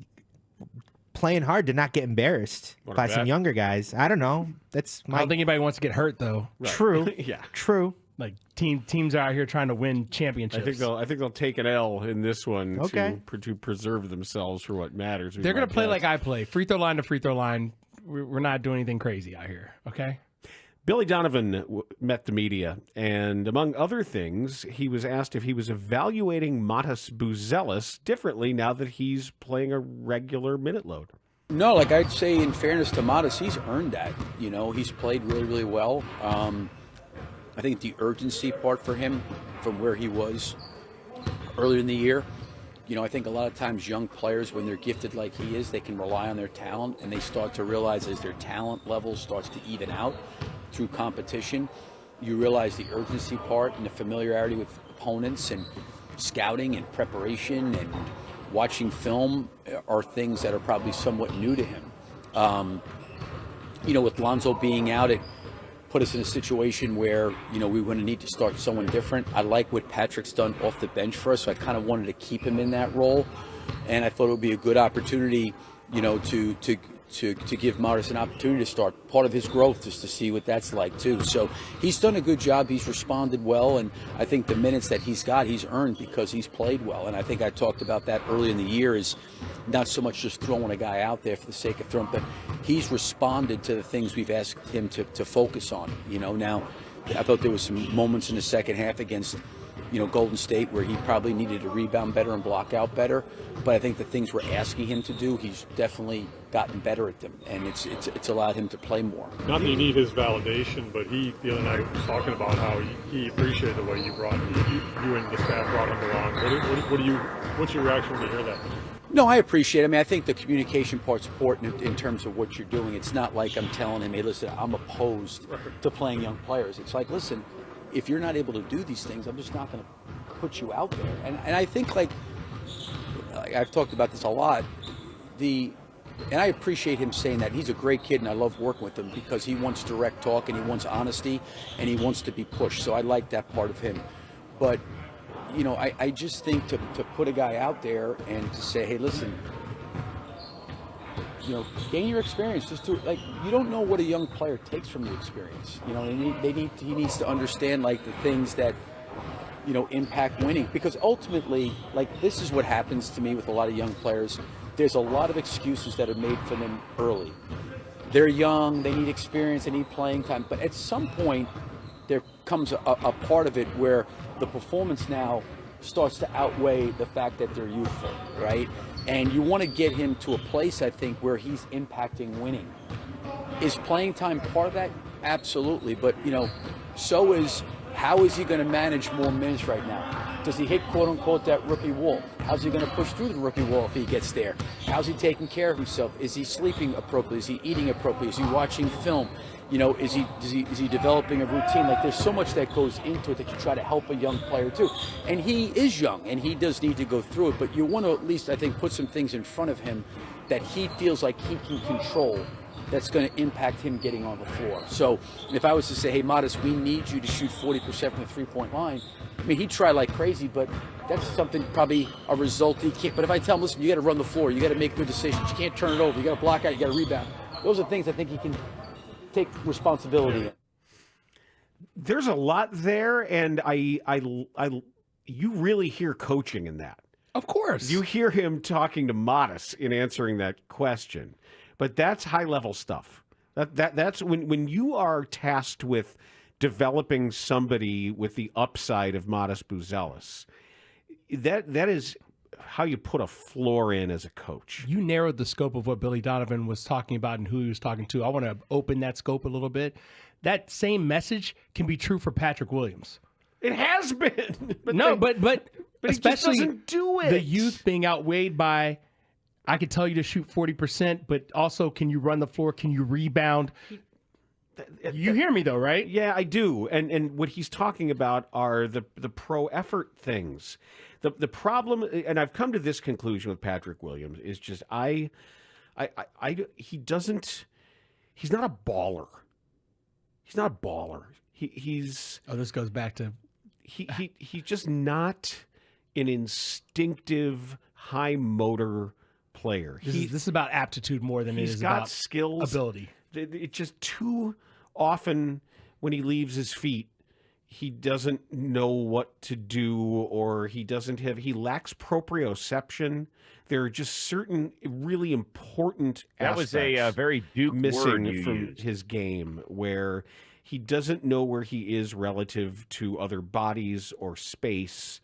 Speaker 4: playing hard to not get embarrassed by some younger guys. I don't know.
Speaker 15: I don't think anybody wants to get hurt, though.
Speaker 7: Right.
Speaker 4: True.
Speaker 7: Yeah.
Speaker 4: True.
Speaker 15: Like teams are out here trying to win championships.
Speaker 7: I think they'll take an L in this one
Speaker 4: Okay.
Speaker 7: to preserve themselves for what matters.
Speaker 15: They're going to play like I play. Free throw line to free throw line. We're not doing anything crazy out here, okay?
Speaker 7: Billy Donovan met the media, and among other things, he was asked if he was evaluating Matas Buzelis differently now that he's playing a regular minute load.
Speaker 19: No, like I'd say in fairness to Matas, he's earned that. He's played really, really well. I think the urgency part for him from where he was earlier in the year, I think a lot of times young players, when they're gifted like he is, they can rely on their talent, and they start to realize as their talent level starts to even out through competition, you realize the urgency part and the familiarity with opponents and scouting and preparation and watching film are things that are probably somewhat new to him. With Lonzo being out, it put us in a situation where, we were going to need to start someone different. I like what Patrick's done off the bench for us, so I kind of wanted to keep him in that role. And I thought it would be a good opportunity, to give Morris an opportunity to start part of his growth, just to see what that's like too. So he's done a good job. He's responded well, and I think the minutes that he's got, he's earned because he's played well. And I think I talked about that early in the year, is not so much just throwing a guy out there for the sake of throwing, but he's responded to the things we've asked him to focus on. Now I thought there was some moments in the second half against Golden State where he probably needed to rebound better and block out better. But I think the things we're asking him to do, he's definitely gotten better at them, and it's allowed him to play more.
Speaker 8: Not that you need his validation, but he the other night was talking about how he appreciated the way you and the staff brought him along. What's your reaction when you hear that?
Speaker 19: No, I appreciate it. I mean, I think the communication part's important in terms of what you're doing. It's not like I'm telling him, hey, listen, I'm opposed to playing young players. It's like, listen, if you're not able to do these things, I'm just not going to put you out there. And I think, like I've talked about this a lot, and I appreciate him saying that. He's a great kid, and I love working with him because he wants direct talk, and he wants honesty, and he wants to be pushed. So I like that part of him. But, I just think to put a guy out there and to say, hey, listen, gain your experience. Just you don't know what a young player takes from the experience. He needs to understand the things that impact winning, because ultimately, this is what happens to me with a lot of young players. There's a lot of excuses that are made for them early. They're young, they need experience, they need playing time, but at some point there comes a part of it where the performance now starts to outweigh the fact that they're youthful, right? And you want to get him to a place, I think, where he's impacting winning. Is playing time part of that? Absolutely. But, so is, how is he going to manage more minutes right now? Does he hit, quote unquote, that rookie wall? How's he going to push through the rookie wall if he gets there? How's he taking care of himself? Is he sleeping appropriately? Is he eating appropriately? Is he watching film? Is he developing a routine? There's so much that goes into it that you try to help a young player too. And he is young, and he does need to go through it, but you want to at least, I think, put some things in front of him that he feels like he can control, that's going to impact him getting on the floor. So if I was to say, hey, Modest, we need you to shoot 40% from the three-point line, I mean, he'd try like crazy, but that's something, probably a result he can't. But if I tell him, listen, you got to run the floor, you got to make good decisions, you can't turn it over, you got to block out, you got to rebound. Those are things I think he can take responsibility in.
Speaker 14: There's a lot there, and you really hear coaching in that.
Speaker 15: Of course.
Speaker 14: You hear him talking to Modest in answering that question. But that's high-level stuff. That's when you are tasked with developing somebody with the upside of Modest Buzelis. That is how you put a floor in as a coach.
Speaker 15: You narrowed the scope of what Billy Donovan was talking about and who he was talking to. I want to open that scope a little bit. That same message can be true for Patrick Williams.
Speaker 14: It has been.
Speaker 15: But
Speaker 14: he just
Speaker 15: especially
Speaker 14: doesn't do it.
Speaker 15: The youth being outweighed by, I could tell you to shoot 40%, but also, can you run the floor? Can you rebound? You hear me though, right?
Speaker 14: Yeah, I do. And what he's talking about are the pro effort things. The problem, and I've come to this conclusion with Patrick Williams, is just he's not a baller. He's not a baller. He's
Speaker 15: this goes back to
Speaker 14: he's just not an instinctive high motor player.
Speaker 15: This is about aptitude more than it is about
Speaker 14: got skills,
Speaker 15: ability.
Speaker 14: It just too often when he leaves his feet, he doesn't know what to do, or he lacks proprioception. There are just certain really important aspects.
Speaker 25: That was a very Duke
Speaker 14: missing
Speaker 25: word you
Speaker 14: from
Speaker 25: used.
Speaker 14: his game, where he doesn't know where he is relative to other bodies or space.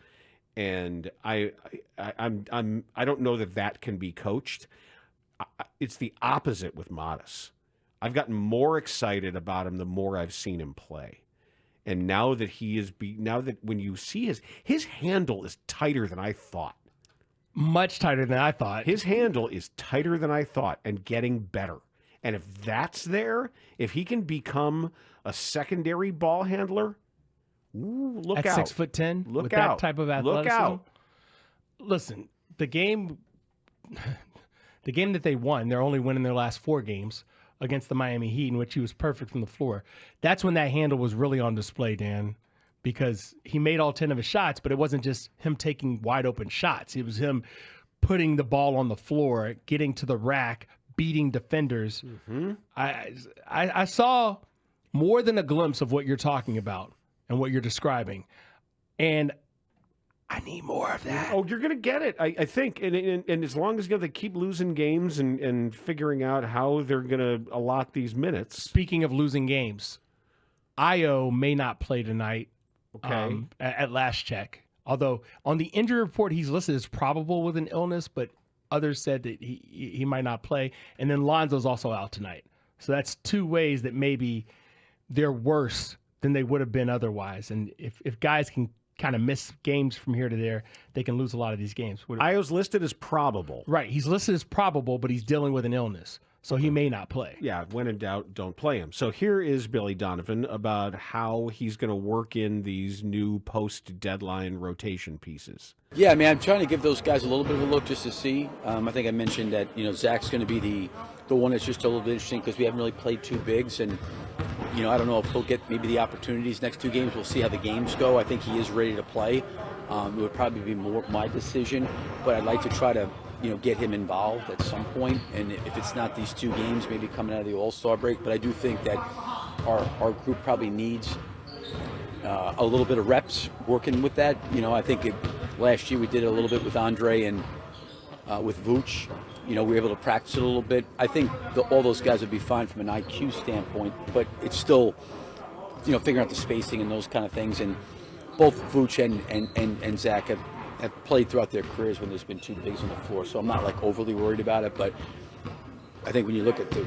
Speaker 14: And I don't know that can be coached. It's the opposite with Modest. I've gotten more excited about him the more I've seen him play. And now that when you see his handle is tighter than I thought.
Speaker 15: Much tighter than I thought.
Speaker 14: His handle is tighter than I thought and getting better. And if that's there, if he can become a secondary ball handler, look
Speaker 15: at
Speaker 14: out.
Speaker 15: 6'10",
Speaker 14: Look
Speaker 15: with
Speaker 14: out.
Speaker 15: that type of athleticism.
Speaker 14: Look out.
Speaker 15: Listen, the game that they won, they're only winning their last 4 games against the Miami Heat, in which he was perfect from the floor. That's when that handle was really on display, Dan, because he made all 10 of his shots, but it wasn't just him taking wide open shots. It was him putting the ball on the floor, getting to the rack, beating defenders. I saw more than a glimpse of what you're talking about and what you're describing. And I need more of that.
Speaker 14: Oh, you're going to get it, I think. And as long as they keep losing games and figuring out how they're going to allot these minutes.
Speaker 15: Speaking of losing games, Io may not play tonight.
Speaker 14: Okay.
Speaker 15: At last check. Although on the injury report, he's listed as probable with an illness, but others said that he might not play. And then Lonzo's also out tonight. So that's 2 ways that maybe they're worse than they would have been otherwise. And if guys can kind of miss games from here to there, they can lose a lot of these games.
Speaker 14: Io's listed as probable.
Speaker 15: Right. He's listed as probable, but he's dealing with an illness. So he may not play.
Speaker 14: Yeah, when in doubt, don't play him. So here is Billy Donovan about how he's going to work in these new post-deadline rotation pieces.
Speaker 19: Yeah, I mean, I'm trying to give those guys a little bit of a look just to see. I think I mentioned that, Zach's going to be the one that's just a little bit interesting because we haven't really played 2 bigs. And, I don't know if he'll get maybe the opportunities next 2 games. We'll see how the games go. I think he is ready to play. It would probably be more my decision, but I'd like to try to get him involved at some point. And if it's not these 2 games, maybe coming out of the All-Star break. But I do think that our group probably needs a little bit of reps working with that. I think last year we did it a little bit with Andre and with Vooch. We were able to practice it a little bit. I think all those guys would be fine from an IQ standpoint, but it's still, figuring out the spacing and those kind of things. And both Vooch and Zach have played throughout their careers when there's been 2 bigs on the floor, so I'm not overly worried about it. But I think when you look at the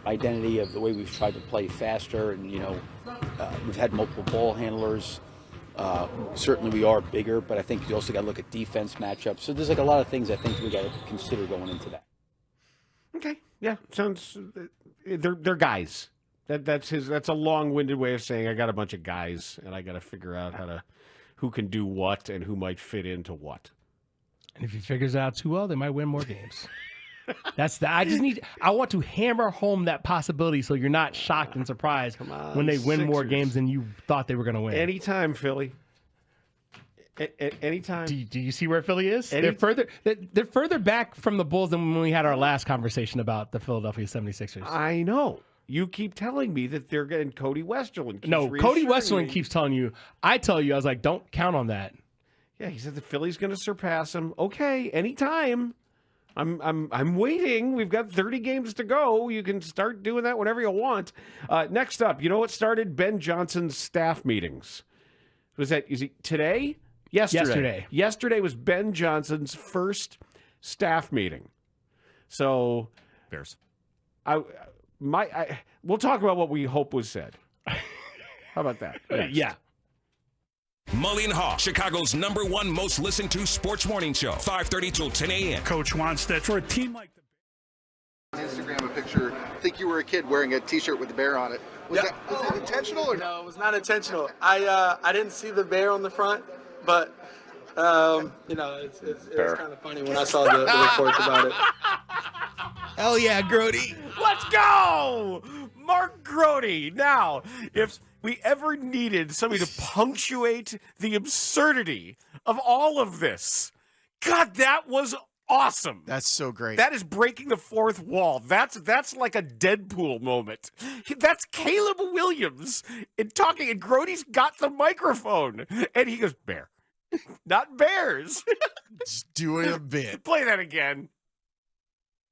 Speaker 19: identity of the way we've tried to play faster, and we've had multiple ball handlers. Certainly we are bigger, but I think you also got to look at defense matchups. So there's a lot of things I think we got to consider going into that.
Speaker 14: Okay, yeah, sounds they're guys. That's a long-winded way of saying I got a bunch of guys and I got to figure out who can do what and who might fit into what.
Speaker 15: And if he figures it out too well, they might win more games. I want to hammer home that possibility so you're not shocked and surprised when they win more games than you thought they were going to win.
Speaker 14: Anytime, Philly. Anytime.
Speaker 15: Do you see where Philly is? They're further back from the Bulls than when we had our last conversation about the Philadelphia 76ers.
Speaker 14: I know. You keep telling me that they're getting Cody Westerland.
Speaker 15: Cody Westerland keeps telling you. I tell you, I was like, don't count on that.
Speaker 14: Yeah, he said the Philly's going to surpass him. Okay, anytime. I'm waiting. We've got 30 games to go. You can start doing that whenever you want. Next up, you know what started Ben Johnson's staff meetings? Is it today? Yesterday. Yesterday was Ben Johnson's first staff meeting. So
Speaker 17: Bears.
Speaker 14: We'll talk about what we hope was said. How about that?
Speaker 15: Yeah.
Speaker 1: Mully and Haugh, Chicago's #1 most listened to sports morning show, 5:30 till 10 a.m.
Speaker 13: Coach wants that for a team like the
Speaker 20: Instagram a picture. I think you were a kid wearing a T-shirt with the bear on it. Was it intentional or
Speaker 22: no? It was not intentional. I didn't see the bear on the front, but it was kind of funny when I saw the reports about it.
Speaker 4: Hell yeah, Grody.
Speaker 14: Let's go! Mark Grody. Now, if we ever needed somebody to punctuate the absurdity of all of this, God, that was awesome.
Speaker 6: That's so great.
Speaker 14: That is breaking the fourth wall. That's like a Deadpool moment. That's Caleb Williams talking, and Grody's got the microphone, and he goes, "Bear, not bears."
Speaker 6: Just doing a bit.
Speaker 14: Play that again.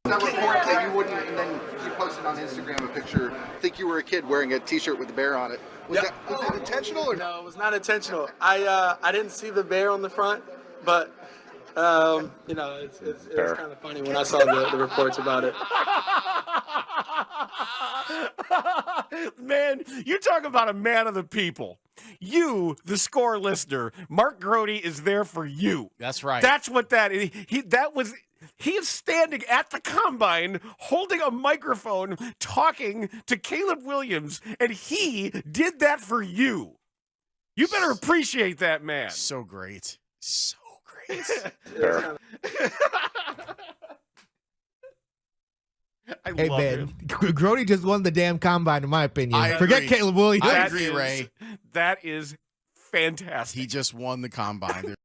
Speaker 20: That report that you wouldn't, and then you posted on Instagram a picture. I think you were a kid wearing a T-shirt with the bear on it. Was it intentional or
Speaker 22: no? It was not intentional. I didn't see the bear on the front, but it was kind of funny when I saw the reports about it.
Speaker 14: Man, you talk about a man of the people. You, the Score listener, Mark Grody is there for you.
Speaker 6: That's right.
Speaker 14: That's what that is. He is standing at the combine holding a microphone talking to Caleb Williams, and he did that for you. You better appreciate that man.
Speaker 6: So great. So great.
Speaker 4: Hey man, Grody just won the damn combine, in my opinion.
Speaker 6: I
Speaker 4: Forget
Speaker 6: agree.
Speaker 4: Caleb Williams.
Speaker 6: I agree, Ray.
Speaker 7: That is fantastic.
Speaker 6: He just won the combine.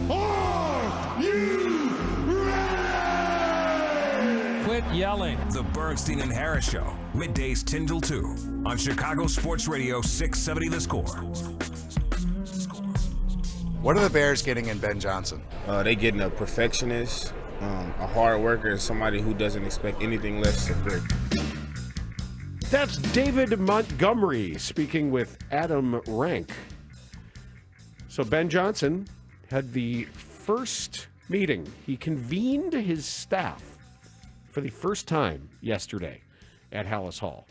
Speaker 1: Are you ready?
Speaker 17: Quit yelling.
Speaker 1: The Bernstein and Harris Show, middays 10 till 2 on Chicago Sports Radio 670 The Score.
Speaker 2: What are the Bears getting in Ben Johnson?
Speaker 10: They getting a perfectionist,
Speaker 2: a hard worker, somebody who doesn't expect anything less than great.
Speaker 14: That's David Montgomery speaking with Adam Rank. So Ben Johnson had the first meeting. He convened his staff for the first time yesterday at Hallis Hall.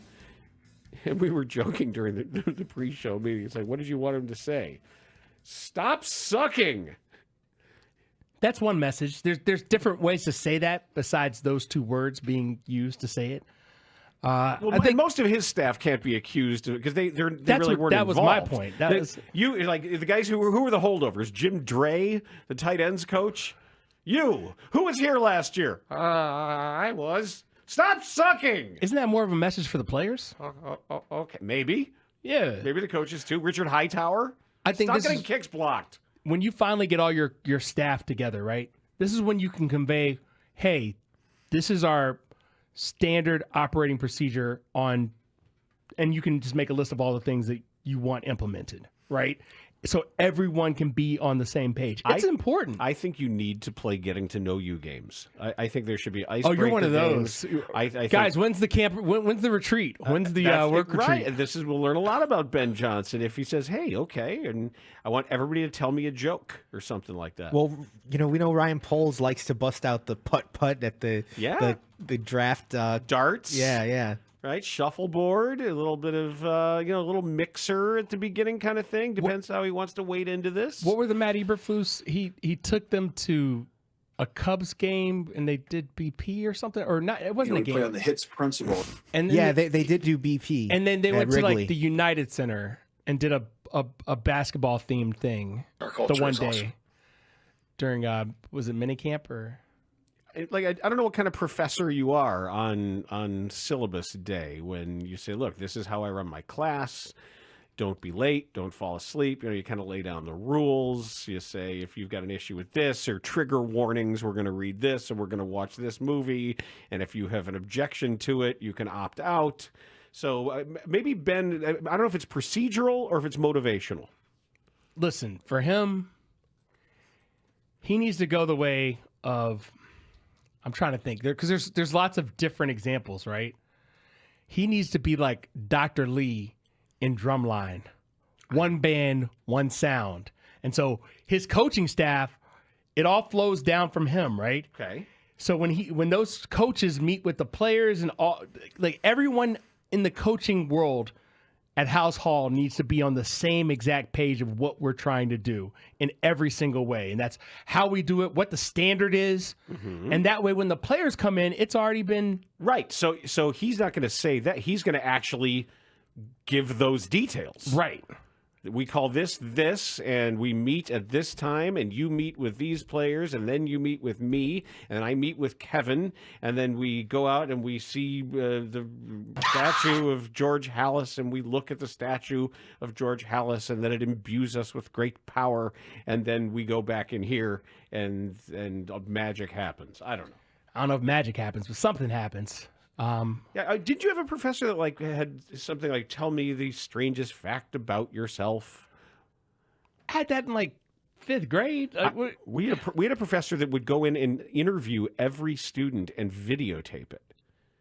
Speaker 14: And we were joking during the pre-show meeting. It's like, what did you want him to say? Stop sucking.
Speaker 15: That's one message. There's different ways to say that besides those two words being used to say it.
Speaker 14: I think most of his staff can't be accused because they really weren't involved.
Speaker 15: That was my point.
Speaker 14: You like the guys who were the holdovers. Jim Dre, the tight ends coach. You, who was here last year? I was. Stop sucking.
Speaker 15: Isn't that more of a message for the players?
Speaker 14: Okay, maybe.
Speaker 15: Yeah,
Speaker 14: maybe the coaches too. Richard Hightower.
Speaker 15: I think
Speaker 14: stop getting kicks blocked.
Speaker 15: When you finally get all your staff together, right? This is when you can convey, hey, this is our standard operating procedure on, and you can just make a list of all the things that you want implemented, right? So everyone can be on the same page. It's important.
Speaker 14: I think you need to play getting to know you games. I think there should be icebreaker games.
Speaker 15: Oh, you're one of those. Guys, when's the camp? When's the retreat? When's the work retreat?
Speaker 14: Right. And we'll learn a lot about Ben Johnson if he says, hey, okay, and I want everybody to tell me a joke or something like that.
Speaker 4: Well, we know Ryan Poles likes to bust out the putt at the draft.
Speaker 14: Darts.
Speaker 4: Yeah.
Speaker 14: Right, shuffleboard, a little bit of a little mixer at the beginning, kind of thing. Depends how he wants to wade into this.
Speaker 15: What were the Matt Eberflus? He took them to a Cubs game and they did BP or something, or not? It wasn't a game.
Speaker 10: Play on the hits principle.
Speaker 15: And then
Speaker 4: yeah, they did do BP.
Speaker 15: And then they went to
Speaker 4: Wrigley.
Speaker 15: like the United Center and did a basketball themed thing the one day
Speaker 10: awesome.
Speaker 15: during was it minicamp or?
Speaker 14: Like I don't know what kind of professor you are on syllabus day when you say, look, this is how I run my class. Don't be late. Don't fall asleep. You kind of lay down the rules. You say, if you've got an issue with this or trigger warnings, we're going to read this and we're going to watch this movie. And if you have an objection to it, you can opt out. So maybe Ben, I don't know if it's procedural or if it's motivational.
Speaker 15: Listen, for him, he needs to go the way of, I'm trying to think there because there's lots of different examples, right? He needs to be like Dr. Lee in Drumline, one band, one sound, and so his coaching staff, it all flows down from him, right?
Speaker 14: Okay.
Speaker 15: So when those coaches meet with the players and all, like everyone in the coaching world at Hallis Hall needs to be on the same exact page of what we're trying to do in every single way. And that's how we do it, what the standard is. Mm-hmm. And that way, when the players come in, it's already been...
Speaker 14: Right. So he's not going to say that. He's going to actually give those details.
Speaker 15: Right.
Speaker 14: We call this, and we meet at this time, and you meet with these players, and then you meet with me, and I meet with Kevin, and then we go out and we see the statue of George Halas, and we look at the statue of George Halas, and then it imbues us with great power, and then we go back in here, and magic happens. I don't know.
Speaker 15: I don't know if magic happens, but something happens.
Speaker 14: Did you have a professor that had something like, tell me the strangest fact about yourself?
Speaker 15: I had that in fifth grade.
Speaker 14: We had a professor that would go in and interview every student and videotape it.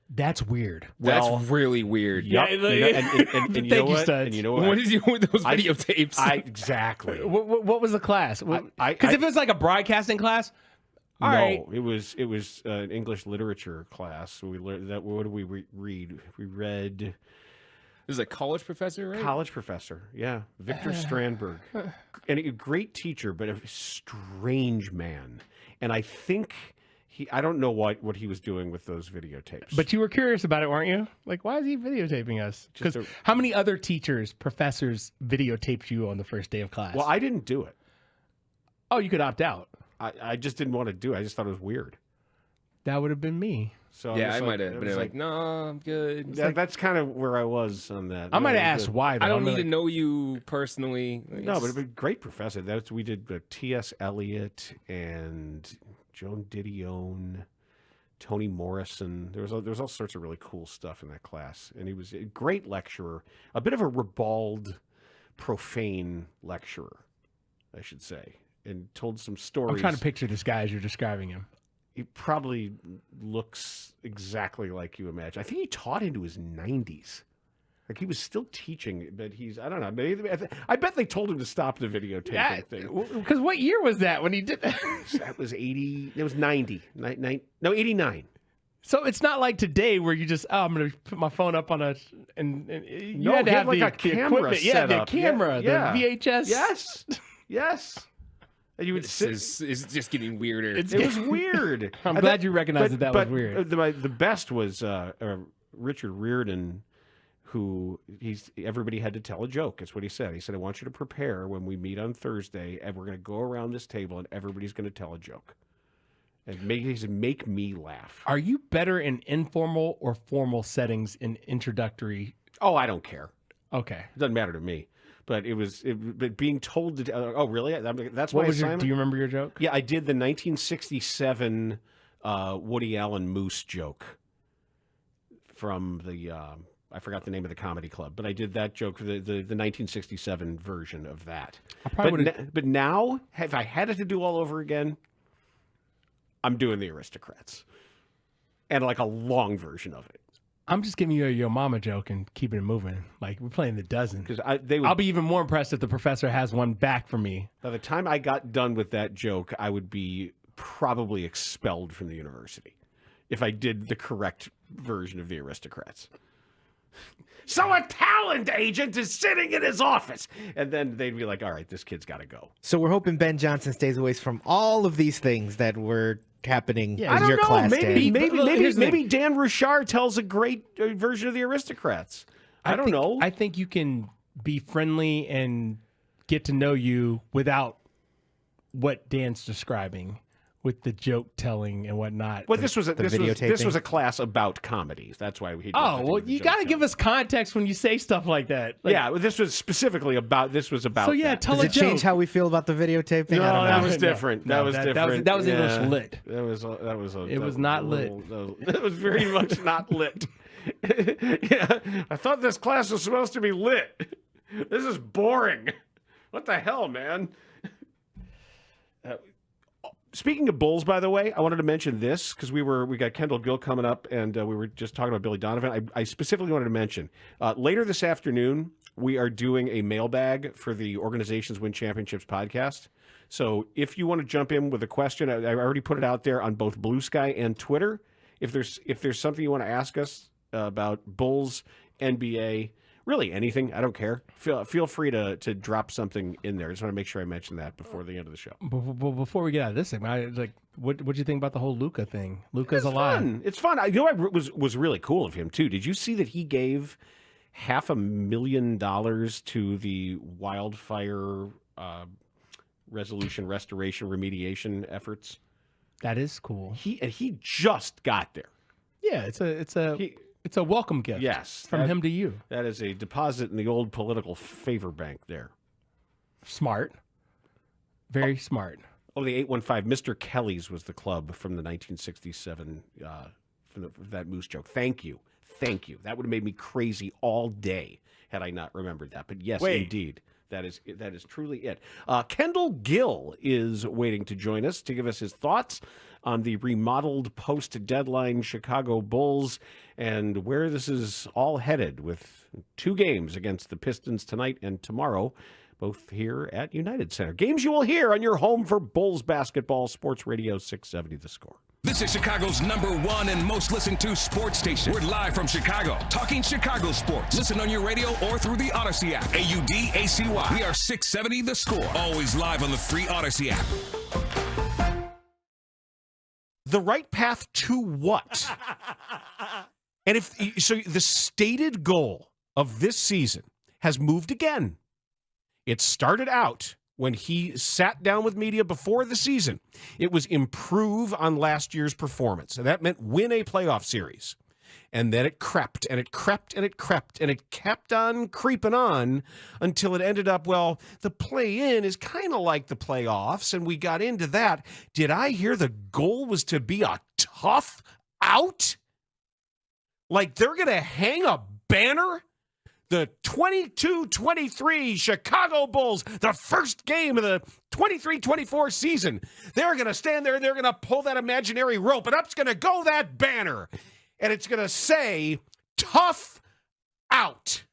Speaker 15: That's weird.
Speaker 17: That's really weird.
Speaker 14: Yep. And you know what? And you know what?
Speaker 17: What is you with those videotapes?
Speaker 14: Exactly.
Speaker 15: What was the class? Because if it was like a broadcasting class. All right.
Speaker 14: It was an English literature class. We learned that. What did we read? We read.
Speaker 17: This is a college professor, right?
Speaker 14: College professor, yeah, Victor Strandberg, and a great teacher, but a strange man. And I think I don't know what he was doing with those videotapes.
Speaker 15: But you were curious about it, weren't you? Like, why is he videotaping us? Because how many other teachers, professors videotaped you on the first day of class?
Speaker 14: Well, I didn't do it.
Speaker 15: Oh, you could opt out.
Speaker 14: I just didn't want to do it. I just thought it was weird.
Speaker 15: That would have been me.
Speaker 14: So
Speaker 17: yeah, I might have been like, no, I'm good.
Speaker 14: That's kind of where I was on that.
Speaker 15: I might have asked why. Though.
Speaker 17: I don't need to know you personally.
Speaker 14: No, but a great professor. We did T.S. Eliot and Joan Didion, Toni Morrison. There was all sorts of really cool stuff in that class, and he was a great lecturer. A bit of a ribald, profane lecturer, I should say. And told some stories.
Speaker 15: I'm trying to picture this guy as you're describing him.
Speaker 14: he probably looks exactly like you imagine. I think he taught into his 90s. Like he was still teaching, but I don't know. Maybe, I bet they told him to stop the videotaping thing.
Speaker 15: Because what year was that when he did that?
Speaker 14: That was 80. It was 90. No, 89.
Speaker 15: So it's not like today where you just, I'm going to put my phone up on and you
Speaker 14: No,
Speaker 15: had to
Speaker 14: he
Speaker 15: have
Speaker 14: had like
Speaker 15: the
Speaker 14: a camera
Speaker 15: equipment.
Speaker 14: set
Speaker 15: the
Speaker 14: up.
Speaker 15: camera,
Speaker 14: Yeah.
Speaker 15: the VHS.
Speaker 14: Yes. Yes. And you would
Speaker 25: This is just getting weirder.
Speaker 14: It was weird.
Speaker 15: I'm glad you recognized that was weird.
Speaker 14: The best was Richard Reardon, who everybody had to tell a joke. That's what he said. He said, I want you to prepare when we meet on Thursday, and we're going to go around this table, and everybody's going to tell a joke. And he said, make me laugh.
Speaker 15: Are you better in informal or formal settings in introductory?
Speaker 14: Oh, I don't care.
Speaker 15: Okay.
Speaker 14: It doesn't matter to me. But but being told to, oh, really? That's
Speaker 15: What
Speaker 14: my
Speaker 15: was
Speaker 14: assignment?
Speaker 15: do you remember your joke?
Speaker 14: Yeah, I did the 1967 Woody Allen Moose joke from the, I forgot the name of the comedy club, but I did that joke for the 1967 version of that. But now, if I had it to do all over again, I'm doing the Aristocrats. And like a long version of it.
Speaker 15: I'm just giving you a Yo Mama joke and keeping it moving. Like we're playing the dozen.
Speaker 14: Because
Speaker 15: I'll be even more impressed if the professor has one back for me.
Speaker 14: By the time I got done with that joke, I would be probably expelled from the university if I did the correct version of the Aristocrats. So a talent agent is sitting in his office. And then they'd be like, all right, this kid's got to go.
Speaker 4: So we're hoping Ben Johnson stays away from all of these things that were happening in
Speaker 14: I don't
Speaker 4: your
Speaker 14: know.
Speaker 4: class.
Speaker 14: Maybe
Speaker 4: Dan.
Speaker 14: Dan Rouchard tells a great version of the Aristocrats. I don't know.
Speaker 15: I think you can be friendly and get to know you without what Dan's describing, with the joke telling and whatnot.
Speaker 14: Well, this was a class about comedies. That's why we.
Speaker 15: Oh well, you got to give us context when you say stuff like that.
Speaker 14: Yeah, well, this was specifically about. This was about.
Speaker 15: So yeah,
Speaker 14: that.
Speaker 15: tell
Speaker 4: Does
Speaker 15: a
Speaker 4: it
Speaker 15: joke.
Speaker 4: change how we feel about the videotaping?
Speaker 14: No,
Speaker 4: I don't know.
Speaker 14: that was different. That was different.
Speaker 15: That was English lit.
Speaker 14: That was
Speaker 15: It was not lit.
Speaker 14: That was very much not lit. Yeah, I thought this class was supposed to be lit. This is boring. What the hell, man? Speaking of Bulls, by the way, I wanted to mention this because we got Kendall Gill coming up, and we were just talking about Billy Donovan. I specifically wanted to mention later this afternoon we are doing a mailbag for the Organizations Win Championships podcast. So if you want to jump in with a question, I already put it out there on both Blue Sky and Twitter. If there's something you want to ask us about Bulls, NBA, really anything, I don't care. Feel free to drop something in there. I just want to make sure I mention that before the end of the show.
Speaker 15: Before we get out of this thing, what'd you think about the whole Luka thing? Luka's alive.
Speaker 14: Fun. It's fun. I know what was really cool of him too. Did you see that he gave $500,000 to the wildfire resolution, restoration, remediation efforts?
Speaker 15: That is cool.
Speaker 14: He just got there.
Speaker 15: Yeah, it's a welcome gift.
Speaker 14: Yes,
Speaker 15: from him to you.
Speaker 14: That is a deposit in the old political favor bank there.
Speaker 15: Smart. Very smart.
Speaker 14: Oh, the 815. Mr. Kelly's was the club from the 1967 from that Moose joke. Thank you. That would have made me crazy all day had I not remembered that. But yes, indeed. That is truly it. Kendall Gill is waiting to join us to give us his thoughts on the remodeled post-deadline Chicago Bulls and where this is all headed with 2 games against the Pistons tonight and tomorrow, both here at United Center. Games you will hear on your home for Bulls basketball, Sports Radio 670 The Score.
Speaker 1: This is Chicago's #1 and most listened to sports station. We're live from Chicago, talking Chicago sports. Listen on your radio or through the Odyssey app. AUDACY. We are 670 The Score. Always live on the free Odyssey app.
Speaker 14: The right path to what? And the stated goal of this season has moved again. It started out when he sat down with media before the season. It was improve on last year's performance. And that meant win a playoff series. And then it crept and it crept and it crept and it kept on creeping on until it ended up, well, the play-in is kind of like the playoffs, and we got into that. Did I hear the goal was to be a tough out? Like they're going to hang a banner
Speaker 7: the 22-23 Chicago Bulls, the first game of the 23-24 season. They're going to stand there and they're going to pull that imaginary rope, and up's going to go that banner. And it's going to say, tough out.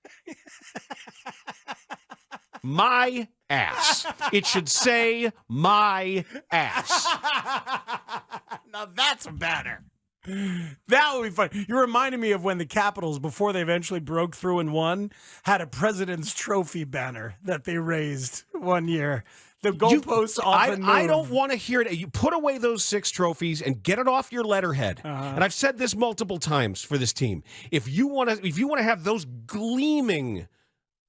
Speaker 7: My ass. It should say, my ass.
Speaker 10: Now that's a banner. That would be fun. You reminded me of when the Capitals, before they eventually broke through and won, had a President's Trophy banner that they raised one year. The goalposts often move.
Speaker 7: I don't want to hear it. You put away those 6 trophies and get it off your letterhead. And I've said this multiple times for this team. If you want to have those gleaming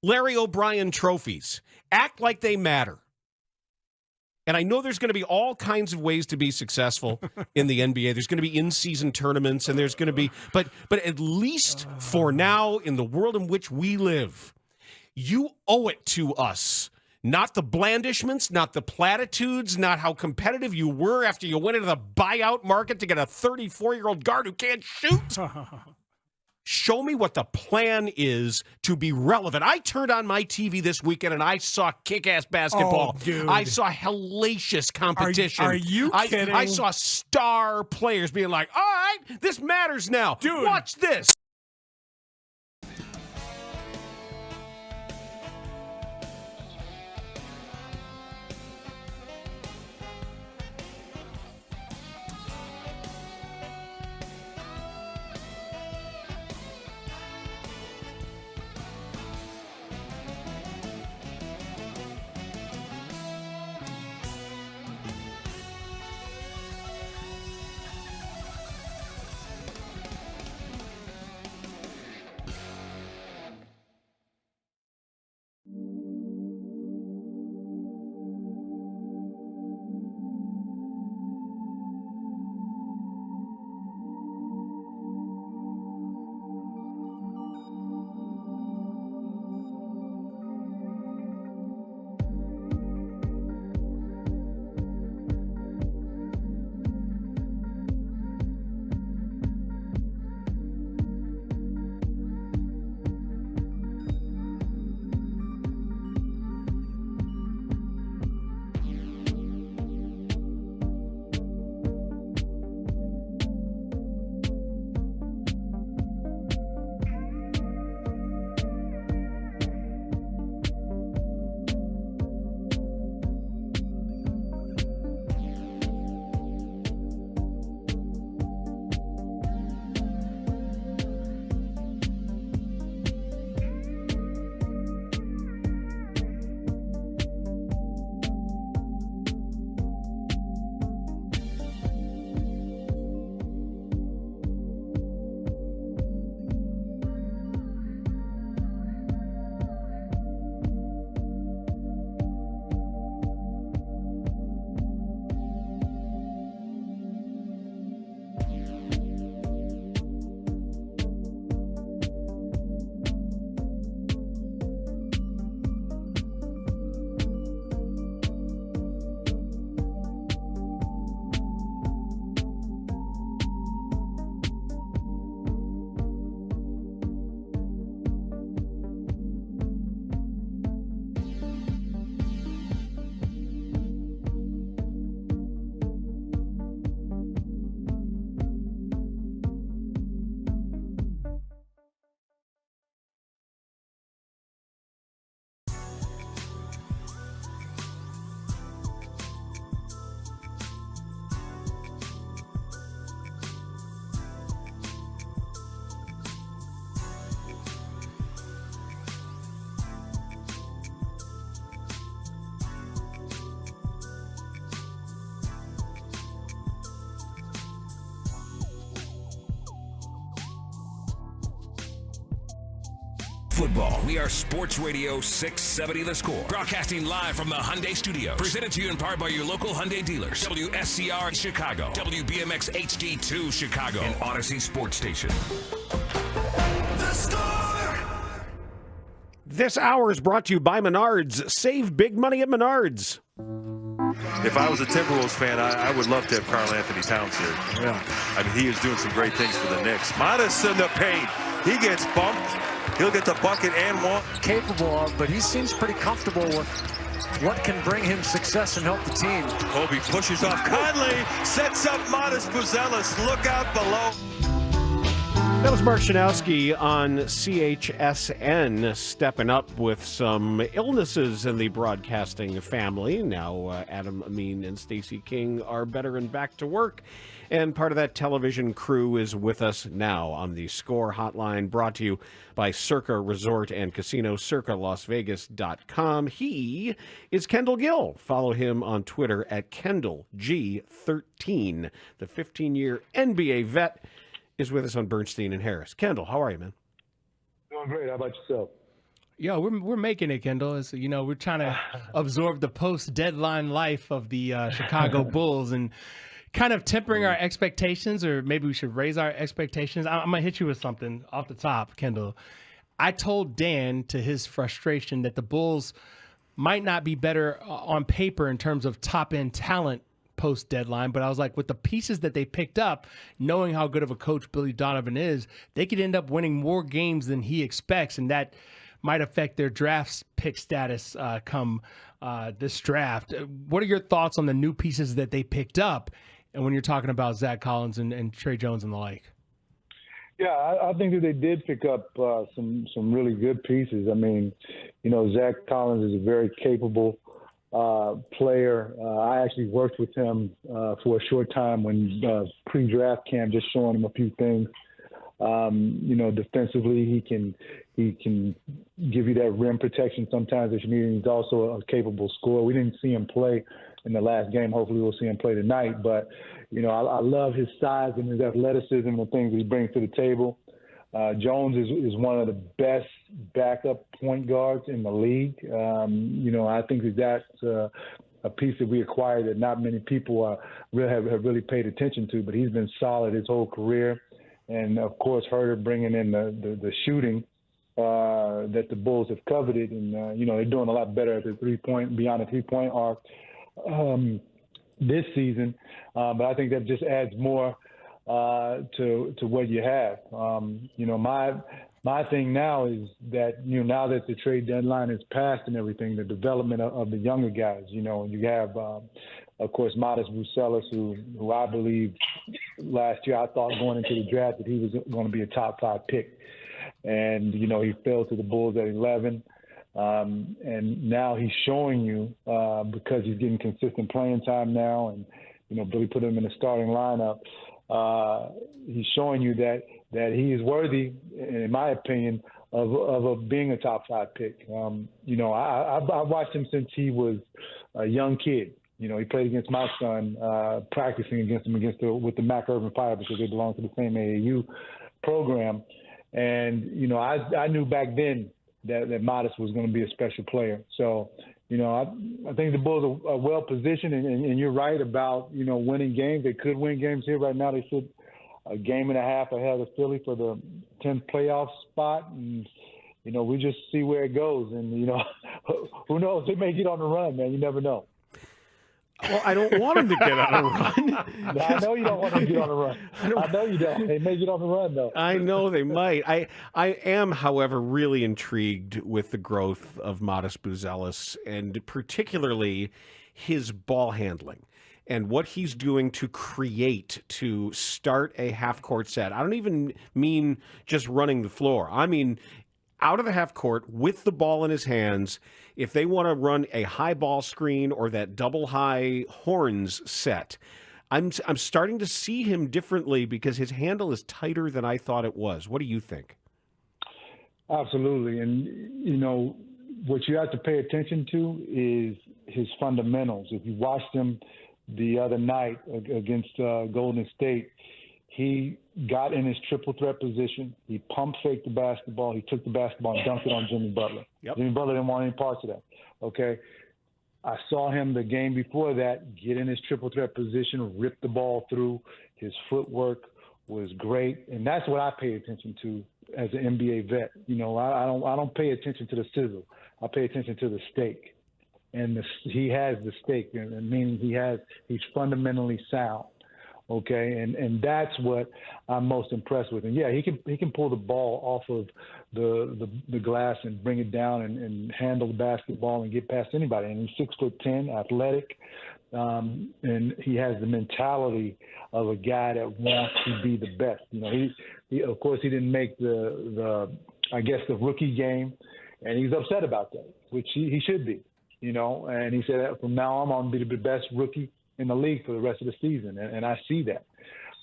Speaker 7: Larry O'Brien trophies, act like they matter. And I know there's going to be all kinds of ways to be successful in the NBA. There's going to be in-season tournaments, and there's going to be, but at least for now, in the world in which we live, you owe it to us. Not the blandishments, not the platitudes, not how competitive you were after you went into the buyout market to get a 34-year-old guard who can't shoot. Show me what the plan is to be relevant. I turned on my TV this weekend and I saw kick-ass basketball.
Speaker 10: Oh, dude.
Speaker 7: I saw hellacious competition.
Speaker 10: Are you kidding?
Speaker 7: I saw star players being like, all right, this matters now.
Speaker 10: Dude.
Speaker 7: Watch this.
Speaker 1: Football. We are Sports Radio 670 The Score. Broadcasting live from the Hyundai Studios. Presented to you in part by your local Hyundai dealers. WSCR in Chicago. WBMX HD2 Chicago. And Odyssey Sports Station.
Speaker 14: The Score! This hour is brought to you by Menards. Save big money at Menards.
Speaker 11: If I was a Timberwolves fan, I would love to have Karl Anthony Towns here.
Speaker 14: Yeah.
Speaker 11: I mean, he is doing some great things for the Knicks. Modest in the paint. He gets bumped. He'll get the bucket and one.
Speaker 5: Capable of, but he seems pretty comfortable with what can bring him success and help the team.
Speaker 11: Kobe pushes off Conley, sets up Modest Buzelis. Look out below.
Speaker 14: That was Mark Shanowski on CHSN, stepping up with some illnesses in the broadcasting family. Now, Adam Amin and Stacey King are better and back to work. And part of that television crew is with us now on the Score Hotline, brought to you by Circa Resort and Casino, circalasvegas.com. He is Kendall Gill. Follow him on Twitter at KendallG13. The 15-year NBA vet is with us on Bernstein and Harris. Kendall, how are you, man?
Speaker 12: Doing great. How about yourself?
Speaker 15: Yeah, we're making it, Kendall. It's, we're trying to absorb the post-deadline life of the Chicago Bulls and kind of tempering our expectations, or maybe we should raise our expectations. I'm going to hit you with something off the top, Kendall. I told Dan, to his frustration, that the Bulls might not be better on paper in terms of top-end talent post-deadline, but I was like, with the pieces that they picked up, knowing how good of a coach Billy Donovan is, they could end up winning more games than he expects, and that might affect their draft pick status come this draft. What are your thoughts on the new pieces that they picked up, and when you're talking about Zach Collins and Trey Jones and the like?
Speaker 12: Yeah, I think that they did pick up some really good pieces. I mean, Zach Collins is a very capable player. I actually worked with him for a short time when pre-draft camp, just showing him a few things. Defensively, he can give you that rim protection sometimes if you need. He's also a capable scorer. We didn't see him play in the last game. Hopefully, we'll see him play tonight. But I love his size and his athleticism and the things he brings to the table. Jones is one of the best backup point guards in the league. I think that's a piece that we acquired that not many people have really paid attention to, but he's been solid his whole career. And, of course, Herter bringing in the shooting that the Bulls have coveted. And, they're doing a lot better at the beyond the three-point arc this season. But I think that just adds more to what you have. My thing now is that, now that the trade deadline is passed and everything, the development of the younger guys, you have, of course, Modest Buzelis, who I believe last year I thought going into the draft that he was going to be a top 5 pick. And, he fell to the Bulls at 11. And now he's showing you, because he's getting consistent playing time now, and, Billy put him in the starting lineup, he's showing you that he is worthy, in my opinion, of being a top 5 pick. I've watched him since he was a young kid. He played against my son, practicing against him with the Mac Urban Fire, because they belong to the same AAU program. And, I knew back then that Modest was going to be a special player. So, I think the Bulls are well positioned, and you're right about, winning games. They could win games here. Right now they sit a game and a half ahead of Philly for the 10th playoff spot. And, we just see where it goes. And, who knows? They may get on the run, man. You never know.
Speaker 14: Well, I don't want them to get on a run.
Speaker 12: No, I know you don't want them to get on a run. I know you don't. They may get on the run, though.
Speaker 14: I know they might. I am, however, really intrigued with the growth of Modest Buzelis, and particularly his ball handling and what he's doing to start a half-court set. I don't even mean just running the floor. I mean out of the half court with the ball in his hands. If they want to run a high ball screen or that double high horns set, I'm starting to see him differently because his handle is tighter than I thought it was. What do you think?
Speaker 12: Absolutely. And, what you have to pay attention to is his fundamentals. If you watched him the other night against Golden State, he got in his triple threat position. He pump faked the basketball. He took the basketball and dunked it on Jimmy Butler. Yep. Jimmy Butler didn't want any parts of that. Okay. I saw him the game before that get in his triple threat position, rip the ball through. His footwork was great. And that's what I pay attention to as an NBA vet. I don't pay attention to the sizzle. I pay attention to the steak. And he has the steak, meaning he's fundamentally sound. Okay, and that's what I'm most impressed with. And yeah, he can pull the ball off of the glass and bring it down and handle the basketball and get past anybody. And he's 6'10", athletic, and he has the mentality of a guy that wants to be the best. You know, he of course he didn't make the rookie game, and he's upset about that, which he should be. You know, and he said from now on I'm going to be the best rookie in the league for the rest of the season, and I see that.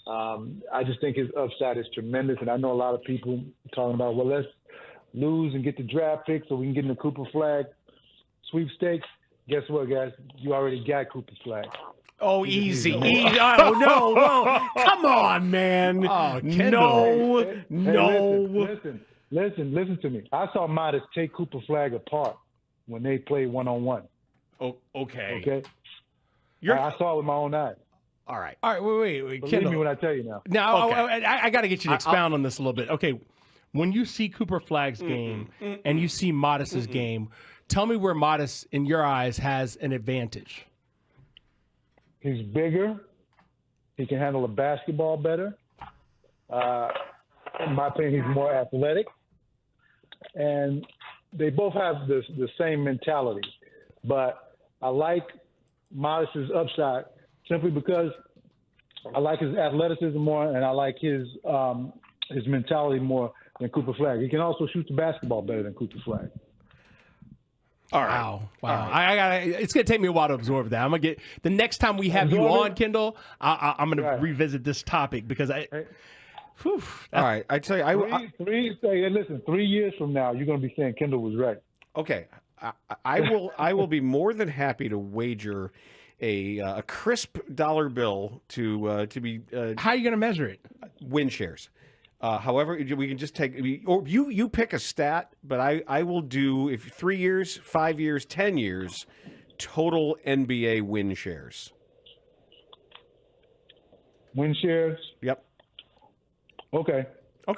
Speaker 12: I just think his upside is tremendous, and I know a lot of people talking about, well, let's lose and get the draft pick so we can get in the Cooper Flag sweepstakes. Guess what, guys? You already got Cooper Flag.
Speaker 7: Oh, easy. Oh, no. Come on, man.
Speaker 12: Oh,
Speaker 7: no.
Speaker 12: Listen to me. I saw Modest take Cooper Flag apart when they played one-on-one.
Speaker 7: Oh, okay.
Speaker 12: Okay? I saw it with my own eyes.
Speaker 7: All right.
Speaker 15: Wait.
Speaker 12: Believe
Speaker 15: Kendall.
Speaker 12: me when I tell you now.
Speaker 15: Now,
Speaker 7: Okay.
Speaker 15: I got to get you to expound on this a little bit. Okay, when you see Cooper Flag's game and you see Modest's game, tell me where Modest, in your eyes, has an advantage.
Speaker 12: He's bigger. He can handle a basketball better. In my opinion, he's more athletic. And they both have the same mentality. But I like Modest's upside simply because I like his athleticism more, and I like his mentality more than Cooper Flag. He can also shoot the basketball better than Cooper Flag.
Speaker 15: All right. Wow. Right. It's gonna take me a while to absorb that. I'm gonna get the next time we have you on, Kendall. I'm gonna revisit this topic because all
Speaker 14: right. I tell you,
Speaker 12: 3 years from now, you're gonna be saying Kendall was right.
Speaker 14: Okay. I will be more than happy to wager a crisp dollar bill to be.
Speaker 15: How are you going to measure it?
Speaker 14: Win shares. However, we can just take, or you pick a stat, but I will do, if 3 years, 5 years, 10 years, total NBA win shares.
Speaker 12: Win shares.
Speaker 14: Yep.
Speaker 12: Okay.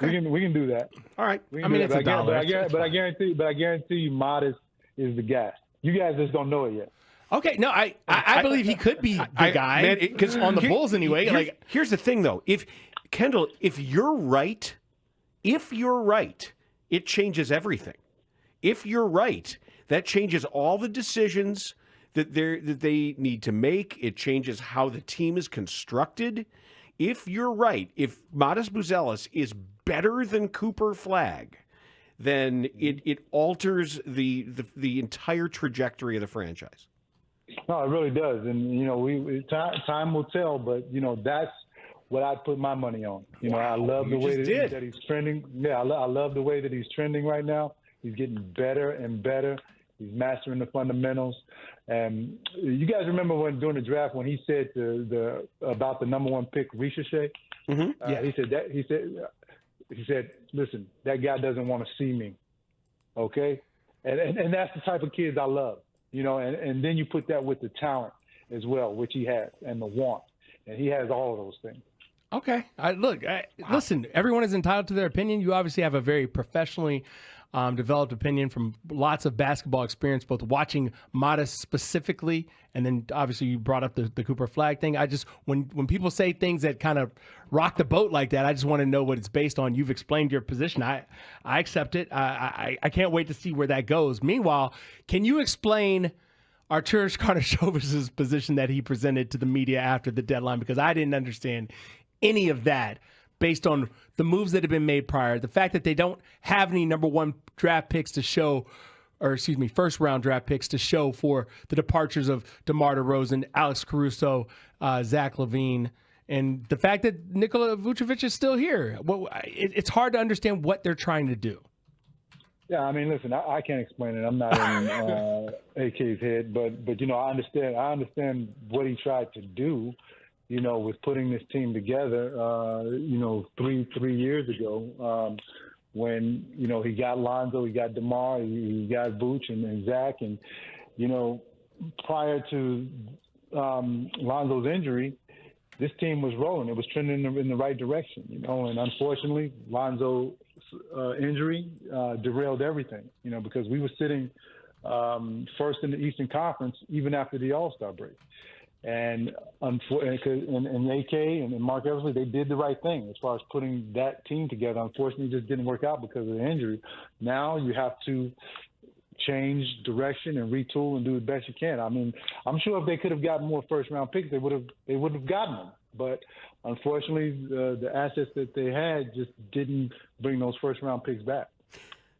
Speaker 12: We can do that.
Speaker 14: All right.
Speaker 15: It's a dollar.
Speaker 12: But I guarantee you, Modest is the guy. You guys just don't know it yet.
Speaker 15: Okay, no, I believe he could be the guy because on the Bulls anyway.
Speaker 14: Here's the thing, though. If you're right, it changes everything. If you're right, that changes all the decisions that they need to make. It changes how the team is constructed. If you're right, if Modest Buzelis is better than Cooper Flag, then it alters the entire trajectory of the franchise.
Speaker 12: No, it really does, and time will tell. But that's what I'd put my money on. I love the way that he's trending. Yeah, I love the way that he's trending right now. He's getting better and better. He's mastering the fundamentals. And you guys remember during the draft when he said about the number one pick, Ricochet?
Speaker 15: Mm-hmm. Yeah.
Speaker 12: He said, listen, that guy doesn't want to see me. Okay? And that's the type of kids I love. And then you put that with the talent as well, which he has, and the want. And he has all of those things.
Speaker 15: Okay. Listen, everyone is entitled to their opinion. You obviously have a very professionally developed opinion from lots of basketball experience, both watching Modest specifically, and then obviously you brought up the Cooper Flag thing. When people say things that kind of rock the boat like that, I just want to know what it's based on. You've explained your position. I accept it. I can't wait to see where that goes. Meanwhile, can you explain Arturas Karnisovas's position that he presented to the media after the deadline? Because I didn't understand any of that based on the moves that have been made prior, the fact that they don't have any number one draft picks to show, first round draft picks to show for the departures of DeMar DeRozan, Alex Caruso, Zach LaVine, and the fact that Nikola Vucevic is still here. Well, it's hard to understand what they're trying to do.
Speaker 12: Yeah, I mean, listen, I can't explain it. I'm not in AK's head, but I understand what he tried to do. With putting this team together, 3 years ago, when, he got Lonzo, he got DeMar, he got Vooch and Zach. And, prior to Lonzo's injury, this team was rolling. It was trending in the right direction, and unfortunately, Lonzo's injury derailed everything, because we were sitting first in the Eastern Conference even after the All-Star break. And AK and Mark Eversley, they did the right thing as far as putting that team together. Unfortunately, it just didn't work out because of the injury. Now you have to change direction and retool and do the best you can. I mean, I'm sure if they could have gotten more first-round picks, they would have gotten them. But unfortunately, the assets that they had just didn't bring those first-round picks back.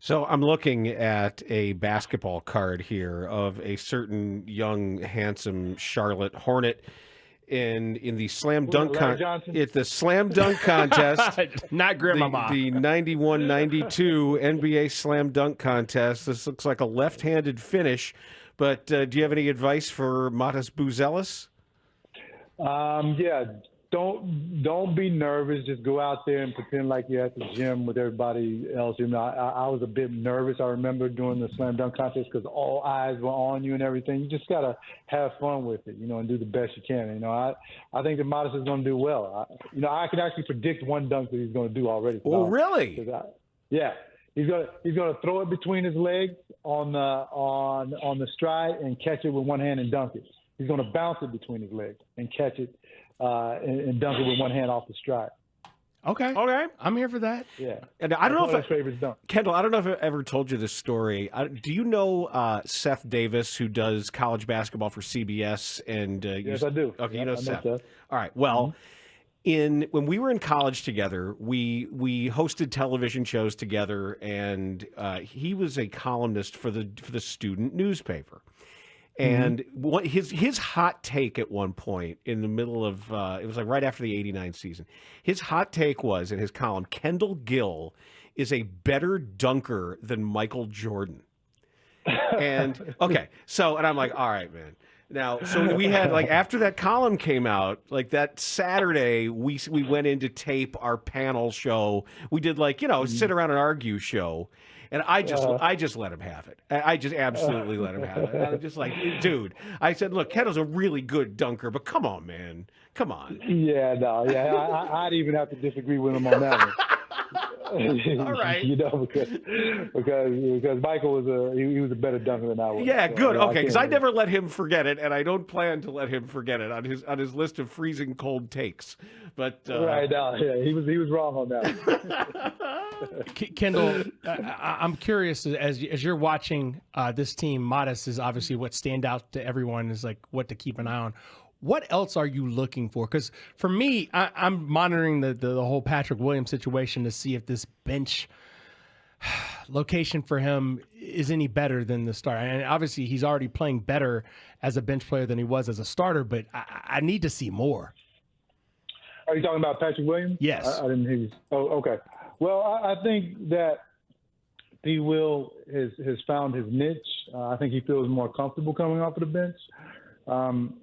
Speaker 14: So I'm looking at a basketball card here of a certain young, handsome Charlotte Hornet in the slam dunk at the slam dunk contest.
Speaker 15: Not Grandmama.
Speaker 14: The 91-92 NBA slam dunk contest. This looks like a left-handed finish, but do you have any advice for Matas Buzelis?
Speaker 12: Yeah. Don't be nervous. Just go out there and pretend like you're at the gym with everybody else. You know, I was a bit nervous. I remember during the slam dunk contest because all eyes were on you and everything. You just gotta have fun with it, and do the best you can. I think that Modest is going to do well. I can actually predict one dunk that he's going to do already.
Speaker 14: Oh, really?
Speaker 12: Yeah. He's gonna throw it between his legs on the stride and catch it with one hand and dunk it. He's going to bounce it between his legs and catch it. And dunk it with one hand off the stride.
Speaker 15: Okay, I'm here for that.
Speaker 12: Yeah,
Speaker 14: and I don't know if
Speaker 12: favorite dunk.
Speaker 14: Kendall, I don't know if I ever told you this story. Do you know Seth Davis, who does college basketball for CBS? And
Speaker 12: yes, I do.
Speaker 14: Okay,
Speaker 12: yep,
Speaker 14: you know
Speaker 12: I
Speaker 14: Seth.
Speaker 12: Seth.
Speaker 14: All right. Well, when we were in college together, we hosted television shows together, and he was a columnist for the student newspaper. And his hot take at one point in the middle of it was like right after the '89 season. His hot take was in his column: Kendall Gill is a better dunker than Michael Jordan. And and I'm like, all right, man. Now, so we had after that column came out, that Saturday we went in to tape our panel show. We did sit around and argue show. And I just let him have it. I just absolutely let him have it. And I'm just like, dude. I said, look, Kendall's a really good dunker, but come on, man, come on.
Speaker 12: Yeah, no, yeah, I'd even have to disagree with him on that one.
Speaker 14: All right.
Speaker 12: Because Michael was a better dunker than I was.
Speaker 14: Yeah,
Speaker 12: so,
Speaker 14: good. Okay, because I never let him forget it, and I don't plan to let him forget it on his list of freezing cold takes. But
Speaker 12: right now, yeah, he was wrong on that.
Speaker 15: Kendall, I'm curious as you're watching this team. Modest is obviously what stand out to everyone is what to keep an eye on. What else are you looking for? Because for me, I'm monitoring the whole Patrick Williams situation to see if this bench location for him is any better than the start. And obviously, he's already playing better as a bench player than he was as a starter, but I need to see more.
Speaker 12: Are you talking about Patrick Williams?
Speaker 15: Yes.
Speaker 12: I didn't hear you. Oh, okay. Well, I think that P. Will has found his niche. I think he feels more comfortable coming off of the bench.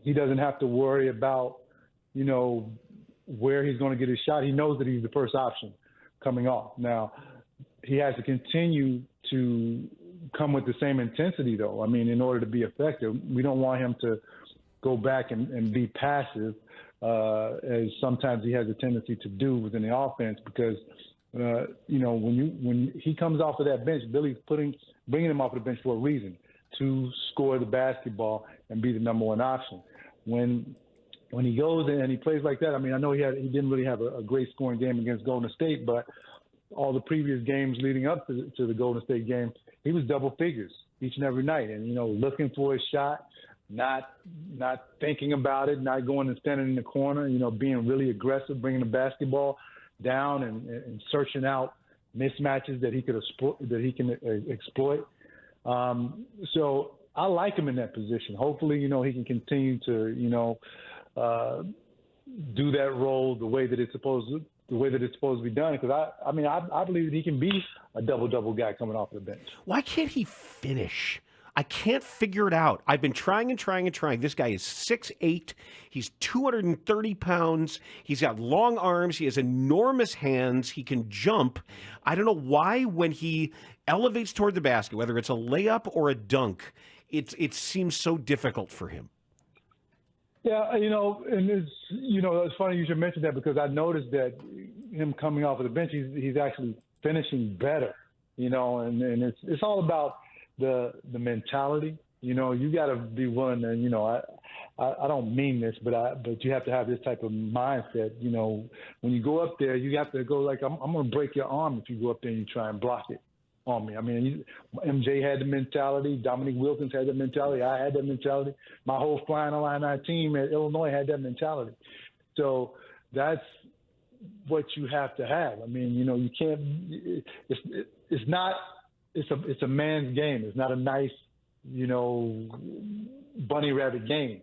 Speaker 12: He doesn't have to worry about, where he's going to get his shot. He knows that he's the first option coming off. Now, he has to continue to come with the same intensity, though. I mean, in order to be effective, we don't want him to go back and be passive, as sometimes he has a tendency to do within the offense because, when he comes off of that bench, Billy's bringing him off of the bench for a reason, to score the basketball and be the number one option. When he goes and he plays like that, I mean, I know he didn't really have a great scoring game against Golden State, but all the previous games leading up to the Golden State game, he was double figures each and every night, and looking for his shot, not thinking about it, not going and standing in the corner, being really aggressive, bringing the basketball down and searching out mismatches that he can exploit. So I like him in that position. Hopefully, he can continue to, do that role the way that it's supposed to be done. Because I believe that he can be a double guy coming off the bench.
Speaker 14: Why can't he finish? I can't figure it out. I've been trying. This guy is 6'8". He's 230 pounds. He's got long arms. He has enormous hands. He can jump. I don't know why when he elevates toward the basket, whether it's a layup or a dunk, it seems so difficult for him.
Speaker 12: Yeah, and it's funny you should mention that because I noticed that him coming off of the bench, he's actually finishing better, and it's all about the mentality. You got to be willing to, I don't mean this, but you have to have this type of mindset. You know, when you go up there, you have to go like, I'm going to break your arm if you go up there and you try and block it on me. I mean, MJ had the mentality. Dominique Wilkins had the mentality. I had that mentality. My whole Flying Illini team at Illinois had that mentality. So that's what you have to have. I mean, you know, you can't. It's not. It's a man's game. It's not a nice, you know, bunny rabbit game.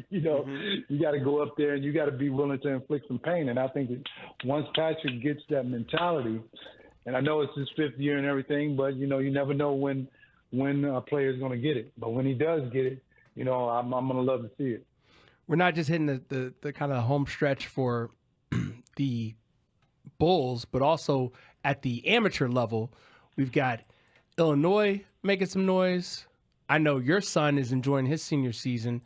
Speaker 12: You know, you got to go up there and you got to be willing to inflict some pain. And I think that once Patrick gets that mentality, and I know it's his 5th year and everything, but you know, you never know when a player is going to get it. But when he does get it, you know, I'm going to love to see it.
Speaker 15: We're not just hitting the kind of home stretch for the Bulls, but also at the amateur level, we've got Illinois making some noise. I know your son is enjoying his senior season.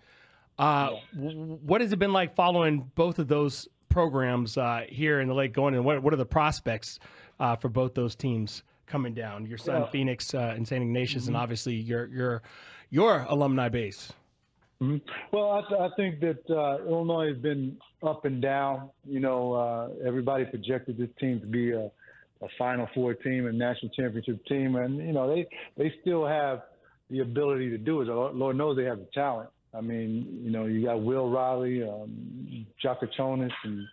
Speaker 15: What has it been like following both of those programs here in the Lake going, and what are the prospects for both those teams coming down? Your son Phoenix and St. Ignatius, and obviously your alumni base.
Speaker 12: Well, I think that Illinois has been up and down. You know, everybody projected this team to be a Final Four team and national championship team, and you know they still have the ability to do it. Lord knows they have the talent. I mean, you know, you got Will Riley, Jakachonis, and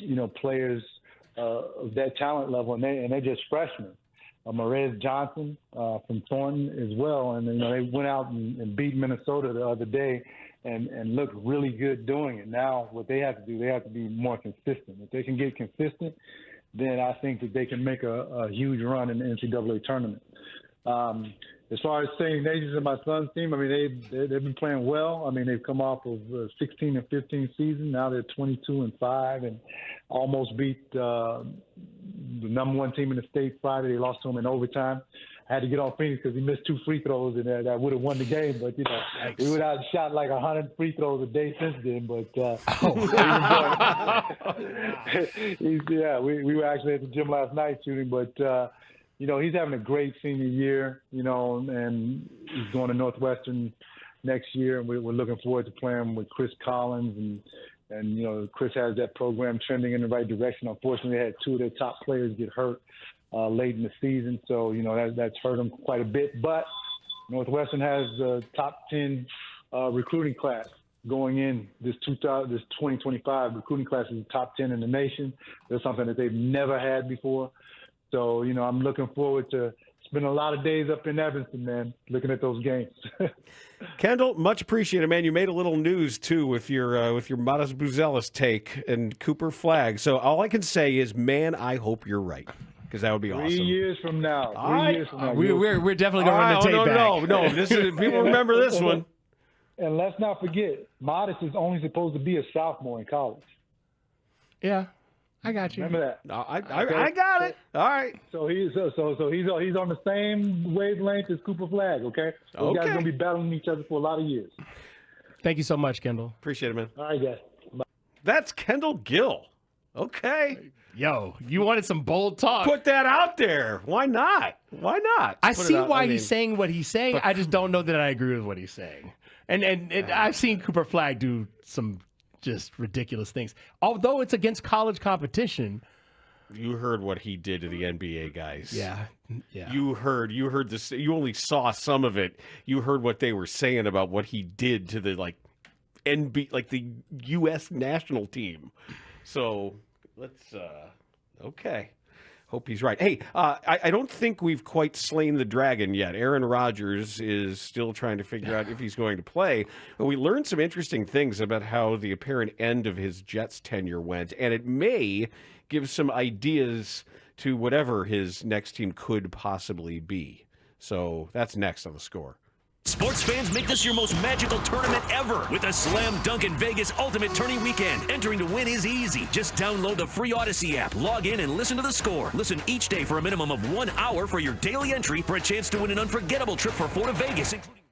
Speaker 12: you know, players of that talent level, and they're just freshmen. Marez Johnson from Thornton as well, and you know, they went out and beat Minnesota the other day, and looked really good doing it. Now, what they have to do, they have to be more consistent. If they can get consistent, then I think that they can make a huge run in the NCAA tournament. As far as St. Ignatius and my son's team, I mean, they've been playing well. I mean, they've come off of 16-15 season. Now they're 22-5 and almost beat the number 1 team in the state Friday. They lost to them in overtime. I had to get on Phoenix because he missed 2 free throws in there that would have won the game. But, you know, we would have shot like 100 free throws a day since then. But, yeah, we were actually at the gym last night shooting. But, you know, he's having a great senior year, you know, and he's going to Northwestern next year. And we're looking forward to playing with Chris Collins. And, you know, Chris has that program trending in the right direction. Unfortunately, they had 2 of their top players get hurt late in the season. So, you know, that's hurt them quite a bit. But Northwestern has the top 10 recruiting class going in. This 2025 recruiting class is the top 10 in the nation. That's something that they've never had before. So, you know, I'm looking forward to spending a lot of days up in Evanston, man, looking at those games.
Speaker 14: Kendall, much appreciated, man. You made a little news too with your Modest Buzelis take and Cooper Flagg. So all I can say is, man, I hope you're right, because that would be awesome.
Speaker 12: 3 years from now.
Speaker 15: We're definitely going to run the tape back.
Speaker 14: No. This is, people remember this one.
Speaker 12: And let's not forget, Modest is only supposed to be a sophomore in college.
Speaker 15: Yeah. I got you.
Speaker 12: Remember that?
Speaker 14: I got it. All right.
Speaker 12: So he's on the same wavelength as Cooper Flagg. Okay. Those guys are gonna be battling each other for a lot of years.
Speaker 15: Thank you so much, Kendall.
Speaker 14: Appreciate it, man.
Speaker 12: All right, guys. Bye.
Speaker 14: That's Kendall Gill. Okay.
Speaker 15: Yo, you wanted some bold talk.
Speaker 14: Put that out there. Why not? Why not?
Speaker 15: I see why he's saying what he's saying. I just don't know that I agree with what he's saying. And I've seen Cooper Flagg do some just ridiculous things. Although it's against college competition.
Speaker 14: You heard what he did to the NBA guys.
Speaker 15: Yeah.
Speaker 14: You heard this. You only saw some of it. You heard what they were saying about what he did to the the U.S. national team. So let's okay. Hope he's right. Hey, I don't think we've quite slain the dragon yet. Aaron Rodgers is still trying to figure out if he's going to play. But we learned some interesting things about how the apparent end of his Jets tenure went, and it may give some ideas to whatever his next team could possibly be. So that's next on The Score.
Speaker 16: Sports fans, make this your most magical tournament ever with a Slam Dunk in Vegas Ultimate Tourney Weekend. Entering to win is easy. Just download the free Odyssey app, log in, and listen to The Score. Listen each day for a minimum of 1 hour for your daily entry for a chance to win an unforgettable trip for 4 to Vegas, including...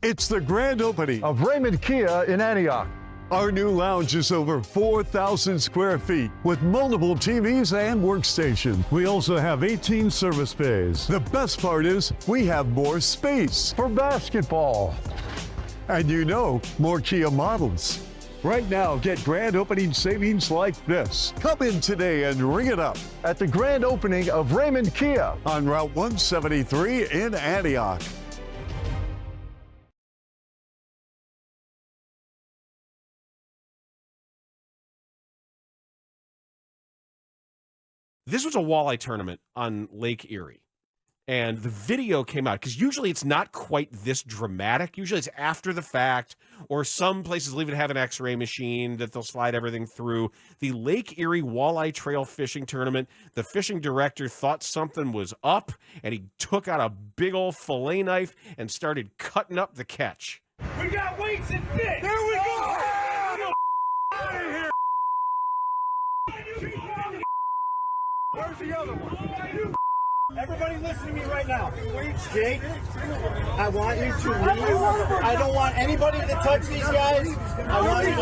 Speaker 9: It's the grand opening of Raymond Kia in Antioch. Our new lounge is over 4,000 square feet with multiple TVs and workstations. We also have 18 service bays. The best part is we have more space for basketball. And more Kia models. Right now, get grand opening savings like this. Come in today and ring it up at the grand opening of Raymond Kia on Route 173 in Antioch.
Speaker 7: This was a walleye tournament on Lake Erie. And the video came out, because usually it's not quite this dramatic. Usually it's after the fact, or some places will even have an x-ray machine that they'll slide everything through. The Lake Erie Walleye Trail Fishing Tournament, the fishing director thought something was up, and he took out a big old fillet knife and started cutting up the catch.
Speaker 3: We got weights and fish! There we go! Out of here! Where's the other one? Everybody listen to me right now. Jake, I want you to leave. I don't want anybody to touch these guys. I want you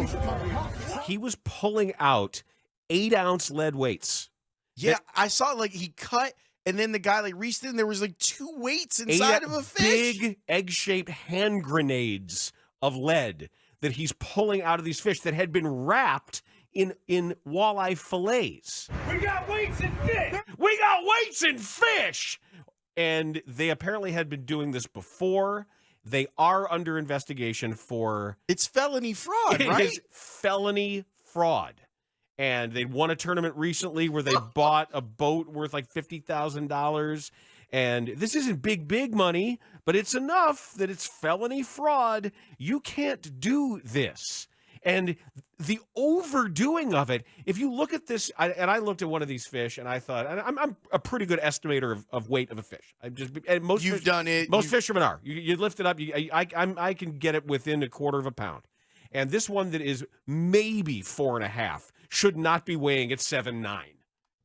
Speaker 3: to leave.
Speaker 7: He was pulling out 8-ounce lead weights.
Speaker 6: Yeah, I saw he cut, and then the guy reached in. There was 2 weights inside of a fish.
Speaker 7: Big egg-shaped hand grenades of lead that he's pulling out of these fish that had been wrapped in walleye fillets.
Speaker 3: We got weights and fish!
Speaker 7: We got weights and fish! And they apparently had been doing this before. They are under investigation for...
Speaker 6: It's felony fraud,
Speaker 7: It
Speaker 6: right?
Speaker 7: is felony fraud. And they won a tournament recently where they bought a boat worth $50,000. And this isn't big money, but it's enough that it's felony fraud. You can't do this. And the overdoing of it, if you look at this, I looked at one of these fish, and I thought, and I'm a pretty good estimator of weight of a fish.
Speaker 6: You've done it.
Speaker 7: Most fishermen are. You lift it up. I can get it within a quarter of a pound. And this one that is maybe 4.5 should not be weighing at 7.9.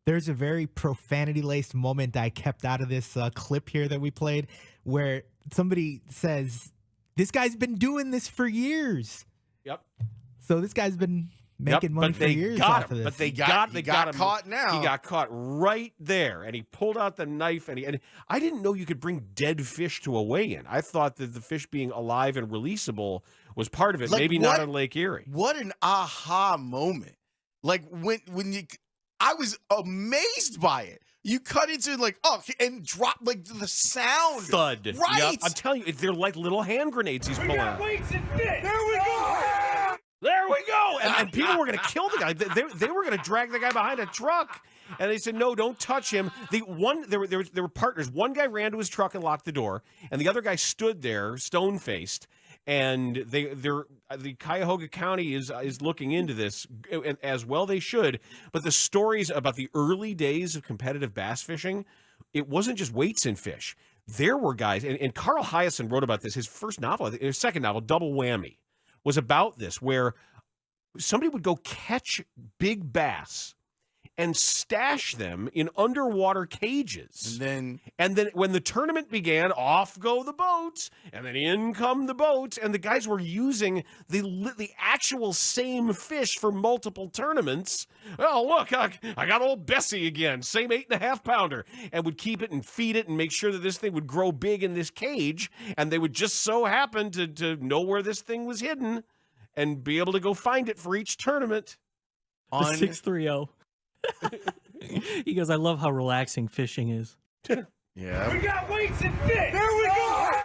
Speaker 4: There's a very profanity-laced moment I kept out of this clip here that we played, where somebody says, "This guy's been doing this for years."
Speaker 7: Yep.
Speaker 4: So this guy's been making money for years off of this.
Speaker 7: But they got him
Speaker 6: caught now.
Speaker 7: He got caught right there, and he pulled out the knife, and I didn't know you could bring dead fish to a weigh-in. I thought that the fish being alive and releasable was part of it. Maybe not on Lake Erie.
Speaker 6: What an aha moment! When you, I was amazed by it. You cut into and drop the sound
Speaker 7: thud.
Speaker 6: Right.
Speaker 7: Yep. I'm telling you, they're like little hand grenades he's pulling out.
Speaker 3: Weights and fish. There we go.
Speaker 7: There we go. And people were going to kill the guy. They were going to drag the guy behind a truck. And they said, no, don't touch him. There were partners. One guy ran to his truck and locked the door. And the other guy stood there, stone-faced. And the Cuyahoga County is looking into this, as well they should. But the stories about the early days of competitive bass fishing, it wasn't just weights and fish. There were guys, and Carl Hyacin wrote about this. His first novel, his second novel, Double Whammy, was about this, where somebody would go catch big bass and stash them in underwater cages. And then when the tournament began, off go the boats, and then in come the boats, and the guys were using the actual same fish for multiple tournaments. Oh, look, I got old Bessie again, same 8.5 pounder, and would keep it and feed it and make sure that this thing would grow big in this cage, and they would just so happen to know where this thing was hidden and be able to go find it for each tournament.
Speaker 18: The 630. He goes, I love how relaxing fishing is.
Speaker 6: Yeah.
Speaker 3: We got weights and fish. There we go.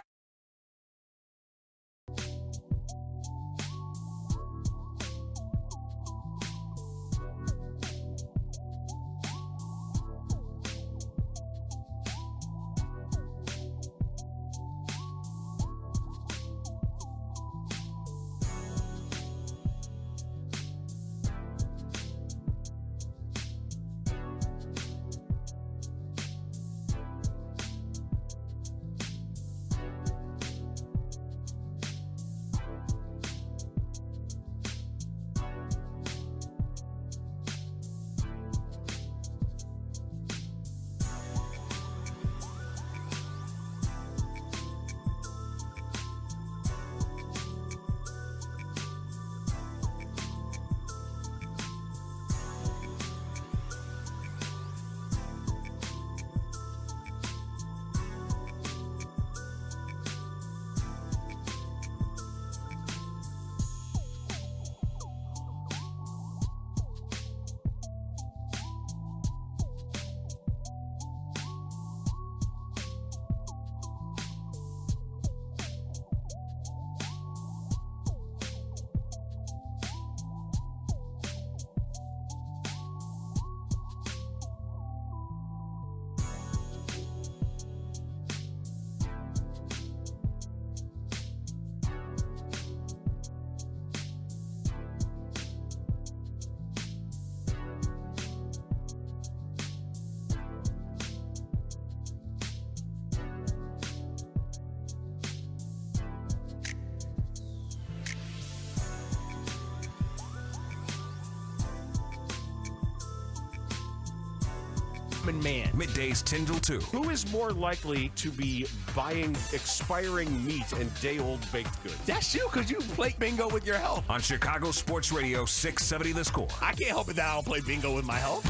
Speaker 15: common man.
Speaker 1: Middays 10 till 2.
Speaker 7: Who is more likely to be buying expiring meat and day-old baked goods?
Speaker 15: That's you, because you play bingo with your health.
Speaker 1: On Chicago Sports Radio 670 The Score.
Speaker 15: I can't help it that I don't play bingo with my health.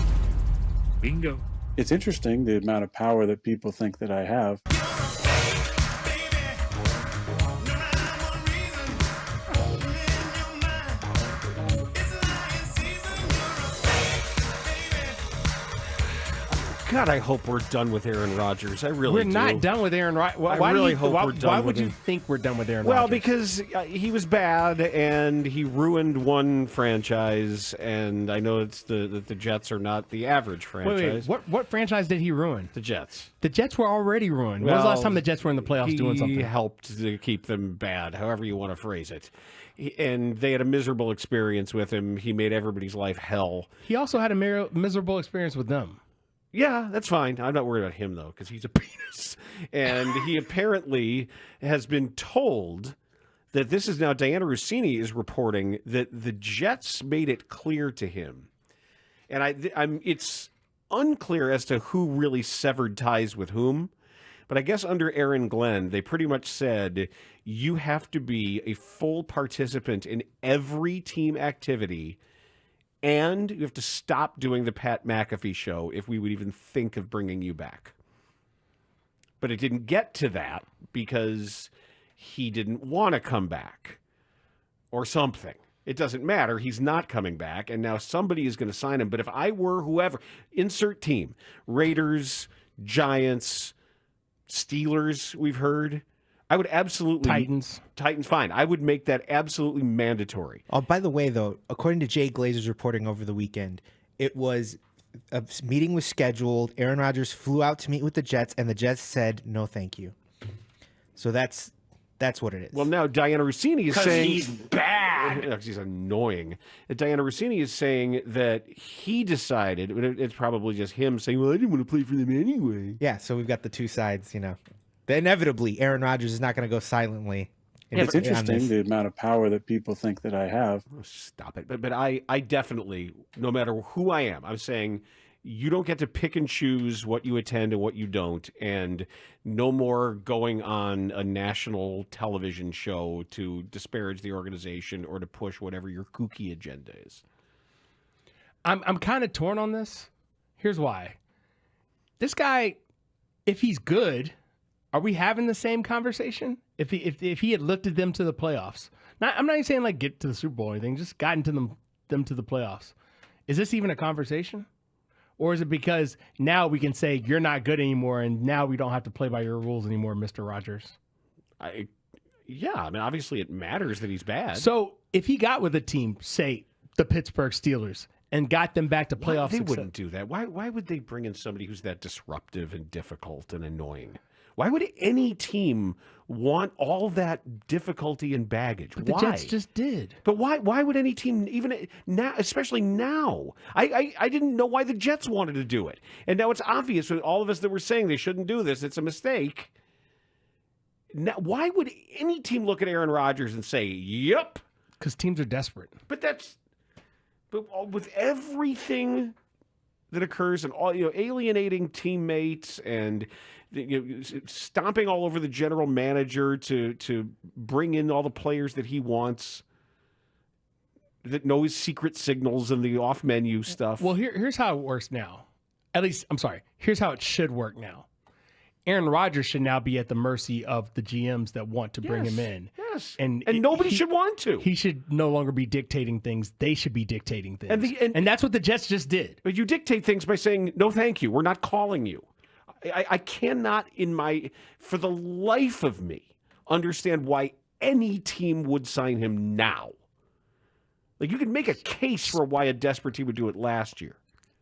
Speaker 17: Bingo.
Speaker 8: It's interesting the amount of power that people think that I have.
Speaker 7: God, I hope we're done with Aaron Rodgers. I really
Speaker 15: We're
Speaker 7: do.
Speaker 15: not done with Aaron Rodgers.
Speaker 7: I really hope we're done
Speaker 15: Why
Speaker 7: with
Speaker 15: would you
Speaker 7: him.
Speaker 15: think we're done with Aaron
Speaker 7: Well,
Speaker 15: Rodgers?
Speaker 7: because he was bad and he ruined one franchise, and I know it's the Jets are not the average franchise.
Speaker 15: Wait, what franchise did he ruin?
Speaker 7: The Jets.
Speaker 15: The Jets were already ruined. When was the last time the Jets were in the playoffs doing something?
Speaker 7: He helped to keep them bad, however you want to phrase it. And they had a miserable experience with him. He made everybody's life hell.
Speaker 15: He also had a miserable experience with them.
Speaker 7: Yeah, that's fine. I'm not worried about him, though, because he's a penis. And he apparently has been told that this is now Diana Rossini is reporting that the Jets made it clear to him. And it's unclear as to who really severed ties with whom. But I guess under Aaron Glenn, they pretty much said you have to be a full participant in every team activity, and you have to stop doing the Pat McAfee show if we would even think of bringing you back. But it didn't get to that because he didn't want to come back or something. It doesn't matter. He's not coming back, and now somebody is going to sign him. But if I were whoever, insert team, Raiders, Giants, Steelers, we've heard, I would absolutely...
Speaker 15: Titans,
Speaker 7: fine. I would make that absolutely mandatory.
Speaker 4: Oh, by the way, though, according to Jay Glazer's reporting over the weekend, it was a meeting was scheduled. Aaron Rodgers flew out to meet with the Jets, and the Jets said, no, thank you. So that's what it is.
Speaker 7: Well, now Diana Rossini is saying...
Speaker 4: he's bad.
Speaker 7: He's annoying. Diana Rossini is saying that he decided, it's probably just him saying, well, I didn't want to play for them anyway.
Speaker 4: Yeah, so we've got the two sides, you know. Inevitably, Aaron Rodgers is not going to go silently.
Speaker 8: It's interesting the amount of power that people think that I have.
Speaker 7: Stop it. But I definitely, no matter who I am, I'm saying you don't get to pick and choose what you attend and what you don't, and no more going on a national television show to disparage the organization or to push whatever your kooky agenda is.
Speaker 15: I'm kind of torn on this. Here's why. This guy, if he's good, are we having the same conversation? If he had lifted them to the playoffs, I'm not even saying like get to the Super Bowl or anything, just gotten to them to the playoffs. Is this even a conversation? Or is it because now we can say you're not good anymore and now we don't have to play by your rules anymore, Mr. Rodgers?
Speaker 7: Yeah, I mean, obviously it matters that he's bad.
Speaker 15: So if he got with a team, say the Pittsburgh Steelers, and got them back to playoff
Speaker 7: They
Speaker 15: success.
Speaker 7: wouldn't do that. Why would they bring in somebody who's that disruptive and difficult and annoying? Why would any team want all that difficulty and baggage?
Speaker 15: But the Jets just did.
Speaker 7: But why would any team, even now, especially now? I didn't know why the Jets wanted to do it. And now it's obvious with all of us that were saying they shouldn't do this. It's a mistake. Now, why would any team look at Aaron Rodgers and say, yep?
Speaker 15: Because teams are desperate.
Speaker 7: But with everything that occurs and all, alienating teammates and stomping all over the general manager to bring in all the players that he wants, that know his secret signals and the off menu stuff.
Speaker 15: Well, here's how it works now. At least, I'm sorry. Here's how it should work now. Aaron Rodgers should now be at the mercy of the GMs that want to bring him in.
Speaker 7: Yes.
Speaker 15: And
Speaker 7: nobody should want to.
Speaker 15: He should no longer be dictating things. They should be dictating things. And that's what the Jets just did.
Speaker 7: But you dictate things by saying, no, thank you. We're not calling you. I cannot, for the life of me, understand why any team would sign him now. Like, you could make a case for why a desperate team would do it last year.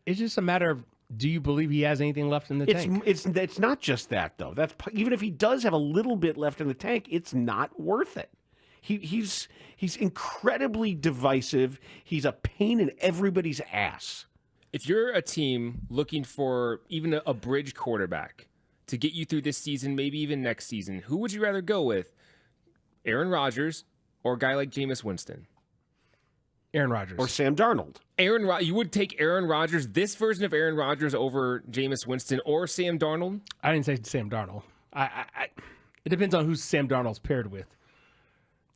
Speaker 15: It's just a matter of, do you believe he has anything left in the tank?
Speaker 7: It's not just that, though. Even if he does have a little bit left in the tank, it's not worth it. He's incredibly divisive. He's a pain in everybody's ass.
Speaker 19: If you're a team looking for even a bridge quarterback to get you through this season, maybe even next season, who would you rather go with? Aaron Rodgers or a guy like Jameis Winston?
Speaker 15: Aaron Rodgers.
Speaker 14: Or Sam Darnold.
Speaker 19: You would take Aaron Rodgers, this version of Aaron Rodgers, over Jameis Winston or Sam Darnold?
Speaker 15: I didn't say Sam Darnold. It depends on who Sam Darnold's paired with.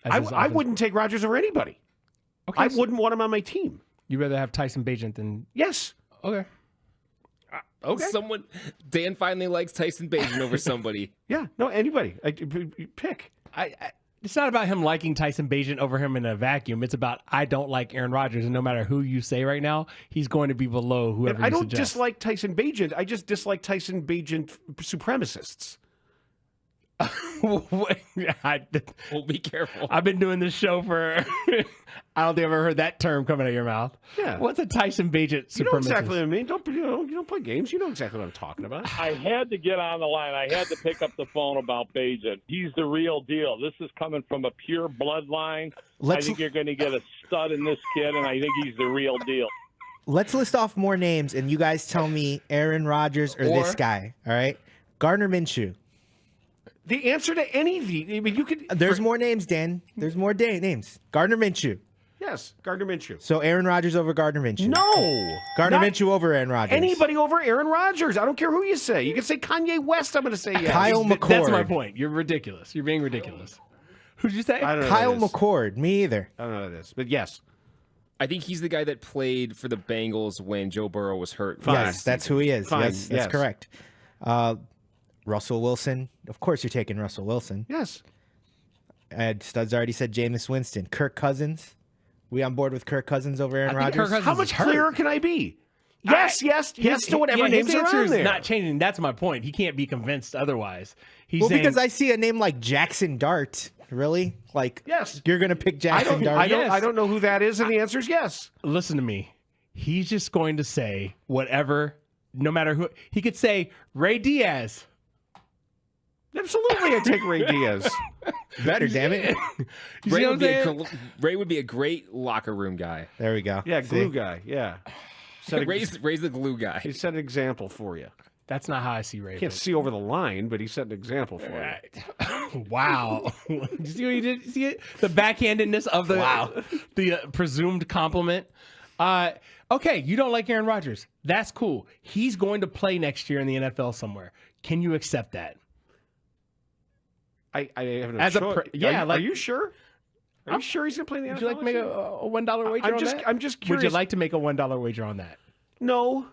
Speaker 14: I wouldn't take Rodgers over anybody.
Speaker 15: Okay,
Speaker 14: I wouldn't want him on my team.
Speaker 15: You'd rather have Tyson Bagent than...
Speaker 14: Yes.
Speaker 15: Okay.
Speaker 19: Okay. Dan finally likes Tyson Bagent over somebody.
Speaker 14: Yeah, no, anybody. Pick.
Speaker 15: It's not about him liking Tyson Bagent over him in a vacuum. It's about I don't like Aaron Rodgers, and no matter who you say right now, he's going to be below whoever you
Speaker 14: I don't
Speaker 15: suggest.
Speaker 14: dislike Tyson Bagent. I just dislike Tyson Bagent supremacists.
Speaker 19: Well, be careful.
Speaker 15: I've been doing this show for... I don't think I've ever heard that term coming out of your mouth.
Speaker 14: Yeah.
Speaker 15: What's a Tyson Bagent supremacist?
Speaker 14: You know exactly what I mean. You don't play games. You know exactly what I'm talking about.
Speaker 13: I had to get on the line. I had to pick up the phone about Bagent. He's the real deal. This is coming from a pure bloodline. I think you're going to get a stud in this kid, and I think he's the real deal.
Speaker 4: Let's list off more names, and you guys tell me Aaron Rodgers or this guy. All right, Gardner Minshew.
Speaker 14: The answer to any of these, I mean, you could.
Speaker 4: There's more names, Dan. There's more names. Gardner Minshew.
Speaker 14: Yes, Gardner Minshew.
Speaker 4: So Aaron Rodgers over Gardner Minshew.
Speaker 14: No.
Speaker 4: Gardner
Speaker 14: Not
Speaker 4: Minshew over Aaron Rodgers.
Speaker 14: Anybody over Aaron Rodgers. I don't care who you say. You can say Kanye West. I'm going to say yes.
Speaker 4: Kyle McCord.
Speaker 15: That's my point. You're ridiculous. You're being ridiculous. Who'd you say?
Speaker 14: I don't know
Speaker 4: Kyle
Speaker 14: who that is.
Speaker 4: McCord. Me either.
Speaker 14: I don't know who that is, but yes.
Speaker 19: I think he's the guy that played for the Bengals when Joe Burrow was hurt.
Speaker 4: Yes, that's who he is.
Speaker 14: Fine,
Speaker 4: Yes, that's correct. Russell Wilson. Of course you're taking Russell Wilson.
Speaker 14: Yes.
Speaker 4: Ed Studs already said Jameis Winston. Kirk Cousins. We on board with Kirk Cousins over Aaron Rodgers?
Speaker 14: How much clearer can I be? Yes to whatever names are
Speaker 15: answer
Speaker 14: on
Speaker 15: is
Speaker 14: there.
Speaker 15: not changing. That's my point. He can't be convinced otherwise. He's
Speaker 4: Well,
Speaker 15: saying,
Speaker 4: because I see a name like Jackson Dart. Really? Like,
Speaker 14: yes,
Speaker 4: you're going to pick Jackson Dart?
Speaker 14: I don't know who that is, and the answer is yes.
Speaker 15: Listen to me. He's just going to say whatever, no matter who. He could say Ray Diaz.
Speaker 14: Absolutely, I take Ray Diaz.
Speaker 4: Better, damn it.
Speaker 19: Ray would be a great locker room guy.
Speaker 4: There we go.
Speaker 14: Yeah, glue guy. Yeah.
Speaker 19: Ray's the glue guy.
Speaker 14: He set an example for you.
Speaker 15: That's not how I see Ray.
Speaker 14: Can't see over the line, but he set an example for you.
Speaker 15: Wow. Did you see what he did? See it? The backhandedness of the presumed compliment. Okay, you don't like Aaron Rodgers. That's cool. He's going to play next year in the NFL somewhere. Can you accept that?
Speaker 14: I have no
Speaker 15: As a
Speaker 14: choice.
Speaker 15: are
Speaker 14: you sure? Are you sure he's going to play in the NFL?
Speaker 15: Would you like to make a $1 wager on that?
Speaker 14: I'm just curious.
Speaker 15: Would you like to make a $1 wager on that?
Speaker 14: No.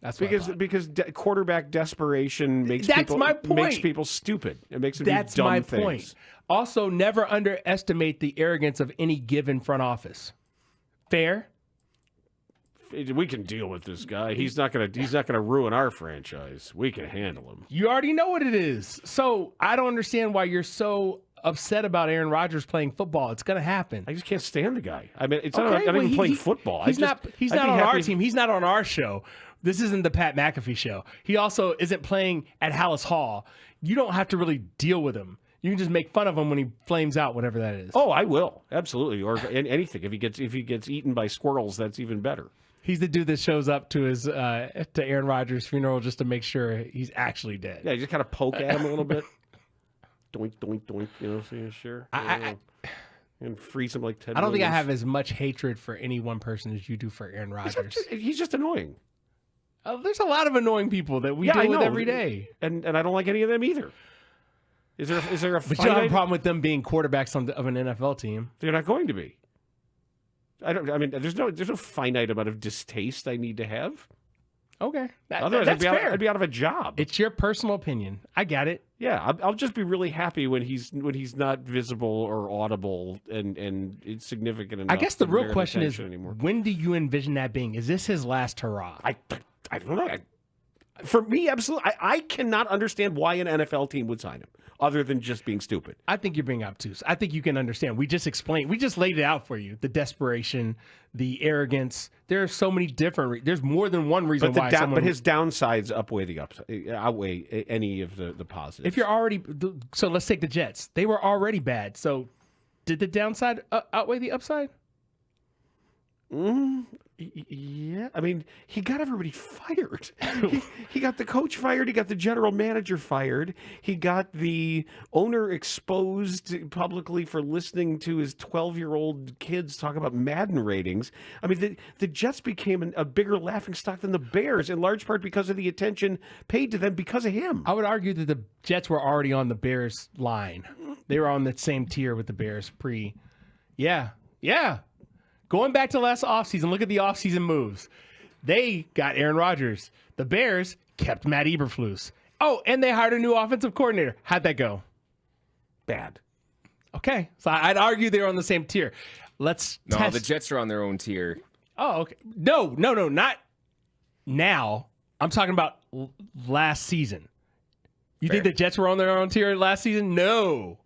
Speaker 15: That's
Speaker 14: because quarterback desperation makes people stupid. It makes them
Speaker 15: That's
Speaker 14: do dumb
Speaker 15: my
Speaker 14: things.
Speaker 15: point. Also, never underestimate the arrogance of any given front office. Fair?
Speaker 14: We can deal with this guy. He's not gonna ruin our franchise. We can handle him.
Speaker 15: You already know what it is. So I don't understand why you're so upset about Aaron Rodgers playing football. It's going to happen.
Speaker 14: I just can't stand the guy. I mean, it's
Speaker 15: Okay,
Speaker 14: not even playing football.
Speaker 15: He's not on our team.
Speaker 14: He's
Speaker 15: He's not on our show. This isn't the Pat McAfee show. He also isn't playing at Haugh. You don't have to really deal with him. You can just make fun of him when he flames out, whatever that is.
Speaker 14: Oh, I will absolutely, or anything. If he gets eaten by squirrels, that's even better.
Speaker 15: He's the dude that shows up to his to Aaron Rodgers' funeral just to make sure he's actually dead.
Speaker 14: Yeah, you just kind of poke at him a little bit. Doink, doink, doink. You know, so sure. And freeze him like 10
Speaker 15: I don't think I
Speaker 14: millions.
Speaker 15: have as much hatred for any one person as you do for Aaron Rodgers.
Speaker 14: He's just annoying.
Speaker 15: There's a lot of annoying people that we
Speaker 14: I
Speaker 15: deal with
Speaker 14: know.
Speaker 15: every day.
Speaker 14: And I don't like any of them either. Is there a
Speaker 15: But you don't have a problem with them being quarterbacks of an NFL team.
Speaker 14: They're not going to be. I mean, there's no finite amount of distaste I need to have.
Speaker 15: Okay,
Speaker 14: Otherwise,
Speaker 15: that's fair.
Speaker 14: I'd be out of a job.
Speaker 15: It's your personal opinion. I got it.
Speaker 14: Yeah, I'll just be really happy when he's not visible or audible and it's significant enough.
Speaker 15: I guess the
Speaker 14: to
Speaker 15: real
Speaker 14: bear
Speaker 15: question is,
Speaker 14: attention anymore.
Speaker 15: when do you envision that being? Is this his last hurrah?
Speaker 14: I don't know. For me, absolutely. I cannot understand why an NFL team would sign him, other than just being stupid.
Speaker 15: I think you're being obtuse. I think you can understand. We just explained. We just laid it out for you. The desperation, the arrogance. There are so many different. There's more than one reason why.
Speaker 14: But his downsides outweigh any of the positives.
Speaker 15: If you're already, so let's take the Jets. They were already bad. So, did the downside outweigh the upside?
Speaker 14: Yeah, I mean, he got everybody fired. He got the coach fired. He got the general manager fired. He got the owner exposed publicly for listening to his 12-year-old kids talk about Madden ratings. I mean, the Jets became a bigger laughingstock than the Bears, in large part because of the attention paid to them because of him.
Speaker 15: I would argue that the Jets were already on the Bears line. They were on the same tier with the Bears Yeah. Going back to last offseason, look at the offseason moves. They got Aaron Rodgers. The Bears kept Matt Eberflus. Oh, and they hired a new offensive coordinator. How'd that go?
Speaker 14: Bad.
Speaker 15: Okay. So I'd argue they're on the same tier.
Speaker 19: The Jets are on their own tier.
Speaker 15: Oh, okay. No, not now. I'm talking about last season. You think the Jets were on their own tier last season? No.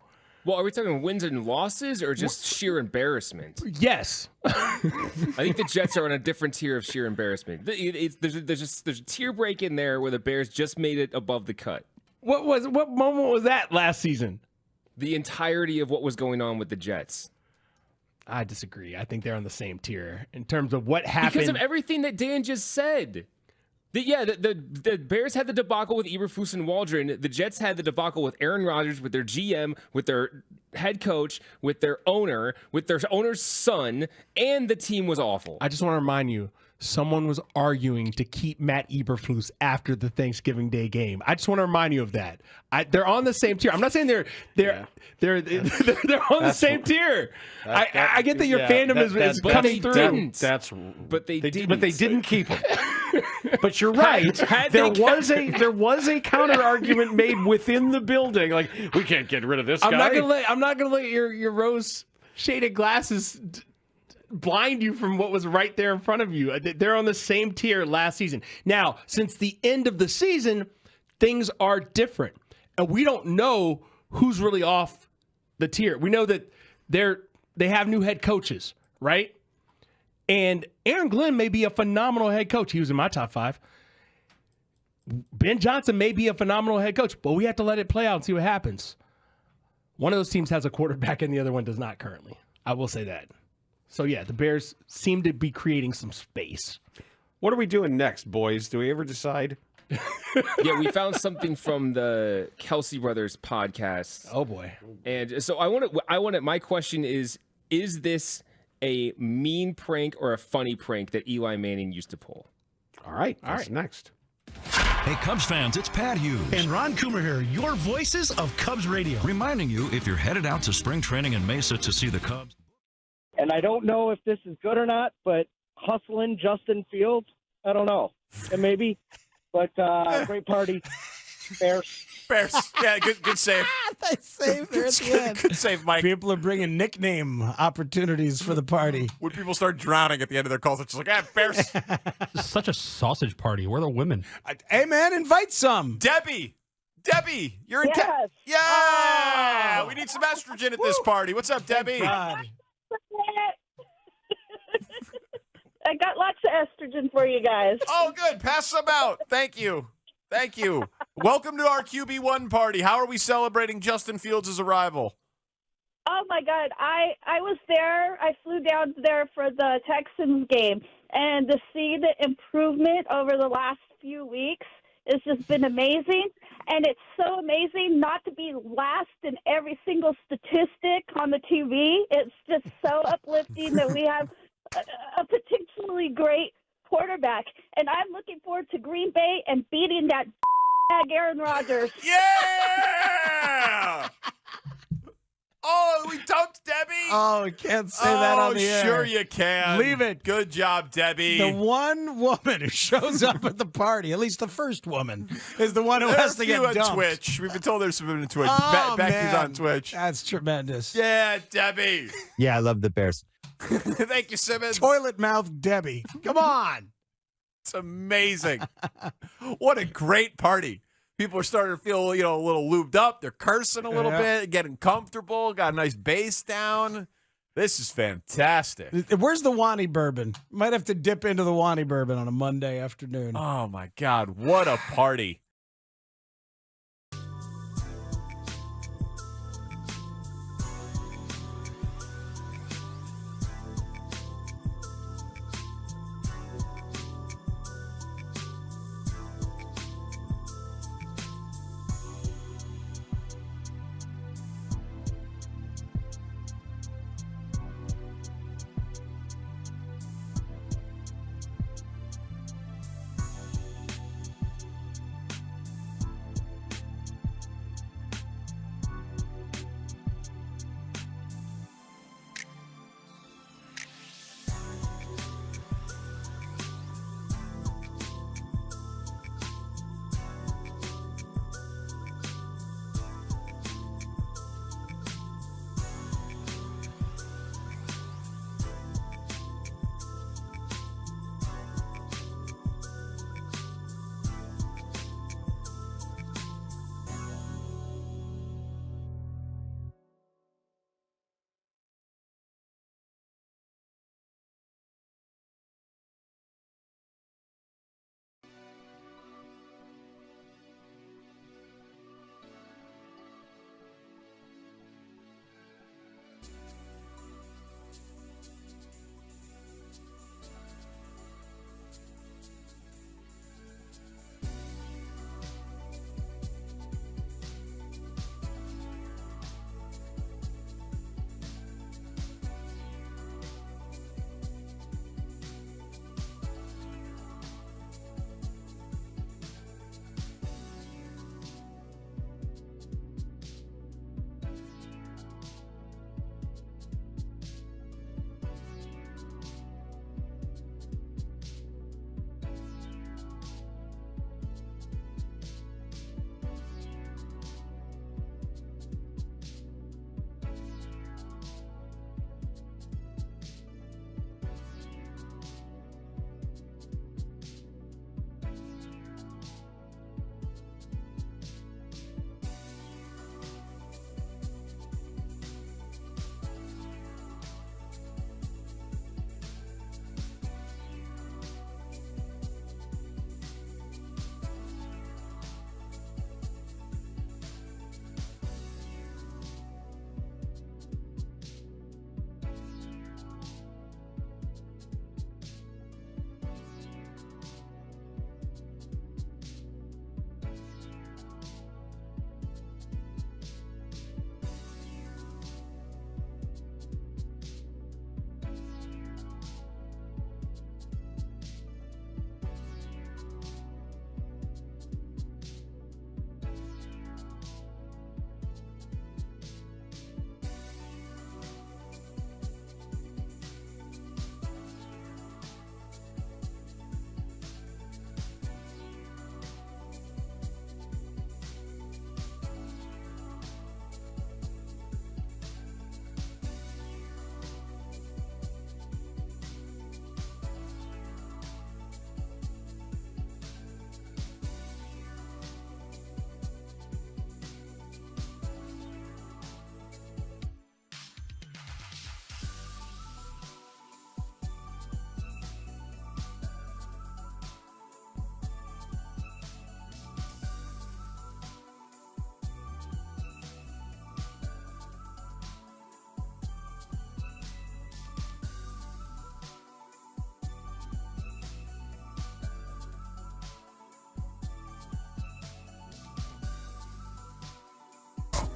Speaker 19: Well, are we talking wins and losses or just sheer embarrassment?
Speaker 15: Yes.
Speaker 19: I think the Jets are on a different tier of sheer embarrassment. There's a tier break in there where the Bears just made it above the cut.
Speaker 15: What moment was that last season?
Speaker 19: The entirety of what was going on with the Jets.
Speaker 15: I disagree. I think they're on the same tier in terms of what happened.
Speaker 19: Because of everything that Dan just said. The Bears had the debacle with Eberflus and Waldron. The Jets had the debacle with Aaron Rodgers, with their GM, with their head coach, with their owner's son, and the team was awful.
Speaker 15: I just want to remind you, someone was arguing to keep Matt Eberflus after the Thanksgiving Day game. I just want to remind you of that. They're on the same tier. I'm not saying they're on the same tier. I get that your fandom is coming through.
Speaker 19: But they
Speaker 14: didn't keep him. But you're right. There was a counter argument made within the building. Like, we can't get rid of this guy.
Speaker 15: I'm not gonna let your rose shaded glasses blind you from what was right there in front of you. They're on the same tier last season. Now, since the end of the season, things are different, and we don't know who's really off the tier. We know that they have new head coaches, right? And Aaron Glenn may be a phenomenal head coach. He was in my top 5. Ben Johnson may be a phenomenal head coach, but we have to let it play out and see what happens. One of those teams has a quarterback and the other one does not currently. I will say that. So, yeah, the Bears seem to be creating some space.
Speaker 14: What are we doing next, boys? Do we ever decide?
Speaker 19: Yeah, we found something from the Kelsey Brothers podcast.
Speaker 15: Oh, boy.
Speaker 19: And so my question is this a mean prank or a funny prank that Eli Manning used to pull?
Speaker 14: All right. Next.
Speaker 20: Hey, Cubs fans, it's Pat Hughes.
Speaker 21: And Ron Coomer here, your voices of Cubs radio.
Speaker 20: Reminding you, if you're headed out to spring training in Mesa to see the Cubs.
Speaker 22: And I don't know if this is good or not, but hustling Justin Fields, I don't know. And maybe, but great party. Bears.
Speaker 6: Yeah, good save.
Speaker 10: They saved there at the end.
Speaker 6: Good save, Mike.
Speaker 10: People are bringing nickname opportunities for the party.
Speaker 6: When people start drowning at the end of their calls, it's just like, Bears.
Speaker 23: This is such a sausage party. Where are the women?
Speaker 10: Hey, man, invite some.
Speaker 6: Debbie, you're in
Speaker 22: Yes.
Speaker 6: Yeah! We need some estrogen at this party. What's up, Debbie?
Speaker 22: I got lots of estrogen for you guys.
Speaker 6: Oh, good. Pass some out. Thank you. Welcome to our QB1 party. How are we celebrating Justin Fields' arrival?
Speaker 22: Oh, my God. I was there. I flew down there for the Texans game. And to see the improvement over the last few weeks has just been amazing. And it's so amazing not to be last in every single statistic on the TV. It's just so uplifting that we have a potentially great quarterback. And I'm looking forward to Green Bay and beating that Aaron Rodgers.
Speaker 6: Yeah! Oh, we dumped Debbie?
Speaker 10: Oh, can't say that on the air.
Speaker 6: Sure you can.
Speaker 10: Leave it.
Speaker 6: Good job, Debbie.
Speaker 10: The one woman who shows up at the party, at least the first woman, is the one who has to get dumped.
Speaker 6: On Twitch. We've been told there's some on Twitch.
Speaker 10: Oh,
Speaker 6: Becky's
Speaker 10: man.
Speaker 6: on Twitch.
Speaker 10: That's tremendous.
Speaker 6: Yeah, Debbie.
Speaker 24: Yeah, I love the Bears.
Speaker 6: Thank you, Simmons.
Speaker 10: Toilet mouth Debbie. Come on.
Speaker 6: It's amazing. What a great party. People are starting to feel, a little lubed up. They're cursing a little bit, getting comfortable, got a nice bass down. This is fantastic.
Speaker 10: Where's the Wani bourbon? Might have to dip into the Wani bourbon on a Monday afternoon.
Speaker 6: Oh, my God. What a party.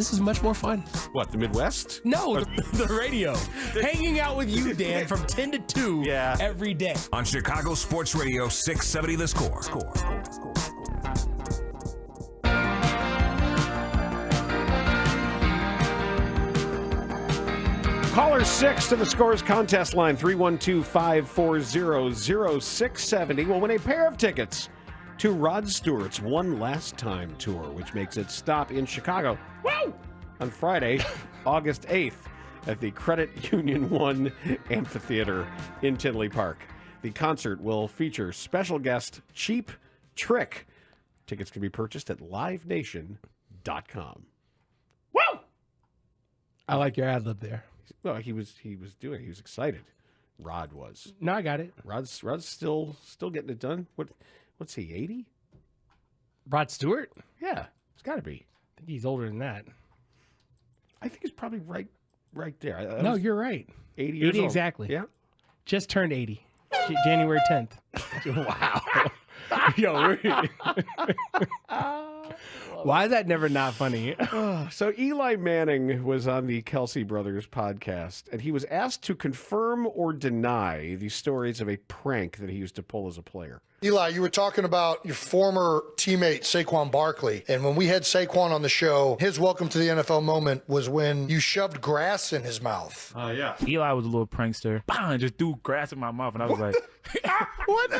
Speaker 15: This is much more fun.
Speaker 7: What, the Midwest?
Speaker 15: No, the radio. Hanging out with you, Dan, from 10 to 2 every day.
Speaker 1: On Chicago Sports Radio 670 The Score.
Speaker 14: Caller 6 to the Scores contest line, 312-540-0670 will win a pair of tickets to Rod Stewart's One Last Time tour, which makes its stop in Chicago on Friday, August 8th at the Credit Union 1 Amphitheater in Tinley Park. The concert will feature special guest Cheap Trick. Tickets can be purchased at livenation.com.
Speaker 15: I like your ad lib there.
Speaker 14: Well, he was excited. Rod was.
Speaker 15: No, I got it.
Speaker 14: Rod's still getting it done. What's he, 80?
Speaker 15: Rod Stewart?
Speaker 14: Yeah, it's got to be.
Speaker 15: I think he's older than that.
Speaker 14: I think he's probably right there.
Speaker 15: No, you're right.
Speaker 14: 80 years old.
Speaker 15: Exactly.
Speaker 14: Yeah.
Speaker 15: Just turned 80. January 10th.
Speaker 14: Wow.
Speaker 15: Yo, why is that never not funny?
Speaker 14: So Eli Manning was on the Kelsey Brothers podcast, and he was asked to confirm or deny the stories of a prank that he used to pull as a player.
Speaker 2: Eli, you were talking about your former teammate, Saquon Barkley. And when we had Saquon on the show, his welcome to the NFL moment was when you shoved grass in his mouth.
Speaker 5: Yeah. Eli was a little prankster. Bang, just threw grass in my mouth. And I was like,
Speaker 2: What?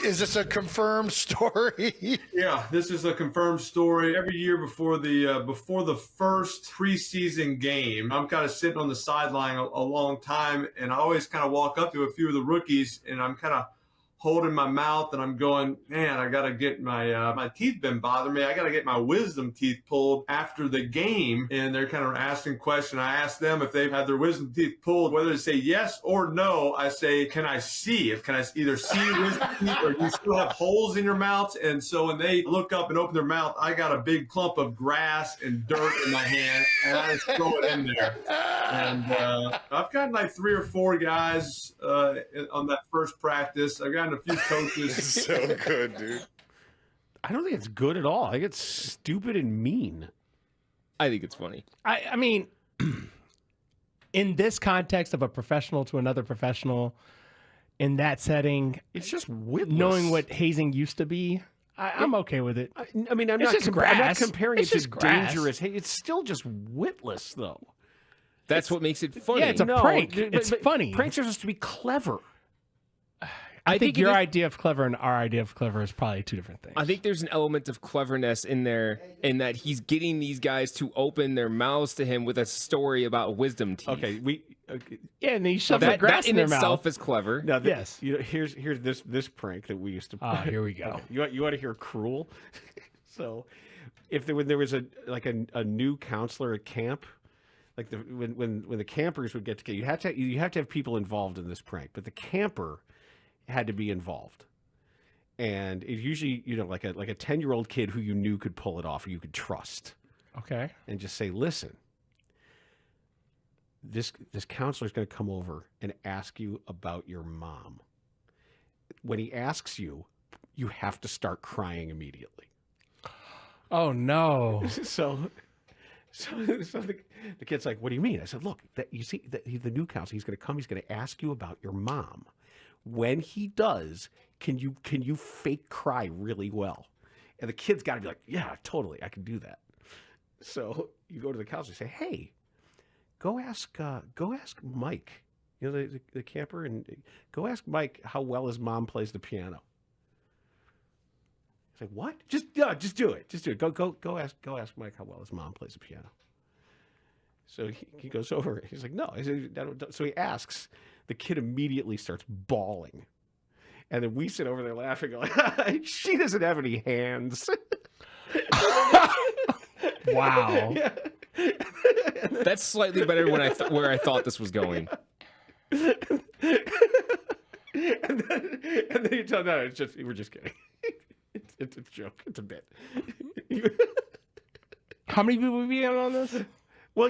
Speaker 2: Is this a confirmed story?
Speaker 5: yeah, this is a confirmed story. Every year before the first preseason game, I'm kind of sitting on the sideline a long time, and I always kind of walk up to a few of the rookies, and I'm kind of holding my mouth, and I'm going, man, I got to get my teeth been bothering me. I got to get my wisdom teeth pulled after the game. And they're kind of asking questions. I ask them if they've had their wisdom teeth pulled, whether to say yes or no. I say, can I see? Can I either see wisdom teeth, or do you still have holes in your mouth? And so when they look up and open their mouth, I got a big clump of grass and dirt in my hand, and I just throw it in there. And I've gotten like 3 or 4 guys on that first practice. I've gotten a few coaches.
Speaker 2: It's so good, dude.
Speaker 14: I don't think it's good at all. I think it's stupid and mean.
Speaker 19: I think it's funny.
Speaker 15: I mean, in this context of a professional to another professional, in that setting,
Speaker 14: it's just witless.
Speaker 15: Knowing what hazing used to be, I'm okay with it.
Speaker 14: I mean, I'm not comparing it to dangerous. Hey, it's still just witless, though.
Speaker 19: That's what makes it funny.
Speaker 15: Yeah, it's a prank. It's funny.
Speaker 14: Pranks are supposed to be clever.
Speaker 15: I think your idea of clever and our idea of clever is probably 2 different things.
Speaker 19: I think there's an element of cleverness in there, in that he's getting these guys to open their mouths to him with a story about wisdom teeth.
Speaker 14: Okay,
Speaker 15: yeah, and he shoved the grass in their mouth.
Speaker 19: That in itself is clever.
Speaker 14: Now,
Speaker 15: yes.
Speaker 14: You know, here's this prank that we used to.
Speaker 15: Oh, here we go.
Speaker 14: Okay. You want to hear cruel? So, when there was a new counselor at camp, like when the campers would get together, you have to have people involved in this prank, but the camper had to be involved, and it usually, like a 10-year-old kid who you knew could pull it off, or you could trust.
Speaker 15: Okay.
Speaker 14: And just say, listen, this counselor is going to come over and ask you about your mom. When he asks you, you have to start crying immediately.
Speaker 15: Oh no!
Speaker 14: So the kid's like, what do you mean? I said, look, you see that the new counselor, he's going to come, he's going to ask you about your mom. When he does, can you fake cry really well? And the kid's got to be like, yeah, totally, I can do that. So you go to the counselor and say, hey, go ask Mike, the camper, and go ask Mike how well his mom plays the piano. It's like, what? Just do it. Just do it. Go ask Mike how well his mom plays the piano. So he goes over. He's like, no. So he asks. The kid immediately starts bawling. And then we sit over there laughing, going, she doesn't have any hands.
Speaker 15: Wow.
Speaker 14: Yeah.
Speaker 19: That's slightly better where I thought this was going.
Speaker 14: And then you tell no, we're just kidding. It's a joke. It's a bit.
Speaker 15: How many people we have on this?
Speaker 14: Well,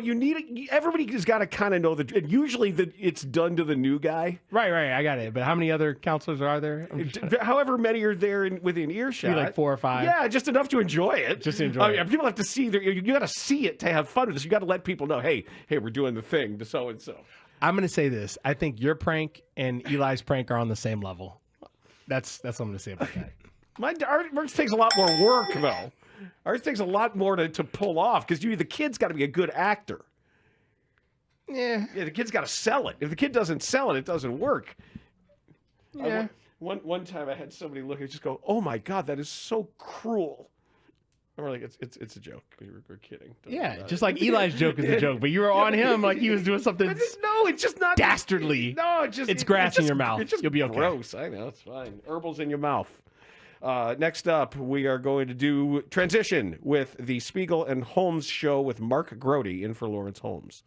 Speaker 14: everybody's got to kind of know and usually it's done to the new guy.
Speaker 15: Right. I got it. But how many other counselors are there?
Speaker 14: However many are there within earshot.
Speaker 15: Maybe like 4 or 5.
Speaker 14: Yeah, just enough to enjoy it.
Speaker 15: Just to enjoy it.
Speaker 14: People have to see. You got to see it to have fun with this. You got to let people know, hey, we're doing the thing to so and so.
Speaker 15: I'm going to say this. I think your prank and Eli's prank are on the same level. That's what I'm going to say about that.
Speaker 14: Ours takes a lot more work, though. Ours takes a lot more to pull off because the kid's got to be a good actor. Yeah, the kid's got to sell it. If the kid doesn't sell it, it doesn't work.
Speaker 15: Yeah.
Speaker 14: One time I had somebody look and just go, "Oh my God, that is so cruel." And we're like, "It's a joke. We're kidding."
Speaker 15: Yeah, just like Eli's joke is a joke, but you were on him like he was doing something.
Speaker 14: No, it's just not
Speaker 15: dastardly.
Speaker 14: No,
Speaker 15: it's grass in your mouth.
Speaker 14: It's just
Speaker 15: You'll be okay.
Speaker 14: Gross. I know, it's fine. Herbals in your mouth. Next up, we are going to do transition with the Spiegel and Holmes show with Mark Grody in for Lawrence Holmes.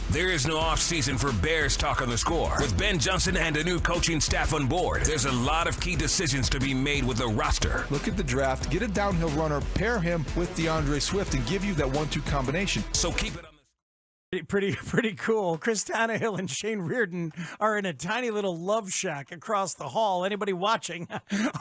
Speaker 1: There is no off-season for Bears Talk on the Score. With Ben Johnson and a new coaching staff on board, there's a lot of key decisions to be made with the roster.
Speaker 11: Look at the draft, get a downhill runner, pair him with DeAndre Swift, and give you that 1-2 combination.
Speaker 1: So keep it on.
Speaker 10: Pretty cool. Chris Tannehill and Shane Reardon are in a tiny little love shack across the hall. Anybody watching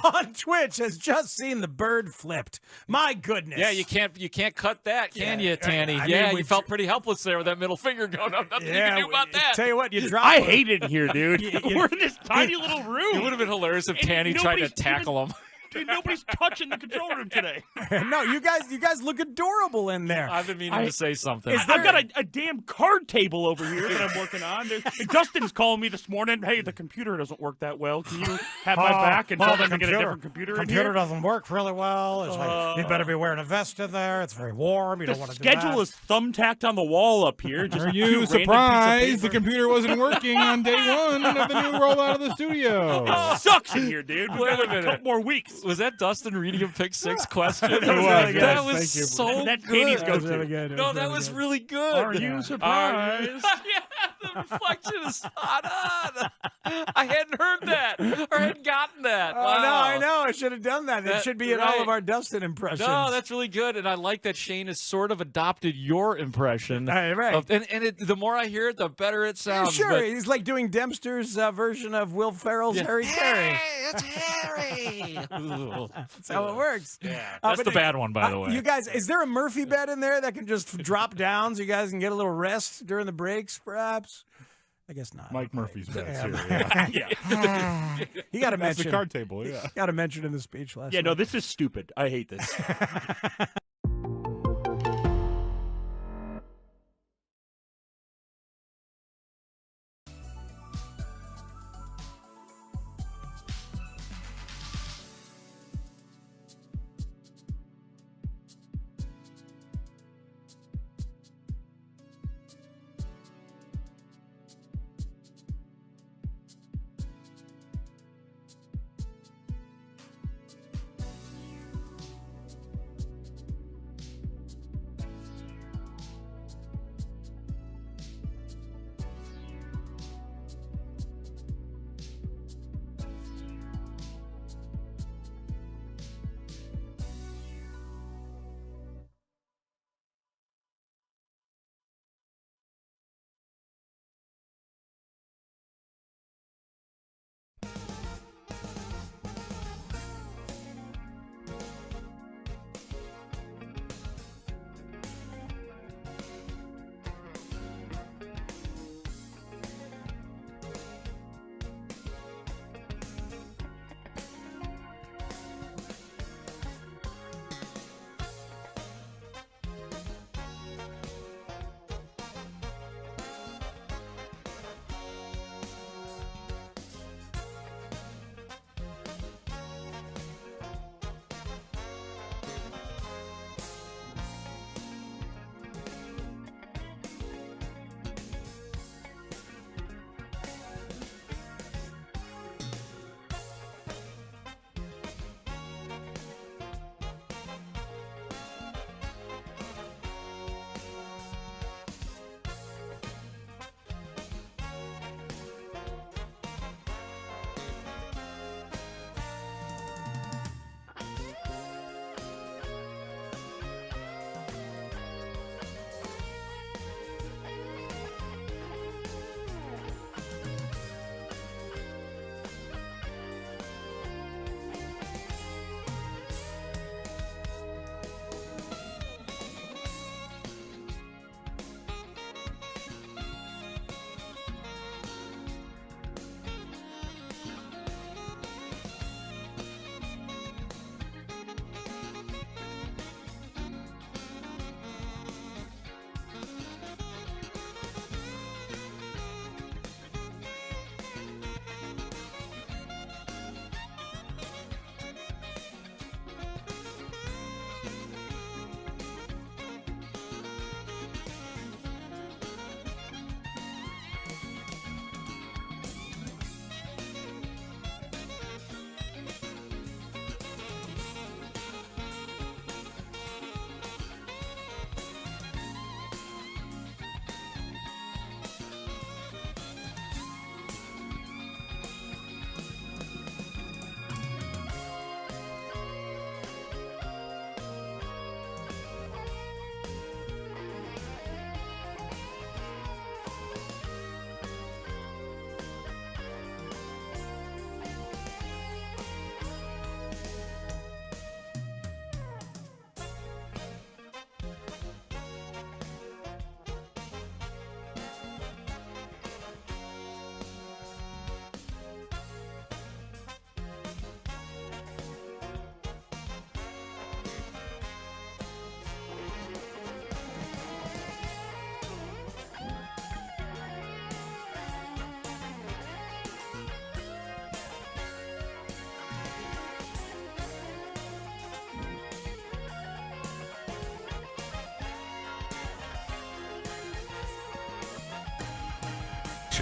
Speaker 10: on Twitch has just seen the bird flipped. My goodness.
Speaker 17: Yeah, you can't cut that, can you, Tanny?
Speaker 10: I
Speaker 17: Yeah,
Speaker 10: mean,
Speaker 17: you felt pretty helpless there with that middle finger going up. Nothing you can do about that.
Speaker 10: Tell you what, you dropped.
Speaker 15: I hate it here, dude.
Speaker 21: We're in this tiny little room.
Speaker 17: It would have been hilarious if Tanny tried to tackle him.
Speaker 21: Dude, nobody's touching the control room today.
Speaker 10: No, you guys look adorable in there.
Speaker 17: I've been meaning to say something.
Speaker 21: I've got a damn card table over here that I'm working on. Dustin's calling me this morning. Hey, the computer doesn't work that well. Can you have my back and tell them to get a different computer in here?
Speaker 10: Computer doesn't work really well. It's like, you better be wearing a vest in there. It's very warm. You don't want to do that.
Speaker 21: The schedule is thumbtacked on the wall up here. Just
Speaker 12: Are you surprised the computer wasn't working on day one of the new rollout of the studio?
Speaker 21: It sucks in here, dude.
Speaker 17: Wait a minute.
Speaker 21: A couple more weeks.
Speaker 17: Was that Dustin reading a pick six question?
Speaker 21: That
Speaker 17: was so
Speaker 21: That's
Speaker 17: good.
Speaker 21: Katie's go-to.
Speaker 10: Really good.
Speaker 17: No, that was really good.
Speaker 21: Are you surprised?
Speaker 17: Yeah, the reflection is spot on. I hadn't heard that or hadn't gotten that.
Speaker 10: Oh, no, I know. I should have done that. It should be in all of our Dustin impressions.
Speaker 17: No, that's really good. And I like that Shane has sort of adopted your impression.
Speaker 10: Right.
Speaker 17: The more I hear it, the better it sounds.
Speaker 10: Sure.
Speaker 17: But
Speaker 10: He's like doing Dempster's version of Will Ferrell's Harry Carey.
Speaker 17: It's Harry.
Speaker 10: That's how it works.
Speaker 17: Yeah, that's the bad one, by the way.
Speaker 10: You guys, is there a Murphy bed in there that can just drop down so you guys can get a little rest during the breaks, perhaps? I guess not.
Speaker 12: Mike Murphy's bed's here.
Speaker 21: Yeah.
Speaker 10: You got to
Speaker 12: That's
Speaker 10: mention
Speaker 12: the card table, yeah.
Speaker 10: Got to mention in the speech last
Speaker 21: Yeah,
Speaker 10: night.
Speaker 21: no, this is stupid. I hate this.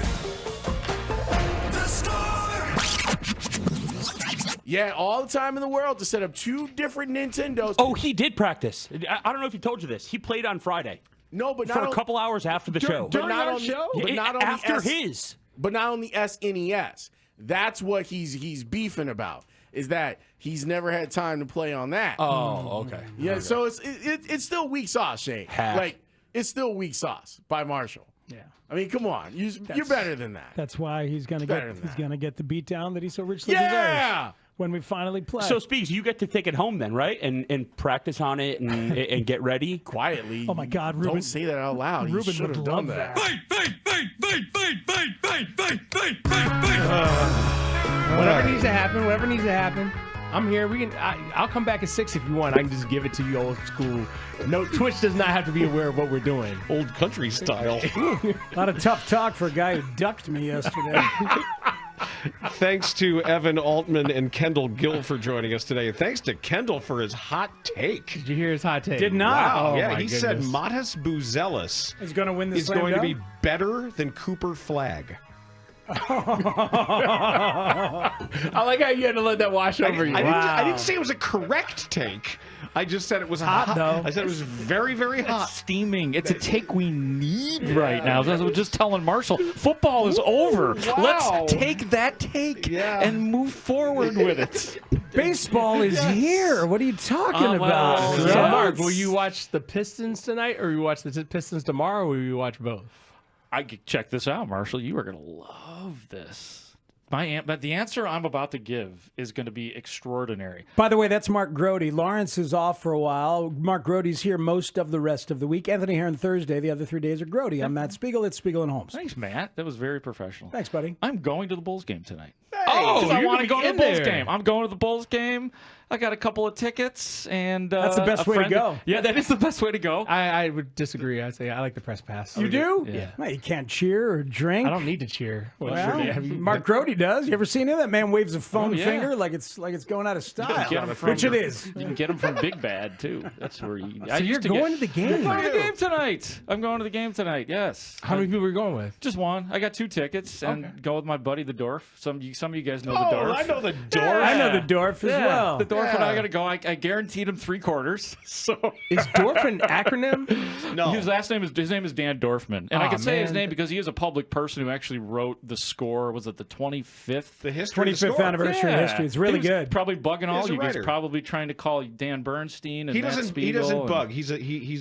Speaker 1: station. The Score!
Speaker 9: Yeah, all the time in the world to set up 2 different Nintendos.
Speaker 16: Oh, he did practice. I don't know if he told you this. He played on Friday.
Speaker 9: No, but
Speaker 16: for a couple hours after the show.
Speaker 9: But not on
Speaker 16: show?
Speaker 9: But not on
Speaker 16: after
Speaker 9: the
Speaker 16: his.
Speaker 9: But not on the SNES. That's what he's beefing about. Is that he's never had time to play on that.
Speaker 16: Oh, okay.
Speaker 9: Yeah,
Speaker 16: Okay.
Speaker 9: so it's still weak sauce, Shane.
Speaker 16: Hack.
Speaker 9: Like it's still weak sauce by Marshall.
Speaker 18: Yeah.
Speaker 9: I mean, come on, you're better than that.
Speaker 18: That's why he's gonna
Speaker 9: Better
Speaker 18: get
Speaker 9: than
Speaker 18: he's gonna get the beat down that he so richly
Speaker 16: Yeah!
Speaker 18: deserves when we finally play.
Speaker 16: So, Speaks, you get to take it home then, right? And practice on it and get ready
Speaker 9: quietly.
Speaker 18: Oh my God, Ruben!
Speaker 9: Don't say that out loud.
Speaker 18: Ruben
Speaker 9: you should
Speaker 18: would
Speaker 9: have done
Speaker 18: love
Speaker 9: that.
Speaker 15: Whatever needs to happen, whatever needs to happen. I'm here. I'll come back at 6 if you want. I can just give it to you old school. No, Twitch does not have to be aware of what we're doing.
Speaker 14: Old country style.
Speaker 18: A lot of tough talk for a guy who ducked me yesterday.
Speaker 14: Thanks to Evan Altman and Kendall Gill for joining us today. Thanks to Kendall for his hot take.
Speaker 15: Did you hear his hot take?
Speaker 18: Did not.
Speaker 14: Wow.
Speaker 15: Oh,
Speaker 14: Yeah,
Speaker 15: my
Speaker 14: he said
Speaker 15: goodness.
Speaker 14: Matas Buzelis
Speaker 18: Is going to win this
Speaker 14: is
Speaker 18: slam
Speaker 14: going to
Speaker 18: dunk?
Speaker 14: be better than Cooper Flagg.
Speaker 15: I like how you had to let that wash over you.
Speaker 14: I didn't say it was a correct take. I just said it was
Speaker 18: Hot, though.
Speaker 14: I said it was very, very hot.
Speaker 17: It's steaming. It's a take we need right now. As I was just telling Marshall, football is over.
Speaker 14: Wow.
Speaker 17: Let's take that take and move forward with it.
Speaker 18: Baseball is here. What are you talking about?
Speaker 15: So,
Speaker 18: Yes.
Speaker 15: Mark, will you watch the Pistons tonight, or will you watch the Pistons tomorrow, or will you watch both?
Speaker 17: I could check this out, Marshall. You are going to love this. But the answer I'm about to give is going to be extraordinary.
Speaker 18: By the way, that's Mark Grody. Lawrence is off for a while. Mark Grody's here most of the rest of the week. Anthony here on Thursday. The other 3 days are Grody. I'm Matt Spiegel. It's Spiegel and Holmes.
Speaker 17: Thanks, Matt. That was very professional.
Speaker 18: Thanks, buddy.
Speaker 17: I'm going to the Bulls game tonight.
Speaker 15: Oh,
Speaker 17: Because I
Speaker 15: you're
Speaker 17: want to
Speaker 15: gonna
Speaker 17: go
Speaker 15: be
Speaker 17: to the
Speaker 15: in
Speaker 17: Bulls
Speaker 15: there.
Speaker 17: game. I'm going to the Bulls game. I got a couple of tickets, and
Speaker 18: That's the best
Speaker 17: a
Speaker 18: way to
Speaker 17: friend-
Speaker 18: go.
Speaker 17: Yeah, that is the best way to go.
Speaker 15: I would disagree. I say I like the press pass.
Speaker 18: You do?
Speaker 17: Yeah.
Speaker 18: Well, you can't cheer or drink.
Speaker 15: I don't need to cheer.
Speaker 18: Well,
Speaker 15: Have you-
Speaker 18: Mark Grody does. You ever seen him? That man waves a foam
Speaker 17: Oh, yeah.
Speaker 18: finger like it's going out of
Speaker 17: You
Speaker 18: style.
Speaker 17: can get 'em from-
Speaker 18: Which it is.
Speaker 17: You can get them from Big Bad too. That's where you.
Speaker 15: So you're going to the game?
Speaker 17: I'm going to the game tonight. I'm going to the game tonight. Yes.
Speaker 15: How many people are you going with?
Speaker 17: Just one. I got 2 tickets and go with my buddy the Dwarf. Some of you guys know the
Speaker 14: Oh,
Speaker 17: Dwarf.
Speaker 14: I know the Dwarf.
Speaker 18: I know the Dwarf as well.
Speaker 17: The Dwarf and
Speaker 14: Yeah.
Speaker 17: I got to go. I guaranteed him 3 quarters. So
Speaker 15: Is Dorf an acronym?
Speaker 14: No.
Speaker 17: his name is Dan Dorfman, and I
Speaker 15: Aw,
Speaker 17: can say his
Speaker 15: man.
Speaker 17: name because he is a public person who actually wrote the score. Was it the 25th?
Speaker 14: The history of the
Speaker 18: 25th
Speaker 14: score.
Speaker 18: anniversary of history. It's really
Speaker 17: He was
Speaker 18: good.
Speaker 17: Probably bugging all
Speaker 14: He's a
Speaker 17: you guys.
Speaker 14: writer.
Speaker 17: Probably trying to call Dan Bernstein and
Speaker 14: He
Speaker 17: Matt
Speaker 14: doesn't. He
Speaker 17: Spiegel
Speaker 14: doesn't
Speaker 17: and-
Speaker 14: bug. He's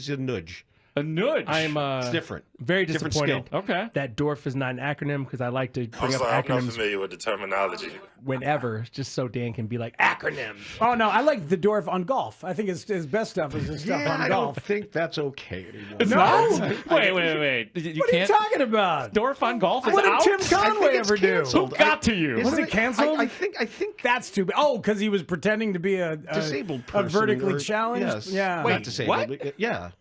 Speaker 14: a nudge.
Speaker 17: A nudge.
Speaker 15: I'm
Speaker 14: It's different.
Speaker 15: very
Speaker 14: Different
Speaker 15: disappointed
Speaker 14: skill.
Speaker 17: Okay.
Speaker 15: that Dorf is not an acronym because I like to
Speaker 24: I'm
Speaker 15: bring up
Speaker 24: sorry, I'm not
Speaker 15: acronyms
Speaker 24: familiar with the terminology.
Speaker 15: whenever, just so Dan can be like acronyms.
Speaker 18: Oh, no. I like the Dwarf on golf. I think his best stuff is his stuff
Speaker 14: Yeah,
Speaker 18: on
Speaker 14: I
Speaker 18: golf.
Speaker 14: don't think that's okay anymore.
Speaker 17: It's
Speaker 18: No.
Speaker 17: not? Wait. You
Speaker 18: What are you
Speaker 17: can't.
Speaker 18: talking about?
Speaker 17: Dorf on golf is
Speaker 18: What did
Speaker 17: out?
Speaker 18: Tim Conway ever do?
Speaker 17: Who got to you?
Speaker 18: Was it canceled?
Speaker 14: I think
Speaker 18: That's too bad. Oh, because he was pretending to be a
Speaker 14: disabled
Speaker 18: a
Speaker 14: person.
Speaker 18: vertically
Speaker 14: or-
Speaker 18: challenged.
Speaker 14: Yes.
Speaker 18: Yeah.
Speaker 14: Not disabled. Yeah.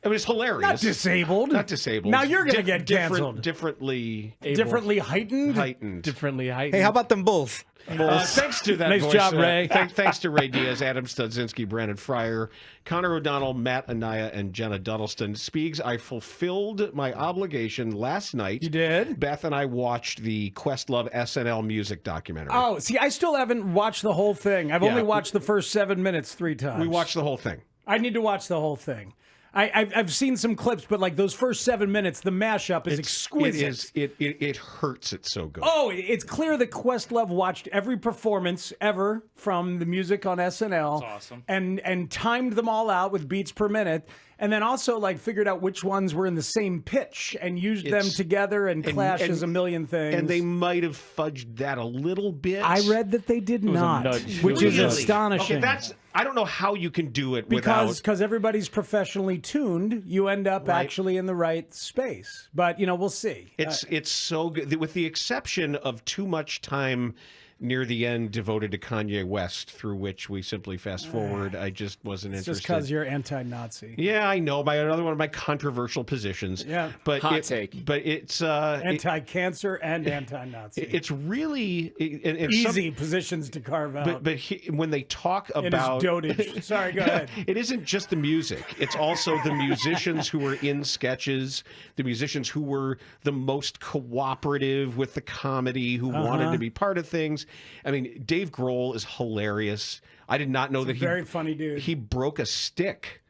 Speaker 14: It was hilarious.
Speaker 18: Not disabled.
Speaker 14: Not disabled.
Speaker 18: Now you're gonna get canceled.
Speaker 14: Differently
Speaker 18: Differently heightened.
Speaker 15: Differently heightened.
Speaker 4: Hey, how about them Bulls?
Speaker 14: Thanks to that
Speaker 18: Nice
Speaker 14: voice,
Speaker 18: job, Ray.
Speaker 14: Thanks to Ray Diaz, Adam Studzinski, Brandon Fryer, Connor O'Donnell, Matt Anaya, and Jenna Duddleston. Speegs, I fulfilled my obligation last night.
Speaker 18: You did?
Speaker 14: Beth and I watched the Questlove SNL music documentary.
Speaker 18: Oh, see, I still haven't watched the whole thing. I've
Speaker 14: Yeah.
Speaker 18: only watched the first 7 minutes 3 times.
Speaker 14: We watched the whole thing.
Speaker 18: I need to watch the whole thing. I've seen some clips, but like those first 7 minutes, the mashup is exquisite.
Speaker 14: It hurts. It's so good.
Speaker 18: Oh, it's clear that Questlove watched every performance ever from the music on SNL.
Speaker 17: That's awesome.
Speaker 18: And timed them all out with beats per minute. And then also like figured out which ones were in the same pitch and used them together and clashes a million things.
Speaker 14: And they might have fudged that a little bit.
Speaker 18: I read that they did
Speaker 17: was a
Speaker 18: not,
Speaker 17: nudge.
Speaker 18: which is
Speaker 14: Really?
Speaker 18: astonishing.
Speaker 14: Okay, I don't know how you can do it without.
Speaker 18: because everybody's professionally tuned, you end up
Speaker 14: Right.
Speaker 18: actually in the right space. But we'll see.
Speaker 14: It's so good, with the exception of too much time near the end devoted to Kanye West, through which we simply fast forward. I just wasn't
Speaker 18: It's
Speaker 14: interested.
Speaker 18: just because you're anti-Nazi.
Speaker 14: Yeah, I know. Another one of my controversial positions.
Speaker 18: Yeah.
Speaker 14: But
Speaker 18: Hot take.
Speaker 14: But it's
Speaker 18: Anti-cancer and anti-Nazi.
Speaker 14: It's really and
Speaker 18: easy positions to carve out.
Speaker 14: But when they talk
Speaker 18: In his
Speaker 14: about
Speaker 18: dotage. Sorry, go ahead.
Speaker 14: It isn't just the music. It's also the musicians who were in sketches, the musicians who were the most cooperative with the comedy, who wanted to be part of things. I mean, Dave Grohl is hilarious. I did not know that
Speaker 18: Very funny dude.
Speaker 14: He broke a stick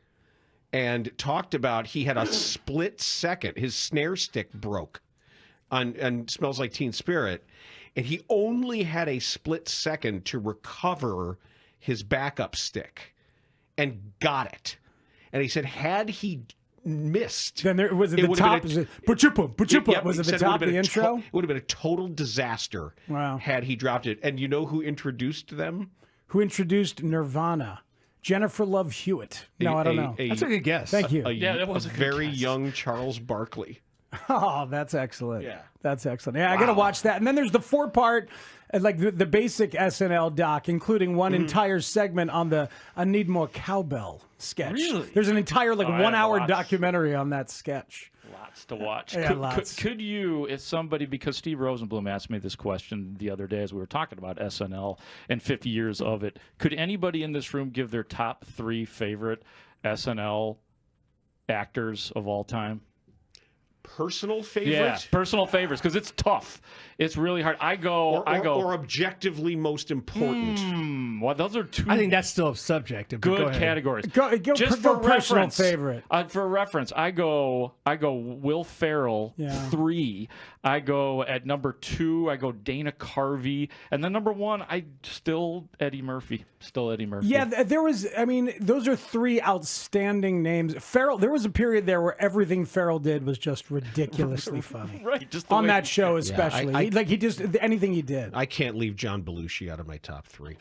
Speaker 14: and talked about he had a split second. His snare stick broke on Smells Like Teen Spirit, and he only had a split second to recover his backup stick and got it. And he said, had he missed,
Speaker 18: then there was it the
Speaker 14: would
Speaker 18: top.
Speaker 14: have been
Speaker 18: Was it the top of the intro?
Speaker 14: It would have been a total disaster.
Speaker 18: Wow.
Speaker 14: Had he dropped it. And you know who introduced them?
Speaker 18: Who introduced Nirvana? Jennifer Love Hewitt. No, I don't know.
Speaker 15: That's a good guess.
Speaker 18: Thank you.
Speaker 14: That was a very young Charles Barkley.
Speaker 18: Oh, that's excellent.
Speaker 14: Yeah.
Speaker 18: That's excellent. Yeah, I got to watch that. And then there's the 4-part, like the basic SNL doc, including one entire segment on the I Need More Cowbell sketch.
Speaker 17: Really?
Speaker 18: There's an entire 1-hour
Speaker 17: lots.
Speaker 18: documentary on that sketch.
Speaker 17: Lots to watch.
Speaker 18: Yeah,
Speaker 17: could,
Speaker 18: lots.
Speaker 17: Could you, if somebody, because Steve Rosenblum asked me this question the other day as we were talking about SNL and 50 years of it, could anybody in this room give their top 3 favorite SNL actors of all time?
Speaker 14: Personal favorite?
Speaker 17: Yeah, personal favorites, because it's tough. It's really hard.
Speaker 14: Or objectively most important.
Speaker 17: Well, those are two.
Speaker 15: I think that's still subjective. but
Speaker 17: Good
Speaker 15: go ahead.
Speaker 17: categories.
Speaker 18: Go
Speaker 17: Just
Speaker 18: go
Speaker 17: for
Speaker 18: personal
Speaker 17: reference,
Speaker 18: favorite.
Speaker 17: For reference, I go Will Ferrell 3. I go at number 2. I go Dana Carvey, and then number 1, Eddie Murphy. Still Eddie Murphy.
Speaker 18: Yeah, there was. I mean, those are 3 outstanding names. Ferrell. There was a period there where everything Ferrell did was just ridiculously funny.
Speaker 17: Right, just
Speaker 18: on
Speaker 17: way-
Speaker 18: that show,
Speaker 14: Yeah,
Speaker 18: especially. He just anything he did.
Speaker 14: I can't leave John Belushi out of my top 3.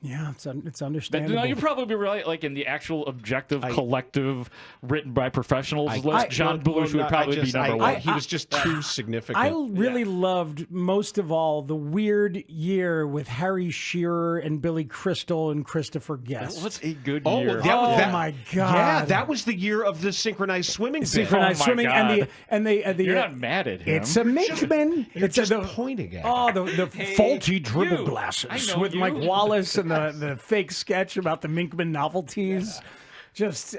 Speaker 18: Yeah, it's understandable.
Speaker 17: No, you're probably right. Like in the actual objective, collective, written by professionals list, John Belushi would probably be number 1.
Speaker 14: He was just too significant.
Speaker 18: I really loved most of all the weird year with Harry Shearer and Billy Crystal and Christopher Guest.
Speaker 17: That was a good
Speaker 14: Oh,
Speaker 17: year.
Speaker 18: My God!
Speaker 14: Yeah, that was the year of the synchronized swimming.
Speaker 18: Synchronized swimming and the
Speaker 17: You're not mad at him.
Speaker 18: It's a Minkman. It's
Speaker 14: just pointing at.
Speaker 18: Oh, the faulty dribble
Speaker 17: you.
Speaker 18: glasses
Speaker 17: I know
Speaker 18: with
Speaker 17: you.
Speaker 18: Mike Wallace and the fake sketch about the Minkman novelties. Just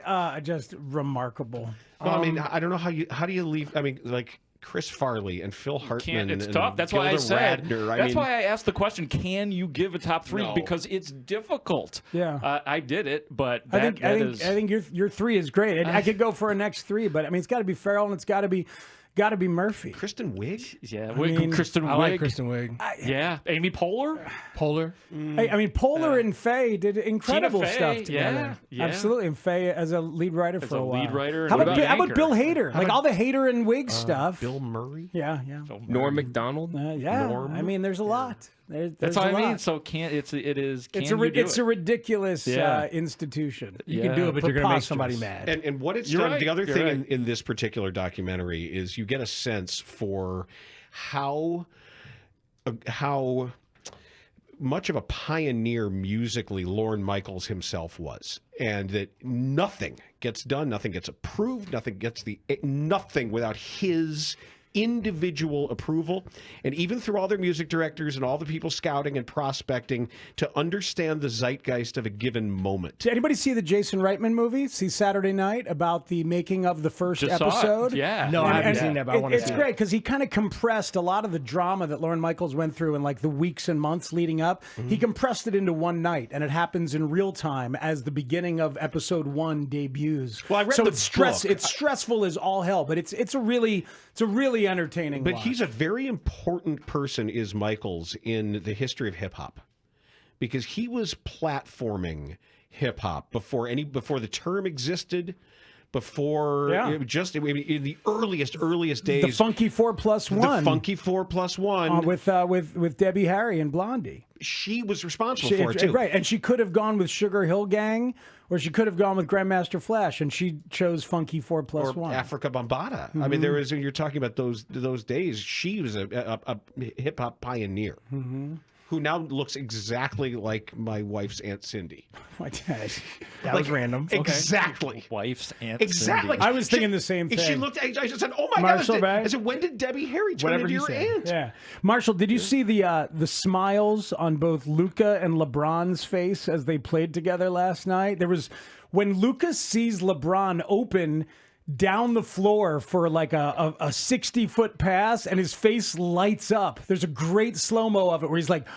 Speaker 18: remarkable.
Speaker 14: Well, I mean, I don't know how do you leave? I mean, like Chris Farley and Phil Hartman.
Speaker 17: It's
Speaker 14: and
Speaker 17: tough. That's why I
Speaker 14: Gilda
Speaker 17: said.
Speaker 14: Radner.
Speaker 17: That's why I asked the question: can you give a top 3?
Speaker 14: No.
Speaker 17: Because it's difficult.
Speaker 18: Yeah.
Speaker 17: I did it, but
Speaker 18: I think your 3 is great. And I could go for a next 3, but I mean, it's got to be Farrell and it's got to be Kristen
Speaker 14: Kristen Wiig.
Speaker 17: Yeah,
Speaker 15: Kristen Wiig. I like Kristen Wiig.
Speaker 17: Yeah, Amy Poehler.
Speaker 18: I mean, Poehler and Faye did incredible
Speaker 17: Tina Fey,
Speaker 18: stuff together.
Speaker 17: yeah, yeah.
Speaker 18: Absolutely, and Faye as a lead writer for a while.
Speaker 17: lead writer
Speaker 18: How
Speaker 17: and
Speaker 18: about,
Speaker 17: lead
Speaker 18: how about
Speaker 17: anchor.
Speaker 18: Bill Hader? Like all the Hader and Wig stuff.
Speaker 14: Bill Murray.
Speaker 18: Yeah.
Speaker 19: Norm Macdonald.
Speaker 18: Yeah.
Speaker 14: Norm?
Speaker 18: I mean, there's a lot. There's
Speaker 17: That's
Speaker 18: a
Speaker 17: what I mean.
Speaker 18: lot.
Speaker 17: So it's
Speaker 18: It's
Speaker 17: a
Speaker 18: a ridiculous
Speaker 17: Yeah.
Speaker 18: institution.
Speaker 15: You can do it, but you're going to make somebody mad.
Speaker 14: And what it's
Speaker 17: You're
Speaker 14: done,
Speaker 17: right,
Speaker 14: the other
Speaker 17: you're
Speaker 14: thing
Speaker 17: right.
Speaker 14: in this particular documentary is you get a sense for how much of a pioneer musically Lorne Michaels himself was, and that nothing gets done, nothing gets approved, nothing without his individual approval. And even through all their music directors and all the people scouting and prospecting to understand the zeitgeist of a given moment.
Speaker 18: Did anybody see the Jason Reitman movie? See Saturday Night about the making of the first
Speaker 17: Just saw it.
Speaker 18: episode?
Speaker 17: Yeah.
Speaker 15: No, I haven't seen that, but I want to
Speaker 18: It's
Speaker 15: see
Speaker 18: great because he kind of compressed a lot of the drama that Lorne Michaels went through in like the weeks and months leading up. He compressed it into one night, and it happens in real time as the beginning of episode 1 debuts.
Speaker 14: Well, I read
Speaker 18: so
Speaker 14: the
Speaker 18: it's
Speaker 14: book.
Speaker 18: It's stressful as all hell, but it's a really entertaining.
Speaker 14: But
Speaker 18: watch.
Speaker 14: he's a very important person, is Michaels, in the history of hip hop, because he was platforming hip hop before the term existed, before in the earliest days.
Speaker 18: The funky 4+1.
Speaker 14: The funky 4+1
Speaker 18: with Debbie Harry and Blondie.
Speaker 14: She was responsible for it too,
Speaker 18: right? And she could have gone with Sugar Hill Gang, or she could have gone with Grandmaster Flash, and she chose funky 4+1
Speaker 14: or Africa Bambaataa. I mean, there was. You're talking about those days. She was a hip hop pioneer. Who now looks exactly like my wife's Aunt Cindy.
Speaker 18: My dad.
Speaker 15: That was random. Okay.
Speaker 14: Exactly.
Speaker 17: Wife's Aunt
Speaker 14: Exactly.
Speaker 17: Cindy.
Speaker 18: I was thinking the same thing.
Speaker 14: She looked. I just said, "Oh my
Speaker 18: Marshall,
Speaker 14: gosh!"
Speaker 18: right?
Speaker 14: I said, "When did Debbie Harry turn into your aunt?"
Speaker 18: Yeah, Marshall, did you see the smiles on both Luka and LeBron's face as they played together last night? There was when Luka sees LeBron open down the floor for like a 60-foot pass, and his face lights up. There's a great slow-mo of it where he's like,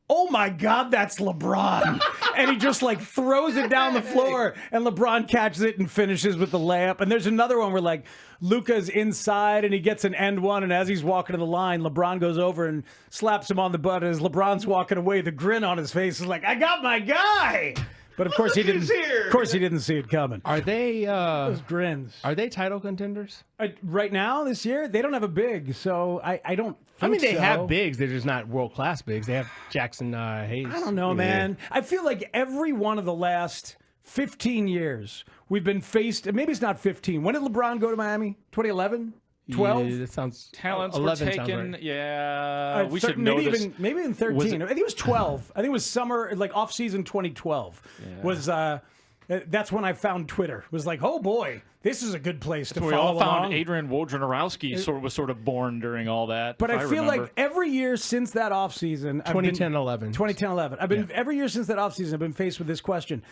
Speaker 18: "Oh my God, that's LeBron." And he just like throws it down the floor, and LeBron catches it and finishes with the layup. And there's another one where like Luka's inside and he gets an end one, and as he's walking to the line, LeBron goes over and slaps him on the butt. As LeBron's walking away, the grin on his face is like, "I got my guy." But of course he didn't. Of course he didn't see it coming.
Speaker 15: Are they
Speaker 18: those grins?
Speaker 15: Are they title contenders?
Speaker 18: Right now, this year, they don't have a big, so I don't.
Speaker 15: I mean, they
Speaker 18: so.
Speaker 15: have bigs. They're just not world class bigs. They have Jackson Hayes.
Speaker 18: I don't know, man. I feel like every one of the last 15 years we've been faced. Maybe it's not 15. When did LeBron go to Miami? 2011. 12?
Speaker 15: Yeah, that sounds.
Speaker 17: Talents were
Speaker 15: 11
Speaker 17: taken.
Speaker 15: sounds right.
Speaker 17: Yeah, we should know this.
Speaker 18: Maybe in 13. I think it was 12. I think it was summer, like off season 2012. Was that's when I found Twitter. It was like, oh boy, this is a good place to
Speaker 17: we
Speaker 18: follow
Speaker 17: all found
Speaker 18: along.
Speaker 17: Adrian Wojnarowski was sort of born during all that.
Speaker 18: But
Speaker 17: if
Speaker 18: I feel
Speaker 17: remember.
Speaker 18: like every year since that offseason,
Speaker 15: 2010-11.
Speaker 18: 2010-11. I've been every year since that offseason, I've been faced with this question.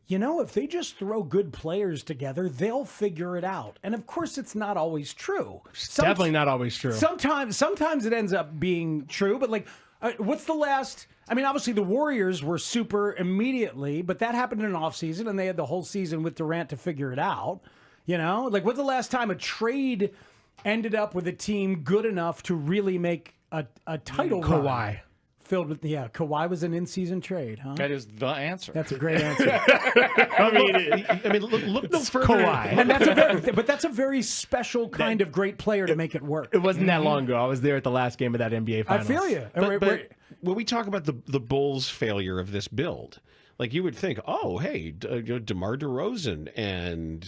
Speaker 18: You know, if they just throw good players together, they'll figure it out. And of course, it's not always true.
Speaker 15: Definitely not always true.
Speaker 18: Sometimes it ends up being true. But like, what's the last? I mean, obviously the Warriors were super immediately, but that happened in an offseason, and they had the whole season with Durant to figure it out. You know, like what's the last time a trade ended up with a team good enough to really make a title run?
Speaker 15: Kawhi.
Speaker 18: Filled with Kawhi was an in-season trade, huh?
Speaker 17: That is the answer.
Speaker 18: That's a great answer.
Speaker 14: I mean, look no further.
Speaker 15: Kawhi.
Speaker 18: And that's a very special kind of great player to make it work.
Speaker 15: It wasn't that long ago. I was there at the last game of that NBA Finals.
Speaker 18: I feel you.
Speaker 14: But when we talk about the Bulls' failure of this build, like you would think, oh, hey, DeMar DeRozan and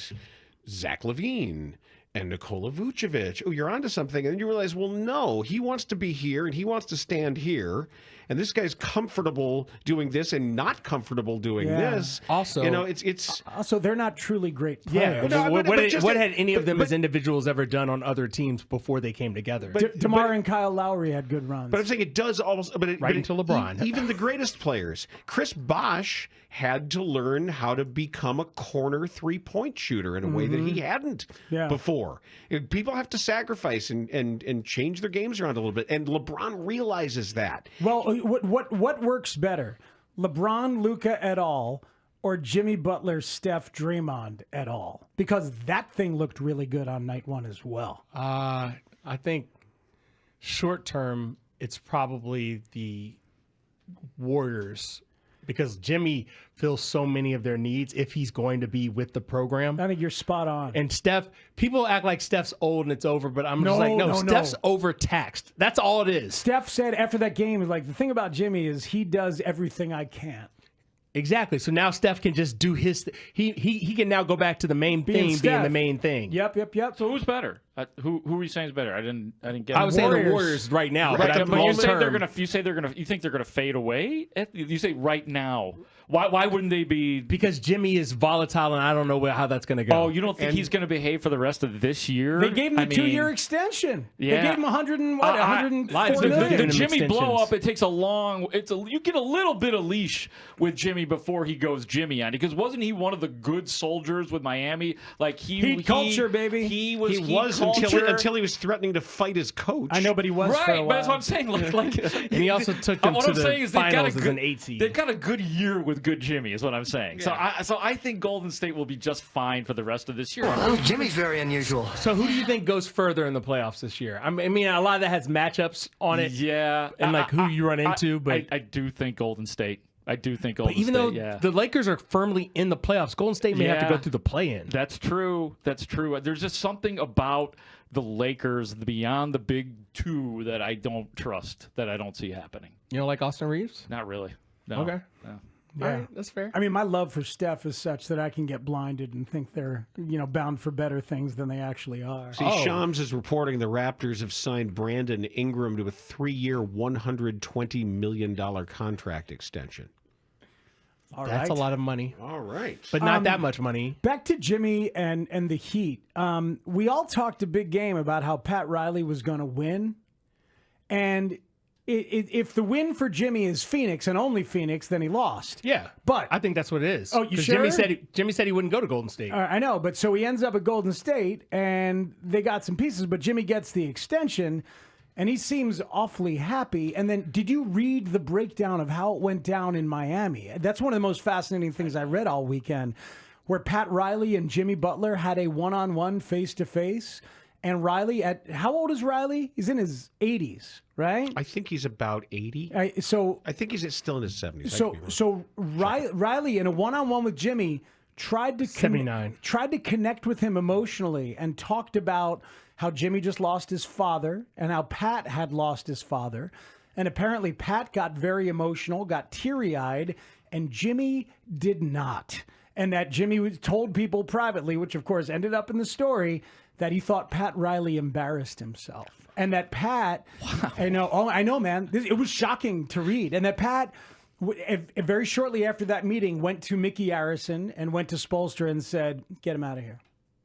Speaker 14: Zach LaVine and Nikola Vucevic. Oh, you're onto something. And then you realize, well, no, he wants to be here and he wants to stand here. And this guy's comfortable doing this and not comfortable doing this.
Speaker 15: Also,
Speaker 14: you know, it's
Speaker 18: also they're not truly great players.
Speaker 15: Yeah. What had any of them as individuals ever done on other teams before they came together?
Speaker 18: DeMar and Kyle Lowry had good runs.
Speaker 14: But I'm saying it does almost.
Speaker 15: Right into LeBron.
Speaker 14: Even the greatest players, Chris Bosh had to learn how to become a corner three-point shooter in a way that he hadn't before. People have to sacrifice and change their games around a little bit, and LeBron realizes that.
Speaker 18: Well, what works better, LeBron, Luka et al., or Jimmy Butler, Steph, Draymond et al.? Because that thing looked really good on night one as well.
Speaker 15: I think short term, it's probably the Warriors, because Jimmy fills so many of their needs if he's going to be with the program.
Speaker 18: I think you're spot on.
Speaker 15: And Steph, people act like Steph's old and it's over, but I'm just like, no, Steph's overtaxed. That's all it is.
Speaker 18: Steph said after that game, like, the thing about Jimmy is he does everything I can't.
Speaker 15: Exactly. So now Steph can just do his. He can now go back to the main thing, being the main thing.
Speaker 18: Yep.
Speaker 17: So who's better? Who are you saying is better? I didn't get.
Speaker 15: I was saying the Warriors right now,
Speaker 17: but you say
Speaker 18: term,
Speaker 17: you think they're gonna fade away? You say right now. Why wouldn't they be?
Speaker 15: Because Jimmy is volatile, and I don't know how that's gonna go.
Speaker 17: Oh, you don't think he's gonna behave for the rest of this year?
Speaker 18: They gave him a 2-year extension.
Speaker 17: Yeah.
Speaker 18: They gave him 104 million.
Speaker 17: The Jimmy blow up. It takes a long. You get a little bit of leash with Jimmy before he goes Jimmy on, because wasn't he one of the good soldiers with Miami? Like he
Speaker 18: culture, baby.
Speaker 14: He was until he was threatening to fight his coach.
Speaker 18: I know, but he was
Speaker 17: right.
Speaker 18: For a while.
Speaker 17: But that's what I'm saying. Like
Speaker 15: and he also took them to the finals as an 8 seed.
Speaker 17: They've got a good year with good Jimmy, is what I'm saying. Yeah. So I think Golden State will be just fine for the rest of this year.
Speaker 3: Well, Jimmy's very unusual.
Speaker 15: So who do you think goes further in the playoffs this year? I mean, a lot of that has matchups on it.
Speaker 17: Yeah,
Speaker 15: and like who you run into. But
Speaker 17: I do think Golden State. I do think
Speaker 15: But
Speaker 17: Golden
Speaker 15: even
Speaker 17: State,
Speaker 15: though the Lakers are firmly in the playoffs, Golden State may have to go through the play-in.
Speaker 17: That's true. That's true. There's just something about the Lakers beyond the big two that I don't trust, that I don't see happening.
Speaker 15: You don't like Austin Reeves?
Speaker 17: Not really. No.
Speaker 15: Okay.
Speaker 17: No.
Speaker 18: Yeah.
Speaker 15: All right, that's fair.
Speaker 18: I mean, my love for Steph is such that I can get blinded and think they're, bound for better things than they actually are.
Speaker 14: See, Shams is reporting the Raptors have signed Brandon Ingram to a 3-year, $120 million contract extension.
Speaker 15: That's a lot of money.
Speaker 14: All right.
Speaker 15: But not that much money.
Speaker 18: Back to Jimmy and the Heat. We all talked a big game about how Pat Riley was going to win. And if the win for Jimmy is Phoenix and only Phoenix, then he lost.
Speaker 15: Yeah.
Speaker 18: But
Speaker 15: I think that's what it is.
Speaker 18: Oh, you
Speaker 15: 'Cause
Speaker 18: sure?
Speaker 15: Jimmy said he wouldn't go to Golden State.
Speaker 18: I know, but so he ends up at Golden State, and they got some pieces, but Jimmy gets the extension, and he seems awfully happy. And then did you read the breakdown of how it went down in Miami? That's one of the most fascinating things I read all weekend, where Pat Riley and Jimmy Butler had a one-on-one face-to-face. And Riley, how old is Riley? He's in his 80s, right?
Speaker 14: I think he's about 80. I think he's still in his 70s.
Speaker 18: So Riley, in a one-on-one with Jimmy, tried to
Speaker 15: 79.
Speaker 18: Tried to connect with him emotionally and talked about how Jimmy just lost his father and how Pat had lost his father. And apparently Pat got very emotional, got teary-eyed, and Jimmy did not. And that Jimmy told people privately, which of course ended up in the story, that he thought Pat Riley embarrassed himself. And that Pat, I know, man, it was shocking to read. And that Pat, very shortly after that meeting, went to Mickey Arison and went to Spoelstra and said, get him out of here.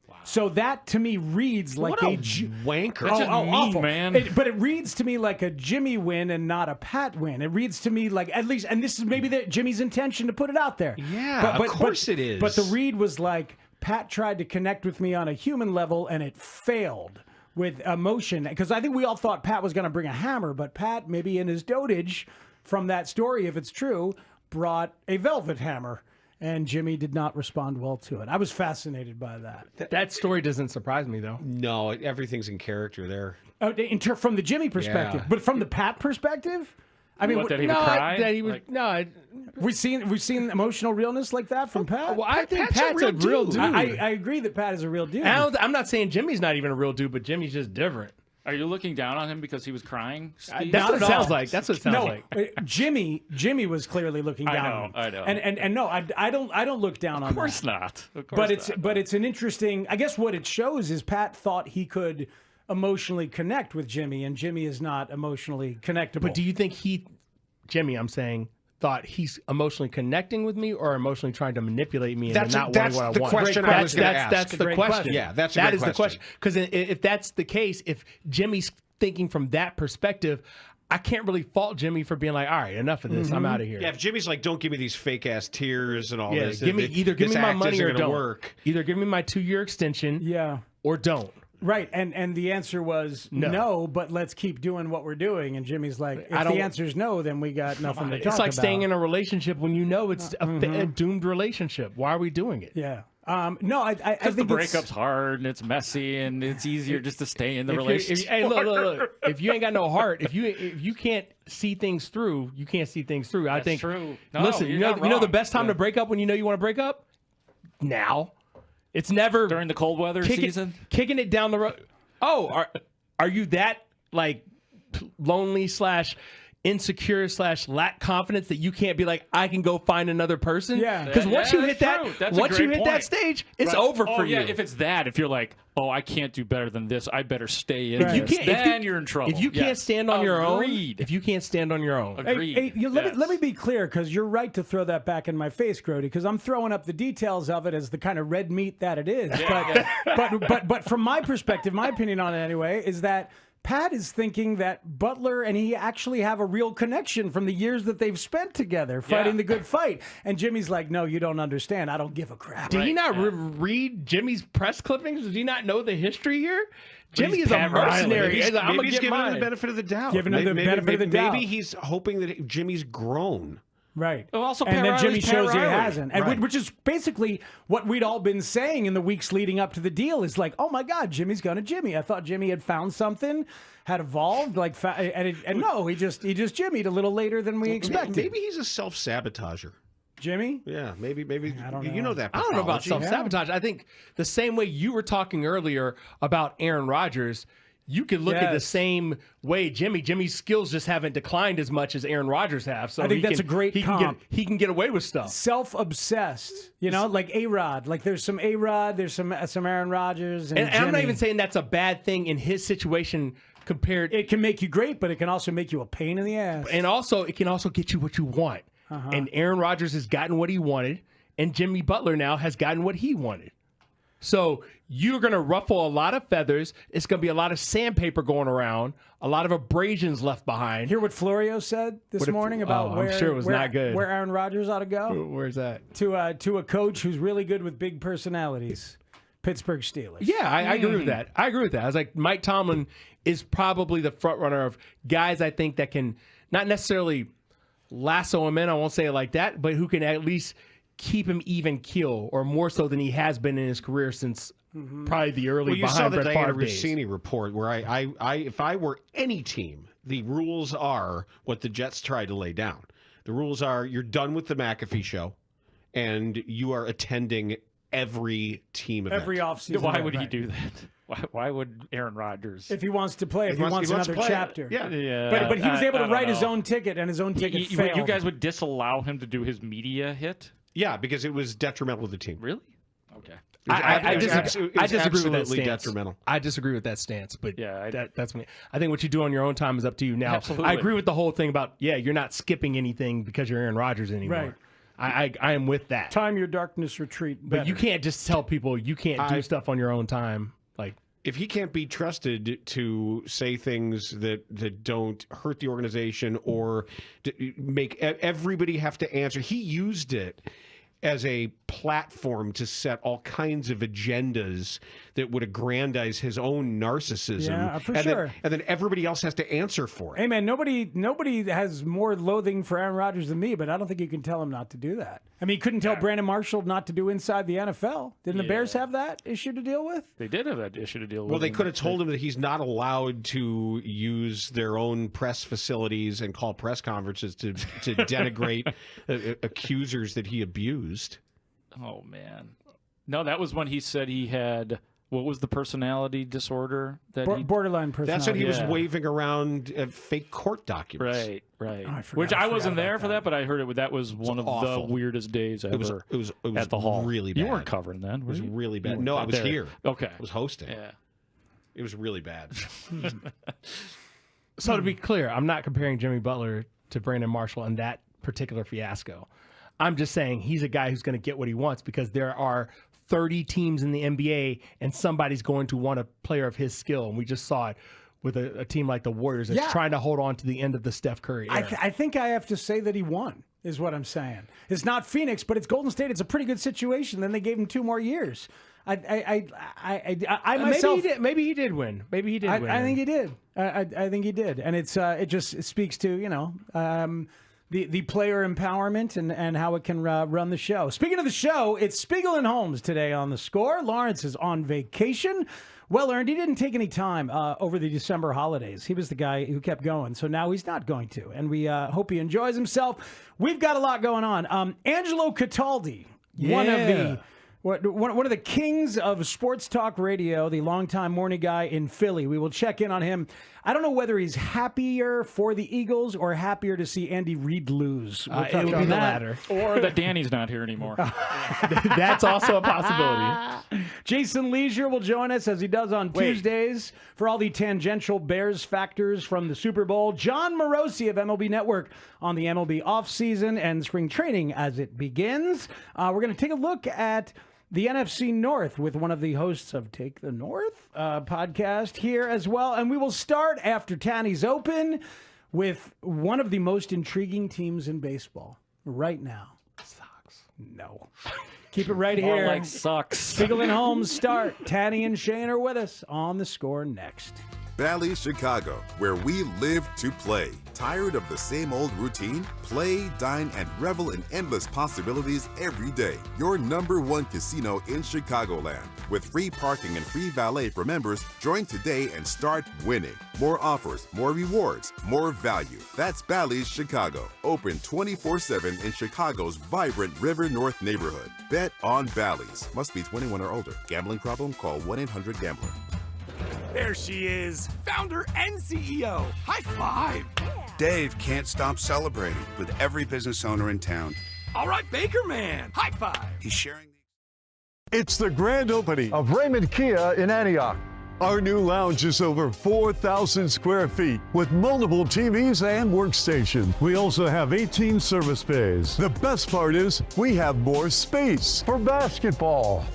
Speaker 18: Wow. So that to me reads like
Speaker 14: What a wanker.
Speaker 17: That's just mean,
Speaker 18: awful.
Speaker 17: man.
Speaker 18: But it reads to me like a Jimmy win and not a Pat win. It reads to me like, at least, and this is maybe Jimmy's intention to put it out there.
Speaker 14: Yeah, of course it is.
Speaker 18: But the read was like, Pat tried to connect with me on a human level, and it failed with emotion. Because I think we all thought Pat was going to bring a hammer, but Pat, maybe in his dotage from that story, if it's true, brought a velvet hammer. And Jimmy did not respond well to it. I was fascinated by that.
Speaker 15: That story doesn't surprise me, though.
Speaker 14: No, everything's in character there.
Speaker 18: From the Jimmy perspective.
Speaker 14: Yeah.
Speaker 18: But from the Pat perspective? I mean,
Speaker 17: That he would cry?
Speaker 15: That he was,
Speaker 18: we've seen emotional realness like that from Pat.
Speaker 15: Well, I think Pat's a real dude.
Speaker 18: I agree that Pat is a real dude.
Speaker 15: I'm not saying Jimmy's not even a real dude, but Jimmy's just different.
Speaker 17: Are you looking down on him because he was crying? Steve?
Speaker 15: That's what it sounds like. That's what it sounds like.
Speaker 18: Jimmy was clearly looking down.
Speaker 17: I know.
Speaker 18: And no, I don't look down on that.
Speaker 17: Of course not. Of course
Speaker 18: But it's an interesting. I guess what it shows is Pat thought he could emotionally connect with Jimmy, and Jimmy is not emotionally connectable.
Speaker 15: But do you think Jimmy, I'm saying, thought he's emotionally connecting with me or emotionally trying to manipulate me into not wanting what I want?
Speaker 14: That's the question I was going to ask.
Speaker 15: That's the question.
Speaker 14: Yeah, that is
Speaker 15: the question. Because if that's the case, if Jimmy's thinking from that perspective, I can't really fault Jimmy for being like, all right, enough of this. I'm out of here.
Speaker 14: Yeah, if Jimmy's like, don't give me these fake ass tears and all this.
Speaker 15: Either give me my money or don't.
Speaker 14: Work.
Speaker 15: Either give me my 2-year extension, or don't.
Speaker 18: Right, and the answer was no, but let's keep doing what we're doing. And Jimmy's like, if the answer's no, then we got nothing to talk about.
Speaker 15: It's like staying in a relationship when you know it's a doomed relationship. Why are we doing it?
Speaker 18: Yeah. No, I think
Speaker 17: the breakup's hard and it's messy and it's easier just to stay in the relationship.
Speaker 15: Hey, look. If you ain't got no heart, if you can't see things through, you can't see things through. I think.
Speaker 17: True. No,
Speaker 15: listen, you know the best time to break up when you know you want to break up? Now. It's never
Speaker 17: during the cold weather season.
Speaker 15: Kicking it down the road. Oh, are you that like lonely / insecure / lack confidence that you can't be like, I can go find another person?
Speaker 18: Yeah.
Speaker 15: Because once you hit that stage, it's over for you.
Speaker 17: If it's that, if you're like, oh, I can't do better than this, I better stay in
Speaker 15: this.
Speaker 17: Then you're in trouble.
Speaker 15: If you can't stand on your own,
Speaker 18: Hey, let me be clear, because you're right to throw that back in my face, Grody, because I'm throwing up the details of it as the kind of red meat that it is. But from my perspective, my opinion on it anyway, is that Pat is thinking that Butler and he actually have a real connection from the years that they've spent together fighting the good fight. And Jimmy's like, no, you don't understand. I don't give a crap.
Speaker 15: Did he not read Jimmy's press clippings? Does he not know the history here? Jimmy is a mercenary.
Speaker 14: Maybe he's giving him the benefit of the doubt.
Speaker 18: Giving him the benefit of the doubt.
Speaker 14: Maybe he's hoping that Jimmy's grown.
Speaker 18: Right.
Speaker 16: Well, also,
Speaker 18: and
Speaker 16: Pat
Speaker 18: then
Speaker 16: Riley's
Speaker 18: Jimmy
Speaker 16: Pat
Speaker 18: shows you he
Speaker 16: Riley.
Speaker 18: hasn't. And
Speaker 16: Right.
Speaker 18: which is basically what we'd all been saying in the weeks leading up to the deal is like, oh my God, Jimmy's going to Jimmy. I thought Jimmy had found something, had evolved, and no, he just Jimmy'd a little later than we expected.
Speaker 14: Maybe he's a self-sabotager.
Speaker 18: Jimmy?
Speaker 14: Yeah, maybe.
Speaker 18: I don't
Speaker 14: You know that.
Speaker 15: I don't know about
Speaker 14: pathology.
Speaker 15: self-sabotage. I think the same way you were talking earlier about Aaron Rodgers, you could look at the
Speaker 18: Yes.
Speaker 15: same way Jimmy's skills just haven't declined as much as Aaron Rodgers have. So
Speaker 18: I think
Speaker 15: he
Speaker 18: that's
Speaker 15: can-
Speaker 18: a great
Speaker 15: he
Speaker 18: comp.
Speaker 15: he can get away with stuff.
Speaker 18: Self-obsessed, like A-Rod. Like there's some A-Rod, there's some Aaron Rodgers, and
Speaker 15: And I'm not
Speaker 18: Jimmy.
Speaker 15: even saying that's a bad thing in his situation compared.
Speaker 18: It can make you great, but it can also make you a pain in the ass.
Speaker 15: And also, it can also get you what you want.
Speaker 18: Uh-huh.
Speaker 15: And Aaron Rodgers has gotten what he wanted, and Jimmy Butler now has gotten what he wanted. So you're going to ruffle a lot of feathers. It's going to be a lot of sandpaper going around, a lot of abrasions left behind.
Speaker 18: Hear what Florio said this morning about
Speaker 15: I'm sure it was not good.
Speaker 18: where Aaron Rodgers ought to go?
Speaker 15: Where's that?
Speaker 18: To a coach who's really good with big personalities. Pittsburgh Steelers.
Speaker 15: Yeah, I agree with that. I was like, Mike Tomlin is probably the front runner of guys I think that can not necessarily lasso him in, I won't say it like that, but who can at least keep him even keel, or more so than he has been in his career since probably the early
Speaker 14: Well, you saw
Speaker 15: behind
Speaker 14: the
Speaker 15: Brett
Speaker 14: Diana
Speaker 15: Favre days.
Speaker 14: Rossini report where if I were any team, the rules are what the Jets tried to lay down. The rules are you're done with the McAfee show, and you are attending every team event.
Speaker 18: Every offseason.
Speaker 17: Why would he
Speaker 18: Right.
Speaker 17: do that? Why would Aaron Rodgers?
Speaker 18: If he wants to play, if he wants
Speaker 14: to
Speaker 18: another
Speaker 14: play,
Speaker 18: chapter.
Speaker 14: yeah.
Speaker 18: But he was able
Speaker 17: I
Speaker 18: to
Speaker 17: don't
Speaker 18: write his
Speaker 17: know.
Speaker 18: own ticket, and his own ticket
Speaker 17: You
Speaker 18: failed.
Speaker 17: guys would disallow him to do his media hit?
Speaker 14: Yeah, because it was detrimental to the team.
Speaker 17: Really? Okay.
Speaker 15: I disagree with that
Speaker 14: absolutely
Speaker 15: stance.
Speaker 14: detrimental.
Speaker 15: I disagree with that stance, but
Speaker 17: Yeah,
Speaker 15: that's me. I think what you do on your own time is up to you. Now,
Speaker 17: Absolutely.
Speaker 15: I agree with the whole thing about you're not skipping anything because you're Aaron Rodgers anymore.
Speaker 18: Right.
Speaker 15: I am with that.
Speaker 18: Time your darkness retreat.
Speaker 15: But you
Speaker 18: better.
Speaker 15: can't just tell people you can't do stuff on your own time. Like,
Speaker 14: if he can't be trusted to say things that don't hurt the organization or make everybody have to answer, he used it as a platform to set all kinds of agendas that would aggrandize his own narcissism.
Speaker 18: Yeah, for
Speaker 14: and
Speaker 18: sure.
Speaker 14: and then everybody else has to answer for it.
Speaker 18: Hey man, nobody has more loathing for Aaron Rodgers than me, but I don't think you can tell him not to do that. I mean, he couldn't tell Brandon Marshall not to do inside the NFL. Didn't the Bears have that issue to deal with?
Speaker 17: They did have that issue to deal with.
Speaker 14: Well, they could have told him that he's not allowed to use their own press facilities and call press conferences to denigrate accusers that he abused.
Speaker 17: Oh man, no, that was when he said he had what was the personality disorder that he
Speaker 18: Borderline personality.
Speaker 14: That's when he was
Speaker 17: Yeah.
Speaker 14: waving around fake court documents.
Speaker 17: Right.
Speaker 18: Oh, I forgot-
Speaker 17: Which
Speaker 18: I
Speaker 17: I
Speaker 18: forgot
Speaker 17: wasn't
Speaker 18: about
Speaker 17: there for that, but I heard that was one of
Speaker 14: awful.
Speaker 17: the weirdest days ever.
Speaker 14: It was
Speaker 17: at the hall.
Speaker 14: really
Speaker 17: You
Speaker 14: bad.
Speaker 17: weren't covering then.
Speaker 14: It was
Speaker 17: were you?
Speaker 14: really
Speaker 17: You
Speaker 14: bad.
Speaker 17: weren't
Speaker 14: No, I was
Speaker 17: there.
Speaker 14: here.
Speaker 17: Okay.
Speaker 14: I was hosting.
Speaker 17: Yeah.
Speaker 14: It was really bad.
Speaker 15: so to be clear, I'm not comparing Jimmy Butler to Brandon Marshall in that particular fiasco. I'm just saying he's a guy who's going to get what he wants because there are 30 teams in the NBA and somebody's going to want a player of his skill. And we just saw it with a team like the Warriors that's
Speaker 18: Yeah.
Speaker 15: trying to hold on to the end of the Steph Curry era.
Speaker 18: I think I have to say that he won, is what I'm saying. It's not Phoenix, but it's Golden State. It's a pretty good situation. Then they gave him 2 more years. I myself.
Speaker 15: Maybe he did win. Maybe he did win.
Speaker 18: I think he did. I think he did, and it speaks to the player empowerment and how it can run the show. Speaking of the show, it's Spiegel and Holmes today on The Score. Lawrence is on vacation. Well earned. He didn't take any time over the December holidays. He was the guy who kept going, so now he's not going to, and we hope he enjoys himself. We've got a lot going on. Angelo Cataldi, one of the kings of sports talk radio, the longtime morning guy in Philly. We will check in on him. I don't know whether he's happier for the Eagles or happier to see Andy Reid lose. We'll touch
Speaker 15: it would
Speaker 18: on
Speaker 15: be the
Speaker 18: that.
Speaker 15: latter.
Speaker 17: Or that Danny's not here anymore.
Speaker 15: That's also a possibility.
Speaker 18: Jason Leisure will join us as he does on Tuesdays for all the tangential Bears factors from the Super Bowl. John Morosi of MLB Network on the MLB offseason and spring training as it begins. We're going to take a look at the NFC North with one of the hosts of Take the North podcast here as well. And we will start after Tanny's Open with one of the most intriguing teams in baseball right now. Sox. No. Keep it right
Speaker 17: More
Speaker 18: here.
Speaker 17: like sucks.
Speaker 18: Spiegel and Holmes start. Tanny and Shane are with us on The Score next.
Speaker 3: Bally's Chicago, where we live to play. Tired of the same old routine? Play, dine, and revel in endless possibilities every day. Your #1 casino in Chicagoland. With free parking and free valet for members, join today and start winning. More offers, more rewards, more value. That's Bally's Chicago. Open 24/7 in Chicago's vibrant River North neighborhood. Bet on Bally's. Must be 21 or older. Gambling problem? Call 1-800-GAMBLER.
Speaker 8: There she is, founder and CEO. High five.
Speaker 13: Dave can't stop celebrating with every business owner in town.
Speaker 8: All right, Baker Man. High five.
Speaker 13: He's sharing.
Speaker 24: It's the grand opening of Raymond Kia in Antioch. Our new lounge is over 4,000 square feet with multiple TVs and workstations. We also have 18 service bays. The best part is we have more space for basketball.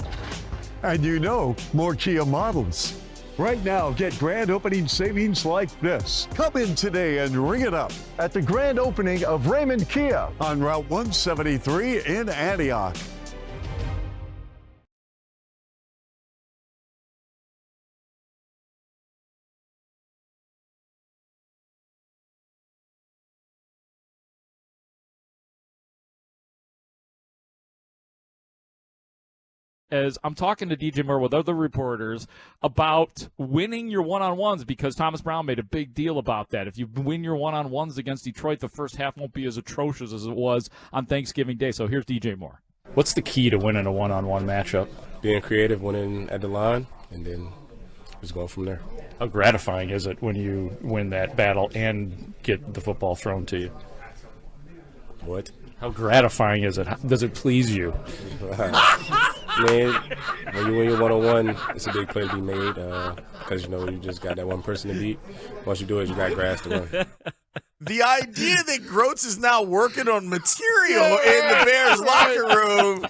Speaker 24: And more Kia models. Right now, get grand opening savings like this. Come in today and ring it up at the grand opening of Raymond Kia on Route 173 in Antioch.
Speaker 17: As I'm talking to DJ Moore with other reporters about winning your one-on-ones, because Thomas Brown made a big deal about that. If you win your one-on-ones against Detroit, the first half won't be as atrocious as it was on Thanksgiving Day. So here's DJ Moore. What's the key to winning a one-on-one matchup?
Speaker 25: Being creative, winning at the line, and then just going from there.
Speaker 17: How gratifying is it when you win that battle and get the football thrown to you?
Speaker 25: What?
Speaker 17: How gratifying is it? Does it please you?
Speaker 25: Man, when you win your one-on-one, it's a big play to be made because, you just got that one person to beat. Once you do it, you got grass to run.
Speaker 6: The idea that Groats is now working on material in the Bears locker room.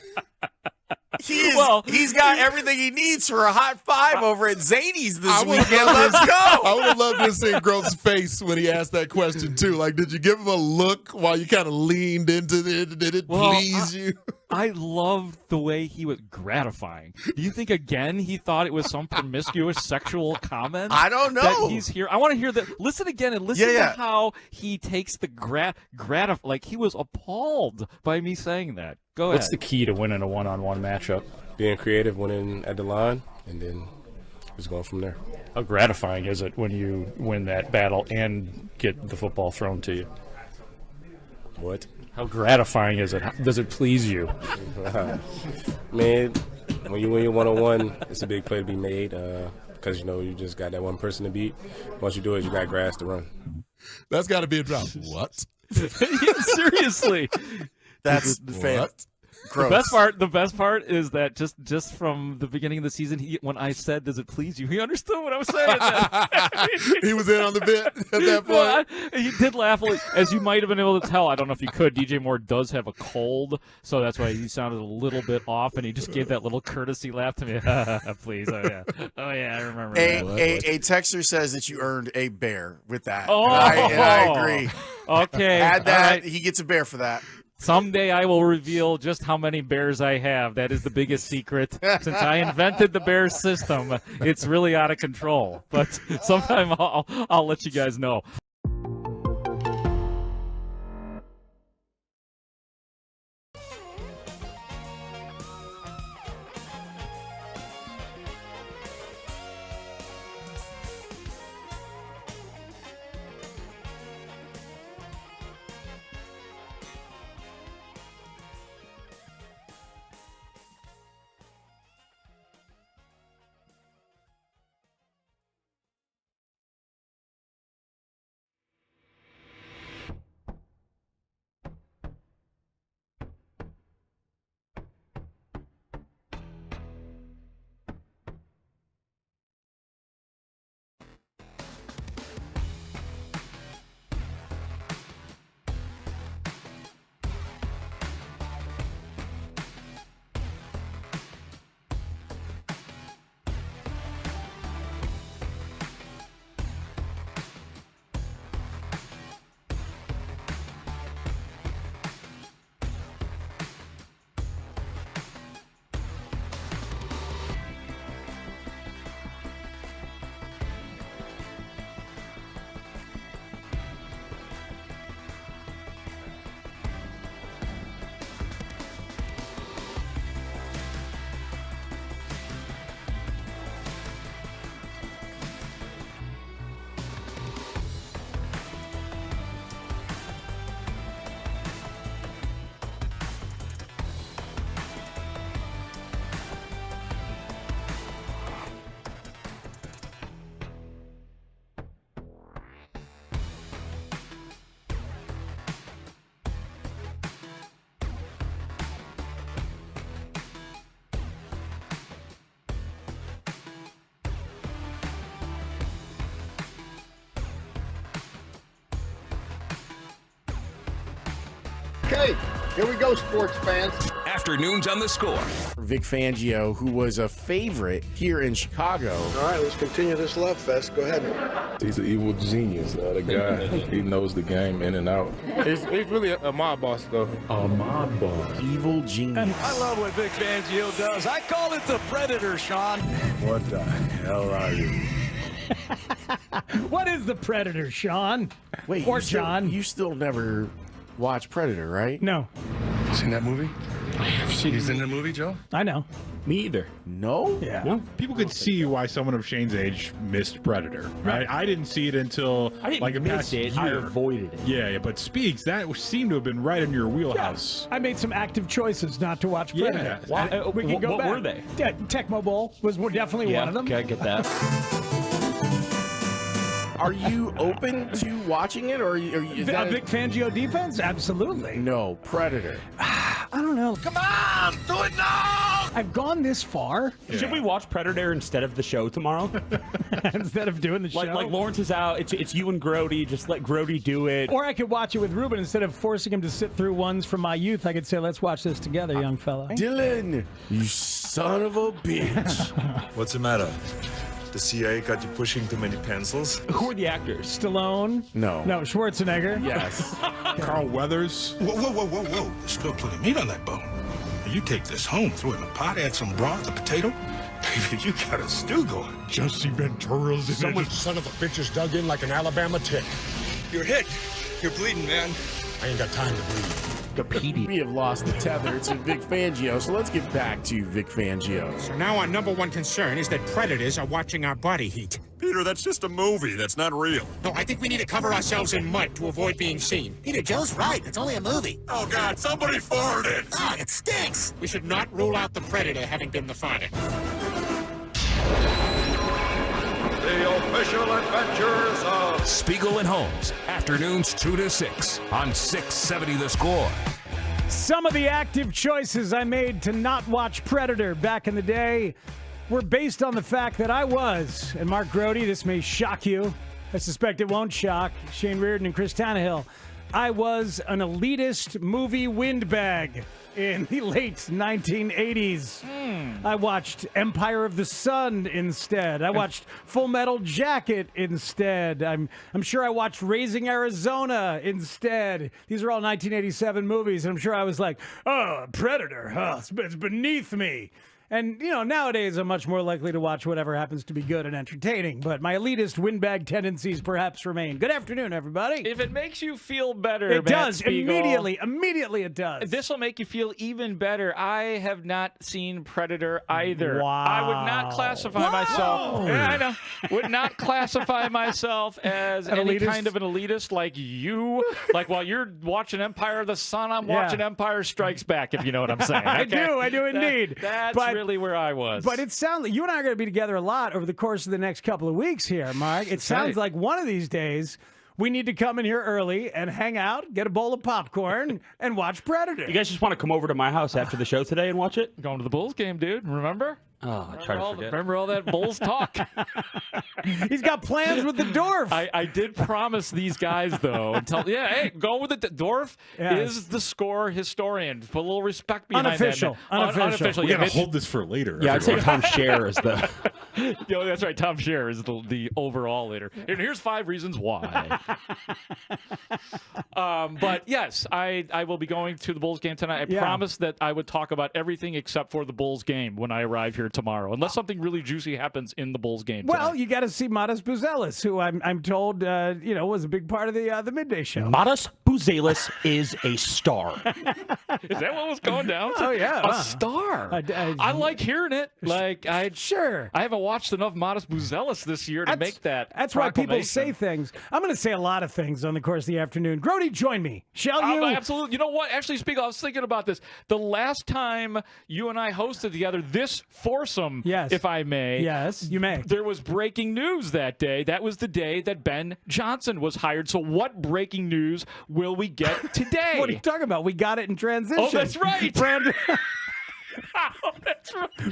Speaker 6: He's got everything he needs for a hot five over at Zany's this weekend. Let's go.
Speaker 26: I would have loved to have seen Groats' face when he asked that question, too. Like, did you give him a look while you kind of leaned into it? Did it please you?
Speaker 17: I loved the way he was gratifying. Do you think, again, he thought it was some promiscuous sexual comment?
Speaker 6: I don't know.
Speaker 17: That he's here. I want to hear that. Listen again and listen to how he takes the like he was appalled by me saying that. Go ahead.
Speaker 25: What's the key to winning a one-on-one matchup? Being creative, winning at the line, and then just going from there.
Speaker 17: How gratifying is it when you win that battle and get the football thrown to you?
Speaker 25: What?
Speaker 17: How gratifying is it? Does it please you?
Speaker 25: Man, when you win your one-on-one, it's a big play to be made because, you just got that one person to beat. Once you do it, you got grass to run.
Speaker 26: That's got to be a drop. What?
Speaker 17: Seriously.
Speaker 6: That's
Speaker 26: what?
Speaker 17: Gross. The best part is that just from the beginning of the season, when I said, "Does it please you?" he understood what I was saying.
Speaker 26: He was in on the bit at that point.
Speaker 17: He did laugh, as you might have been able to tell. I don't know if you could. DJ Moore does have a cold, so that's why he sounded a little bit off, and he just gave that little courtesy laugh to me. Please, oh yeah, I remember.
Speaker 6: A texter says that you earned a bear with that.
Speaker 17: Oh,
Speaker 6: and I agree.
Speaker 17: Okay,
Speaker 6: add that.
Speaker 17: right.
Speaker 6: He gets a bear for that.
Speaker 17: Someday I will reveal just how many bears I have. That is the biggest secret. Since I invented the bear system, it's really out of control. But sometime I'll let you guys know.
Speaker 2: Okay, here we go, sports fans.
Speaker 1: Afternoons on the Score.
Speaker 9: Vic Fangio, who was a favorite here in Chicago.
Speaker 2: All right, let's continue this love fest. Go ahead.
Speaker 5: He's an evil genius, the guy. He knows the game in and out. He's really a mob boss, though. A mob boss.
Speaker 9: Evil genius.
Speaker 7: I love what Vic Fangio does. I call it the Predator, Sean.
Speaker 5: What the hell are you?
Speaker 18: What is the Predator, Sean?
Speaker 9: Wait,
Speaker 18: or John?
Speaker 9: You still never watched Predator, right?
Speaker 18: No.
Speaker 5: Seen that movie? He's in the movie, Joe?
Speaker 18: I know.
Speaker 16: Me either.
Speaker 9: No?
Speaker 18: Yeah.
Speaker 12: No. People could see why someone of Shane's age missed Predator, right? I didn't see it until
Speaker 16: I didn't
Speaker 12: like a
Speaker 16: miss
Speaker 12: past
Speaker 16: it.
Speaker 12: year.
Speaker 16: I avoided it.
Speaker 12: Yeah, but Speaks, that seemed to have been right in your wheelhouse.
Speaker 18: I made some active choices not to watch Predator.
Speaker 12: Yeah.
Speaker 18: We can go
Speaker 16: what
Speaker 18: back.
Speaker 16: were they?
Speaker 18: Yeah, Tecmo Bowl was definitely one of them.
Speaker 16: Okay, I get that.
Speaker 9: Are you open to watching it, or is that
Speaker 18: A Vic Fangio defense? Absolutely.
Speaker 9: No, Predator.
Speaker 18: I don't know.
Speaker 7: Come on, do it now!
Speaker 18: I've gone this far.
Speaker 16: Should we watch Predator instead of the show tomorrow?
Speaker 18: Instead of doing the show?
Speaker 16: Like Lawrence is out. It's you and Grody. Just let Grody do it.
Speaker 18: Or I could watch it with Ruben instead of forcing him to sit through ones from my youth. I could say, let's watch this together, young fella.
Speaker 9: Dylan, you son of a bitch.
Speaker 5: What's the matter? The CIA got you pushing too many pencils?
Speaker 16: Who are the actors?
Speaker 18: Stallone?
Speaker 9: No.
Speaker 18: No, Schwarzenegger?
Speaker 9: Yes.
Speaker 12: Carl Weathers.
Speaker 5: Whoa. There's still putting meat on that bone. You take this home, throw it in a pot, add some broth, a potato. Baby, you got a stew going. Jesse Ventura's in
Speaker 7: Someone son of a bitch is dug in like an Alabama tick.
Speaker 5: You're hit. You're bleeding, man.
Speaker 7: I ain't got time to bleed.
Speaker 9: We have lost the tether to Vic Fangio, so let's get back to Vic Fangio.
Speaker 7: So now our number one concern is that predators are watching our body heat.
Speaker 5: Peter, that's just a movie. That's not real.
Speaker 7: No, I think we need to cover ourselves in mud to avoid being seen.
Speaker 20: Peter, Joe's right. It's only a movie.
Speaker 5: Oh, God, somebody farted.
Speaker 20: Oh, it stinks.
Speaker 7: We should not rule out the predator having been the father.
Speaker 5: The official adventures of
Speaker 1: Spiegel and Holmes, afternoons 2 to 6 on 670 The Score.
Speaker 18: Some of the active choices I made to not watch Predator back in the day were based on the fact that I was, and Mark Grody, this may shock you. I suspect it won't shock Shane Reardon and Chris Tannehill. I was an elitist movie windbag in the late 1980s. I watched Empire of the Sun instead. I watched Full Metal Jacket instead. I'm sure I watched Raising Arizona instead. These are all 1987 movies, and I'm sure I was like, oh, Predator, it's beneath me. And, you know, nowadays I'm much more likely to watch whatever happens to be good and entertaining. But my elitist windbag tendencies perhaps remain. Good afternoon, everybody.
Speaker 17: If it makes you feel better,
Speaker 18: It
Speaker 17: Matt
Speaker 18: does.
Speaker 17: Spiegel,
Speaker 18: Immediately it does.
Speaker 17: This will make you feel even better. I have not seen Predator either.
Speaker 18: Wow.
Speaker 17: I would not classify myself. Yeah, I know. Would not classify myself as
Speaker 18: An
Speaker 17: any
Speaker 18: elitist?
Speaker 17: kind of an elitist like you. Like while you're watching Empire of the Sun, I'm watching Empire Strikes Back, if you know what I'm saying.
Speaker 18: I
Speaker 17: Okay?
Speaker 18: do indeed.
Speaker 17: That's really where I was.
Speaker 18: But it sounds like you and I are going to be together a lot over the course of the next couple of weeks here, Mark. It sounds like one of these days we need to come in here early and hang out, get a bowl of popcorn, and watch Predator.
Speaker 16: You guys just want to come over to my house after the show today and watch it?
Speaker 17: Going to the Bulls game, dude. Remember?
Speaker 16: Oh, I try to forget.
Speaker 17: Remember all that Bulls talk?
Speaker 18: He's got plans with the Dwarf.
Speaker 17: I did promise these guys, though. Hey, go with it. Dwarf is the Score historian. Put a little respect behind
Speaker 18: Unofficial.
Speaker 17: that. Unofficial.
Speaker 12: We
Speaker 17: Yeah,
Speaker 12: gotta hold this for later.
Speaker 16: Yeah, I'd say
Speaker 12: everyone.
Speaker 16: Tom Scher is the.
Speaker 17: Yo, that's right. Tom Scher is the overall leader. And here's 5 reasons why. But yes, I will be going to the Bulls game tonight. I promised that I would talk about everything except for the Bulls game when I arrive here tomorrow, unless something really juicy happens in the Bulls game tonight.
Speaker 18: Well, you got to see Modest Buzelis, who I'm told was a big part of the midday show.
Speaker 16: Modest Buzelis is a star.
Speaker 17: Is that what was going down?
Speaker 18: Oh yeah,
Speaker 17: a star. I like hearing it. Like I haven't watched enough Modest Buzelis this year to make that.
Speaker 18: That's why people say things. I'm going to say a lot of things on the course of the afternoon. Grody, join me, shall you?
Speaker 17: Absolutely. You know what? Actually, Spiegel, I was thinking about this. The last time you and I hosted together, this foursome, if I may.
Speaker 18: Yes, you may.
Speaker 17: There was breaking news that day. That was the day that Ben Johnson was hired. So what breaking news will we get today?
Speaker 18: What are you talking about? We got it in transition.
Speaker 17: Oh, that's right.
Speaker 18: Brandon.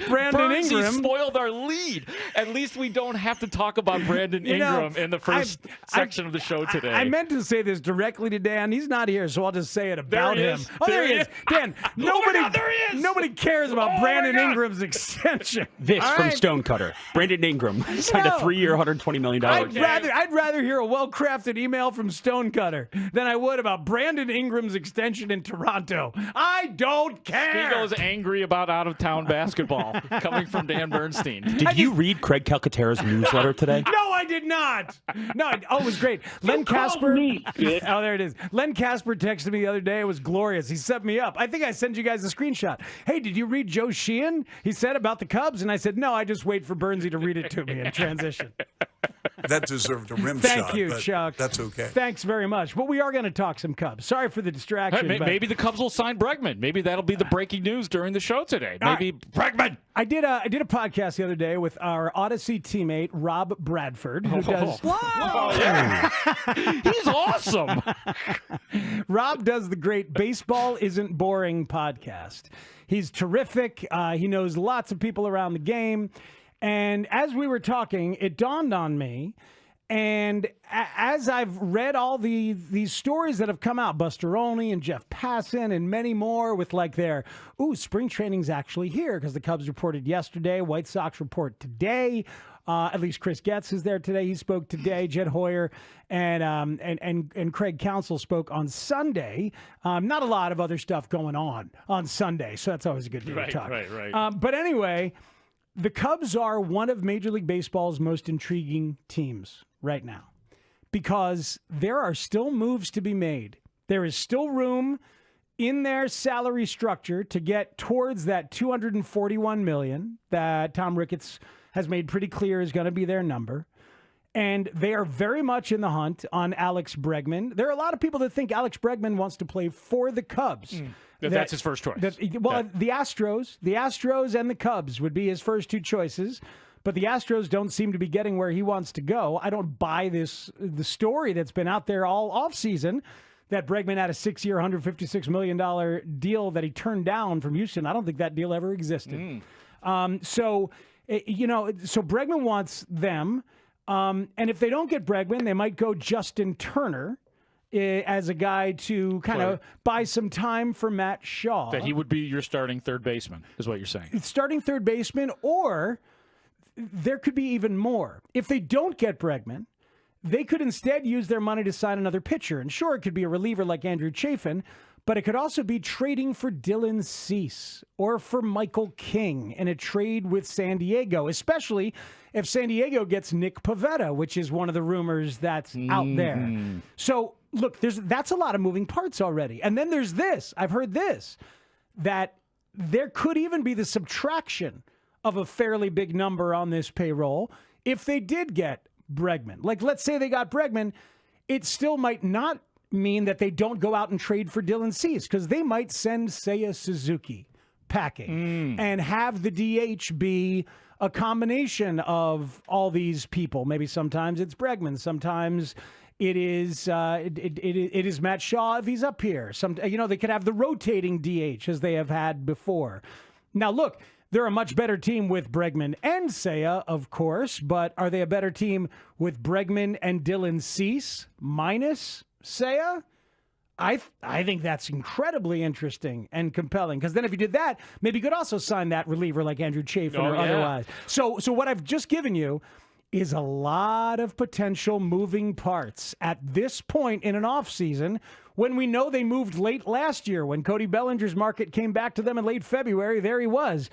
Speaker 18: Brandon
Speaker 17: Bernsey
Speaker 18: Ingram
Speaker 17: spoiled our lead. At least we don't have to talk about Brandon Ingram in the first section of the show today.
Speaker 18: I meant to say this directly to Dan. He's not here, so I'll just say it about
Speaker 17: There he
Speaker 18: him.
Speaker 17: is.
Speaker 18: Oh, there
Speaker 17: There
Speaker 18: he
Speaker 17: he
Speaker 18: is.
Speaker 17: is.
Speaker 18: Dan,
Speaker 17: there he is.
Speaker 18: nobody cares about Brandon Ingram's extension.
Speaker 16: This
Speaker 18: All
Speaker 16: from
Speaker 18: right?
Speaker 16: Stonecutter. Brandon Ingram signed a 3-year, $120 million
Speaker 18: I'd
Speaker 16: deal.
Speaker 18: rather hear a well-crafted email from Stonecutter than I would about Brandon Ingram's extension in Toronto. I don't care.
Speaker 17: Spiegel's angry about out-of-town basketball coming from Dan Bernstein.
Speaker 16: Did you read Craig Calcaterra's newsletter today?
Speaker 18: No, I did not. No, it was great. Len Casper. Oh, there it is. Len Casper texted me the other day. It was glorious. He set me up. I think I sent you guys a screenshot. Hey, did you read Joe Sheehan? He said about the Cubs, and I said no. I just wait for Bernstein to read it to me in transition.
Speaker 13: That deserved a rim
Speaker 18: Thank
Speaker 13: shot.
Speaker 18: you,
Speaker 13: but
Speaker 18: Chuck.
Speaker 13: That's okay.
Speaker 18: Thanks very much. But we are going to talk some Cubs. Sorry for the distraction.
Speaker 17: Hey,
Speaker 18: but-
Speaker 17: maybe the Cubs will sign Bregman. Maybe that'll be the breaking news during the show today. Maybe Bregman.
Speaker 18: I did a podcast the other day with our Odyssey teammate Rob Bradford, who does.
Speaker 17: Oh, yeah. He's awesome.
Speaker 18: Rob does the great Baseball Isn't Boring podcast. He's terrific. He knows lots of people around the game. And as we were talking, it dawned on me. And as I've read all these stories that have come out, Buster Olney and Jeff Passan and many more with like their, spring training's actually here because the Cubs reported yesterday, White Sox report today. At least Chris Getz is there today. He spoke today. Jed Hoyer and Craig Counsell spoke on Sunday. Not a lot of other stuff going on Sunday, so that's always a good day to talk.
Speaker 17: Right.
Speaker 18: But anyway, the Cubs are one of Major League Baseball's most intriguing teams right now because there are still moves to be made. There is still room in their salary structure to get towards that $241 million that Tom Ricketts has made pretty clear is going to be their number. And they are very much in the hunt on Alex Bregman. There are a lot of people that think Alex Bregman wants to play for the Cubs.
Speaker 17: That's his first choice.
Speaker 18: The Astros and the Cubs would be his first two choices. But the Astros don't seem to be getting where he wants to go. I don't buy the story that's been out there all offseason that Bregman had a 6-year, $156 million deal that he turned down from Houston. I don't think that deal ever existed. So Bregman wants them. And if they don't get Bregman, they might go Justin Turner as a guy to kind of buy some time for Matt Shaw.
Speaker 17: That he would be your starting third baseman, is what you're saying.
Speaker 18: Starting third baseman, or there could be even more. If they don't get Bregman, they could instead use their money to sign another pitcher. And sure, it could be a reliever like Andrew Chafin, but it could also be trading for Dylan Cease or for Michael King in a trade with San Diego, especially if San Diego gets Nick Pivetta, which is one of the rumors that's out there. So, look, that's a lot of moving parts already. And then there's this. I've heard this, that there could even be the subtraction of a fairly big number on this payroll if they did get Bregman. Like, let's say they got Bregman, it still might not mean that they don't go out and trade for Dylan Cease because they might send Seiya Suzuki packing and have the DH be a combination of all these people. Maybe sometimes it's Bregman, sometimes it is it is Matt Shaw if he's up here. They could have the rotating DH as they have had before. Now look, they're a much better team with Bregman and Seiya, of course, but are they a better team with Bregman and Dylan Cease minus Seiya? I think that's incredibly interesting and compelling because then if you did that, maybe you could also sign that reliever like Andrew Chafin or otherwise. So what I've just given you is a lot of potential moving parts at this point in an offseason when we know they moved late last year when Cody Bellinger's market came back to them in late February. There he was.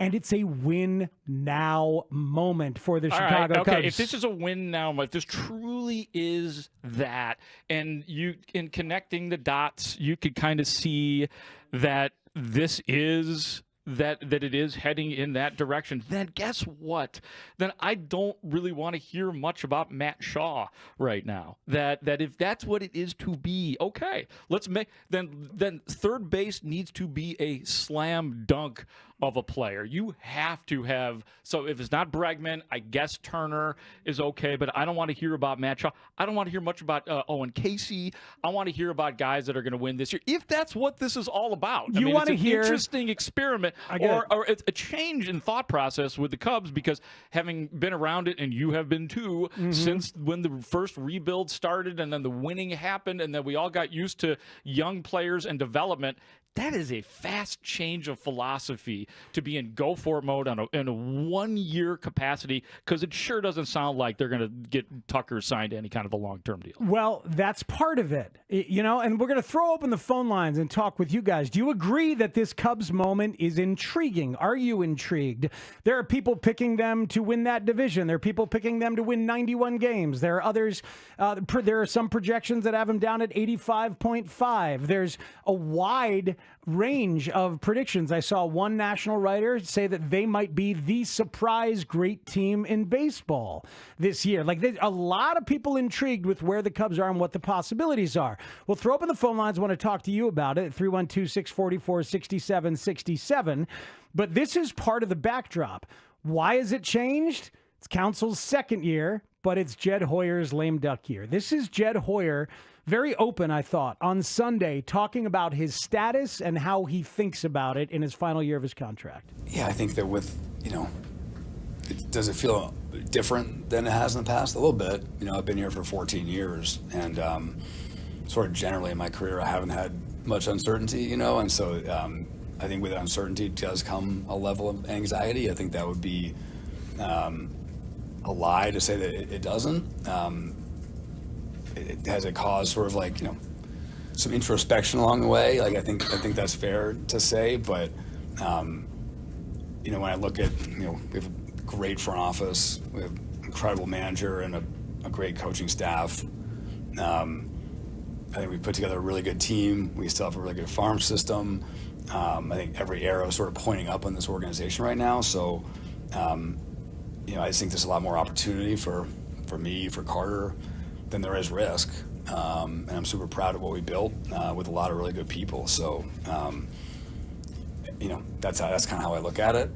Speaker 18: And it's a win now moment for the Chicago Cubs.
Speaker 17: Okay, if this is a win now, if this truly is that, and you in connecting the dots, you could kind of see that this is that it is heading in that direction, then guess what? Then I don't really want to hear much about Matt Shaw right now. That if that's what it is to be, okay, let's make then third base needs to be a slam dunk of a player. You have to have, so if it's not Bregman, I guess Turner is okay, but I don't want to hear about Matt Shaw. I don't want to hear much about Owen Casey. I want to hear about guys that are going to win this year. If that's what this is all about.
Speaker 18: You want to
Speaker 17: it's an
Speaker 18: hear
Speaker 17: interesting experiment, or it's a change in thought process with the Cubs, because having been around it, and you have been too, since when the first rebuild started and then the winning happened and then we all got used to young players and development, that is a fast change of philosophy to be in go-for it mode in a one-year capacity, because it sure doesn't sound like they're going to get Tucker signed to any kind of a long-term deal.
Speaker 18: Well, that's part of it, and we're going to throw open the phone lines and talk with you guys. Do you agree that this Cubs moment is intriguing? Are you intrigued? There are people picking them to win that division. There are people picking them to win 91 games. There are others, there are some projections that have them down at 85.5. There's a wide range of predictions. I saw one national writer say that they might be the surprise great team in baseball this year. Like, there's a lot of people intrigued with where the Cubs are and what the possibilities are. We'll throw open the phone lines. I want to talk to you about it at 312-644-6767. But this is part of the backdrop. Why has it changed? It's Council's second year, but it's Jed Hoyer's lame duck year. This is Jed Hoyer, very open, I thought, on Sunday, talking about his status and how he thinks about it in his final year of his contract.
Speaker 4: Yeah, I think that does it feel different than it has in the past? A little bit. I've been here for 14 years, and sort of generally in my career, I haven't had much uncertainty, and so I think with uncertainty does come a level of anxiety. I think that would be a lie to say that it doesn't. It has a cause sort of some introspection along the way. I think that's fair to say, but when I look at we have a great front office, we have an incredible manager and a great coaching staff. I think we put together a really good team. We still have a really good farm system. I think every arrow is sort of pointing up on this organization right now. So I just think there's a lot more opportunity for me, for Carter, than there is risk. And I'm super proud of what we built with a lot of really good people. So, that's kind of how I look at it.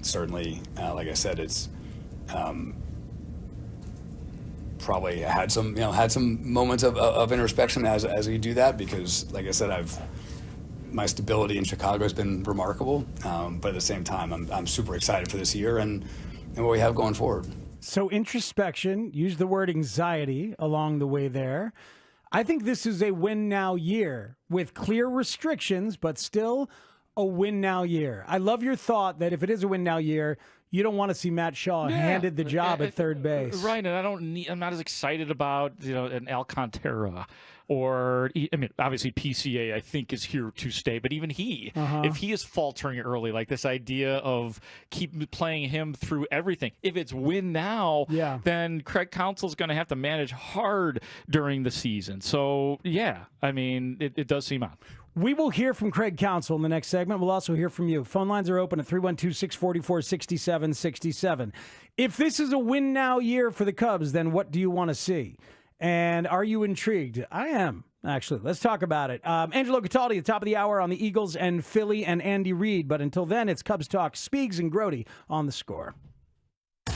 Speaker 4: Certainly, like I said, it's probably had some moments of introspection as we do that, because, like I said, my stability in Chicago has been remarkable. But at the same time, I'm super excited for this year and what we have going forward.
Speaker 18: So introspection, use the word anxiety along the way there. I think this is a win now year with clear restrictions, but still a win now year. I love your thought that if it is a win now year, you don't want to see Matt Shaw handed the job at third base.
Speaker 17: Right, and I'm not as excited about an Alcantara or, obviously PCA I think is here to stay, but even he, if he is faltering early, like this idea of keep playing him through everything, if it's win now, then Craig Counsell's going to have to manage hard during the season. So, it does seem odd.
Speaker 18: We will hear from Craig Counsell in the next segment. We'll also hear from you. Phone lines are open at 312-644-6767. If this is a win now year for the Cubs, then what do you want to see? And are you intrigued? I am, actually. Let's talk about it. Angelo Cataldi at the top of the hour on the Eagles and Philly and Andy Reid. But until then, it's Cubs Talk, Spiegs and Grody on The Score.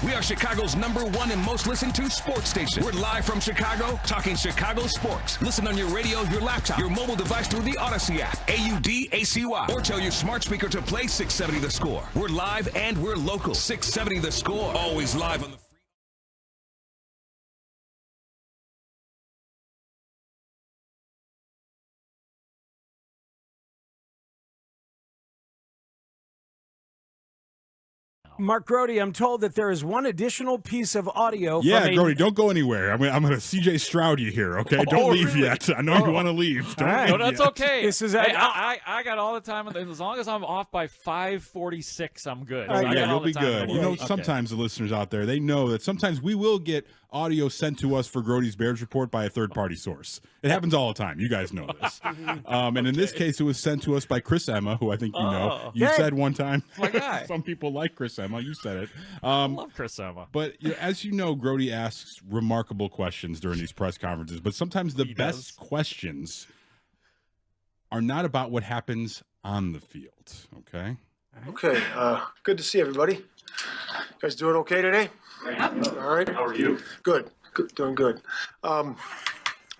Speaker 1: We are Chicago's #1 and most listened to sports station. We're live from Chicago, talking Chicago sports. Listen on your radio, your laptop, your mobile device through the Odyssey app, AUDACY, or tell your smart speaker to play 670 The Score. We're live and we're local. 670 The Score, always live on the
Speaker 18: Mark Grody, I'm told that there is one additional piece of audio.
Speaker 12: Yeah, Grody, don't go anywhere. I'm going to CJ Stroud you here, okay? Don't leave yet. I know you want to leave. Don't leave
Speaker 17: that's
Speaker 12: yet.
Speaker 17: okay.
Speaker 18: This is
Speaker 17: I got all the time. As long as I'm off by 5:46, I'm good.
Speaker 12: Yeah, you'll be good. Sometimes the listeners out there, they know that sometimes we will get audio sent to us for Grody's Bears Report by a third-party source. It happens all the time. You guys know this. And in this case, it was sent to us by Chris Emma, who I think you know. You said one time,
Speaker 17: my guy.
Speaker 12: Some people like Chris Emma. You said it.
Speaker 17: I love Chris Emma.
Speaker 12: But as you know, Grody asks remarkable questions during these press conferences, but sometimes the best questions are not about what happens on the field, okay?
Speaker 2: Okay, good to see everybody. You guys doing okay today? All right. How are you? Good, doing good.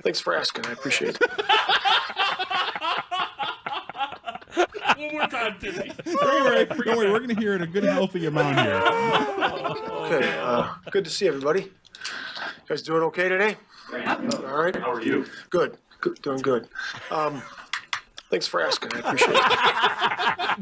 Speaker 2: Thanks for asking. I appreciate it.
Speaker 16: one more time, Timmy.
Speaker 12: Don't worry. We're gonna hear it a good, healthy amount here.
Speaker 2: Okay, good to see everybody. You guys doing okay today? All right. How are you? Good. Doing good. Thanks for asking. I appreciate it.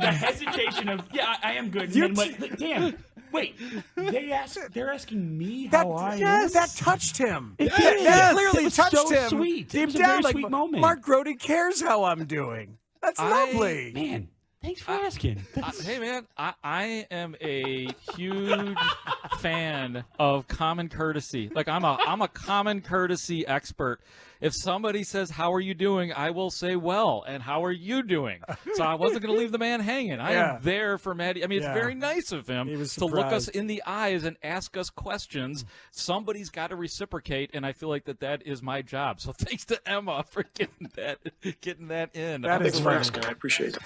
Speaker 16: The hesitation of I am good.
Speaker 18: You
Speaker 16: And then damn. Wait, they're asking me
Speaker 8: That,
Speaker 16: how I
Speaker 8: yes,
Speaker 16: am.
Speaker 8: that touched him.
Speaker 16: It
Speaker 8: That
Speaker 16: did. Yes,
Speaker 8: clearly
Speaker 16: it was
Speaker 8: touched
Speaker 16: so
Speaker 8: him.
Speaker 16: sweet. It
Speaker 8: Deep
Speaker 16: was a
Speaker 8: down,
Speaker 16: very
Speaker 8: like
Speaker 16: sweet moment.
Speaker 8: Mark Grody cares how I'm doing. That's lovely.
Speaker 16: Man, thanks for asking.
Speaker 17: Hey, man, I am a huge fan of common courtesy. Like I'm a common courtesy expert. If somebody says, "How are you doing?" I will say, "Well," and "How are you doing?" So I wasn't going to leave the man hanging. I am there for Maddie. I mean, it's very nice of him to look us in the eyes and ask us questions. Somebody's got to reciprocate, and I feel like that is my job. So thanks to Emma for getting that in.
Speaker 2: Thanks for asking. I appreciate it.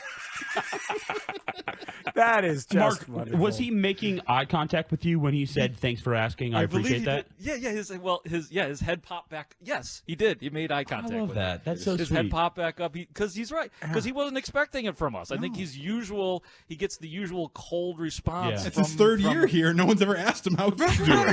Speaker 8: That is just
Speaker 16: Mark,
Speaker 8: wonderful.
Speaker 16: was he making eye contact with you when he said, "Thanks for asking"? I appreciate
Speaker 17: believe
Speaker 16: that.
Speaker 17: He did. His head popped back. Yes, he did. He made eye contact.
Speaker 16: I love
Speaker 17: with
Speaker 16: that.
Speaker 17: him.
Speaker 16: That's so
Speaker 17: his
Speaker 16: sweet.
Speaker 17: head popped back up because he's right. Because he wasn't expecting it from us. I think he gets the usual cold response.
Speaker 12: It's his third year here. No one's ever asked him how he's doing.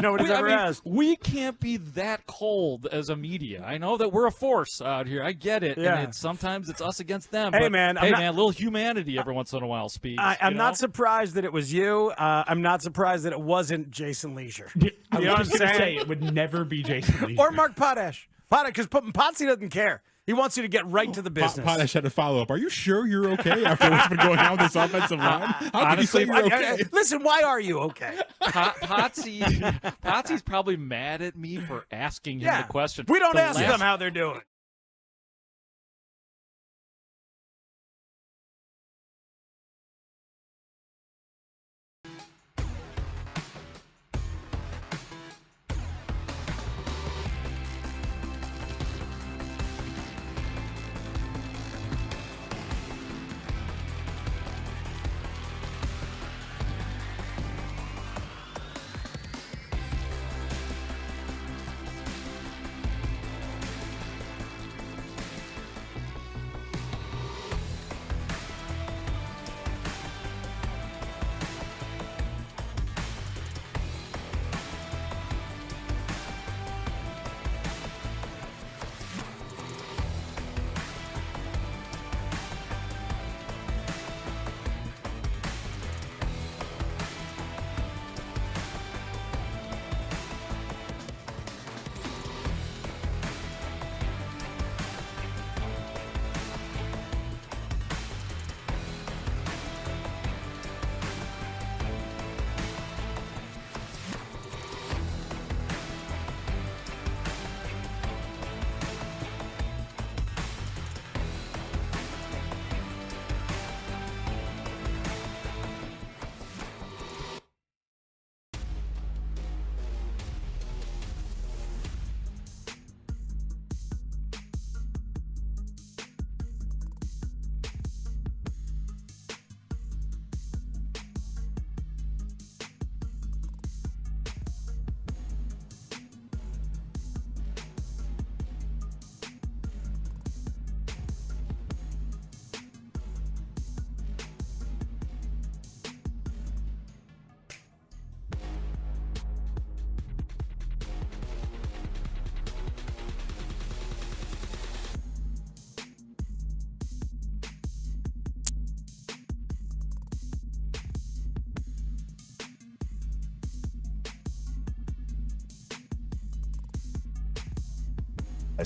Speaker 8: Nobody's ever asked.
Speaker 17: We can't be that cold as a media. I know that we're a force out here. I get it.
Speaker 8: Yeah.
Speaker 17: And sometimes it's us against them.
Speaker 8: Hey,
Speaker 17: but,
Speaker 8: man,
Speaker 17: a little humanity every once in a while speaks.
Speaker 8: I'm not surprised that it was you. I'm not surprised that it wasn't Jason Leisure. You
Speaker 16: I
Speaker 8: know what I'm
Speaker 16: was going to say
Speaker 8: saying?
Speaker 16: it would never be Jason Lee.
Speaker 8: Or Mark Potash. Because Potsy doesn't care. He wants you to get right to the business.
Speaker 12: Potash had to follow up. Are you sure you're okay after what's been going on with this offensive line? How can you say you're okay?
Speaker 8: Listen, why are you okay?
Speaker 17: Potsy's probably mad at me for asking him the question.
Speaker 8: We don't
Speaker 17: The
Speaker 8: ask them how they're doing.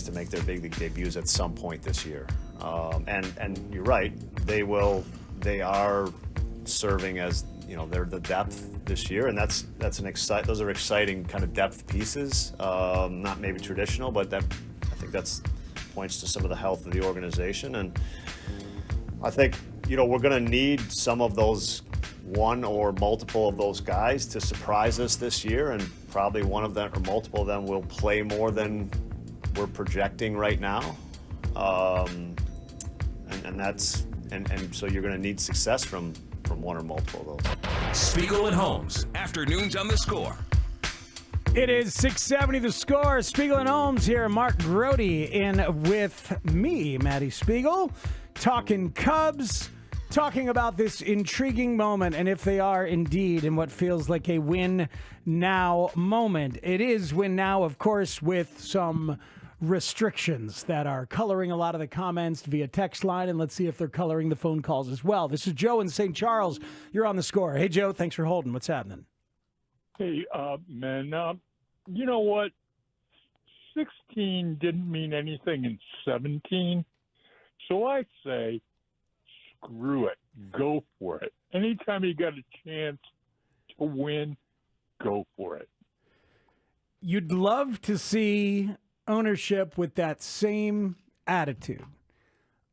Speaker 10: To make their big league debuts at some point this year, and you're right, they are serving as they're the depth this year, and those are exciting kind of depth pieces, not maybe traditional, but I think that's points to some of the health of the organization, and I think we're going to need some of those, one or multiple of those guys to surprise us this year, and probably one of them or multiple of them will play more than we're projecting right now, and so you're going to need success from one or multiple of those.
Speaker 1: Spiegel and Holmes, afternoons on the Score.
Speaker 18: It is 670 The Score. Spiegel and Holmes here. Mark Grode in with me, Matty Spiegel, talking Cubs, talking about this intriguing moment and if they are indeed in what feels like a win now moment. It is win now, of course, with some restrictions that are coloring a lot of the comments via text line, and let's see if they're coloring the phone calls as well. This is Joe in St. Charles. You're on The Score. Hey, Joe, thanks for holding. What's happening?
Speaker 11: Hey, man, you know what? 16 didn't mean anything in 17. So I say, screw it. Go for it. Anytime you got a chance to win, go for it.
Speaker 18: You'd love to see ownership with that same attitude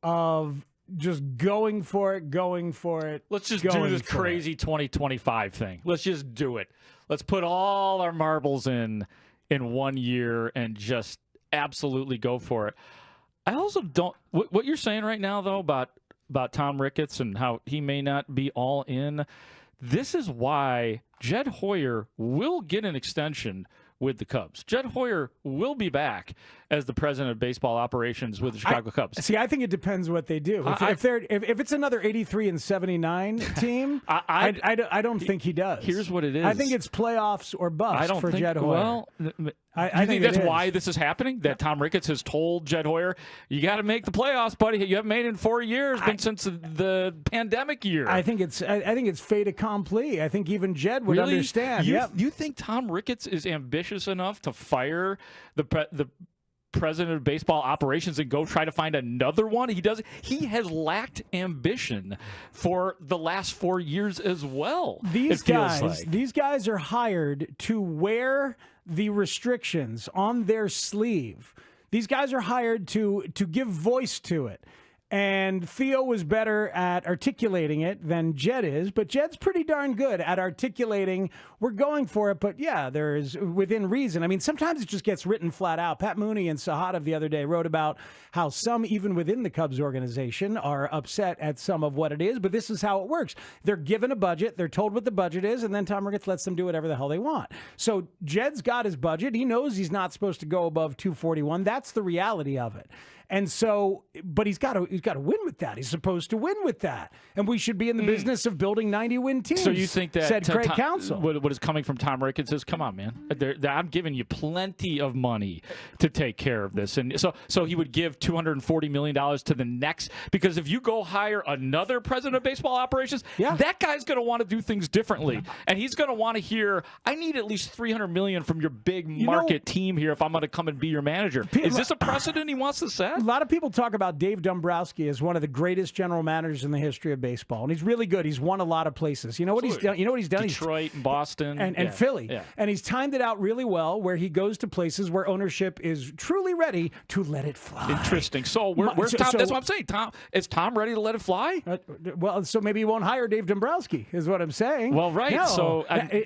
Speaker 18: of just going for it.
Speaker 17: Let's just do this crazy 2025 thing. Let's just do it. Let's put all our marbles in 1 year and just absolutely go for it. I also don't what you're saying right now though about Tom Ricketts and how he may not be all in. This is why Jed Hoyer will get an extension with the Cubs. Jed Hoyer will be back as the president of baseball operations with the Chicago Cubs.
Speaker 18: See, I think it depends what they do. If it's another 83 and 79 team, I don't think he does.
Speaker 17: Here's what it is.
Speaker 18: I think it's playoffs or bust for Jed Hoyer.
Speaker 17: Well, I think that's why this is happening? That Tom Ricketts has told Jed Hoyer, you got to make the playoffs, buddy. You haven't made it in 4 years, been since the pandemic year.
Speaker 18: I think it's fait accompli. I think even Jed would understand.
Speaker 17: You think Tom Ricketts is ambitious enough to fire the president of baseball operations and go try to find another one? He has lacked ambition for the last 4 years as well.
Speaker 18: These guys are hired to wear the restrictions on their sleeve. These guys are hired to give voice to it. And Theo was better at articulating it than Jed is, but Jed's pretty darn good at articulating, we're going for it, but yeah, there's within reason. I mean, sometimes it just gets written flat out. Pat Mooney and Sahada the other day wrote about how some, even within the Cubs organization, are upset at some of what it is, but this is how it works. They're given a budget, they're told what the budget is, and then Tom Ricketts lets them do whatever the hell they want. So Jed's got his budget. He knows he's not supposed to go above 241. That's the reality of it. And so, but he's got to win with that. He's supposed to win with that. And we should be in the business of building 90-win teams.
Speaker 17: So you think that
Speaker 18: said Craig Counsell.
Speaker 17: What is coming from Tom Ricketts is, come on, man. I'm giving you plenty of money to take care of this. And so he would give $240 million to the next, because if you go hire another president of baseball operations, that guy's going to want to do things differently. And he's going to want to hear, I need at least $300 million from your big market team here if I'm going to come and be your manager. Is this a precedent he wants to set?
Speaker 18: A lot of people talk about Dave Dombrowski as one of the greatest general managers in the history of baseball, and he's really good. He's won a lot of places. You know what he's done? You know what he's done?
Speaker 17: Detroit and Boston
Speaker 18: and Philly,
Speaker 17: yeah.
Speaker 18: And he's timed it out really well, where he goes to places where ownership is truly ready to let it fly.
Speaker 17: Interesting. So where's Tom? That's what I'm saying. Is Tom ready to let it fly?
Speaker 18: Well, so maybe he won't hire Dave Dombrowski, is what I'm saying.
Speaker 17: Well, right.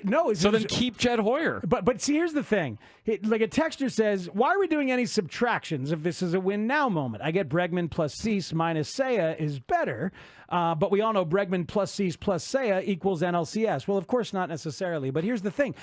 Speaker 18: No,
Speaker 17: so then keep Jed Hoyer.
Speaker 18: But see, here's the thing. Like a texter says, why are we doing any subtractions if this is a win now moment? I get Bregman plus Cease minus Seiya is better, but we all know Bregman plus Cease plus Seiya equals NLCS. Well, of course not necessarily, but here's the thing.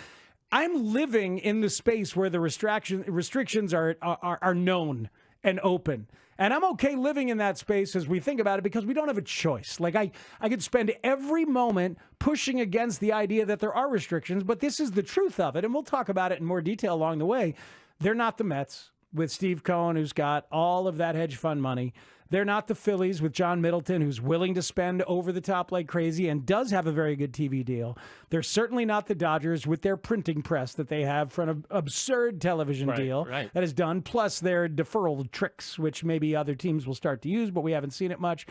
Speaker 18: I'm living in the space where the restrictions are known and open. And I'm okay living in that space as we think about it, because we don't have a choice. Like I could spend every moment pushing against the idea that there are restrictions, but this is the truth of it. And we'll talk about it in more detail along the way. They're not the Mets with Steve Cohen, who's got all of that hedge fund money. They're not the Phillies with John Middleton, who's willing to spend over the top like crazy and does have a very good TV deal. They're certainly not the Dodgers with their printing press that they have for an absurd television deal that is done, plus their deferral tricks, which maybe other teams will start to use, but we haven't seen it much.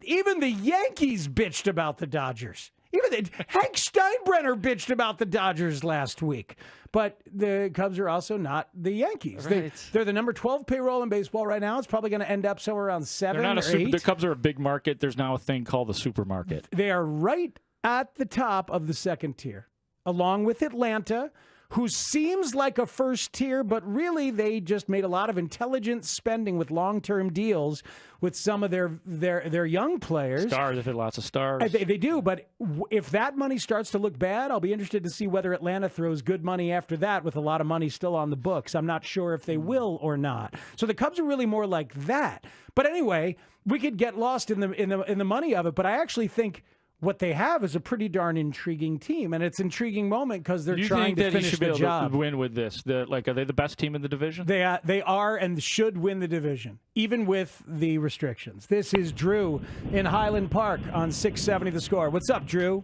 Speaker 18: Even the Yankees bitched about the Dodgers. Even Hank Steinbrenner bitched about the Dodgers last week. But the Cubs are also not the Yankees.
Speaker 17: Right.
Speaker 18: They're the number 12 payroll in baseball right now. It's probably going to end up somewhere around 7 or 8.
Speaker 17: The Cubs are a big market. There's now a thing called the supermarket.
Speaker 18: They are right at the top of the second tier, along with Atlanta, who seems like a first tier, but really they just made a lot of intelligent spending with long-term deals with some of their young players.
Speaker 16: Stars, they've had lots of stars.
Speaker 18: They do, but if that money starts to look bad, I'll be interested to see whether Atlanta throws good money after that with a lot of money still on the books. I'm not sure if they will or not. So the Cubs are really more like that. But anyway, we could get lost in the money of it, but I actually think what they have is a pretty darn intriguing team, and it's an intriguing moment because they're trying to finish the job.
Speaker 16: To win with this? Are they the best team in the division?
Speaker 18: They are and should win the division, even with the restrictions. This is Drew in Highland Park on 670 The Score. What's up, Drew?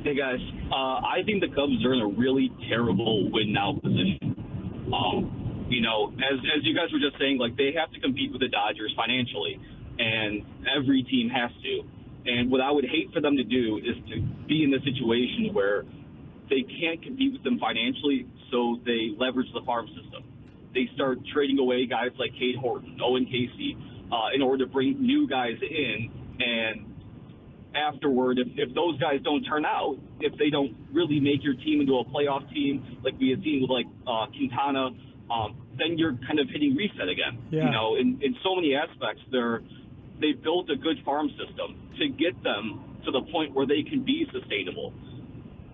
Speaker 14: Hey, guys. I think the Cubs are in a really terrible win-now position. As you guys were just saying, they have to compete with the Dodgers financially, and every team has to. And what I would hate for them to do is to be in the situation where they can't compete with them financially, so they leverage the farm system. They start trading away guys like Cade Horton, Owen Casey, in order to bring new guys in. And afterward, if those guys don't turn out, if they don't really make your team into a playoff team like we had seen with Quintana, then you're kind of hitting reset again.
Speaker 18: Yeah.
Speaker 14: In so many aspects, they've built a good farm system to get them to the point where they can be sustainable.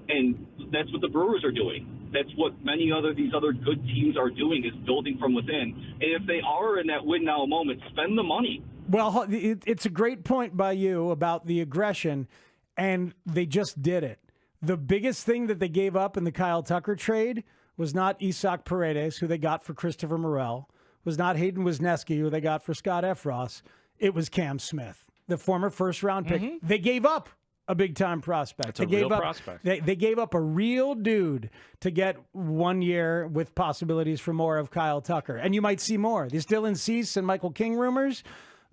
Speaker 14: And that's what the Brewers are doing. That's what these other good teams are doing, is building from within. And if they are in that win-now moment, spend the money.
Speaker 18: Well, it's a great point by you about the aggression, and they just did it. The biggest thing that they gave up in the Kyle Tucker trade was not Isaac Paredes, who they got for Christopher Morel, was not Hayden Wisniewski, who they got for Scott Effross. It was Cam Smith, the former first-round pick.
Speaker 16: Mm-hmm.
Speaker 18: They gave up a big-time prospect.
Speaker 16: That's a real prospect.
Speaker 18: They gave up a real dude to get 1 year with possibilities for more of Kyle Tucker. And you might see more. These Dylan Cease and Michael King rumors,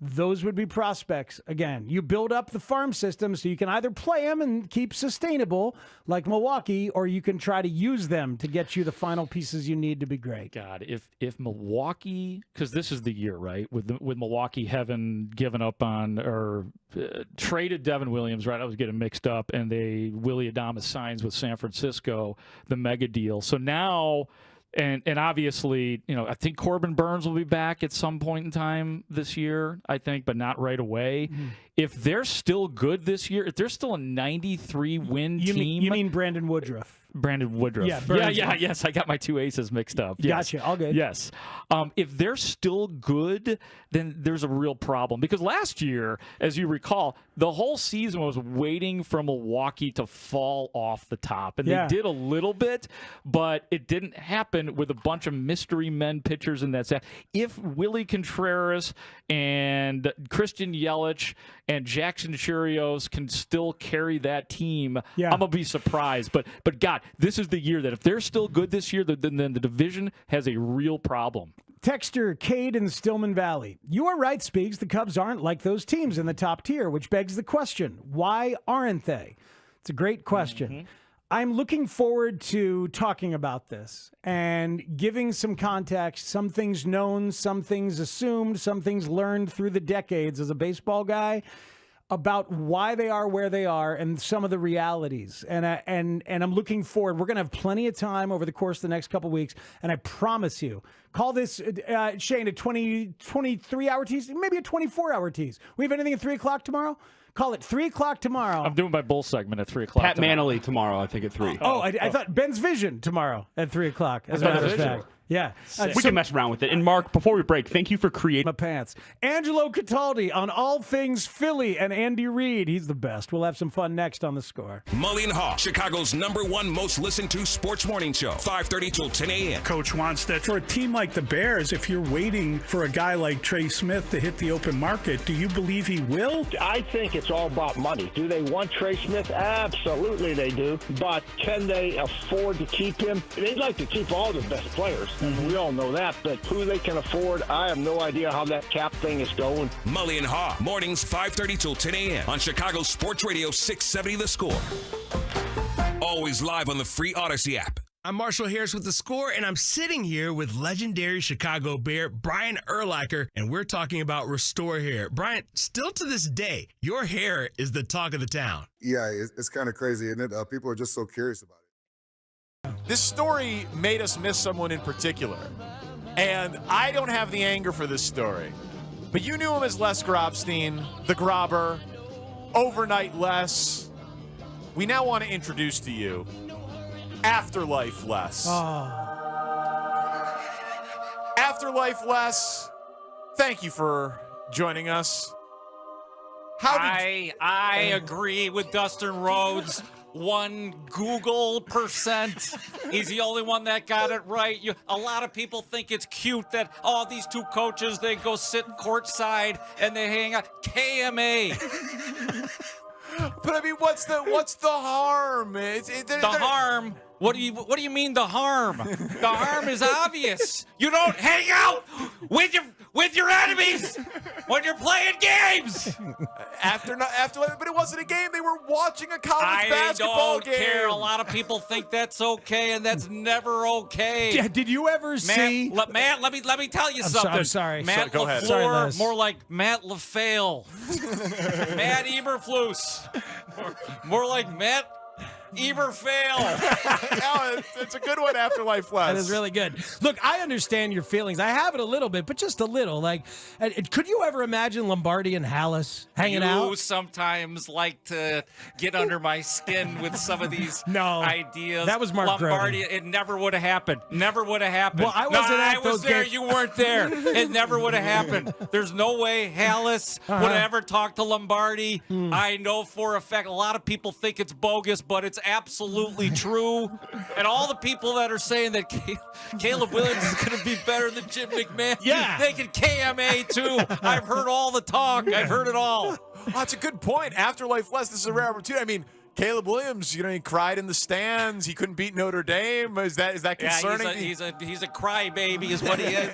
Speaker 18: those would be prospects. Again, you build up the farm system so you can either play them and keep sustainable like Milwaukee, or you can try to use them to get you the final pieces you need to be great.
Speaker 16: God, if Milwaukee, because this is the year, right? With Milwaukee having given up on or traded Devin Williams, right? I was getting mixed up, and Willy Adames signs with San Francisco, the mega deal. So now. And obviously, I think Corbin Burns will be back at some point in time this year, I think, but not right away. Mm-hmm. If they're still good this year, if they're still a 93-win team.
Speaker 18: You mean Brandon Woodruff?
Speaker 16: Brandon Woodruff. Yes. I got my two aces mixed up. Yes.
Speaker 18: Gotcha. All good.
Speaker 16: Yes. If they're still good, then there's a real problem. Because last year, as you recall, the whole season was waiting for Milwaukee to fall off the top. And they did a little bit, but it didn't happen with a bunch of mystery men pitchers in that set. If Willie Contreras and Christian Yelich and Jackson Chirios can still carry that team, I'm going to be surprised. But God, this is the year that if they're still good this year, then the division has a real problem.
Speaker 18: Texter Cade in Stillman Valley. You are right, Speaks. The Cubs aren't like those teams in the top tier, which begs the question, why aren't they? It's a great question. Mm-hmm. I'm looking forward to talking about this and giving some context, some things known, some things assumed, some things learned through the decades as a baseball guy, about why they are where they are and some of the realities. And I'm looking forward. We're going to have plenty of time over the course of the next couple of weeks. And I promise you, call this, Shane, a 23-hour tease, maybe a 24-hour tease. We have anything at 3 o'clock tomorrow? Call it 3 o'clock tomorrow.
Speaker 16: I'm doing my bull segment at 3 o'clock.
Speaker 15: Pat Manley tomorrow, I think, at 3.
Speaker 18: I thought Ben's Vision tomorrow at 3 o'clock, as a matter of fact. Yeah.
Speaker 15: We can mess around with it. And Mark, before we break, thank you for creating
Speaker 18: my pants. Angelo Cataldi on all things Philly and Andy Reid. He's the best. We'll have some fun next on The Score.
Speaker 1: Mully and Haugh, Chicago's #1 most listened to sports morning show, 5:30 till 10 a.m.
Speaker 19: Coach wants that for a team like the Bears. If you're waiting for a guy like Trey Smith to hit the open market, do you believe he will?
Speaker 21: I think it's all about money. Do they want Trey Smith? Absolutely they do. But can they afford to keep him? They'd like to keep all the best players. Mm-hmm. We all know that. But who they can afford, I have no idea how that cap thing is going.
Speaker 1: Mully and Haugh, mornings 5:30 till 10 a.m. on Chicago Sports Radio 670 The Score. Always live on the free Odyssey app.
Speaker 22: I'm Marshall Harris with The Score, and I'm sitting here with legendary Chicago Bear Brian Urlacher, and we're talking about Restore Hair. Brian, still to this day, your hair is the talk of the town.
Speaker 23: Yeah, it's kind of crazy, isn't it? People are just so curious about it.
Speaker 3: this story made us miss someone in particular. And I don't have the anger for this story. But you knew him as Les Grobstein, the Grobber, Overnight Les. We now want to introduce to you Afterlife Les. Afterlife Les, thank you for joining us.
Speaker 17: I agree with Dustin Rhodes. 1 Google%. He's the only one that got it right. A lot of people think it's cute that these two coaches, they go sit courtside and they hang out. KMA.
Speaker 3: But I mean, what's the harm?
Speaker 17: The harm? What do you mean the harm? The harm is obvious. You don't hang out with your enemies when you're playing games.
Speaker 3: But it wasn't a game. They were watching a college basketball game.
Speaker 17: I don't care. A lot of people think that's okay, and that's never okay.
Speaker 18: Yeah, did you ever see?
Speaker 17: Matt, let me tell you something.
Speaker 18: I'm sorry.
Speaker 17: Matt
Speaker 18: Go ahead.
Speaker 17: LaFleur,
Speaker 18: Sorry, Les.
Speaker 17: more like Matt LaFale. Matt Eberflus, more like Matt
Speaker 3: Eberfail. It's a good one, Afterlife Les.
Speaker 6: That is really good. Look, I understand your feelings. I have it a little bit, but just a little. Like, could you ever imagine Lombardi and Hallis hanging out?
Speaker 17: You sometimes like to get under my skin with some of these ideas.
Speaker 6: That was Mark
Speaker 17: Lombardi.
Speaker 6: Grody.
Speaker 17: It never would have happened. Never would have happened.
Speaker 6: Well, I wasn't at
Speaker 17: I was
Speaker 6: those
Speaker 17: there.
Speaker 6: games.
Speaker 17: You weren't there. It never would have happened. There's no way Hallis would have ever talked to Lombardi. I know for a fact a lot of people think it's bogus, but it's absolutely true. And all the people that are saying that Caleb Williams is going to be better than Jim McMahon, they can KMA too. I've heard all the talk. I've heard it all.
Speaker 3: That's a good point. Afterlife Les, this is a rare opportunity. I mean, Caleb Williams, he cried in the stands. He couldn't beat Notre Dame. Is that concerning?
Speaker 17: Yeah, he's a crybaby is what he is.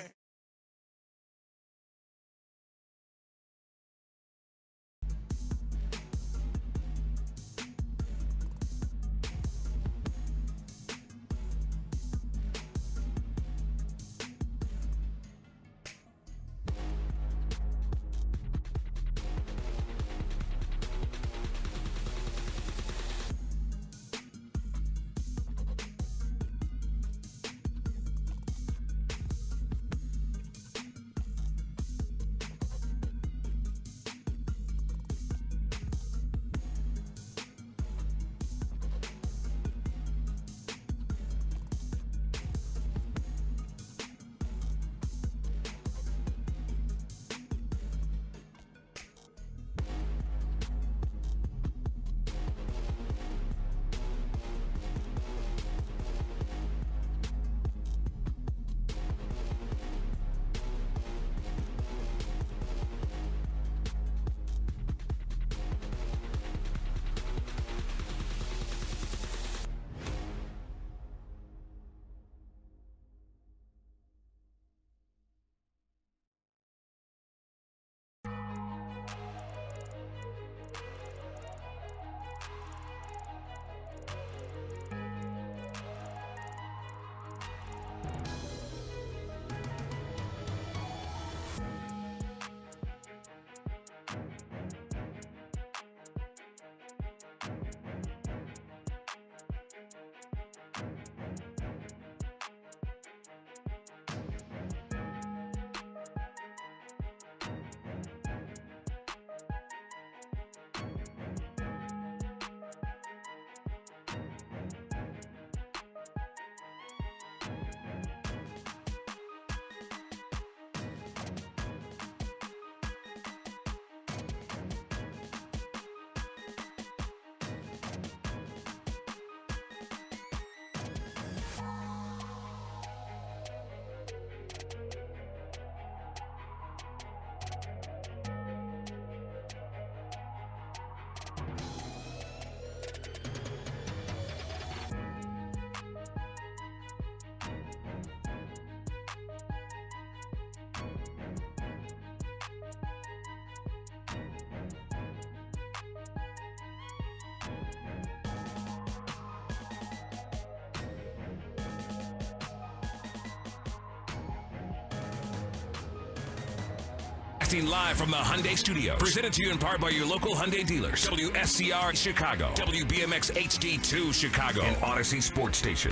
Speaker 1: Broadcasting live from the Hyundai Studios. Presented to you in part by your local Hyundai dealers. WSCR Chicago. WBMX HD2 Chicago. And Odyssey Sports Station.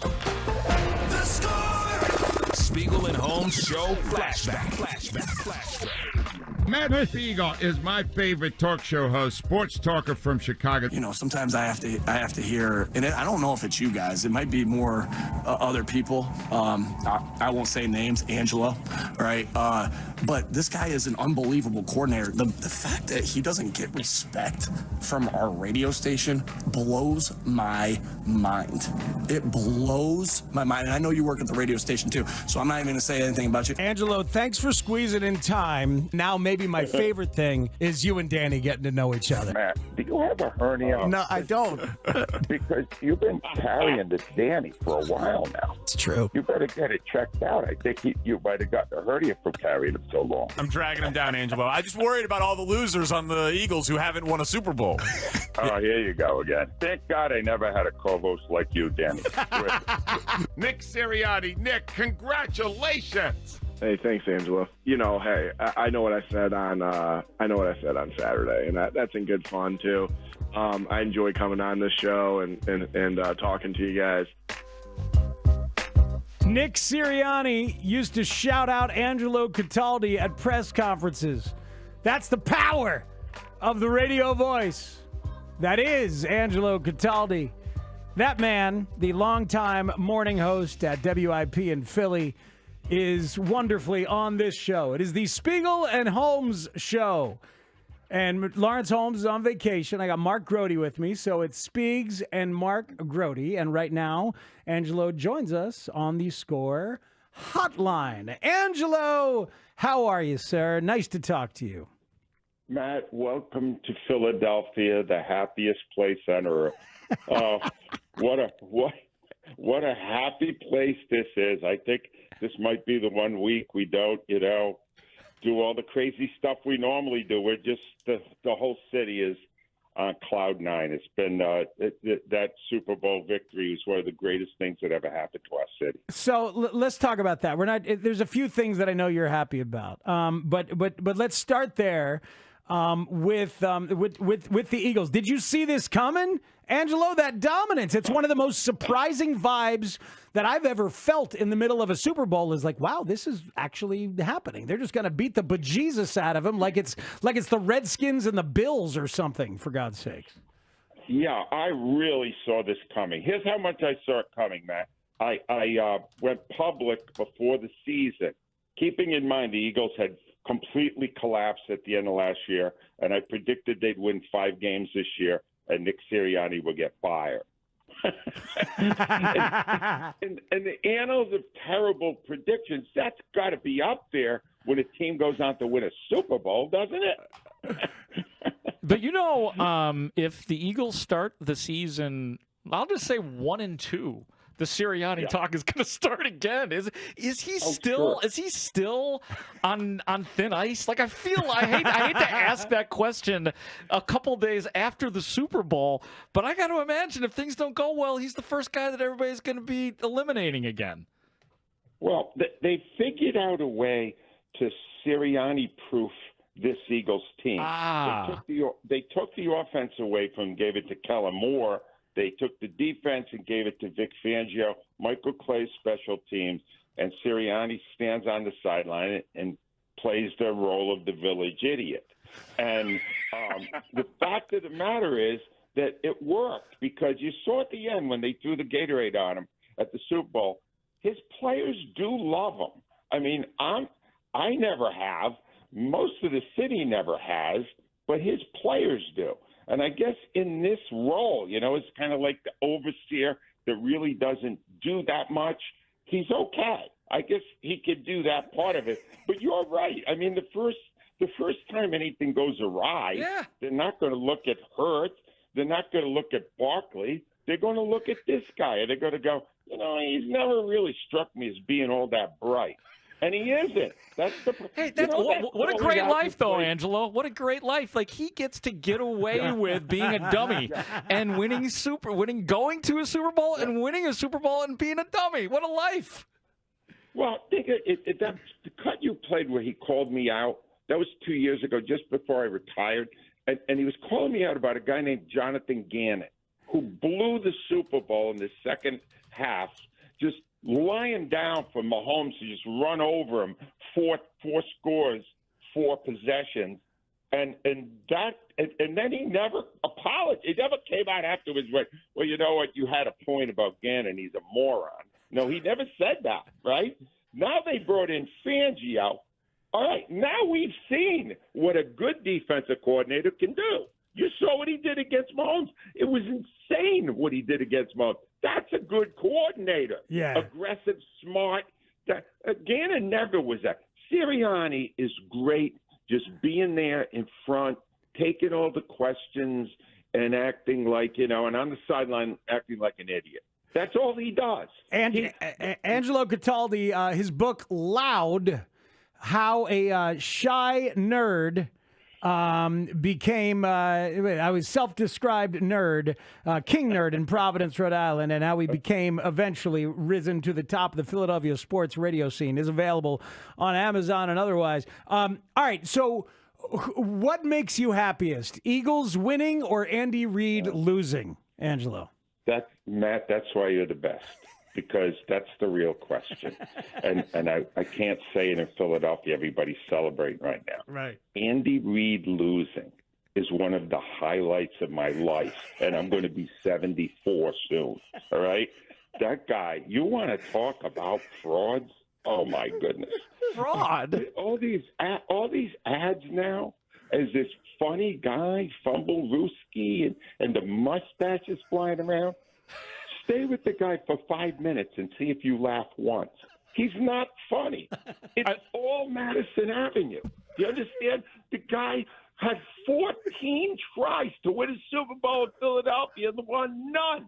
Speaker 1: The Score! Spiegel and Holmes Show Flashback.
Speaker 9: Matt Spiegel is my favorite talk show host, sports talker from Chicago.
Speaker 20: You know, sometimes I have to hear, and I don't know if it's you guys. It might be more other people. I won't say names, Angelo, right? But this guy is an unbelievable coordinator. The fact that he doesn't get respect from our radio station blows my mind. It blows my mind. And I know you work at the radio station too, so I'm not even going to say anything about you.
Speaker 6: Angelo, thanks for squeezing in time. Now maybe my favorite thing is you and Danny getting to know each other.
Speaker 23: Matt, do you have a hernia?
Speaker 6: No, I don't.
Speaker 23: Because you've been carrying this Danny for a while now.
Speaker 6: It's true.
Speaker 23: You better get it checked out. I think you might have gotten a hernia from carrying him so long.
Speaker 3: I'm dragging him down, Angelo. I just worried about all the losers on the Eagles who haven't won a Super Bowl.
Speaker 23: Oh, here you go again. Thank God I never had a co-host like you, Danny.
Speaker 9: Nick Sirianni. Nick, congratulations.
Speaker 24: Hey, thanks, Angelo. You know, hey, I know what I said on Saturday, and that's in good fun too. I enjoy coming on this show and talking to you guys.
Speaker 18: Nick Sirianni used to shout out Angelo Cataldi at press conferences. That's the power of the radio voice. That is Angelo Cataldi. That man, the longtime morning host at WIP in Philly, is wonderfully on this show. It is the Spiegel and Holmes show. And Lawrence Holmes is on vacation. I got Mark Grody with me, so it's Spiegs and Mark Grody. And right now, Angelo joins us on the Score hotline. Angelo, how are you, sir? Nice to talk to you.
Speaker 23: Matt, welcome to Philadelphia, the happiest place on earth. What a happy place this is. I think this might be the one week we don't, do all the crazy stuff we normally do. We're just the whole city is on cloud nine. It's been that Super Bowl victory was one of the greatest things that ever happened to our city.
Speaker 18: So let's talk about that. We're not. There's a few things that I know you're happy about. But let's start there. With the Eagles. Did you see this coming, Angelo? That dominance. It's one of the most surprising vibes that I've ever felt in the middle of a Super Bowl. Is like, wow, this is actually happening. They're just going to beat the bejesus out of them, like it's the Redskins and the Bills or something. For God's sakes.
Speaker 23: Yeah, I really saw this coming. Here's how much I saw it coming, Matt. I went public before the season, keeping in mind the Eagles had completely collapsed at the end of last year, and I predicted they'd win 5 games this year, and Nick Sirianni would get fired. and the annals of terrible predictions, that's got to be up there when a team goes on to win a Super Bowl, doesn't it?
Speaker 16: But if the Eagles start the season, I'll just say 1-2. The Sirianni talk is going to start again. Is he still on thin ice? Like I hate to ask that question a couple days after the Super Bowl, but I got to imagine if things don't go well, he's the first guy that everybody's going to be eliminating again.
Speaker 23: Well, they figured out a way to Sirianni-proof this Eagles team. They took the offense away from him, gave it to Kellen Moore. They took the defense and gave it to Vic Fangio, Michael Clay's special teams, and Sirianni stands on the sideline and plays the role of the village idiot. And the fact of the matter is that it worked because you saw at the end when they threw the Gatorade on him at the Super Bowl, his players do love him. I mean, I never have. Most of the city never has, but his players do. And I guess in this role, it's kind of like the overseer that really doesn't do that much. He's okay. I guess he could do that part of it. But you're right. I mean, the first time anything goes awry, they're not going to look at Hurts. They're not going to look at Barkley. They're going to look at this guy. They're going to go, he's never really struck me as being all that bright. And he isn't.
Speaker 16: What a great life, though, Angelo. What a great life. Like, he gets to get away with being a dummy and going to a Super Bowl and winning a Super Bowl and being a dummy. What a life.
Speaker 23: Well, think that the cut you played where he called me out That was 2 years ago, just before I retired. And he was calling me out about a guy named Jonathan Gannon, who blew the Super Bowl in the second half, just lying down for Mahomes to just run over him, four scores, 4 possessions. And then he never apologized. He never came out afterwards and went, well, you know what, you had a point about Gannon. He's a moron. No, he never said that, right? Now they brought in Fangio. All right, now we've seen what a good defensive coordinator can do. You saw what he did against Mahomes. It was insane what he did against Mahomes. That's a good coordinator.
Speaker 18: Yeah.
Speaker 23: Aggressive, smart. Gannon never was that. Sirianni is great just being there in front, taking all the questions and acting like, and on the sideline acting like an idiot. That's all he does.
Speaker 18: And Angelo Cataldi, his book, Loud, How a Shy Nerd became, I was self-described nerd, king nerd in Providence, Rhode Island, and how he became eventually risen to the top of the Philadelphia sports radio scene, is available on Amazon and otherwise. All right, so what makes you happiest, Eagles winning or Andy Reid losing, Angelo?
Speaker 23: Matt, that's why you're the best, because that's the real question. And I can't say it in Philadelphia. Everybody's celebrating right now.
Speaker 18: Right.
Speaker 23: Andy Reid losing is one of the highlights of my life, and I'm going to be 74 soon, all right? That guy, you want to talk about frauds? Oh, my goodness.
Speaker 16: Fraud?
Speaker 23: All these ads now as this funny guy, Fumble Rooski, and the mustaches flying around. Stay with the guy for 5 minutes and see if you laugh once. He's not funny. It's all Madison Avenue. You understand? The guy had 14 tries to win a Super Bowl in Philadelphia and won none.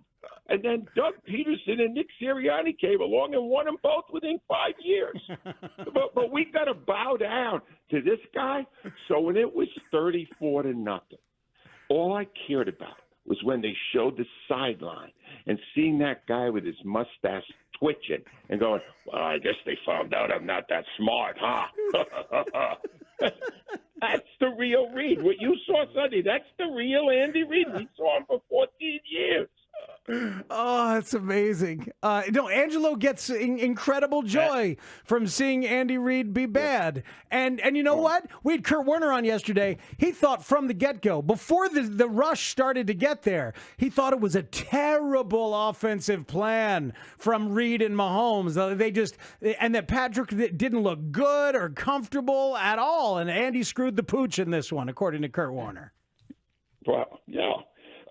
Speaker 23: And then Doug Peterson and Nick Sirianni came along and won them both within 5 years. but we got to bow down to this guy. So when it was 34-0, all I cared about was when they showed the sideline and seeing that guy with his mustache twitching and going, well, I guess they found out I'm not that smart, huh? That's the real Reid. What you saw Sunday, that's the real Andy Reid. We saw him for 14 years.
Speaker 18: Oh, that's amazing. Angelo gets incredible joy from seeing Andy Reid be bad. And you know what? We had Kurt Warner on yesterday. He thought from the get-go, before the rush started to get there, he thought it was a terrible offensive plan from Reid and Mahomes. And that Patrick didn't look good or comfortable at all. And Andy screwed the pooch in this one, according to Kurt Warner.
Speaker 23: Well, yeah.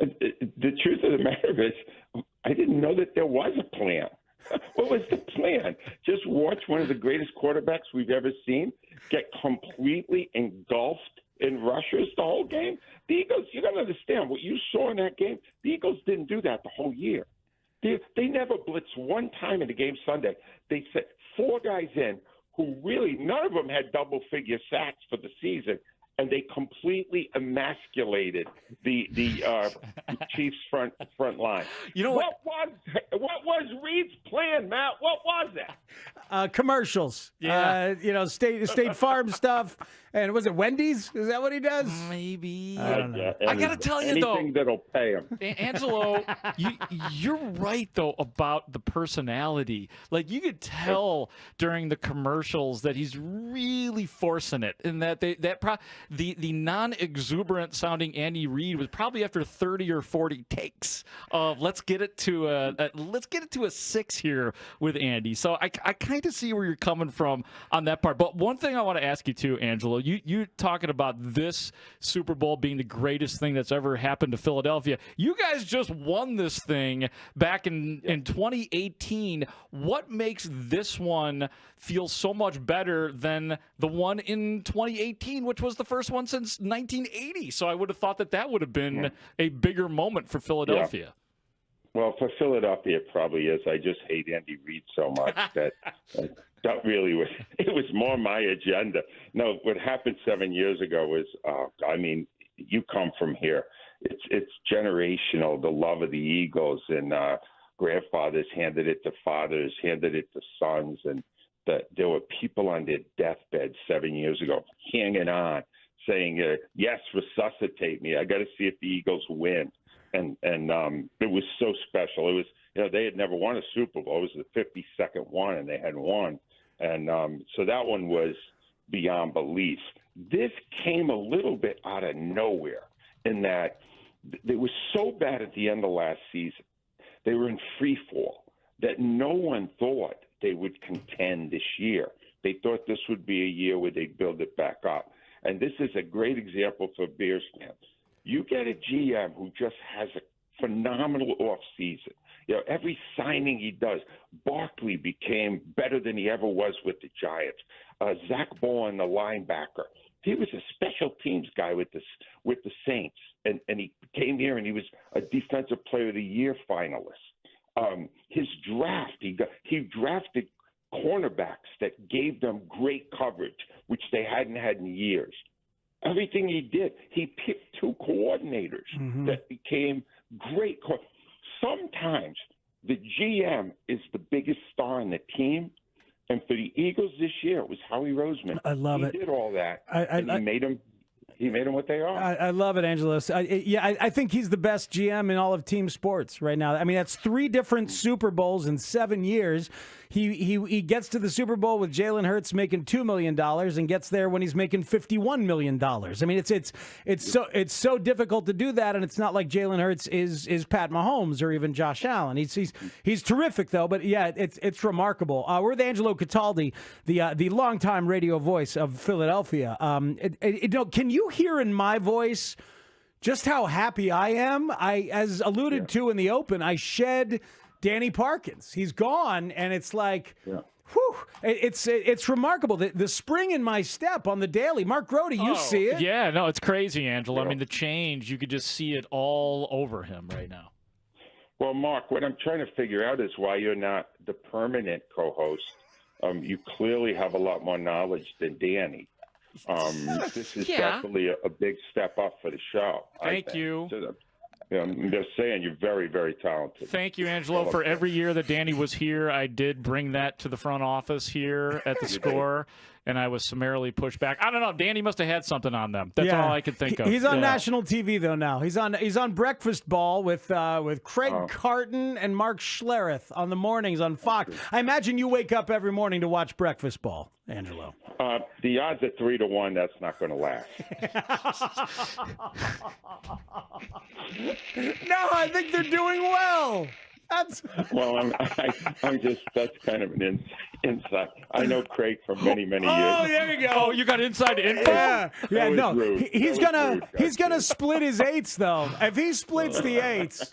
Speaker 23: The truth of the matter is, I didn't know that there was a plan. What was the plan? Just watch one of the greatest quarterbacks we've ever seen get completely engulfed in rushers the whole game? The Eagles, you got to understand, what you saw in that game, the Eagles didn't do that the whole year. They never blitzed one time in the game Sunday. They set 4 guys in who really, none of them had double-figure sacks for the season. And they completely emasculated the Chiefs front line.
Speaker 16: You know
Speaker 23: what was Reid's plan, Matt? What was it?
Speaker 18: Commercials.
Speaker 16: Yeah.
Speaker 18: State Farm stuff. And was it Wendy's? Is that what he does?
Speaker 16: Maybe.
Speaker 18: I don't know.
Speaker 16: I got to tell you, though.
Speaker 23: Anything that'll pay him.
Speaker 16: Angelo, you're right, though, about the personality. Like, you could tell during the commercials that he's really forcing it, and that the non-exuberant sounding Andy Reid was probably after 30 or 40 takes of let's get it to a 6 here with Andy. So I kind of see where you're coming from on that part. But one thing I want to ask you too, Angelo, you talking about this Super Bowl being the greatest thing that's ever happened to Philadelphia. You guys just won this thing back in 2018. What makes this one feel so much better than the one in 2018, which was the first one since 1980? So I would have thought that would have been a bigger moment for Philadelphia.
Speaker 23: Yeah. Well, for Philadelphia, it probably is. I just hate Andy Reid so much that that really was. It was more my agenda. No, what happened 7 years ago was, you come from here. It's generational. The love of the Eagles, and grandfathers handed it to fathers, handed it to sons, and that there were people on their deathbed 7 years ago hanging on, saying, yes, resuscitate me. I got to see if the Eagles win. And it was so special. It was, they had never won a Super Bowl. It was the 52nd one, and they hadn't won. And so that one was beyond belief. This came a little bit out of nowhere in that it was so bad at the end of last season. They were in free fall that no one thought they would contend this year. They thought this would be a year where they'd build it back up. And this is a great example for Bears fans. You get a GM who just has a phenomenal offseason. Every signing he does, Barkley became better than he ever was with the Giants. Zach Bowen, the linebacker, he was a special teams guy with the Saints, and he came here and he was a Defensive Player of the Year finalist. His draft, he drafted cornerbacks that gave them great coverage, which they hadn't had in years. Everything he did, he picked two coordinators that became great. Sometimes the GM is the biggest star on the team, and for the Eagles this year, it was Howie Roseman.
Speaker 18: I love it.
Speaker 23: He did all that, and he made them what they are.
Speaker 18: I love it, Angelos. I think he's the best GM in all of team sports right now. I mean, that's 3 different Super Bowls in 7 years. He gets to the Super Bowl with Jalen Hurts making $2 million and gets there when he's making $51 million. I mean, it's so difficult to do that, and it's not like Jalen Hurts is Pat Mahomes or even Josh Allen. He's terrific though, but yeah, it's remarkable. We're with Angelo Cataldi, the longtime radio voice of Philadelphia. Can you hear in my voice just how happy I am? As alluded to in the open, I shed Danny Parkins. He's gone, and it's like, whew, it's remarkable. The spring in my step on the daily. Mark Grody, you see it?
Speaker 16: Yeah, no, it's crazy, Angelo. I mean, the change, you could just see it all over him right now.
Speaker 23: Well, Mark, what I'm trying to figure out is why you're not the permanent co-host. You clearly have a lot more knowledge than Danny. This is definitely a big step up for the show.
Speaker 16: Thank you.
Speaker 23: I'm just saying you're very, very talented.
Speaker 16: Thank you, Angelo. For every year that Danny was here, I did bring that to the front office here at the Score, and I was summarily pushed back. I don't know. Danny must have had something on them. That's all I could think of.
Speaker 18: He's on national TV though now. He's on Breakfast Ball with Craig Carton and Mark Schlereth on the mornings on Fox. I imagine you wake up every morning to watch Breakfast Ball, Angelo.
Speaker 23: The odds are 3-1. That's not going to last.
Speaker 18: No, I think they're doing well.
Speaker 23: Well, I'm just, that's kind of an insight. I know Craig for many, many years.
Speaker 18: Oh, there you go.
Speaker 16: Oh, you got inside info?
Speaker 18: Yeah, no.
Speaker 23: Rude.
Speaker 18: He's gonna split his 8s though. If he splits the 8s.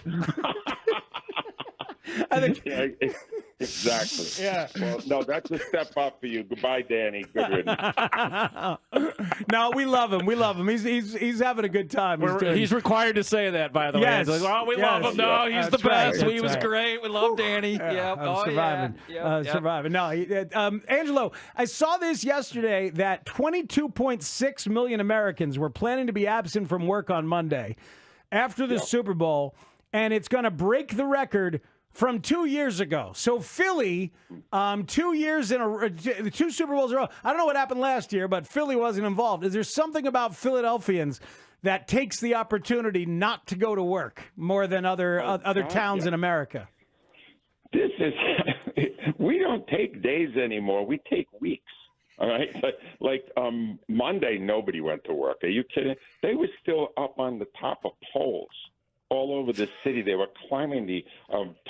Speaker 18: I think
Speaker 23: exactly.
Speaker 18: Yeah.
Speaker 23: Well, no, that's a step up for you. Goodbye, Danny. Good riddance.
Speaker 18: No, we love him. We love him. He's having a good time.
Speaker 16: He's required to say that, by the way.
Speaker 18: Yes.
Speaker 16: Like, oh, we love him. No, he's the best.
Speaker 18: Right.
Speaker 16: He was great. We love Danny. Yep.
Speaker 18: I'm surviving. Surviving. No, Angelo, I saw this yesterday that 22.6 million Americans were planning to be absent from work on Monday after the Super Bowl, and it's going to break the record from 2 years ago. So Philly, 2 years in the 2 Super Bowls in a row. I don't know what happened last year, but Philly wasn't involved. Is there something about Philadelphians that takes the opportunity not to go to work more than other towns in America?
Speaker 23: This is, we don't take days anymore. We take weeks. All right. Like Monday, nobody went to work. Are you kidding? They were still up on the top of poles all over the city. They were climbing the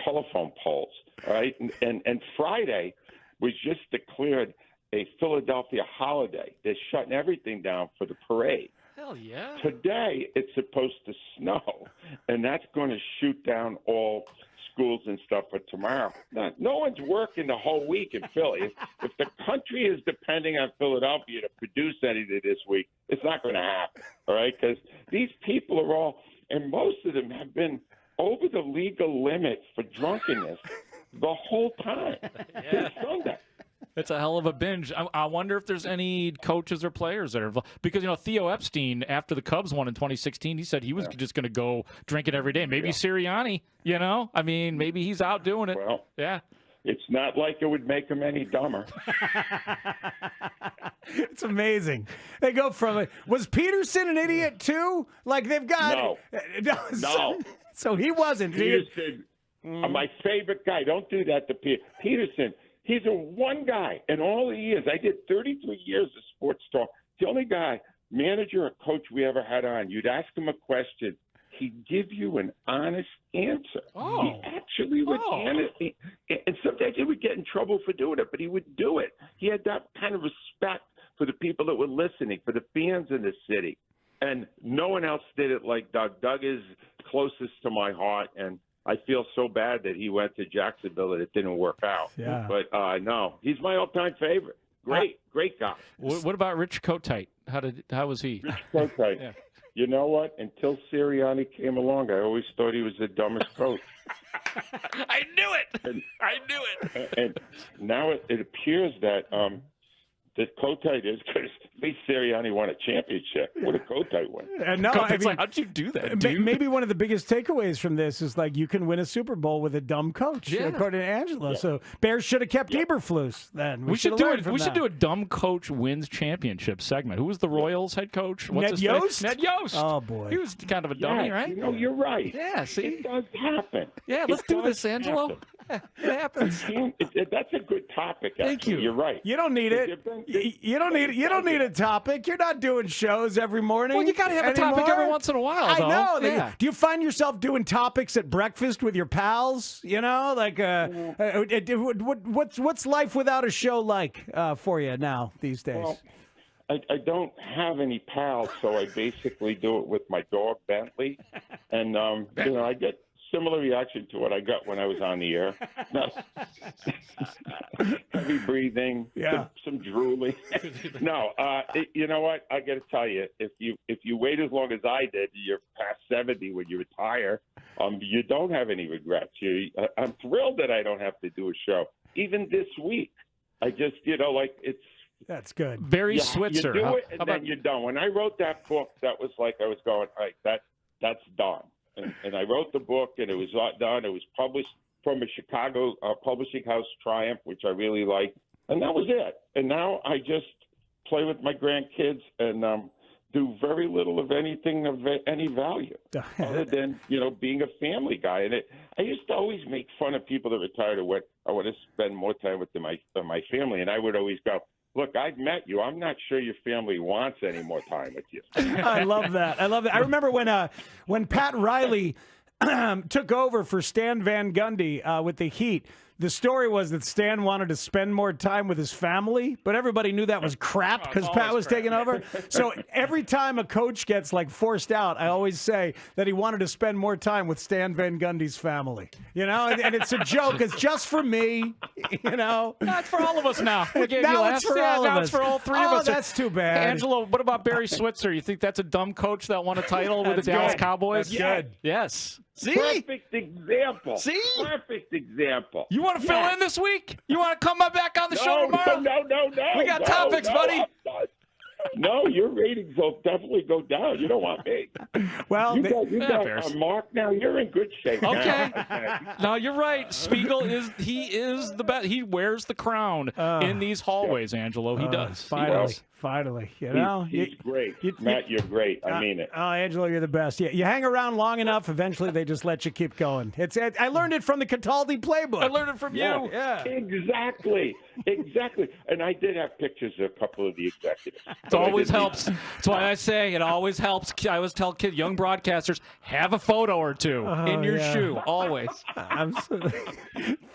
Speaker 23: telephone poles, all right? And Friday was just declared a Philadelphia holiday. They're shutting everything down for the parade.
Speaker 16: Hell yeah.
Speaker 23: Today, it's supposed to snow, and that's going to shoot down all schools and stuff for tomorrow. No one's working the whole week in Philly. If the country is depending on Philadelphia to produce anything this week, it's not going to happen, all right? Because these people are all – and most of them have been over the legal limit for drunkenness the whole time since Sunday.
Speaker 16: It's a hell of a binge. I wonder if there's any coaches or players that are involved. Because, Theo Epstein, after the Cubs won in 2016, he said he was just going to go drinking every day. Maybe Sirianni, I mean, maybe he's out doing it.
Speaker 23: Well,
Speaker 16: yeah.
Speaker 23: It's not like it would make him any dumber.
Speaker 18: It's amazing. They go from was Peterson an idiot too? Like they've got
Speaker 23: No.
Speaker 18: So he wasn't.
Speaker 23: Peterson, my favorite guy. Don't do that to Peterson. He's one guy in all the years. I did 33 years of sports talk. The only guy, manager or coach we ever had on. You'd ask him a question. He'd give you an honest answer. He actually would and sometimes he would get in trouble for doing it, but he would do it. He had that kind of respect for the people that were listening, for the fans in the city. And no one else did it like Doug. Doug is closest to my heart, and I feel so bad that he went to Jacksonville and it didn't work out.
Speaker 18: Yeah.
Speaker 23: But no, he's my all-time favorite. Great guy.
Speaker 17: What about Rich Kotite? How was he?
Speaker 23: Rich Kotite. Yeah. You know what? Until Sirianni came along, I always thought he was the dumbest coach.
Speaker 17: I knew it. I knew it.
Speaker 23: And now it appears that Kotite is, because at least Sirianni won a championship. What did Kotite win?
Speaker 18: And no, I mean,
Speaker 17: how'd you do that, dude?
Speaker 18: Maybe one of the biggest takeaways from this is like you can win a Super Bowl with a dumb coach, according to Angelo. Yeah. So Bears should have kept Eberflus then.
Speaker 17: We should do a dumb coach wins championship segment. Who was the Royals head coach?
Speaker 18: Ned Yost?
Speaker 17: Ned Yost.
Speaker 18: Oh, boy.
Speaker 17: He was kind of a dummy, right?
Speaker 23: You know, you're right.
Speaker 17: Yeah, see?
Speaker 23: It does happen.
Speaker 17: Yeah, let's do this, Angelo.
Speaker 23: Happen.
Speaker 17: It happens.
Speaker 23: That's a good topic. Actually.
Speaker 17: Thank you.
Speaker 23: You're right.
Speaker 18: You don't need it. You don't need. You don't need a topic. You're not doing shows every morning.
Speaker 17: Well, you got to have a topic every once in a while.
Speaker 18: I
Speaker 17: though.
Speaker 18: know.
Speaker 17: Yeah.
Speaker 18: Do you find yourself doing topics at breakfast with your pals? You know, like what's life without a show like for you now these days?
Speaker 23: Well, I don't have any pals, so I basically do it with my dog Bentley, and you know, I get similar reaction to what I got when I was on the air. No. Heavy breathing, some drooling. No, you know what? I got to tell you, if you wait as long as I did, you're past 70 when you retire. You don't have any regrets. I'm thrilled that I don't have to do a show. Even this week, I just, it's.
Speaker 18: That's good.
Speaker 17: Barry Switzer.
Speaker 23: You do it, and then you're done. When I wrote that book, that was like I was going, all right, that's done. And I wrote the book, and it was done. It was published from a Chicago publishing house, Triumph, which I really liked. And that was it. And now I just play with my grandkids and do very little of anything of any value other than, being a family guy. And I used to always make fun of people that retired and went, I want to spend more time with my family. And I would always go, look, I've met you. I'm not sure your family wants any more time with you.
Speaker 18: I love that. I remember when Pat Riley took over for Stan Van Gundy with the Heat. The story was that Stan wanted to spend more time with his family, but everybody knew that was crap because Pat was taking over. So every time a coach gets forced out, I always say that he wanted to spend more time with Stan Van Gundy's family. And it's a joke. It's just for me.
Speaker 17: That's for all of us now. We gave
Speaker 18: now
Speaker 17: you
Speaker 18: it's for all of
Speaker 17: now
Speaker 18: us.
Speaker 17: It's for all three of us.
Speaker 18: That's too bad.
Speaker 17: Angelo, what about Barry Switzer? You think that's a dumb coach that won a title with the Dallas Cowboys?
Speaker 18: That's good.
Speaker 17: Yes. See?
Speaker 23: Perfect example.
Speaker 17: See?
Speaker 23: Perfect example.
Speaker 17: You want to fill in this week? You want to come back on the show tomorrow?
Speaker 23: No.
Speaker 17: We got topics, buddy.
Speaker 23: No, your ratings will definitely go down. You don't want me.
Speaker 18: Well,
Speaker 23: you got Mark now. You're in good shape.
Speaker 17: Okay.
Speaker 23: Now.
Speaker 17: No, you're right. Spiegel is the best. He wears the crown in these hallways, Angelo. He does.
Speaker 18: Finally,
Speaker 23: he's great. Matt, you're great. I mean it.
Speaker 18: Oh, Angelo, you're the best. Yeah, you hang around long enough, eventually they just let you keep going. I learned it from the Cataldi playbook.
Speaker 17: I learned it from you.
Speaker 18: Yeah.
Speaker 23: Exactly. And I did have pictures of a couple of the executives.
Speaker 17: It always helps. That's why I say it always helps. I always tell kids, young broadcasters, have a photo or two in your shoe. Always.
Speaker 18: Absolutely.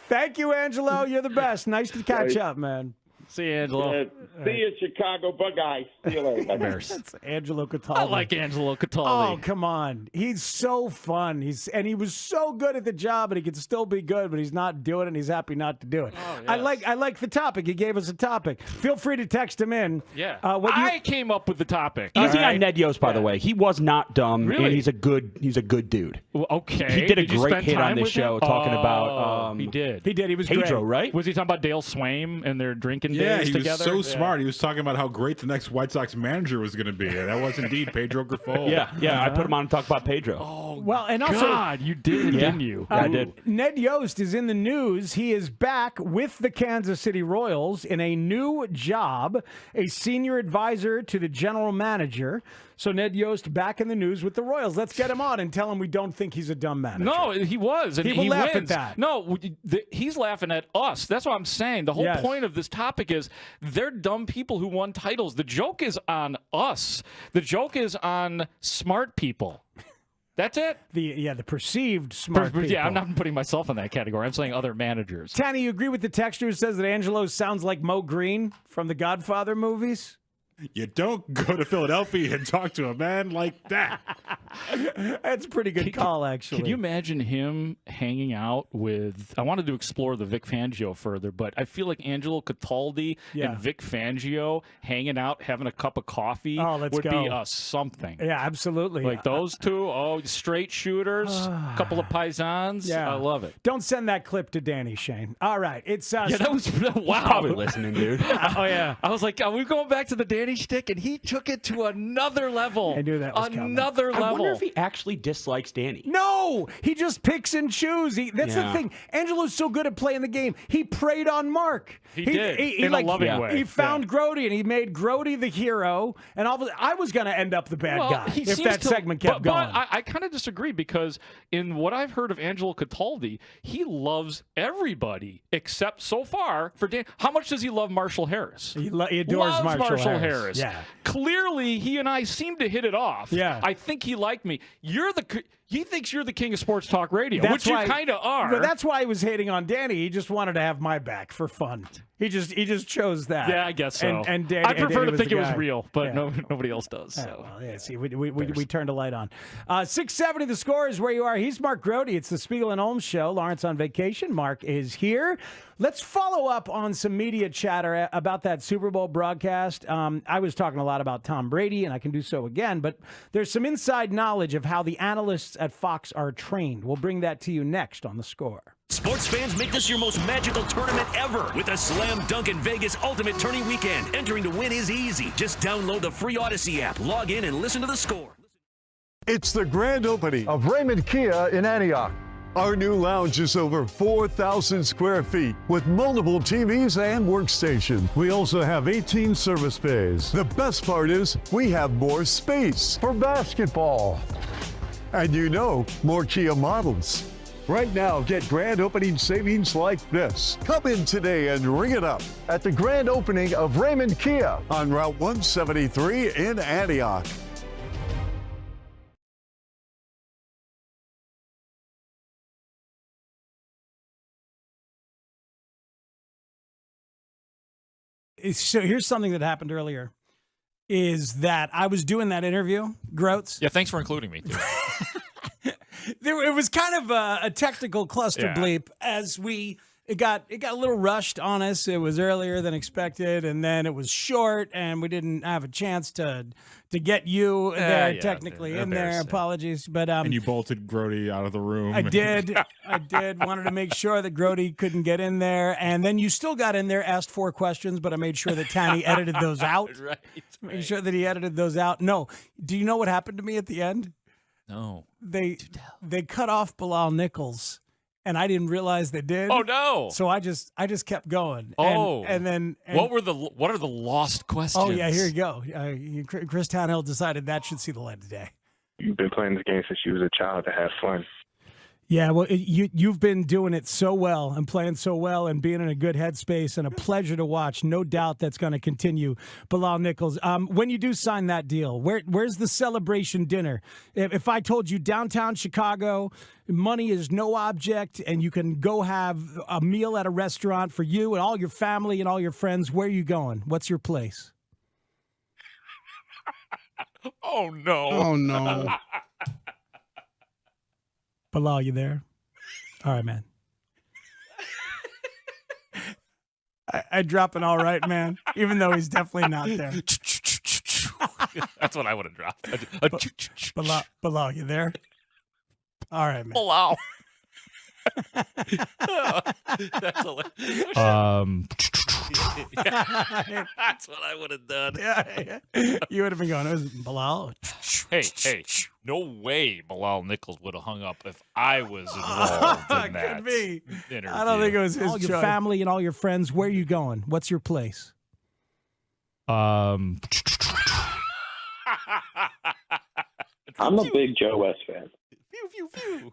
Speaker 18: Thank you, Angelo. You're the best. Nice to catch up, man.
Speaker 17: See you, Angelo.
Speaker 23: See you, Chicago Buckeyes. See you later.
Speaker 18: That's Angelo Cataldi.
Speaker 17: I like Angelo Cataldi.
Speaker 18: Oh, come on. He's so fun. He was so good at the job, and he could still be good, but he's not doing it, and he's happy not to do it.
Speaker 17: Oh, yes.
Speaker 18: I like the topic. He gave us a topic. Feel free to text him in.
Speaker 17: Yeah. I came up with the topic.
Speaker 15: Easy on Ned Yost, by the way. He was not dumb,
Speaker 17: Really?
Speaker 15: and he's a good dude.
Speaker 17: Well, okay.
Speaker 15: He did a
Speaker 17: you
Speaker 15: great
Speaker 17: spend
Speaker 15: hit
Speaker 17: time
Speaker 15: on this
Speaker 17: with
Speaker 15: show
Speaker 17: him?
Speaker 15: talking about.
Speaker 17: He did.
Speaker 18: He did. He was
Speaker 15: Pedro,
Speaker 18: great.
Speaker 15: right?
Speaker 17: Was he talking about Dale Swaim and their drinking days
Speaker 12: he
Speaker 17: together?
Speaker 12: was so smart. He was talking about how great the next White Sox manager was going to be. And that was indeed Pedro Grifol.
Speaker 15: Yeah. I put him on to talk about Pedro.
Speaker 17: Oh,
Speaker 18: Well, and also,
Speaker 16: God, you did, didn't you?
Speaker 15: I did.
Speaker 18: Ned Yost is in the news. He is back with the Kansas City Royals in a new job, a senior advisor to the general manager. So Ned Yost back in the news with the Royals. Let's get him on and tell him we don't think he's a dumb manager.
Speaker 16: No, he was. And
Speaker 18: People
Speaker 16: he
Speaker 18: laugh
Speaker 16: wins.
Speaker 18: at that.
Speaker 16: No, he's laughing at us. That's what I'm saying. The whole
Speaker 18: Yes.
Speaker 16: point of this topic is they're dumb people who won titles. The joke is on us. The joke is on smart people. That's it.
Speaker 18: The perceived smart people.
Speaker 16: Yeah, I'm not putting myself in that category. I'm saying other managers.
Speaker 18: Tanny, you agree with the texter who says that Angelo sounds like Mo Green from the Godfather movies?
Speaker 12: You don't go to Philadelphia and talk to a man like that.
Speaker 18: That's a pretty good call, actually.
Speaker 16: Can you imagine him hanging out with... I wanted to explore the Vic Fangio further, but I feel like Angelo Cataldi and Vic Fangio hanging out, having a cup of coffee would be something.
Speaker 18: Yeah, absolutely.
Speaker 16: Like those two, straight shooters, a couple of paisans.
Speaker 18: Yeah.
Speaker 16: I love it.
Speaker 18: Don't send that clip to Danny, Shane. All right. It's
Speaker 16: Yeah, that was... Wow.
Speaker 15: Probably listening, dude.
Speaker 18: Oh, yeah.
Speaker 16: I was like, are we going back to the Danny shtick? And he took it to another level.
Speaker 18: I knew that was
Speaker 16: another
Speaker 18: coming.
Speaker 16: level.
Speaker 15: I wonder if he actually dislikes Danny.
Speaker 18: No, he just picks and chooses. That's the thing. Angelo's so good at playing the game. He preyed on Mark.
Speaker 16: He did, in a loving way.
Speaker 18: He found Grody, and he made Grody the hero. And I was going to end up the bad guy if that segment kept going.
Speaker 16: But I kind of disagree because in what I've heard of Angelo Cataldi, he loves everybody except so far for Dan. How much does he love Marshall Harris?
Speaker 18: He adores
Speaker 16: loves
Speaker 18: Marshall Harris.
Speaker 16: Yeah. Clearly, he and I seem to hit it off.
Speaker 18: Yeah.
Speaker 16: I think he liked me. He thinks you're the king of sports talk radio, which you kind of are.
Speaker 18: But that's why he was hating on Danny. He just wanted to have my back for fun. He just chose that.
Speaker 16: Yeah, I guess so.
Speaker 18: And Danny,
Speaker 16: I prefer to think it was
Speaker 18: guy.
Speaker 16: real, but nobody else does. So.
Speaker 18: See, we turned a light on. 670 The Score is where you are. He's Mark Grody. It's the Spiegel and Holmes show. Lawrence on vacation. Mark is here. Let's follow up on some media chatter about that Super Bowl broadcast. I was talking a lot about Tom Brady, and I can do so again, but there's some inside knowledge of how the analysts at Fox are trained. We'll bring that to you next on The Score.
Speaker 4: Sports fans, make this your most magical tournament ever with a Slam Dunk in Vegas Ultimate Tourney Weekend. Entering to win is easy. Just download the free Odyssey app, log in, and listen to The Score.
Speaker 5: It's the grand opening of Raymond Kia in Antioch. Our new lounge is over 4,000 square feet with multiple TVs and workstations. We also have 18 service bays. The best part is we have more space for basketball. And more Kia models. Right now, get grand opening savings like this. Come in today and ring it up at the grand opening of Raymond Kia on Route 173 in Antioch.
Speaker 6: So here's something that happened earlier, is that I was doing that interview, Groats.
Speaker 17: Yeah, thanks for including me, too.
Speaker 6: It was kind of a technical cluster bleep as it got a little rushed on us. It was earlier than expected, and then it was short, and we didn't have a chance to get you there technically in there. Apologies, but
Speaker 12: and you bolted Grody out of the room.
Speaker 6: I did. Wanted to make sure that Grody couldn't get in there, and then you still got in there, asked 4 questions, but I made sure that Tanny edited those out. Made sure that he edited those out. No, do you know what happened to me at the end?
Speaker 17: No.
Speaker 6: They cut off Bilal Nichols, and I didn't realize they did.
Speaker 17: Oh no!
Speaker 6: So I just kept going.
Speaker 17: Oh,
Speaker 6: and then
Speaker 17: what are the lost questions?
Speaker 6: Oh yeah, here you go. Chris Townhill decided that should see the light of day.
Speaker 7: You've been playing this game since you was a child to have fun.
Speaker 6: Yeah, well, you've been doing it so well and playing so well and being in a good headspace and a pleasure to watch. No doubt that's going to continue. Bilal Nichols, when you do sign that deal, where's the celebration dinner? If I told you downtown Chicago, money is no object, and you can go have a meal at a restaurant for you and all your family and all your friends, where are you going? What's your place?
Speaker 17: Oh, no.
Speaker 6: Oh, no. Bilal, you there? All right, man. I drop an all right, man, even though he's definitely not there.
Speaker 17: That's what I would have dropped.
Speaker 6: Bilal, you there? All right, man.
Speaker 17: Bilal. That's hilarious. That's what I would have done.
Speaker 18: Yeah. You would have been going, it was Bilal.
Speaker 17: Hey, no way Bilal Nichols would have hung up if I was involved in that.
Speaker 18: Could be.
Speaker 17: Interview.
Speaker 18: I don't think it was his
Speaker 6: All your
Speaker 18: choice.
Speaker 6: family and all your friends, where are you going? What's your place?
Speaker 14: I'm a big Joe West fan.
Speaker 17: Phew.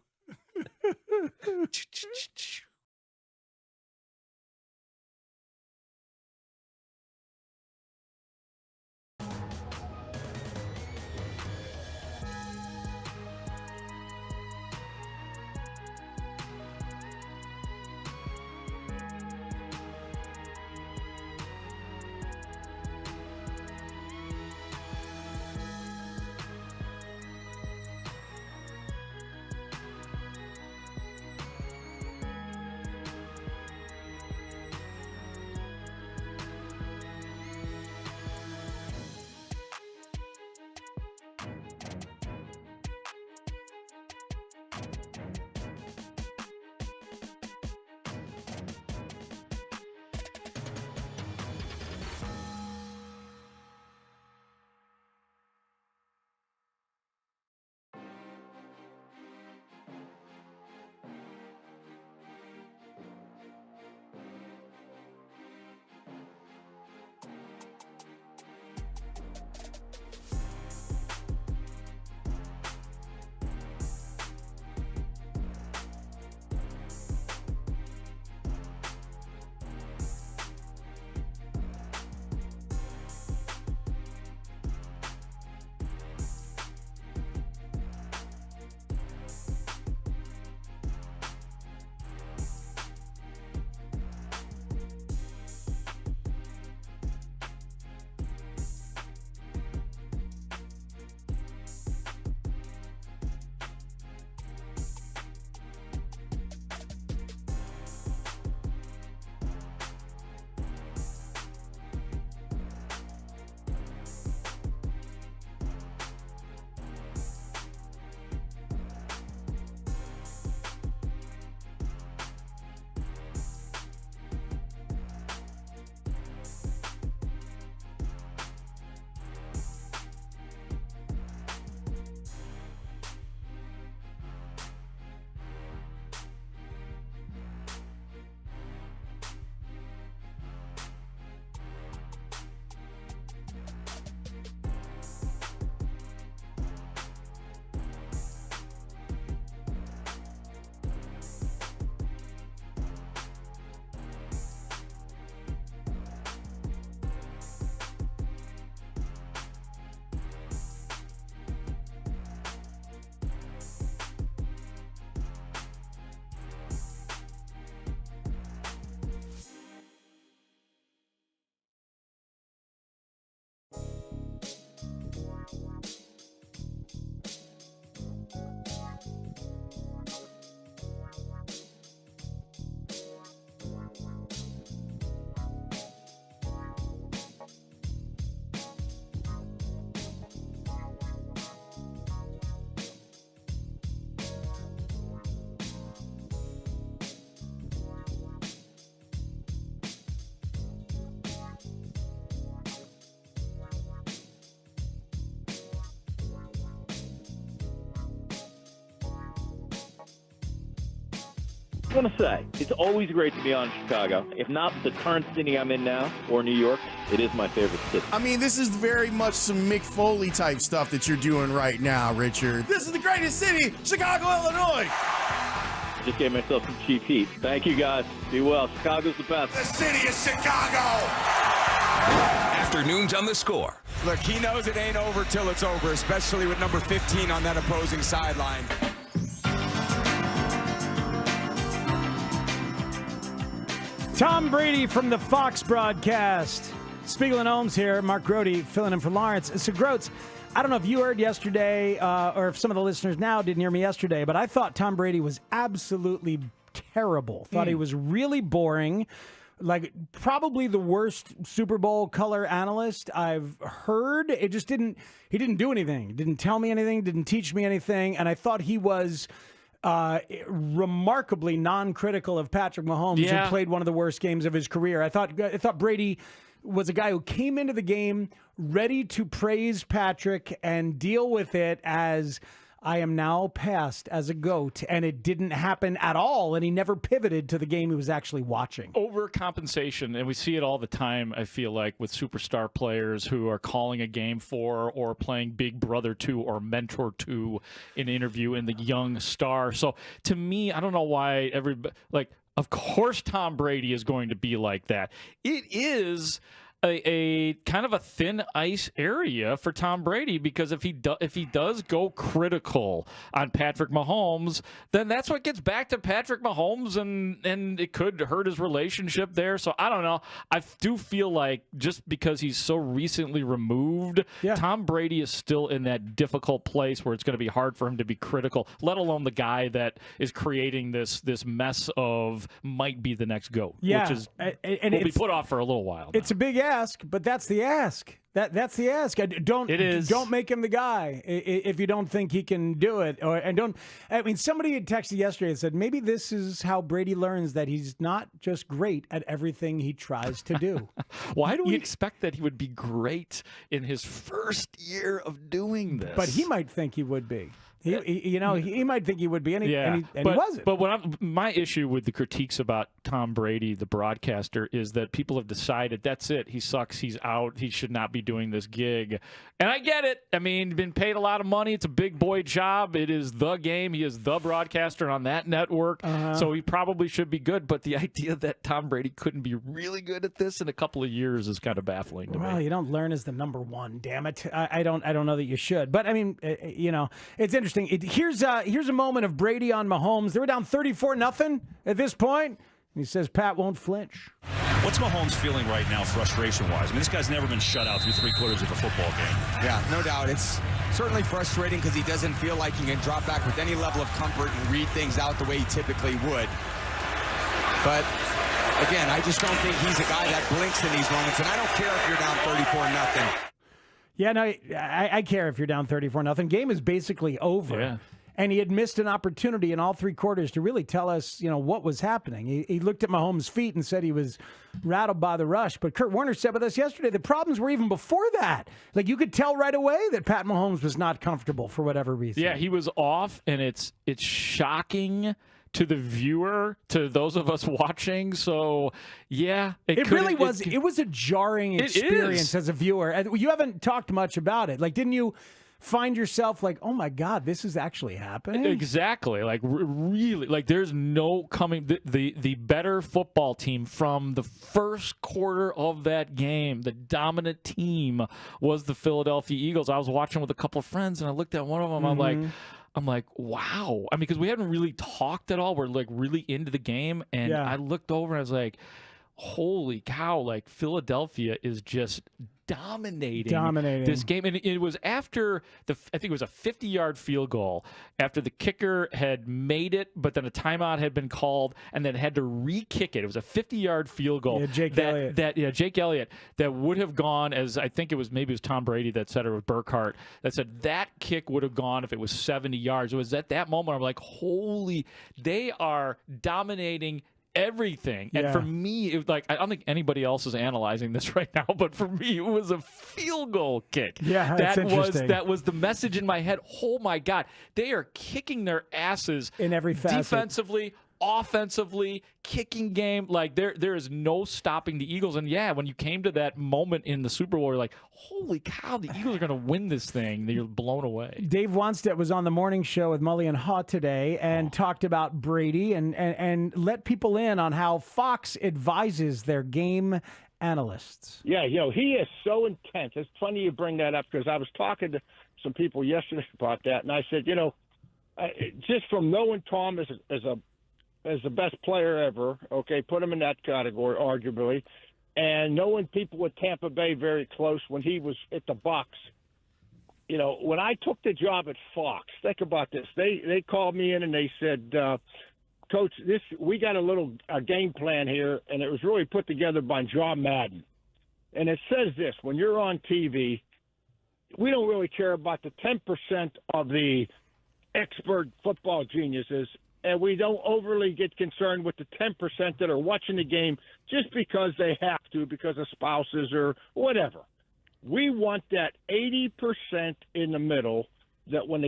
Speaker 2: I want to say, it's always great to be on Chicago. If not the current city I'm in now, or New York, it is my favorite city.
Speaker 8: I mean, this is very much some Mick Foley type stuff that you're doing right now, Richard. This is the greatest city, Chicago, Illinois.
Speaker 2: Just gave myself some cheap heat. Thank you, guys. Be well. Chicago's the best.
Speaker 23: The city of Chicago.
Speaker 1: Afternoons on the Score.
Speaker 10: Look, he knows it ain't over till it's over, especially with number 15 on that opposing sideline.
Speaker 18: Tom Brady from the Fox broadcast. Spiegel and Holmes here. Mark Grody filling in for Lawrence. So, Groats, I don't know if you heard yesterday or if some of the listeners now didn't hear me yesterday, but I thought Tom Brady was absolutely terrible. Thought he was really boring. Like, probably the worst Super Bowl color analyst I've heard. It just he didn't do anything. Didn't tell me anything. Didn't teach me anything. And I thought he was remarkably non-critical of Patrick Mahomes,
Speaker 16: Yeah.
Speaker 18: who played one of the worst games of his career. I thought Brady was a guy who came into the game ready to praise Patrick and deal with it as I am now passed as a GOAT, and it didn't happen at all, and he never pivoted to the game he was actually watching.
Speaker 16: Overcompensation, and we see it all the time, I feel like, with superstar players who are calling a game for or playing Big Brother 2 or Mentor 2 in an interview in the young star. So to me, I don't know why of course Tom Brady is going to be like that. It is a kind of a thin ice area for Tom Brady, because if he does go critical on Patrick Mahomes, then that's what gets back to Patrick Mahomes, and it could hurt his relationship there. So I don't know. I do feel like just because he's so recently removed, Tom Brady is still in that difficult place where it's going to be hard for him to be critical, let alone the guy that is creating this mess of might be the next GOAT, which is will be put off for a little while.
Speaker 18: It's a big ask, but that's the ask. That's the ask. Don't make him the guy if you don't think he can do it. Somebody had texted yesterday and said maybe this is how Brady learns that he's not just great at everything he tries to do.
Speaker 16: Why do we expect that he would be great in his first year of doing this?
Speaker 18: But he might think he would be. He might think he would be, and he wasn't.
Speaker 16: But my issue with the critiques about Tom Brady, the broadcaster, is that people have decided that's it. He sucks. He's out. He should not be doing this gig. And I get it. I mean, been paid a lot of money. It's a big boy job. It is the game. He is the broadcaster on that network. So he probably should be good. But the idea that Tom Brady couldn't be really good at this in a couple of years is kind of baffling to me.
Speaker 18: Well, you don't learn as the number one. Damn it. I don't know that you should. But I mean, it's interesting. Here's a moment of Brady on Mahomes. They were down 34-0 at this point. He says Pat won't flinch.
Speaker 11: What's Mahomes feeling right now, frustration-wise? I mean, this guy's never been shut out through three-quarters of a football game.
Speaker 10: Yeah, no doubt. It's certainly frustrating because he doesn't feel like he can drop back with any level of comfort and read things out the way he typically would. But again, I just don't think he's a guy that blinks in these moments, and I don't care if you're down 34-0.
Speaker 18: Yeah, no, I care if you're down 34-0. Game is basically over.
Speaker 16: Yeah.
Speaker 18: And he had missed an opportunity in all three quarters to really tell us, what was happening. He looked at Mahomes' feet and said he was rattled by the rush. But Kurt Warner said with us yesterday, the problems were even before that. Like, you could tell right away that Pat Mahomes was not comfortable for whatever reason.
Speaker 16: Yeah, he was off, and it's shocking to the viewer, to those of us watching. So, yeah.
Speaker 18: It was a jarring experience as a viewer. You haven't talked much about it. Like, didn't you find yourself like, oh, my God, this is actually happening?
Speaker 16: Exactly. Like, really, like, there's no coming. The better football team from the first quarter of that game, the dominant team, was the Philadelphia Eagles. I was watching with a couple of friends, and I looked at one of them. I'm like, wow. I mean, because we hadn't really talked at all. We're like really into the game. And I looked over and I was like, holy cow, like Philadelphia is just dominating this game. And it was after I think it was a 50-yard field goal after the kicker had made it, but then a timeout had been called and then had to re-kick it. It was a 50-yard field goal.
Speaker 18: Jake
Speaker 16: Elliott that would have gone, as I think it was Tom Brady that said it, or Burkhardt that said that kick would have gone if it was 70 yards. It was at that moment I'm like, holy, they are dominating everything. And for me, it was like, I don't think anybody else is analyzing this right now, but for me, it was a field goal kick.
Speaker 18: Yeah, that's interesting.
Speaker 16: That was the message in my head. Oh my God, they are kicking their asses
Speaker 18: in every facet.
Speaker 16: Defensively, offensively, kicking game. Like there is no stopping the Eagles. And when you came to that moment in the Super Bowl, you're like, holy cow, the Eagles are going to win this thing. You're blown away.
Speaker 18: Dave Wanstedt was on the morning show with Mully and Haugh today and talked about Brady and let people in on how Fox advises their game analysts.
Speaker 13: Yeah, he is so intense. It's funny you bring that up because I was talking to some people yesterday about that, and I said, just from knowing Tom as the best player ever, okay, put him in that category, arguably, and knowing people with Tampa Bay very close when he was at the Bucs. When I took the job at Fox, think about this. They called me in and they said, Coach, we got a game plan here, and it was really put together by John Madden. And it says this: when you're on TV, we don't really care about the 10% of the expert football geniuses, and we don't overly get concerned with the 10% that are watching the game just because they have to, because of spouses or whatever. We want that 80% in the middle that when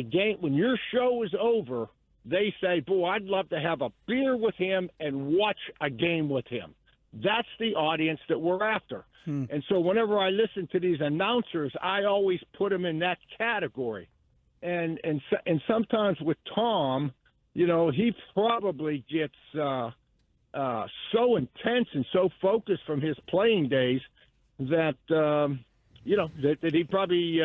Speaker 13: your show is over, they say, boy, I'd love to have a beer with him and watch a game with him. That's the audience that we're after. And so whenever I listen to these announcers, I always put them in that category. And sometimes with Tom, he probably gets so intense and so focused from his playing days that that he probably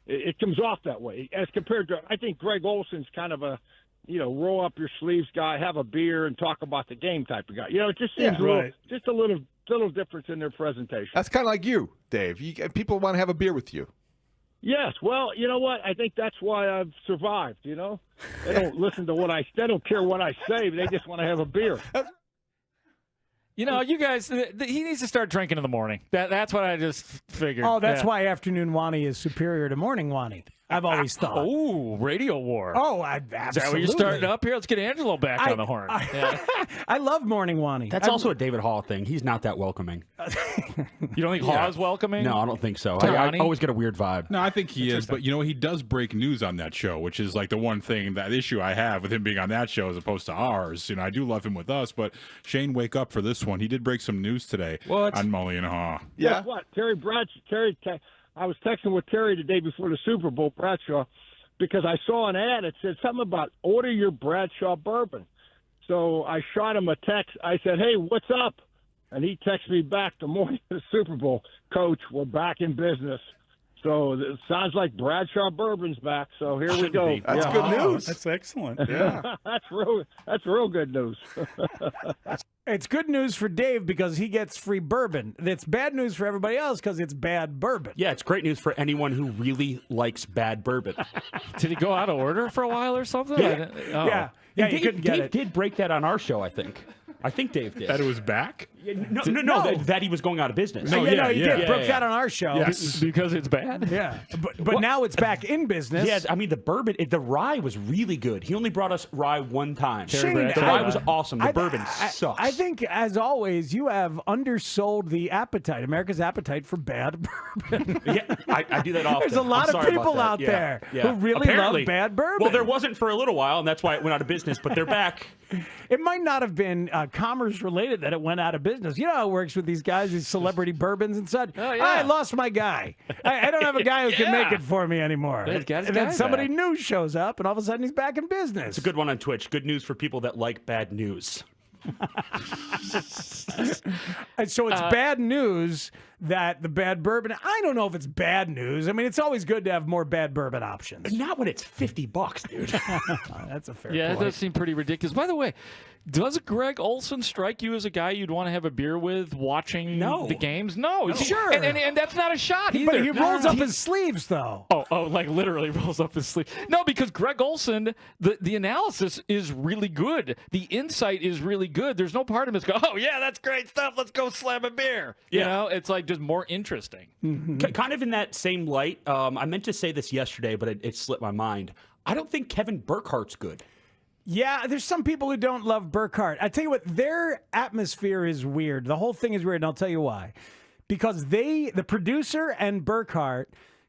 Speaker 13: it comes off that way as compared to, I think Greg Olson's kind of a roll up your sleeves guy, have a beer and talk about the game type of guy. It just seems a little difference in their presentation.
Speaker 19: That's kind of like you, Dave. People want to have a beer with you.
Speaker 13: Yes, well, you know what? I think that's why I've survived. They don't listen to they don't care what I say. They just want to have a beer.
Speaker 16: You guys, he needs to start drinking in the morning. That's what I just figured.
Speaker 18: Oh, that's why afternoon Wani is superior to morning Wani. I've always thought.
Speaker 16: Oh, radio war.
Speaker 18: Oh, absolutely.
Speaker 16: Is that what you're starting up here? Let's get Angelo back on the horn.
Speaker 18: I love morning Wani.
Speaker 15: That's also a David Haugh thing. He's not that welcoming.
Speaker 16: You don't think Hawes welcoming?
Speaker 15: No, I don't think so. I always get a weird vibe.
Speaker 12: No, I think he is, but he does break news on that show, which is like the one thing, that issue I have with him being on that show as opposed to ours. I do love him with us, but Shane, wake up for this one. He did break some news today on Mully and Haugh.
Speaker 13: Yeah. What? Terry Bradshaw. I was texting with Terry the day before the Super Bowl, Bradshaw, because I saw an ad. It said something about order your Bradshaw bourbon. So I shot him a text. I said, hey, what's up? And he texted me back the morning of the Super Bowl, Coach, we're back in business. So it sounds like Bradshaw Bourbon's back. So here we go.
Speaker 19: That's good news.
Speaker 20: That's excellent.
Speaker 13: Yeah. That's real good news.
Speaker 18: It's good news for Dave because he gets free bourbon. It's bad news for everybody else because it's bad bourbon.
Speaker 15: Yeah, it's great news for anyone who really likes bad bourbon.
Speaker 16: Did he go out of order for a while or something?
Speaker 18: Yeah. Yeah, you couldn't get
Speaker 15: Dave
Speaker 18: it.
Speaker 15: did break that on our show, I think. I think Dave did.
Speaker 12: That it was back?
Speaker 15: No. That he was going out of business.
Speaker 18: He did. Broke that on our show.
Speaker 12: Yes.
Speaker 16: Because it's bad?
Speaker 18: Yeah. But now it's back in business.
Speaker 15: Yeah, I mean, the bourbon, the rye was really good. He only brought us rye one time.
Speaker 18: Shane,
Speaker 15: the rye was awesome. The bourbon sucks.
Speaker 18: I think, as always, you have undersold the appetite, America's appetite for bad bourbon.
Speaker 15: Yeah, I do that often.
Speaker 18: There's a lot of people out there who really love bad bourbon.
Speaker 15: Well, there wasn't for a little while, and that's why it went out of business, but they're back.
Speaker 18: It might not have been commerce related that it went out of business. You know how it works with these guys, these celebrity bourbons and such.
Speaker 16: Oh, yeah.
Speaker 18: I lost my guy. I don't have a guy who can make it for me anymore.
Speaker 16: He's got his
Speaker 18: And then
Speaker 16: guy
Speaker 18: somebody
Speaker 16: back.
Speaker 18: new shows up, and all of a sudden he's back in business.
Speaker 15: It's a good one on Twitch. Good news for people that like bad news.
Speaker 18: And so it's bad news that the bad bourbon. I don't know if it's bad news. I mean, it's always good to have more bad bourbon options.
Speaker 15: Not when it's $50, dude.
Speaker 18: That's a fair
Speaker 16: Yeah,
Speaker 18: point.
Speaker 16: it does seem pretty ridiculous. By the way, does Greg Olson strike you as a guy you'd want to have a beer with watching the games? No.
Speaker 18: Sure.
Speaker 16: And that's not a shot either.
Speaker 18: But he rolls up his sleeves, though.
Speaker 16: Oh, like literally rolls up his sleeve. No, because Greg Olson, the analysis is really good. The insight is really good. There's no part of him that's going, oh, yeah, that's great stuff. Let's go slam a beer. You know, it's like just more interesting.
Speaker 18: Mm-hmm.
Speaker 15: Kind of in that same light, I meant to say this yesterday, but it slipped my mind. I don't think Kevin Burkhart's good.
Speaker 18: Yeah, there's some people who don't love Burkhart. I tell you what, their atmosphere is weird. The whole thing is weird, and I'll tell you why. Because the producer and Burkhart,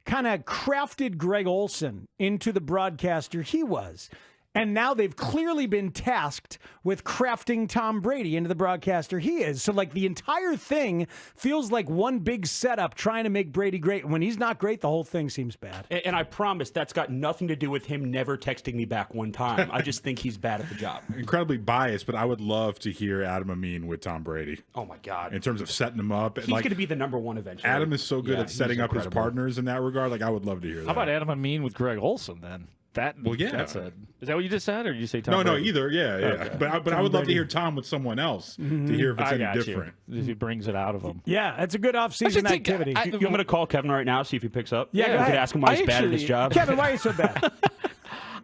Speaker 18: kind of crafted Greg Olson into the broadcaster he was. And now they've clearly been tasked with crafting Tom Brady into the broadcaster he is. So, like, the entire thing feels like one big setup trying to make Brady great. When he's not great, the whole thing seems bad.
Speaker 15: And I promise that's got nothing to do with him never texting me back one time. I just think he's bad at the job.
Speaker 12: Incredibly biased, but I would love to hear Adam Amin with Tom Brady.
Speaker 15: Oh, my God.
Speaker 12: In terms of setting him up.
Speaker 15: He's going to be the number one eventually.
Speaker 12: Adam is so good at setting up his partners in that regard. Like, I would love to hear that.
Speaker 16: How about Adam Amin with Greg Olson, then?
Speaker 12: Well, yeah.
Speaker 16: That's it. Is that what you just said, or did you say Tom
Speaker 12: No,
Speaker 16: Brady?
Speaker 12: either. Yeah.
Speaker 16: Okay.
Speaker 12: But I would love to hear Tom with someone else to hear if it's any different.
Speaker 16: If he brings it out of him.
Speaker 18: Yeah, it's a good off-season activity.
Speaker 15: You want me to call Kevin right now, see if he picks up?
Speaker 18: Yeah,
Speaker 15: We could ask him why he's bad at his job.
Speaker 18: Kevin, why are you so bad?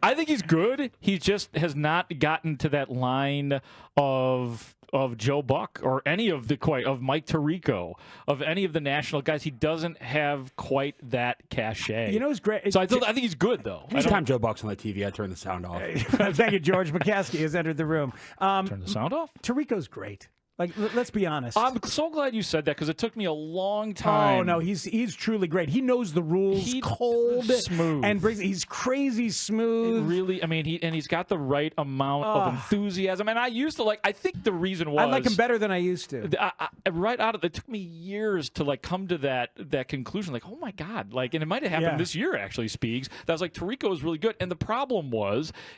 Speaker 16: I think he's good. He just has not gotten to that line of of Joe Buck or any of of Mike Tirico, of any of the national guys. He doesn't have quite that cachet.
Speaker 6: You know who's great?
Speaker 16: So I think he's good, though.
Speaker 15: Anytime Joe Buck's on the TV, I turn the sound off.
Speaker 6: Thank you, George McCaskey has entered the room.
Speaker 16: Turn the sound off?
Speaker 6: Tirico's great. Like, let's be honest.
Speaker 16: I'm so glad you said that because it took me a long time.
Speaker 6: Oh no, he's truly great. He knows the rules, cold,
Speaker 16: smooth,
Speaker 6: and he's crazy smooth.
Speaker 16: Really, I mean, he's got the right amount of enthusiasm. And I used to I think the reason was
Speaker 6: I like him better than I used to.
Speaker 16: It took me years to come to that conclusion. Like, oh my God, and it might have happened this year actually. Speaks. That was Tirico is really good. And the problem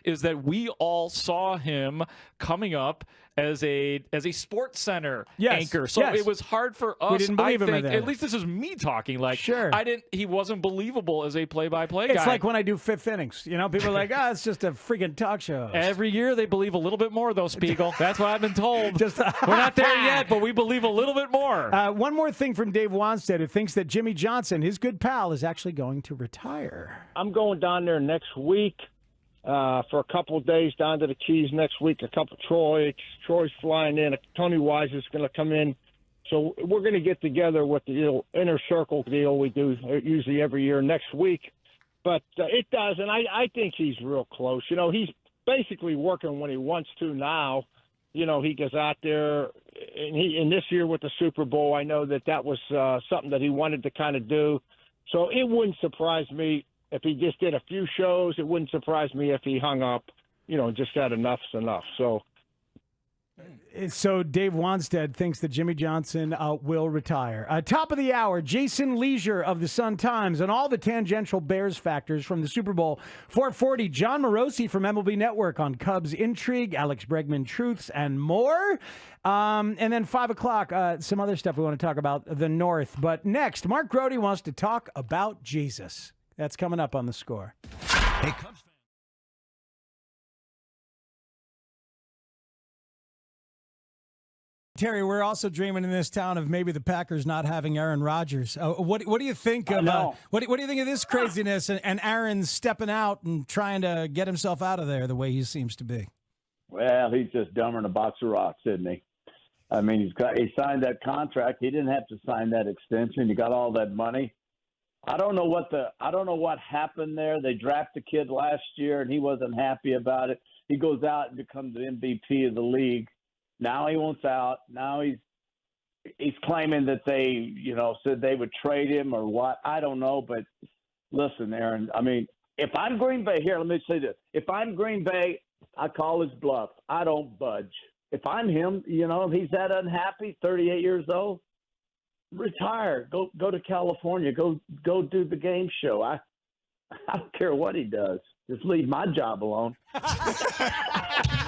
Speaker 16: is that we all saw him coming up as a Sports Center anchor. So it was hard for us.
Speaker 6: We didn't believe him
Speaker 16: at least this is me talking.
Speaker 6: Sure.
Speaker 16: He wasn't believable as a play-by-play guy.
Speaker 6: It's like when I do fifth innings. People are like, it's just a freaking talk show host.
Speaker 16: Every year they believe a little bit more, though, Spiegel. That's what I've been told. We're not there yet, but we believe a little bit more.
Speaker 6: One more thing from Dave Wanstead, who thinks that Jimmy Johnson, his good pal, is actually going to retire.
Speaker 13: I'm going down there next week. For a couple of days down to the Keys next week. Troy's flying in. Tony Wise is going to come in. So we're going to get together with the inner circle deal we do usually every year next week. But it does, and I think he's real close. He's basically working when he wants to now. He goes out there, and this year with the Super Bowl, I know that was something that he wanted to kind of do. So it wouldn't surprise me if he just did a few shows. It wouldn't surprise me if he hung up, and just said enough's enough.
Speaker 6: So Dave Wanstead thinks that Jimmy Johnson will retire. Top of the hour, Jason Leisure of the Sun-Times on all the tangential Bears factors from the Super Bowl. 4:40, John Morosi from MLB Network on Cubs intrigue, Alex Bregman truths, and more. And then 5 o'clock, some other stuff we want to talk about, the North. But next, Mark Grody wants to talk about Jesus. That's coming up on The Score.
Speaker 1: Hey, Cubs fan.
Speaker 6: Terry, we're also dreaming in this town of maybe the Packers not having Aaron Rodgers. What do you think of what do you think of this craziness and Aaron stepping out and trying to get himself out of there the way he seems to be?
Speaker 3: Well, he's just dumber than a box of rocks, isn't he? I mean, he signed that contract. He didn't have to sign that extension. He got all that money. I don't know what happened there. They drafted a kid last year, and he wasn't happy about it. He goes out and becomes the MVP of the league. Now he wants out. Now he's claiming that they, said they would trade him or what. I don't know, but listen, Aaron. I mean, if I'm Green Bay, let me say this: if I'm Green Bay, I call his bluff. I don't budge. If I'm him, if he's that unhappy, 38 years old. Retire. Go to California. Go do the game show. I don't care what he does. Just leave my job alone.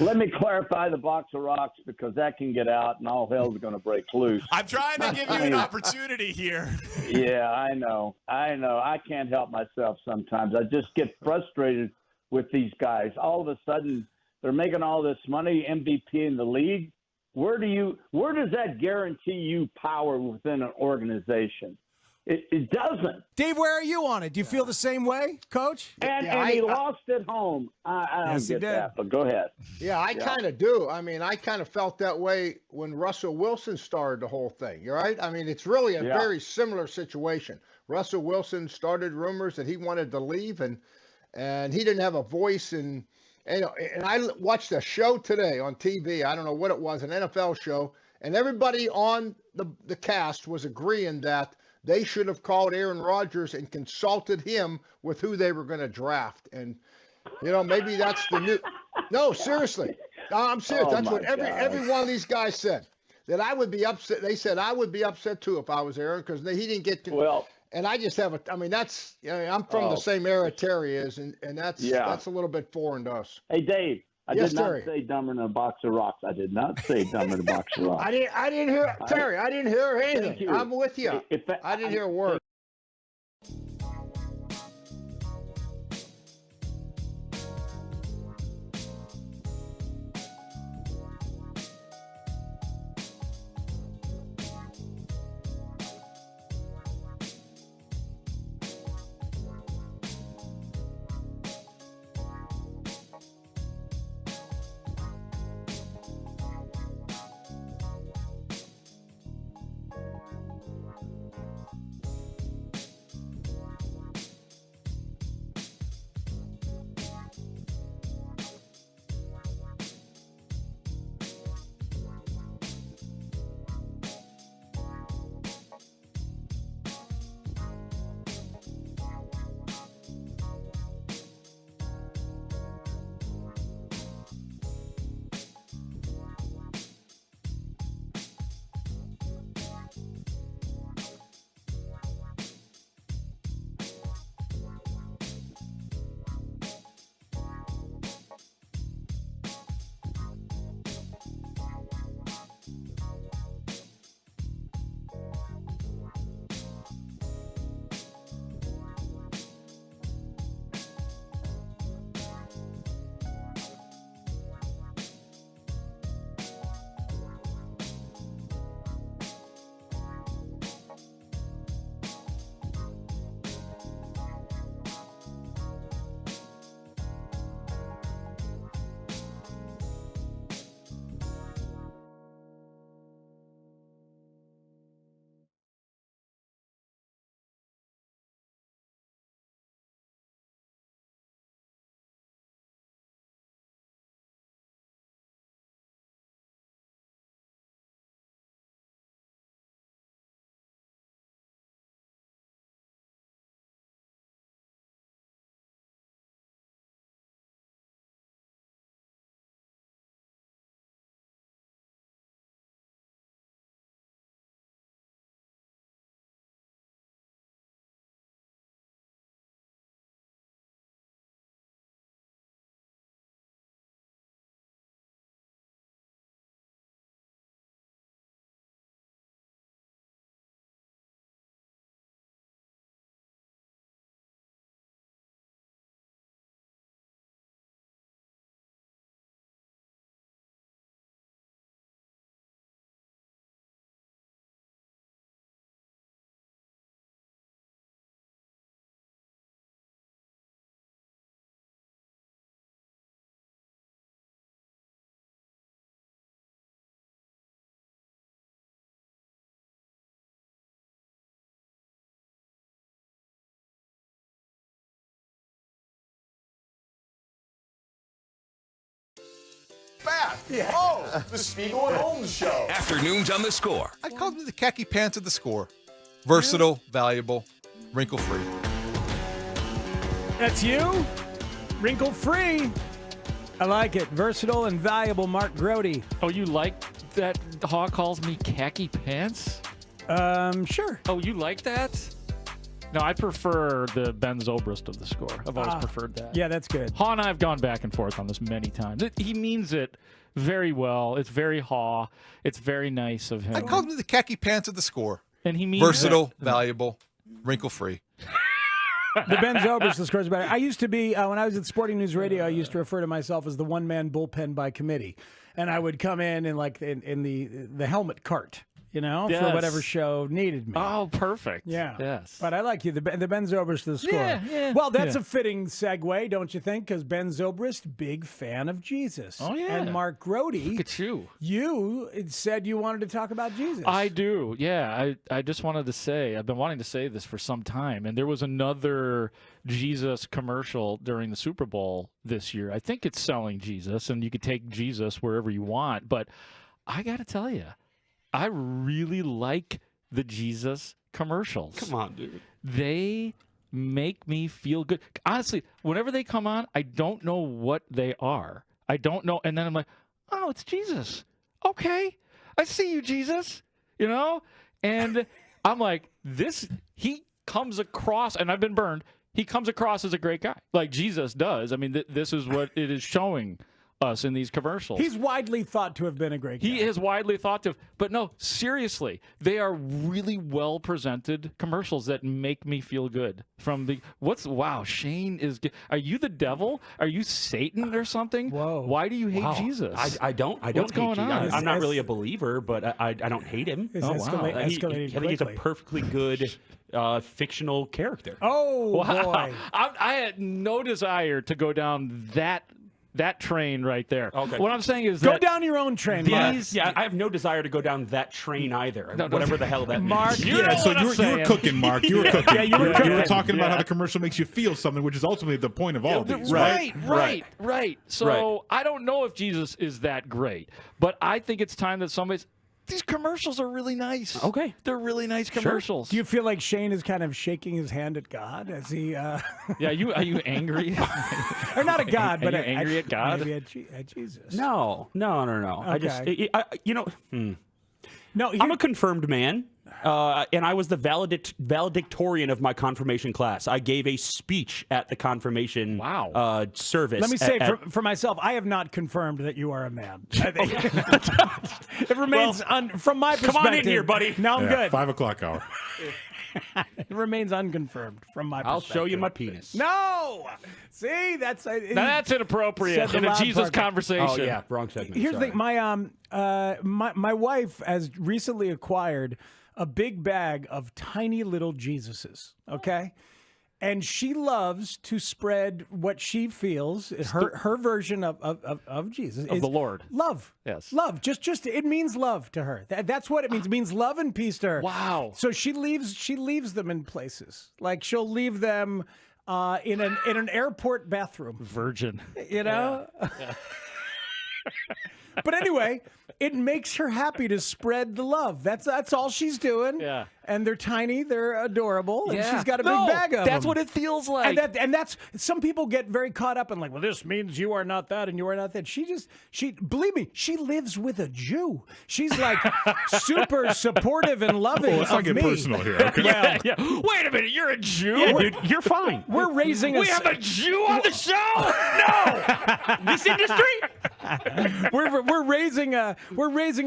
Speaker 3: Let me clarify the box of rocks because that can get out and all hell's going to break loose.
Speaker 8: I'm trying to give you an opportunity here.
Speaker 3: Yeah, I know. I can't help myself sometimes. I just get frustrated with these guys. All of a sudden, they're making all this money, MVP in the league. Where does that guarantee you power within an organization? It doesn't.
Speaker 6: Dave, where are you on it? Do you feel the same way, Coach?
Speaker 3: And he lost at home. I don't get that, but go ahead.
Speaker 20: Yeah, I kind of do. I mean, I kind of felt that way when Russell Wilson started the whole thing, right? I mean, it's really a very similar situation. Russell Wilson started rumors that he wanted to leave, and he didn't have a voice and I watched a show today on TV. I don't know what it was, an NFL show, and everybody on the cast was agreeing that they should have called Aaron Rodgers and consulted him with who they were going to draft. And, maybe that's the new – no, seriously. I'm serious. That's what every one of these guys said, that I would be upset. They said I would be upset, too, if I was Aaron because he didn't get to – well. And I just have that's, I'm from the same era Terry is, and that's a little bit foreign to us.
Speaker 3: Hey, Dave, I did not say dumber than a box of rocks. I did not say dumber than a box of rocks.
Speaker 20: I didn't hear, Terry, I didn't hear anything. I'm with you. I didn't hear a word.
Speaker 19: that? Oh, the Spiegel and Holmes show.
Speaker 1: Afternoons on the Score.
Speaker 19: I called him the khaki pants of the Score. Versatile, valuable, wrinkle-free.
Speaker 18: That's you? Wrinkle-free. I like it. Versatile and valuable, Mark Grody.
Speaker 16: Oh, you like that Haugh calls me khaki pants?
Speaker 18: Sure.
Speaker 16: Oh, you like that? No, I prefer the Ben Zobrist of the Score. I've always preferred that.
Speaker 18: Yeah, that's good.
Speaker 16: Haugh and I have gone back and forth on this many times. He means it very well. It's very Haugh. It's very nice of him.
Speaker 19: I called him the khaki pants of the Score.
Speaker 16: And he means
Speaker 19: versatile, valuable, wrinkle-free.
Speaker 18: The Ben Zobrist, the Score's better. I used to be, when I was at Sporting News Radio, I used to refer to myself as the one-man bullpen by committee. And I would come in in the helmet cart. For whatever show needed me.
Speaker 16: Oh, perfect.
Speaker 18: Yeah.
Speaker 16: Yes.
Speaker 18: But I like you, the Ben Zobrist of the Score.
Speaker 16: Yeah.
Speaker 18: Well, that's a fitting segue, don't you think? Because Ben Zobrist, big fan of Jesus.
Speaker 16: Oh, yeah.
Speaker 18: And Mark Grody.
Speaker 16: Look at you.
Speaker 18: You said you wanted to talk about Jesus.
Speaker 16: I do. Yeah. I just wanted to say, I've been wanting to say this for some time. And there was another Jesus commercial during the Super Bowl this year. I think it's selling Jesus, and you could take Jesus wherever you want. But I got to tell you, I really like the Jesus commercials.
Speaker 15: Come on, dude.
Speaker 16: They make me feel good. Honestly, whenever they come on, I don't know what they are. I don't know. And then I'm like, oh, it's Jesus. Okay. I see you, Jesus. And I'm like, he comes across, and I've been burned, he comes across as a great guy. Like Jesus does. I mean, this is what it is showing us in these commercials.
Speaker 18: He's widely thought to have been a great guy.
Speaker 16: He is widely thought to have, but no, seriously, they are really well presented commercials that make me feel good. Shane is, are you the devil? Are you Satan or something?
Speaker 18: Whoa.
Speaker 16: Why do you hate Jesus?
Speaker 15: I don't
Speaker 16: What's
Speaker 15: hate
Speaker 16: going on?
Speaker 15: I'm not really a believer, but I don't hate him.
Speaker 18: Escalating
Speaker 15: I think he's a
Speaker 18: quickly.
Speaker 15: perfectly good fictional character.
Speaker 18: Oh,
Speaker 16: Wow.
Speaker 18: boy.
Speaker 16: I had no desire to go down that train right there.
Speaker 15: Okay.
Speaker 16: What I'm saying is
Speaker 18: Go down your own train, Mark.
Speaker 15: I have no desire to go down that train either. Whatever the hell that
Speaker 18: Mark,
Speaker 15: means.
Speaker 12: You were cooking, Mark. You were cooking.
Speaker 18: Yeah, you were cooking.
Speaker 12: You were talking about how the commercial makes you feel something, which is ultimately the point of all of these, right?
Speaker 16: Right. So I don't know if Jesus is that great, but I think it's time that these commercials are really nice.
Speaker 15: Okay.
Speaker 16: They're really nice commercials.
Speaker 18: Do you feel like Shane is kind of shaking his hand at God as he?
Speaker 16: Yeah. Are you angry?
Speaker 18: Or not at God, but
Speaker 16: are you angry at God?
Speaker 18: Maybe at Jesus.
Speaker 15: No. I just,
Speaker 18: No,
Speaker 15: I'm a confirmed man, and I was the valedictorian of my confirmation class. I gave a speech at the confirmation service.
Speaker 18: Let me say, for myself, I have not confirmed that you are a man. It remains, from my perspective.
Speaker 15: Come on in here, buddy.
Speaker 18: No, I'm good.
Speaker 12: 5 o'clock hour.
Speaker 18: It remains unconfirmed from my perspective.
Speaker 15: I'll show you my penis.
Speaker 18: No! See, that's
Speaker 16: inappropriate in a Jesus conversation.
Speaker 15: Oh, yeah, wrong segment.
Speaker 18: Here's the thing. My wife has recently acquired a big bag of tiny little Jesuses, okay? And she loves to spread what she feels is her version of Jesus.
Speaker 16: Of the Lord.
Speaker 18: Love.
Speaker 16: Yes.
Speaker 18: Love. Just it means love to her. That's what it means. It means love and peace to her.
Speaker 16: Wow.
Speaker 18: So she leaves them in places. Like she'll leave them in an airport bathroom.
Speaker 16: Virgin.
Speaker 18: Yeah. But anyway, it makes her happy to spread the love. That's all she's doing.
Speaker 16: Yeah.
Speaker 18: And they're tiny, they're adorable, and
Speaker 16: Yeah.
Speaker 18: she's got a big bag of them.
Speaker 16: That's what it feels like.
Speaker 18: And that's some people get very caught up in like, well, this means you are not that and you are not that. She believe me, she lives with a Jew. She's like super supportive and loving.
Speaker 12: Let's not get personal here. Okay?
Speaker 16: Yeah. Wait a minute, you're a Jew?
Speaker 15: Yeah, dude, you're fine.
Speaker 18: We're raising
Speaker 16: We have a Jew on the show? No!
Speaker 15: This industry?
Speaker 18: we're raising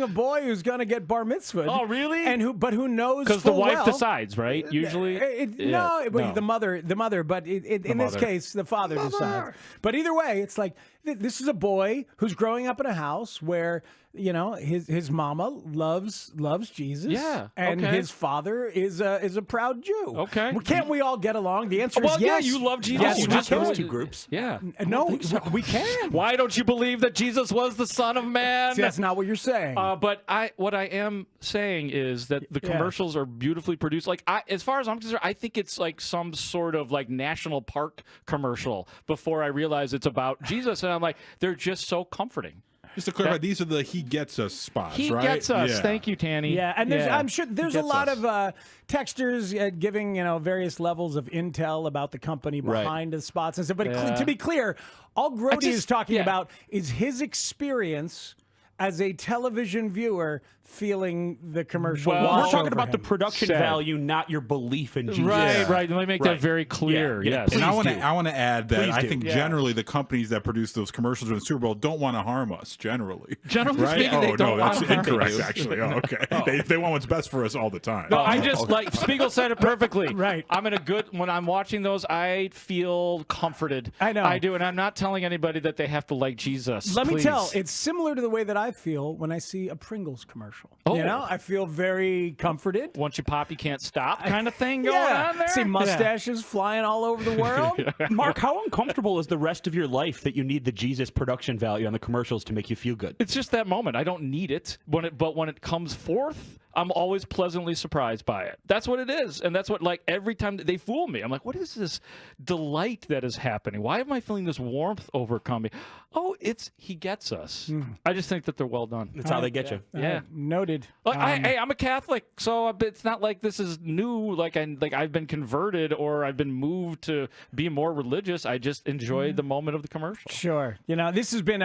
Speaker 18: a boy who's gonna get bar mitzvahed.
Speaker 16: Oh, really?
Speaker 18: And who knows?
Speaker 16: Because the
Speaker 18: full
Speaker 16: wife
Speaker 18: well,
Speaker 16: decides, right? Usually,
Speaker 18: the mother. But in this case, the father decides. But either way, it's like this is a boy who's growing up in a house where his mama loves Jesus.
Speaker 16: Yeah,
Speaker 18: and
Speaker 16: okay.
Speaker 18: his father is a proud Jew.
Speaker 16: Okay.
Speaker 18: Well, can't we all get along? The answer
Speaker 16: Well,
Speaker 18: is yes.
Speaker 16: yeah, you love Jesus.
Speaker 18: Yes,
Speaker 16: You
Speaker 18: we
Speaker 16: just
Speaker 18: can.
Speaker 15: Those two groups.
Speaker 16: Yeah.
Speaker 18: No, we can.
Speaker 16: Why don't you believe that Jesus was the Son of Man?
Speaker 18: See, that's not what you're saying.
Speaker 16: But what I am saying is that the commercials are beautifully produced. Like, as far as I'm concerned, I think it's like some sort of like national park commercial before I realize it's about Jesus, and I'm like, they're just so comforting.
Speaker 12: Just to clarify, these are the he gets us spots,
Speaker 16: He
Speaker 12: right?
Speaker 16: gets us.
Speaker 12: Yeah.
Speaker 16: Thank you, Tanny.
Speaker 18: Yeah, and I'm sure there's a
Speaker 16: Gets
Speaker 18: lot
Speaker 16: us.
Speaker 18: of texters giving various levels of intel about the company behind the spots and stuff. But
Speaker 16: Yeah.
Speaker 18: to be clear, all Grody is talking
Speaker 16: yeah.
Speaker 18: about is his experience as a television viewer feeling the commercial.
Speaker 15: Well,
Speaker 18: wash
Speaker 15: we're talking
Speaker 18: over
Speaker 15: about the
Speaker 18: him.
Speaker 15: production value, not your belief in Jesus.
Speaker 16: Right. Let me make that very clear. Yes.
Speaker 12: And I want to add that
Speaker 15: Please
Speaker 12: I
Speaker 15: do.
Speaker 12: think generally the companies that produce those commercials during the Super Bowl don't want to harm us. Generally,
Speaker 16: Generally speaking, they don't
Speaker 12: that's
Speaker 16: want to harm
Speaker 12: incorrect.
Speaker 16: us.
Speaker 12: Actually, okay. They want what's best for us all the time.
Speaker 16: No, I just like Spiegel said it perfectly.
Speaker 18: Right.
Speaker 16: I'm in a good when I'm watching those. I feel comforted.
Speaker 18: I know.
Speaker 16: I do, and I'm not telling anybody that they have to like Jesus.
Speaker 18: Let me
Speaker 16: Please.
Speaker 18: tell, it's similar to the way that I feel when I see a Pringles commercial.
Speaker 16: Oh.
Speaker 18: You know, I feel very comforted.
Speaker 16: Once you pop, you can't stop kind of thing going on there.
Speaker 18: See mustaches flying all over the world.
Speaker 15: Mark, how uncomfortable is the rest of your life that you need the Jesus production value on the commercials to make you feel good?
Speaker 16: It's just that moment. I don't need it, but when it comes forth, I'm always pleasantly surprised by it. That's what it is, and that's what every time they fool me, I'm like, what is this delight that is happening? Why am I feeling this warmth overcome me? Oh, he gets us. I just think that they're well done.
Speaker 15: That's how they get you.
Speaker 16: Yeah.
Speaker 18: Noted.
Speaker 16: Hey, I'm a Catholic, so it's not like this is new. Like I've been converted or I've been moved to be more religious. I just enjoy the moment of the commercial.
Speaker 18: Sure. This has been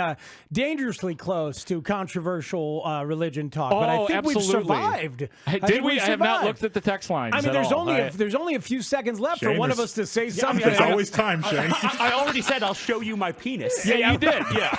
Speaker 18: dangerously close to controversial religion talk, but I think
Speaker 16: absolutely.
Speaker 18: we've survived.
Speaker 16: Did we? I have not looked at the text lines.
Speaker 18: I mean,
Speaker 16: at
Speaker 18: there's
Speaker 16: all.
Speaker 18: only a few seconds left for
Speaker 12: Shane,
Speaker 18: one of
Speaker 12: there's-
Speaker 18: us to say
Speaker 15: Yeah,
Speaker 18: something.
Speaker 12: There's always time, Shane.
Speaker 15: I already said I'll show you my penis.
Speaker 16: Yeah, you did.
Speaker 15: Yeah.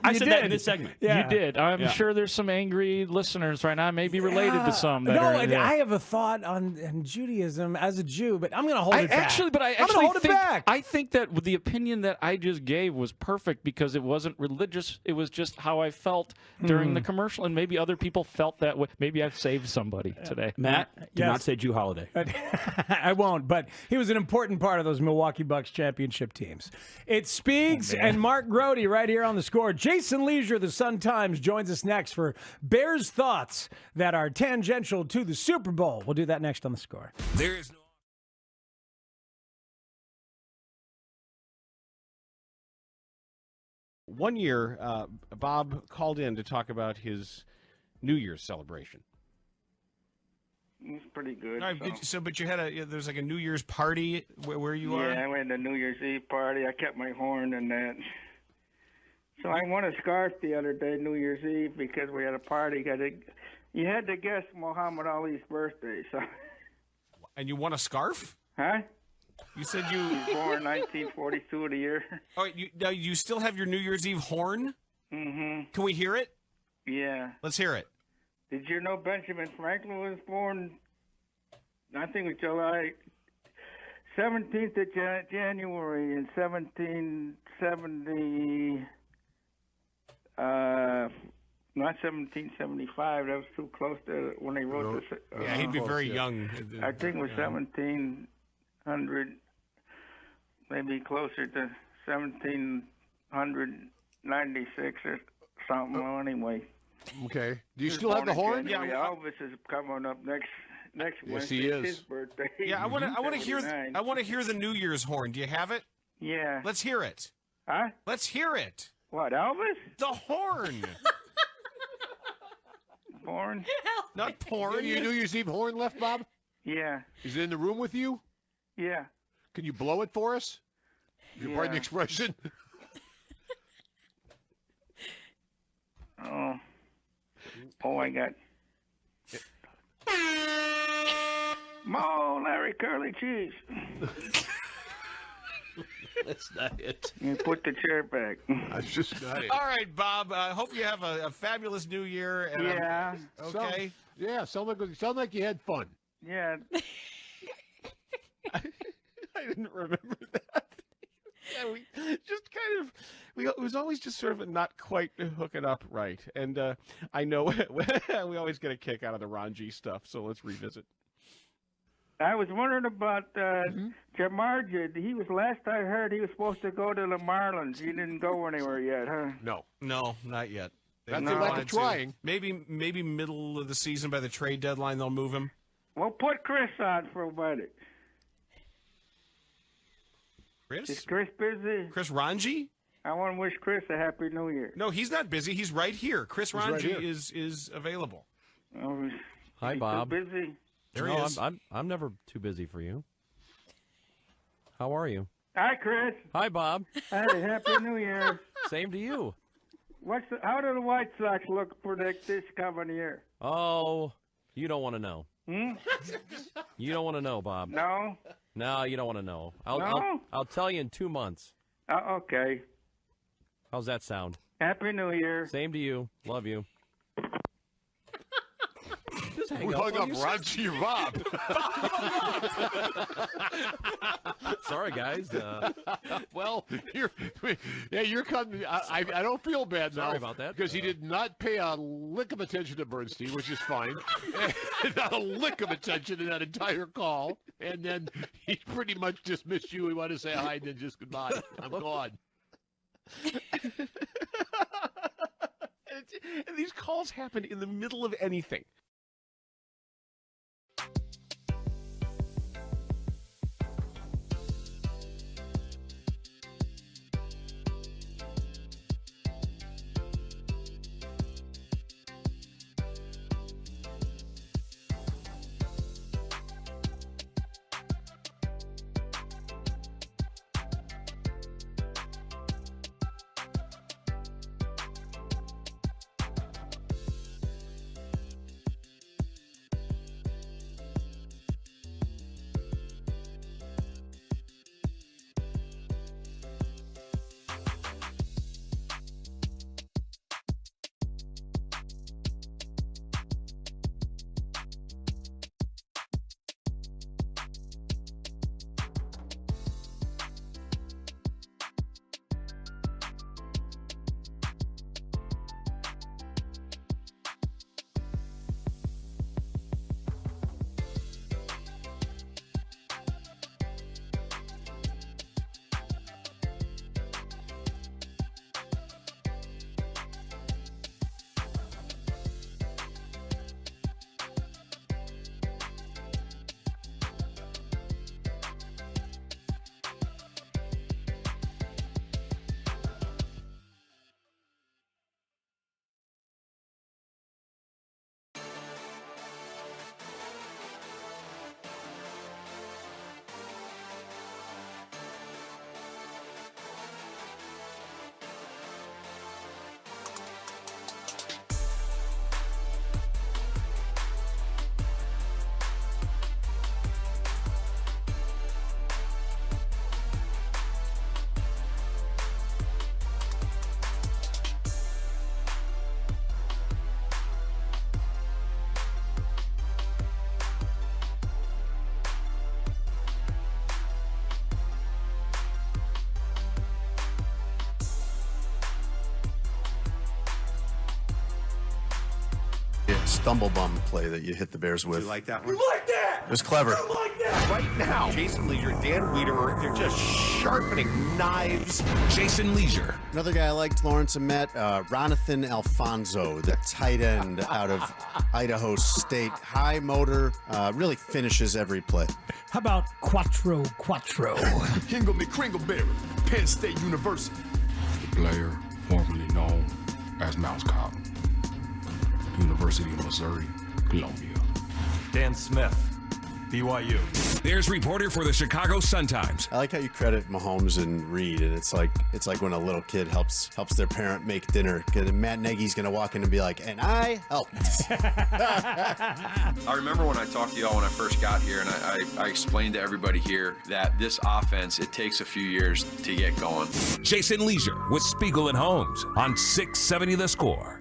Speaker 15: I said that in this segment.
Speaker 18: Yeah.
Speaker 16: You did. I'm
Speaker 15: Yeah.
Speaker 16: sure there's some angry listeners right now, maybe related to some. That
Speaker 18: No,
Speaker 16: are,
Speaker 18: and
Speaker 16: yeah.
Speaker 18: I have a thought on Judaism as a Jew, but I'm going to hold it back.
Speaker 16: Actually, but I
Speaker 18: I'm gonna
Speaker 16: actually
Speaker 18: hold it
Speaker 16: think
Speaker 18: back.
Speaker 16: I think that the opinion that I just gave was perfect because it wasn't religious. It was just how I felt during the commercial, and maybe other people felt that way. Maybe I've saved somebody today.
Speaker 15: Matt, do
Speaker 18: Yes.
Speaker 15: not say Jew holiday.
Speaker 18: I won't, but he was an important part of those Milwaukee Bucks championship teams. It's Speegs and Mark Grody right here on The Score. Jason Leisure of the Sun-Times joins us next for Bears thoughts that are tangential to the Super Bowl. We'll do that next on The Score.
Speaker 1: There is no.
Speaker 9: One year, Bob called in to talk about his New Year's celebration.
Speaker 21: It's pretty good.
Speaker 9: All right, but you had there's like a New Year's party where you are?
Speaker 21: Yeah, I went to a New Year's Eve party. I kept my horn and that. So I won a scarf the other day, New Year's Eve, because we had a party. You had to guess Muhammad Ali's birthday. So.
Speaker 9: And you won a scarf?
Speaker 21: Huh?
Speaker 9: You said you
Speaker 21: He was born 1942 of the year.
Speaker 9: All right, now you still have your New Year's Eve horn?
Speaker 21: Mm-hmm.
Speaker 9: Can we hear it?
Speaker 21: Yeah.
Speaker 9: Let's hear it.
Speaker 21: Did you know Benjamin Franklin was born, I think it was July 17th of January in 1770, not 1775, that was too close to when they wrote this.
Speaker 9: Yeah, he'd be very young.
Speaker 21: I think it was 1700, maybe closer to 1796 or something. Well, anyway.
Speaker 20: Okay. Do you
Speaker 21: He was
Speaker 20: still have the
Speaker 21: born in
Speaker 20: horn?
Speaker 21: January. Elvis is coming up next
Speaker 20: Yes,
Speaker 21: Wednesday.
Speaker 20: he
Speaker 21: It's
Speaker 20: is.
Speaker 21: his birthday.
Speaker 9: Yeah, I want to hear.
Speaker 21: 79.
Speaker 9: I want to hear the New Year's horn. Do you have it?
Speaker 21: Yeah.
Speaker 9: Let's hear it.
Speaker 21: Huh?
Speaker 9: Let's hear it.
Speaker 21: What, Elvis?
Speaker 9: The horn.
Speaker 21: Born?
Speaker 9: Not porn.
Speaker 20: You New Year's Eve horn left, Bob?
Speaker 21: Yeah.
Speaker 20: Is it in the room with you?
Speaker 21: Yeah.
Speaker 20: Can you blow it for us? You pardon the
Speaker 21: Yeah.
Speaker 20: expression?
Speaker 21: Oh, I got. Mo, Larry Curly Cheese.
Speaker 20: That's not it.
Speaker 21: You put the chair back.
Speaker 20: That's just not it.
Speaker 9: All right, Bob. I hope you have a fabulous New Year. And
Speaker 21: Yeah.
Speaker 9: Okay.
Speaker 20: Sound like you had fun.
Speaker 21: Yeah.
Speaker 9: I didn't remember that. Yeah, we just kind of, it was always just sort of not quite hooking up right. And I know we always get a kick out of the Ron G stuff, so let's revisit.
Speaker 21: I was wondering about Jamar. He was, last I heard, he was supposed to go to the Marlins. He didn't go anywhere yet, huh?
Speaker 20: No,
Speaker 9: not yet.
Speaker 20: Not the lack of trying.
Speaker 9: Maybe middle of the season by the trade deadline they'll move him.
Speaker 21: Well, put Chris on for a minute.
Speaker 9: Chris?
Speaker 21: Is Chris busy?
Speaker 9: Chris Ranji?
Speaker 21: I want to wish Chris a happy New Year.
Speaker 9: No, he's not busy. He's right here. Chris
Speaker 4: He's right
Speaker 9: Ranji
Speaker 4: here.
Speaker 9: is available.
Speaker 21: Oh,
Speaker 4: Hi,
Speaker 21: he's
Speaker 4: Bob.
Speaker 21: Too busy.
Speaker 9: There he
Speaker 4: No,
Speaker 9: is.
Speaker 4: I'm never too busy for you. How are you?
Speaker 21: Hi, Chris.
Speaker 4: Hi, Bob.
Speaker 21: Hey, happy New Year.
Speaker 4: Same to you.
Speaker 21: How do the White Sox predict this coming year?
Speaker 4: Oh, you don't want to know.
Speaker 21: Hmm?
Speaker 4: You don't want to know, Bob.
Speaker 21: No.
Speaker 4: No, you don't want to know.
Speaker 21: No?
Speaker 4: I'll tell you in 2 months.
Speaker 21: Okay.
Speaker 4: How's that sound?
Speaker 21: Happy New Year.
Speaker 4: Same to you. Love you. Just hang
Speaker 5: We
Speaker 4: up
Speaker 5: hung
Speaker 4: on
Speaker 5: up
Speaker 4: you.
Speaker 5: Ranji Bob.
Speaker 4: Sorry, guys.
Speaker 5: Well, you're coming. I don't feel bad now.
Speaker 4: Sorry about that.
Speaker 5: Because he did not pay a lick of attention to Bernstein, which is fine. Not a lick of attention in that entire call. And then he pretty much dismissed you. He wanted to say hi and then just goodbye. I'm gone.
Speaker 9: And these calls happen in the middle of anything.
Speaker 22: Stumble bum play that you hit the Bears with.
Speaker 24: You like that one?
Speaker 22: You like that? It was clever.
Speaker 24: Right now, Jason Leisure, Dan Wiederer, they're just sharpening knives.
Speaker 1: Jason Leisure.
Speaker 22: Another guy I liked, Lawrence and Met, Ronathan Alfonso, the tight end out of Idaho State. High motor, really finishes every play.
Speaker 6: How about Quattro?
Speaker 24: Hingle McCringleberry, Penn State University.
Speaker 25: The player formerly known as Mouse Cop, University of Missouri, Columbia.
Speaker 24: Dan Smith, BYU.
Speaker 1: There's reporter for the Chicago Sun-Times.
Speaker 22: I like how you credit Mahomes and Reed, and it's like when a little kid helps their parent make dinner. Because Matt Nagy's gonna walk in and be like, "And I helped."
Speaker 26: I remember when I talked to y'all when I first got here, and I explained to everybody here that this offense, it takes a few years to get going.
Speaker 1: Jason Leisure with Spiegel and Holmes on 670 The Score.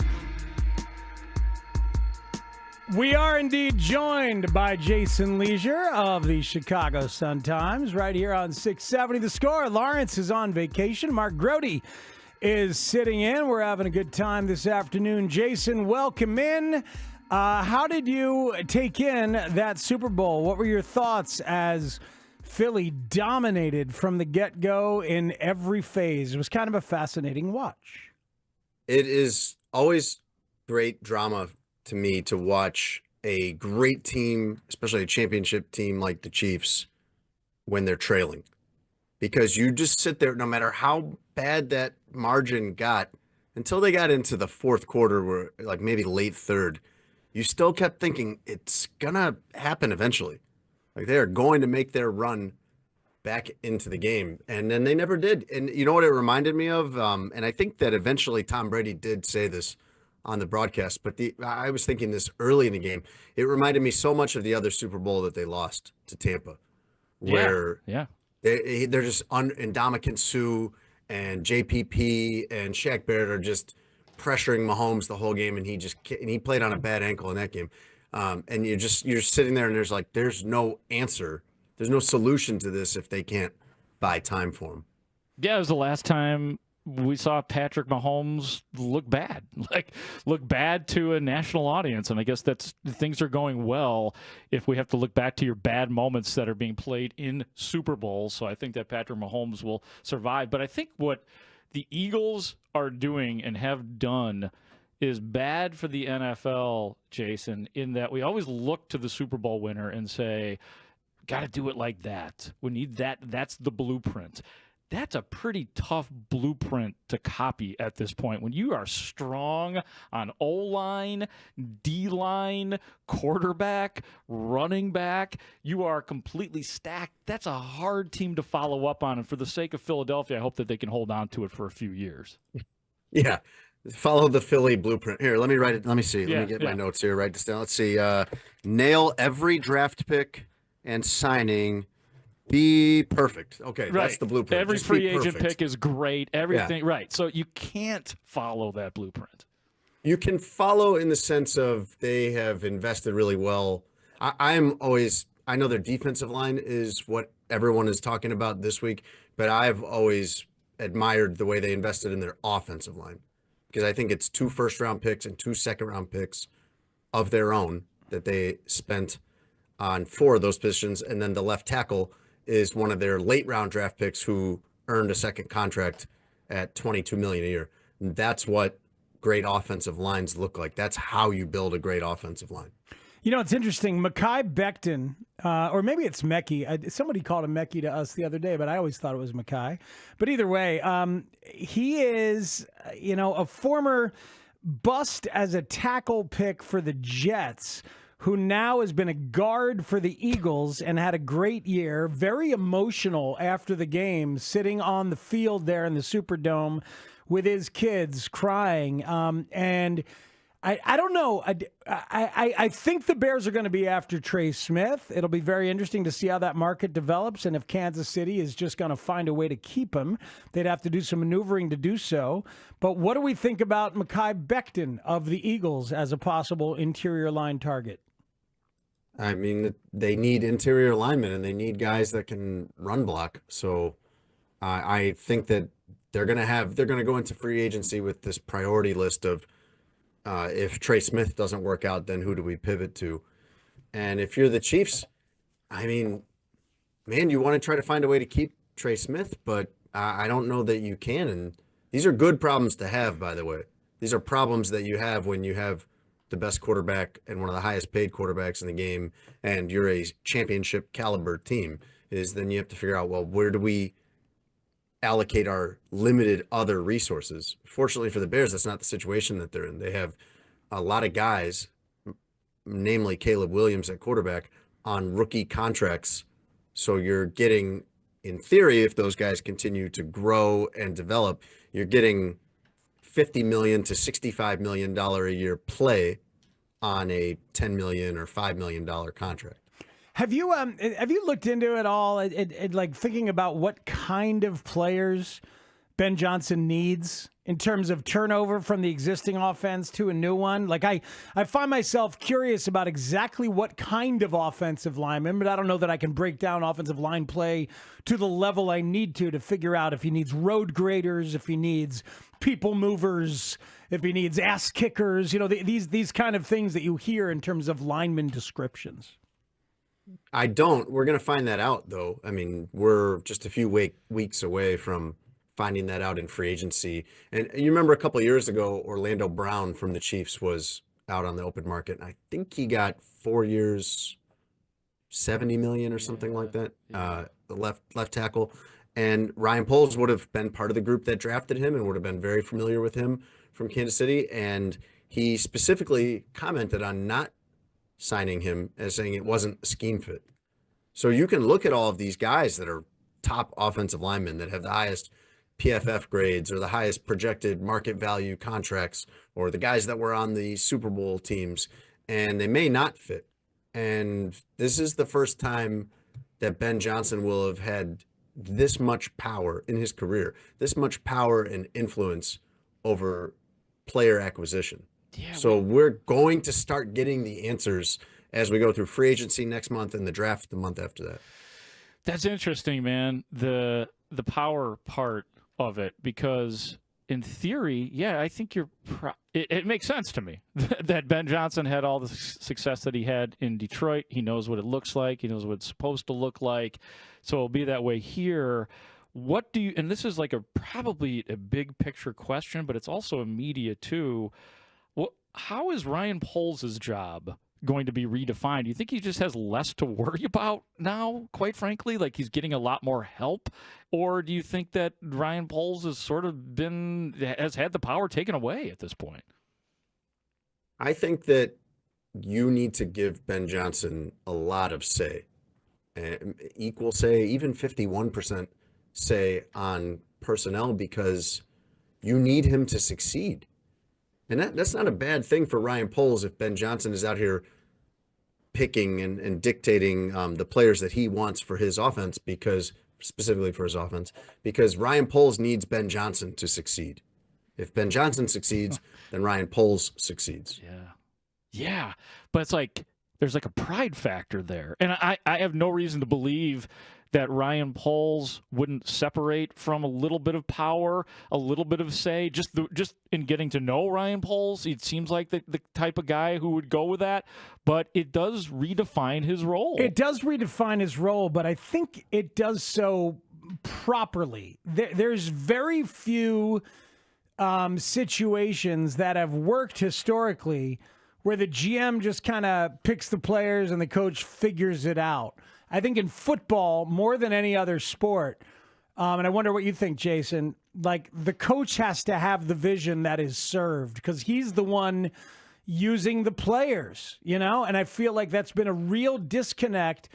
Speaker 6: We are indeed joined by Jason Leisure of the Chicago Sun-Times right here on 670 The Score. Lawrence is on vacation. Mark Grody is sitting in. We're having a good time this afternoon. Jason, welcome in. How did you take in that Super Bowl? What were your thoughts as Philly dominated from the get-go in every phase? It was kind of a fascinating watch.
Speaker 22: It is always great drama to me to watch a great team, especially a championship team like the Chiefs, when they're trailing. Because you just sit there, no matter how bad that margin got until they got into the fourth quarter, where like maybe late third, you still kept thinking it's gonna happen eventually. Like they are going to make their run back into the game, and then they never did. And you know what it reminded me of? And I think that eventually Tom Brady did say this on the broadcast, but I was thinking this early in the game. It reminded me so much of the other Super Bowl that they lost to Tampa, where they're just and Ndamukong Suh and JPP and Shaq Barrett are just pressuring Mahomes the whole game, and he played on a bad ankle in that game. And you're sitting there, and there's no answer, there's no solution to this if they can't buy time for him.
Speaker 16: Yeah, it was the last time we saw Patrick Mahomes look bad to a national audience. And I guess things are going well if we have to look back to your bad moments that are being played in Super Bowls. So I think that Patrick Mahomes will survive. But I think what the Eagles are doing and have done is bad for the NFL, Jason, in that we always look to the Super Bowl winner and say, got to do it like that. We need that. That's the blueprint. That's a pretty tough blueprint to copy at this point. When you are strong on O-line, D-line, quarterback, running back, you are completely stacked. That's a hard team to follow up on. And for the sake of Philadelphia, I hope that they can hold on to it for a few years.
Speaker 22: Yeah. Follow the Philly blueprint. Here, let me write it. Let me see. Let me get my notes here. Write this down. Let's see. Nail every draft pick and signing. Be perfect. Okay,
Speaker 16: right.
Speaker 22: That's the blueprint.
Speaker 16: Every
Speaker 22: Just
Speaker 16: free agent pick is great. Everything,
Speaker 22: Yeah.
Speaker 16: right. So you can't follow that blueprint.
Speaker 22: You can follow in the sense of they have invested really well. I know their defensive line is what everyone is talking about this week, but I've always admired the way they invested in their offensive line, because I think it's 2 first-round picks and 2 second-round picks of their own that they spent on 4 of those positions, and then the left tackle is one of their late-round draft picks who earned a second contract at $22 million a year. And that's what great offensive lines look like. That's how you build a great offensive line.
Speaker 18: You know, it's interesting. Mekhi Becton, or maybe it's Mekhi. Somebody called him Mekhi to us the other day, but I always thought it was Mekhi. But either way, he is, a former bust as a tackle pick for the Jets, who now has been a guard for the Eagles and had a great year. Very emotional after the game, sitting on the field there in the Superdome with his kids crying. And I don't know. I think the Bears are going to be after Trey Smith. It'll be very interesting to see how that market develops, and if Kansas City is just going to find a way to keep him. They'd have to do some maneuvering to do so. But what do we think about Mekhi Becton of the Eagles as a possible interior line target?
Speaker 22: I mean, they need interior linemen, and they need guys that can run block. So I think that they're going to go into free agency with this priority list of, if Trey Smith doesn't work out, then who do we pivot to? And if you're the Chiefs, I mean, man, you want to try to find a way to keep Trey Smith, but I don't know that you can. And these are good problems to have, by the way. These are problems that you have when you have the best quarterback and one of the highest paid quarterbacks in the game, and you're a championship caliber team, is then you have to figure out, well, where do we allocate our limited other resources? Fortunately for the Bears, that's not the situation that they're in. They have a lot of guys, namely Caleb Williams at quarterback, on rookie contracts. So you're getting, in theory, if those guys continue to grow and develop, you're getting $50 million to $65 million a year play on a $10 million or $5 million contract.
Speaker 18: Have you looked into it all? Like thinking about what kind of players Ben Johnson needs in terms of turnover from the existing offense to a new one? Like I find myself curious about exactly what kind of offensive lineman, but I don't know that I can break down offensive line play to the level I need to figure out if he needs road graders, if he needs people movers, if he needs ass kickers, these kind of things that you hear in terms of lineman descriptions.
Speaker 22: I don't. We're going to find that out, though. I mean, we're just a few weeks away from finding that out in free agency. And you remember a couple of years ago, Orlando Brown from the Chiefs was out on the open market, and I think he got 4 years, $70 million or something like that, the left tackle. And Ryan Poles would have been part of the group that drafted him and would have been very familiar with him from Kansas City. And he specifically commented on not signing him as saying it wasn't a scheme fit. So you can look at all of these guys that are top offensive linemen that have the highest PFF grades or the highest projected market value contracts, or the guys that were on the Super Bowl teams, and they may not fit. And this is the first time that Ben Johnson will have had this much power in his career, this much power and influence over player acquisition. Yeah, so we're going to start getting the answers as we go through free agency next month and the draft the month after that.
Speaker 16: That's interesting, man. The power part of it, because in theory, yeah, I think it makes sense to me that Ben Johnson had all the success that he had in Detroit. He knows what it looks like. He knows what it's supposed to look like. So it'll be that way here. What do you, and this is like probably a big picture question, but it's also a media too. How is Ryan Poles' job going to be redefined? Do you think he just has less to worry about now, quite frankly? Like he's getting a lot more help? Or do you think that Ryan Poles has has had the power taken away at this point?
Speaker 22: I think that you need to give Ben Johnson a lot of say, equal say, even 51% say on personnel, because you need him to succeed. And that's not a bad thing for Ryan Poles if Ben Johnson is out here picking and dictating the players that he wants for his offense, specifically for his offense, because Ryan Poles needs Ben Johnson to succeed. If Ben Johnson succeeds, then Ryan Poles succeeds.
Speaker 16: Yeah. But it's like there's like a pride factor there. And I have no reason to believe that Ryan Poles wouldn't separate from a little bit of power, a little bit of say, just in getting to know Ryan Poles. It seems like the type of guy who would go with that, but it does redefine his role.
Speaker 18: It does redefine his role, but I think it does so properly. There's very few situations that have worked historically where the GM just kind of picks the players and the coach figures it out. I think in football, more than any other sport, and I wonder what you think, Jason, like the coach has to have the vision that is served because he's the one using the players, and I feel like that's been a real disconnect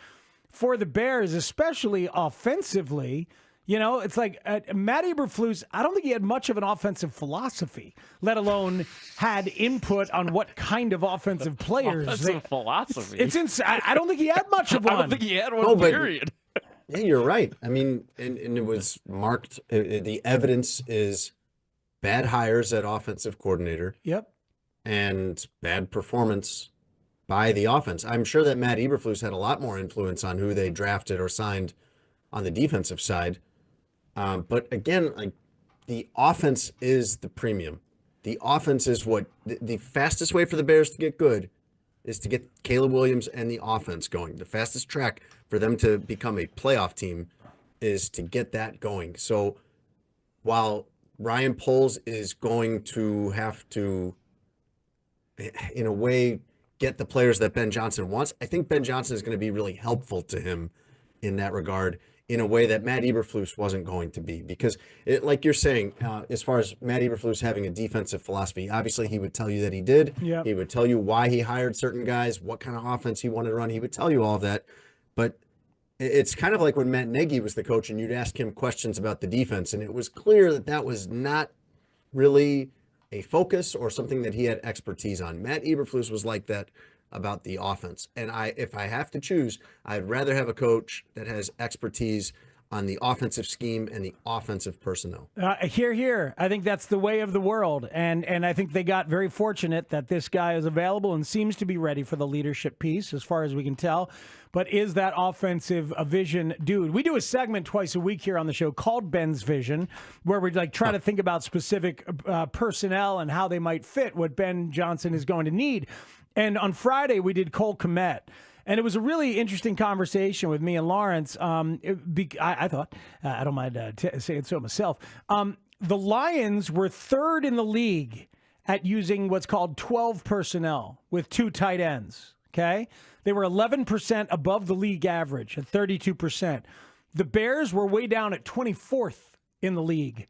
Speaker 18: for the Bears, especially offensively. It's like Matt Eberflus, I don't think he had much of an offensive philosophy, let alone had input on what kind of offensive players.
Speaker 16: Offensive philosophy?
Speaker 18: It's I don't think he had much of one.
Speaker 16: I don't think he had one, period.
Speaker 22: Yeah, you're right. I mean, and it was marked. The evidence is bad hires at offensive coordinator.
Speaker 18: Yep.
Speaker 22: And bad performance by the offense. I'm sure that Matt Eberflus had a lot more influence on who they drafted or signed on the defensive side. But again, like the offense is the premium. The offense is what the fastest way for the Bears to get good is to get Caleb Williams and the offense going. The fastest track for them to become a playoff team is to get that going. So while Ryan Poles is going to have to, in a way, get the players that Ben Johnson wants, I think Ben Johnson is going to be really helpful to him in that regard, in a way that Matt Eberflus wasn't going to be. Because, like you're saying, as far as Matt Eberflus having a defensive philosophy, obviously he would tell you that he did.
Speaker 18: Yep.
Speaker 22: He would tell you why he hired certain guys, what kind of offense he wanted to run. He would tell you all of that. But it's kind of like when Matt Nagy was the coach and you'd ask him questions about the defense, and it was clear that that was not really a focus or something that he had expertise on. Matt Eberflus was like that about the offense. And if I have to choose, I'd rather have a coach that has expertise on the offensive scheme and the offensive personnel.
Speaker 18: Here. I think that's the way of the world. And I think they got very fortunate that this guy is available and seems to be ready for the leadership piece, as far as we can tell. But is that offensive vision dude? We do a segment twice a week here on the show called Ben's Vision, where we try to think about specific personnel and how they might fit what Ben Johnson is going to need. And on Friday, we did Cole Kmet. And it was a really interesting conversation with me and Lawrence. I thought, I don't mind saying so myself. The Lions were third in the league at using what's called 12 personnel with 2 tight ends. Okay? They were 11% above the league average at 32%. The Bears were way down at 24th in the league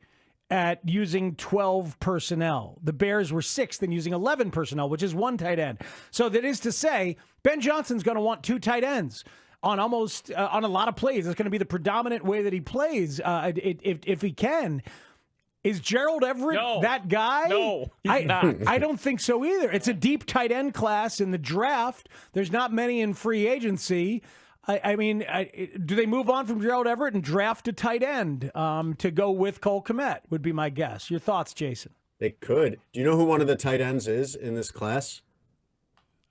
Speaker 18: at using 12 personnel. The Bears were 6th in using 11 personnel, which is 1 tight end. So that is to say, Ben Johnson's going to want 2 tight ends on on a lot of plays. It's going to be the predominant way that he plays if he can. Is Gerald Everett that guy?
Speaker 16: No, he's not.
Speaker 18: I don't think so either. It's a deep tight end class in the draft. There's not many in free agency. I mean, do they move on from Gerald Everett and draft a tight end to go with Cole Kmet, would be my guess. Your thoughts, Jason?
Speaker 22: They could. Do you know who one of the tight ends is in this class?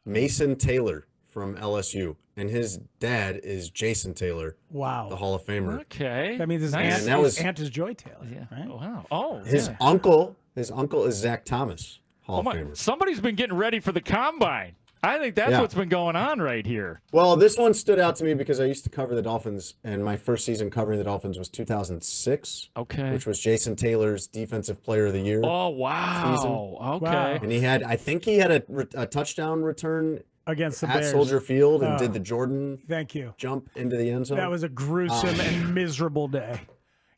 Speaker 22: Mason Taylor from LSU. And his dad is Jason Taylor.
Speaker 18: Wow.
Speaker 22: The Hall of Famer.
Speaker 16: Okay.
Speaker 18: That means his aunt is Joy Taylor.
Speaker 16: Yeah.
Speaker 18: Right?
Speaker 16: Wow. Oh,
Speaker 22: His uncle is Zach Thomas, Hall of Famer.
Speaker 16: Somebody's been getting ready for the combine. I think that's what's been going on right here.
Speaker 22: Well, this one stood out to me because I used to cover the Dolphins, and my first season covering the Dolphins was 2006.
Speaker 16: Okay.
Speaker 22: Which was Jason Taylor's Defensive Player of the Year.
Speaker 16: Oh, wow.
Speaker 22: Season.
Speaker 16: Okay.
Speaker 22: And I think he had a touchdown return
Speaker 18: against the
Speaker 22: at
Speaker 18: Bears.
Speaker 22: Soldier Field and did the Jordan jump into the end zone.
Speaker 18: That was a gruesome and miserable day.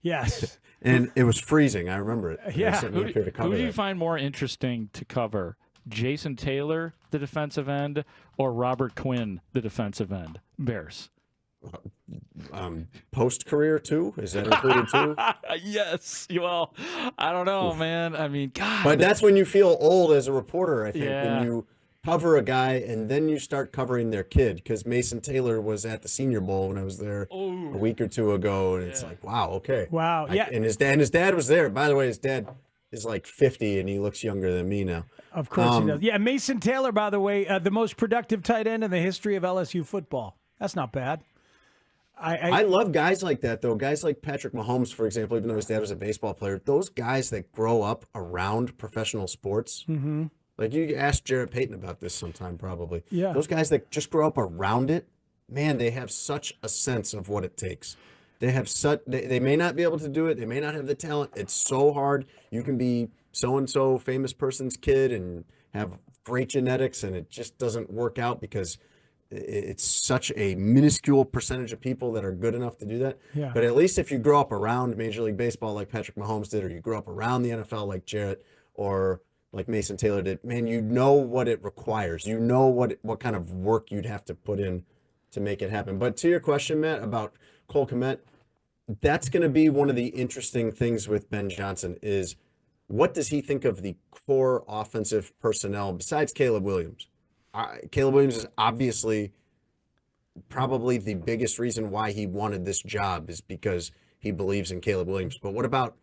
Speaker 18: Yes.
Speaker 22: And it was freezing. I remember it.
Speaker 18: Yeah.
Speaker 22: Who
Speaker 16: do you find more interesting to cover? Jason Taylor, the defensive end, or Robert Quinn, the defensive end? Bears.
Speaker 22: Post-career too? Is that included too?
Speaker 16: Yes. Well, I don't know, man. I mean, God.
Speaker 22: But that's when you feel old as a reporter, I think,
Speaker 16: Yeah.
Speaker 22: when you cover a guy and then you start covering their kid, because Mason Taylor was at the Senior Bowl when I was there a week or two ago, and it's like, wow, okay.
Speaker 18: Wow, yeah.
Speaker 22: And his dad was there. By the way, his dad is like 50 and he looks younger than me now.
Speaker 18: Of course he does. Yeah, Mason Taylor, by the way, the most productive tight end in the history of LSU football. That's not bad.
Speaker 22: I love guys like that, though. Guys like Patrick Mahomes, for example, even though his dad was a baseball player, those guys that grow up around professional sports, like you asked Jarrett Payton about this sometime probably.
Speaker 18: Yeah.
Speaker 22: Those guys that just grow up around it, man, they have such a sense of what it takes. They have they may not be able to do it. They may not have the talent. It's so hard. You can be so-and-so famous person's kid and have great genetics, and it just doesn't work out because it's such a minuscule percentage of people that are good enough to do that.
Speaker 18: Yeah.
Speaker 22: But at least if you grow up around Major League Baseball like Patrick Mahomes did, or you grow up around the NFL like Jarrett or like Mason Taylor did, man, you know what it requires. You know what kind of work you'd have to put in to make it happen. But to your question, Matt, about Cole Kmet, that's going to be one of the interesting things with Ben Johnson is what does he think of the core offensive personnel besides Caleb Williams? Caleb Williams is obviously probably the biggest reason why he wanted this job is because he believes in Caleb Williams. But what about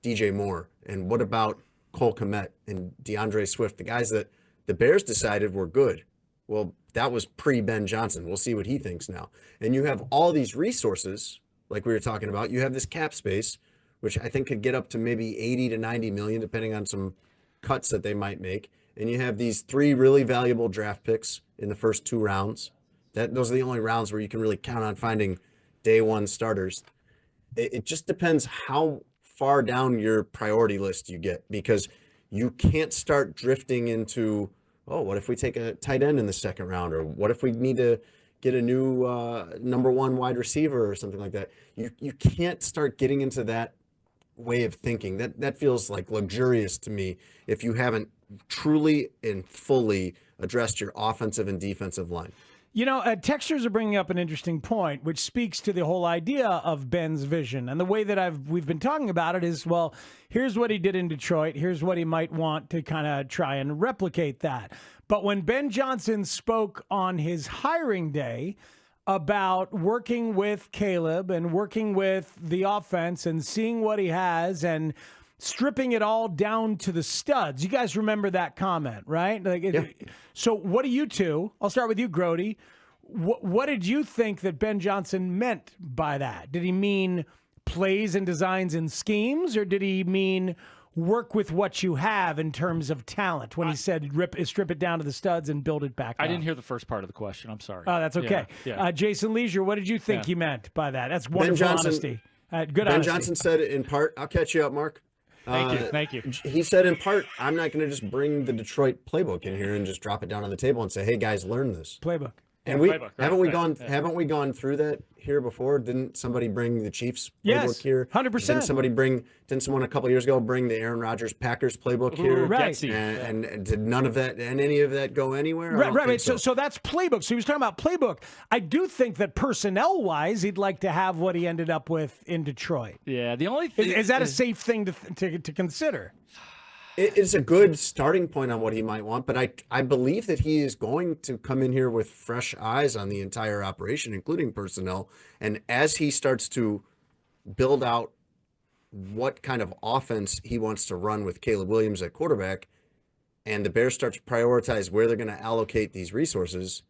Speaker 22: DJ Moore? And what about Cole Kmet and DeAndre Swift, the guys that the Bears decided were good? Well, that was pre-Ben Johnson. We'll see what he thinks now. And you have all these resources, like we were talking about. You have this cap space, which I think could get up to maybe 80 to 90 million, depending on some cuts that they might make. And you have these 3 really valuable draft picks in the first 2 rounds. Those are the only rounds where you can really count on finding day one starters. It just depends how far down your priority list you get, because you can't start drifting into, oh, what if we take a tight end in the second round? Or what if we need to get a new number 1 wide receiver or something like that? You can't start getting into that way of thinking. That feels like luxurious to me if you haven't truly and fully addressed your offensive and defensive line.
Speaker 18: You know, textures are bringing up an interesting point, which speaks to the whole idea of Ben's vision. And the way that we've been talking about it is, well, here's what he did in Detroit. Here's what he might want to kind of try and replicate that. But when Ben Johnson spoke on his hiring day about working with Caleb and working with the offense and seeing what he has and stripping it all down to the studs. You guys remember that comment, right? So what do you two, I'll start with you, Grody. What did you think that Ben Johnson meant by that? Did he mean plays and designs and schemes, or did he mean work with what you have in terms of talent when he said strip it down to the studs and build it back up?
Speaker 16: I didn't hear the first part of the question. I'm sorry.
Speaker 18: Oh, that's okay.
Speaker 16: Yeah.
Speaker 18: Jason Leisure, what did you think he meant by that? That's wonderful honesty. Good
Speaker 22: Ben
Speaker 18: honesty.
Speaker 22: Johnson said it in part. I'll catch you up, Mark.
Speaker 16: Thank you.
Speaker 22: He said in part, I'm not going to just bring the Detroit playbook in here and just drop it down on the table and say, hey, guys, learn this.
Speaker 18: Playbook.
Speaker 22: And haven't we gone through that here before? Didn't somebody bring the Chiefs playbook here?
Speaker 18: 100%.
Speaker 22: Didn't someone a couple years ago bring the Aaron Rodgers Packers playbook here?
Speaker 18: Right.
Speaker 22: And did none of that and any of that go anywhere?
Speaker 18: Right. So that's playbook. So he was talking about playbook. I do think that personnel wise, he'd like to have what he ended up with in Detroit.
Speaker 16: Yeah. The only thing
Speaker 18: is that a safe thing to consider?
Speaker 22: It's a good starting point on what he might want, but I believe that he is going to come in here with fresh eyes on the entire operation, including personnel. And as he starts to build out what kind of offense he wants to run with Caleb Williams at quarterback, and the Bears start to prioritize where they're going to allocate these resources,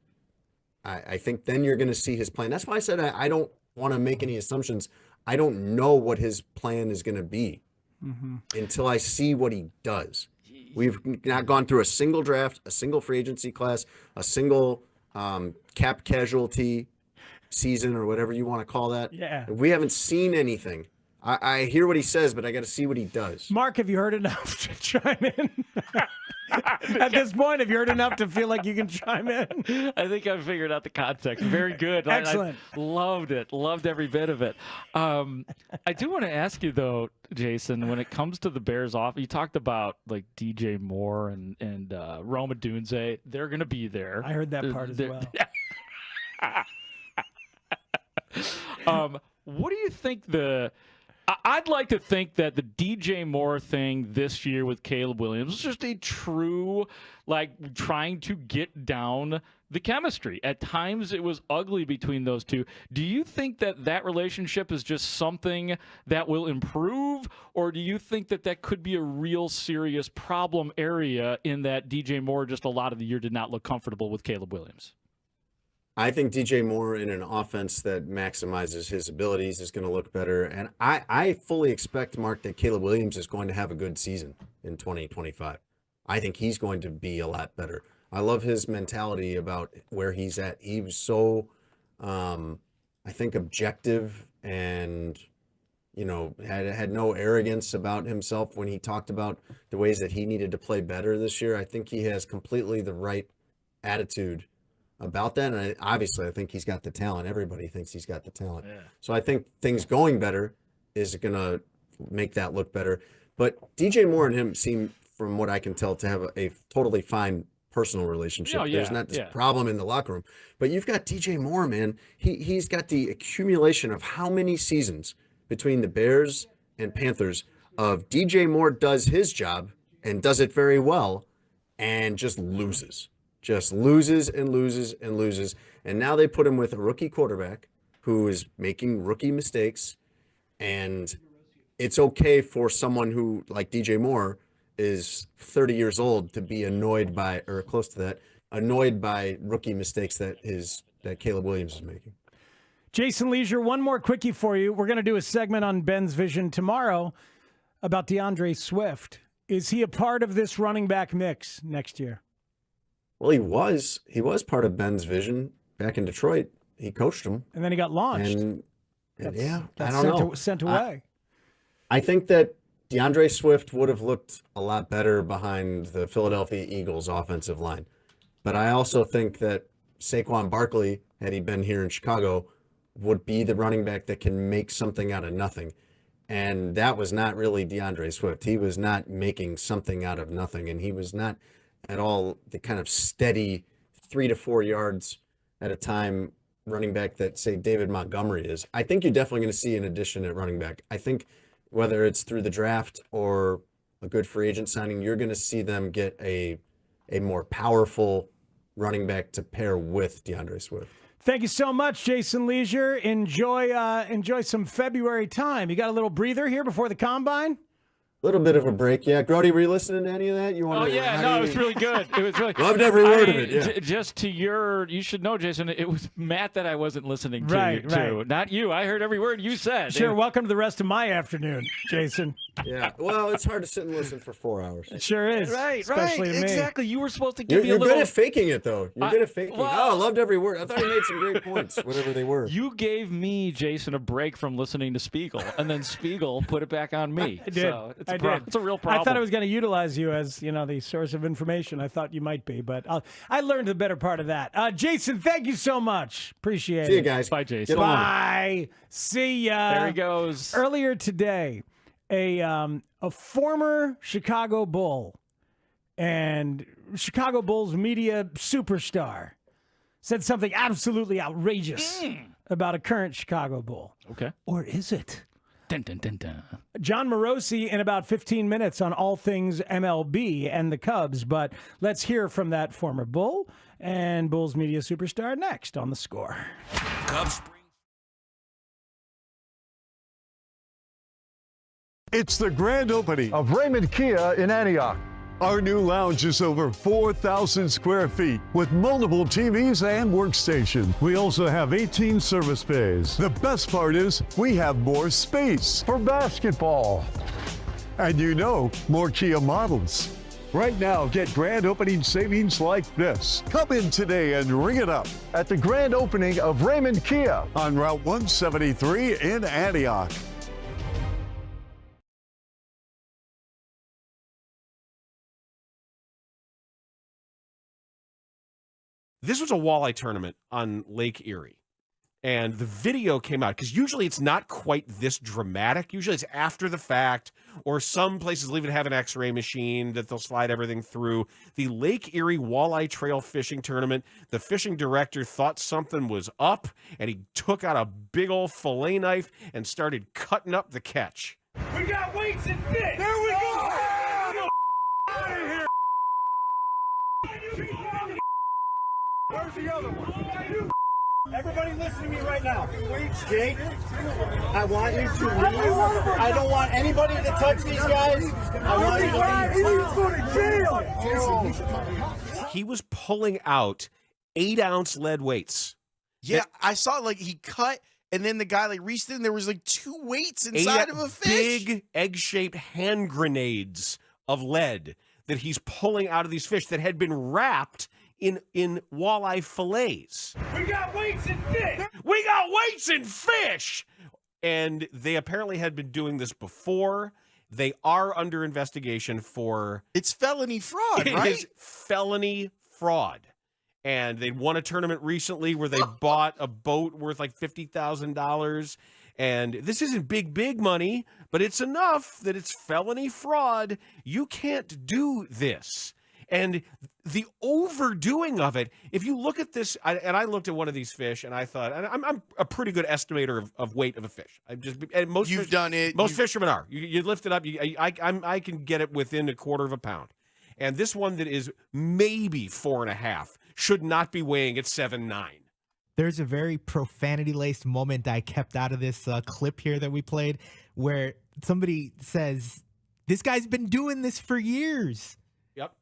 Speaker 22: I think then you're going to see his plan. That's why I said I don't want to make any assumptions. I don't know what his plan is going to be. Until I see what he does. We've not gone through a single draft, a single free agency class, a single cap casualty season or whatever you want to call that.
Speaker 18: Yeah.
Speaker 22: We haven't seen anything. I hear what he says, but I got to see what he does.
Speaker 18: Mark, have you heard enough to chime in? At this point, have you heard enough to feel like you can chime in?
Speaker 16: I think I've figured out the context. Very good.
Speaker 18: Excellent.
Speaker 16: I loved it. Loved every bit of it. I do want to ask you, though, Jason, when it comes to the Bears off, you talked about like DJ Moore and Rome Odunze. They're going to be there.
Speaker 18: I heard that part as well.
Speaker 16: What do you think I'd like to think that the DJ Moore thing this year with Caleb Williams was just a true, like, trying to get down the chemistry. At times it was ugly between those two. Do you think that relationship is just something that will improve, or do you think that could be a real serious problem area in that DJ Moore just a lot of the year did not look comfortable with Caleb Williams?
Speaker 22: I think DJ Moore in an offense that maximizes his abilities is going to look better. And I fully expect, Mark, that Caleb Williams is going to have a good season in 2025. I think he's going to be a lot better. I love his mentality about where he's at. He was so, I think, objective and, had no arrogance about himself when he talked about the ways that he needed to play better this year. I think he has completely the right attitude about that, and obviously I think he's got the talent. Everybody thinks he's got the talent. Yeah. So I think things going better is going to make that look better. But DJ Moore and him seem, from what I can tell, to have a totally fine personal relationship. There's not this problem in the locker room. But you've got DJ Moore, man. He's got the accumulation of how many seasons between the Bears and Panthers of DJ Moore does his job and does it very well and just loses. Just loses and loses and loses. And now they put him with a rookie quarterback who is making rookie mistakes. And it's okay for someone who, like DJ Moore, is 30 years old to be annoyed by, or close to that, annoyed by rookie mistakes that Caleb Williams is making.
Speaker 18: Jason Leisure, one more quickie for you. We're going to do a segment on Ben's Vision tomorrow about DeAndre Swift. Is he a part of this running back mix next year?
Speaker 22: Well, he was part of Ben's Vision back in Detroit. He coached him.
Speaker 18: And then he got launched.
Speaker 22: And I don't know.
Speaker 18: Sent away.
Speaker 22: I think that DeAndre Swift would have looked a lot better behind the Philadelphia Eagles offensive line. But I also think that Saquon Barkley, had he been here in Chicago, would be the running back that can make something out of nothing. And that was not really DeAndre Swift. He was not making something out of nothing. And he was not at all the kind of steady 3 to 4 yards at a time running back that, say, David Montgomery is. I think you're definitely going to see an addition at running back. I think whether it's through the draft or a good free agent signing, you're going to see them get a more powerful running back to pair with DeAndre Swift.
Speaker 18: Thank you so much, Jason Leisure. Enjoy some February time. You got a little breather here before the Combine?
Speaker 22: Little bit of a break, yeah. Grody, were you listening to any of that? It
Speaker 16: was really good. It was really
Speaker 22: loved every word of it. Yeah.
Speaker 16: Just to you should know, Jason, it was Matt that I wasn't listening to.
Speaker 18: Right.
Speaker 16: Not you. I heard every word you said.
Speaker 18: Sure. Welcome to the rest of my afternoon, Jason.
Speaker 22: Yeah. Well, it's hard to sit and listen for 4 hours.
Speaker 6: It sure is.
Speaker 16: Right,
Speaker 6: especially
Speaker 16: right.
Speaker 6: me.
Speaker 16: Exactly. You were supposed to give me a
Speaker 22: You're
Speaker 16: little.
Speaker 22: good at faking it, though. You're good at faking.
Speaker 16: well-
Speaker 22: I loved every word. I thought he made some great points, whatever they were.
Speaker 16: You gave me, Jason, a break from listening to Spiegel, and then Spiegel put it back on me.
Speaker 6: I did.
Speaker 16: So it's
Speaker 6: I
Speaker 16: a
Speaker 6: did.
Speaker 16: It's a real problem.
Speaker 6: I thought I was going to utilize you as the source of information. I thought you might be, but I learned the better part of that. Jason, thank you so much. Appreciate it.
Speaker 22: See you guys.
Speaker 16: Bye, Jason.
Speaker 6: Bye. See ya.
Speaker 16: There he goes.
Speaker 6: Earlier today, a former Chicago Bull and Chicago Bulls media superstar said something absolutely outrageous about a current Chicago Bull.
Speaker 16: Okay.
Speaker 6: Or is it?
Speaker 16: Dun, dun, dun, dun.
Speaker 6: John Morosi in about 15 minutes on all things MLB and the Cubs. But let's hear from that former Bull and Bulls media superstar next on The Score.
Speaker 1: Cubs.
Speaker 2: It's the grand opening of Raymond Kia in Antioch. Our new lounge is over 4,000 square feet with multiple TVs and workstations. We also have 18 service bays. The best part is we have more space for basketball. And more Kia models. Right now, get grand opening savings like this. Come in today and ring it up at the grand opening of Raymond Kia on Route 173 in Antioch.
Speaker 9: This was a walleye tournament on Lake Erie, and the video came out because usually it's not quite this dramatic. Usually it's after the fact, or some places will even have an X-ray machine that they'll slide everything through. The Lake Erie Walleye Trail Fishing Tournament, the fishing director thought something was up, and he took out a big old fillet knife and started cutting up the catch.
Speaker 7: We got weights and fish! There we go! Out of here! Where's the other one? Everybody listen to me right now. Jake, I want you to leave. I don't want anybody to touch these guys. I want you to leave. He's going to jail.
Speaker 9: He was pulling out 8-ounce lead weights.
Speaker 8: Yeah, I saw he cut, and then the guy reached in. There was 2 weights inside of a fish.
Speaker 9: Big egg-shaped hand grenades of lead that he's pulling out of these fish that had been wrapped in walleye fillets.
Speaker 7: We got weights and fish.
Speaker 9: We got weights and fish. And they apparently had been doing this before. They are under investigation for...
Speaker 8: It's felony fraud,
Speaker 9: It
Speaker 8: right?
Speaker 9: is felony fraud. And they won a tournament recently where they bought a boat worth $50,000. And this isn't big money, but it's enough that it's felony fraud. You can't do this. And the overdoing of it, if you look at this, I looked at one of these fish, and I thought, and I'm a pretty good estimator of weight of a fish.
Speaker 8: You've done it.
Speaker 9: Most fishermen are. You lift it up, I can get it within a quarter of a pound. And this one that is maybe 4.5 should not be weighing at 7.9.
Speaker 11: There's a very profanity-laced moment I kept out of this clip here that we played where somebody says, this guy's been doing this for years.
Speaker 9: Yep.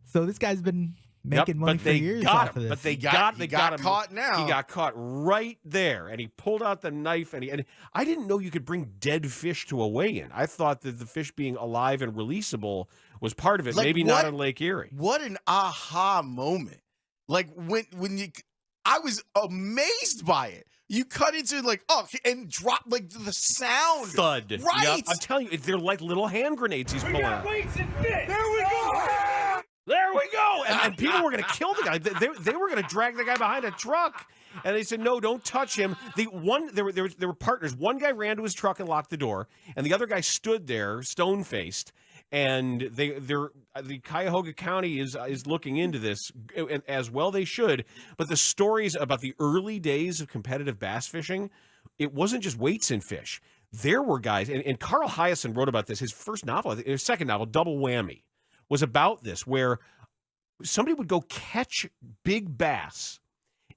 Speaker 11: So this guy's been making money for years off of this.
Speaker 9: But they got him.
Speaker 8: Caught now.
Speaker 9: He got caught right there, and he pulled out the knife, and I didn't know you could bring dead fish to a weigh-in. I thought that the fish being alive and releasable was part of it. Maybe not on Lake Erie.
Speaker 8: What an aha moment! When you, I was amazed by it. You cut into and drop the sound.
Speaker 9: Thud.
Speaker 8: Right.
Speaker 9: Yep. I'm telling you, they're like little hand grenades he's pulling out.
Speaker 7: Weights and fish. There we go.
Speaker 9: There we go. And people were going to kill the guy. They were going to drag the guy behind a truck. And they said, no, don't touch him. There were partners. One guy ran to his truck and locked the door, and the other guy stood there, stone-faced. And the Cuyahoga County is looking into this, as well they should. But the stories about the early days of competitive bass fishing, it wasn't just weights and fish. There were guys, and Carl Hyacin wrote about this. His first novel, his second novel, Double Whammy, was about this, where somebody would go catch big bass,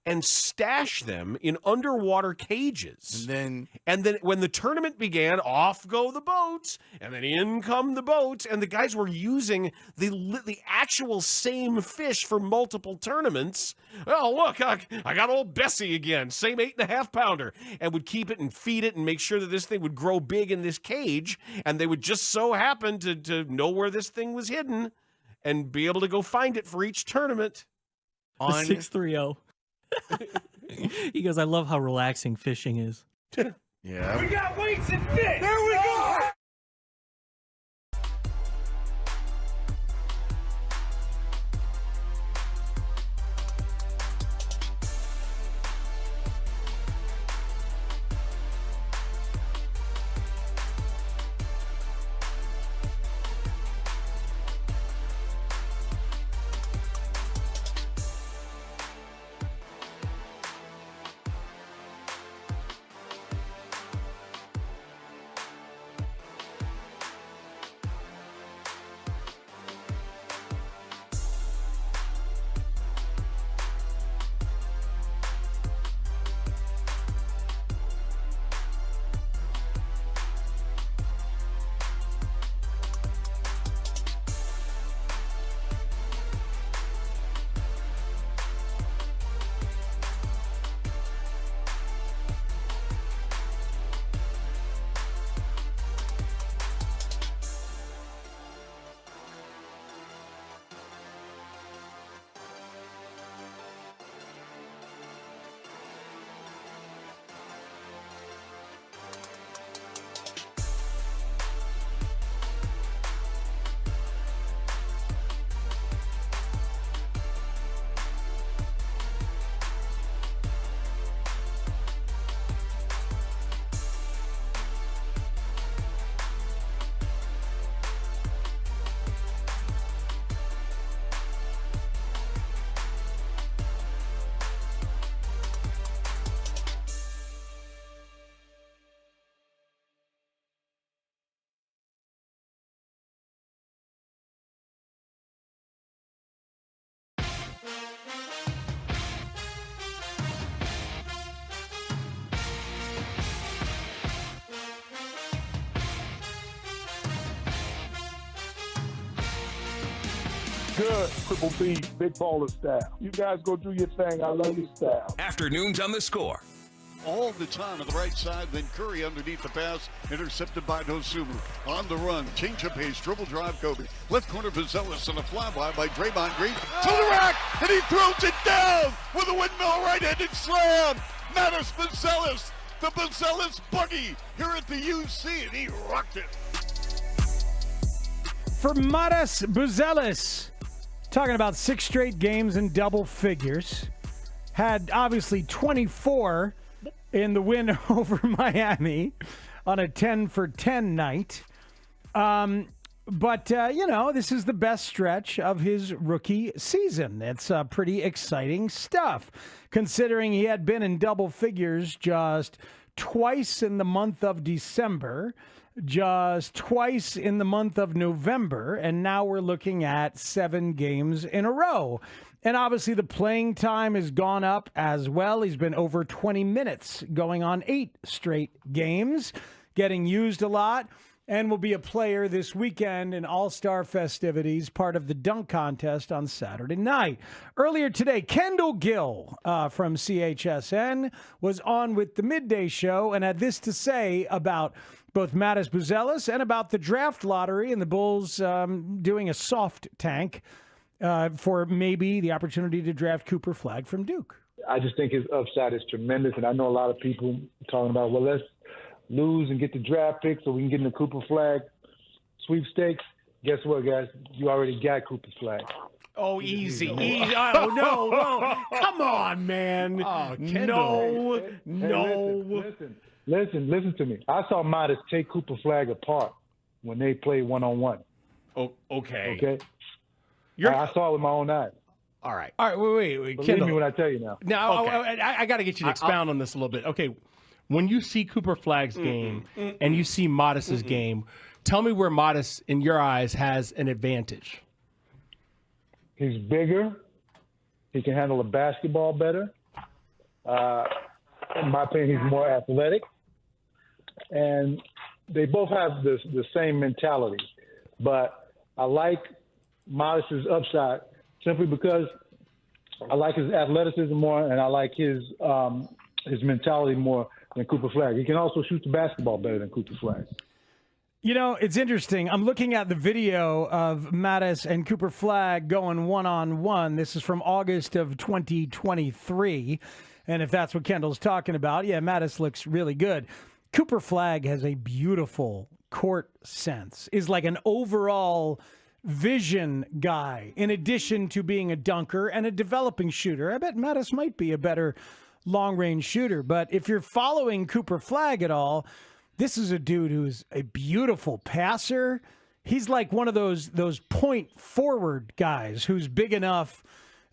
Speaker 3: and stash them in underwater cages. And then when the tournament began, off go the boats, and then in come the boats, and the guys were using the actual same fish for multiple tournaments. Oh, look, I got old Bessie again, same 8.5 pounder, and would keep it and feed it and make sure that this thing would grow big in this cage, and they would just so happen to know where this thing was hidden and be able to go find it for each tournament.
Speaker 10: The 630. He goes, I love how relaxing fishing is.
Speaker 3: Yeah.
Speaker 7: We got weights and fish. There we go.
Speaker 13: Good. Triple B, big baller style. You guys go do your thing. I love your style.
Speaker 1: Afternoons on the Score.
Speaker 14: All the time on the right side, then Curry underneath the pass, intercepted by Dosumu. On the run, change of pace, dribble drive, Kobe. Left corner, Vazelis, and a flyby by Draymond Green. To the rack, and he throws it down with a windmill right-handed slam. Mattis Vazelis, the Vazelis buggy here at the UC, and he rocked it.
Speaker 18: For Mattis Vazelis, talking about 6 straight games in double figures, had obviously 24 in the win over Miami on a 10-for-10 night. But this is the best stretch of his rookie season. It's pretty exciting stuff, considering he had been in double figures just twice in the month of December, just twice in the month of November, and now we're looking at 7 games in a row. And obviously the playing time has gone up as well. He's been over 20 minutes, going on 8 straight games, getting used a lot, and will be a player this weekend in All-Star festivities, part of the dunk contest on Saturday night. Earlier today, Kendall Gill from CHSN was on with the Midday Show and had this to say about both Mattis Vazelis and about the draft lottery and the Bulls doing a soft tank for maybe the opportunity to draft Cooper Flagg from Duke.
Speaker 13: I just think his upside is tremendous, and I know a lot of people talking about, well, let's lose and get the draft pick so we can get in the Cooper Flagg sweepstakes. Guess what, guys? You already got Cooper Flagg.
Speaker 9: Oh, easy. Oh, no. Come on, man.
Speaker 13: Oh,
Speaker 9: no.
Speaker 13: Listen to me. I saw Mattis take Cooper Flagg apart when they played one-on-one.
Speaker 9: Oh, okay.
Speaker 13: Okay? I saw it with my own eyes.
Speaker 9: All right.
Speaker 13: All right, wait.
Speaker 9: Believe
Speaker 13: Kendall, me when I tell you now.
Speaker 9: Now,
Speaker 13: Okay.
Speaker 9: I got to get you to expound on this a little bit. Okay, when you see Cooper Flagg's game and you see Mattis's game, tell me where Mattis, in your eyes, has an advantage.
Speaker 13: He's bigger. He can handle a basketball better. In my opinion, he's more athletic. And they both have the same mentality. But I like Modest's upside simply because I like his athleticism more, and I like his mentality more than Cooper Flagg. He can also shoot the basketball better than Cooper Flagg.
Speaker 18: You know, it's interesting. I'm looking at the video of Mattis and Cooper Flagg going one-on-one. This is from August of 2023. And if that's what Kendall's talking about, yeah, Mattis looks really good. Cooper Flagg has a beautiful court sense, is like an overall vision guy, in addition to being a dunker and a developing shooter. I bet Mattis might be a better long-range shooter. But if you're following Cooper Flagg at all, this is a dude who's a beautiful passer. He's like one of those point forward guys who's big enough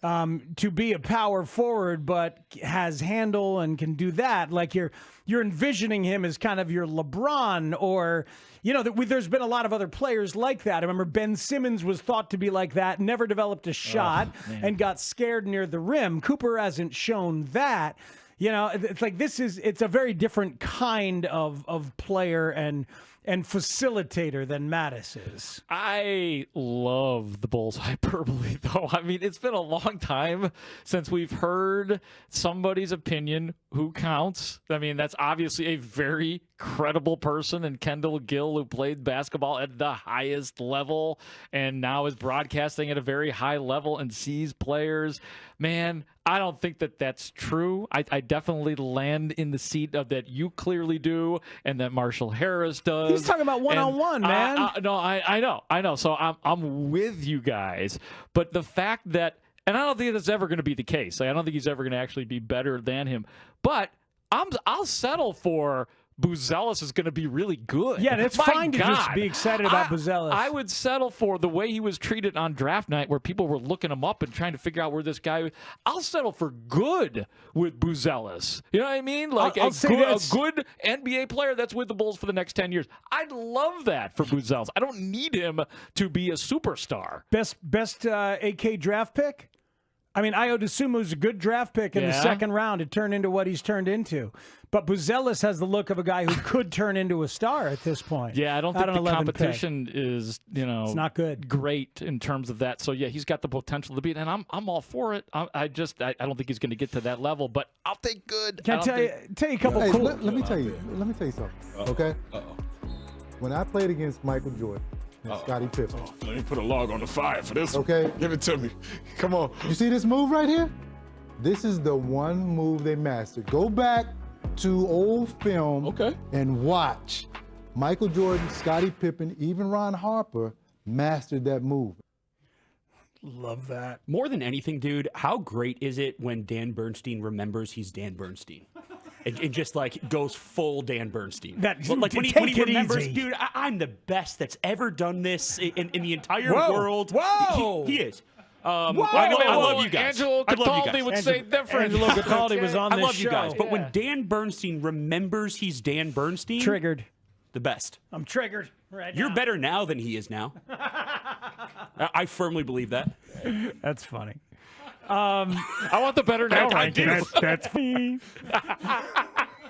Speaker 18: to be a power forward, but has handle and can do that. Like you're envisioning him as kind of your LeBron, or there's been a lot of other players like that. I remember Ben Simmons was thought to be like that, never developed a shot, and got scared near the rim. Cooper hasn't shown that. It's like it's a very different kind of player and facilitator than Mattis is.
Speaker 16: I love the Bulls hyperbole, though. I mean, it's been a long time since we've heard somebody's opinion who counts. I mean, that's obviously a very credible person, and Kendall Gill, who played basketball at the highest level and now is broadcasting at a very high level and sees players. Man, I don't think that that's true. I definitely land in the seat of that you clearly do and that Marshall Harris does.
Speaker 18: He's talking about one-on-one, man.
Speaker 16: No, I know. So I'm with you guys. But the fact that, and I don't think that's ever going to be the case. I don't think he's ever going to actually be better than him. But I'll settle for Buzelis is going to be really good.
Speaker 18: Yeah, it's fine to just be excited about Buzelis.
Speaker 16: I would settle for the way he was treated on draft night, where people were looking him up and trying to figure out where this guy was. I'll settle for good with Buzelis. You know what I mean? Like a good NBA player that's with the Bulls for the next 10 years. I'd love that for Buzelis. I don't need him to be a superstar.
Speaker 18: Best AK draft pick? I mean, Ayo Dosunmu was a good draft pick in the second round. It turned into what he's turned into. But Buzelis has the look of a guy who could turn into a star at this point.
Speaker 16: Yeah, I don't think the competition is,
Speaker 18: it's not good.
Speaker 16: Great in terms of that. So yeah, he's got the potential to be, and I'm all for it. I don't think he's going to get to that level, but I'll take good.
Speaker 18: Can I tell you a couple cool?
Speaker 12: Let me tell you something. Okay. When I played against Michael Jordan and Scottie Pippen.
Speaker 25: Let me put a log on the fire for this.
Speaker 12: Okay.
Speaker 25: Give it to me. Come on.
Speaker 12: You see this move right here? This is the one move they mastered. Go back to old film and watch. Michael Jordan, Scottie Pippen, even Ron Harper mastered that move.
Speaker 18: Love that.
Speaker 15: More than anything, dude, how great is it when Dan Bernstein remembers he's Dan Bernstein? It just like goes full Dan Bernstein. Like when he remembers, dude, I'm the best that's ever done this in the entire world.
Speaker 18: Whoa!
Speaker 15: He is.
Speaker 16: I
Speaker 15: love you guys.
Speaker 16: Angelo Cataldi would say different.
Speaker 18: Angelo Cataldi was on this show.
Speaker 15: I love you guys. But when Dan Bernstein remembers he's Dan Bernstein.
Speaker 18: Triggered.
Speaker 15: The best.
Speaker 18: I'm triggered right now.
Speaker 15: You're better now than he is now. I firmly believe that.
Speaker 18: That's funny.
Speaker 16: I want the better now ranking.
Speaker 18: That's me.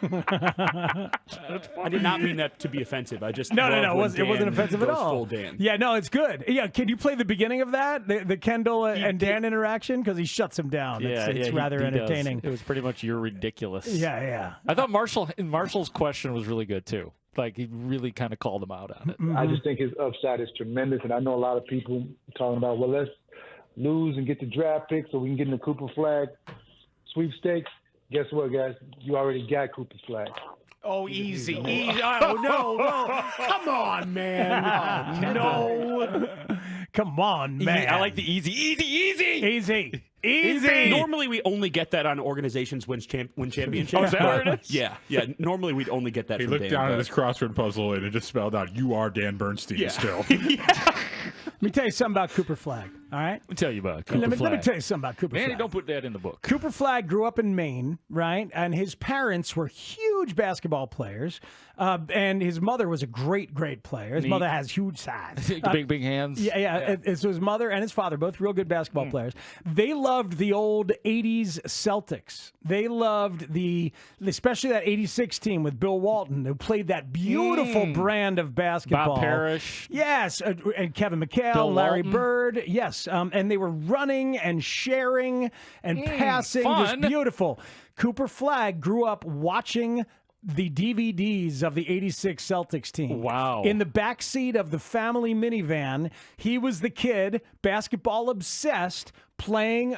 Speaker 15: I did not mean that to be offensive. I just
Speaker 18: no. It wasn't offensive at all.
Speaker 15: Full Dan.
Speaker 18: Yeah, no, it's good. Yeah, can you play the beginning of that, the Kendall and Dan interaction, because he shuts him down. It's rather entertaining.
Speaker 16: It was pretty much "you're ridiculous."
Speaker 18: Yeah.
Speaker 16: I thought Marshall's question was really good too. Like he really kind of called him out on it.
Speaker 13: I just think his upside is tremendous, and I know a lot of people talking about, well, let's lose and get the draft pick so we can get in the Cooper Flagg sweepstakes. Guess what, guys? You already got Cooper Flagg.
Speaker 3: Oh, easy.
Speaker 18: Oh, no. Come on, man. No. Come on, man.
Speaker 15: I like the easy. Normally, we only get that on organizations win championships.
Speaker 16: Oh, is that where it is?
Speaker 15: Yeah. Normally, we'd only get that
Speaker 25: He
Speaker 15: from
Speaker 25: looked
Speaker 15: Dan.
Speaker 25: down at this crossword puzzle and it just spelled out, "You are Dan Bernstein." Still.
Speaker 18: Let me tell you something about Cooper Flagg.
Speaker 6: All right.
Speaker 16: Let me tell you about Cooper
Speaker 6: Let me
Speaker 16: Flagg.
Speaker 6: tell you something about Cooper
Speaker 16: Manny,
Speaker 6: Flagg.
Speaker 16: don't put that in the book.
Speaker 6: Cooper Flagg grew up in Maine, right? And his parents were huge basketball players. And his mother was a great, great player. His
Speaker 16: Neat.
Speaker 6: mother has huge size.
Speaker 16: Big hands.
Speaker 6: Yeah. So his mother and his father, both real good basketball players. They loved the old 80s Celtics. They loved especially that 86 team with Bill Walton, who played that beautiful brand of basketball.
Speaker 16: Bob Parrish.
Speaker 6: Yes. And Kevin McHale,
Speaker 16: Bill
Speaker 6: Larry
Speaker 16: Walton.
Speaker 6: Bird. Yes. And they were running and sharing and passing. Just
Speaker 16: fun.
Speaker 6: beautiful. Cooper Flagg grew up watching the DVDs of the 86 Celtics team.
Speaker 16: Wow.
Speaker 6: In the backseat of the family minivan, he was the kid, basketball obsessed,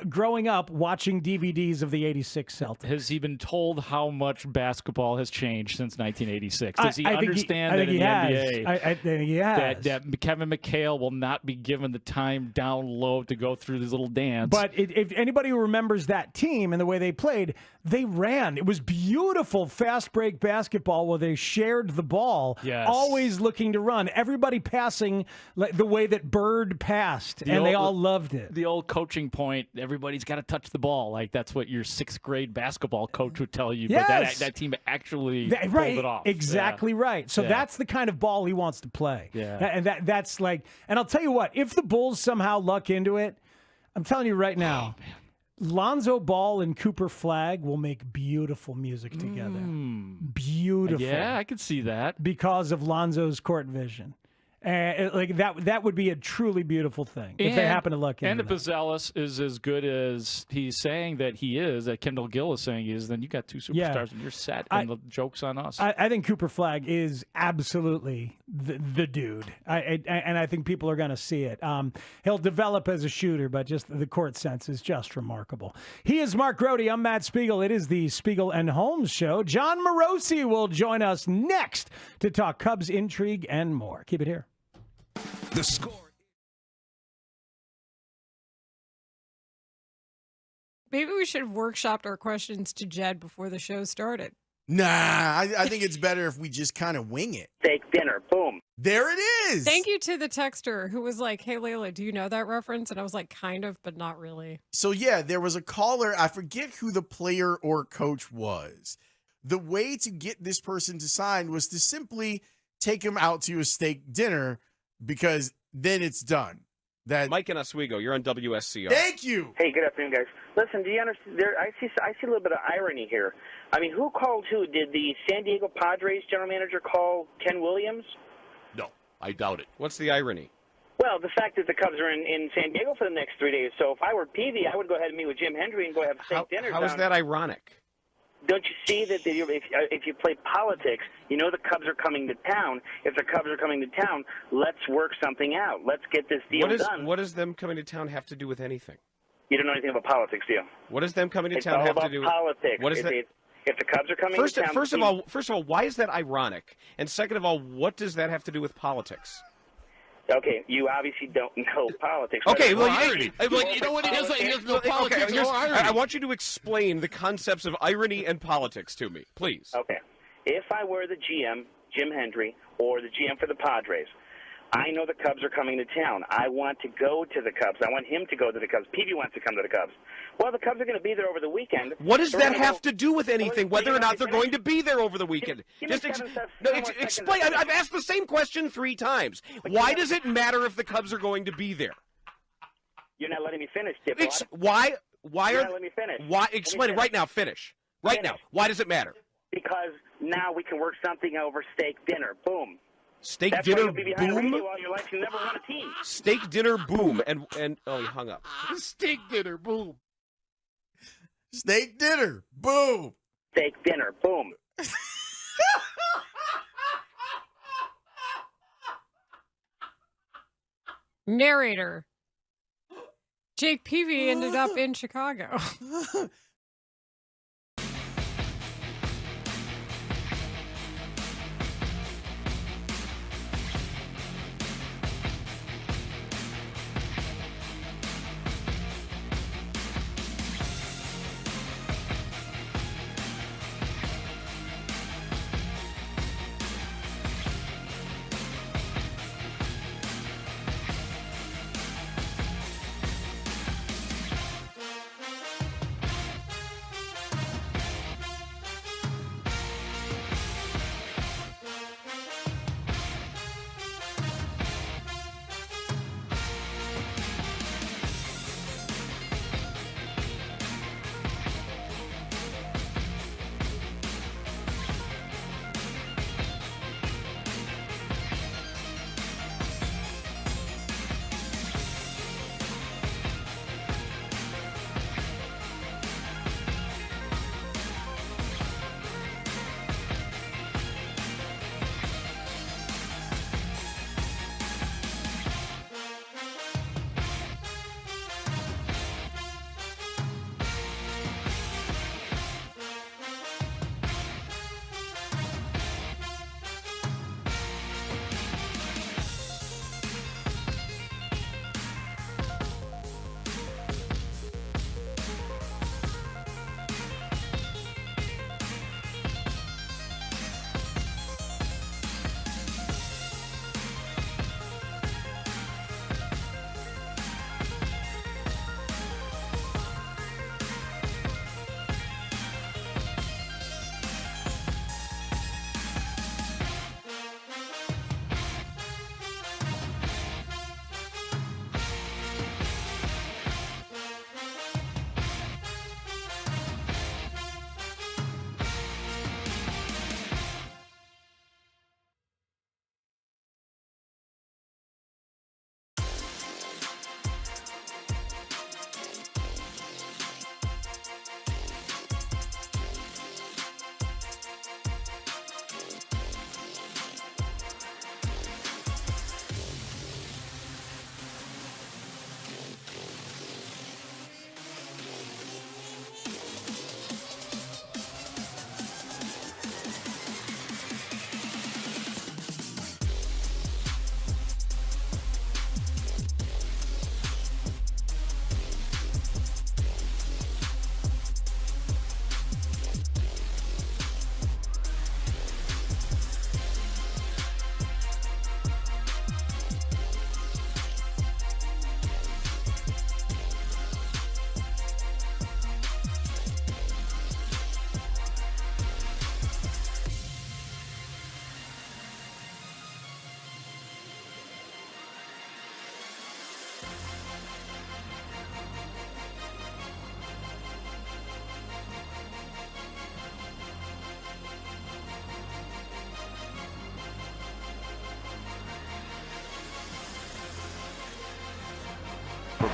Speaker 6: growing up, watching DVDs of the 86 Celtics.
Speaker 16: Has he been told how much basketball has changed since 1986? Does he
Speaker 6: I think
Speaker 16: understand
Speaker 6: I
Speaker 16: that
Speaker 6: think
Speaker 16: in
Speaker 6: he
Speaker 16: the
Speaker 6: has.
Speaker 16: NBA
Speaker 6: I think he has.
Speaker 16: that Kevin McHale will not be given the time down low to go through this little dance?
Speaker 6: But if anybody who remembers that team and the way they played, they ran. It was beautiful fast break basketball where they shared the ball,
Speaker 16: Yes.
Speaker 6: always looking to run. Everybody passing like the way that Bird passed, they all loved it.
Speaker 16: The old coaching point, everybody's got to touch the ball. Like that's what your 6th grade basketball coach would tell you.
Speaker 6: Yes.
Speaker 16: But that team actually pulled
Speaker 6: right,
Speaker 16: it off.
Speaker 6: exactly right. So
Speaker 16: Yeah.
Speaker 6: that's the kind of ball he wants to play.
Speaker 16: Yeah.
Speaker 6: And that's like, and I'll tell you what, if the Bulls somehow luck into it, I'm telling you right now, Lonzo Ball and Cooper Flagg will make beautiful music together. Beautiful.
Speaker 16: Yeah, I could see that.
Speaker 6: Because of Lonzo's court vision. And like that would be a truly beautiful thing if they happen to luck into
Speaker 16: And if
Speaker 6: that.
Speaker 16: Bazelis is as good as he's saying that he is, that Kendall Gill is saying he is, then you got 2 superstars
Speaker 6: Yeah.
Speaker 16: and you're set, and the joke's on us.
Speaker 6: I think Cooper Flagg is absolutely the dude. And I think people are going to see it. He'll develop as a shooter, but just the court sense is just remarkable. He is Mark Grody. I'm Matt Spiegel. It is the Spiegel and Holmes show. John Morosi will join us next to talk Cubs intrigue and more. Keep it here.
Speaker 1: The Score.
Speaker 4: Maybe we should have workshopped our questions to Jed before the show started.
Speaker 8: Nah, I think it's better if we just kind of wing it.
Speaker 17: Steak dinner, boom.
Speaker 8: There it is.
Speaker 4: Thank you to the texter who was like, "Hey, Layla, do you know that reference?" And I was like, kind of, but not really.
Speaker 8: So, yeah, there was a caller. I forget who the player or coach was. The way to get this person to sign was to simply take him out to a steak dinner because then it's done. That
Speaker 3: Mike and Oswego, you're on WSCR.
Speaker 8: Thank you.
Speaker 17: Hey, good afternoon, guys. Listen, do you understand? I see a little bit of irony here. I mean, who called who? Did the San Diego Padres general manager call Ken Williams?
Speaker 5: No, I doubt it.
Speaker 3: What's the irony?
Speaker 17: Well, the fact that the Cubs are in San Diego for the next 3 days. So if I were Peavy, I would go ahead and meet with Jim Hendry and go have steak dinner.
Speaker 3: How is that ironic?
Speaker 17: Don't you see that if you play politics, you know the Cubs are coming to town. If the Cubs are coming to town, let's work something out. Let's get this deal done.
Speaker 3: What does them coming to town have to do with anything?
Speaker 17: You don't know anything about politics, do you?
Speaker 3: What does them coming to
Speaker 17: It's
Speaker 3: town
Speaker 17: all
Speaker 3: have to
Speaker 17: about
Speaker 3: do with
Speaker 17: politics.
Speaker 3: What is that?
Speaker 17: If the Cubs are coming to town,
Speaker 3: First of all, why is that ironic? And second of all, what does that have to do with politics?
Speaker 17: Okay, you obviously don't know politics.
Speaker 3: Okay,
Speaker 17: Well,
Speaker 3: you
Speaker 17: know what? He doesn't know politics.
Speaker 3: Okay, I want you to explain the concepts of irony and politics to me, please.
Speaker 17: Okay. If I were the GM, Jim Hendry, or the GM for the Padres, I know the Cubs are coming to town. I want to go to the Cubs. I want him to go to the Cubs. Peavy wants to come to the Cubs. Well, the Cubs are going to be there over the weekend.
Speaker 3: What does
Speaker 17: They're
Speaker 3: that
Speaker 17: gonna
Speaker 3: have
Speaker 17: go-
Speaker 3: to do with anything, whether or not they're going to be there over the weekend?
Speaker 17: Give me
Speaker 3: Just
Speaker 17: 7 seconds,
Speaker 3: no,
Speaker 17: 7 more seconds.
Speaker 3: explain. I've asked the same question 3 times. Why does it matter if the Cubs are going to be there?
Speaker 17: You're not letting me finish, Dipwad.
Speaker 3: Why
Speaker 17: You're
Speaker 3: are?
Speaker 17: not letting me finish.
Speaker 3: Why? Explain it right now. Finish. Right now. Why does it matter?
Speaker 17: Because now we can work something over steak dinner. Boom.
Speaker 3: Steak
Speaker 17: That's
Speaker 3: dinner
Speaker 17: why you'll be behind
Speaker 3: boom.
Speaker 17: radio all your life. You never won a team.
Speaker 3: Steak dinner boom. And oh, he hung up.
Speaker 5: Steak dinner, boom.
Speaker 8: Steak dinner, boom.
Speaker 17: Steak dinner, boom.
Speaker 4: Narrator. Jake Peavy ended up in Chicago.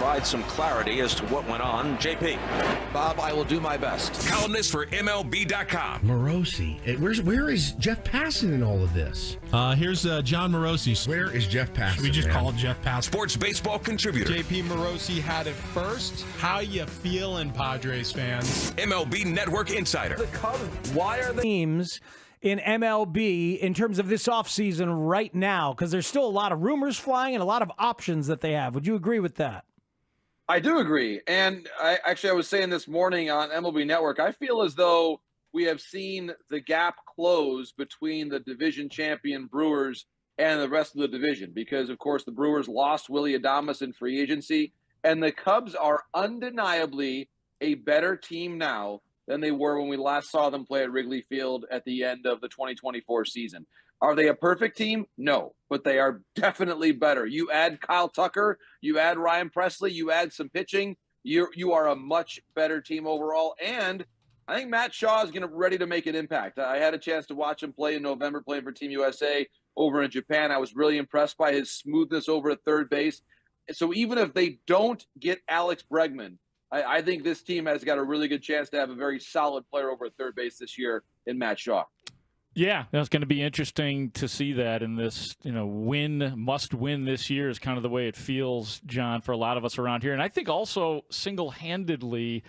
Speaker 19: provide some clarity as to what went on. JP.
Speaker 1: Bob, I will do my best. Columnist for MLB.com.
Speaker 20: Morosi. Where is Jeff Passan in all of this?
Speaker 21: Here's John Morosi.
Speaker 20: Where is Jeff Passan?
Speaker 21: Should we just call Jeff Passan?
Speaker 1: Sports baseball contributor.
Speaker 21: JP Morosi had it first. How you feeling, Padres fans?
Speaker 1: MLB Network insider.
Speaker 18: The Cubs, why are the teams in MLB in terms of this offseason right now? Because there's still a lot of rumors flying and a lot of options that they have. Would you agree with that?
Speaker 23: I do agree. And I was saying this morning on MLB Network, I feel as though we have seen the gap close between the division champion Brewers and the rest of the division because, of course, the Brewers lost Willy Adames in free agency, and the Cubs are undeniably a better team now than they were when we last saw them play at Wrigley Field at the end of the 2024 season. Are they a perfect team? No, but they are definitely better. You add Kyle Tucker, you add Ryan Presley, you add some pitching, you are a much better team overall. And I think Matt Shaw is ready to make an impact. I had a chance to watch him play in November, playing for Team USA over in Japan. I was really impressed by his smoothness over at third base. So even if they don't get Alex Bregman, I think this team has got a really good chance to have a very solid player over at third base this year in Matt Shaw.
Speaker 16: Yeah, that's going to be interesting to see that in this, must win this year is kind of the way it feels, John, for a lot of us around here. And I think also single-handedly,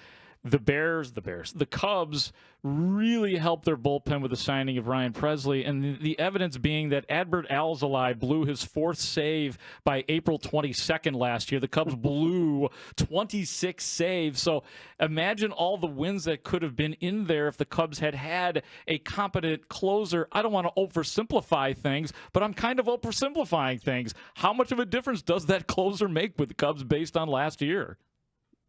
Speaker 16: the Cubs really helped their bullpen with the signing of Ryan Presley, and the evidence being that Adbert Alzolay blew his fourth save by April 22nd last year. The Cubs blew 26 saves. So imagine all the wins that could have been in there if the Cubs had had a competent closer. I don't want to oversimplify things, but I'm kind of oversimplifying things. How much of a difference does that closer make with the Cubs based on last year?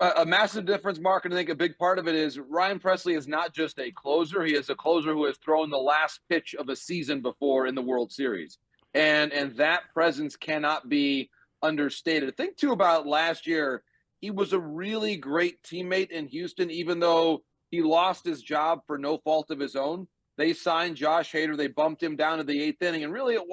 Speaker 23: A massive difference, Mark, and I think a big part of it is Ryan Presley is not just a closer. He is a closer who has thrown the last pitch of a season before in the World Series. And that presence cannot be understated. Think, too, about last year. He was a really great teammate in Houston, even though he lost his job for no fault of his own. They signed Josh Hader. They bumped him down to the eighth inning. And really, it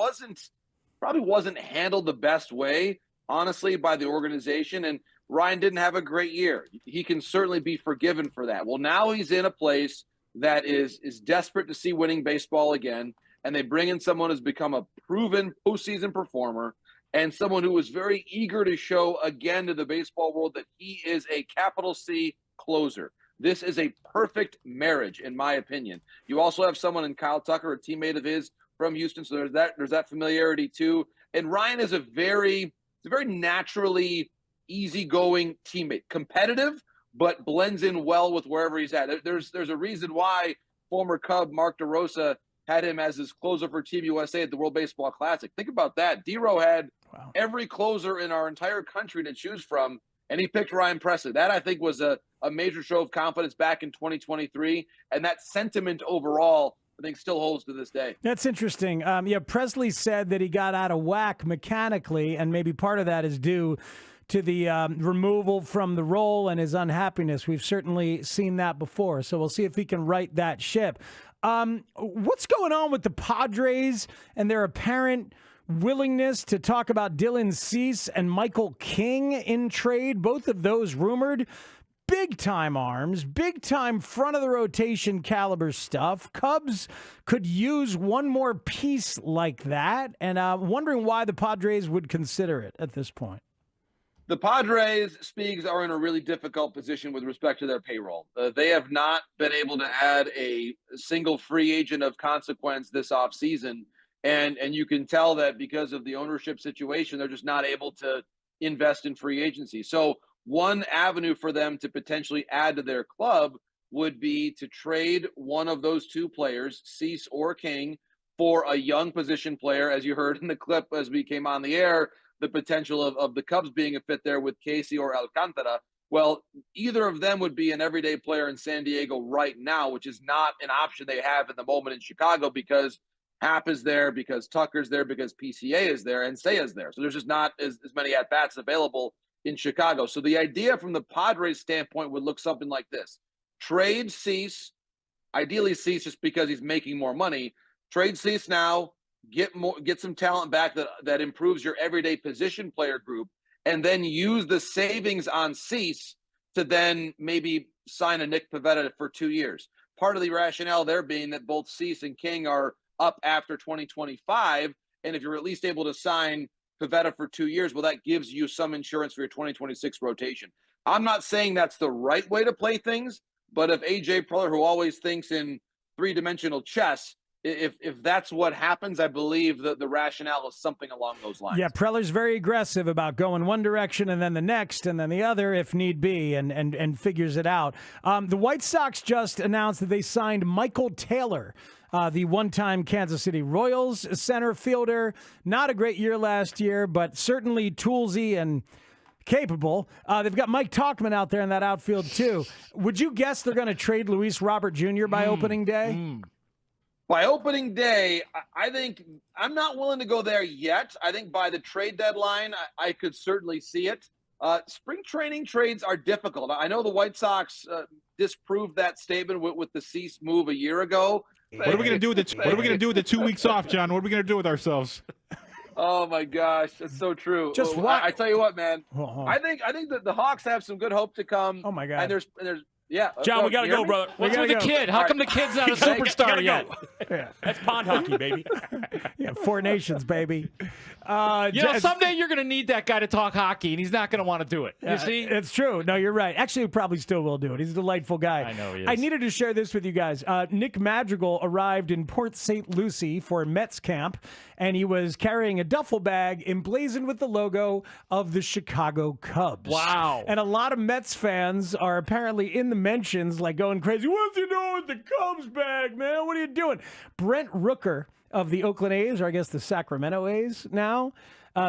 Speaker 23: probably wasn't handled the best way, honestly, by the organization. And Ryan didn't have a great year. He can certainly be forgiven for that. Well, now he's in a place that is desperate to see winning baseball again, and they bring in someone who's become a proven postseason performer and someone who was very eager to show again to the baseball world that he is a capital C closer. This is a perfect marriage, in my opinion. You also have someone in Kyle Tucker, a teammate of his from Houston, so there's that familiarity too. And Ryan is a very naturally easygoing teammate, competitive, but blends in well with wherever he's at. There's a reason why former Cub Mark DeRosa had him as his closer for Team USA at the World Baseball Classic. Think about that. D-Row had every closer in our entire country to choose from, and he picked Ryan Presley. That, I think, was a major show of confidence back in 2023, and that sentiment overall, I think, still holds to this day.
Speaker 18: That's interesting. Presley said that he got out of whack mechanically, and maybe part of that is due to the removal from the role and his unhappiness. We've certainly seen that before, so we'll see if he can right that ship. What's going on with the Padres and their apparent willingness to talk about Dylan Cease and Michael King in trade? Both of those rumored. Big-time arms, big-time front-of-the-rotation caliber stuff. Cubs could use one more piece like that, and I'm wondering why the Padres would consider it at this point.
Speaker 23: The Padres, Spiegs, are in a really difficult position with respect to their payroll. They have not been able to add a single free agent of consequence this offseason, and you can tell that because of the ownership situation, they're just not able to invest in free agency. So one avenue for them to potentially add to their club would be to trade one of those two players, Cease or King, for a young position player. As you heard in the clip as we came on the air, the potential of the Cubs being a fit there with Casey or Alcantara. Well, either of them would be an everyday player in San Diego right now, which is not an option they have at the moment in Chicago because Happ is there, because Tucker's there, because PCA is there, and Seiya is there. So there's just not as many at-bats available in Chicago. So the idea from the Padres standpoint would look something like this. Trade Cease, ideally Cease just because he's making more money. Trade Cease now, get some talent back that improves your everyday position player group, and then use the savings on Cease to then maybe sign a Nick Pivetta for 2 years. Part of the rationale there being that both Cease and King are up after 2025, and if you're at least able to sign Pivetta for 2 years, well, that gives you some insurance for your 2026 rotation. I'm not saying that's the right way to play things, but if AJ Preller, who always thinks in three-dimensional chess, if that's what happens, I believe that the rationale is something along those lines.
Speaker 6: Yeah, Preller's very aggressive about going one direction and then the next and then the other if need be, and figures it out. The White Sox just announced that they signed Michael Taylor, the one-time Kansas City Royals center fielder. Not a great year last year, but certainly toolsy and capable. They've got Mike Tauchman out there in that outfield, too. Would you guess they're going to trade Luis Robert Jr. by opening day?
Speaker 23: By opening day, I think I'm not willing to go there yet. I think by the trade deadline, I could certainly see it. Spring training trades are difficult. I know the White Sox disproved that statement with the Cease move a year ago.
Speaker 2: What are we going to do with it? What are we going to do with the 2 weeks off, John? What are we going to do with ourselves?
Speaker 23: Oh my gosh, that's so true.
Speaker 6: Just what?
Speaker 23: I tell you what, man. I think that the Hawks have some good hope to come.
Speaker 6: Oh my God.
Speaker 23: And there's yeah.
Speaker 15: John, we got to go, brother.
Speaker 16: What's with the kid? How come the kid's not a superstar yet?
Speaker 6: Yeah.
Speaker 15: That's pond hockey, baby.
Speaker 6: Yeah, 4 nations, baby.
Speaker 16: Someday you're going to need that guy to talk hockey, and he's not going to want to do it. You see?
Speaker 6: It's true. No, you're right. Actually, he probably still will do it. He's a delightful guy.
Speaker 16: I know he is.
Speaker 6: I needed to share this with you guys. Nick Madrigal arrived in Port St. Lucie for Mets camp, and he was carrying a duffel bag emblazoned with the logo of the Chicago Cubs.
Speaker 16: Wow.
Speaker 6: And a lot of Mets fans are apparently in the mentions, like going crazy. What's he doing with the Cubs bag, man? What are you doing? Brent Rooker of the Oakland A's, or I guess the Sacramento A's now,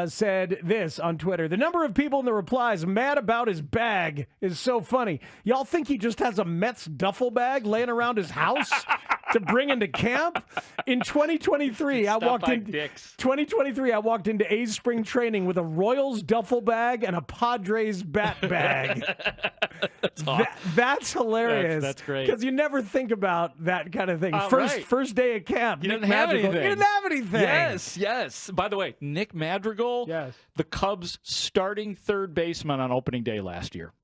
Speaker 6: said this on Twitter. The number of people in the replies mad about his bag is so funny. Y'all think he just has a Mets duffel bag laying around his house to bring into camp? In 2023, I walked into A's spring training with a Royals duffel bag and a Padres bat bag. That's hilarious.
Speaker 16: That's great.
Speaker 6: Because you never think about that kind of thing. First day of camp.
Speaker 16: You
Speaker 6: Nick
Speaker 16: didn't have
Speaker 6: Madrigal.
Speaker 16: anything.
Speaker 6: You didn't have anything.
Speaker 16: Yes. By the way, Nick Madrigal, the Cubs' starting third baseman on opening day last year.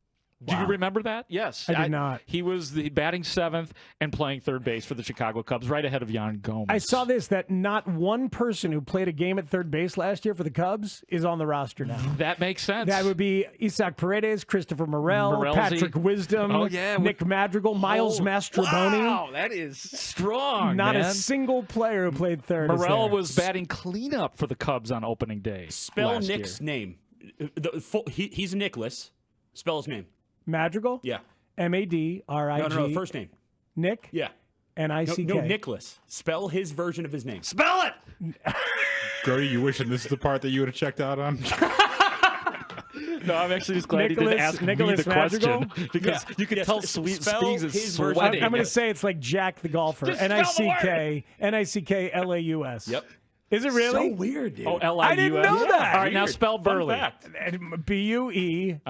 Speaker 16: Do you remember that? Yes.
Speaker 6: I did not.
Speaker 16: He was the batting seventh and playing third base for the Chicago Cubs, right ahead of Yan Gomez.
Speaker 6: I saw that not one person who played a game at third base last year for the Cubs is on the roster now.
Speaker 16: That makes sense.
Speaker 6: That would be Isaac Paredes, Christopher Morel,
Speaker 16: Morelzi.
Speaker 6: Patrick Wisdom, Nick Madrigal, Miles Mastroboni.
Speaker 16: Wow, that is strong,
Speaker 6: Not
Speaker 16: man.
Speaker 6: a single player who played third.
Speaker 16: Morel was batting cleanup for the Cubs on opening day.
Speaker 15: Spell Nick's name. He's Nicholas. Spell his name.
Speaker 6: Madrigal?
Speaker 15: Yeah.
Speaker 6: M-A-D-R-I-G.
Speaker 15: No, first name.
Speaker 6: Nick?
Speaker 15: Yeah.
Speaker 6: N-I-C-K.
Speaker 15: No, Nicholas. Spell his version of his name.
Speaker 16: Spell it!
Speaker 2: Grody, you wishing this is the part that you would have checked out on?
Speaker 16: No, I'm actually just glad he didn't ask me the question. Because you can tell Speaks is sweating.
Speaker 6: I'm going to say it's like Jack the golfer.
Speaker 16: Just spell the word.
Speaker 6: N-I-C-K-L-A-U-S.
Speaker 15: Yep.
Speaker 6: Is it really?
Speaker 15: So weird, dude.
Speaker 16: Oh, L-I-U-S.
Speaker 6: I didn't know that.
Speaker 16: All right, now spell Burley.
Speaker 6: B-U-E.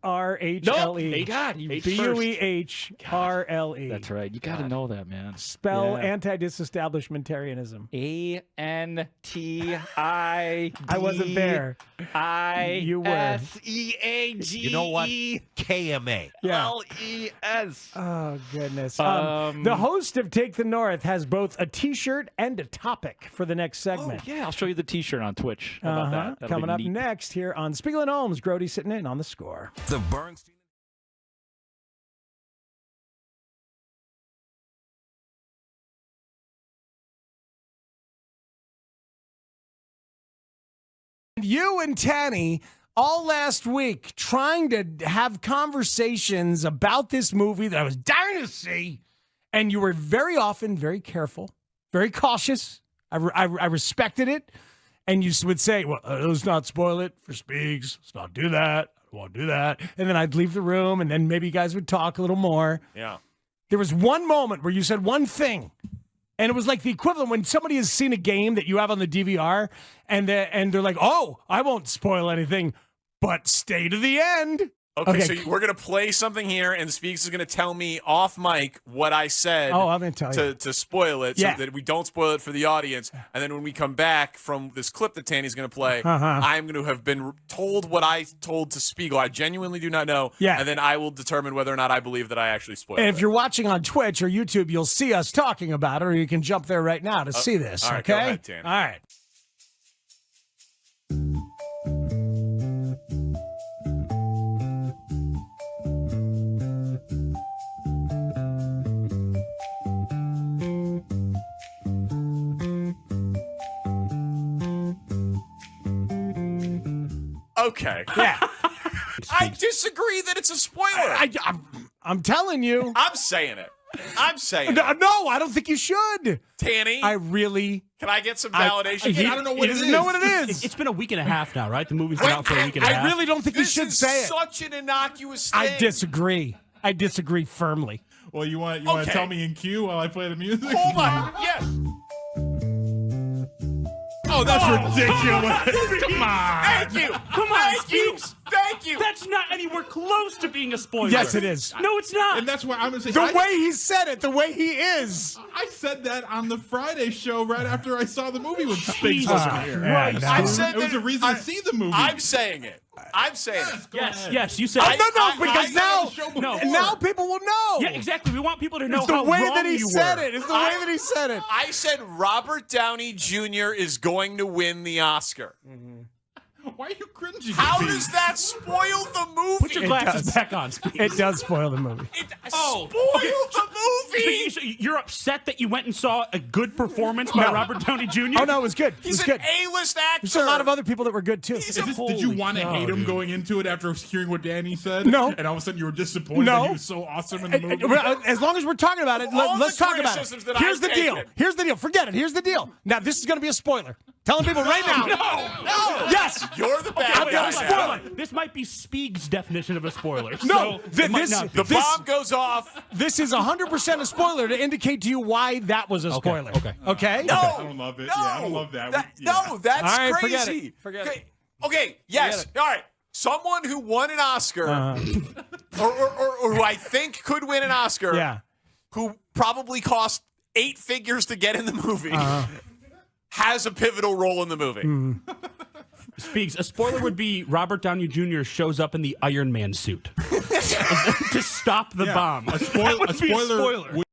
Speaker 6: R-H-L-E.
Speaker 16: Nope. God,
Speaker 6: B-U-E-H-R-L-E.
Speaker 16: That's right. You got to know that, man.
Speaker 6: Spell anti-disestablishmentarianism.
Speaker 16: A-N-T-I-D.
Speaker 6: I wasn't there. You were.
Speaker 16: S-E-A-G-E.
Speaker 10: You know what? KMA.
Speaker 16: L-E-S.
Speaker 6: Oh, goodness. The host of Take the North has both a T-shirt and a topic for the next segment.
Speaker 16: Oh, yeah, I'll show you the T-shirt on Twitch. How about that? That'll
Speaker 6: Coming
Speaker 16: be
Speaker 6: up
Speaker 16: neat.
Speaker 6: next here on Spiegel and Holmes. Grody sitting in on the score.
Speaker 1: The Bernstein.
Speaker 6: You and Tanny all last week trying to have conversations about this movie that I was dying to see, and you were very often very careful, very cautious. I respected it, and you would say, well, let's not spoil it for Speaks. Let's not do that. I don't want to do that. And then I'd leave the room, and then maybe you guys would talk a little more.
Speaker 3: Yeah.
Speaker 6: There was one moment where you said one thing, and it was like the equivalent when somebody has seen a game that you have on the DVR, and they're like, oh, I won't spoil anything, but stay to the end.
Speaker 7: Okay, so we're going to play something here, and Speaks is going to tell me off mic what I said
Speaker 18: I'm going to tell you.
Speaker 7: to spoil it so that we don't spoil it for the audience. And then when we come back from this clip that Tanny's going to play, I'm going to have been told what I told to Spiegel. I genuinely do not know.
Speaker 18: Yeah.
Speaker 7: And then I will determine whether or not I believe that I actually spoiled
Speaker 18: And
Speaker 7: it.
Speaker 18: if you're watching on Twitch or YouTube, you'll see us talking about it, or you can jump there right now to see this.
Speaker 7: all right,
Speaker 18: okay?
Speaker 7: go ahead, Tanny.
Speaker 18: All right.
Speaker 7: Okay.
Speaker 18: Yeah.
Speaker 7: I disagree that it's a spoiler.
Speaker 18: I'm telling you.
Speaker 7: I'm saying it. I'm saying
Speaker 18: No,
Speaker 7: it.
Speaker 18: no, I don't think you should.
Speaker 7: Tanny,
Speaker 18: I really.
Speaker 7: can I get some validation?
Speaker 18: I don't know what it is. Know what it is.
Speaker 15: It's been a week and a half now, right? The movie's been out for a week and a half.
Speaker 18: I really don't think you
Speaker 7: This
Speaker 18: should
Speaker 7: is
Speaker 18: say it.
Speaker 7: such an innocuous thing.
Speaker 18: I disagree. I disagree firmly.
Speaker 2: Well, you want to
Speaker 7: Okay.
Speaker 2: tell me in cue while I play the music?
Speaker 7: Hold on. Yes.
Speaker 2: Oh, that's ridiculous.
Speaker 15: Come on.
Speaker 7: Thank you.
Speaker 15: Come on,
Speaker 7: Thank you.
Speaker 15: Speaks.
Speaker 7: Thank you.
Speaker 15: That's not anywhere close to being a spoiler.
Speaker 18: Yes, it is.
Speaker 15: No, it's not.
Speaker 2: And that's why I'm going to say
Speaker 18: The way he said it, the way he is.
Speaker 2: I said that on the Friday show right after I saw the movie with Spigs
Speaker 15: Jesus
Speaker 2: over here.
Speaker 15: Christ.
Speaker 7: I said
Speaker 2: It was
Speaker 7: that
Speaker 2: a reason to see the movie.
Speaker 7: I'm saying it. I'm saying it.
Speaker 15: Yes, you said it.
Speaker 18: Now people will know.
Speaker 15: Yeah, exactly. We want people to know
Speaker 18: It's the
Speaker 15: how
Speaker 18: way
Speaker 15: wrong
Speaker 18: that he
Speaker 15: you
Speaker 18: said
Speaker 15: were.
Speaker 18: it. It's the way that he said it.
Speaker 7: I said Robert Downey Jr. is going to win the Oscar.
Speaker 2: Why are you cringing?
Speaker 7: How
Speaker 2: at me?
Speaker 7: does that spoil the movie?
Speaker 15: Put your glasses back on, Speaks.
Speaker 18: It does spoil the movie.
Speaker 7: Spoil the movie.
Speaker 15: So you're upset that you went and saw a good performance by Robert Downey Jr.?
Speaker 18: Oh, no, it was good. It
Speaker 7: He's
Speaker 18: was
Speaker 7: an
Speaker 18: good.
Speaker 7: A-list actor.
Speaker 18: There's a lot of other people that were good, too.
Speaker 2: Did you want to hate him going into it after hearing what Danny said?
Speaker 18: No.
Speaker 2: And all of a sudden you were disappointed
Speaker 18: No.
Speaker 2: that he was so awesome in the movie?
Speaker 18: As long as we're talking about it,
Speaker 7: All
Speaker 18: let's
Speaker 7: the
Speaker 18: talk about it.
Speaker 7: criticisms that
Speaker 18: Here's
Speaker 7: I've
Speaker 18: the deal.
Speaker 7: taken.
Speaker 18: Here's the deal. Forget it. Here's the deal. Now, this is going to be a spoiler. Telling people right now.
Speaker 7: No.
Speaker 18: Yes.
Speaker 7: You're the bad
Speaker 18: I'm
Speaker 7: guy.
Speaker 18: gonna spoil it.
Speaker 15: This might be Spieg's definition of a spoiler.
Speaker 18: No,
Speaker 15: so it might not be.
Speaker 7: The bomb goes off.
Speaker 18: This is 100% a spoiler to indicate to you why that was a spoiler. Okay?
Speaker 7: No.
Speaker 2: I don't love it.
Speaker 7: No.
Speaker 2: Yeah, I don't love that.
Speaker 7: No, that's
Speaker 18: All right,
Speaker 7: crazy.
Speaker 18: forget it. Forget it.
Speaker 7: Okay, yes. All right. Someone who won an Oscar, or who I think could win an Oscar,
Speaker 18: Yeah.
Speaker 7: who probably cost 8 figures to get in the movie, has a pivotal role in the movie.
Speaker 15: Speaks. A spoiler would be Robert Downey Jr. shows up in the Iron Man suit to stop the bomb.
Speaker 2: A spoiler.
Speaker 15: That would be a spoiler.